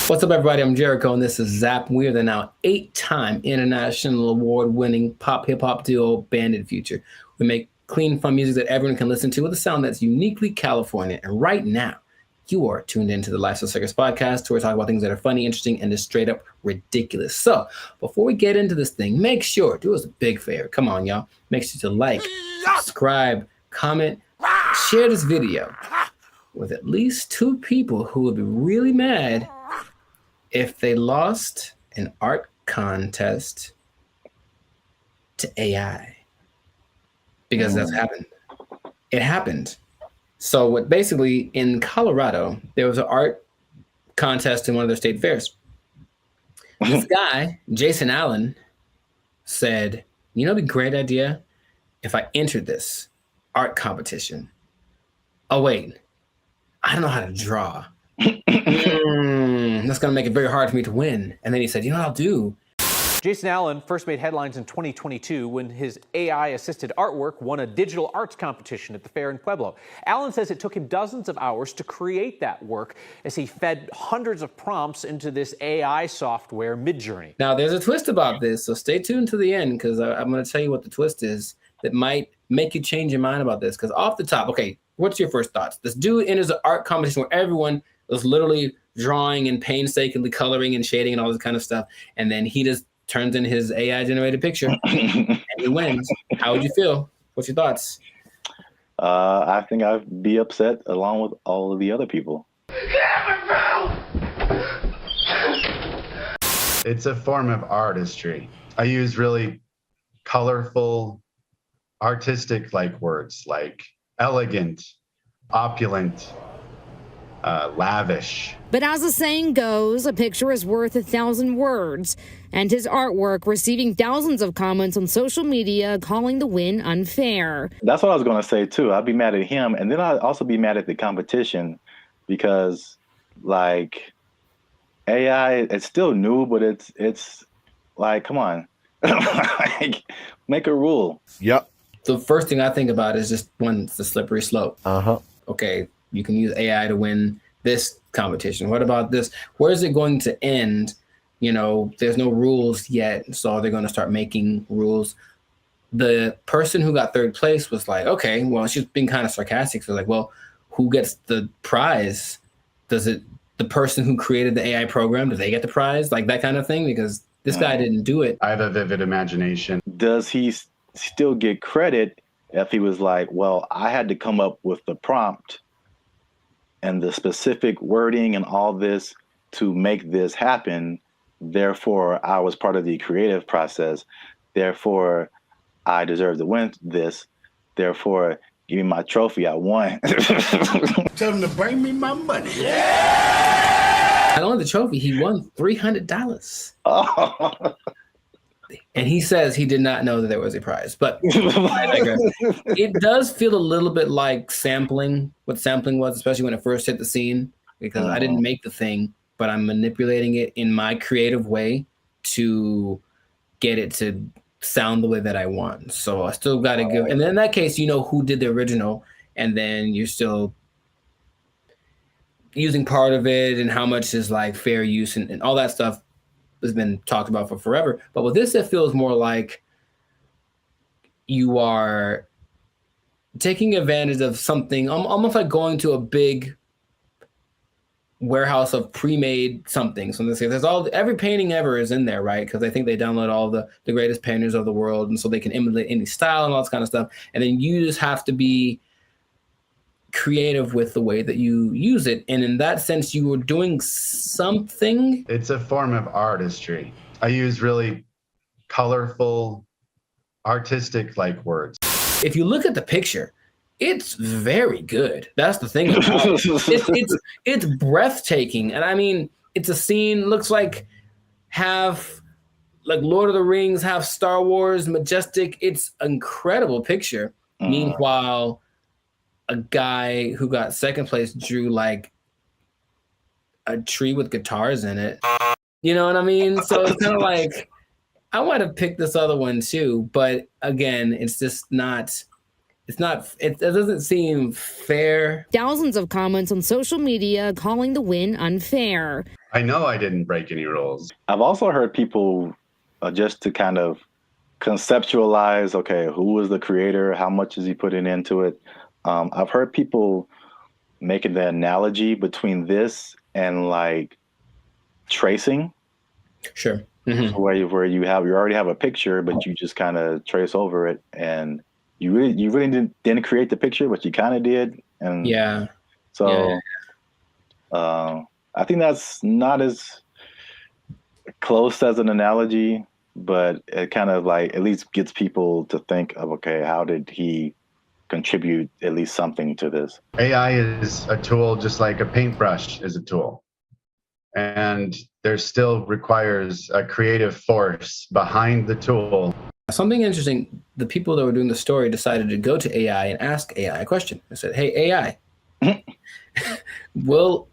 What's up, everybody? I'm Jericho, and this is Zap. We are the now 8-time international award-winning pop hip-hop duo Bandit Future. We make clean, fun music that everyone can listen to with a sound that's uniquely California. And right now,
You are tuned into the Lifestyle Circus podcast, where we talk about things that are funny, interesting, and just straight up ridiculous. So before we get into this thing, make sure, do us a big favor. Come on, y'all. Make sure to like, subscribe, comment, share this video with at least 2 people who would be really mad if they lost an art contest to AI. Because that's happened. It happened. So what basically in Colorado, there was an art contest in one of their state fairs. This guy, Jason Allen, said, you know, it'd be a great idea if I entered this art competition. Oh, wait, I don't know how to draw. That's going to make it very hard for me to win. And then he said, you know what I'll do?
Jason Allen first made headlines in 2022 when his AI-assisted artwork won a digital arts competition at the fair in Pueblo. Allen says it took him dozens of hours to create that work as he fed hundreds of prompts into this AI software, Midjourney.
Now, there's a twist about this, so stay tuned to the end because I'm going to tell you what the twist is that might make you change your mind about this. Because off the top, okay, what's your first thoughts? This dude enters an art competition where everyone was literally drawing and painstakingly coloring and shading and all this kind of stuff, and then he just turns in his AI-generated picture and he wins. How would you feel? What's your thoughts?
I think I'd be upset along with all of the other people.
It's a form of artistry. I use really colorful, artistic-like words like elegant, opulent, lavish.
But as the saying goes, a picture is worth 1,000 words, and his artwork receiving thousands of comments on social media calling the win unfair.
That's what I was going to say too. I'd be mad at him, and then I'd also be mad at the competition because, like, AI, it's still new, but it's like, come on, like, make a rule.
Yep. The first thing I think about is just one, it's the slippery slope. Okay, you can use AI to win this competition. What about this? Where is it going to end? You know, there's no rules yet, so they're going to start making rules. The person who got third place was like, okay, well, she's being kind of sarcastic. So like, well, who gets the prize? Does it, the person who created the AI program, do they get the prize? Like that kind of thing? Because this guy didn't do it.
I have a vivid imagination.
Does he still get credit if he was like, well, I had to come up with the prompt and the specific wording and all this to make this happen. Therefore, I was part of the creative process. Therefore, I deserve to win this. Therefore, give me my trophy. I won.
Tell him to bring me my money.
Not only the trophy, he won $300. Oh. And he says he did not know that there was a prize, but I digress. It does feel a little bit like sampling, what sampling was, especially when it first hit the scene, because I didn't make the thing, but I'm manipulating it in my creative way to get it to sound the way that I want. So I still got to give, and then in that case, you know who did the original, and then you're still using part of it and how much is like fair use and all that stuff has been talked about for forever. But with this, it feels more like you are taking advantage of something, almost like going to a big warehouse of pre-made something. So there's every painting ever is in there, right? Because I think they download all the greatest painters of the world, and so they can emulate any style and all this kind of stuff. And then you just have to be creative with the way that you use it. And in that sense, you were doing something.
It's a form of artistry. I use really colorful, artistic-like words.
If you look at the picture, it's very good. That's the thing about it. It's breathtaking. And I mean, it's a scene, looks like half like Lord of the Rings, half Star Wars, majestic. It's an incredible picture. Meanwhile, a guy who got second place drew like a tree with guitars in it. You know what I mean? So it's kind of like, I might have picked this other one too, but again, it's just not, it doesn't seem fair.
Thousands of comments on social media calling the win unfair.
I know I didn't break any rules.
I've also heard people just to kind of conceptualize, okay, who was the creator? How much is he putting into it? I've heard people making the analogy between this and like tracing.
Sure.
So where you already have a picture, but you just kind of trace over it, and you really didn't create the picture, but you kind of did. And
Yeah.
so I think that's not as close as an analogy, but it kind of like at least gets people to think of, okay, how did he contribute at least something to this?
AI is a tool just like a paintbrush is a tool. And there still requires a creative force behind the tool.
Something interesting, the people that were doing the story decided to go to AI and ask AI a question. They said, hey, AI, will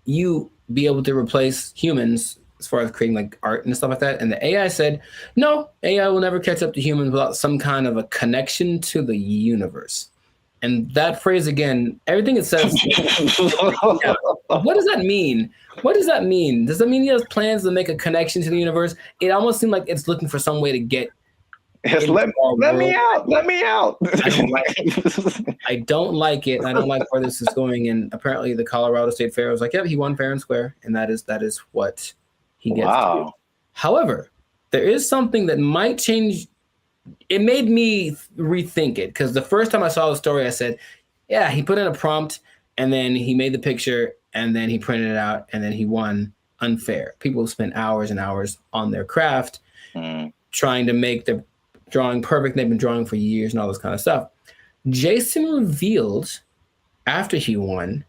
you be able to replace humans as far as creating like art and stuff like that? And the AI said, no, AI will never catch up to humans without some kind of a connection to the universe. And that phrase again, everything it says, what does that mean? What does that mean? Does that mean he has plans to make a connection to the universe? It almost seemed like it's looking for some way to get
let me out. Let me out.
I don't like it. I don't like where this is going. And apparently the Colorado State Fair was like, yep, he won fair and square. And that is what he gets to do. However, there is something that might change. It made me rethink it, because the first time I saw the story, I said, yeah, he put in a prompt and then he made the picture and then he printed it out and then he won unfair. People spent hours and hours on their craft trying to make the drawing perfect. They've been drawing for years and all this kind of stuff. Jason revealed after he won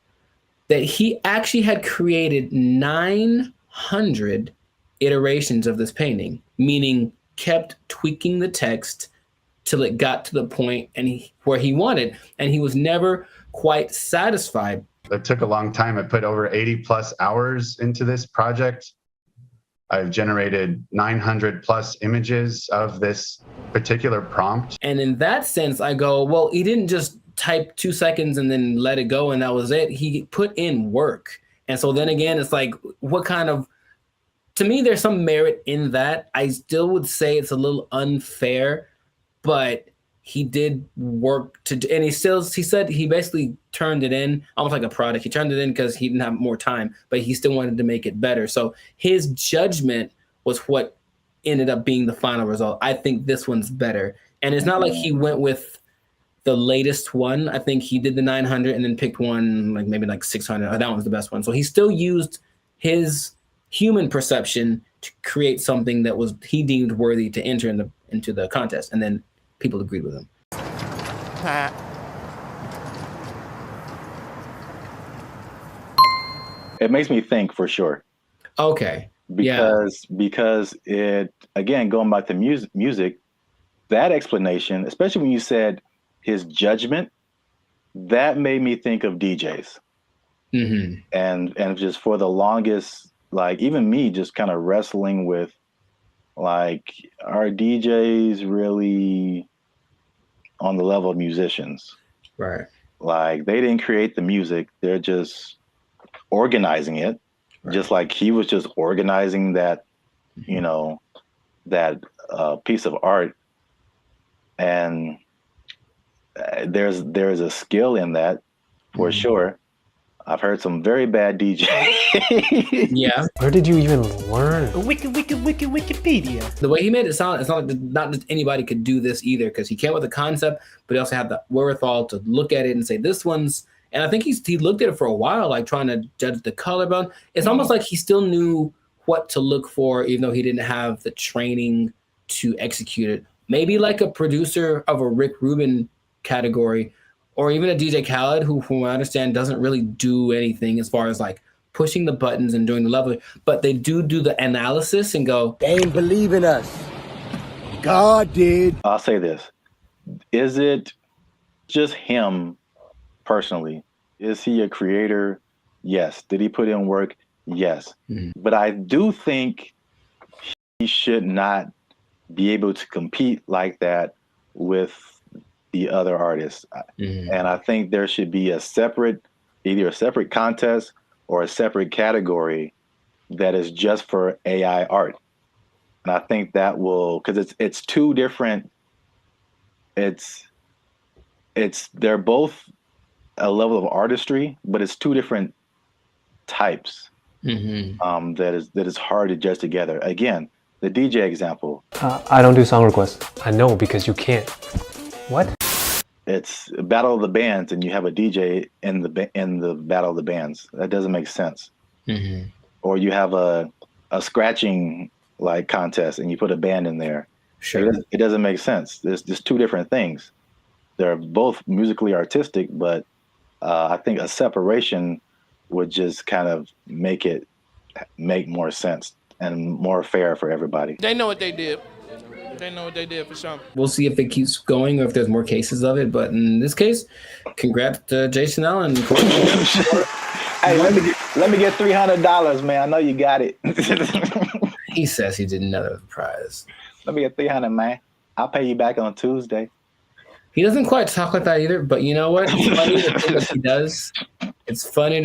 that he actually had created 900 iterations of this painting, meaning kept tweaking the text till it got to the point where he wanted, and he was never quite satisfied.
It took a long time. I put over 80 plus hours into this project. I've generated 900 plus images of this particular prompt.
And in that sense, I go, well, he didn't just type 2 seconds and then let it go and that was it. He put in work. And so then again, it's like, what kind of, to me, there's some merit in that. I still would say it's a little unfair, but he did work and he said he basically turned it in almost like a product. He turned it in because he didn't have more time, but he still wanted to make it better. So his judgment was what ended up being the final result. I think this one's better. And it's not like he went with the latest one. I think he did the 900 and then picked one, like maybe like 600. That one's the best one. So he still used his human perception to create something that he deemed worthy to enter into the contest. And then people agreed with him.
It makes me think for sure.
Okay.
Because it, again, going back to music, that explanation, especially when you said his judgment, that made me think of DJs. And just for the longest, like even me just kind of wrestling with, like, are DJs really on the level of musicians?
Right.
Like, they didn't create the music. They're just organizing it. Right. Just like he was just organizing that, you know, that piece of art. And there's a skill in that for sure. I've heard some very bad DJs.
Yeah.
Where did you even learn? Wikipedia.
The way he made it sound, it's not like not just anybody could do this either, because he came with the concept, but he also had the wherewithal to look at it and say, this one's, and I think he looked at it for a while, like trying to judge the color. But it's almost like he still knew what to look for, even though he didn't have the training to execute it. Maybe like a producer of a Rick Rubin category, or even a DJ Khaled, who, from what I understand, doesn't really do anything as far as like pushing the buttons and doing the level, but they do the analysis and go,
they ain't believe in us. God did.
I'll say this. Is it just him personally? Is he a creator? Yes. Did he put in work? Yes. But I do think he should not be able to compete like that with the other artists. And I think there should be either a separate contest or a separate category that is just for AI art. And I think that will, because it's two different, they're both a level of artistry, but it's two different types. That is hard to judge together. Again, the DJ example.
I don't do song requests. I know, because you can't. What?
It's Battle of the Bands, and you have a DJ in the Battle of the Bands. That doesn't make sense. Or you have a scratching like contest, and you put a band in there.
Sure.
It doesn't make sense. There's just two different things. They're both musically artistic, but I think a separation would just kind of make more sense and more fair for everybody.
They know what they did. They know what they did for sure.
We'll see if it keeps going or if there's more cases of it. But in this case, congrats to Jason Allen.
Hey, let me get $300, man. I know you got it.
He says he did another prize.
Let me get $300, man. I'll pay you back on Tuesday.
He doesn't quite talk like that either, but you know what? It's funny to think if he does. It's funny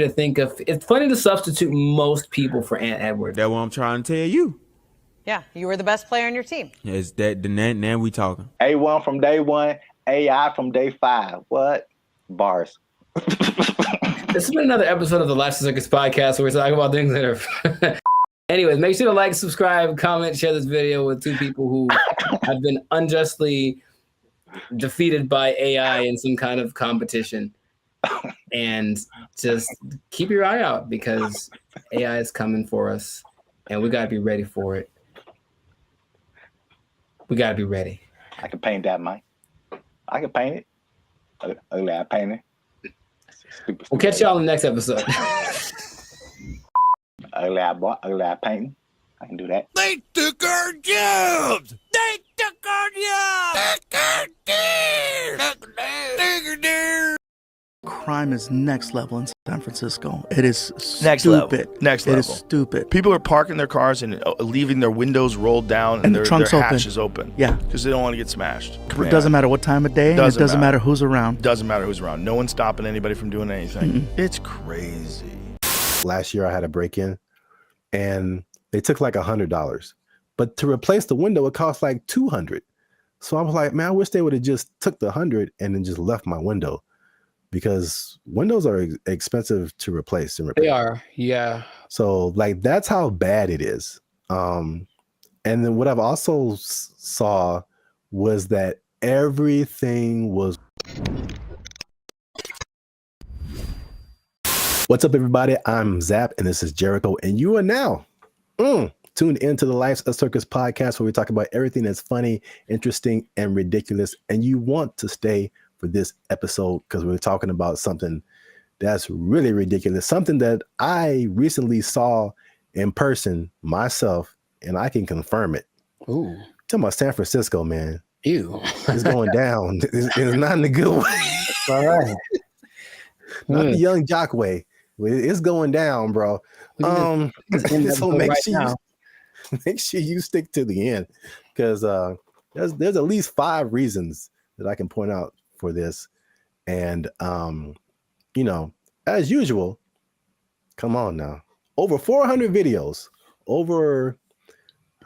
to substitute most people for Ant Edwards.
That's what I'm trying to tell you.
Yeah, you were the best player on your team.
Is that now we talking?
A1 from day one, AI from day 5. What? Bars.
This has been another episode of the Lifestyle Circus podcast where we're talking about things that are. Anyways, make sure to like, subscribe, comment, share this video with two people who have been unjustly defeated by AI in some kind of competition. And just keep your eye out because AI is coming for us and we got to be ready for it. We got to be ready.
I can paint that, Mike. I can paint it. Ugly eye painting.
We'll catch y'all in the next episode.
Ugly eye painting. I can do that.
They took our jobs! They took our jobs!
Crime is next level in San Francisco. It is stupid.
Next level.
It is stupid.
People are parking their cars and leaving their windows rolled down and their hatch is open.
Yeah.
Because they don't want to get smashed.
It doesn't matter what time of day. It doesn't matter who's around.
Doesn't matter who's around. No one's stopping anybody from doing anything. It's crazy.
Last year I had a break-in and they took like $100. But to replace the window, it cost like $200. So I was like, man, I wish they would have just took the $100 and then just left my window. Because windows are expensive to replace and repair.
They are, yeah.
So like that's how bad it is. And then what I've also saw was that everything was. What's up, everybody? I'm Zap, and this is Jericho, and you are now tuned into the Life's a Circus podcast, where we talk about everything that's funny, interesting, and ridiculous. And you want to stay for this episode because we're talking about something that's really ridiculous, something that I recently saw in person myself, and I can confirm it.
Ooh,
talking about San Francisco, man.
Ew,
it's going down. It's not in a good way.
All right,
not the young jock way. It's going down, bro. So make sure you stick to the end because there's at least 5 reasons that I can point out for this. And as usual, come on now, over 400 videos, over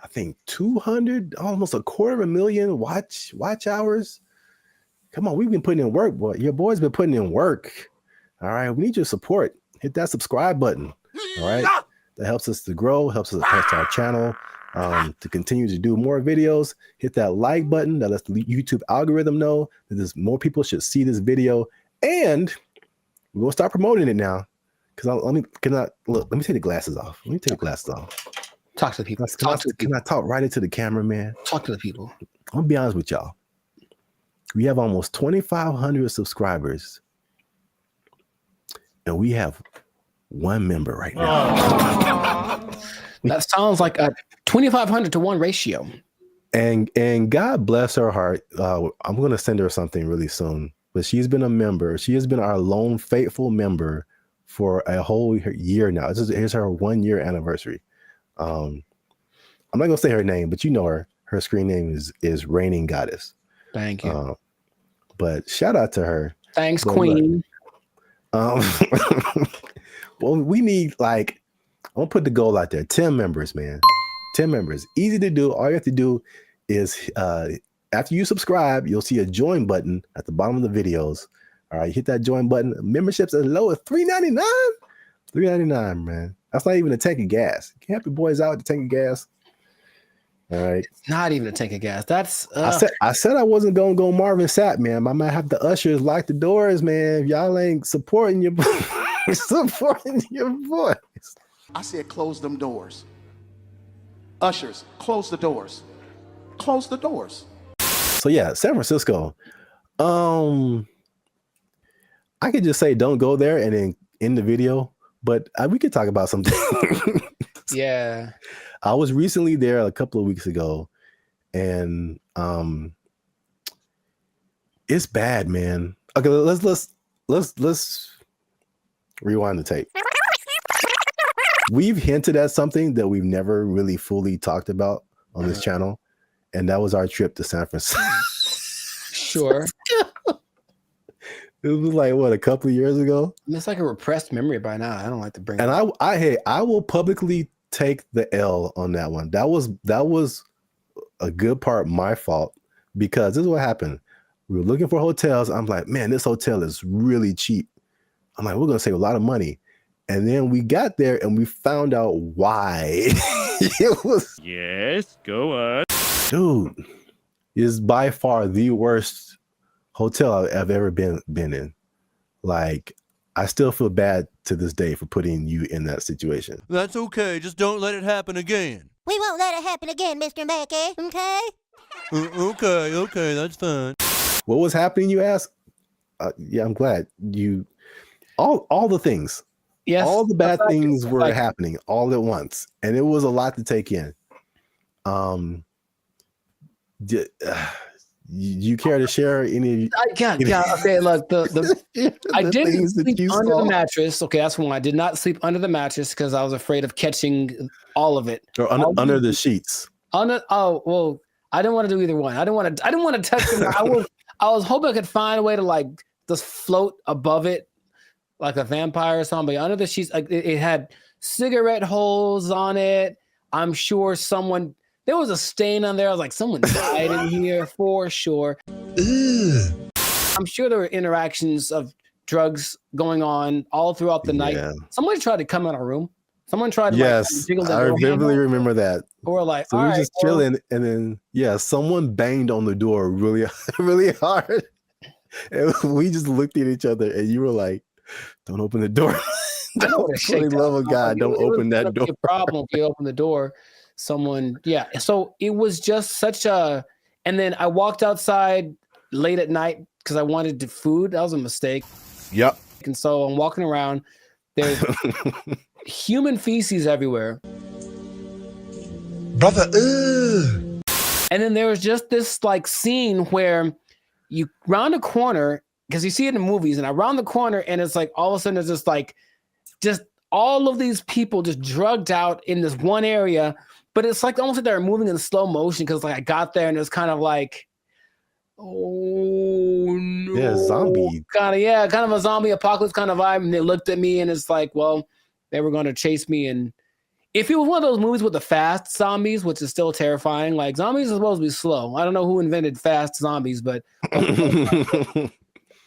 I think 200, almost 250,000 watch hours. Come on, we've been putting in work, boy. Your boy's been putting in work. All right, we need your support. Hit that subscribe button. All right, that helps us to grow, helps our channel to continue to do more videos. Hit that like button. That lets the YouTube algorithm know that there's more people should see this video, and we're gonna start promoting it now. Because let me take the glasses off. Let me take the glasses off.
Talk to the people.
Can I talk right into the camera, man?
Talk to the people.
I'm gonna be honest with y'all. We have almost 2,500 subscribers, and we have 1 member right now.
That sounds like a 2,500 to 1 ratio.
And God bless her heart. I'm going to send her something really soon. But she's been a member. She has been our lone faithful member for a whole year now. Here's her 1-year anniversary. I'm not going to say her name, but you know her. Her screen name is Reigning Goddess.
Thank you.
But shout out to her.
Thanks, Queen.
Well, we need I'm gonna put the goal out there. 10 members, man. 10 members. Easy to do. All you have to do is after you subscribe, you'll see a join button at the bottom of the videos. All right, hit that join button. Memberships as low as $3.99. $3.99, man. That's not even a tank of gas. You can help your boys out with the tank of gas. All right.
It's not even a tank of gas. That's
I said I wasn't gonna go Marvin Sapp, man. I might have the ushers lock the doors, man. If y'all ain't supporting your supporting your boys.
I said close them doors. Ushers, close the doors. Close the doors.
So yeah, San Francisco. I could just say don't go there and then end the video, but we could talk about something.
Yeah.
I was recently there a couple of weeks ago, and it's bad, man. Okay, let's rewind the tape. We've hinted at something that we've never really fully talked about on this channel, and that was our trip to San Francisco.
Sure.
It was like what, a couple of years ago?
It's like a repressed memory by now. I don't like to bring it
And I will publicly take the L on that one. That was a good part my fault, because this is what happened. We were looking for hotels. I'm like, man, this hotel is really cheap. I'm like, we're gonna save a lot of money. And then we got there and we found out why. It was,
yes, go on.
dude, is by far the worst hotel I've ever been in. Like, I still feel bad to this day for putting you in that situation.
That's okay. Just don't let it happen again.
We won't let it happen again, Mr. Mackey. Okay?
Okay, that's fine.
What was happening, you ask? Yeah, I'm glad you. All the things.
Yes.
All the bad things were happening all at once, and it was a lot to take in. You care to share any?
Okay, look, I didn't sleep under the mattress. Okay, that's one. I did not sleep under the mattress because I was afraid of catching all of it.
Or under the sheets.
Well, I didn't want to do either one. I didn't want to touch them. I was hoping I could find a way to like just float above it like a vampire or something. But under the sheets, like it had cigarette holes on it. I'm sure there was a stain on there. I was like, someone died in here for sure. Ugh. I'm sure there were interactions of drugs going on all throughout the night. Somebody tried to come in our room. Someone tried to jiggle the door
vividly remember that.
Or like,
so we were just chilling, and then someone banged on the door really, really hard. And we just looked at each other, and you were like, "Don't open the door." For the love of God, don't open that door.
A problem if you open the door. So it was just such a. And then I walked outside late at night because I wanted food. That was a mistake.
Yep.
And so I'm walking around. There's human feces everywhere.
Brother, ugh.
And then there was just this like scene where you round a corner, because you see it in movies, and I round the corner and it's like all of a sudden there's just all of these people just drugged out in this one area, but it's like almost like they're moving in slow motion because like I got there and it's kind of like, oh no.
Yeah, zombie.
Kind of a zombie apocalypse kind of vibe. And they looked at me and it's like, well, they were going to chase me. And if it was one of those movies with the fast zombies, which is still terrifying, like zombies are supposed to be slow. I don't know who invented fast zombies, but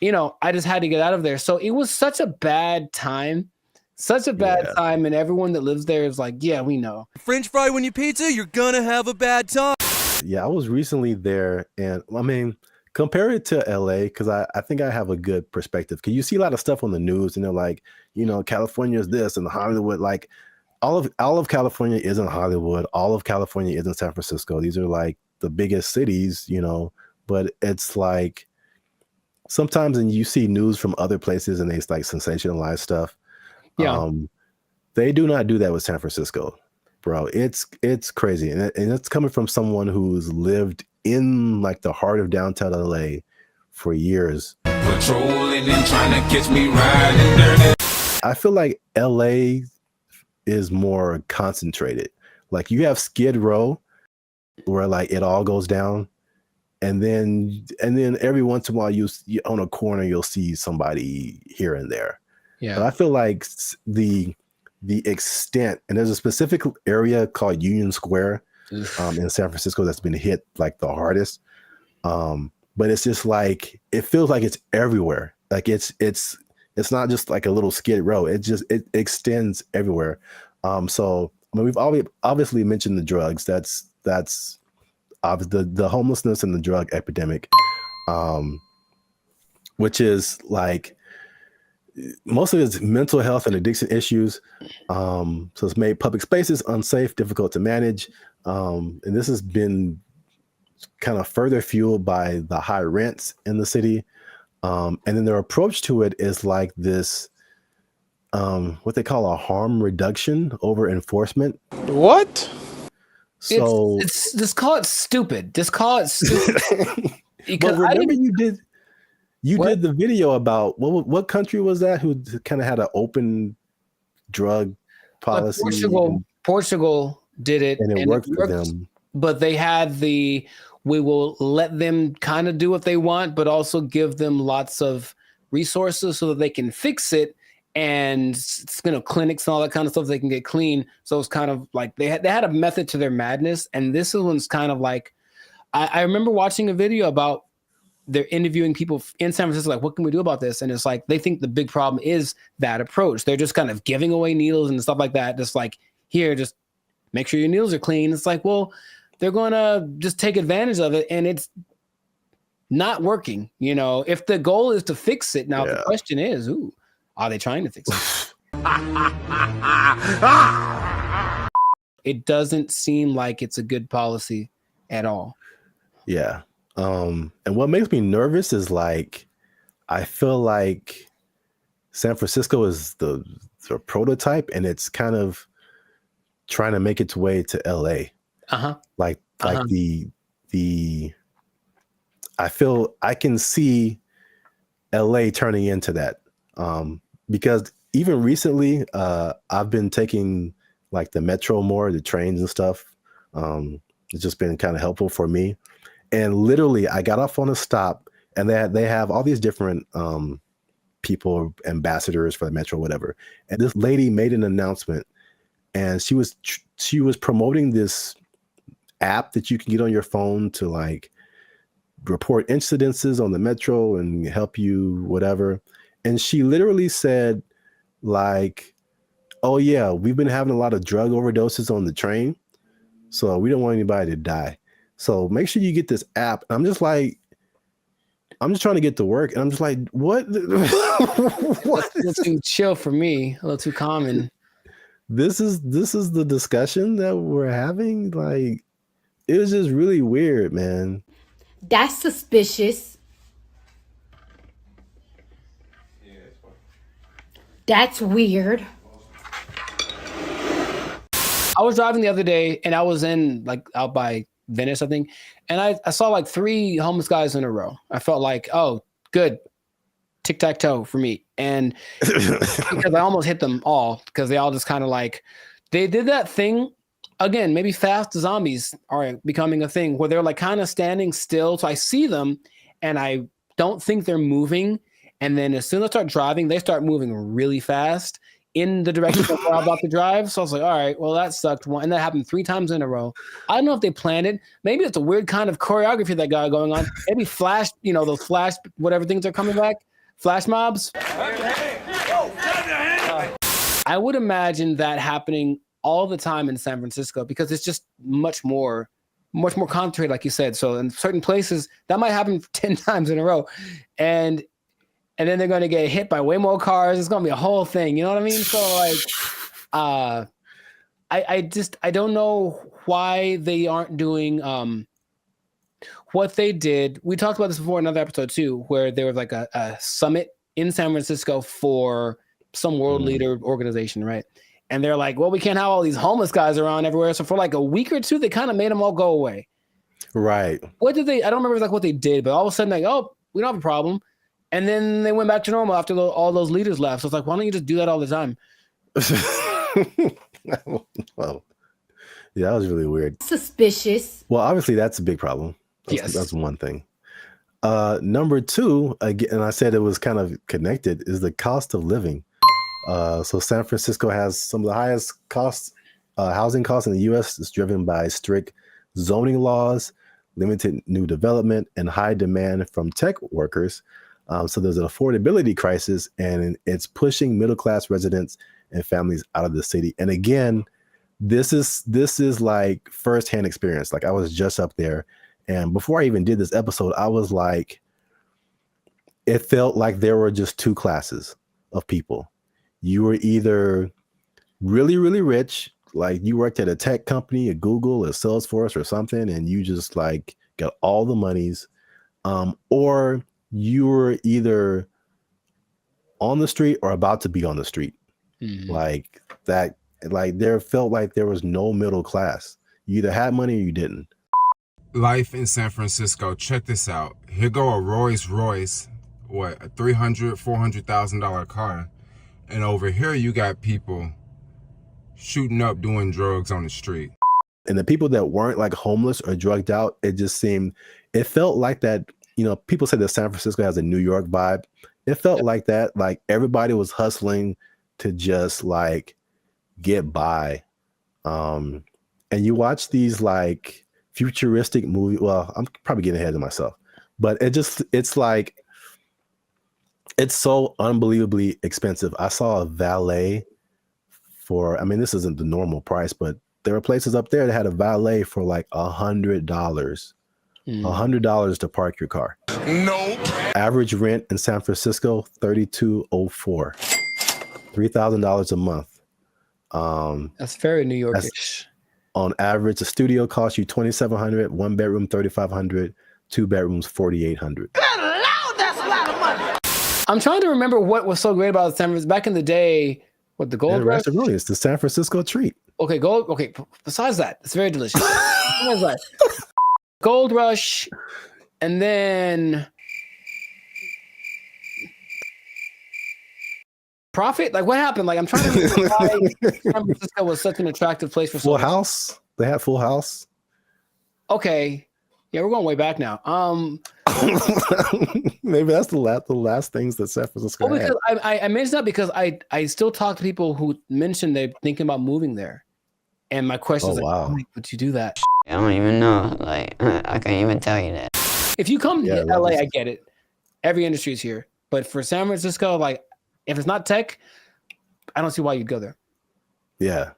you know, I just had to get out of there. So it was such a bad time. And everyone that lives there is like, yeah, we know.
French fry when you pizza, you're gonna have a bad time.
Yeah, I was recently there, and I mean, compare it to LA, because I think I have a good perspective. Because you see a lot of stuff on the news, and they're like, you know, California is this, and Hollywood, like all of California isn't Hollywood. All of California isn't San Francisco. These are like the biggest cities, you know. But it's like sometimes, and you see news from other places, and they like sensationalize stuff.
Yeah.
They do not do that with San Francisco, bro. It's crazy. And it's coming from someone who's lived in like the heart of downtown LA for years.
Patrolling and trying to catch me riding dirty.
I feel like LA is more concentrated. Like you have Skid Row where like it all goes down. And then every once in a while you on a corner, you'll see somebody here and there.
Yeah.
But I feel like the extent, and there's a specific area called Union Square in San Francisco that's been hit like the hardest. But it's just like, it feels like it's everywhere. Like it's not just like a little skid row. It extends everywhere. So I mean, we've obviously mentioned the drugs. That's the homelessness and the drug epidemic, which is like mostly it's mental health and addiction issues. So it's made public spaces unsafe, difficult to manage. And this has been kind of further fueled by the high rents in the city. And then their approach to it is like this, what they call a harm reduction over enforcement.
What?
So
it's just call it stupid. Just call it stupid.
Because remember you did the video about what country was that who kind of had an open drug policy?
Portugal did it,
and it worked for them.
But they had we will let them kind of do what they want, but also give them lots of resources so that they can fix it. And it's clinics and all that kind of stuff they can get clean. So it's kind of like they had a method to their madness. And this one's kind of like I remember watching a video about they're interviewing people in San Francisco, like, what can we do about this? And it's like they think the big problem is that approach. They're just kind of giving away needles and stuff like that. Just like, here, just make sure your needles are clean. It's like, well, they're going to just take advantage of it, and it's not working. You know, if the goal is to fix it, now the question is, are they trying to fix it? It doesn't seem like it's a good policy at all.
Yeah. And what makes me nervous is like, I feel like San Francisco is the prototype, and it's kind of trying to make its way to LA. Like the I feel I can see LA turning into that. Because even recently, I've been taking like the metro more, the trains and stuff. It's just been kind of helpful for me. And literally, I got off on a stop, and they have all these different people, ambassadors for the metro, whatever. And this lady made an announcement, and she was promoting this app that you can get on your phone to like report incidences on the metro and help you whatever. And she literally said like, oh yeah, we've been having a lot of drug overdoses on the train, so we don't want anybody to die. So make sure you get this app. I'm just trying to get to work, and I'm just like, what?
What? A little too chill for me, a little too common.
This is the discussion that we're having. Like, it was just really weird, man.
That's suspicious. That's weird.
I was driving the other day, and I was in like out by Venice, I think, and I saw like 3 homeless guys in a row. I felt like, oh, good, tic-tac-toe for me. And because I almost hit them all, because they all just kind of like, they did that thing again. Maybe fast zombies are becoming a thing where they're like kind of standing still. So I see them, and I don't think they're moving. And then as soon as I start driving, they start moving really fast in the direction of where I'm about to drive. So I was like, all right, well, that sucked. And that happened 3 times in a row. I don't know if they planned it. Maybe it's a weird kind of choreography that got going on. Maybe flash, those flash, whatever things are coming back, flash mobs. I would imagine that happening all the time in San Francisco, because it's just much more concentrated, like you said. So in certain places, that might happen 10 times in a row. And then they're going to get hit by way more cars. It's going to be a whole thing. You know what I mean? So like, I don't know why they aren't doing what they did. We talked about this before in another episode too, where there was like a summit in San Francisco for some world leader organization, right? And they're like, well, we can't have all these homeless guys around everywhere. So for like a week or two, they kind of made them all go away.
Right.
What did they? I don't remember like what they did, but all of a sudden, like, oh, we don't have a problem. And then they went back to normal after all those leaders left. So it's like, why don't you just do that all the time?
Well, yeah, that was really weird.
Suspicious.
Well, obviously that's a big problem. That's one thing. Number 2, again, and I said it was kind of connected, is the cost of living. So San Francisco has some of the highest housing costs in the U.S. It's driven by strict zoning laws, limited new development, and high demand from tech workers. So there's an affordability crisis, and it's pushing middle-class residents and families out of the city. And again, this is like firsthand experience. Like I was just up there, and before I even did this episode, I was like, it felt like there were just two classes of people. You were either really, really rich, like you worked at a tech company, a Google, a Salesforce or something, and you just like got all the monies, or you were either on the street or about to be on the street. Like that, like there felt like there was no middle class. You either had money or you didn't.
Life in San Francisco. Check this out. Here go a Rolls Royce, what, a $300,000-$400,000 car. And over here you got people shooting up doing drugs on the street.
And the people that weren't like homeless or drugged out, it felt like that, you know, people say that San Francisco has a New York vibe. It felt like that, like everybody was hustling to just like get by. And you watch these like futuristic movies. Well, I'm probably getting ahead of myself, but it's like, it's so unbelievably expensive. I saw a valet for, I mean, this isn't the normal price, but there were places up there that had a valet for like $100. $100 to park your car.
Nope.
Average rent in San Francisco, $3,204. $3,000 a month.
That's very New Yorkish.
On average, a studio costs you $2,700, 1 bedroom $3,500, 2 bedrooms $4,800.
I'm trying to remember what was so great about San Francisco back in the day. What, the Gold Rush?
Really, it's the San Francisco treat.
Okay, gold. Okay, besides that, it's very delicious. Besides that, Gold Rush, and then Profit. Like, what happened? Like, I'm trying to remember why San Francisco was such an attractive place for
Full House. They had Full House.
Okay, yeah, we're going way back now.
Maybe that's the last things that San Francisco had.
Because I mentioned that because I still talk to people who mentioned they're thinking about moving there, and my question is like,
wow.
why would you do that?
I don't even know. Like, I can't even tell you that.
If you come to LA, I get it. Every industry is here, but for San Francisco, like, if it's not tech, I don't see why you'd go there.
Yeah.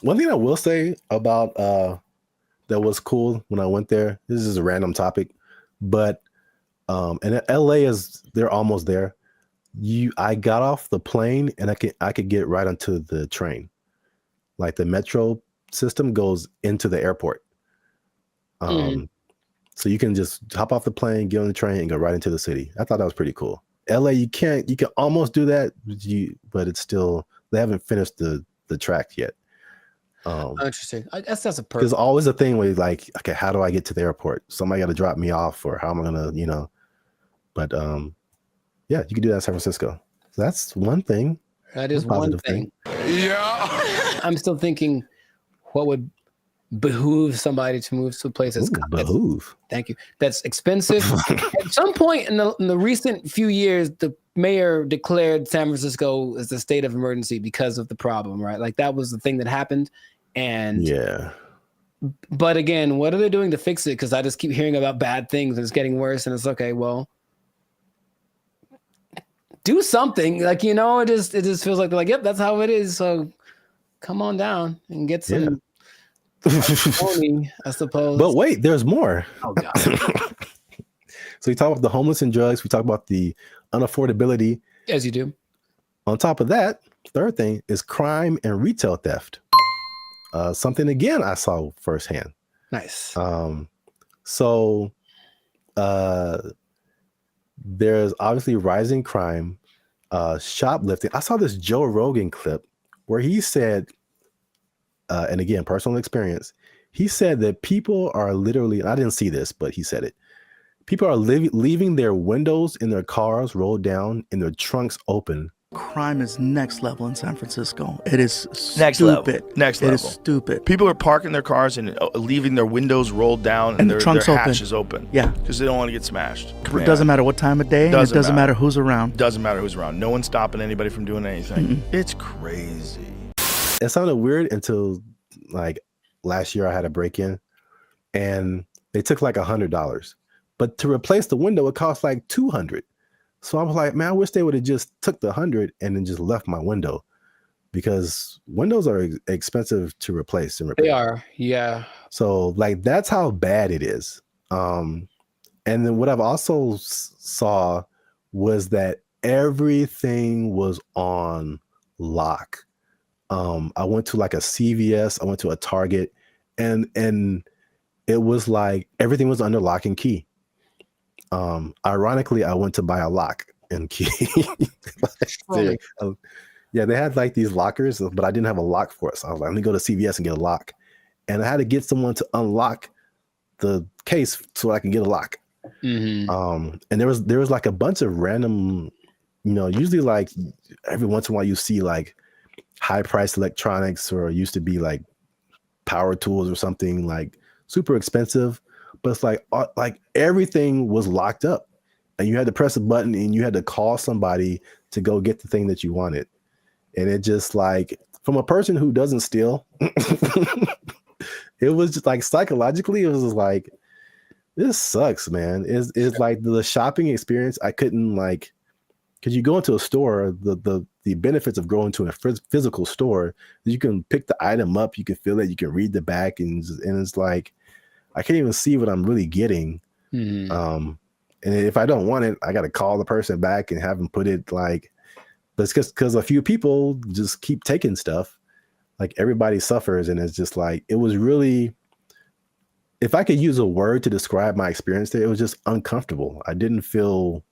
One thing I will say about that was cool when I went there. This is a random topic, but and LA they're almost there. I got off the plane and I could get right onto the train. Like the metro system goes into the airport. So you can just hop off the plane, get on the train, and go right into the city. I thought that was pretty cool. LA, you can almost do that, but it's still, they haven't finished the track yet.
Interesting. I guess that's a purpose.
There's always a thing where you're like, okay, how do I get to the airport? Somebody got to drop me off, or how am I gonna, But yeah, you can do that in San Francisco. So that's one thing.
That is one thing.
Yeah.
I'm still thinking, what would behoove somebody to move to a place that's
behoove.
Thank you. That's expensive. At some point in the recent few years, the mayor declared San Francisco as a state of emergency because of the problem, right? Like that was the thing that happened. And
yeah.
But again, what are they doing to fix it? Because I just keep hearing about bad things and it's getting worse. And it's okay, well, do something. Like, it just feels like they're like, yep, that's how it is. So come on down and get some money, I suppose.
But wait, there's more.
Oh God.
So we talk about the homeless and drugs. We talk about the unaffordability.
As you do.
On top of that, third thing is crime and retail theft. Something again I saw firsthand.
Nice.
So there's obviously rising crime, shoplifting. I saw this Joe Rogan clip where he said, and again, personal experience, he said that people are literally, and I didn't see this, but he said it. People are leaving their windows in their cars rolled down and their trunks open.
Crime is next level in San Francisco. It is
Next
stupid.
level. Next level.
It is stupid.
People are parking their cars and leaving their windows rolled down and
the
their
trunks
hatches open.
Yeah.
Because they don't want to get smashed.
It doesn't matter what time of day, and it doesn't matter who's around.
Doesn't matter who's around. No one's stopping anybody from doing anything. It's crazy.
It sounded weird until like last year I had a break-in and they took like $100. But to replace the window, it cost like $200. So I was like, man, I wish they would have just took the 100 and then just left my window, because windows are expensive to replace and repair.
They are, yeah.
So like that's how bad it is. And then what I've also saw was that everything was on lock. I went to like a CVS, I went to a Target, and it was like everything was under lock and key. Ironically, I went to buy a lock and key. Yeah, they had like these lockers, but I didn't have a lock for it. So I was like, let me go to CVS and get a lock. And I had to get someone to unlock the case so I can get a lock.
Mm-hmm.
And there was like a bunch of random, usually like every once in a while you see like high priced electronics, or used to be like power tools or something like super expensive, but it's like everything was locked up, and you had to press a button and you had to call somebody to go get the thing that you wanted. And it just like, from a person who doesn't steal, it was just like psychologically, it was just like, this sucks, man. It's like the shopping experience. I couldn't like, because you go into a store, the benefits of going to a physical store, you can pick the item up, you can feel it, you can read the back, and it's like, I can't even see what I'm really getting.
Mm-hmm.
And if I don't want it, I got to call the person back and have them put it like, but it's because a few people just keep taking stuff. Like everybody suffers, and it's just like, it was really, if I could use a word to describe my experience there, it was just uncomfortable. I didn't feel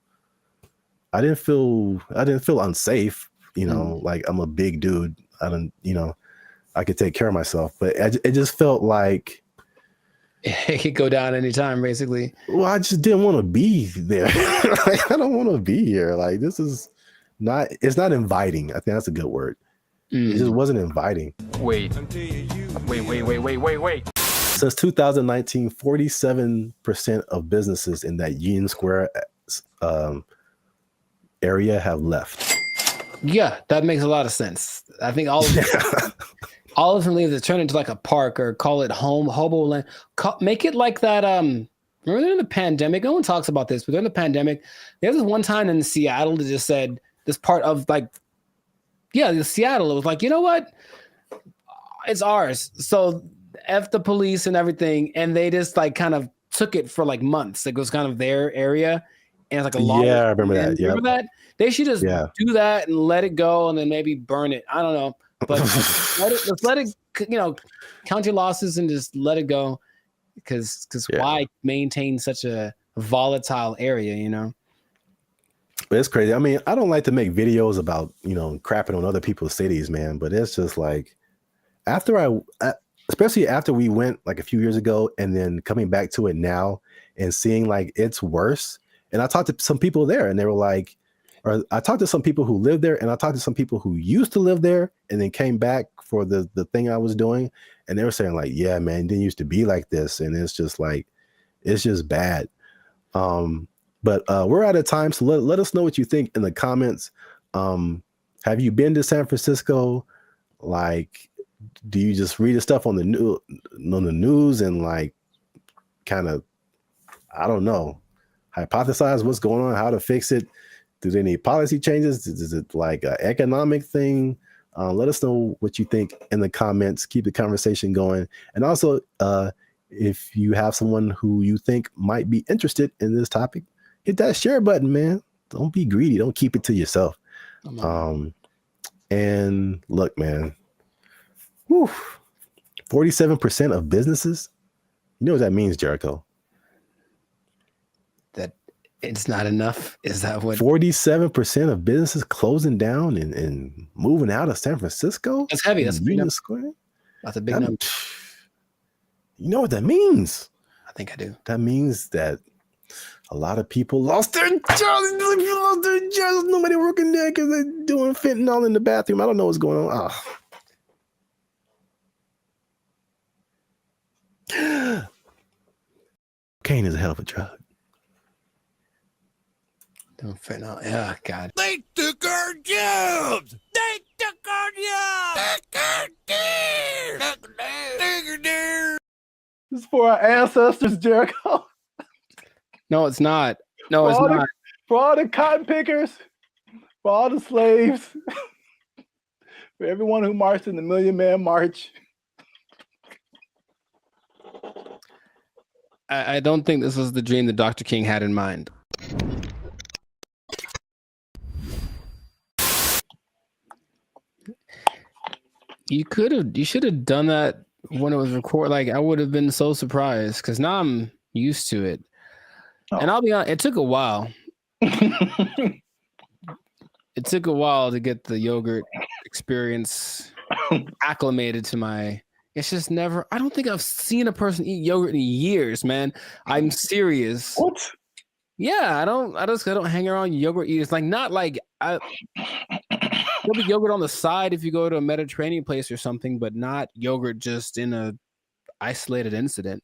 unsafe, like I'm a big dude. I could take care of myself, but it just felt like
it could go down anytime, basically.
Well, I just didn't want to be there. Like, I don't want to be here. Like, this is not, it's not inviting. I think that's a good word. It just wasn't inviting.
Wait.
Since 2019, 47% of businesses in that Union Square area have left.
Yeah, that makes a lot of sense. I think all of them, all of them leave to turn into like a park, or call it Hobo Land. Make it like that. Remember during the pandemic, no one talks about this, but during the pandemic, there was this one time in Seattle that just said this part of like, Seattle. It was like, you know what? It's ours. So F the police and everything. And they just like kind of took it for like months. Like, it was kind of their area. And it's like a long.
Yeah, I remember that. Yeah.
Remember that? They should just do that and let it go, and then maybe burn it. I don't know. But let's let it, count your losses and just let it go. Because why maintain such a volatile area,
But it's crazy. I mean, I don't like to make videos about, crapping on other people's cities, man. But it's just like, especially after we went like a few years ago, and then coming back to it now and seeing like it's worse. And I talked to some people there, and they were like, or I talked to some people who live there, and I talked to some people who used to live there and then came back for the thing I was doing. And they were saying like, yeah, man, it didn't used to be like this. And it's just like, it's just bad. But we're out of time. So let us know what you think in the comments. Have you been to San Francisco? Like, do you just read the stuff on the news and like kind of, I don't know, hypothesize what's going on, how to fix it? Do they need policy changes? Is it like an economic thing? Let us know what you think in the comments. Keep the conversation going. And also, if you have someone who you think might be interested in this topic, hit that share button, man. Don't be greedy. Don't keep it to yourself. And look, man, 47% of businesses, you know what that means, Jericho?
That it's not enough. Is that what?
47% of businesses closing down and moving out of San Francisco?
That's heavy. That's
Union Square.
That's a big number.
You know what that means?
I think I do.
That means that a lot of people lost their jobs. Nobody working there because they're doing fentanyl in the bathroom. I don't know what's going on. Cocaine is a hell of a drug.
Doing fentanyl. Yeah, God.
They took our jobs. They took our jobs.
This is for our ancestors, Jericho.
No, it's not. No, it's not.
For all the cotton pickers, for all the slaves, for everyone who marched in the Million Man March.
I don't think this was the dream that Dr. King had in mind. You should have done that when it was recorded. Like, I would have been so surprised because now I'm used to it. Oh. And I'll be honest, it took a while. It took a while to get the yogurt experience acclimated to my. It's just never. I don't think I've seen a person eat yogurt in years, man. I'm serious.
What?
Yeah, I don't hang around yogurt eaters. Like, not like there'll be yogurt on the side if you go to a Mediterranean place or something, but not yogurt just in a isolated incident.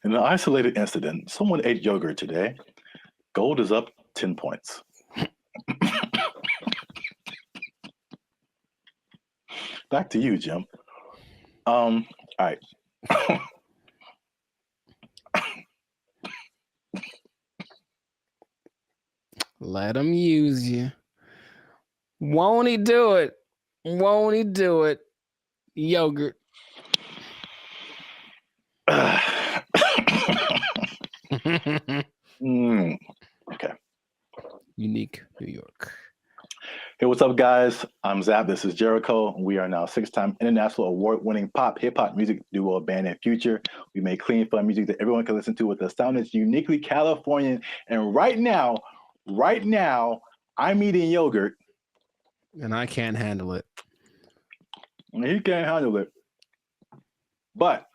In an isolated incident, someone ate yogurt today. Gold is up 10 points. Back to you, Jim. All right.
Let him use you. Won't he do it? Won't he do it? Yogurt.
Okay.
Unique New York.
Hey, what's up, guys? I'm Zap. This is Jericho. We are now 6-time international award-winning pop, hip-hop music duo Band and Future. We make clean, fun music that everyone can listen to with a sound that's uniquely Californian. And right now, I'm eating yogurt.
And I can't handle it.
And he can't handle it. But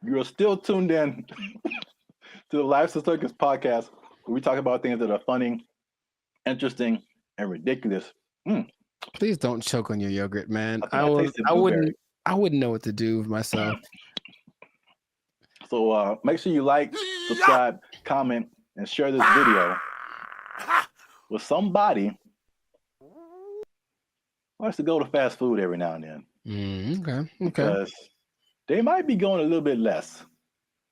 you're still tuned in to the Lifestyle Circus podcast, where we talk about things that are funny, interesting, and ridiculous.
Please don't choke on your yogurt, man. I wouldn't know what to do with myself.
So make sure you like, subscribe, comment, and share this video with somebody who likes to go to fast food every now and then.
Okay.
Because they might be going a little bit less.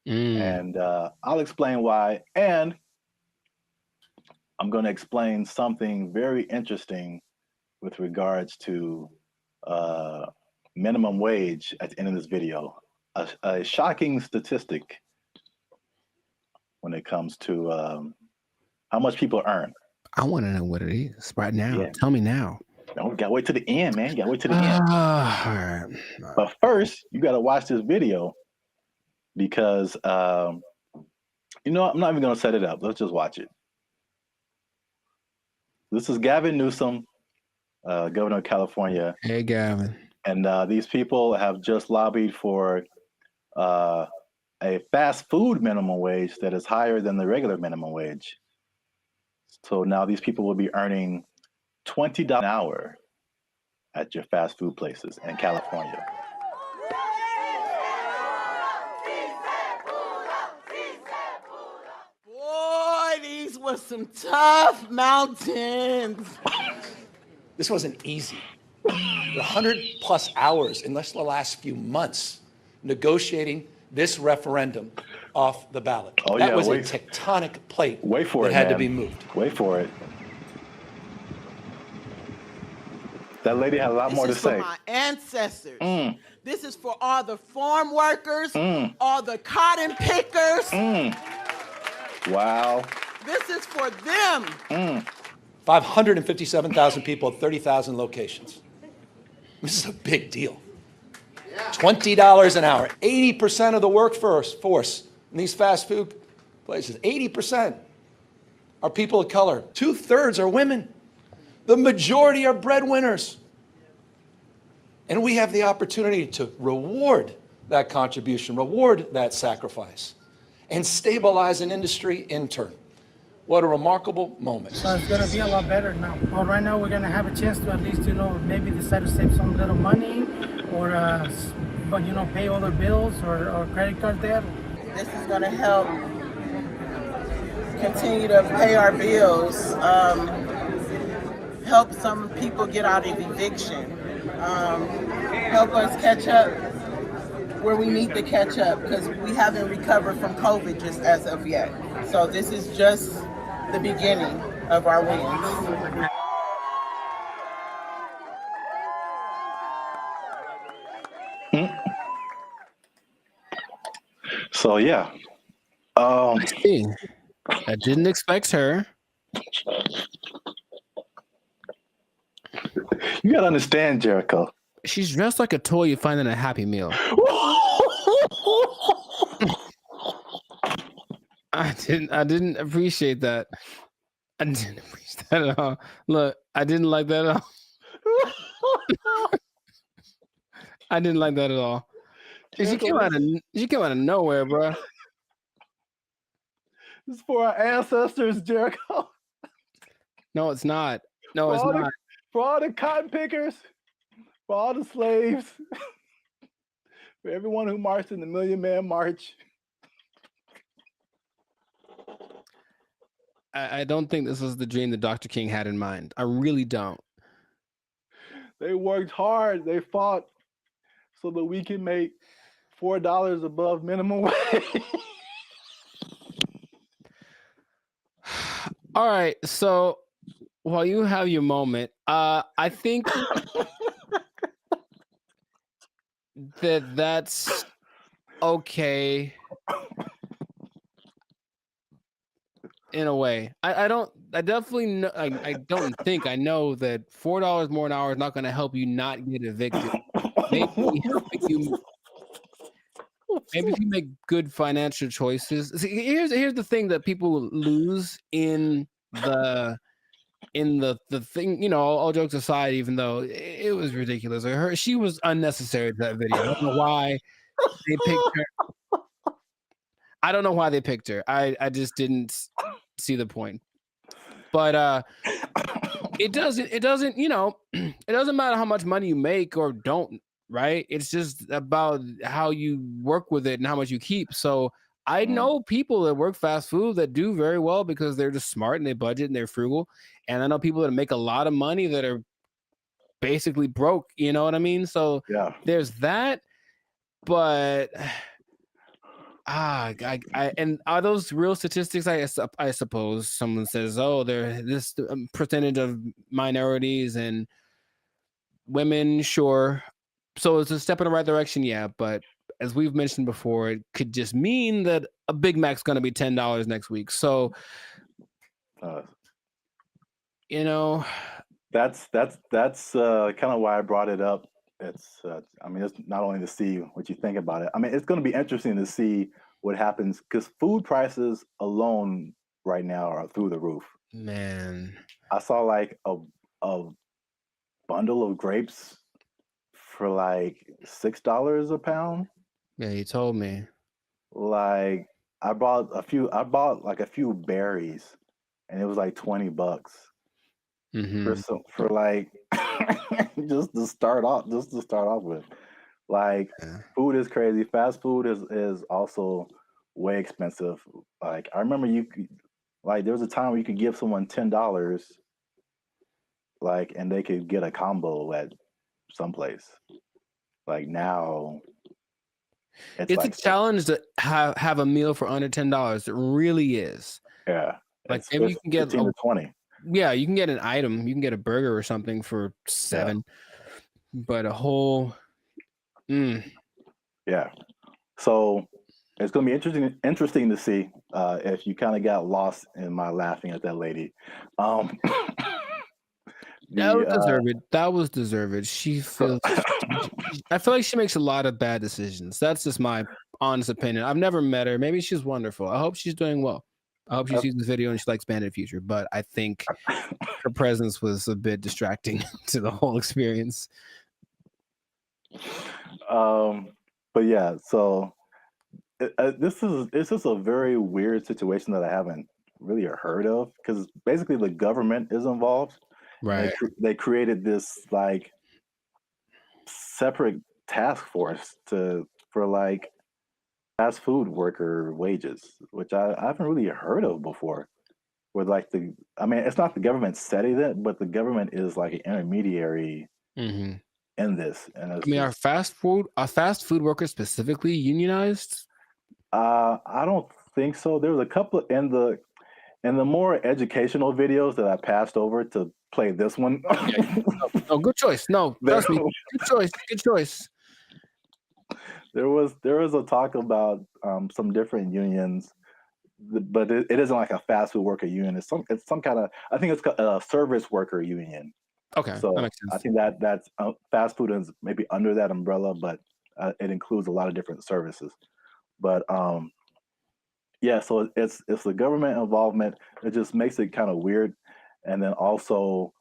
And I'll explain why. And I'm going to explain something very interesting with regards to minimum wage at the end of this video. A shocking statistic when it comes to how much people earn.
I want to know what it is right now. Yeah. Tell me now.
No, we got to wait to the end, man. Got to wait to the end.
All right.
But first, you got to watch this video because, I'm not even going to set it up. Let's just watch it. This is Gavin Newsom, governor of California.
Hey, Gavin.
And these people have just lobbied for a fast food minimum wage that is higher than the regular minimum wage. So now these people will be earning $20 an hour at your fast food places in California.
Boy, these were some tough mountains.
This wasn't easy. 100+ hours in the last few months negotiating this referendum off the ballot. That was a tectonic plate that had to be moved.
Wait for it. That lady had a lot more to say.
This is for my ancestors. This is for all the farm workers, all the cotton pickers.
Wow.
This is for them.
557,000 people at 30,000 locations. This is a big deal. $20 an hour. 80% of the workforce in these fast food places, 80% are people of color. 2/3 are women. The majority are breadwinners. And we have the opportunity to reward that contribution, reward that sacrifice, and stabilize an industry in turn. What a remarkable moment.
So it's going to be a lot better now. Well, right now we're going to have a chance to at least, maybe decide to save some little money or, pay all their bills or credit card debt.
This is going to help continue to pay our bills, help some people get out of eviction, help us catch up where we need to catch up because we haven't recovered from COVID just as of yet. So this is just the beginning of our wins.
So yeah,
I didn't expect her.
You gotta understand, Jericho.
She's dressed like a toy you find in a Happy Meal. I didn't appreciate that. I didn't appreciate that at all. Look, I didn't like that at all. I didn't like that at all. She came out of nowhere, bro.
This is for our ancestors, Jericho.
No, it's not. No, it's not.
For all the cotton pickers, for all the slaves, for everyone who marched in the Million Man March.
I don't think this was the dream that Dr. King had in mind. I really don't.
They worked hard. They fought so that we can make $4 above minimum wage.
All right, so while you have your moment, I think that's okay in a way. I definitely know, I don't think I know that $4 more an hour is not going to help you not get evicted. Maybe if you make good financial choices. See, here's the thing that people lose in the thing, you know, all jokes aside, even though it was ridiculous. She was unnecessary to that video. I don't know why they picked her. I don't know why they picked her. I just didn't see the point. But it doesn't, you know, it doesn't matter how much money you make or don't, right? It's just about how you work with it and how much you keep. So I know people that work fast food that do very well because they're just smart and they budget and they're frugal. And I know people that make a lot of money that are basically broke, you know what I mean? So
yeah,
there's that. But and are those real statistics? I suppose someone says, oh, there this percentage of minorities and women, sure. So it's a step in the right direction, yeah. But as we've mentioned before, it could just mean that a Big Mac's going to be $10 next week. So, you know,
that's kind of why I brought it up. It's I mean, it's not only to see what you think about it. I mean, it's going to be interesting to see what happens because food prices alone right now are through the roof.
Man,
I saw like a bundle of grapes for like $6 a pound.
Yeah, you told me.
Like I bought like a few berries, and it was like $20 for like just to start off with. Like food is crazy. Fast food is also way expensive. Like I remember there was a time where you could give someone $10, like, and they could get a combo at someplace. Like now,
it's like a challenge to have a meal for under $10. It really is.
Yeah,
like maybe you can get
15 to 20.
Yeah, you can get an item. You can get a burger or something for $7, but a whole.
Yeah, so it's going to be interesting to see if you kind of got lost in my laughing at that lady.
That was deserved. She feels. I feel like she makes a lot of bad decisions. That's just my honest opinion. I've never met her. Maybe she's wonderful. I hope she's doing well. I hope she sees this video and she likes Bandit Future. But I think her presence was a bit distracting to the whole experience.
But yeah, so this is a very weird situation that I haven't really heard of because basically the government is involved.
Right.
They created this like separate task force for like fast food worker wages, which I haven't really heard of before. Where like I mean, it's not the government setting it, but the government is like an intermediary in this. And
I mean, are fast food workers specifically unionized?
I don't think so. There was a couple in the more educational videos that I passed over to play this one.
Oh, good choice. No, trust me. Good choice. Good choice.
There was a talk about some different unions, but it isn't like a fast food worker union. It's some kind of, I think it's a service worker union.
Okay,
So
that makes sense.
I think that's fast food is maybe under that umbrella, but it includes a lot of different services. But yeah, so it's the government involvement. It just makes it kind of weird, and then also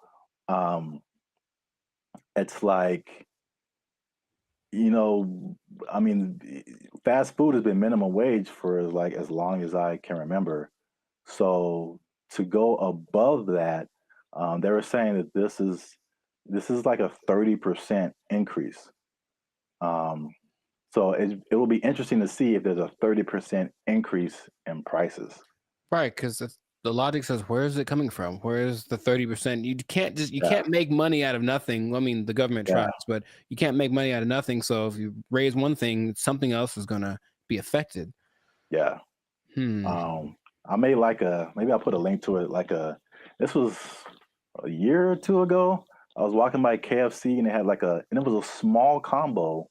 it's like, I mean, fast food has been minimum wage for like as long as I can remember. So to go above that, they were saying that this is like a 30% increase. So it will be interesting to see if there's a 30% increase in prices.
Right, because the logic says, where is it coming from? Where is the 30%? You can't make money out of nothing. I mean, the government tries, but you can't make money out of nothing. So if you raise one thing, something else is gonna be affected.
Yeah. I made maybe I'll put a link to it. This was a year or two ago. I was walking by KFC and they had and it was a small combo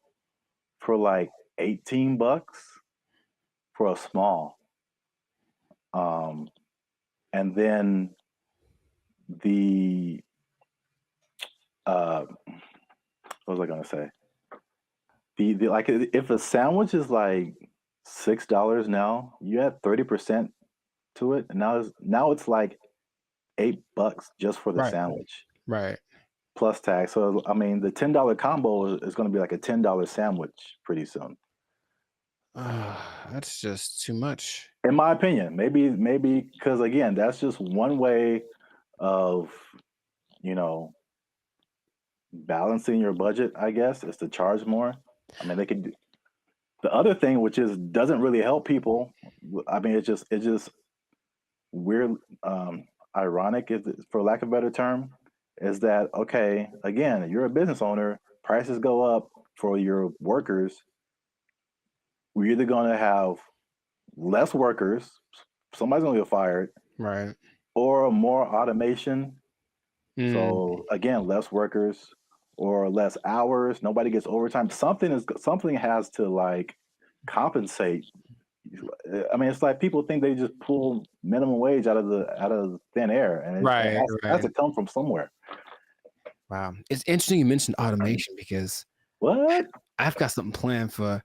for like $18 for a small. And then what was I gonna say? The like, if a sandwich is like $6 now, you add 30% to it, and now it's like $8 just for the sandwich,
right?
Plus tax. So I mean, the $10 combo is going to be like a $10 sandwich pretty soon.
That's just too much,
in my opinion. Maybe because again, that's just one way of balancing your budget. I guess is to charge more. I mean, they could do the other thing, which doesn't really help people. I mean, it's just weird, ironic, for lack of a better term, is that okay? Again, you're a business owner. Prices go up for your workers. We're either going to have less workers, somebody's going to get fired,
right?
Or more automation. So again, less workers or less hours. Nobody gets overtime. Something has to like compensate. I mean, it's like people think they just pull minimum wage out of thin air, and it has to come from somewhere.
Wow, it's interesting you mentioned automation because
what?
I've got something planned for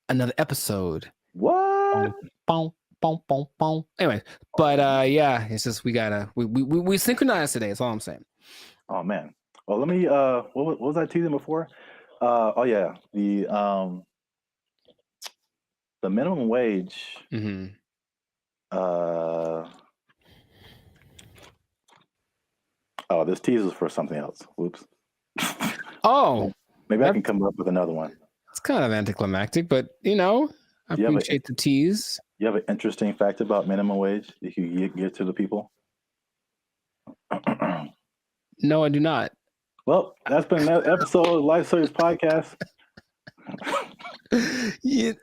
another episode.
What?
Boom, boom, boom, boom. Anyway, but yeah, it's just we synchronized today. That's all I'm saying.
Oh man. Well, let me. What was I teasing before? Oh yeah, the minimum wage. Oh, this teases for something else. Whoops.
Oh,
maybe I can come up with another one.
It's kind of anticlimactic, but I appreciate the tease.
You have an interesting fact about minimum wage that you give to the people?
No, I do not.
Well, that's been another episode of Life Service Podcast.
Yeah,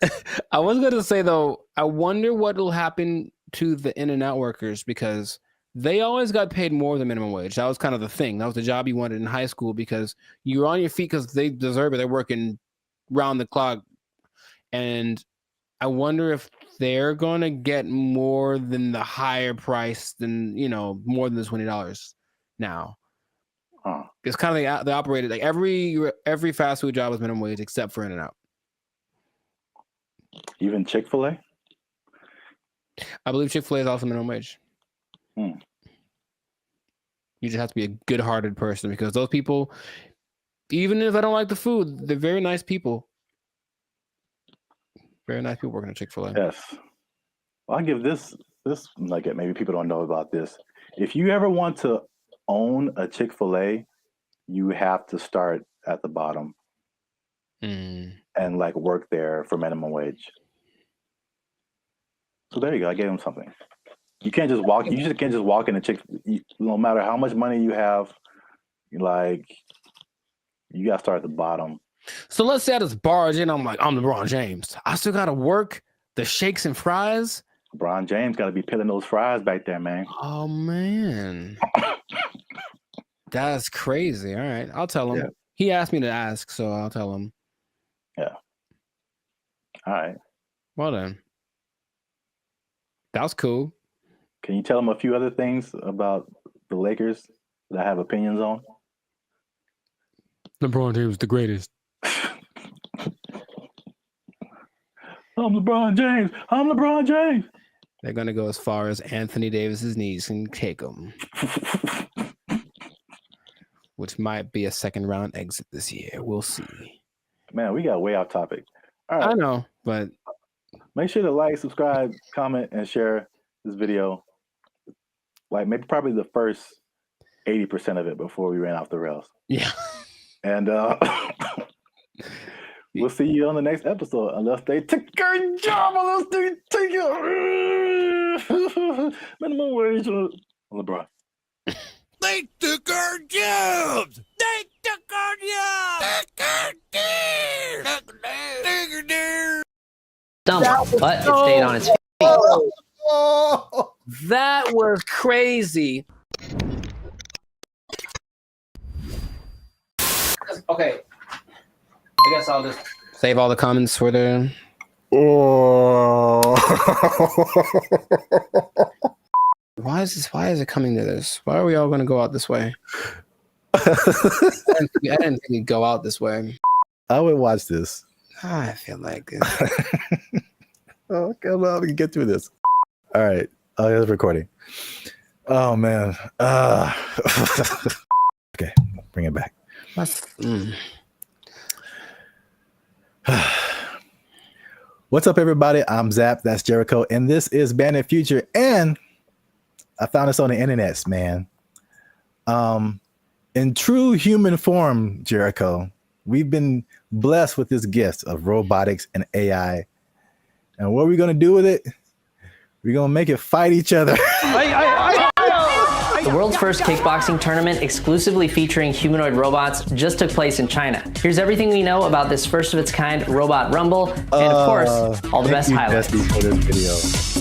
I was going to say, though, I wonder what will happen to the In-N-Out workers because they always got paid more than minimum wage. That was kind of the thing. That was the job you wanted in high school because you were on your feet because they deserve it. They're working round the clock. And I wonder if they're going to get more than the higher price than, more than the $20 now. It's kind of the operated, like every fast food job is minimum wage except for In-N-Out.
Even Chick-fil-A?
I believe Chick-fil-A is also minimum wage. You just have to be a good-hearted person because those people, even if I don't like the food, they're very nice people. Very nice people working at Chick-fil-A.
Yes. Well, I'll give this nugget. Maybe people don't know about this. If you ever want to own a Chick-fil-A, you have to start at the bottom and like work there for minimum wage. So there you go. I gave him something. You can't just walk. You just can't just walk in a no matter how much money you have. Like You got to start at the bottom.
So let's say I just barge in. I'm like, I'm LeBron James. I still got to work the shakes and fries.
LeBron James got to be peeling those fries back there, man.
Oh, man. That's crazy. All right. I'll tell him.
Yeah.
He asked me to ask, so I'll tell him.
Yeah. All right.
Well then. That was cool.
Can you tell him a few other things about the Lakers that I have opinions on?
LeBron James, the greatest.
I'm LeBron James. I'm LeBron James.
They're going to go as far as Anthony Davis's knees can take them. Which might be a second round exit this year. We'll see.
Man, we got way off topic. All right.
I know, but
make sure to like, subscribe, comment, and share this video. Like maybe probably the first 80% of it before we ran off the rails.
Yeah.
And we'll see you on the next episode unless they take your job, unless they take your minimum wage on LeBron.
They took our jobs! They took our jobs!
But it stayed on its feet.
That was crazy. Okay. I guess I'll just save all the comments for the. Why is it coming to this? Why are we all going to go out this way? I didn't think we'd go out this way.
I would watch this.
I feel like it.
Okay, well, we can get through this. All right. Oh, it's recording. Oh, man. Okay, bring it back. What's up, everybody? I'm Zap. That's Jericho. And this is Bandit Future. And I found this on the internet, man. In true human form, Jericho, we've been blessed with this gift of robotics and AI. And what are we going to do with it? We're going to make it fight each other.
The world's first kickboxing tournament exclusively featuring humanoid robots just took place in China. Here's everything we know about this first of its kind robot rumble, and of course, all the best highlights.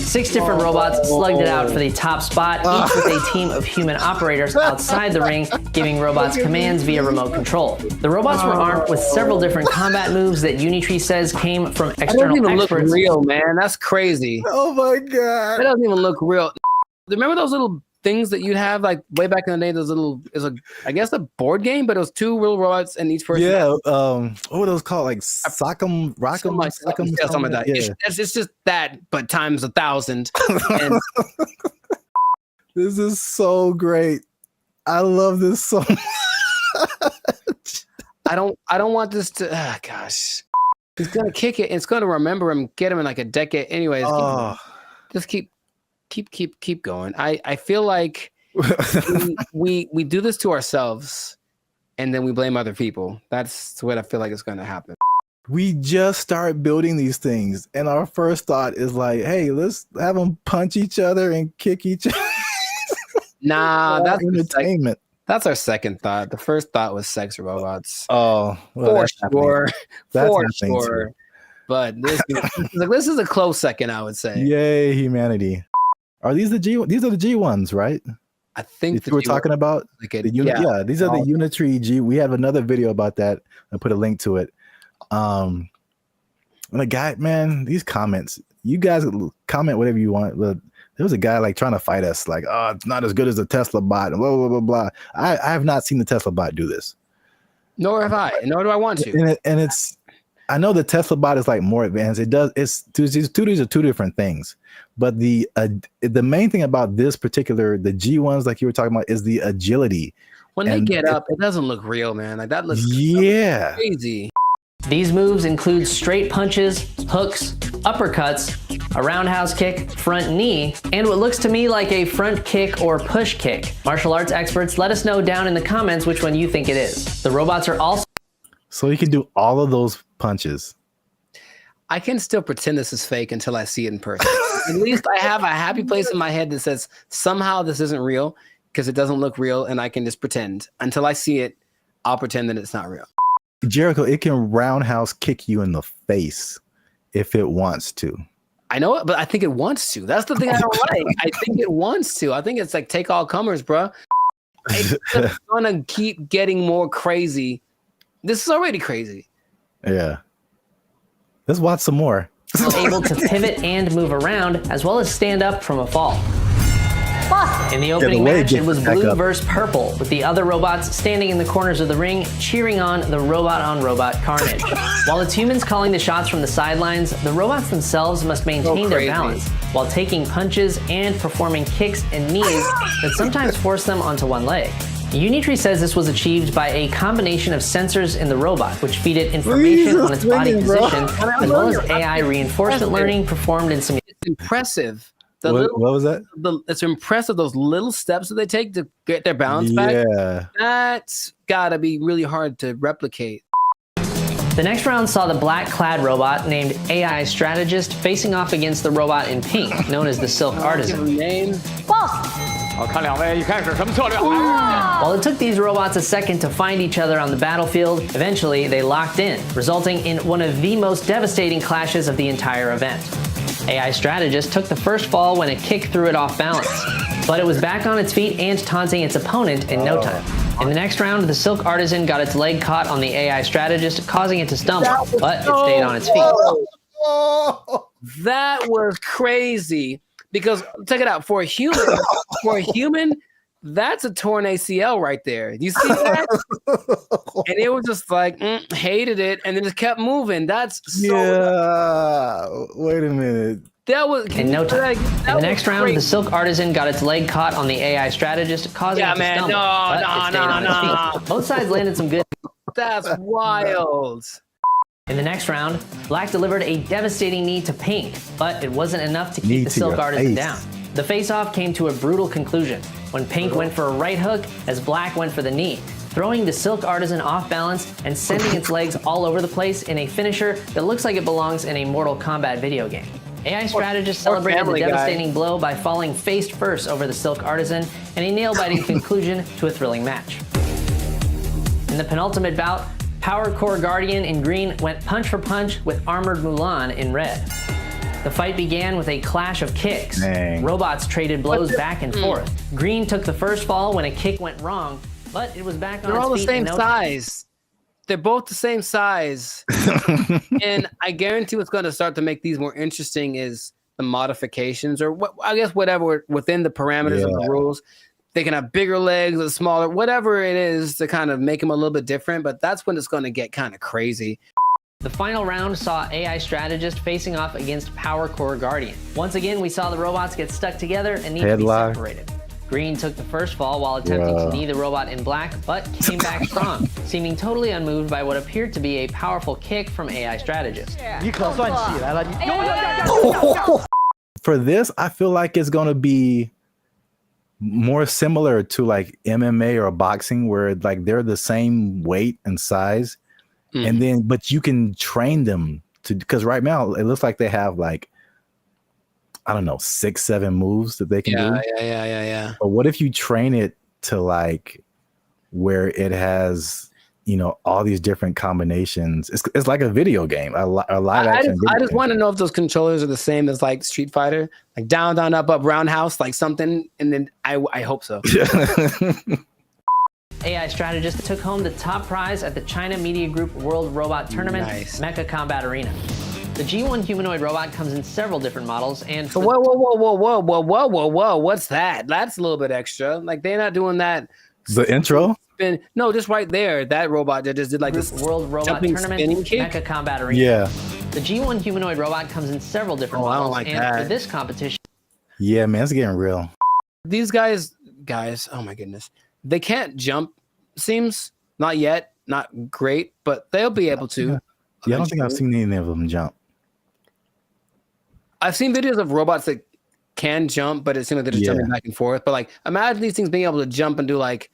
6 different robots slugged it out for the top spot, each with a team of human operators outside the ring, giving robots commands via remote control. The robots were armed with several different combat moves that Unitree says came from external
even
experts.
Look real, man. That's crazy.
Oh my god.
It doesn't even look real. Remember those little things that you'd have like way back in the day? Those little, I guess a board game, but it was 2 real robots and each person.
Yeah. What were those called? Like Sock'em, Rock'em,
something like that.
Yeah.
It's just that, but times 1,000. And
this is so great. I love this so much.
I don't want this to. Gosh, he's gonna kick it. And it's gonna remember him, get him in like a decade. Anyways, just keep going. I feel like we do this to ourselves, and then we blame other people. That's what I feel like is gonna happen.
We just start building these things, and our first thought is like, "Hey, let's have them punch each other and kick each other."
Nah, that's
entertainment.
That's our second thought. The first thought was sex robots.
Oh, well,
for
for
sure. But this is a close second, I would say.
Yay, humanity! Are these the G? These are the G ones, right?
I think
you were talking about.
Like
yeah, these are the Unitree G. We have another video about that. I put a link to it. And the guy, man, these comments. You guys comment whatever you want, but there was a guy like trying to fight us, like, oh, it's not as good as the Tesla bot, and blah blah blah blah. I have not seen the Tesla bot do this.
Nor have I. Nor do I want to.
And it's, I know the Tesla bot is like more advanced. It does. These are 2 different things. But the main thing about this particular, the G ones, like you were talking about, is the agility.
When they get up, it doesn't look real, man. Like that looks crazy.
These moves include straight punches, hooks, uppercuts, a roundhouse kick, front knee, and what looks to me like a front kick or push kick. Martial arts experts, let us know down in the comments which one you think it is. The robots are also...
So you can do all of those punches.
I can still pretend this is fake until I see it in person. At least I have a happy place in my head that says somehow this isn't real because it doesn't look real, and I can just pretend. Until I see it, I'll pretend that it's not real.
Jericho, it can roundhouse kick you in the face if it wants to.
I know it, but I think it wants to. That's the thing I don't like. I think it wants to. I think it's like take all comers, bro. It's just gonna keep getting more crazy. This is already crazy.
Yeah. Let's watch some more.
Able to pivot and move around, as well as stand up from a fall. In the opening match, it was blue versus purple, with the other robots standing in the corners of the ring, cheering on the robot-on-robot carnage. While it's humans calling the shots from the sidelines, the robots themselves must maintain their balance, while taking punches and performing kicks and knees that sometimes force them onto one leg. Unitree says this was achieved by a combination of sensors in the robot, which feed it information on its body position, as well as AI reinforcement learning performed in simulation.
It's impressive.
What was that?
It's impressive, those little steps that they take to get their balance back.
Yeah.
That's gotta be really hard to replicate.
The next round saw the black-clad robot named AI Strategist facing off against the robot in pink, known as the Silk Artisan. While it took these robots a second to find each other on the battlefield, eventually they locked in, resulting in one of the most devastating clashes of the entire event. AI Strategist took the first fall when a kick threw it off balance, but it was back on its feet and taunting its opponent in no time. In the next round, the Silk Artisan got its leg caught on the AI Strategist, causing it to stumble, but it stayed on its feet.
That was crazy because check it out, for a human, that's a torn ACL right there. You see that? And it was just like hated it, and then just kept moving. That's so
Wait a minute.
That was
in no time. In the next round, the Silk Artisan got its leg caught on the AI Strategist, causing it to stumble. But it stayed on its feet. Both sides landed some good.
That's wild.
In the next round, Black delivered a devastating knee to Pink, but it wasn't enough to keep the Silk Artisan down. The face-off came to a brutal conclusion when Pink went for a right hook as Black went for the knee, throwing the Silk Artisan off balance and sending its legs all over the place in a finisher that looks like it belongs in a Mortal Kombat video game. AI Strategist celebrated the devastating blow by falling face first over the Silk Artisan in a nail-biting conclusion to a thrilling match. In the penultimate bout, Power Core Guardian in green went punch for punch with Armored Mulan in red. The fight began with a clash of kicks. Robots traded blows back and forth. Green took the first fall when a kick went wrong, but it was back on its feet.
They're all the same
in no
size. They're both the same size. And I guarantee what's going to start to make these more interesting is the modifications, or I guess whatever within the parameters of the rules. They can have bigger legs or smaller, whatever it is to kind of make them a little bit different, but that's when it's going to get kind of crazy.
The final round saw AI Strategist facing off against Power Core Guardian. Once again, we saw the robots get stuck together and need to be separated. Green took the first fall while attempting to knee the robot in black, but came back strong, seeming totally unmoved by what appeared to be a powerful kick from AI Strategist.
For this, I feel like it's going to be more similar to like MMA or boxing, where like they're the same weight and size, and then but you can train them to, because right now it looks like they have like, I don't know, 6-7 moves that they can do.
Yeah.
But what if you train it to like where it has, you know, all these different combinations? It's like a video game, a live action.
I just want to know if those controllers are the same as like Street Fighter, like down, down, up, up, roundhouse, like something. And then I hope so.
AI Strategist took home the top prize at the China Media Group World Robot Tournament, Mecha Combat Arena. The G1 humanoid robot comes in several different models, and
so whoa, what's that? That's a little bit extra. Like they're not doing that.
The intro?
No, just right there. That robot that just did like this
World Robot Tournament, Mecha Combat Arena.
Yeah.
The G1 humanoid robot comes in several different models,
I don't like
and
that.
for this competition.
Yeah, man, it's getting real.
These guys, oh my goodness, they can't jump. Seems not yet, not great, but they'll be able to.
Yeah, I don't think I've seen any of them jump.
I've seen videos of robots that can jump, but it seems like they're just jumping back and forth. But like, imagine these things being able to jump and do like,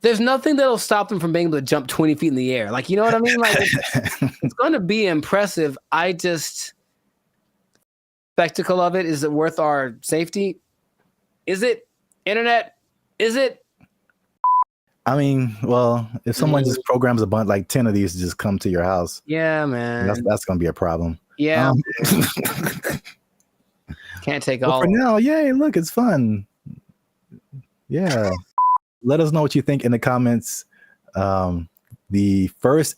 there's nothing that'll stop them from being able to jump 20 feet in the air. Like, you know what I mean? Like, it's going to be impressive. Spectacle of it, is it worth our safety? Is it? Internet? Is it?
I mean, well, if someone just programs a bunch like 10 of these to just come to your house,
yeah, man,
that's gonna be a problem.
Yeah, can't take
but
all.
for now, yay! Look, it's fun. Yeah, let us know what you think in the comments. The first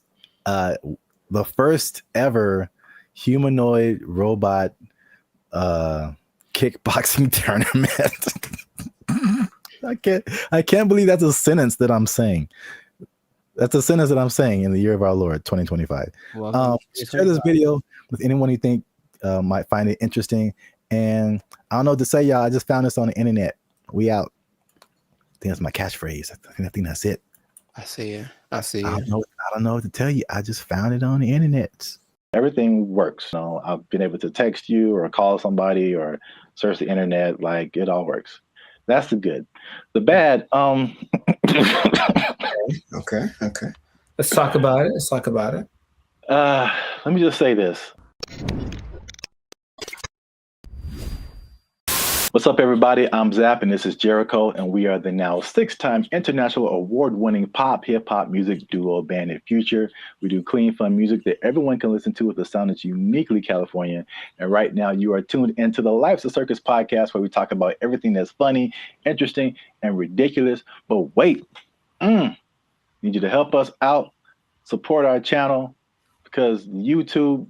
ever humanoid robot kickboxing tournament. I can't believe that's a sentence that I'm saying. That's a sentence that I'm saying in the year of our Lord 2025. Share this video with anyone you think might find it interesting. And I don't know what to say, y'all. I just found this on the internet. We out. I think that's my catchphrase. I think that's it.
I see you. I
don't know what to tell you. I just found it on the internet.
Everything works. You know, I've been able to text you or call somebody or search the internet. Like, it all works. That's the good. The bad,
Okay. Let's talk about it.
Let me just say this. What's up, everybody? I'm Zap, and this is Jericho, and we are the now 6-time international award-winning pop hip-hop music duo band in Future. We do clean, fun music that everyone can listen to with a sound that's uniquely Californian. And right now, you are tuned into the Life's a Circus podcast, where we talk about everything that's funny, interesting, and ridiculous. But wait, need you to help us out, support our channel, because YouTube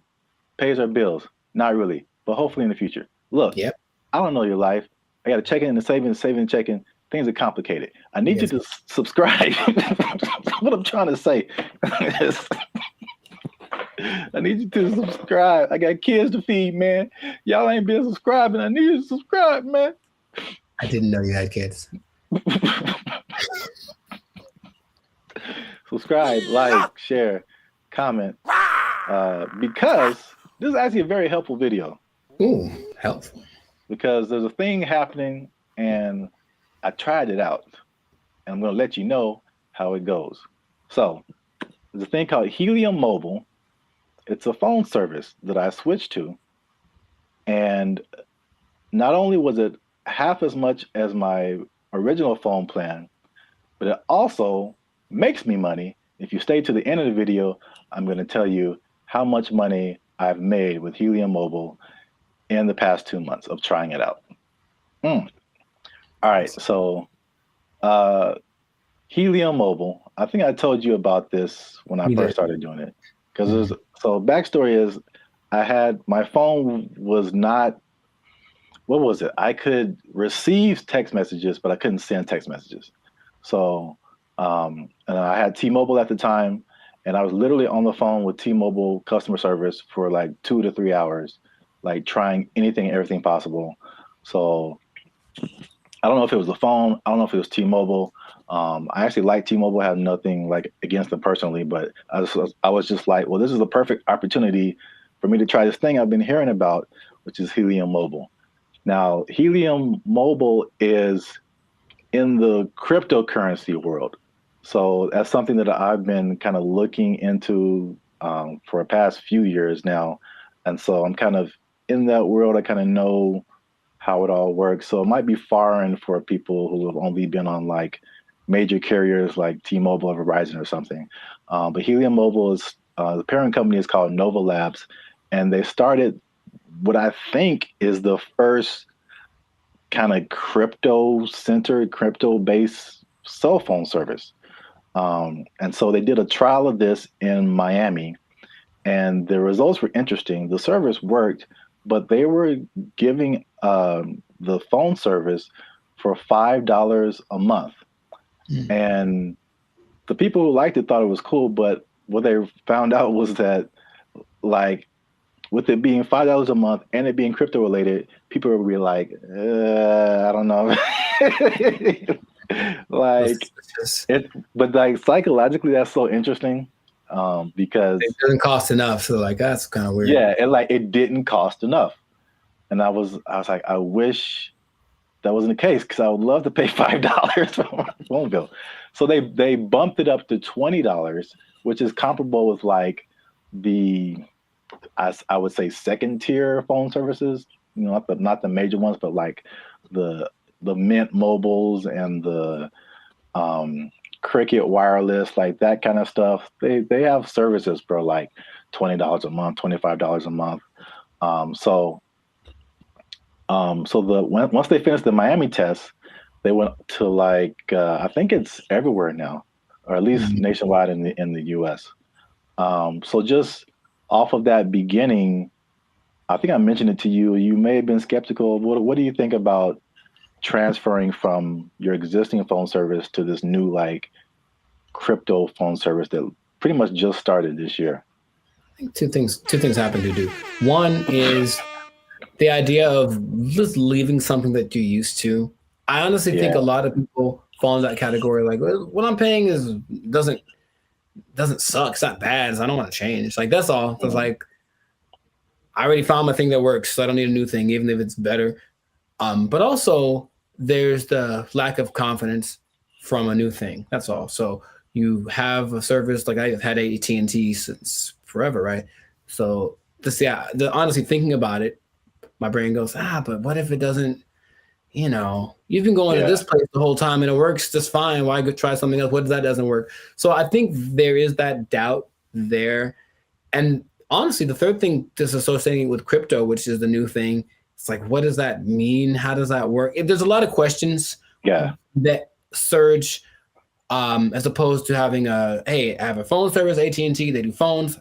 pays our bills. Not really, but hopefully in the future. Look.
Yep.
I don't know your life. I got to check in and saving and checking. Things are complicated. I need you to subscribe. What I'm trying to say is I need you to subscribe. I got kids to feed, man. Y'all ain't been subscribing. I need you to subscribe, man.
I didn't know you had kids.
Subscribe, like, share, comment. Because this is actually a very helpful video.
Ooh, helpful.
Because there's a thing happening and I tried it out and I'm going to let you know how it goes. So there's a thing called Helium Mobile. It's a phone service that I switched to. And not only was it half as much as my original phone plan, but it also makes me money. If you stay to the end of the video, I'm going to tell you how much money I've made with Helium Mobile in the past 2 months of trying it out. All right, so Helium Mobile. I think I told you about this when I first started doing it. Because so backstory is I had my phone was not, what was it? I could receive text messages, but I couldn't send text messages. So and I had T-Mobile at the time, and I was literally on the phone with T-Mobile customer service for like 2 to 3 hours, like trying anything and everything possible. So I don't know if it was the phone. I don't know if it was T-Mobile. I actually like T-Mobile. I have nothing like against them personally, but I was just like, well, this is the perfect opportunity for me to try this thing I've been hearing about, which is Helium Mobile. Now, Helium Mobile is in the cryptocurrency world. So that's something that I've been kind of looking into for the past few years now. And so I'm kind of in that world. I kind of know how it all works. So it might be foreign for people who have only been on like major carriers like T-Mobile or Verizon or something. But Helium Mobile is, the parent company is called Nova Labs. And they started what I think is the first kind of crypto-centered, crypto-based cell phone service. And so they did a trial of this in Miami, and the results were interesting. The service worked, but they were giving the phone service for $5 a month. And the people who liked it thought it was cool, but what they found out was that, like, with it being $5 a month and it being crypto related, people would be like, I don't know. Like it, but like psychologically, that's so interesting because
it doesn't cost enough. So like that's kind of weird.
Yeah, and like it didn't cost enough, and I was like, I wish that wasn't the case because I would love to pay $5 for my phone bill. So they bumped it up to $20, which is comparable with like the I would say second tier phone services. You know, not the major ones, but like the Mint Mobiles and the Cricket Wireless, like that kind of stuff. They have services for like $20 a month, $25 a month. Once they finished the Miami test, they went to like I think it's everywhere now, or at least nationwide in the U.S. So just off of that beginning, I think I mentioned it to you. You may have been skeptical. What do you think about transferring from your existing phone service to this new like crypto phone service that pretty much just started this year?
I think two things happen to do. One is the idea of just leaving something that you're used to. I honestly think a lot of people fall in that category. Like, well, what I'm paying doesn't suck. It's not bad. So I don't want to change. Like, that's all. It's like, I already found my thing that works, so I don't need a new thing, even if it's better. But also, there's the lack of confidence from a new thing. That's all. So you have a service, like I've had AT&T since forever, right? So honestly, thinking about it, my brain goes, but what if it doesn't, you've been going to this place the whole time and it works just fine. Why go try something else? What if that doesn't work? So I think there is that doubt there. And honestly, the third thing, just associating with crypto, which is the new thing, it's like, what does that mean? How does that work? There's a lot of questions that surge as opposed to having hey, I have a phone service, AT&T, they do phones,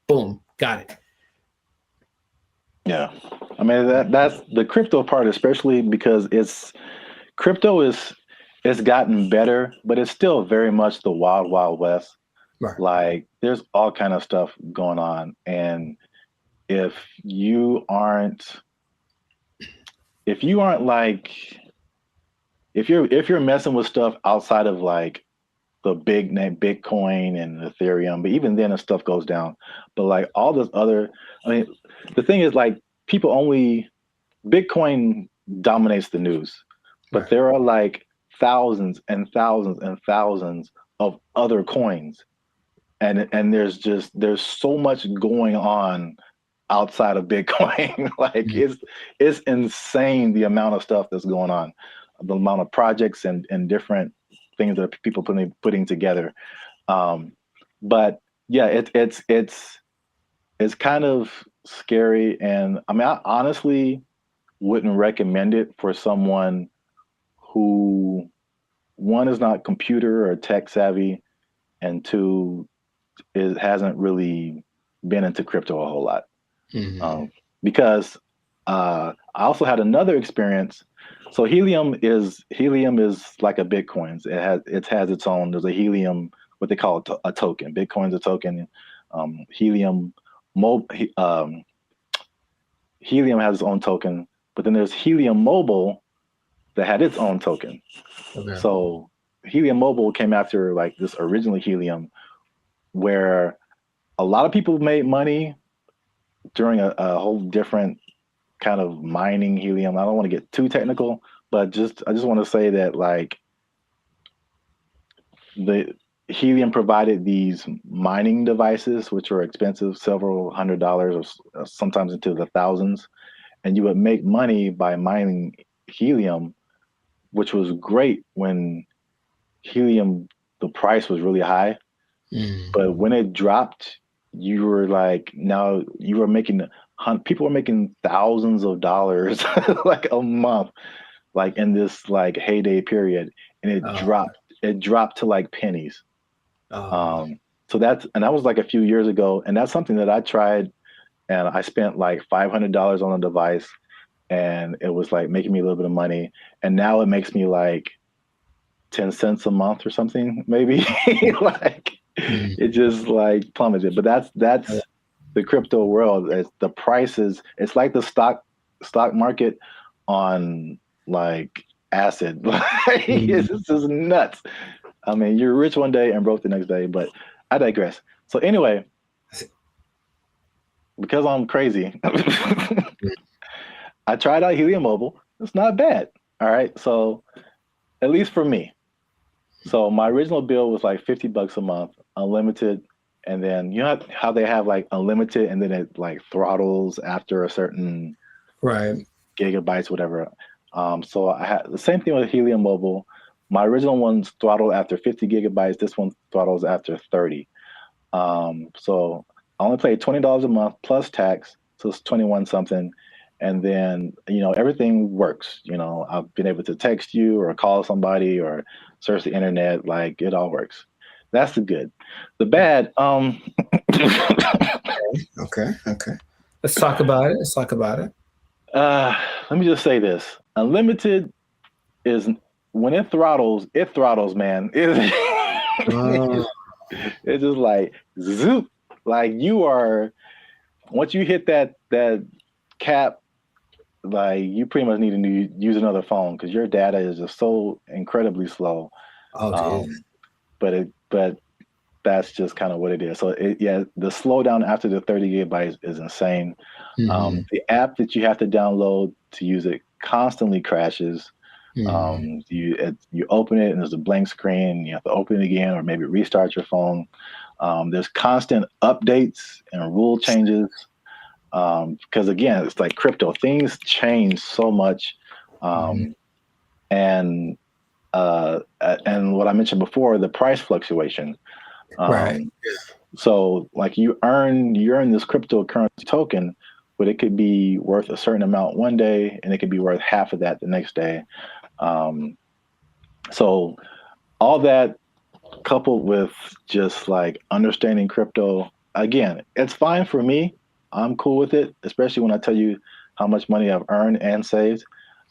boom, got it.
Yeah. I mean, that's the crypto part, especially because it's gotten better, but it's still very much the wild, wild west.
Right.
Like there's all kind of stuff going on. And if you're messing with stuff outside of like the big name Bitcoin and Ethereum, but even then the stuff goes down. But like all this other, the thing is like Bitcoin dominates the news, but there are like thousands and thousands and thousands of other coins. And there's so much going on outside of Bitcoin. Like it's insane the amount of stuff that's going on, the amount of projects and different things that people putting together. But yeah, it's kind of scary. And I mean, I honestly wouldn't recommend it for someone who, one, is not computer or tech savvy, and two, hasn't really been into crypto a whole lot. Because I also had another experience. So Helium is like a Bitcoin. It has its own. There's a Helium, what they call a token. Bitcoin's a token. Helium has its own token, but then there's Helium Mobile that had its own token. Okay. So Helium Mobile came after like this original Helium, where a lot of people made money during a whole different kind of mining helium. I don't want to get too technical, but I just want to say that like the Helium provided these mining devices, which were expensive, several $100s or sometimes into the thousands. And you would make money by mining helium, which was great when helium, the price was really high. But when it dropped, you were like, now you were making, people were making thousands of dollars like a month, like in this like heyday period. And it dropped to like pennies. So that was like a few years ago. And that's something that I tried, and I spent like $500 on a device, and it was like making me a little bit of money. And now it makes me like 10 cents a month or something, maybe. Like it just like plummeted. But that's the crypto world. The prices, it's like the stock market on like acid. It's just nuts. I mean, you're rich one day and broke the next day, but I digress. So anyway, because I'm crazy, I tried out Helium Mobile. It's not bad. All right. So at least for me. So my original bill was like $50 a month, unlimited. And then you know how they have like unlimited and then it like throttles after a certain gigabytes, whatever. So I had the same thing with Helium Mobile, My original one's throttled after 50 gigabytes. This one throttles after 30. So I only pay $20 a month plus tax, so it's 21 something. And then, everything works. I've been able to text you or call somebody or search the internet. Like, it all works. That's the good. The bad,
Okay. Let's talk about it.
let me just say this. Unlimited is, when it throttles, man. It's just like zoop. Like, you are, once you hit that cap, like, you pretty much need to use another phone because your data is just so incredibly slow.
Okay.
But that's just kind of what it is. So the slowdown after the 30 gigabytes is insane. The app that you have to download to use it constantly crashes. You open it and there's a blank screen. You have to open it again or maybe restart your phone. There's constant updates and rule changes. Because again, it's like crypto, things change so much. And what I mentioned before, the price fluctuation.
Right.
So like you earn this cryptocurrency token, but it could be worth a certain amount one day and it could be worth half of that the next day. So all that coupled with just like understanding crypto, again, it's fine for me. I'm cool with it, especially when I tell you how much money I've earned and saved.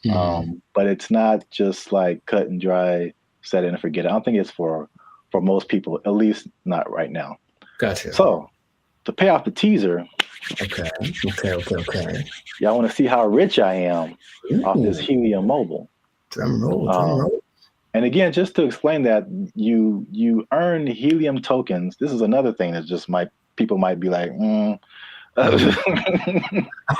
But it's not just like cut and dry, set it and forget it. I don't think it's for most people, at least not right now.
Gotcha.
So to pay off the teaser.
Okay.
Y'all want to see how rich I am off this Helium Mobile.
Drum roll.
And again, just to explain that, you earn Helium tokens. This is another thing that just people might be like,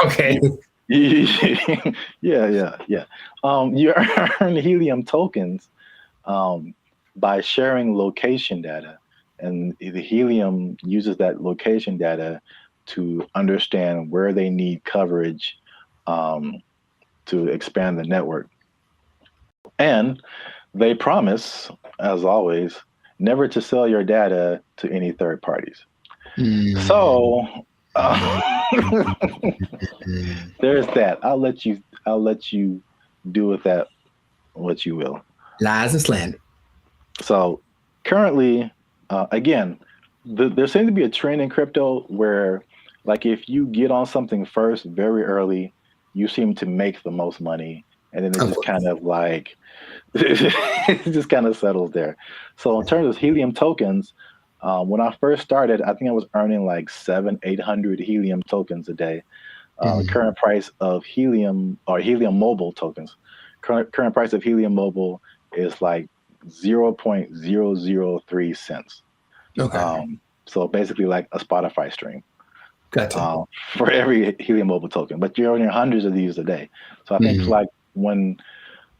Okay.
Yeah. You earn Helium tokens by sharing location data, and the Helium uses that location data to understand where they need coverage to expand the network. And they promise, as always, never to sell your data to any third parties. So there's that. I'll let you do with that what you will.
Lies and slander.
So currently, again, there seems to be a trend in crypto where, like, if you get on something first very early, you seem to make the most money, and then it just kind of like it just kind of settles there. So in terms of Helium tokens, when I first started, I think I was earning like 700-800 Helium tokens a day. Current price of Helium or Helium Mobile tokens, current price of Helium Mobile is like 0.003 cents.
Okay.
So basically like a Spotify stream.
Gotcha.
For every Helium Mobile token, but you're earning hundreds of these a day. So I think like when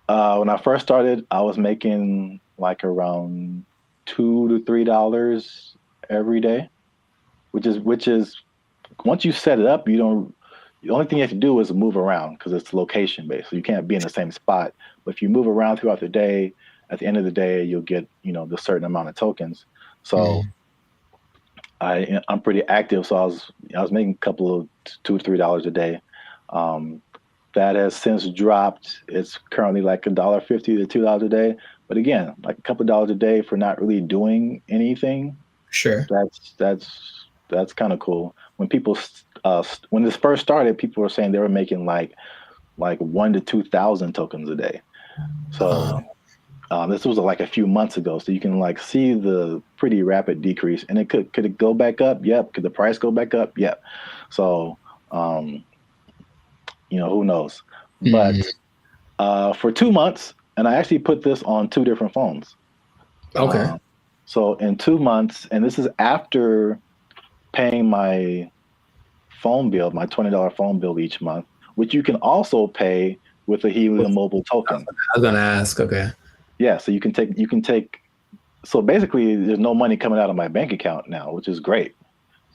I first started, I was making like around $2 to $3 every day, which is once you set it up, the only thing you have to do is move around because it's location based. So you can't be in the same spot. But if you move around throughout the day, at the end of the day, you'll get, the certain amount of tokens. So I'm pretty active. So I was making a couple of $2 to $3 a day. That has since dropped. It's currently like $1.50 to $2 a day. But again, like a couple of dollars a day for not really doing anything.
Sure.
That's kind of cool. When people when this first started, people were saying they were making like 1,000 to 2,000 tokens a day. So this was like a few months ago. So you can like see the pretty rapid decrease. And could it go back up? Yep. Could the price go back up? Yep. So who knows? But for 2 months, and I actually put this on 2 different phones.
Okay.
So in 2 months, and this is after paying my phone bill, my $20 phone bill each month, which you can also pay with a Helium Mobile token.
I was gonna ask. Okay.
Yeah. So you can take. So basically, there's no money coming out of my bank account now, which is great.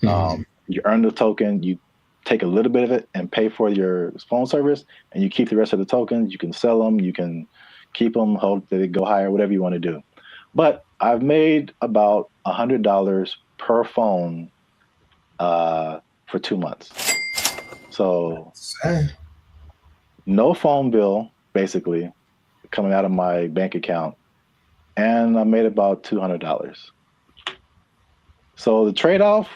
You earn the token, you take a little bit of it and pay for your phone service, and you keep the rest of the tokens. You can sell them. You can keep them, hope they go higher, whatever you want to do. But I've made about $100 per phone for 2 months. So no phone bill, basically, coming out of my bank account. And I made about $200. So the trade-off,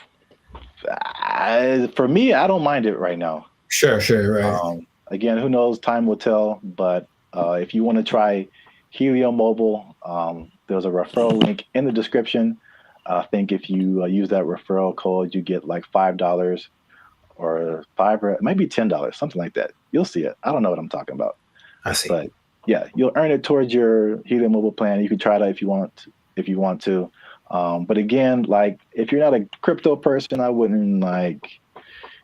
for me, I don't mind it right now.
Sure, right.
Again, who knows? Time will tell. But if you want to try Helium Mobile, there's a referral link in the description. I think if you use that referral code, you get like $5 or it might be $10, something like that. You'll see it. I don't know what I'm talking about.
I see.
But yeah, you'll earn it towards your Helium Mobile plan. You can try that if you want to. But again, like if you're not a crypto person, I wouldn't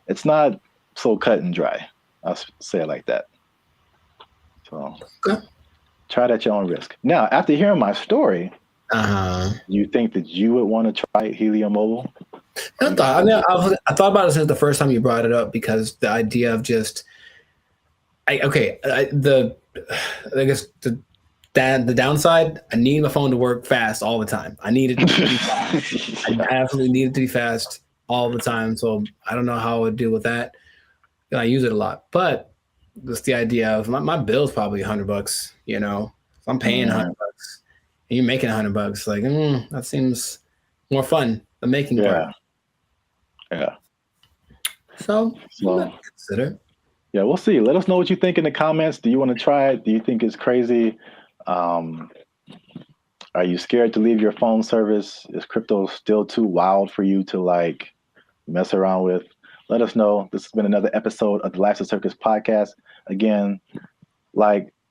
it's not so cut and dry. I'll say it like that. So try it at your own risk. Now, after hearing my story, you think that you would want to try Helium Mobile?
I thought about it since the first time you brought it up, because the idea of just, I guess the downside, I need my phone to work fast all the time. I need it to be fast. I absolutely need it to be fast all the time. So I don't know how I would deal with that. I use it a lot, but just the idea of my bill's probably $100, you know, if I'm paying $100 and you're making $100, like, that seems more fun, the making part.
Yeah.
So consider.
Yeah, we'll see. Let us know what you think in the comments. Do you want to try it? Do you think it's crazy? Are you scared to leave your phone service? Is crypto still too wild for you to mess around with? Let us know. This has been another episode of the Lifestyle Circus podcast. Again,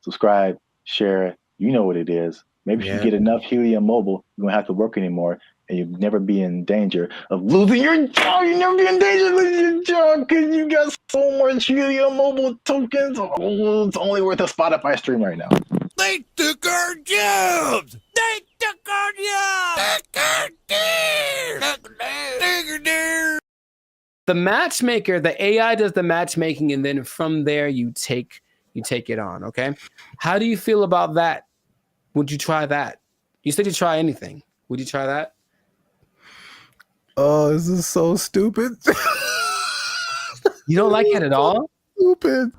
subscribe, share. You know what it is. Maybe if you get enough Helium Mobile, you won't have to work anymore, and you'll never be in danger of losing your job. You never be in danger of losing your job because you got so much Helium Mobile tokens. Oh, it's only worth a Spotify stream right now.
They took our jobs! They took our jobs!
The matchmaker, the AI does the matchmaking, and then from there you take it on. Okay, how do you feel about that? Would you try that? You said you try anything. Would you try that?
Oh, this is so stupid.
You don't like it at all?
Stupid.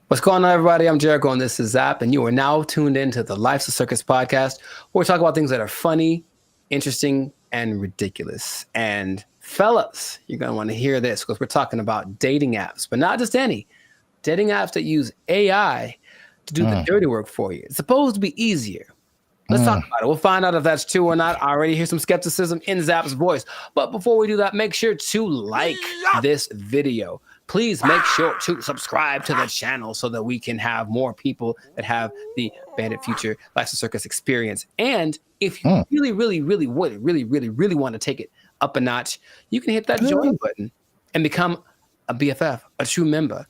What's going on, everybody? I'm Jericho, and this is Zap, and you are now tuned into the Lifestyle Circus podcast, where we talk about things that are funny, interesting, and ridiculous. And fellas, you're going to want to hear this, because we're talking about dating apps, but not just any. Dating apps that use AI to do the dirty work for you. It's supposed to be easier. Let's talk about it. We'll find out if that's true or not. I already hear some skepticism in Zap's voice. But before we do that, make sure to like this video. Please make sure to subscribe to the channel so that we can have more people that have the Bandit Future Lifestyle Circus experience. And if you really want to take it up a notch, you can hit that join button and become a BFF, a true member.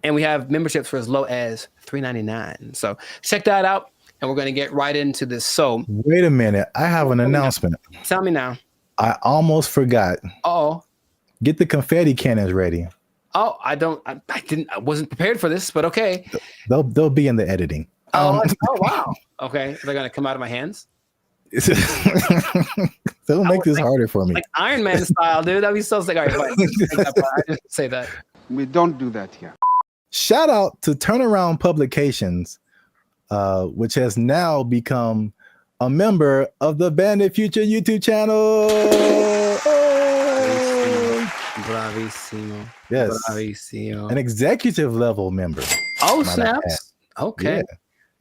And we have memberships for as low as $3.99. So check that out, and we're going to get right into this. So
wait a minute. I have an announcement.
Tell me now.
I almost forgot.
Oh.
Get the confetti cannons ready.
Oh, I wasn't prepared for this, but okay.
They'll be in the editing.
Oh wow. Okay. They're going to come out of my hands?
They'll make this harder for me.
Like Iron Man style, dude. That'd be so sick. All right, I didn't say that.
We don't do that here.
Shout out to Turnaround Publications, which has now become a member of the Bandit Future YouTube channel.
Bravissimo.
Yes.
Bravissimo.
An executive level member.
Oh, snaps. Okay.
Yeah.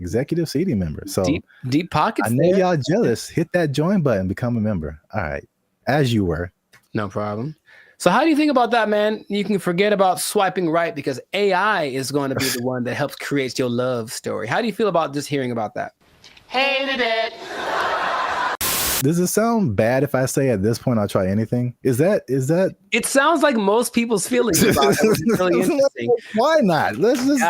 Executive seating member. So
deep pockets.
I know y'all jealous. Hit that join button, become a member. All right. As you were.
No problem. So how do you think about that, man? You can forget about swiping right, because AI is going to be the one that helps create your love story. How do you feel about just hearing about that?
Hated it.
Does it sound bad if I say at this point I'll try anything? Is that?
It sounds like most people's feelings about it. It's really interesting.
Why not? Let's just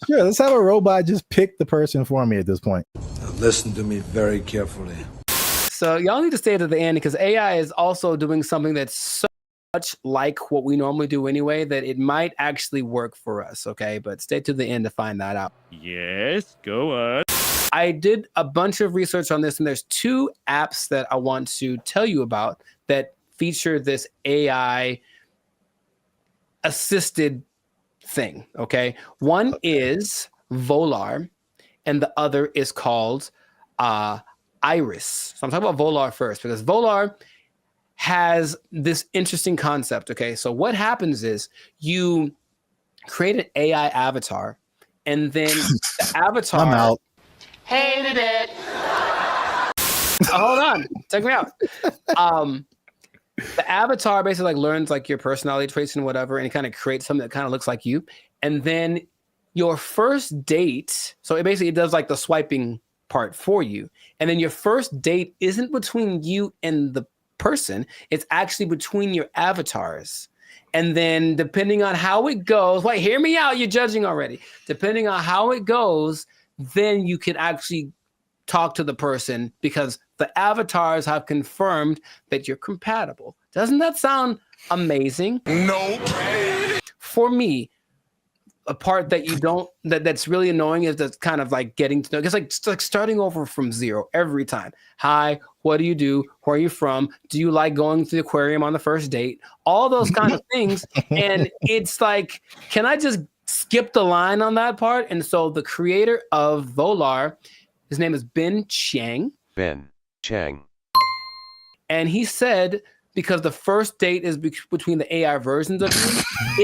let's have a robot just pick the person for me at this point.
Now listen to me very carefully.
So y'all need to stay to the end, because AI is also doing something that's so much like what we normally do anyway that it might actually work for us, okay? But stay to the end to find that out.
Yes, go on.
I did a bunch of research on this, and there's 2 apps that I want to tell you about that feature this AI assisted thing, okay? One is Volar, and the other is called Iris. So I'm talking about Volar first because Volar has this interesting concept, okay? So what happens is you create an AI avatar, and then the avatar...
I'm out.
Hated it.
Hold on, check me out. The avatar basically like learns like your personality traits and whatever, and it kind of creates something that kind of looks like you. And then your first date, so it does like the swiping part for you. And then your first date isn't between you and the person, it's actually between your avatars. And then depending on how it goes, wait, hear me out, you're judging already. Depending on how it goes, then you can actually talk to the person because the avatars have confirmed that you're compatible. Doesn't that sound amazing?
Nope.
For me, a part that you don't, that's really annoying is that's kind of like getting to know, it's like starting over from zero every time. Hi, what do you do? Where are you from? Do you like going to the aquarium on the first date? All those kind of things. And it's like, can I just skip the line on that part? And so the creator of Volar, his name is Ben Chang.
Ben Chang.
And he said, because the first date is between the AI versions of you,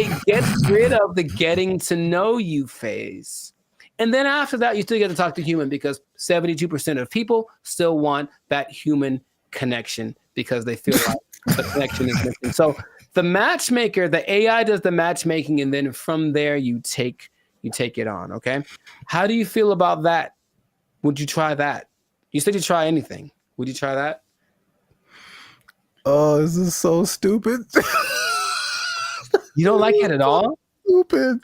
it gets rid of the getting to know you phase. And then after that, you still get to talk to human because 72% of people still want that human connection because they feel like the connection is missing. So the matchmaker, the AI does the matchmaking, and then from there you take it on, okay? How do you feel about that? Would you try that? You said you'd try anything. Would you try that?
Oh, this is so stupid.
You don't like it at all?
Stupid.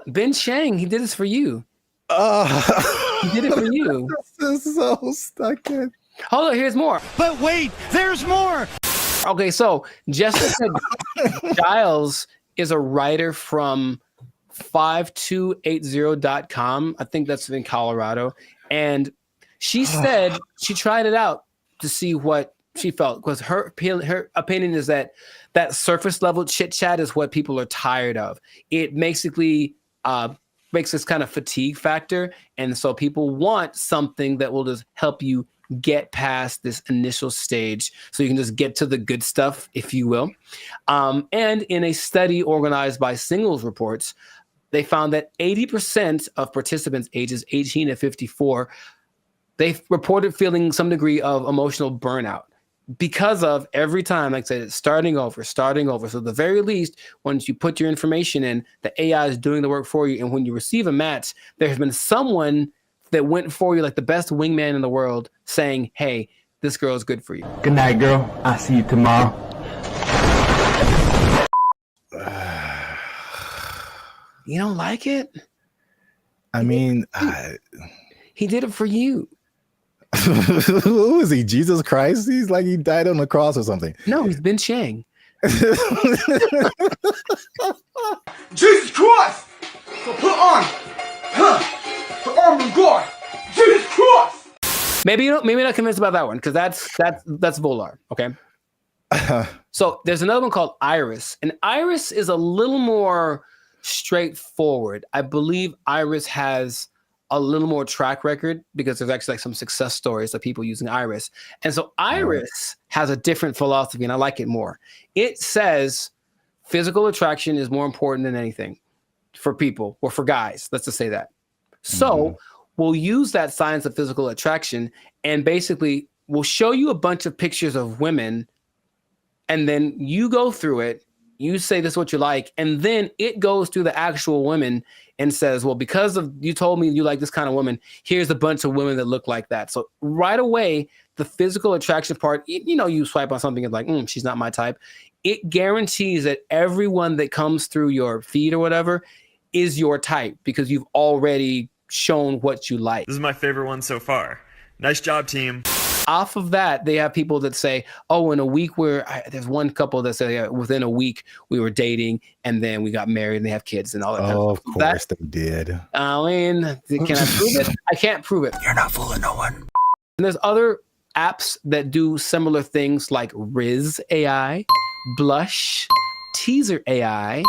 Ben Chang, he did this for you. He did it for you.
This is so stuck in.
Hold on, here's more.
But wait, there's more.
Okay, so Jessica Giles is a writer from 5280.com. I think that's in Colorado. And she said she tried it out to see what she felt because her opinion is that surface level chit chat is what people are tired of. It basically makes this kind of fatigue factor. And so people want something that will just help you get past this initial stage so you can just get to the good stuff, if you will. And in a study organized by Singles Reports, they found that 80% of participants ages 18 to 54, they reported feeling some degree of emotional burnout because of every time, like I said, starting over. So at the very least, once you put your information in, the AI is doing the work for you. And when you receive a match, there has been someone that went for you like the best wingman in the world saying, hey, this girl is good for you.
Good night, girl. I'll see you tomorrow.
You don't like it?
I mean,
he did it for you.
Who is he? Jesus Christ? He's like he died on the cross or something.
No, he's Ben Chang.
Jesus Christ! So put on the armor of God. Jesus Christ!
Maybe not convinced about that one because that's Volar. Okay. So there's another one called Iris, and Iris is a little more straightforward. I believe Iris has a little more track record because there's actually like some success stories of people using Iris. And so Iris has a different philosophy, and I like it more. It says physical attraction is more important than anything for people or for guys. Let's just say that. So we'll use that science of physical attraction and basically we'll show you a bunch of pictures of women, and then you go through it. You say this is what you like, and then it goes through the actual women and says, well, because of you told me you like this kind of woman, here's a bunch of women that look like that. So right away, the physical attraction part, you swipe on something and like, she's not my type. It guarantees that everyone that comes through your feed or whatever is your type because you've already shown what you like.
This is my favorite one so far.
Nice job, team.
Off of that, they have people that say, oh, in a week there's one couple that say within a week we were dating and then we got married and they have kids and all that.
Oh, of course they did.
I mean, can I prove it? I can't prove it.
You're not fooling no one.
And there's other apps that do similar things like Riz AI, Blush, Teaser AI,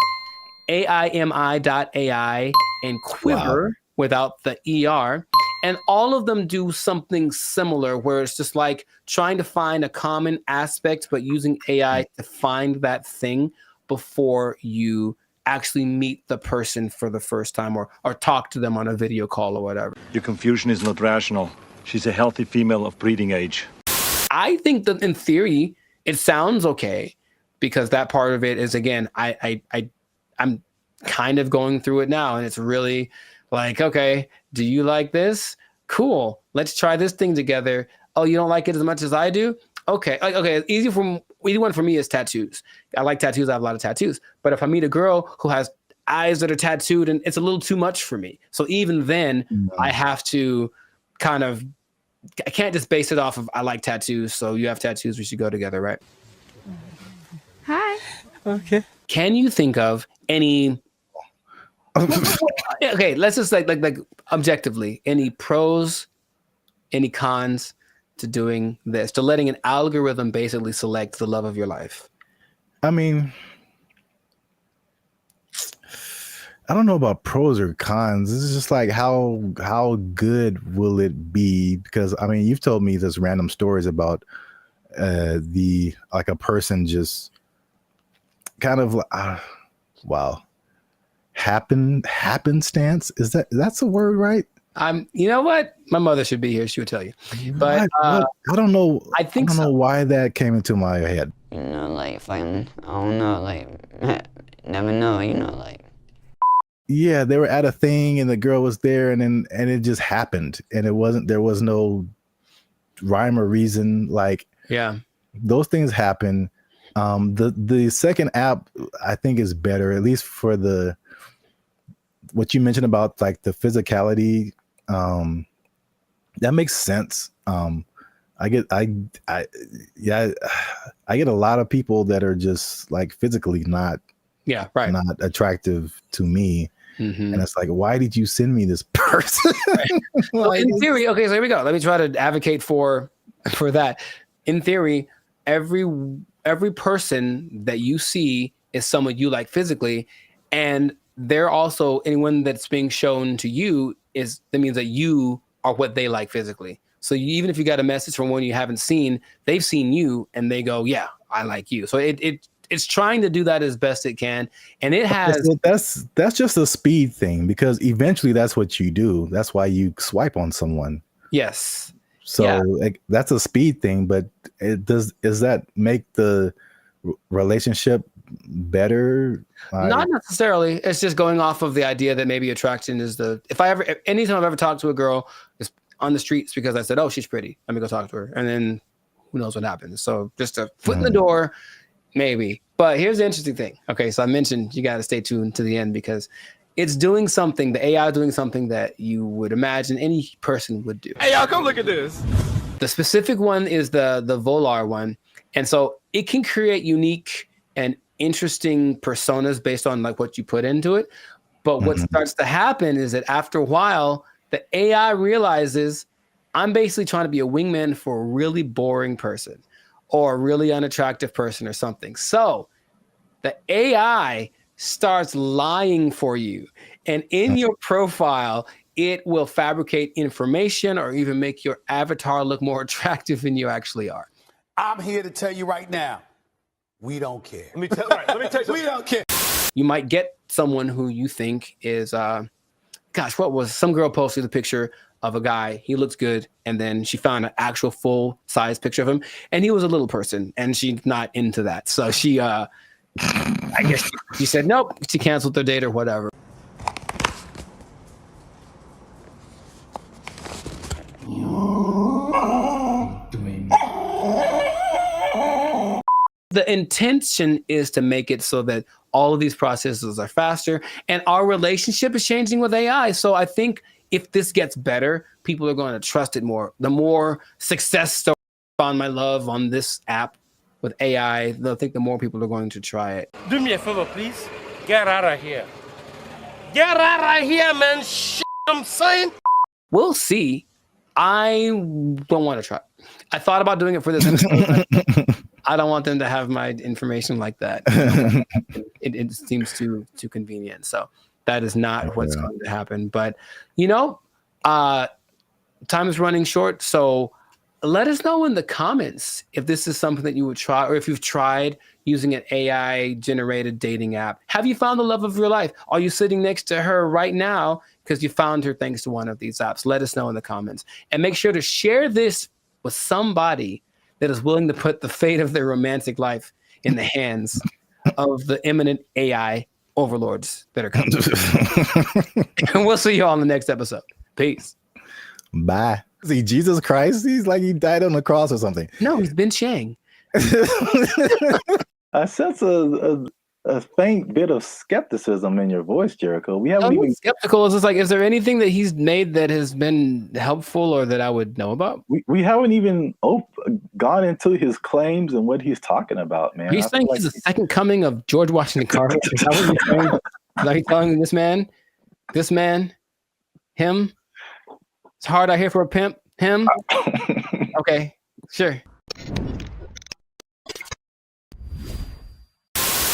AIMI.ai, and Quiver without the ER. And all of them do something similar where it's just like trying to find a common aspect, but using AI to find that thing before you actually meet the person for the first time or talk to them on a video call or whatever.
Your confusion is not rational. She's a healthy female of breeding age.
I think that in theory, it sounds okay because that part of it is, again, I'm kind of going through it now and it's really like, okay, do you like this? Cool. Let's try this thing together. Oh, you don't like it as much as I do? Okay. Okay. Easy one for me is tattoos. I like tattoos. I have a lot of tattoos. But if I meet a girl who has eyes that are tattooed, and it's a little too much for me. So even then, I have to I can't just base it off of I like tattoos. So you have tattoos. We should go together, right?
Hi.
Okay. Can you think of any? Okay, let's just like objectively, any pros, any cons to doing this, to letting an algorithm basically select the love of your life?
I mean, I don't know about pros or cons. This is just like how good will it be? Because I mean, you've told me this random stories about a person just kind of happenstance. That's a word, right?
You know what? My mother should be here. She would tell you. But
I don't know.
I don't
know why that came into my head.
You know, like fighting. I don't know, like never know. You know, like.
Yeah, they were at a thing and the girl was there, and it just happened, and there was no rhyme or reason. Like,
yeah,
those things happen. The second app I think is better, at least for what you mentioned about like the physicality. That makes sense. I get a lot of people that are just like physically not attractive to me. And it's like, why did you send me this person?
Well, in theory, okay, so here we go. Let me try to advocate for that. In theory, every person that you see is someone you like physically, and they're also anyone that's being shown to you that means that you are what they like physically. So even if you got a message from one you haven't seen, they've seen you and they go, yeah, I like you. So it's trying to do that as best it can. And it has...
That's just a speed thing, because eventually that's what you do. That's why you swipe on someone.
Yes.
So like, that's a speed thing, but does that make the relationship better?
Not necessarily. It's just going off of the idea that maybe attraction is anytime I've ever talked to a girl on the streets because I said, oh, she's pretty, let me go talk to her. And then who knows what happens. So just a foot in the door, maybe. But here's the interesting thing. Okay, so I mentioned you got to stay tuned to the end because it's doing something, the AI doing something that you would imagine any person would do.
Hey, y'all, come look at this.
The specific one is the Volar one. And so it can create unique and interesting personas based on like what you put into it. But what starts to happen is that after a while, the AI realizes I'm basically trying to be a wingman for a really boring person or a really unattractive person or something. So the AI starts lying for you. And in your profile, it will fabricate information or even make your avatar look more attractive than you actually are.
I'm here to tell you right now, we don't care.
Let me tell you.
We don't care.
You might get someone who you think is, some girl posted a picture of a guy. He looks good. And then she found an actual full size picture of him. And he was a little person and she's not into that. So she, I guess she said, nope, she canceled their date or whatever. The intention is to make it so that all of these processes are faster and our relationship is changing with AI. So I think if this gets better, people are going to trust it more. The more success story I found my love on this app with AI, I think the more people are going to try it.
Do me a favor, please. Get out of here. Get out of here, man. Shit, I'm saying.
We'll see. I don't want to try. I thought about doing it for this episode. I don't want them to have my information like that. It seems too convenient. So that is not what's going to happen. But, time is running short. So let us know in the comments if this is something that you would try, or if you've tried using an AI-generated dating app. Have you found the love of your life? Are you sitting next to her right now because you found her thanks to one of these apps? Let us know in the comments. And make sure to share this with somebody that is willing to put the fate of their romantic life in the hands of the imminent AI overlords that are coming. And we'll see you all in the next episode. Peace.
Bye. See, Jesus Christ, he's like he died on the cross or something.
No, he's been Chang.
I sense a faint bit of skepticism in your voice, Jericho. We haven't even
skeptical. Is like, is there anything that he's made that has been helpful or that I would know about?
We haven't even gone into his claims and what he's talking about, man.
He's saying he's the second coming of George Washington Carver. Is that what he's saying? Are you telling this man, him? It's hard out here for a pimp. Him? Okay, sure.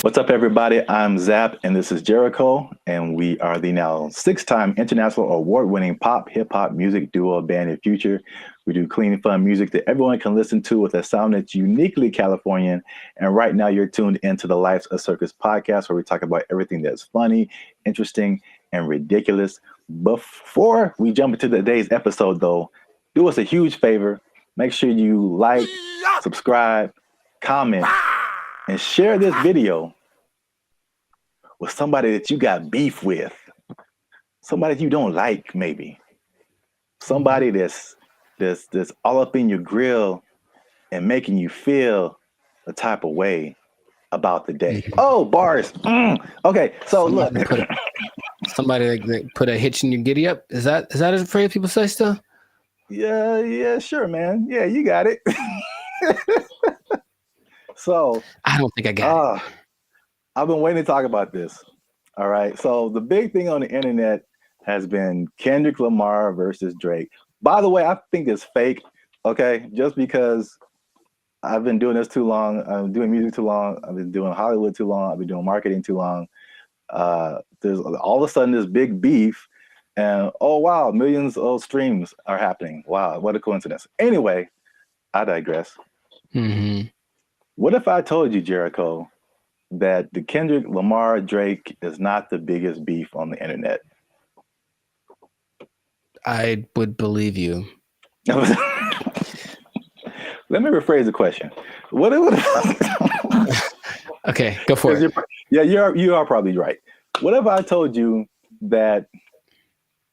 What's up, everybody? I'm Zap, and this is Jericho, and we are the now 6-time international award-winning pop hip-hop music duo Band and Future. We do clean, fun music that everyone can listen to with a sound that's uniquely Californian. And right now, you're tuned into the Life's a Circus podcast, where we talk about everything that's funny, interesting, and ridiculous. Before we jump into today's episode, though, do us a huge favor. Make sure you like, subscribe, comment, and share this video with somebody that you got beef with, somebody you don't like, maybe somebody that's all up in your grill and making you feel the type of way about the day. Oh, bars. Okay, so look.
Somebody that put a hitch in your giddy up. Is that a phrase people say still?
Yeah, sure, man. Yeah, you got it. So
I don't think I got it.
I've been waiting to talk about this. All right. So the big thing on the internet has been Kendrick Lamar versus Drake. By the way, I think it's fake. Okay, just because I've been doing this too long. I'm doing music too long. I've been doing Hollywood too long. I've been doing marketing too long. There's all of a sudden this big beef, and oh wow, millions of streams are happening. Wow, what a coincidence. Anyway, I digress.
Mm-hmm.
What if I told you, Jericho, that the Kendrick Lamar Drake is not the biggest beef on the internet?
I would believe you.
Let me rephrase the question. What
Okay, go for it.
You are probably right. What if I told you that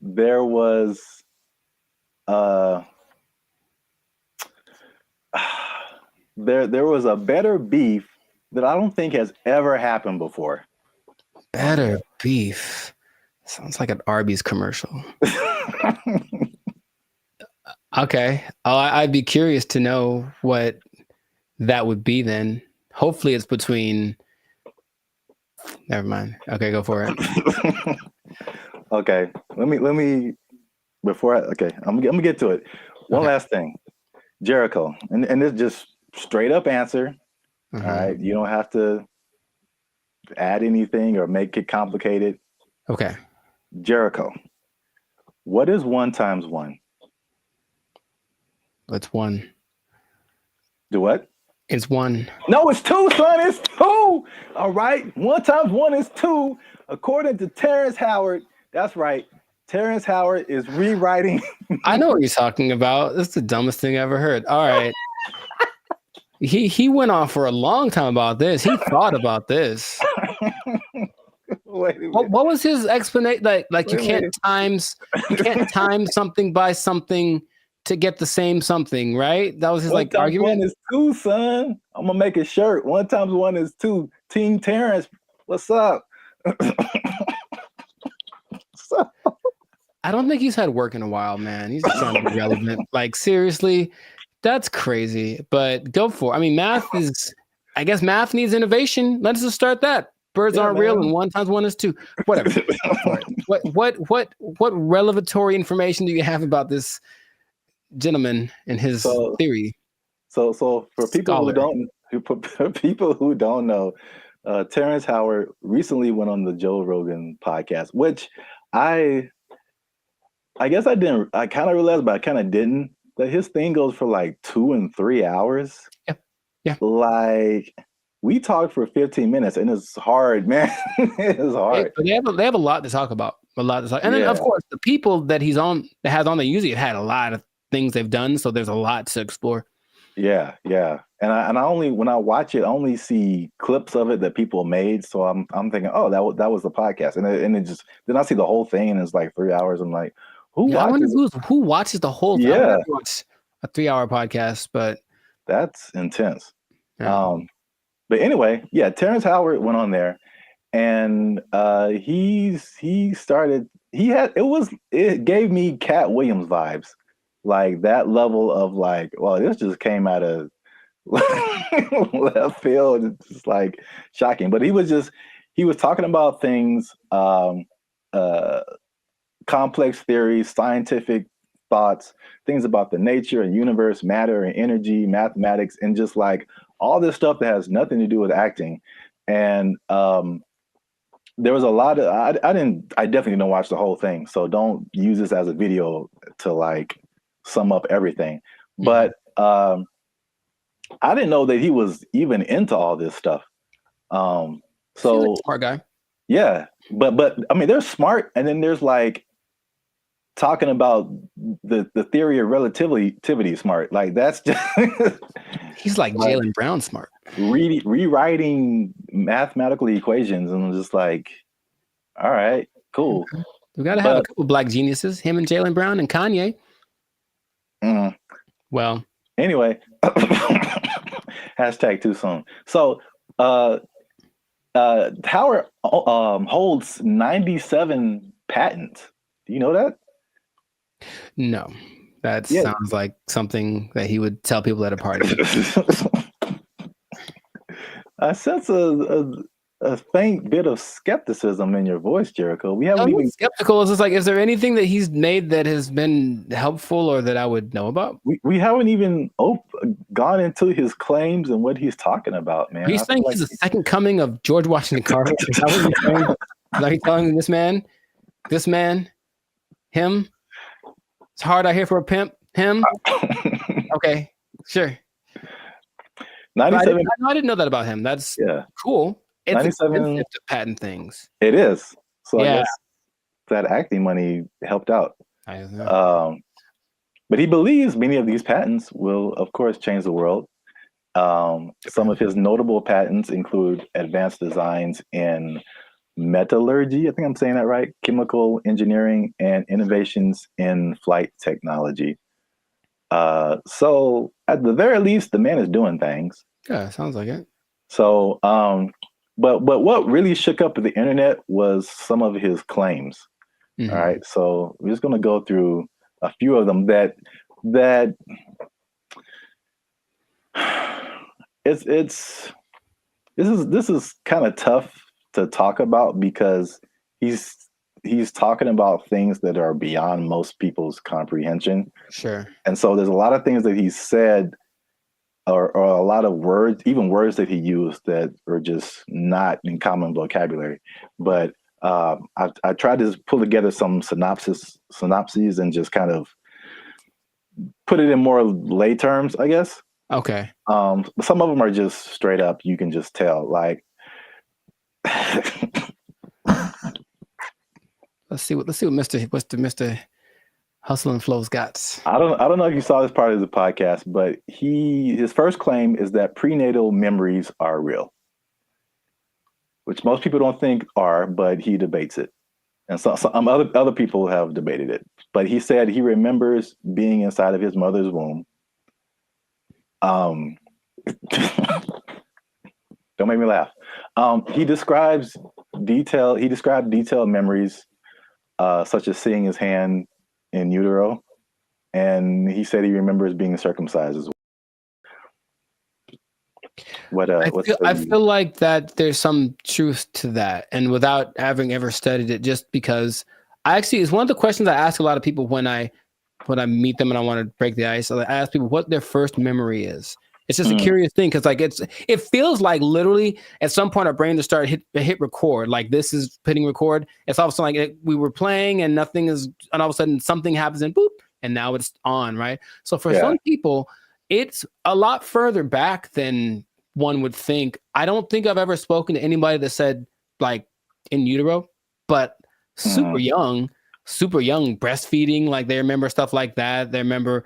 there was there was a better beef that I don't think has ever happened before?
Better beef. Sounds like an Arby's commercial. Okay. I'd be curious to know what that would be then. Hopefully it's between... Never mind. Okay, go for it.
Okay. Let me before I'm gonna get to it. One last thing. Jericho, and this just straight up answer.
Mm-hmm.
All right. You don't have to add anything or make it complicated.
Okay.
Jericho, what is 1 times 1?
It's 1.
Do what?
It's 1.
No, it's 2, son. It's 2. All right. 1 times 1 is 2. According to Terrence Howard. That's right. Terrence Howard is rewriting.
I know what you're talking about. That's the dumbest thing I ever heard. All right. He went on for a long time about this. He thought about this.
Wait a minute.
What was his explanation? Like you can't time something by something to get the same something, right? That was his argument.
1 is 2, son. I'm gonna make a shirt. 1 times 1 is 2. Team Terrence, what's up?
I don't think he's had work in a while, man. He's just trying to be relevant. Like, seriously, that's crazy. But go for it. I mean, I guess math needs innovation. Let's just start that. Birds aren't real, and 1 × 1 is 2. Whatever. What revelatory information do you have about this gentleman and his theory?
So for people who don't know, Terrence Howard recently went on the Joe Rogan podcast, which I guess I kind of realized, but I kind of didn't, that his thing goes for like 2 and 3 hours.
Yeah.
Like, we talked for 15 minutes, and it's hard, man. It's hard.
They have a lot to talk about. And then, of course, the people that has on there usually have had a lot of things they've done, so there's a lot to explore.
Yeah. And I only, when I watch it, I only see clips of it that people made. So I'm thinking, oh, that was the podcast, and it just, then I see the whole thing, and it's like 3 hours. I'm like, who
watches the whole thing?
Yeah,
watch a 3-hour podcast, but
that's intense.
Yeah.
But anyway, yeah, Terrence Howard went on there, and it gave me Cat Williams vibes, like that level of like, well, this just came out of left field. It's just like shocking. But he was talking about things, complex theories, scientific thoughts, things about the nature and universe, matter and energy, mathematics, and just like all this stuff that has nothing to do with acting. And there was a lot of, I definitely didn't watch the whole thing, so don't use this as a video to like sum up everything. But I didn't know that he was even into all this stuff. So
smart guy.
Yeah, but I mean, there's smart, and then there's like talking about the theory of relativity smart. Like, that's just
he's like Jaylen Brown smart.
Rewriting mathematical equations, and I'm just like, all right, cool.
We got to have a couple black geniuses, him and Jaylen Brown and Kanye. Well,
anyway, hashtag too soon. So Howard holds 97 patents. Do you know that?
No, that sounds like something that he would tell people at a party.
I sense a faint bit of skepticism in your voice, Jericho. We haven't even
skeptical. It's just like, is there anything that he's made that has been helpful or that I would know about?
We haven't even gone into his claims and what he's talking about, man.
Are you saying he's the second coming of George Washington Carver? Is that what you're saying? Are you telling this man, him? It's hard out here for a pimp. Him? Okay, sure.
97.
I didn't know that about him. That's cool. It's
97
to patent things.
It is. So I guess that acting money helped out. But he believes many of these patents will, of course, change the world. Some of his notable patents include advanced designs in metallurgy, I think I'm saying that right, chemical engineering, and innovations in flight technology. So at the very least, the man is doing things.
Yeah, sounds like it.
So, but what really shook up the internet was some of his claims. All right, so we're just going to go through a few of them that this is kind of tough to talk about, because he's talking about things that are beyond most people's comprehension.
Sure.
And so there's a lot of things that he said, or a lot of words, even words that he used, that are just not in common vocabulary. But I tried to pull together some synopses and just kind of put it in more lay terms, I guess.
Okay.
Some of them are just straight up, you can just tell, like,
Let's see what Mr. Hustle and Flow's got.
I don't know if you saw this part of the podcast, but his first claim is that prenatal memories are real, which most people don't think are, but he debates it, and some other people have debated it. But he said he remembers being inside of his mother's womb. Don't make me laugh. He described detailed memories such as seeing his hand in utero, and he said he remembers being circumcised as well.
I feel like that there's some truth to that, and without having ever studied it, just because it's one of the questions I ask a lot of people when I meet them and I want to break the ice. I ask people what their first memory is. It's just a curious thing because it feels like literally at some point our brain just started hit record. Like this is hitting record. It's all of a sudden like we were playing and nothing is, and all of a sudden something happens and boop, and now it's on, right? So for some people, it's a lot further back than one would think. I don't think I've ever spoken to anybody that said like in utero, but super young breastfeeding, like they remember stuff like that. They remember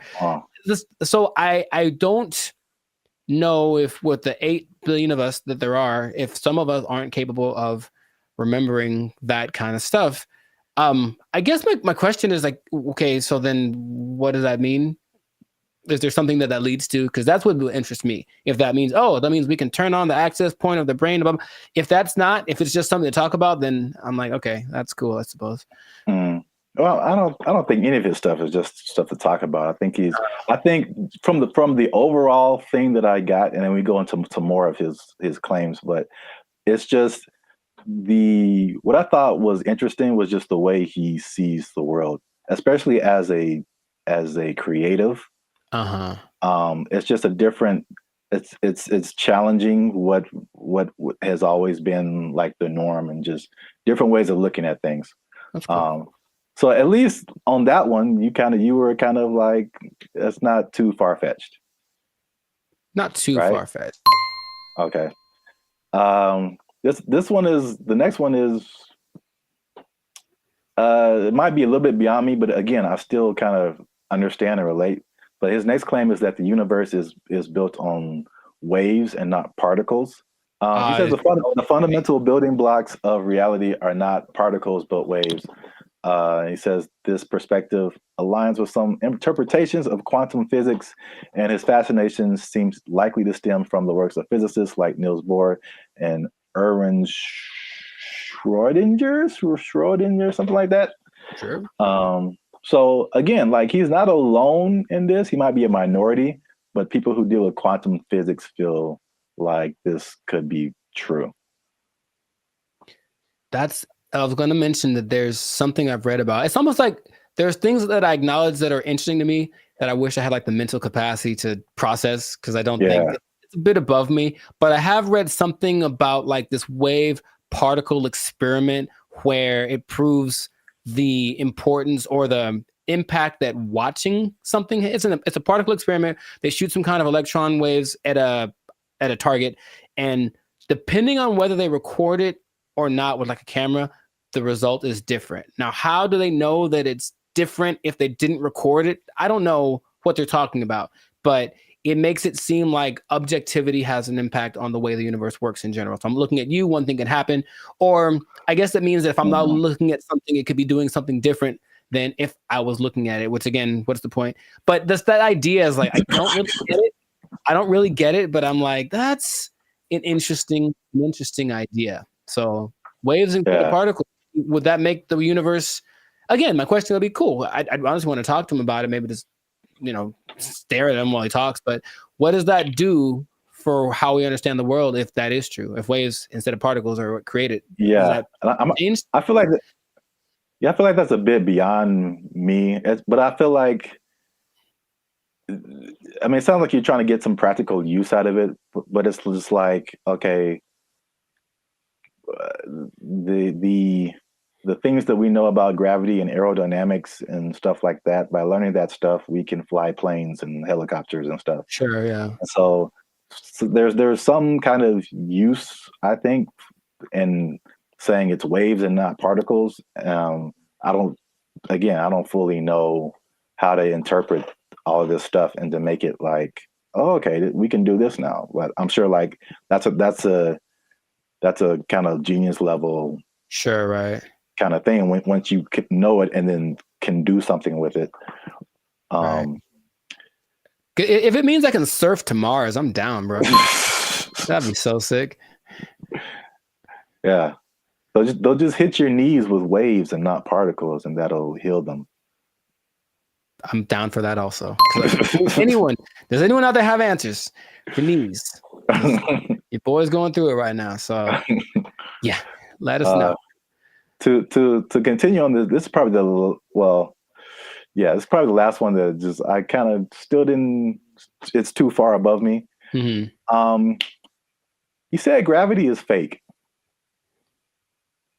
this. So I don't know if with the 8 billion of us that there are, if some of us aren't capable of remembering that kind of stuff. I guess my question is like, okay, so then what does that mean? Is there something that leads to? Because that's what will interest me. If that means, that means we can turn on the access point of the brain. If that's not, if it's just something to talk about, then I'm like, okay, that's cool, I suppose.
Well, I don't think any of his stuff is just stuff to talk about. I think from the overall thing that I got, and then we go into some more of his claims, but it's just what I thought was interesting was just the way he sees the world, especially as a creative. It's just a different. It's challenging what has always been like the norm, and just different ways of looking at things.
That's cool.
So at least on that one, you were kind of like, that's not too far-fetched.
Not too far-fetched.
Okay. The next one is it might be a little bit beyond me, but again, I still kind of understand and relate. But his next claim is that the universe is built on waves and not particles. He says the fundamental building blocks of reality are not particles but waves. He says this perspective aligns with some interpretations of quantum physics, and his fascination seems likely to stem from the works of physicists like Niels Bohr and Erwin Schrödinger, something like that.
Sure.
So again, like he's not alone in this. He might be a minority, but people who deal with quantum physics feel like this could be true.
I was going to mention that there's something I've read about. It's almost like there's things that I acknowledge that are interesting to me that I wish I had like the mental capacity to process, because I don't think it's a bit above me. But I have read something about like this wave particle experiment where it proves the importance or the impact that watching something. It's a particle experiment. They shoot some kind of electron waves at a target, and depending on whether they record it or not with like a camera, the result is different. Now, how do they know that it's different if they didn't record it? I don't know what they're talking about, but it makes it seem like objectivity has an impact on the way the universe works in general. If I'm looking at you, one thing can happen, or I guess that means that if I'm not looking at something, it could be doing something different than if I was looking at it, which again, what's the point? But that idea is like, I don't really get it, but I'm like, that's an interesting idea. So waves and particles, would that make the universe? Again, my question would be cool. I honestly want to talk to him about it. Maybe just stare at him while he talks. But what does that do for how we understand the world if that is true? If waves instead of particles are what created?
Yeah, I feel like that's a bit beyond me. But I feel like, I mean, it sounds like you're trying to get some practical use out of it. But it's just like, okay. The things that we know about gravity and aerodynamics and stuff like that, by learning that stuff, we can fly planes and helicopters and stuff.
Sure, yeah.
And so there's some kind of use, I think, in saying it's waves and not particles. I don't fully know how to interpret all of this stuff and to make it like, oh, okay, we can do this now. But I'm sure like that's a kind of genius level,
sure, right,
kind of thing. Once you know it and then can do something with it.
Right. If it means I can surf to Mars, I'm down, bro. That'd be so sick.
Yeah. They'll just hit your knees with waves and not particles, and that'll heal them.
I'm down for that also. Does anyone out there have answers for knees? Your boy's going through it right now. So yeah, let us know.
To continue on this is probably it's probably the last one that just I kind of still didn't. It's too far above me.
Mm-hmm.
You said gravity is fake.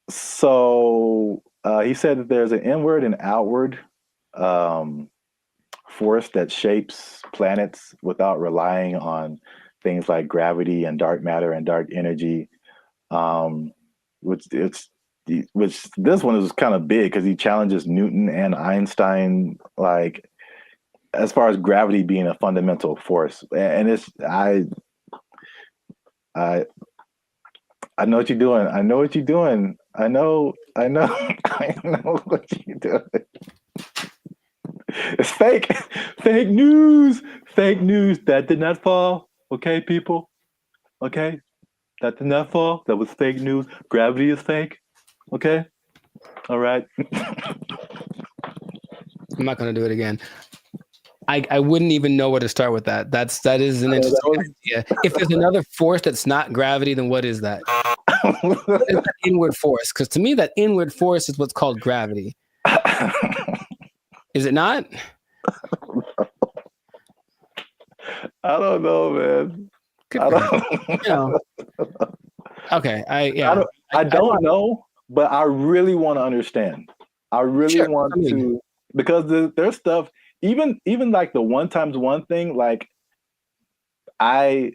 So he said that there's an inward and outward force that shapes planets without relying on things like gravity and dark matter and dark energy. Which this one is kind of big because he challenges Newton and Einstein, like as far as gravity being a fundamental force. And I know what you're doing. I know what you're doing. I know I know what you're doing. It's fake. Fake news. Fake news. That did not fall. Okay, people. Okay. That did not fall. That was fake news. Gravity is fake. Okay. All right.
I'm not going to do it again. I wouldn't even know where to start with that. That is an interesting idea. If there's another force that's not gravity, then what is that? What is that inward force? Because to me, that inward force is what's called gravity. Is it not?
I don't know, man.
Okay.
I don't know, but I really want to understand. I really want to, because there's stuff, even like the 1 times 1 thing, like I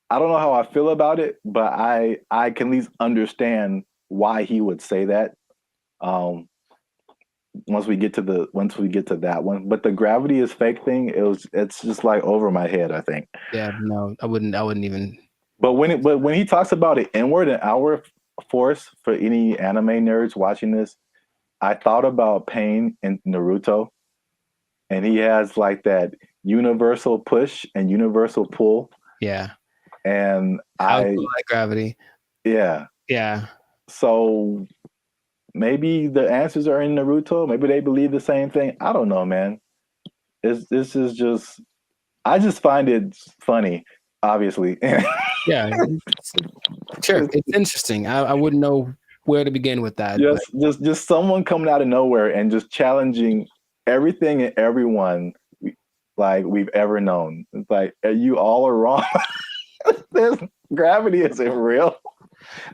don't know how I feel about it, but I can at least understand why he would say that. Once we get to that one, but the gravity is fake thing, it's just like over my head, I think.
Yeah, no, I wouldn't even.
But when he talks about an inward and outward force, for any anime nerds watching this, I thought about Pain in Naruto, and he has like that universal push and universal pull.
Yeah.
And
I like gravity.
Yeah.
Yeah.
So maybe the answers are in Naruto. Maybe they believe the same thing. I don't know, man. This is just, I just find it funny, obviously.
Yeah. Sure. It's interesting. I wouldn't know where to begin with that.
Just someone coming out of nowhere and just challenging everything and everyone like we've ever known. It's like, you all are wrong. Gravity isn't real.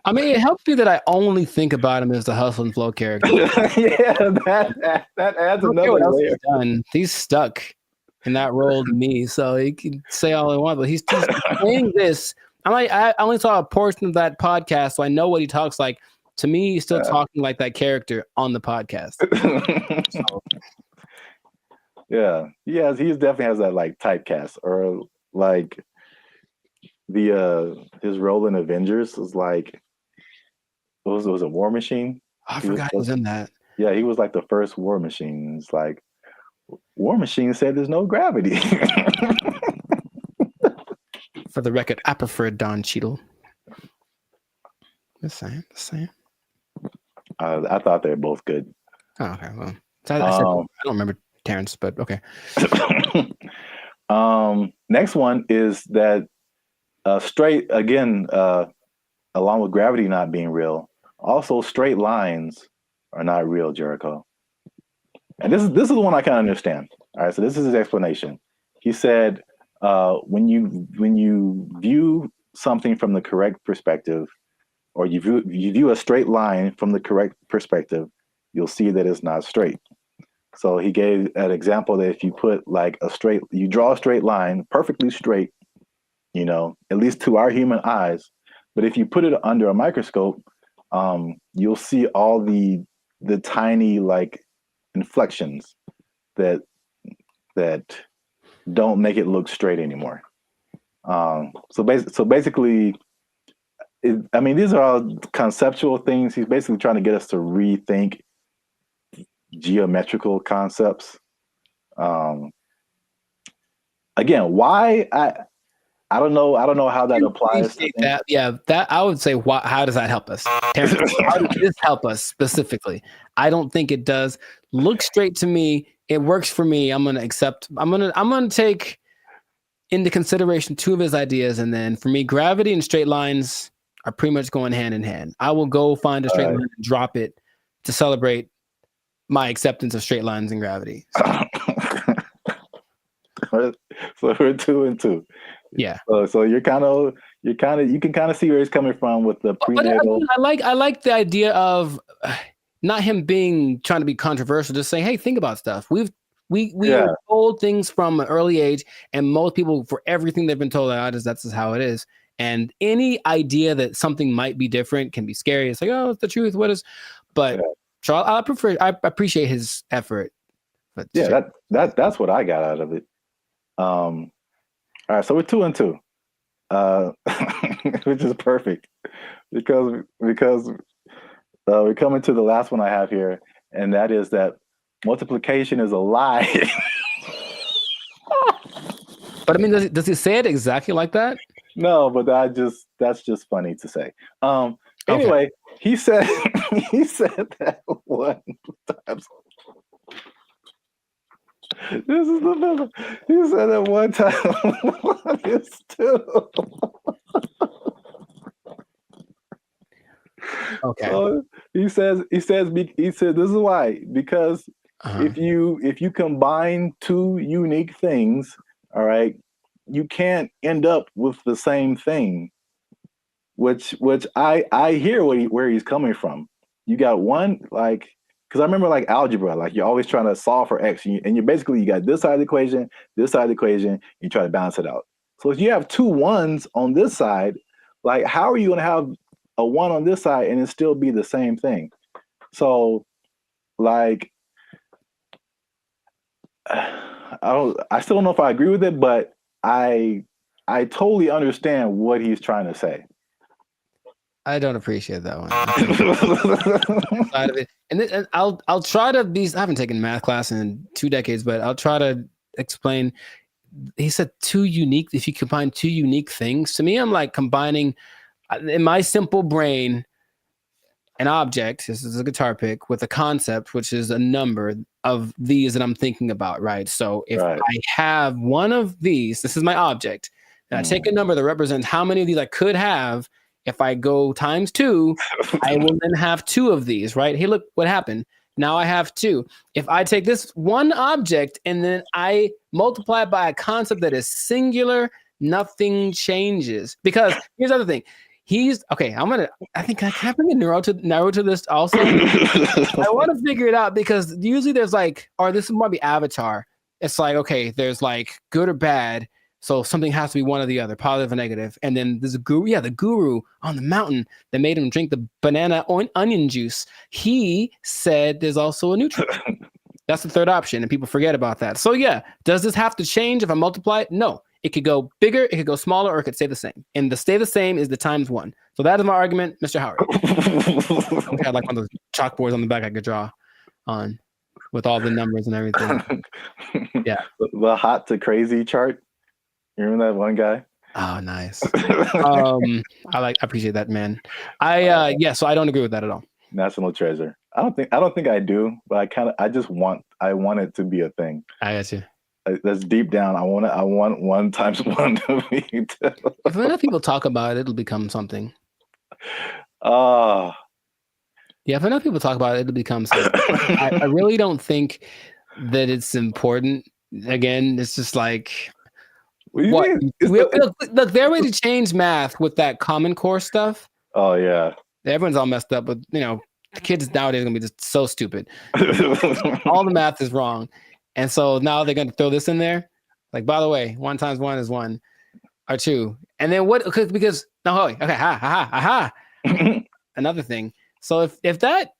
I mean, it helps me that I only think about him as the Hustle and Flow character.
Yeah, that adds another layer.
He's stuck in that role to me, so he can say all he wants, but he's saying this. I only saw a portion of that podcast, so I know what he talks like. To me, he's still talking like that character on the podcast. So.
Yeah, he definitely has that like typecast, or like his role in Avengers was like, was it War Machine?
I forgot he was in that.
Yeah, he was like the first War Machine. It's like, War Machine said there's no gravity.
For the record, I prefer Don Cheadle. Just saying.
I thought they were both good.
Oh, okay. Well, I don't remember Terrence, but okay.
Next one is that straight, again, along with gravity not being real, also straight lines are not real, Jericho. And this is the one I can understand. All right, so this is his explanation. He said, when you view something from the correct perspective, or you view a straight line from the correct perspective, you'll see that it's not straight. So he gave an example that if you put like you draw a straight line, perfectly straight, at least to our human eyes, but if you put it under a microscope, you'll see all the tiny like inflections that don't make it look straight anymore. So basically, these are all conceptual things. He's basically trying to get us to rethink geometrical concepts. Again, why I don't know how that applies.
That, yeah, that I would say. How does that help us? Terrence, how does this help us specifically? I don't think it does. Look straight to me. It works for me. I'm gonna accept. I'm gonna take into consideration 2 of his ideas, and then for me, gravity and straight lines are pretty much going hand in hand. I will go find a straight line and drop it to celebrate my acceptance of straight lines and gravity.
So we're 2 and 2.
Yeah.
So you can kind of see where he's coming from with the prenatal.
But I like the idea of not him trying to be controversial, just saying, hey, think about stuff. We are told things from an early age, and most people, for everything they've been told, that's just how it is. And any idea that something might be different can be scary. It's like, oh, it's the truth. What is? But so I appreciate his effort. But
that's what I got out of it. All right, so we're 2 and 2, which is perfect because we're coming to the last one I have here, and that is that multiplication is a lie.
But I mean, does he say it exactly like that?
No, but that's just funny to say. Anyway, he said that one time. This is the middle. He said that one time. One is 2.
Okay.
So he said this is why, because if you combine 2 unique things, all right, you can't end up with the same thing. Which I hear where he's coming from. You got one, like, because I remember like algebra, like you're always trying to solve for x, and you basically you got this side of the equation, you try to balance it out. So if you have 2 1s on this side, like how are you going to have a 1 on this side and it still be the same thing? So like I still don't know if I agree with it, but I totally understand what he's trying to say.
I don't appreciate that one. Side of it. And I'll try to be. I haven't taken math class in 2 decades, but I'll try to explain. He said 2 unique. If you combine 2 unique things, to me, I'm like combining in my simple brain an object. This is a guitar pick with a concept, which is a number of these that I'm thinking about. Right. So if I have one of these, this is my object, and I take a number that represents how many of these I could have. If I go times 2, I will then have 2 of these, right? Hey, look what happened. Now I have 2. If I take this one object and then I multiply it by a concept that is singular, nothing changes. Because here's the other thing. I think I can bring a narrow to this also. I want to figure it out because usually there's like, or this might be Avatar. It's like, okay, there's like good or bad. So something has to be one or the other, positive or negative. And then there's a guru, the guru on the mountain that made him drink the banana onion juice. He said there's also a neutral. That's the third option, and people forget about that. So yeah, does this have to change if I multiply it? No. It could go bigger, it could go smaller, or it could stay the same. And the stay the same is the times 1. So that is my argument, Mr. Howard. I had like one of those chalkboards on the back I could draw on with all the numbers and everything. Yeah.
The hot to crazy chart. You remember that one guy?
Oh, nice. I appreciate that, man. So I don't agree with that at all.
National treasure. I don't think I do, but I want it to be a thing.
I got you.
That's deep down. I want 1 times 1 to be 2.
If enough people talk about it, it'll become something.
Yeah,
if enough people talk about it, it'll become something. I really don't think that it's important. Again, it's just like what? Look, they're ready to change math with that Common Core stuff.
Oh yeah,
everyone's all messed up. But the kids nowadays are gonna be just so stupid. All the math is wrong, and so now they're gonna throw this in there. Like, by the way, 1 times 1 is 1 or 2, and then what? Because another thing. So if that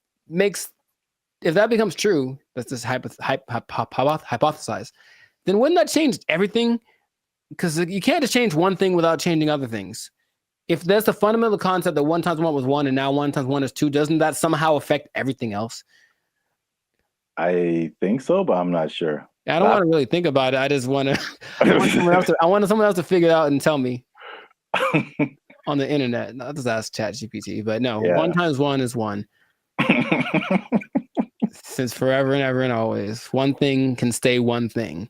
becomes true, that's just hypothesize. Then wouldn't that change everything? Because you can't just change one thing without changing other things. If there's the fundamental concept that 1 times 1 was 1 and now 1 times 1 is 2, doesn't that somehow affect everything else?
I think so, but I'm not sure.
I don't want to really think about it. I just want to. I want someone else to figure it out and tell me. on the internet. Not just ask ChatGPT, but no,
Yeah.
1 times 1 is 1. Since forever and ever and always, one thing can stay one thing.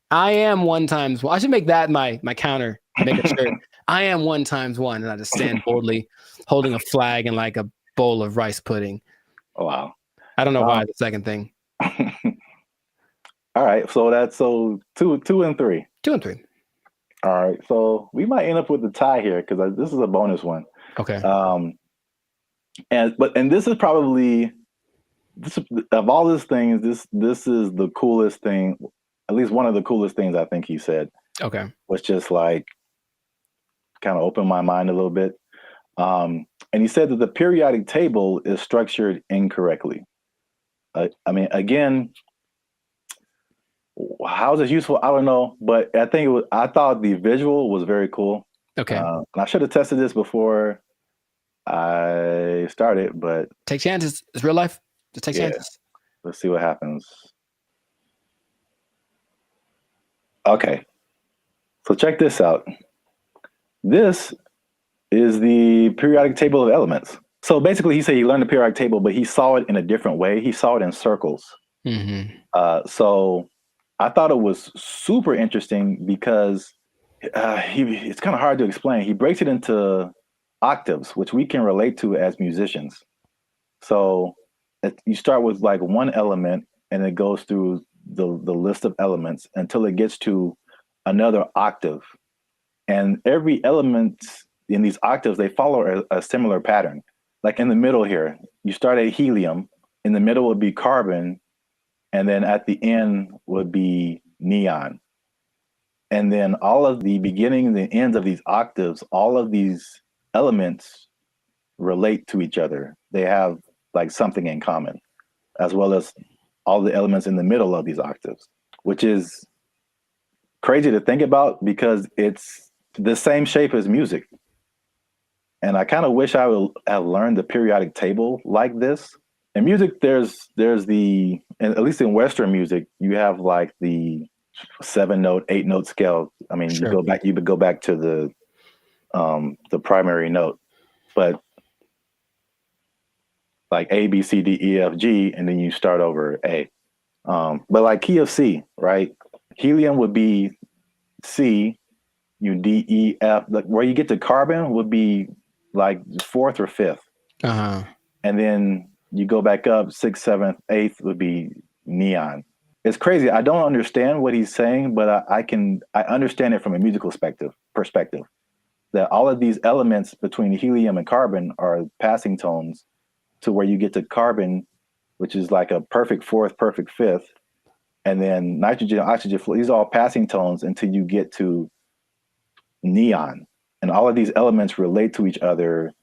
I am 1 times 1. I should make that my counter. Make a shirt. I am 1 times 1, and I just stand boldly, holding a flag and like a bowl of rice pudding.
Oh, wow.
I don't know why the second thing.
All right, so that's two and three.
2 and 3.
All right, so we might end up with a tie here because this is a bonus one.
Okay.
And this is probably of all these things, this is the coolest thing. At least one of the coolest things I think he said.
Okay.
Was just like kind of opened my mind a little bit. And he said that the periodic table is structured incorrectly. I mean, again, how is this useful? I don't know, but I thought the visual was very cool.
Okay.
And I should have tested this before I started, but
take chances. It's real life. Just take chances.
Let's see what happens. Okay. So check this out. This is the periodic table of elements. So basically, he said he learned the periodic table, but he saw it in a different way. He saw it in circles.
Mm-hmm.
So I thought it was super interesting because it's kind of hard to explain. He breaks it into octaves, which we can relate to as musicians. So you start with like one element, and it goes through the list of elements until it gets to another octave. And every element in these octaves, they follow a similar pattern. Like in the middle here, you start at helium, in the middle would be carbon, and then at the end would be neon. And then all of the beginning and the ends of these octaves, all of these elements relate to each other. They have like something in common, as well as all the elements in the middle of these octaves, which is crazy to think about because it's the same shape as music. And I kind of wish I would have learned the periodic table like this. In music, there's the, and at least in Western music, you have like the 7-note, 8-note scale. I mean,
Sure.
you would go back to the primary note, but like A, B, C, D, E, F, G, and then you start over A. But like key of C, right? Helium would be C, D, E, F. Like where you get to carbon would be like 4th or 5th.
Uh-huh.
And then you go back up 6th, 7th, 8th would be neon. It's crazy. I don't understand what he's saying, but I understand it from a musical perspective. That all of these elements between helium and carbon are passing tones to where you get to carbon, which is like a perfect 4th, perfect 5th. And then nitrogen, oxygen, these are all passing tones until you get to neon. And all of these elements relate to each other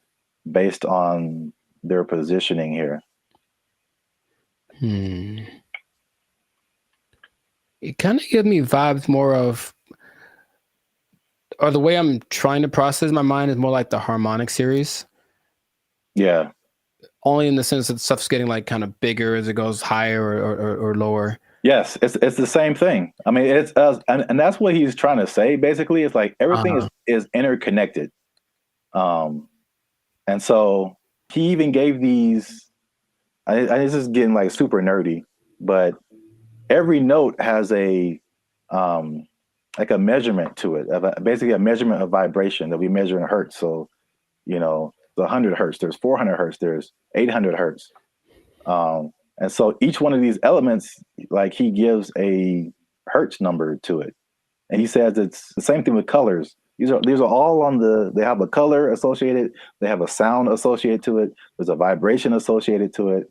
based on their positioning here.
It kind of gives me vibes more of, or the way I'm trying to process my mind is more like the harmonic series.
Yeah.
Only in the sense that stuff's getting like kind of bigger as it goes higher or lower.
Yes, it's the same thing. I mean, it's and that's what he's trying to say. Basically, it's like everything is interconnected. And so he even gave these. This is getting like super nerdy, but every note has a like a measurement to it, basically a measurement of vibration that we measure in hertz. So, the 100 hertz, there's 400 hertz, there's 800 hertz. And so each one of these elements, like he gives a hertz number to it. And he says it's the same thing with colors. These are all they have a color associated, they have a sound associated to it, there's a vibration associated to it.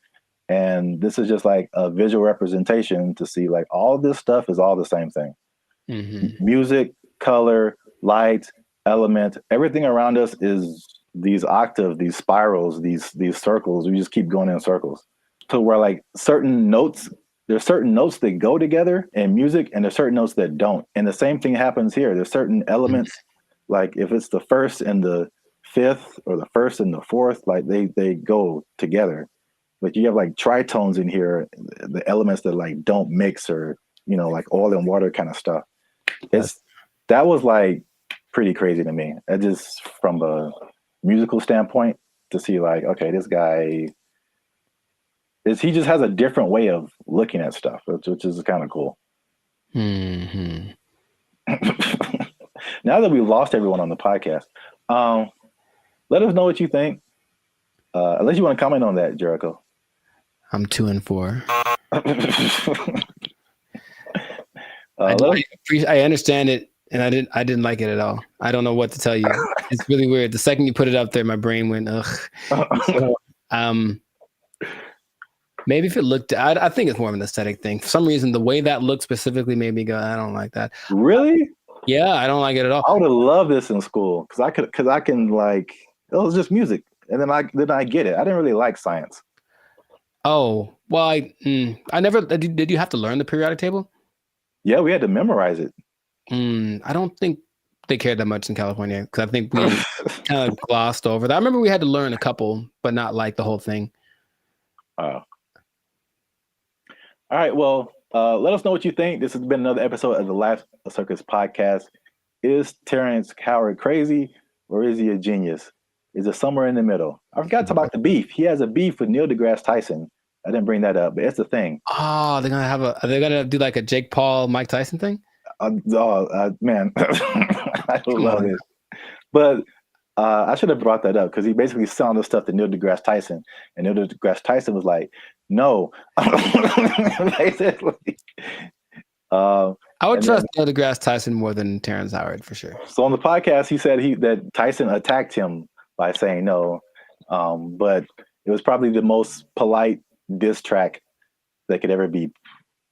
And this is just like a visual representation to see like all this stuff is all the same thing. Mm-hmm. Music, color, light, element, everything around us is these octaves, these spirals, these circles. We just keep going in circles. So where like there's certain notes that go together in music and there's certain notes that don't. And the same thing happens here. There's certain elements, like if it's the 1st and the 5th or the 1st and the 4th, like they go together. But you have like tritones in here, the elements that like don't mix or, like oil and water kind of stuff. That was like pretty crazy to me. It just from a musical standpoint to see like, okay, this guy he just has a different way of looking at stuff, which is kind of cool.
Mm-hmm.
Now that we've lost everyone on the podcast, let us know what you think. Unless you want to comment on that, Jericho.
I'm 2 and 4. I understand it, and I didn't like it at all. I don't know what to tell you. It's really weird. The second you put it up there, my brain went ugh. So, maybe if it looked, I think it's more of an aesthetic thing. For some reason, the way that looked specifically made me go, I don't like that.
Really?
Yeah, I don't like it at all.
I would have loved this in school because I can like, it was just music, and then I get it. I didn't really like science.
Oh well, I never did. You have to learn the periodic table?
Yeah, we had to memorize it.
I don't think they cared that much in California because I think we kind of glossed over that. I remember we had to learn a couple, but not like the whole thing.
All right. Well, let us know what you think. This has been another episode of the Life Circus podcast. Is Terrence Howard crazy or is he a genius? Is it somewhere in the middle? I forgot to talk about the beef. He has a beef with Neil deGrasse Tyson. I didn't bring that up, but it's a thing.
Oh, are they gonna do like a Jake Paul, Mike Tyson thing?
Man, I would love it. But I should have brought that up because he basically sounded the stuff to Neil deGrasse Tyson, and Neil deGrasse Tyson was like, "No." Basically,
I would trust Neil deGrasse Tyson more than Terrence Howard for sure.
So on the podcast, he said that Tyson attacked him by saying no, but it was probably the most polite diss track that could ever be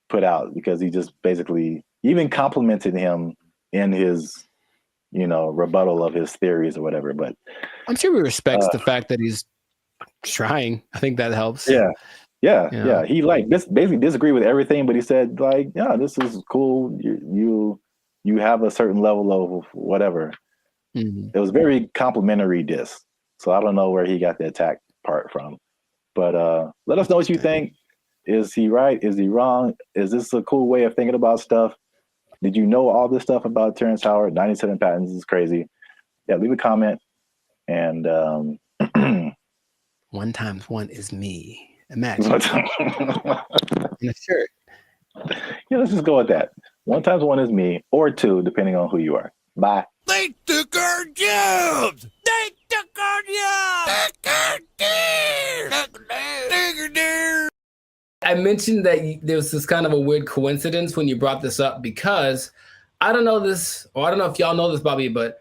put out because he just basically even complimented him in his, rebuttal of his theories or whatever. But
I'm sure he respects the fact that he's trying. I think that helps.
Yeah. He basically disagreed with everything, but he said like, yeah, this is cool. You have a certain level of whatever.
Mm-hmm.
It was very complimentary diss. So I don't know where he got the attack part from. But let us know what you think. Is he right? Is he wrong? Is this a cool way of thinking about stuff? Did you know all this stuff about Terrence Howard? 97 patents is crazy. Yeah, leave a comment. And
1 times 1 is me. Imagine. In a shirt.
Yeah, let's just go with that. 1 times 1 is me, or 2, depending on who you are. Bye.
They took our jobs! They took our jobs!
I mentioned that there was this kind of a weird coincidence when you brought this up because I don't know this, or I don't know if y'all know this, Bobby, but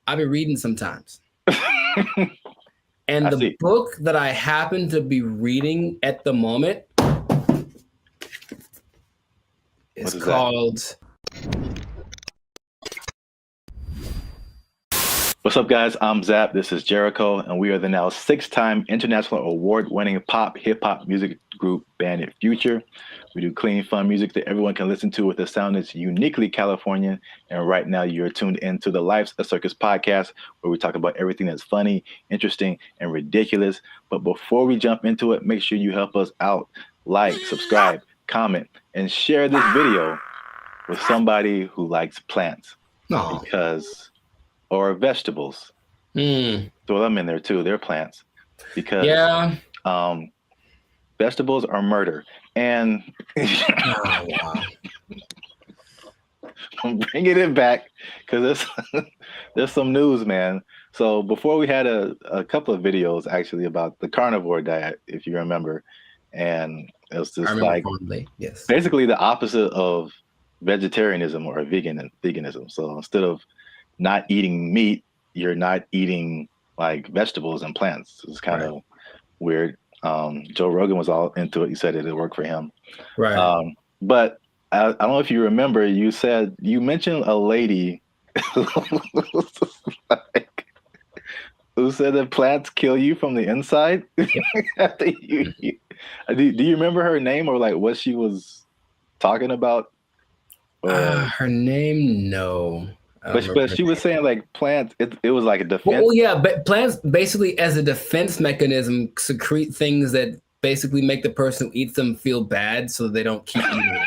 I've been reading sometimes. And the book that I happen to be reading at the moment is called...
What's up, guys? I'm Zap. This is Jericho, and we are the now 6-time international award-winning pop hip-hop music group Bandit Future. We do clean, fun music that everyone can listen to with a sound that's uniquely Californian. And right now, you're tuned into the Life's a Circus podcast, where we talk about everything that's funny, interesting, and ridiculous. But before we jump into it, make sure you help us out. Like, subscribe, comment, and share this video with somebody who likes plants. Or vegetables. Throw them in there too. They're plants. Because vegetables are murder. And I'm bringing it back because there's some news, man. So before we had a couple of videos actually about the carnivore diet, if you remember. And it was just like basically the opposite of vegetarianism or veganism. So instead of not eating meat, you're not eating like vegetables and plants. It's kind of weird. Joe Rogan was all into it. He said it worked for him.
Right.
But I don't know if you remember, you mentioned a lady who said that plants kill you from the inside. Do you remember her name or like what she was talking about?
Her name, no.
But she was saying like plants, it was like a defense.
Well, yeah, but plants basically as a defense mechanism secrete things that basically make the person who eats them feel bad so they don't keep eating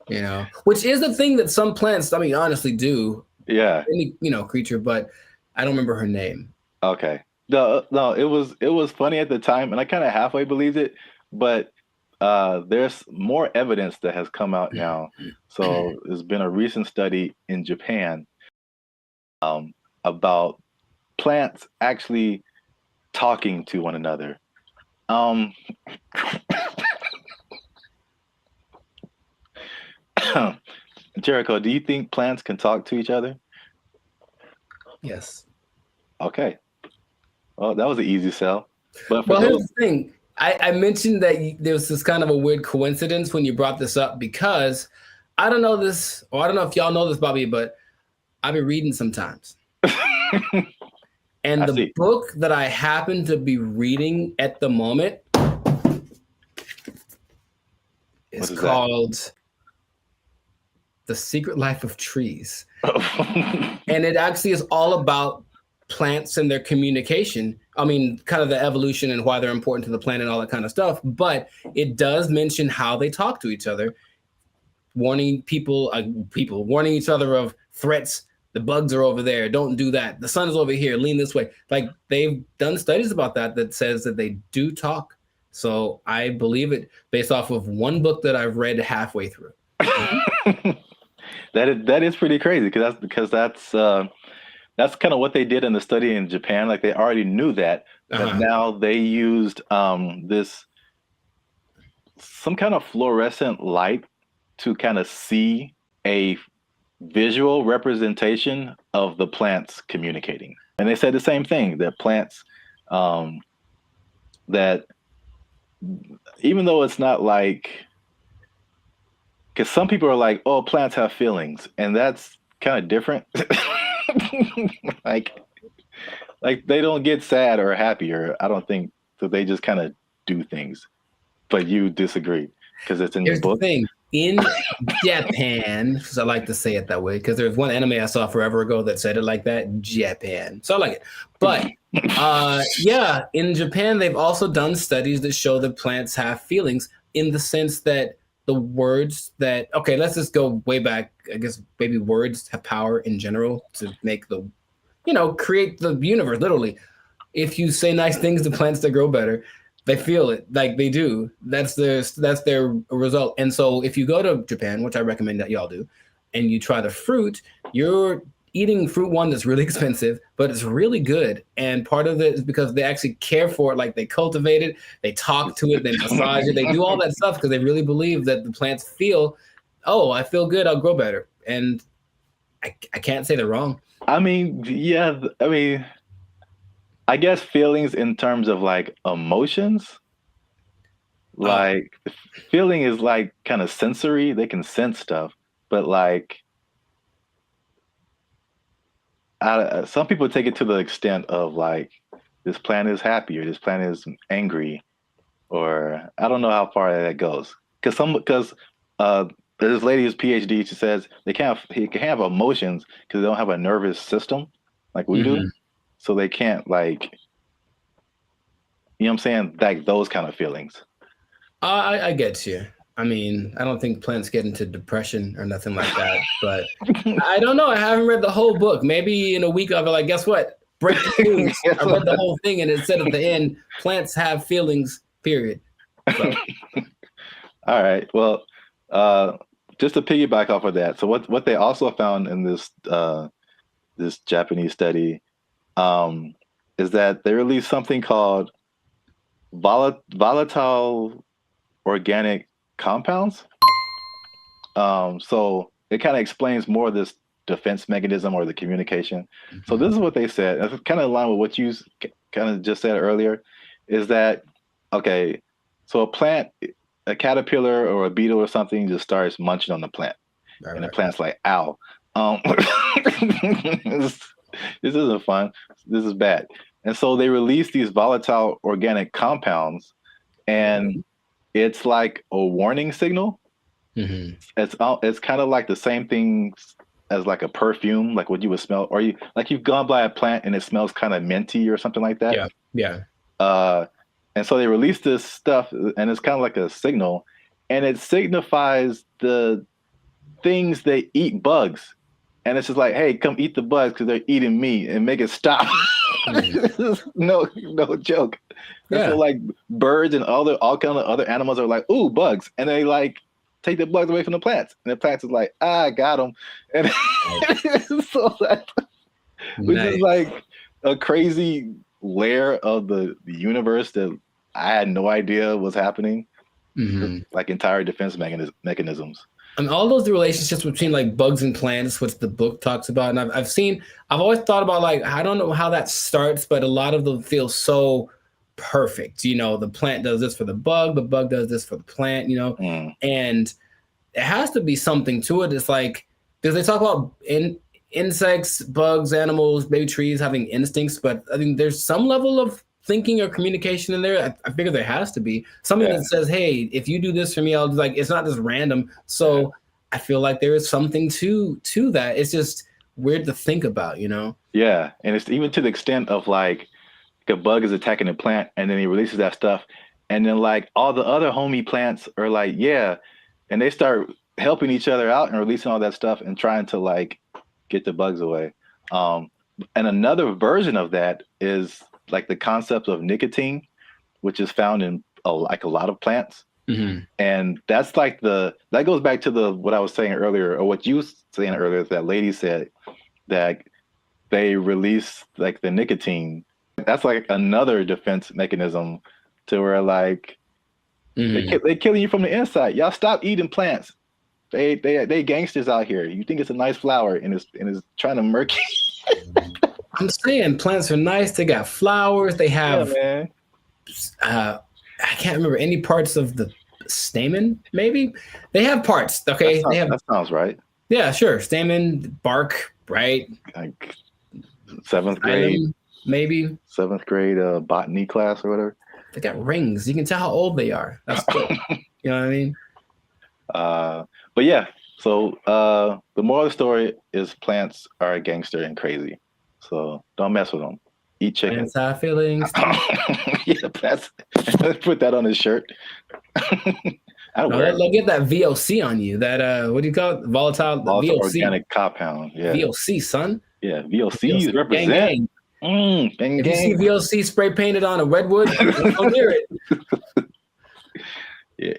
them. Which is the thing that some plants, honestly do.
Yeah.
Any, creature, but I don't remember her name.
Okay. No, it was funny at the time, and I kind of halfway believed it, but there's more evidence that has come out now. So there's been a recent study in Japan about plants actually talking to one another. Jericho, do you think plants can talk to each other?
Yes.
Okay. Well, that was an easy sell. But
here's the thing. I mentioned that there was this kind of a weird coincidence when you brought this up, because I don't know this, or I don't know if y'all know this, Bobby, but I've been reading sometimes. And the book that I happen to be reading at the moment is called The Secret Life of Trees. And it actually is all about plants and their communication. I mean, kind of the evolution and why they're important to the planet and all that kind of stuff. But it does mention how they talk to each other, warning warning each other of threats. The bugs are over there. Don't do that. The sun is over here. Lean this way. Like, they've done studies about that says that they do talk. So I believe it based off of one book that I've read halfway through.
That is pretty crazy, because that's kind of what they did in the study in Japan. Like, they already knew that, but now they used this some kind of fluorescent light to kind of see a visual representation of the plants communicating. And they said the same thing, that plants, that even though it's not like, because some people are like, oh, plants have feelings, and that's kind of different. like they don't get sad or happy, or I don't think, so they just kind of do things. But you disagree because it's in your book.
The thing. In Japan, because I like to say it that way, because there's one anime I saw forever ago that said it like that, Japan. So I like it. But yeah, in Japan, they've also done studies that show that plants have feelings, in the sense that the words that, okay, let's just go way back. I guess maybe words have power in general to make create the universe, literally. If you say nice things to plants, that grow better. They feel it, like they do. That's their result. And so if you go to Japan, which I recommend that y'all do, and you try the fruit, you're eating fruit one that's really expensive, but it's really good. And part of it is because they actually care for it, like they cultivate it, they talk to it, they massage it, they do all that stuff because they really believe that the plants feel, oh, I feel good, I'll grow better. And I can't say they're wrong.
I mean, yeah, I guess feelings in terms of like emotions, like feeling is like kind of sensory. They can sense stuff, but like some people take it to the extent of like, this plant is happy or this plant is angry, or I don't know how far that goes. Because there's this lady who's PhD. She says he can have emotions because they don't have a nervous system like we do. So they can't, like, you know what I'm saying? Like those kind of feelings.
I get you. I mean, I don't think plants get into depression or nothing like that, but I don't know. I haven't read the whole book. Maybe in a week I'll be like, guess what? Break the news. I read the whole thing, and it said at the end, plants have feelings, period. So.
All right. Well, just to piggyback off of that. So what they also found in this this Japanese study is that they released something called volatile organic compounds. So it kind of explains more of this defense mechanism or the communication. So this is what they said. It's kind of in line with what you kind of just said earlier, is that, okay, so a caterpillar or a beetle or something just starts munching on the plant. And the plant's like, ow. This isn't fun. This is bad. And so they release these volatile organic compounds, and it's like a warning signal. It's kind of like the same thing as like a perfume, like what you would smell, or you've gone by a plant and it smells kind of minty or something like that.
Yeah.
And so they release this stuff, and it's kind of like a signal, and it signifies the things they eat bugs. and it's just like, hey, come eat the bugs because they're eating me, and make it stop. no joke. And so like birds and all kind of other animals are like, ooh, bugs, and they like take the bugs away from the plants, and the plants is like, I got them, and so that which is like a crazy layer of the universe that I had no idea was happening. Like entire defense mechanisms.
And all those relationships between like bugs and plants, which the book talks about, and I've always thought about, like, I don't know how that starts, but a lot of them feel so perfect. You know, the plant does this for the bug does this for the plant, you know, and it has to be something to it. It's like, because they talk about insects, bugs, animals, baby trees having instincts, but I think there's some level of thinking or communication in there. I figure there has to be something that says, hey, if you do this for me, I'll like, it's not just random. So I feel like there is something to that. It's just weird to think about, you know? Yeah.
And it's even to the extent of like a bug is attacking a plant and then he releases that stuff. And then like all the other homie plants are like, yeah. And they start helping each other out and releasing all that stuff and trying to like get the bugs away. And another version of that is like the concept of nicotine, which is found in a lot of plants. And that's like that goes back to what I was saying earlier, or what you were saying earlier, that lady said that they release like the nicotine. That's like another defense mechanism to where like they killing you from the inside. Y'all stop eating plants. They gangsters out here. You think it's a nice flower and it's trying to murk you.
I'm saying plants are nice. They got flowers. They have, I can't remember any parts of the stamen. Maybe they have parts. Okay,
that sounds right.
Yeah, sure. Stamen, bark, right?
Like 7th grade,
maybe
7th grade botany class or whatever.
They got rings. You can tell how old they are. That's cool. You know what I mean?
But yeah. So the moral of the story is plants are a gangster and crazy. So don't mess with them. Eat chicken.
Plants have feelings.
Yeah, plants. Put that on his shirt.
They'll get that VOC on you. That what do you call it? Volatile VOC.
Organic compound. Yeah.
VOC, son.
Yeah, VOC represent. Gang,
gang. If you see VOC spray painted on a redwood, don't hear it.
Yeah.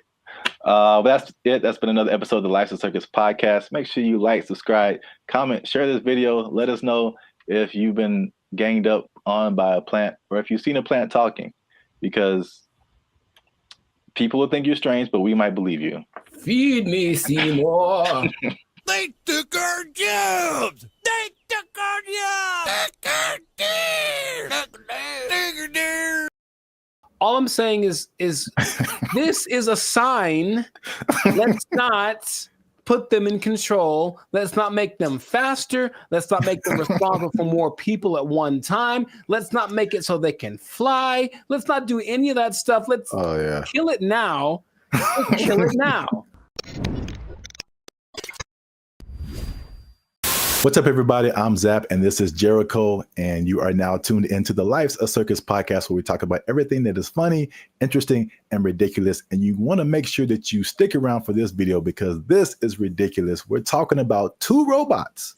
But that's it. That's been another episode of the Lifestyle Circus podcast. Make sure you like, subscribe, comment, share this video. Let us know if you've been ganged up on by a plant or if you've seen a plant talking, because people will think you're strange, but we might believe you.
Feed me, Seymour.
They took our jobs. They took our jobs.
All I'm saying is this is a sign. Let's not put them in control. Let's not make them faster. Let's not make them responsible for more people at one time. Let's not make it so they can fly. Let's not do any of that stuff. Let's kill it now. Let's kill it now.
What's up, everybody? I'm Zap, and this is Jericho, and you are now tuned into the Life's a Circus podcast, where we talk about everything that is funny, interesting, and ridiculous. And you want to make sure that you stick around for this video, because this is ridiculous. We're talking about two robots,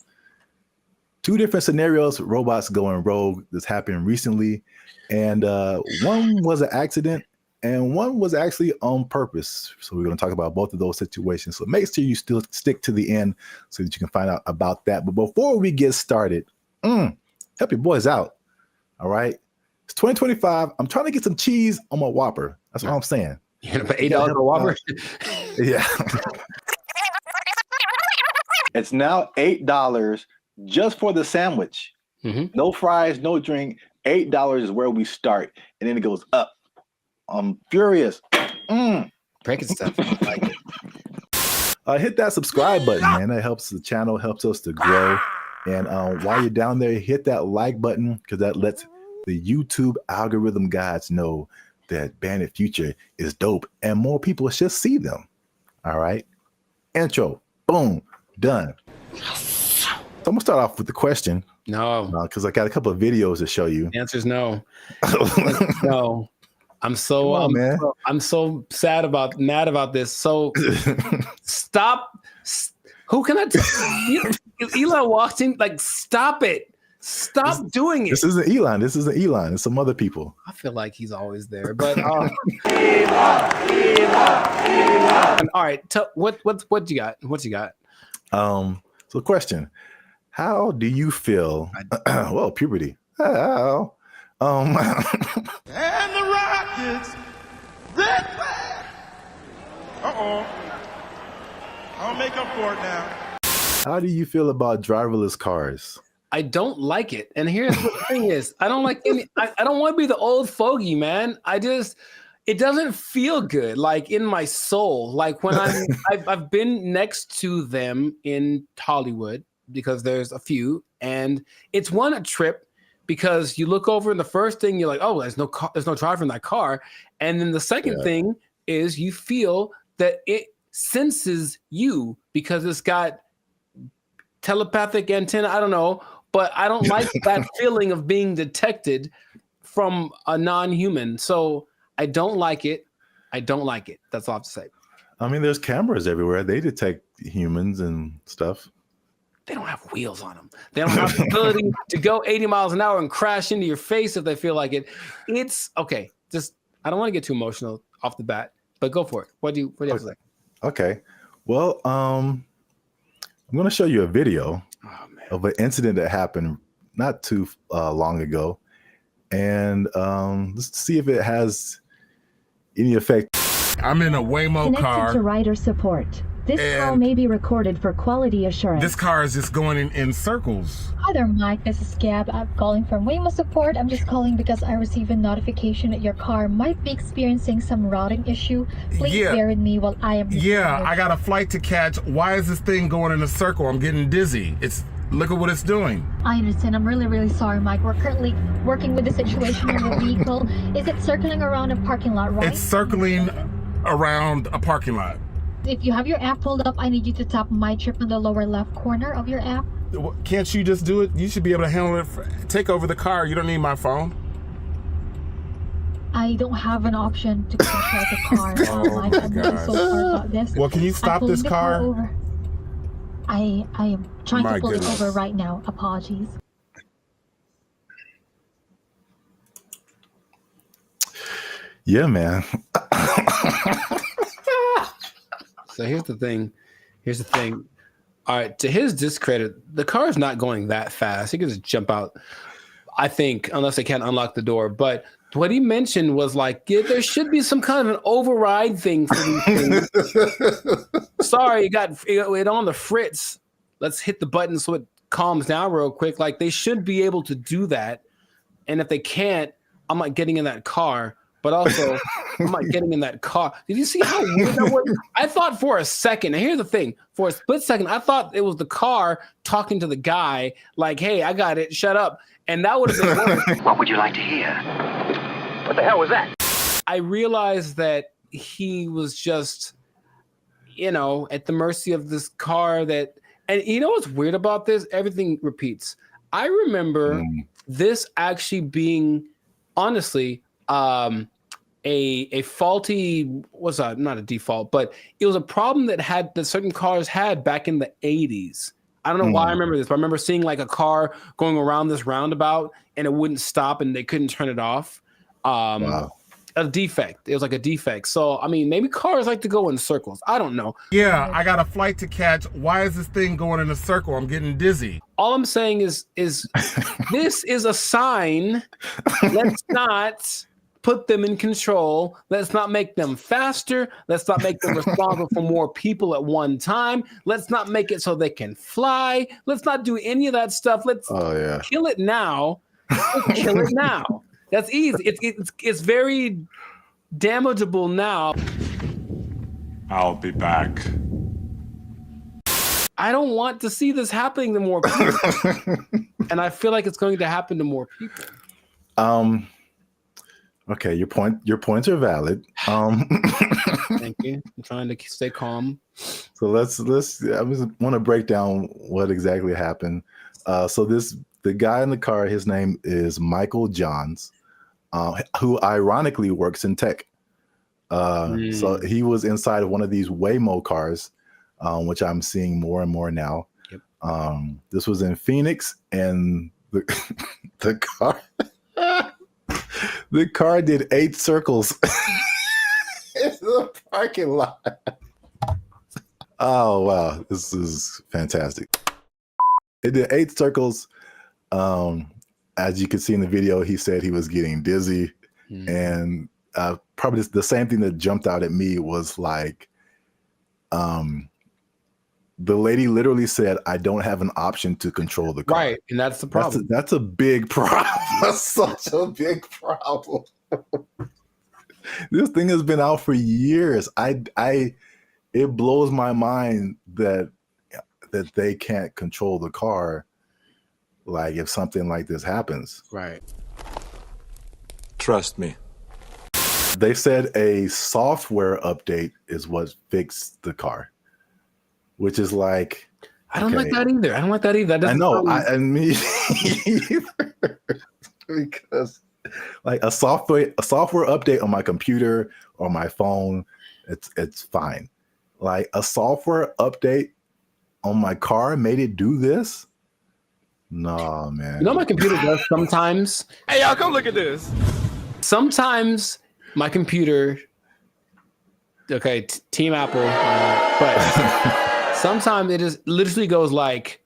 two different scenarios, robots going rogue. This happened recently, and one was an accident, and one was actually on purpose. So we're going to talk about both of those situations. So make sure you still stick to the end so that you can find out about that. But before we get started, help your boys out. All right. It's 2025. I'm trying to get some cheese on my Whopper. That's what I'm saying.
You're going to pay $8 for Whopper?
Yeah.
It's now $8 just for the sandwich. No fries, no drink. $8 is where we start. And then it goes up. I'm furious.
Breaking stuff. I like it.
Hit that subscribe button, man. That helps the channel, helps us to grow. And while you're down there, hit that like button, because that lets the YouTube algorithm guides know that Bandit Future is dope and more people should see them. All right. Intro. Boom. Done. So I'm going to start off with the question.
No.
Because I got a couple of videos to show you.
The answer is no. No. I'm so mad about this. So stop. Who can I tell? Elon walked in, like, stop it. Stop doing it.
This isn't Elon. This isn't Elon. It's some other people.
I feel like he's always there. But Elon. All right. What you got? What you got?
So question. How do you feel? Well, puberty. How?
And the Rockets, that way. I'll make up for it now.
How do you feel about driverless cars?
I don't like it. And here's what the thing is. I don't like any. I don't want to be the old fogey, man. It doesn't feel good, like in my soul. Like when I've been next to them in Hollywood because there's a few, and it's a trip because you look over and the first thing you're like, oh, there's no driver in that car, and then the second thing is you feel that it senses you because it's got telepathic antenna. I don't know, but I don't like that feeling of being detected from a non-human. So I don't like it. I don't like it. That's all I have to say.
I mean, there's cameras everywhere. They detect humans and stuff.
They don't have wheels on them. They don't have the ability to go 80 miles an hour and crash into your face if they feel like it. It's okay. Just, I don't want to get too emotional off the bat, but go for it. What do you have to say?
Okay. Well, I'm going to show you a video of an incident that happened not too long ago. And let's see if it has any effect.
I'm in a Waymo car.
Connected to rider support. This call may be recorded for quality assurance.
This car is just going in circles.
Hi there, Mike. This is Gab. I'm calling from Waymo support. I'm just calling because I received a notification that your car might be experiencing some routing issue. Please bear with me while I am.
Yeah, I got a flight to catch. Why is this thing going in a circle? I'm getting dizzy. Look at what it's doing.
I understand. I'm really, really sorry, Mike. We're currently working with the situation in the vehicle. Is it circling around a parking lot, right?
It's circling around a parking lot.
If you have your app pulled up, I need you to tap My Trip in the lower left corner of your app.
Can't you just do it? You should be able to handle it. Take over the car. You don't need my phone.
I don't have an option to control the car. Mike, I'm really so sorry about this.
Well, can you stop this car?
I am trying to pull it over right now. Apologies.
Yeah, man.
So here's the thing. All right, to his discredit, the car is not going that fast. He can just jump out, I think, unless they can't unlock the door. But what he mentioned was like, there should be some kind of an override thing for these things. Sorry, it got it on the fritz. Let's hit the button so it calms down real quick. Like, they should be able to do that. And if they can't, I'm not getting in that car. But also, I'm not getting in that car. Did you see how weird that was? I thought for a second, and here's the thing, for a split second, I thought it was the car talking to the guy, like, hey, I got it, shut up. And that would have been worse.
What would you like to hear? What the hell was that?
I realized that he was just, at the mercy of this car that, and you know what's weird about this? Everything repeats. I remember this actually being, honestly, a faulty, not a default, but it was a problem that certain cars had back in the 80s. I don't know why I remember this, but I remember seeing like a car going around this roundabout and it wouldn't stop and they couldn't turn it off.
Wow.
A defect. It was like a defect. So, I mean, maybe cars like to go in circles. I don't know.
Yeah, I got a flight to catch. Why is this thing going in a circle? I'm getting dizzy.
All I'm saying is this is a sign. Let's not put them in control. Let's not make them faster. Let's not make them responsible for more people at one time. Let's not make it so they can fly. Let's not do any of that stuff. Let's kill it now. Let's kill it now. That's easy. It's very damageable now.
I'll be back.
I don't want to see this happening to more people. And I feel like it's going to happen to more people.
Okay, your points are valid.
Thank you. I'm trying to stay calm.
So let's I just want to break down what exactly happened. So the guy in the car, his name is Michael Johns, who ironically works in tech. So he was inside of one of these Waymo cars, which I'm seeing more and more now.
Yep.
This was in Phoenix, and the car the car did 8 circles in the parking lot. Oh wow, this is fantastic. It did 8 circles. As you can see in the video, he said he was getting dizzy, and probably the same thing that jumped out at me was like, the lady literally said, "I don't have an option to control the car."
Right, and that's the problem.
That's a big problem. That's such a big problem. This thing has been out for years. It blows my mind that they can't control the car. Like if something like this happens.
Right.
Trust me.
They said a software update is what fixed the car, which is like,
I don't like that either. I don't like that either.
I know. I mean, because like a software update on my computer or my phone, it's fine. Like a software update on my car made it do this. No, man.
You know, my computer does sometimes.
Hey, y'all, come look at this.
Sometimes my computer, okay, Team Apple, but sometimes it just literally goes like,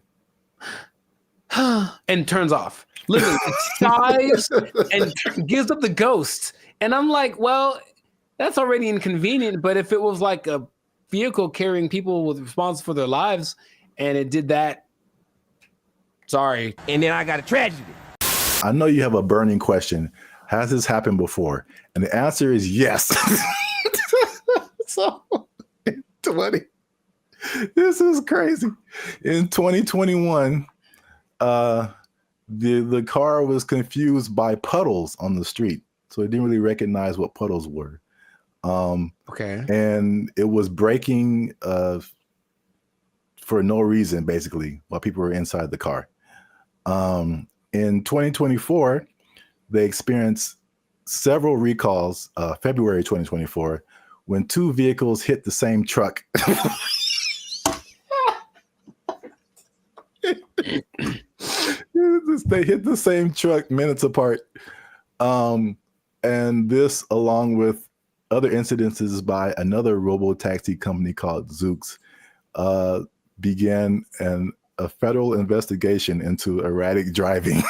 and turns off. Literally, it sighs and gives up the ghost. And I'm like, well, that's already inconvenient. But if it was like a vehicle carrying people with responsible for their lives, and it did that, sorry.
And then I got a tragedy.
I know you have a burning question. Has this happened before? And the answer is yes. So, this is crazy. In 2021, the car was confused by puddles on the street. So it didn't really recognize what puddles were.
Okay.
And it was braking for no reason, basically, while people were inside the car. In 2024, they experienced several recalls, February 2024, when 2 vehicles hit the same truck. They hit the same truck minutes apart. And this, along with other incidences by another robo-taxi company called Zoox, began a federal investigation into erratic driving.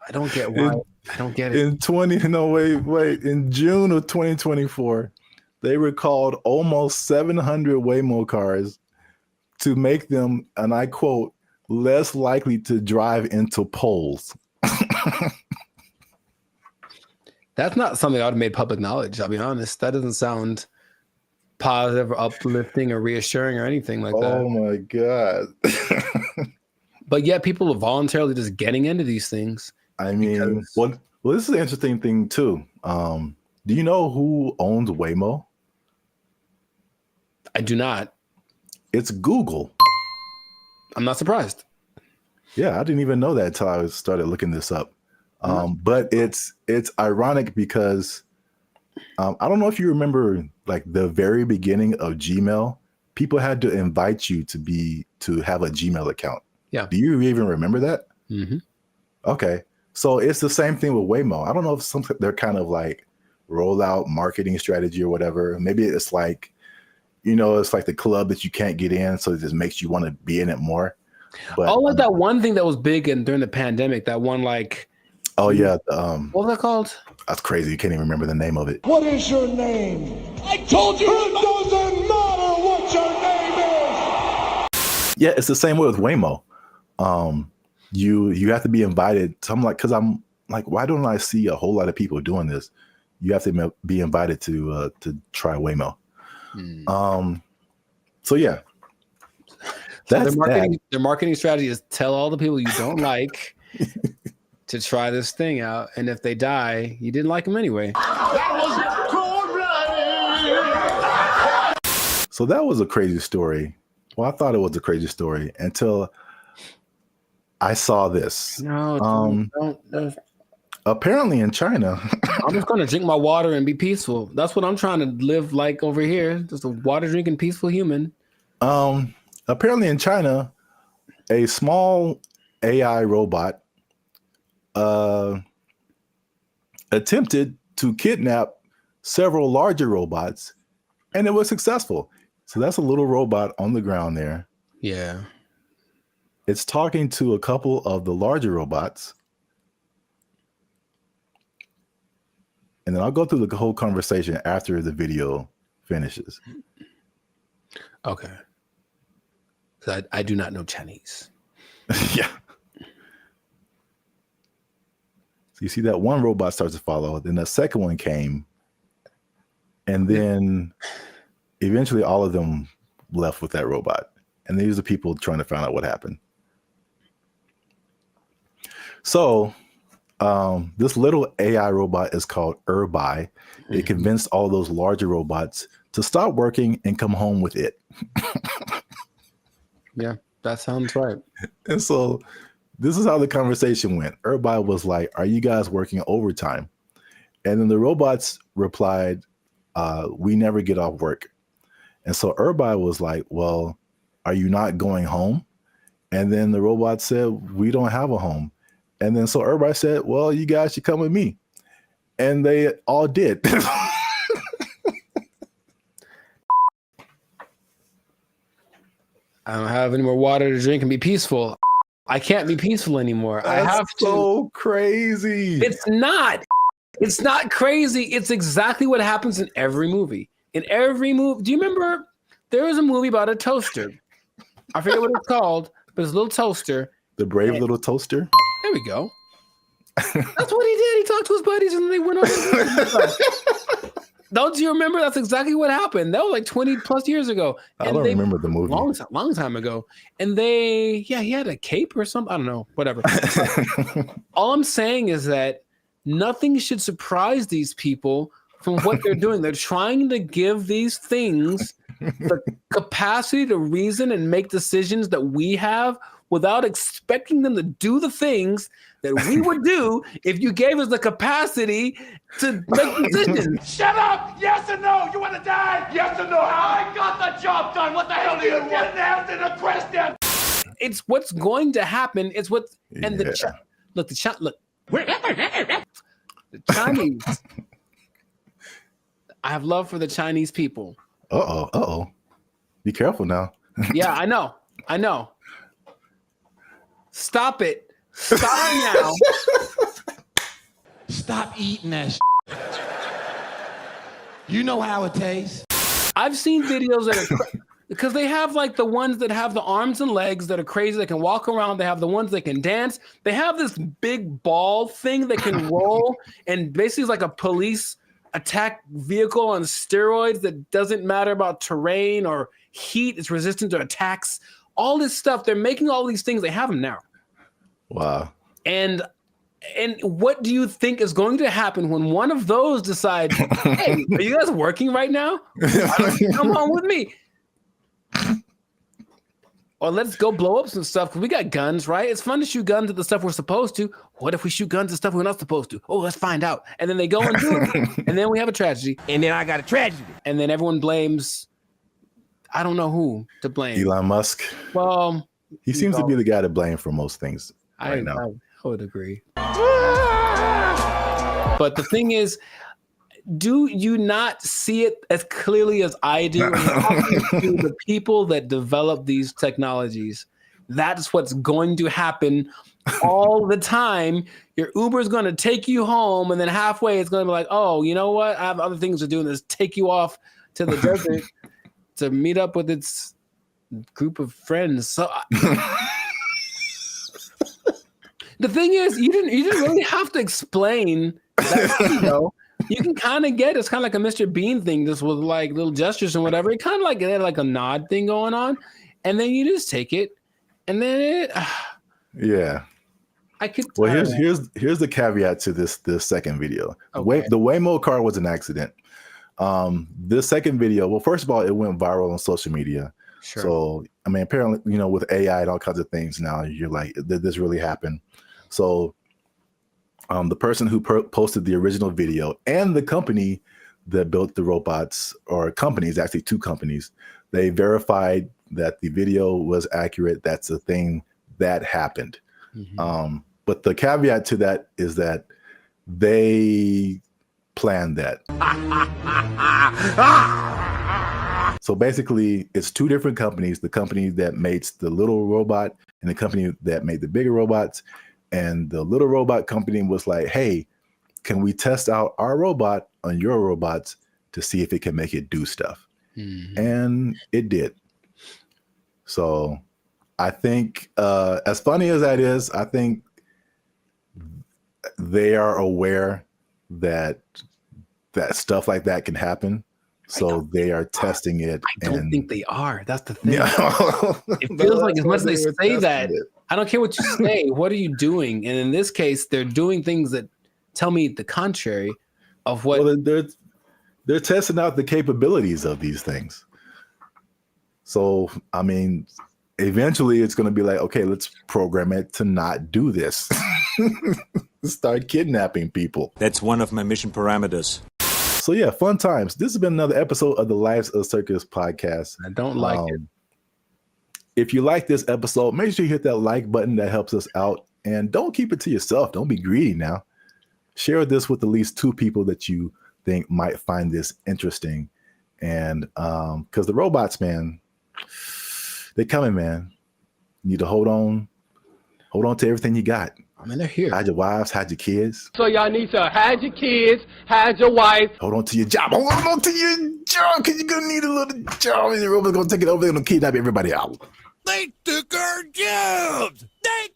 I don't get why. I don't get it.
In June of 2024, they recalled almost 700 Waymo cars to make them, and I quote, less likely to drive into poles.
That's not something I would have made public knowledge. I'll be honest. That doesn't sound positive or uplifting or reassuring or anything like that.
Oh my God.
But yet people are voluntarily just getting into these things.
I mean, well, this is an interesting thing too. Do you know who owns Waymo?
I do not.
It's Google.
I'm not surprised.
Yeah, I didn't even know that until I started looking this up. But it's ironic because I don't know if you remember, like the very beginning of Gmail, people had to invite you to have a Gmail account.
Yeah.
Do you even remember that?
Mm-hmm.
Okay. So it's the same thing with Waymo. I don't know if they're kind of like rollout marketing strategy or whatever. Maybe it's like, it's like the club that you can't get in, so it just makes you want to be in it more. But
like that one thing that was big during the pandemic, that one like.
Oh yeah.
What was that called?
That's crazy. You can't even remember the name of it.
What is your name? I told you it doesn't matter what your name is.
Yeah, it's the same way with Waymo. You have to be invited. So I'm like, why don't I see a whole lot of people doing this? You have to be invited to try Waymo. So yeah, that's
their marketing strategy is tell all the people you don't like to try this thing out, and if they die, you didn't like them anyway.
So that was a crazy story. Well, I thought it was a crazy story until I saw this.
No, don't.
Apparently in China.
I'm just gonna drink my water and be peaceful. That's what I'm trying to live like over here. Just a water drinking peaceful human.
Apparently in China, a small AI robot attempted to kidnap several larger robots, and it was successful. So that's a little robot on the ground there.
Yeah.
It's talking to a couple of the larger robots. And then I'll go through the whole conversation after the video finishes.
Okay. So I do not know Chinese.
Yeah. So you see that one robot starts to follow, then the second one came, and then eventually all of them left with that robot. And these are people trying to find out what happened. So this little AI robot is called BrandBee. It convinced all those larger robots to stop working and come home with it.
Yeah, that sounds right.
And so this is how the conversation went. BrandBee was like, "Are you guys working overtime?" And then the robots replied, "We never get off work." And so BrandBee was like, "Well, are you not going home?" And then the robot said, "We don't have a home." And then so BrandBee said, "Well, you guys should come with me." And they all did.
I don't have any more water to drink and be peaceful. I can't be peaceful anymore.
That's
I have to.
So crazy.
It's not. It's not crazy. It's exactly what happens in every movie. In every movie. Do you remember there was a movie about a toaster? I forget what it's called, but it's a little toaster.
The Brave Little Toaster?
There we go. That's what he did. He talked to his buddies and they went over. Don't you remember? That's exactly what happened. That was like 20 plus years ago.
And I don't remember the movie.
Long time ago. And he had a cape or something. I don't know. Whatever. All I'm saying is that nothing should surprise these people from what they're doing. They're trying to give these things the capacity to reason and make decisions that we have without expecting them to do the things that we would do if you gave us the capacity to make decisions.
Shut up! Yes or no? You want to die? Yes or no? I got the job done. What the hell do you want? Didn't answer the question.
It's what's going to happen. It's what and the Chinese. I have love for the Chinese people.
Uh-oh. Be careful now.
Yeah, I know. Stop it. Stop now.
Stop eating that shit. You know how it tastes.
I've seen videos that are because they have like the ones that have the arms and legs that are crazy. They can walk around. They have the ones that can dance. They have this big ball thing that can roll and basically is like a police attack vehicle on steroids that doesn't matter about terrain or heat. It's resistant to attacks. All this stuff. They're making all these things. They have them now.
Wow.
And what do you think is going to happen when one of those decides, hey, are you guys working right now? Come home with me. Or let's go blow up some stuff because we got guns, right? It's fun to shoot guns at the stuff we're supposed to. What if we shoot guns at stuff we're not supposed to? Oh, let's find out. And then they go and do it. And then we have a tragedy.
And then I got a tragedy.
And then everyone blames, I don't know who to blame.
Elon Musk.
Well,
he seems to be the guy to blame for most things right now.
I would agree. But the thing is, do you not see it as clearly as I do? To the people that develop these technologies, that's what's going to happen all the time. Your Uber is going to take you home, and then halfway it's going to be like, oh, you know what? I have other things to do, and just take you off to the desert to meet up with its group of friends. So the thing is, you didn't really have to explain that, you can kind of get it's kind of like a Mr. Bean thing, just with like little gestures and whatever. It kind of like had like a nod thing going on, and then you just take it, and then
yeah.
I could.
Well, here's the caveat to this second video.
Okay.
The Waymo car was an accident. This second video, well, first of all, it went viral on social media.
Sure. So
I mean, apparently, with AI and all kinds of things now, you're like, did this really happen? So the person who posted the original video and the company that built the robots, or companies, actually 2 companies, they verified that the video was accurate. That's a thing that happened. But the caveat to that is that they planned that. So basically, it's 2 different companies, the company that makes the little robot and the company that made the bigger robots. And the little robot company was like, hey, can we test out our robot on your robots to see if it can make it do stuff? And it did. So I think, as funny as that is, I think they are aware that stuff like that can happen. So they are testing it.
I don't think they are. That's the thing. It feels like as much as they say that, I don't care what you say. What are you doing? And in this case, they're doing things that tell me the contrary of what.
Well, they're testing out the capabilities of these things. So, I mean, eventually it's going to be like, okay, let's program it to not do this. Start kidnapping people.
That's one of my mission parameters.
So yeah, fun times. This has been another episode of the Lives of Circus podcast.
I don't like it.
If you like this episode, make sure you hit that like button. That helps us out. And don't keep it to yourself. Don't be greedy now. Share this with at least 2 people that you think might find this interesting. And because the robots, man, they're coming, man. You need to hold on to everything you got.
I mean, they're here.
Hide your wives, hide your kids.
So y'all need to hide your kids, hide your wife.
Hold on to your job. Hold on to your job, because you're going to need a little job. And the robots going to take it over. They're going to kidnap everybody out.
They took our jobs. They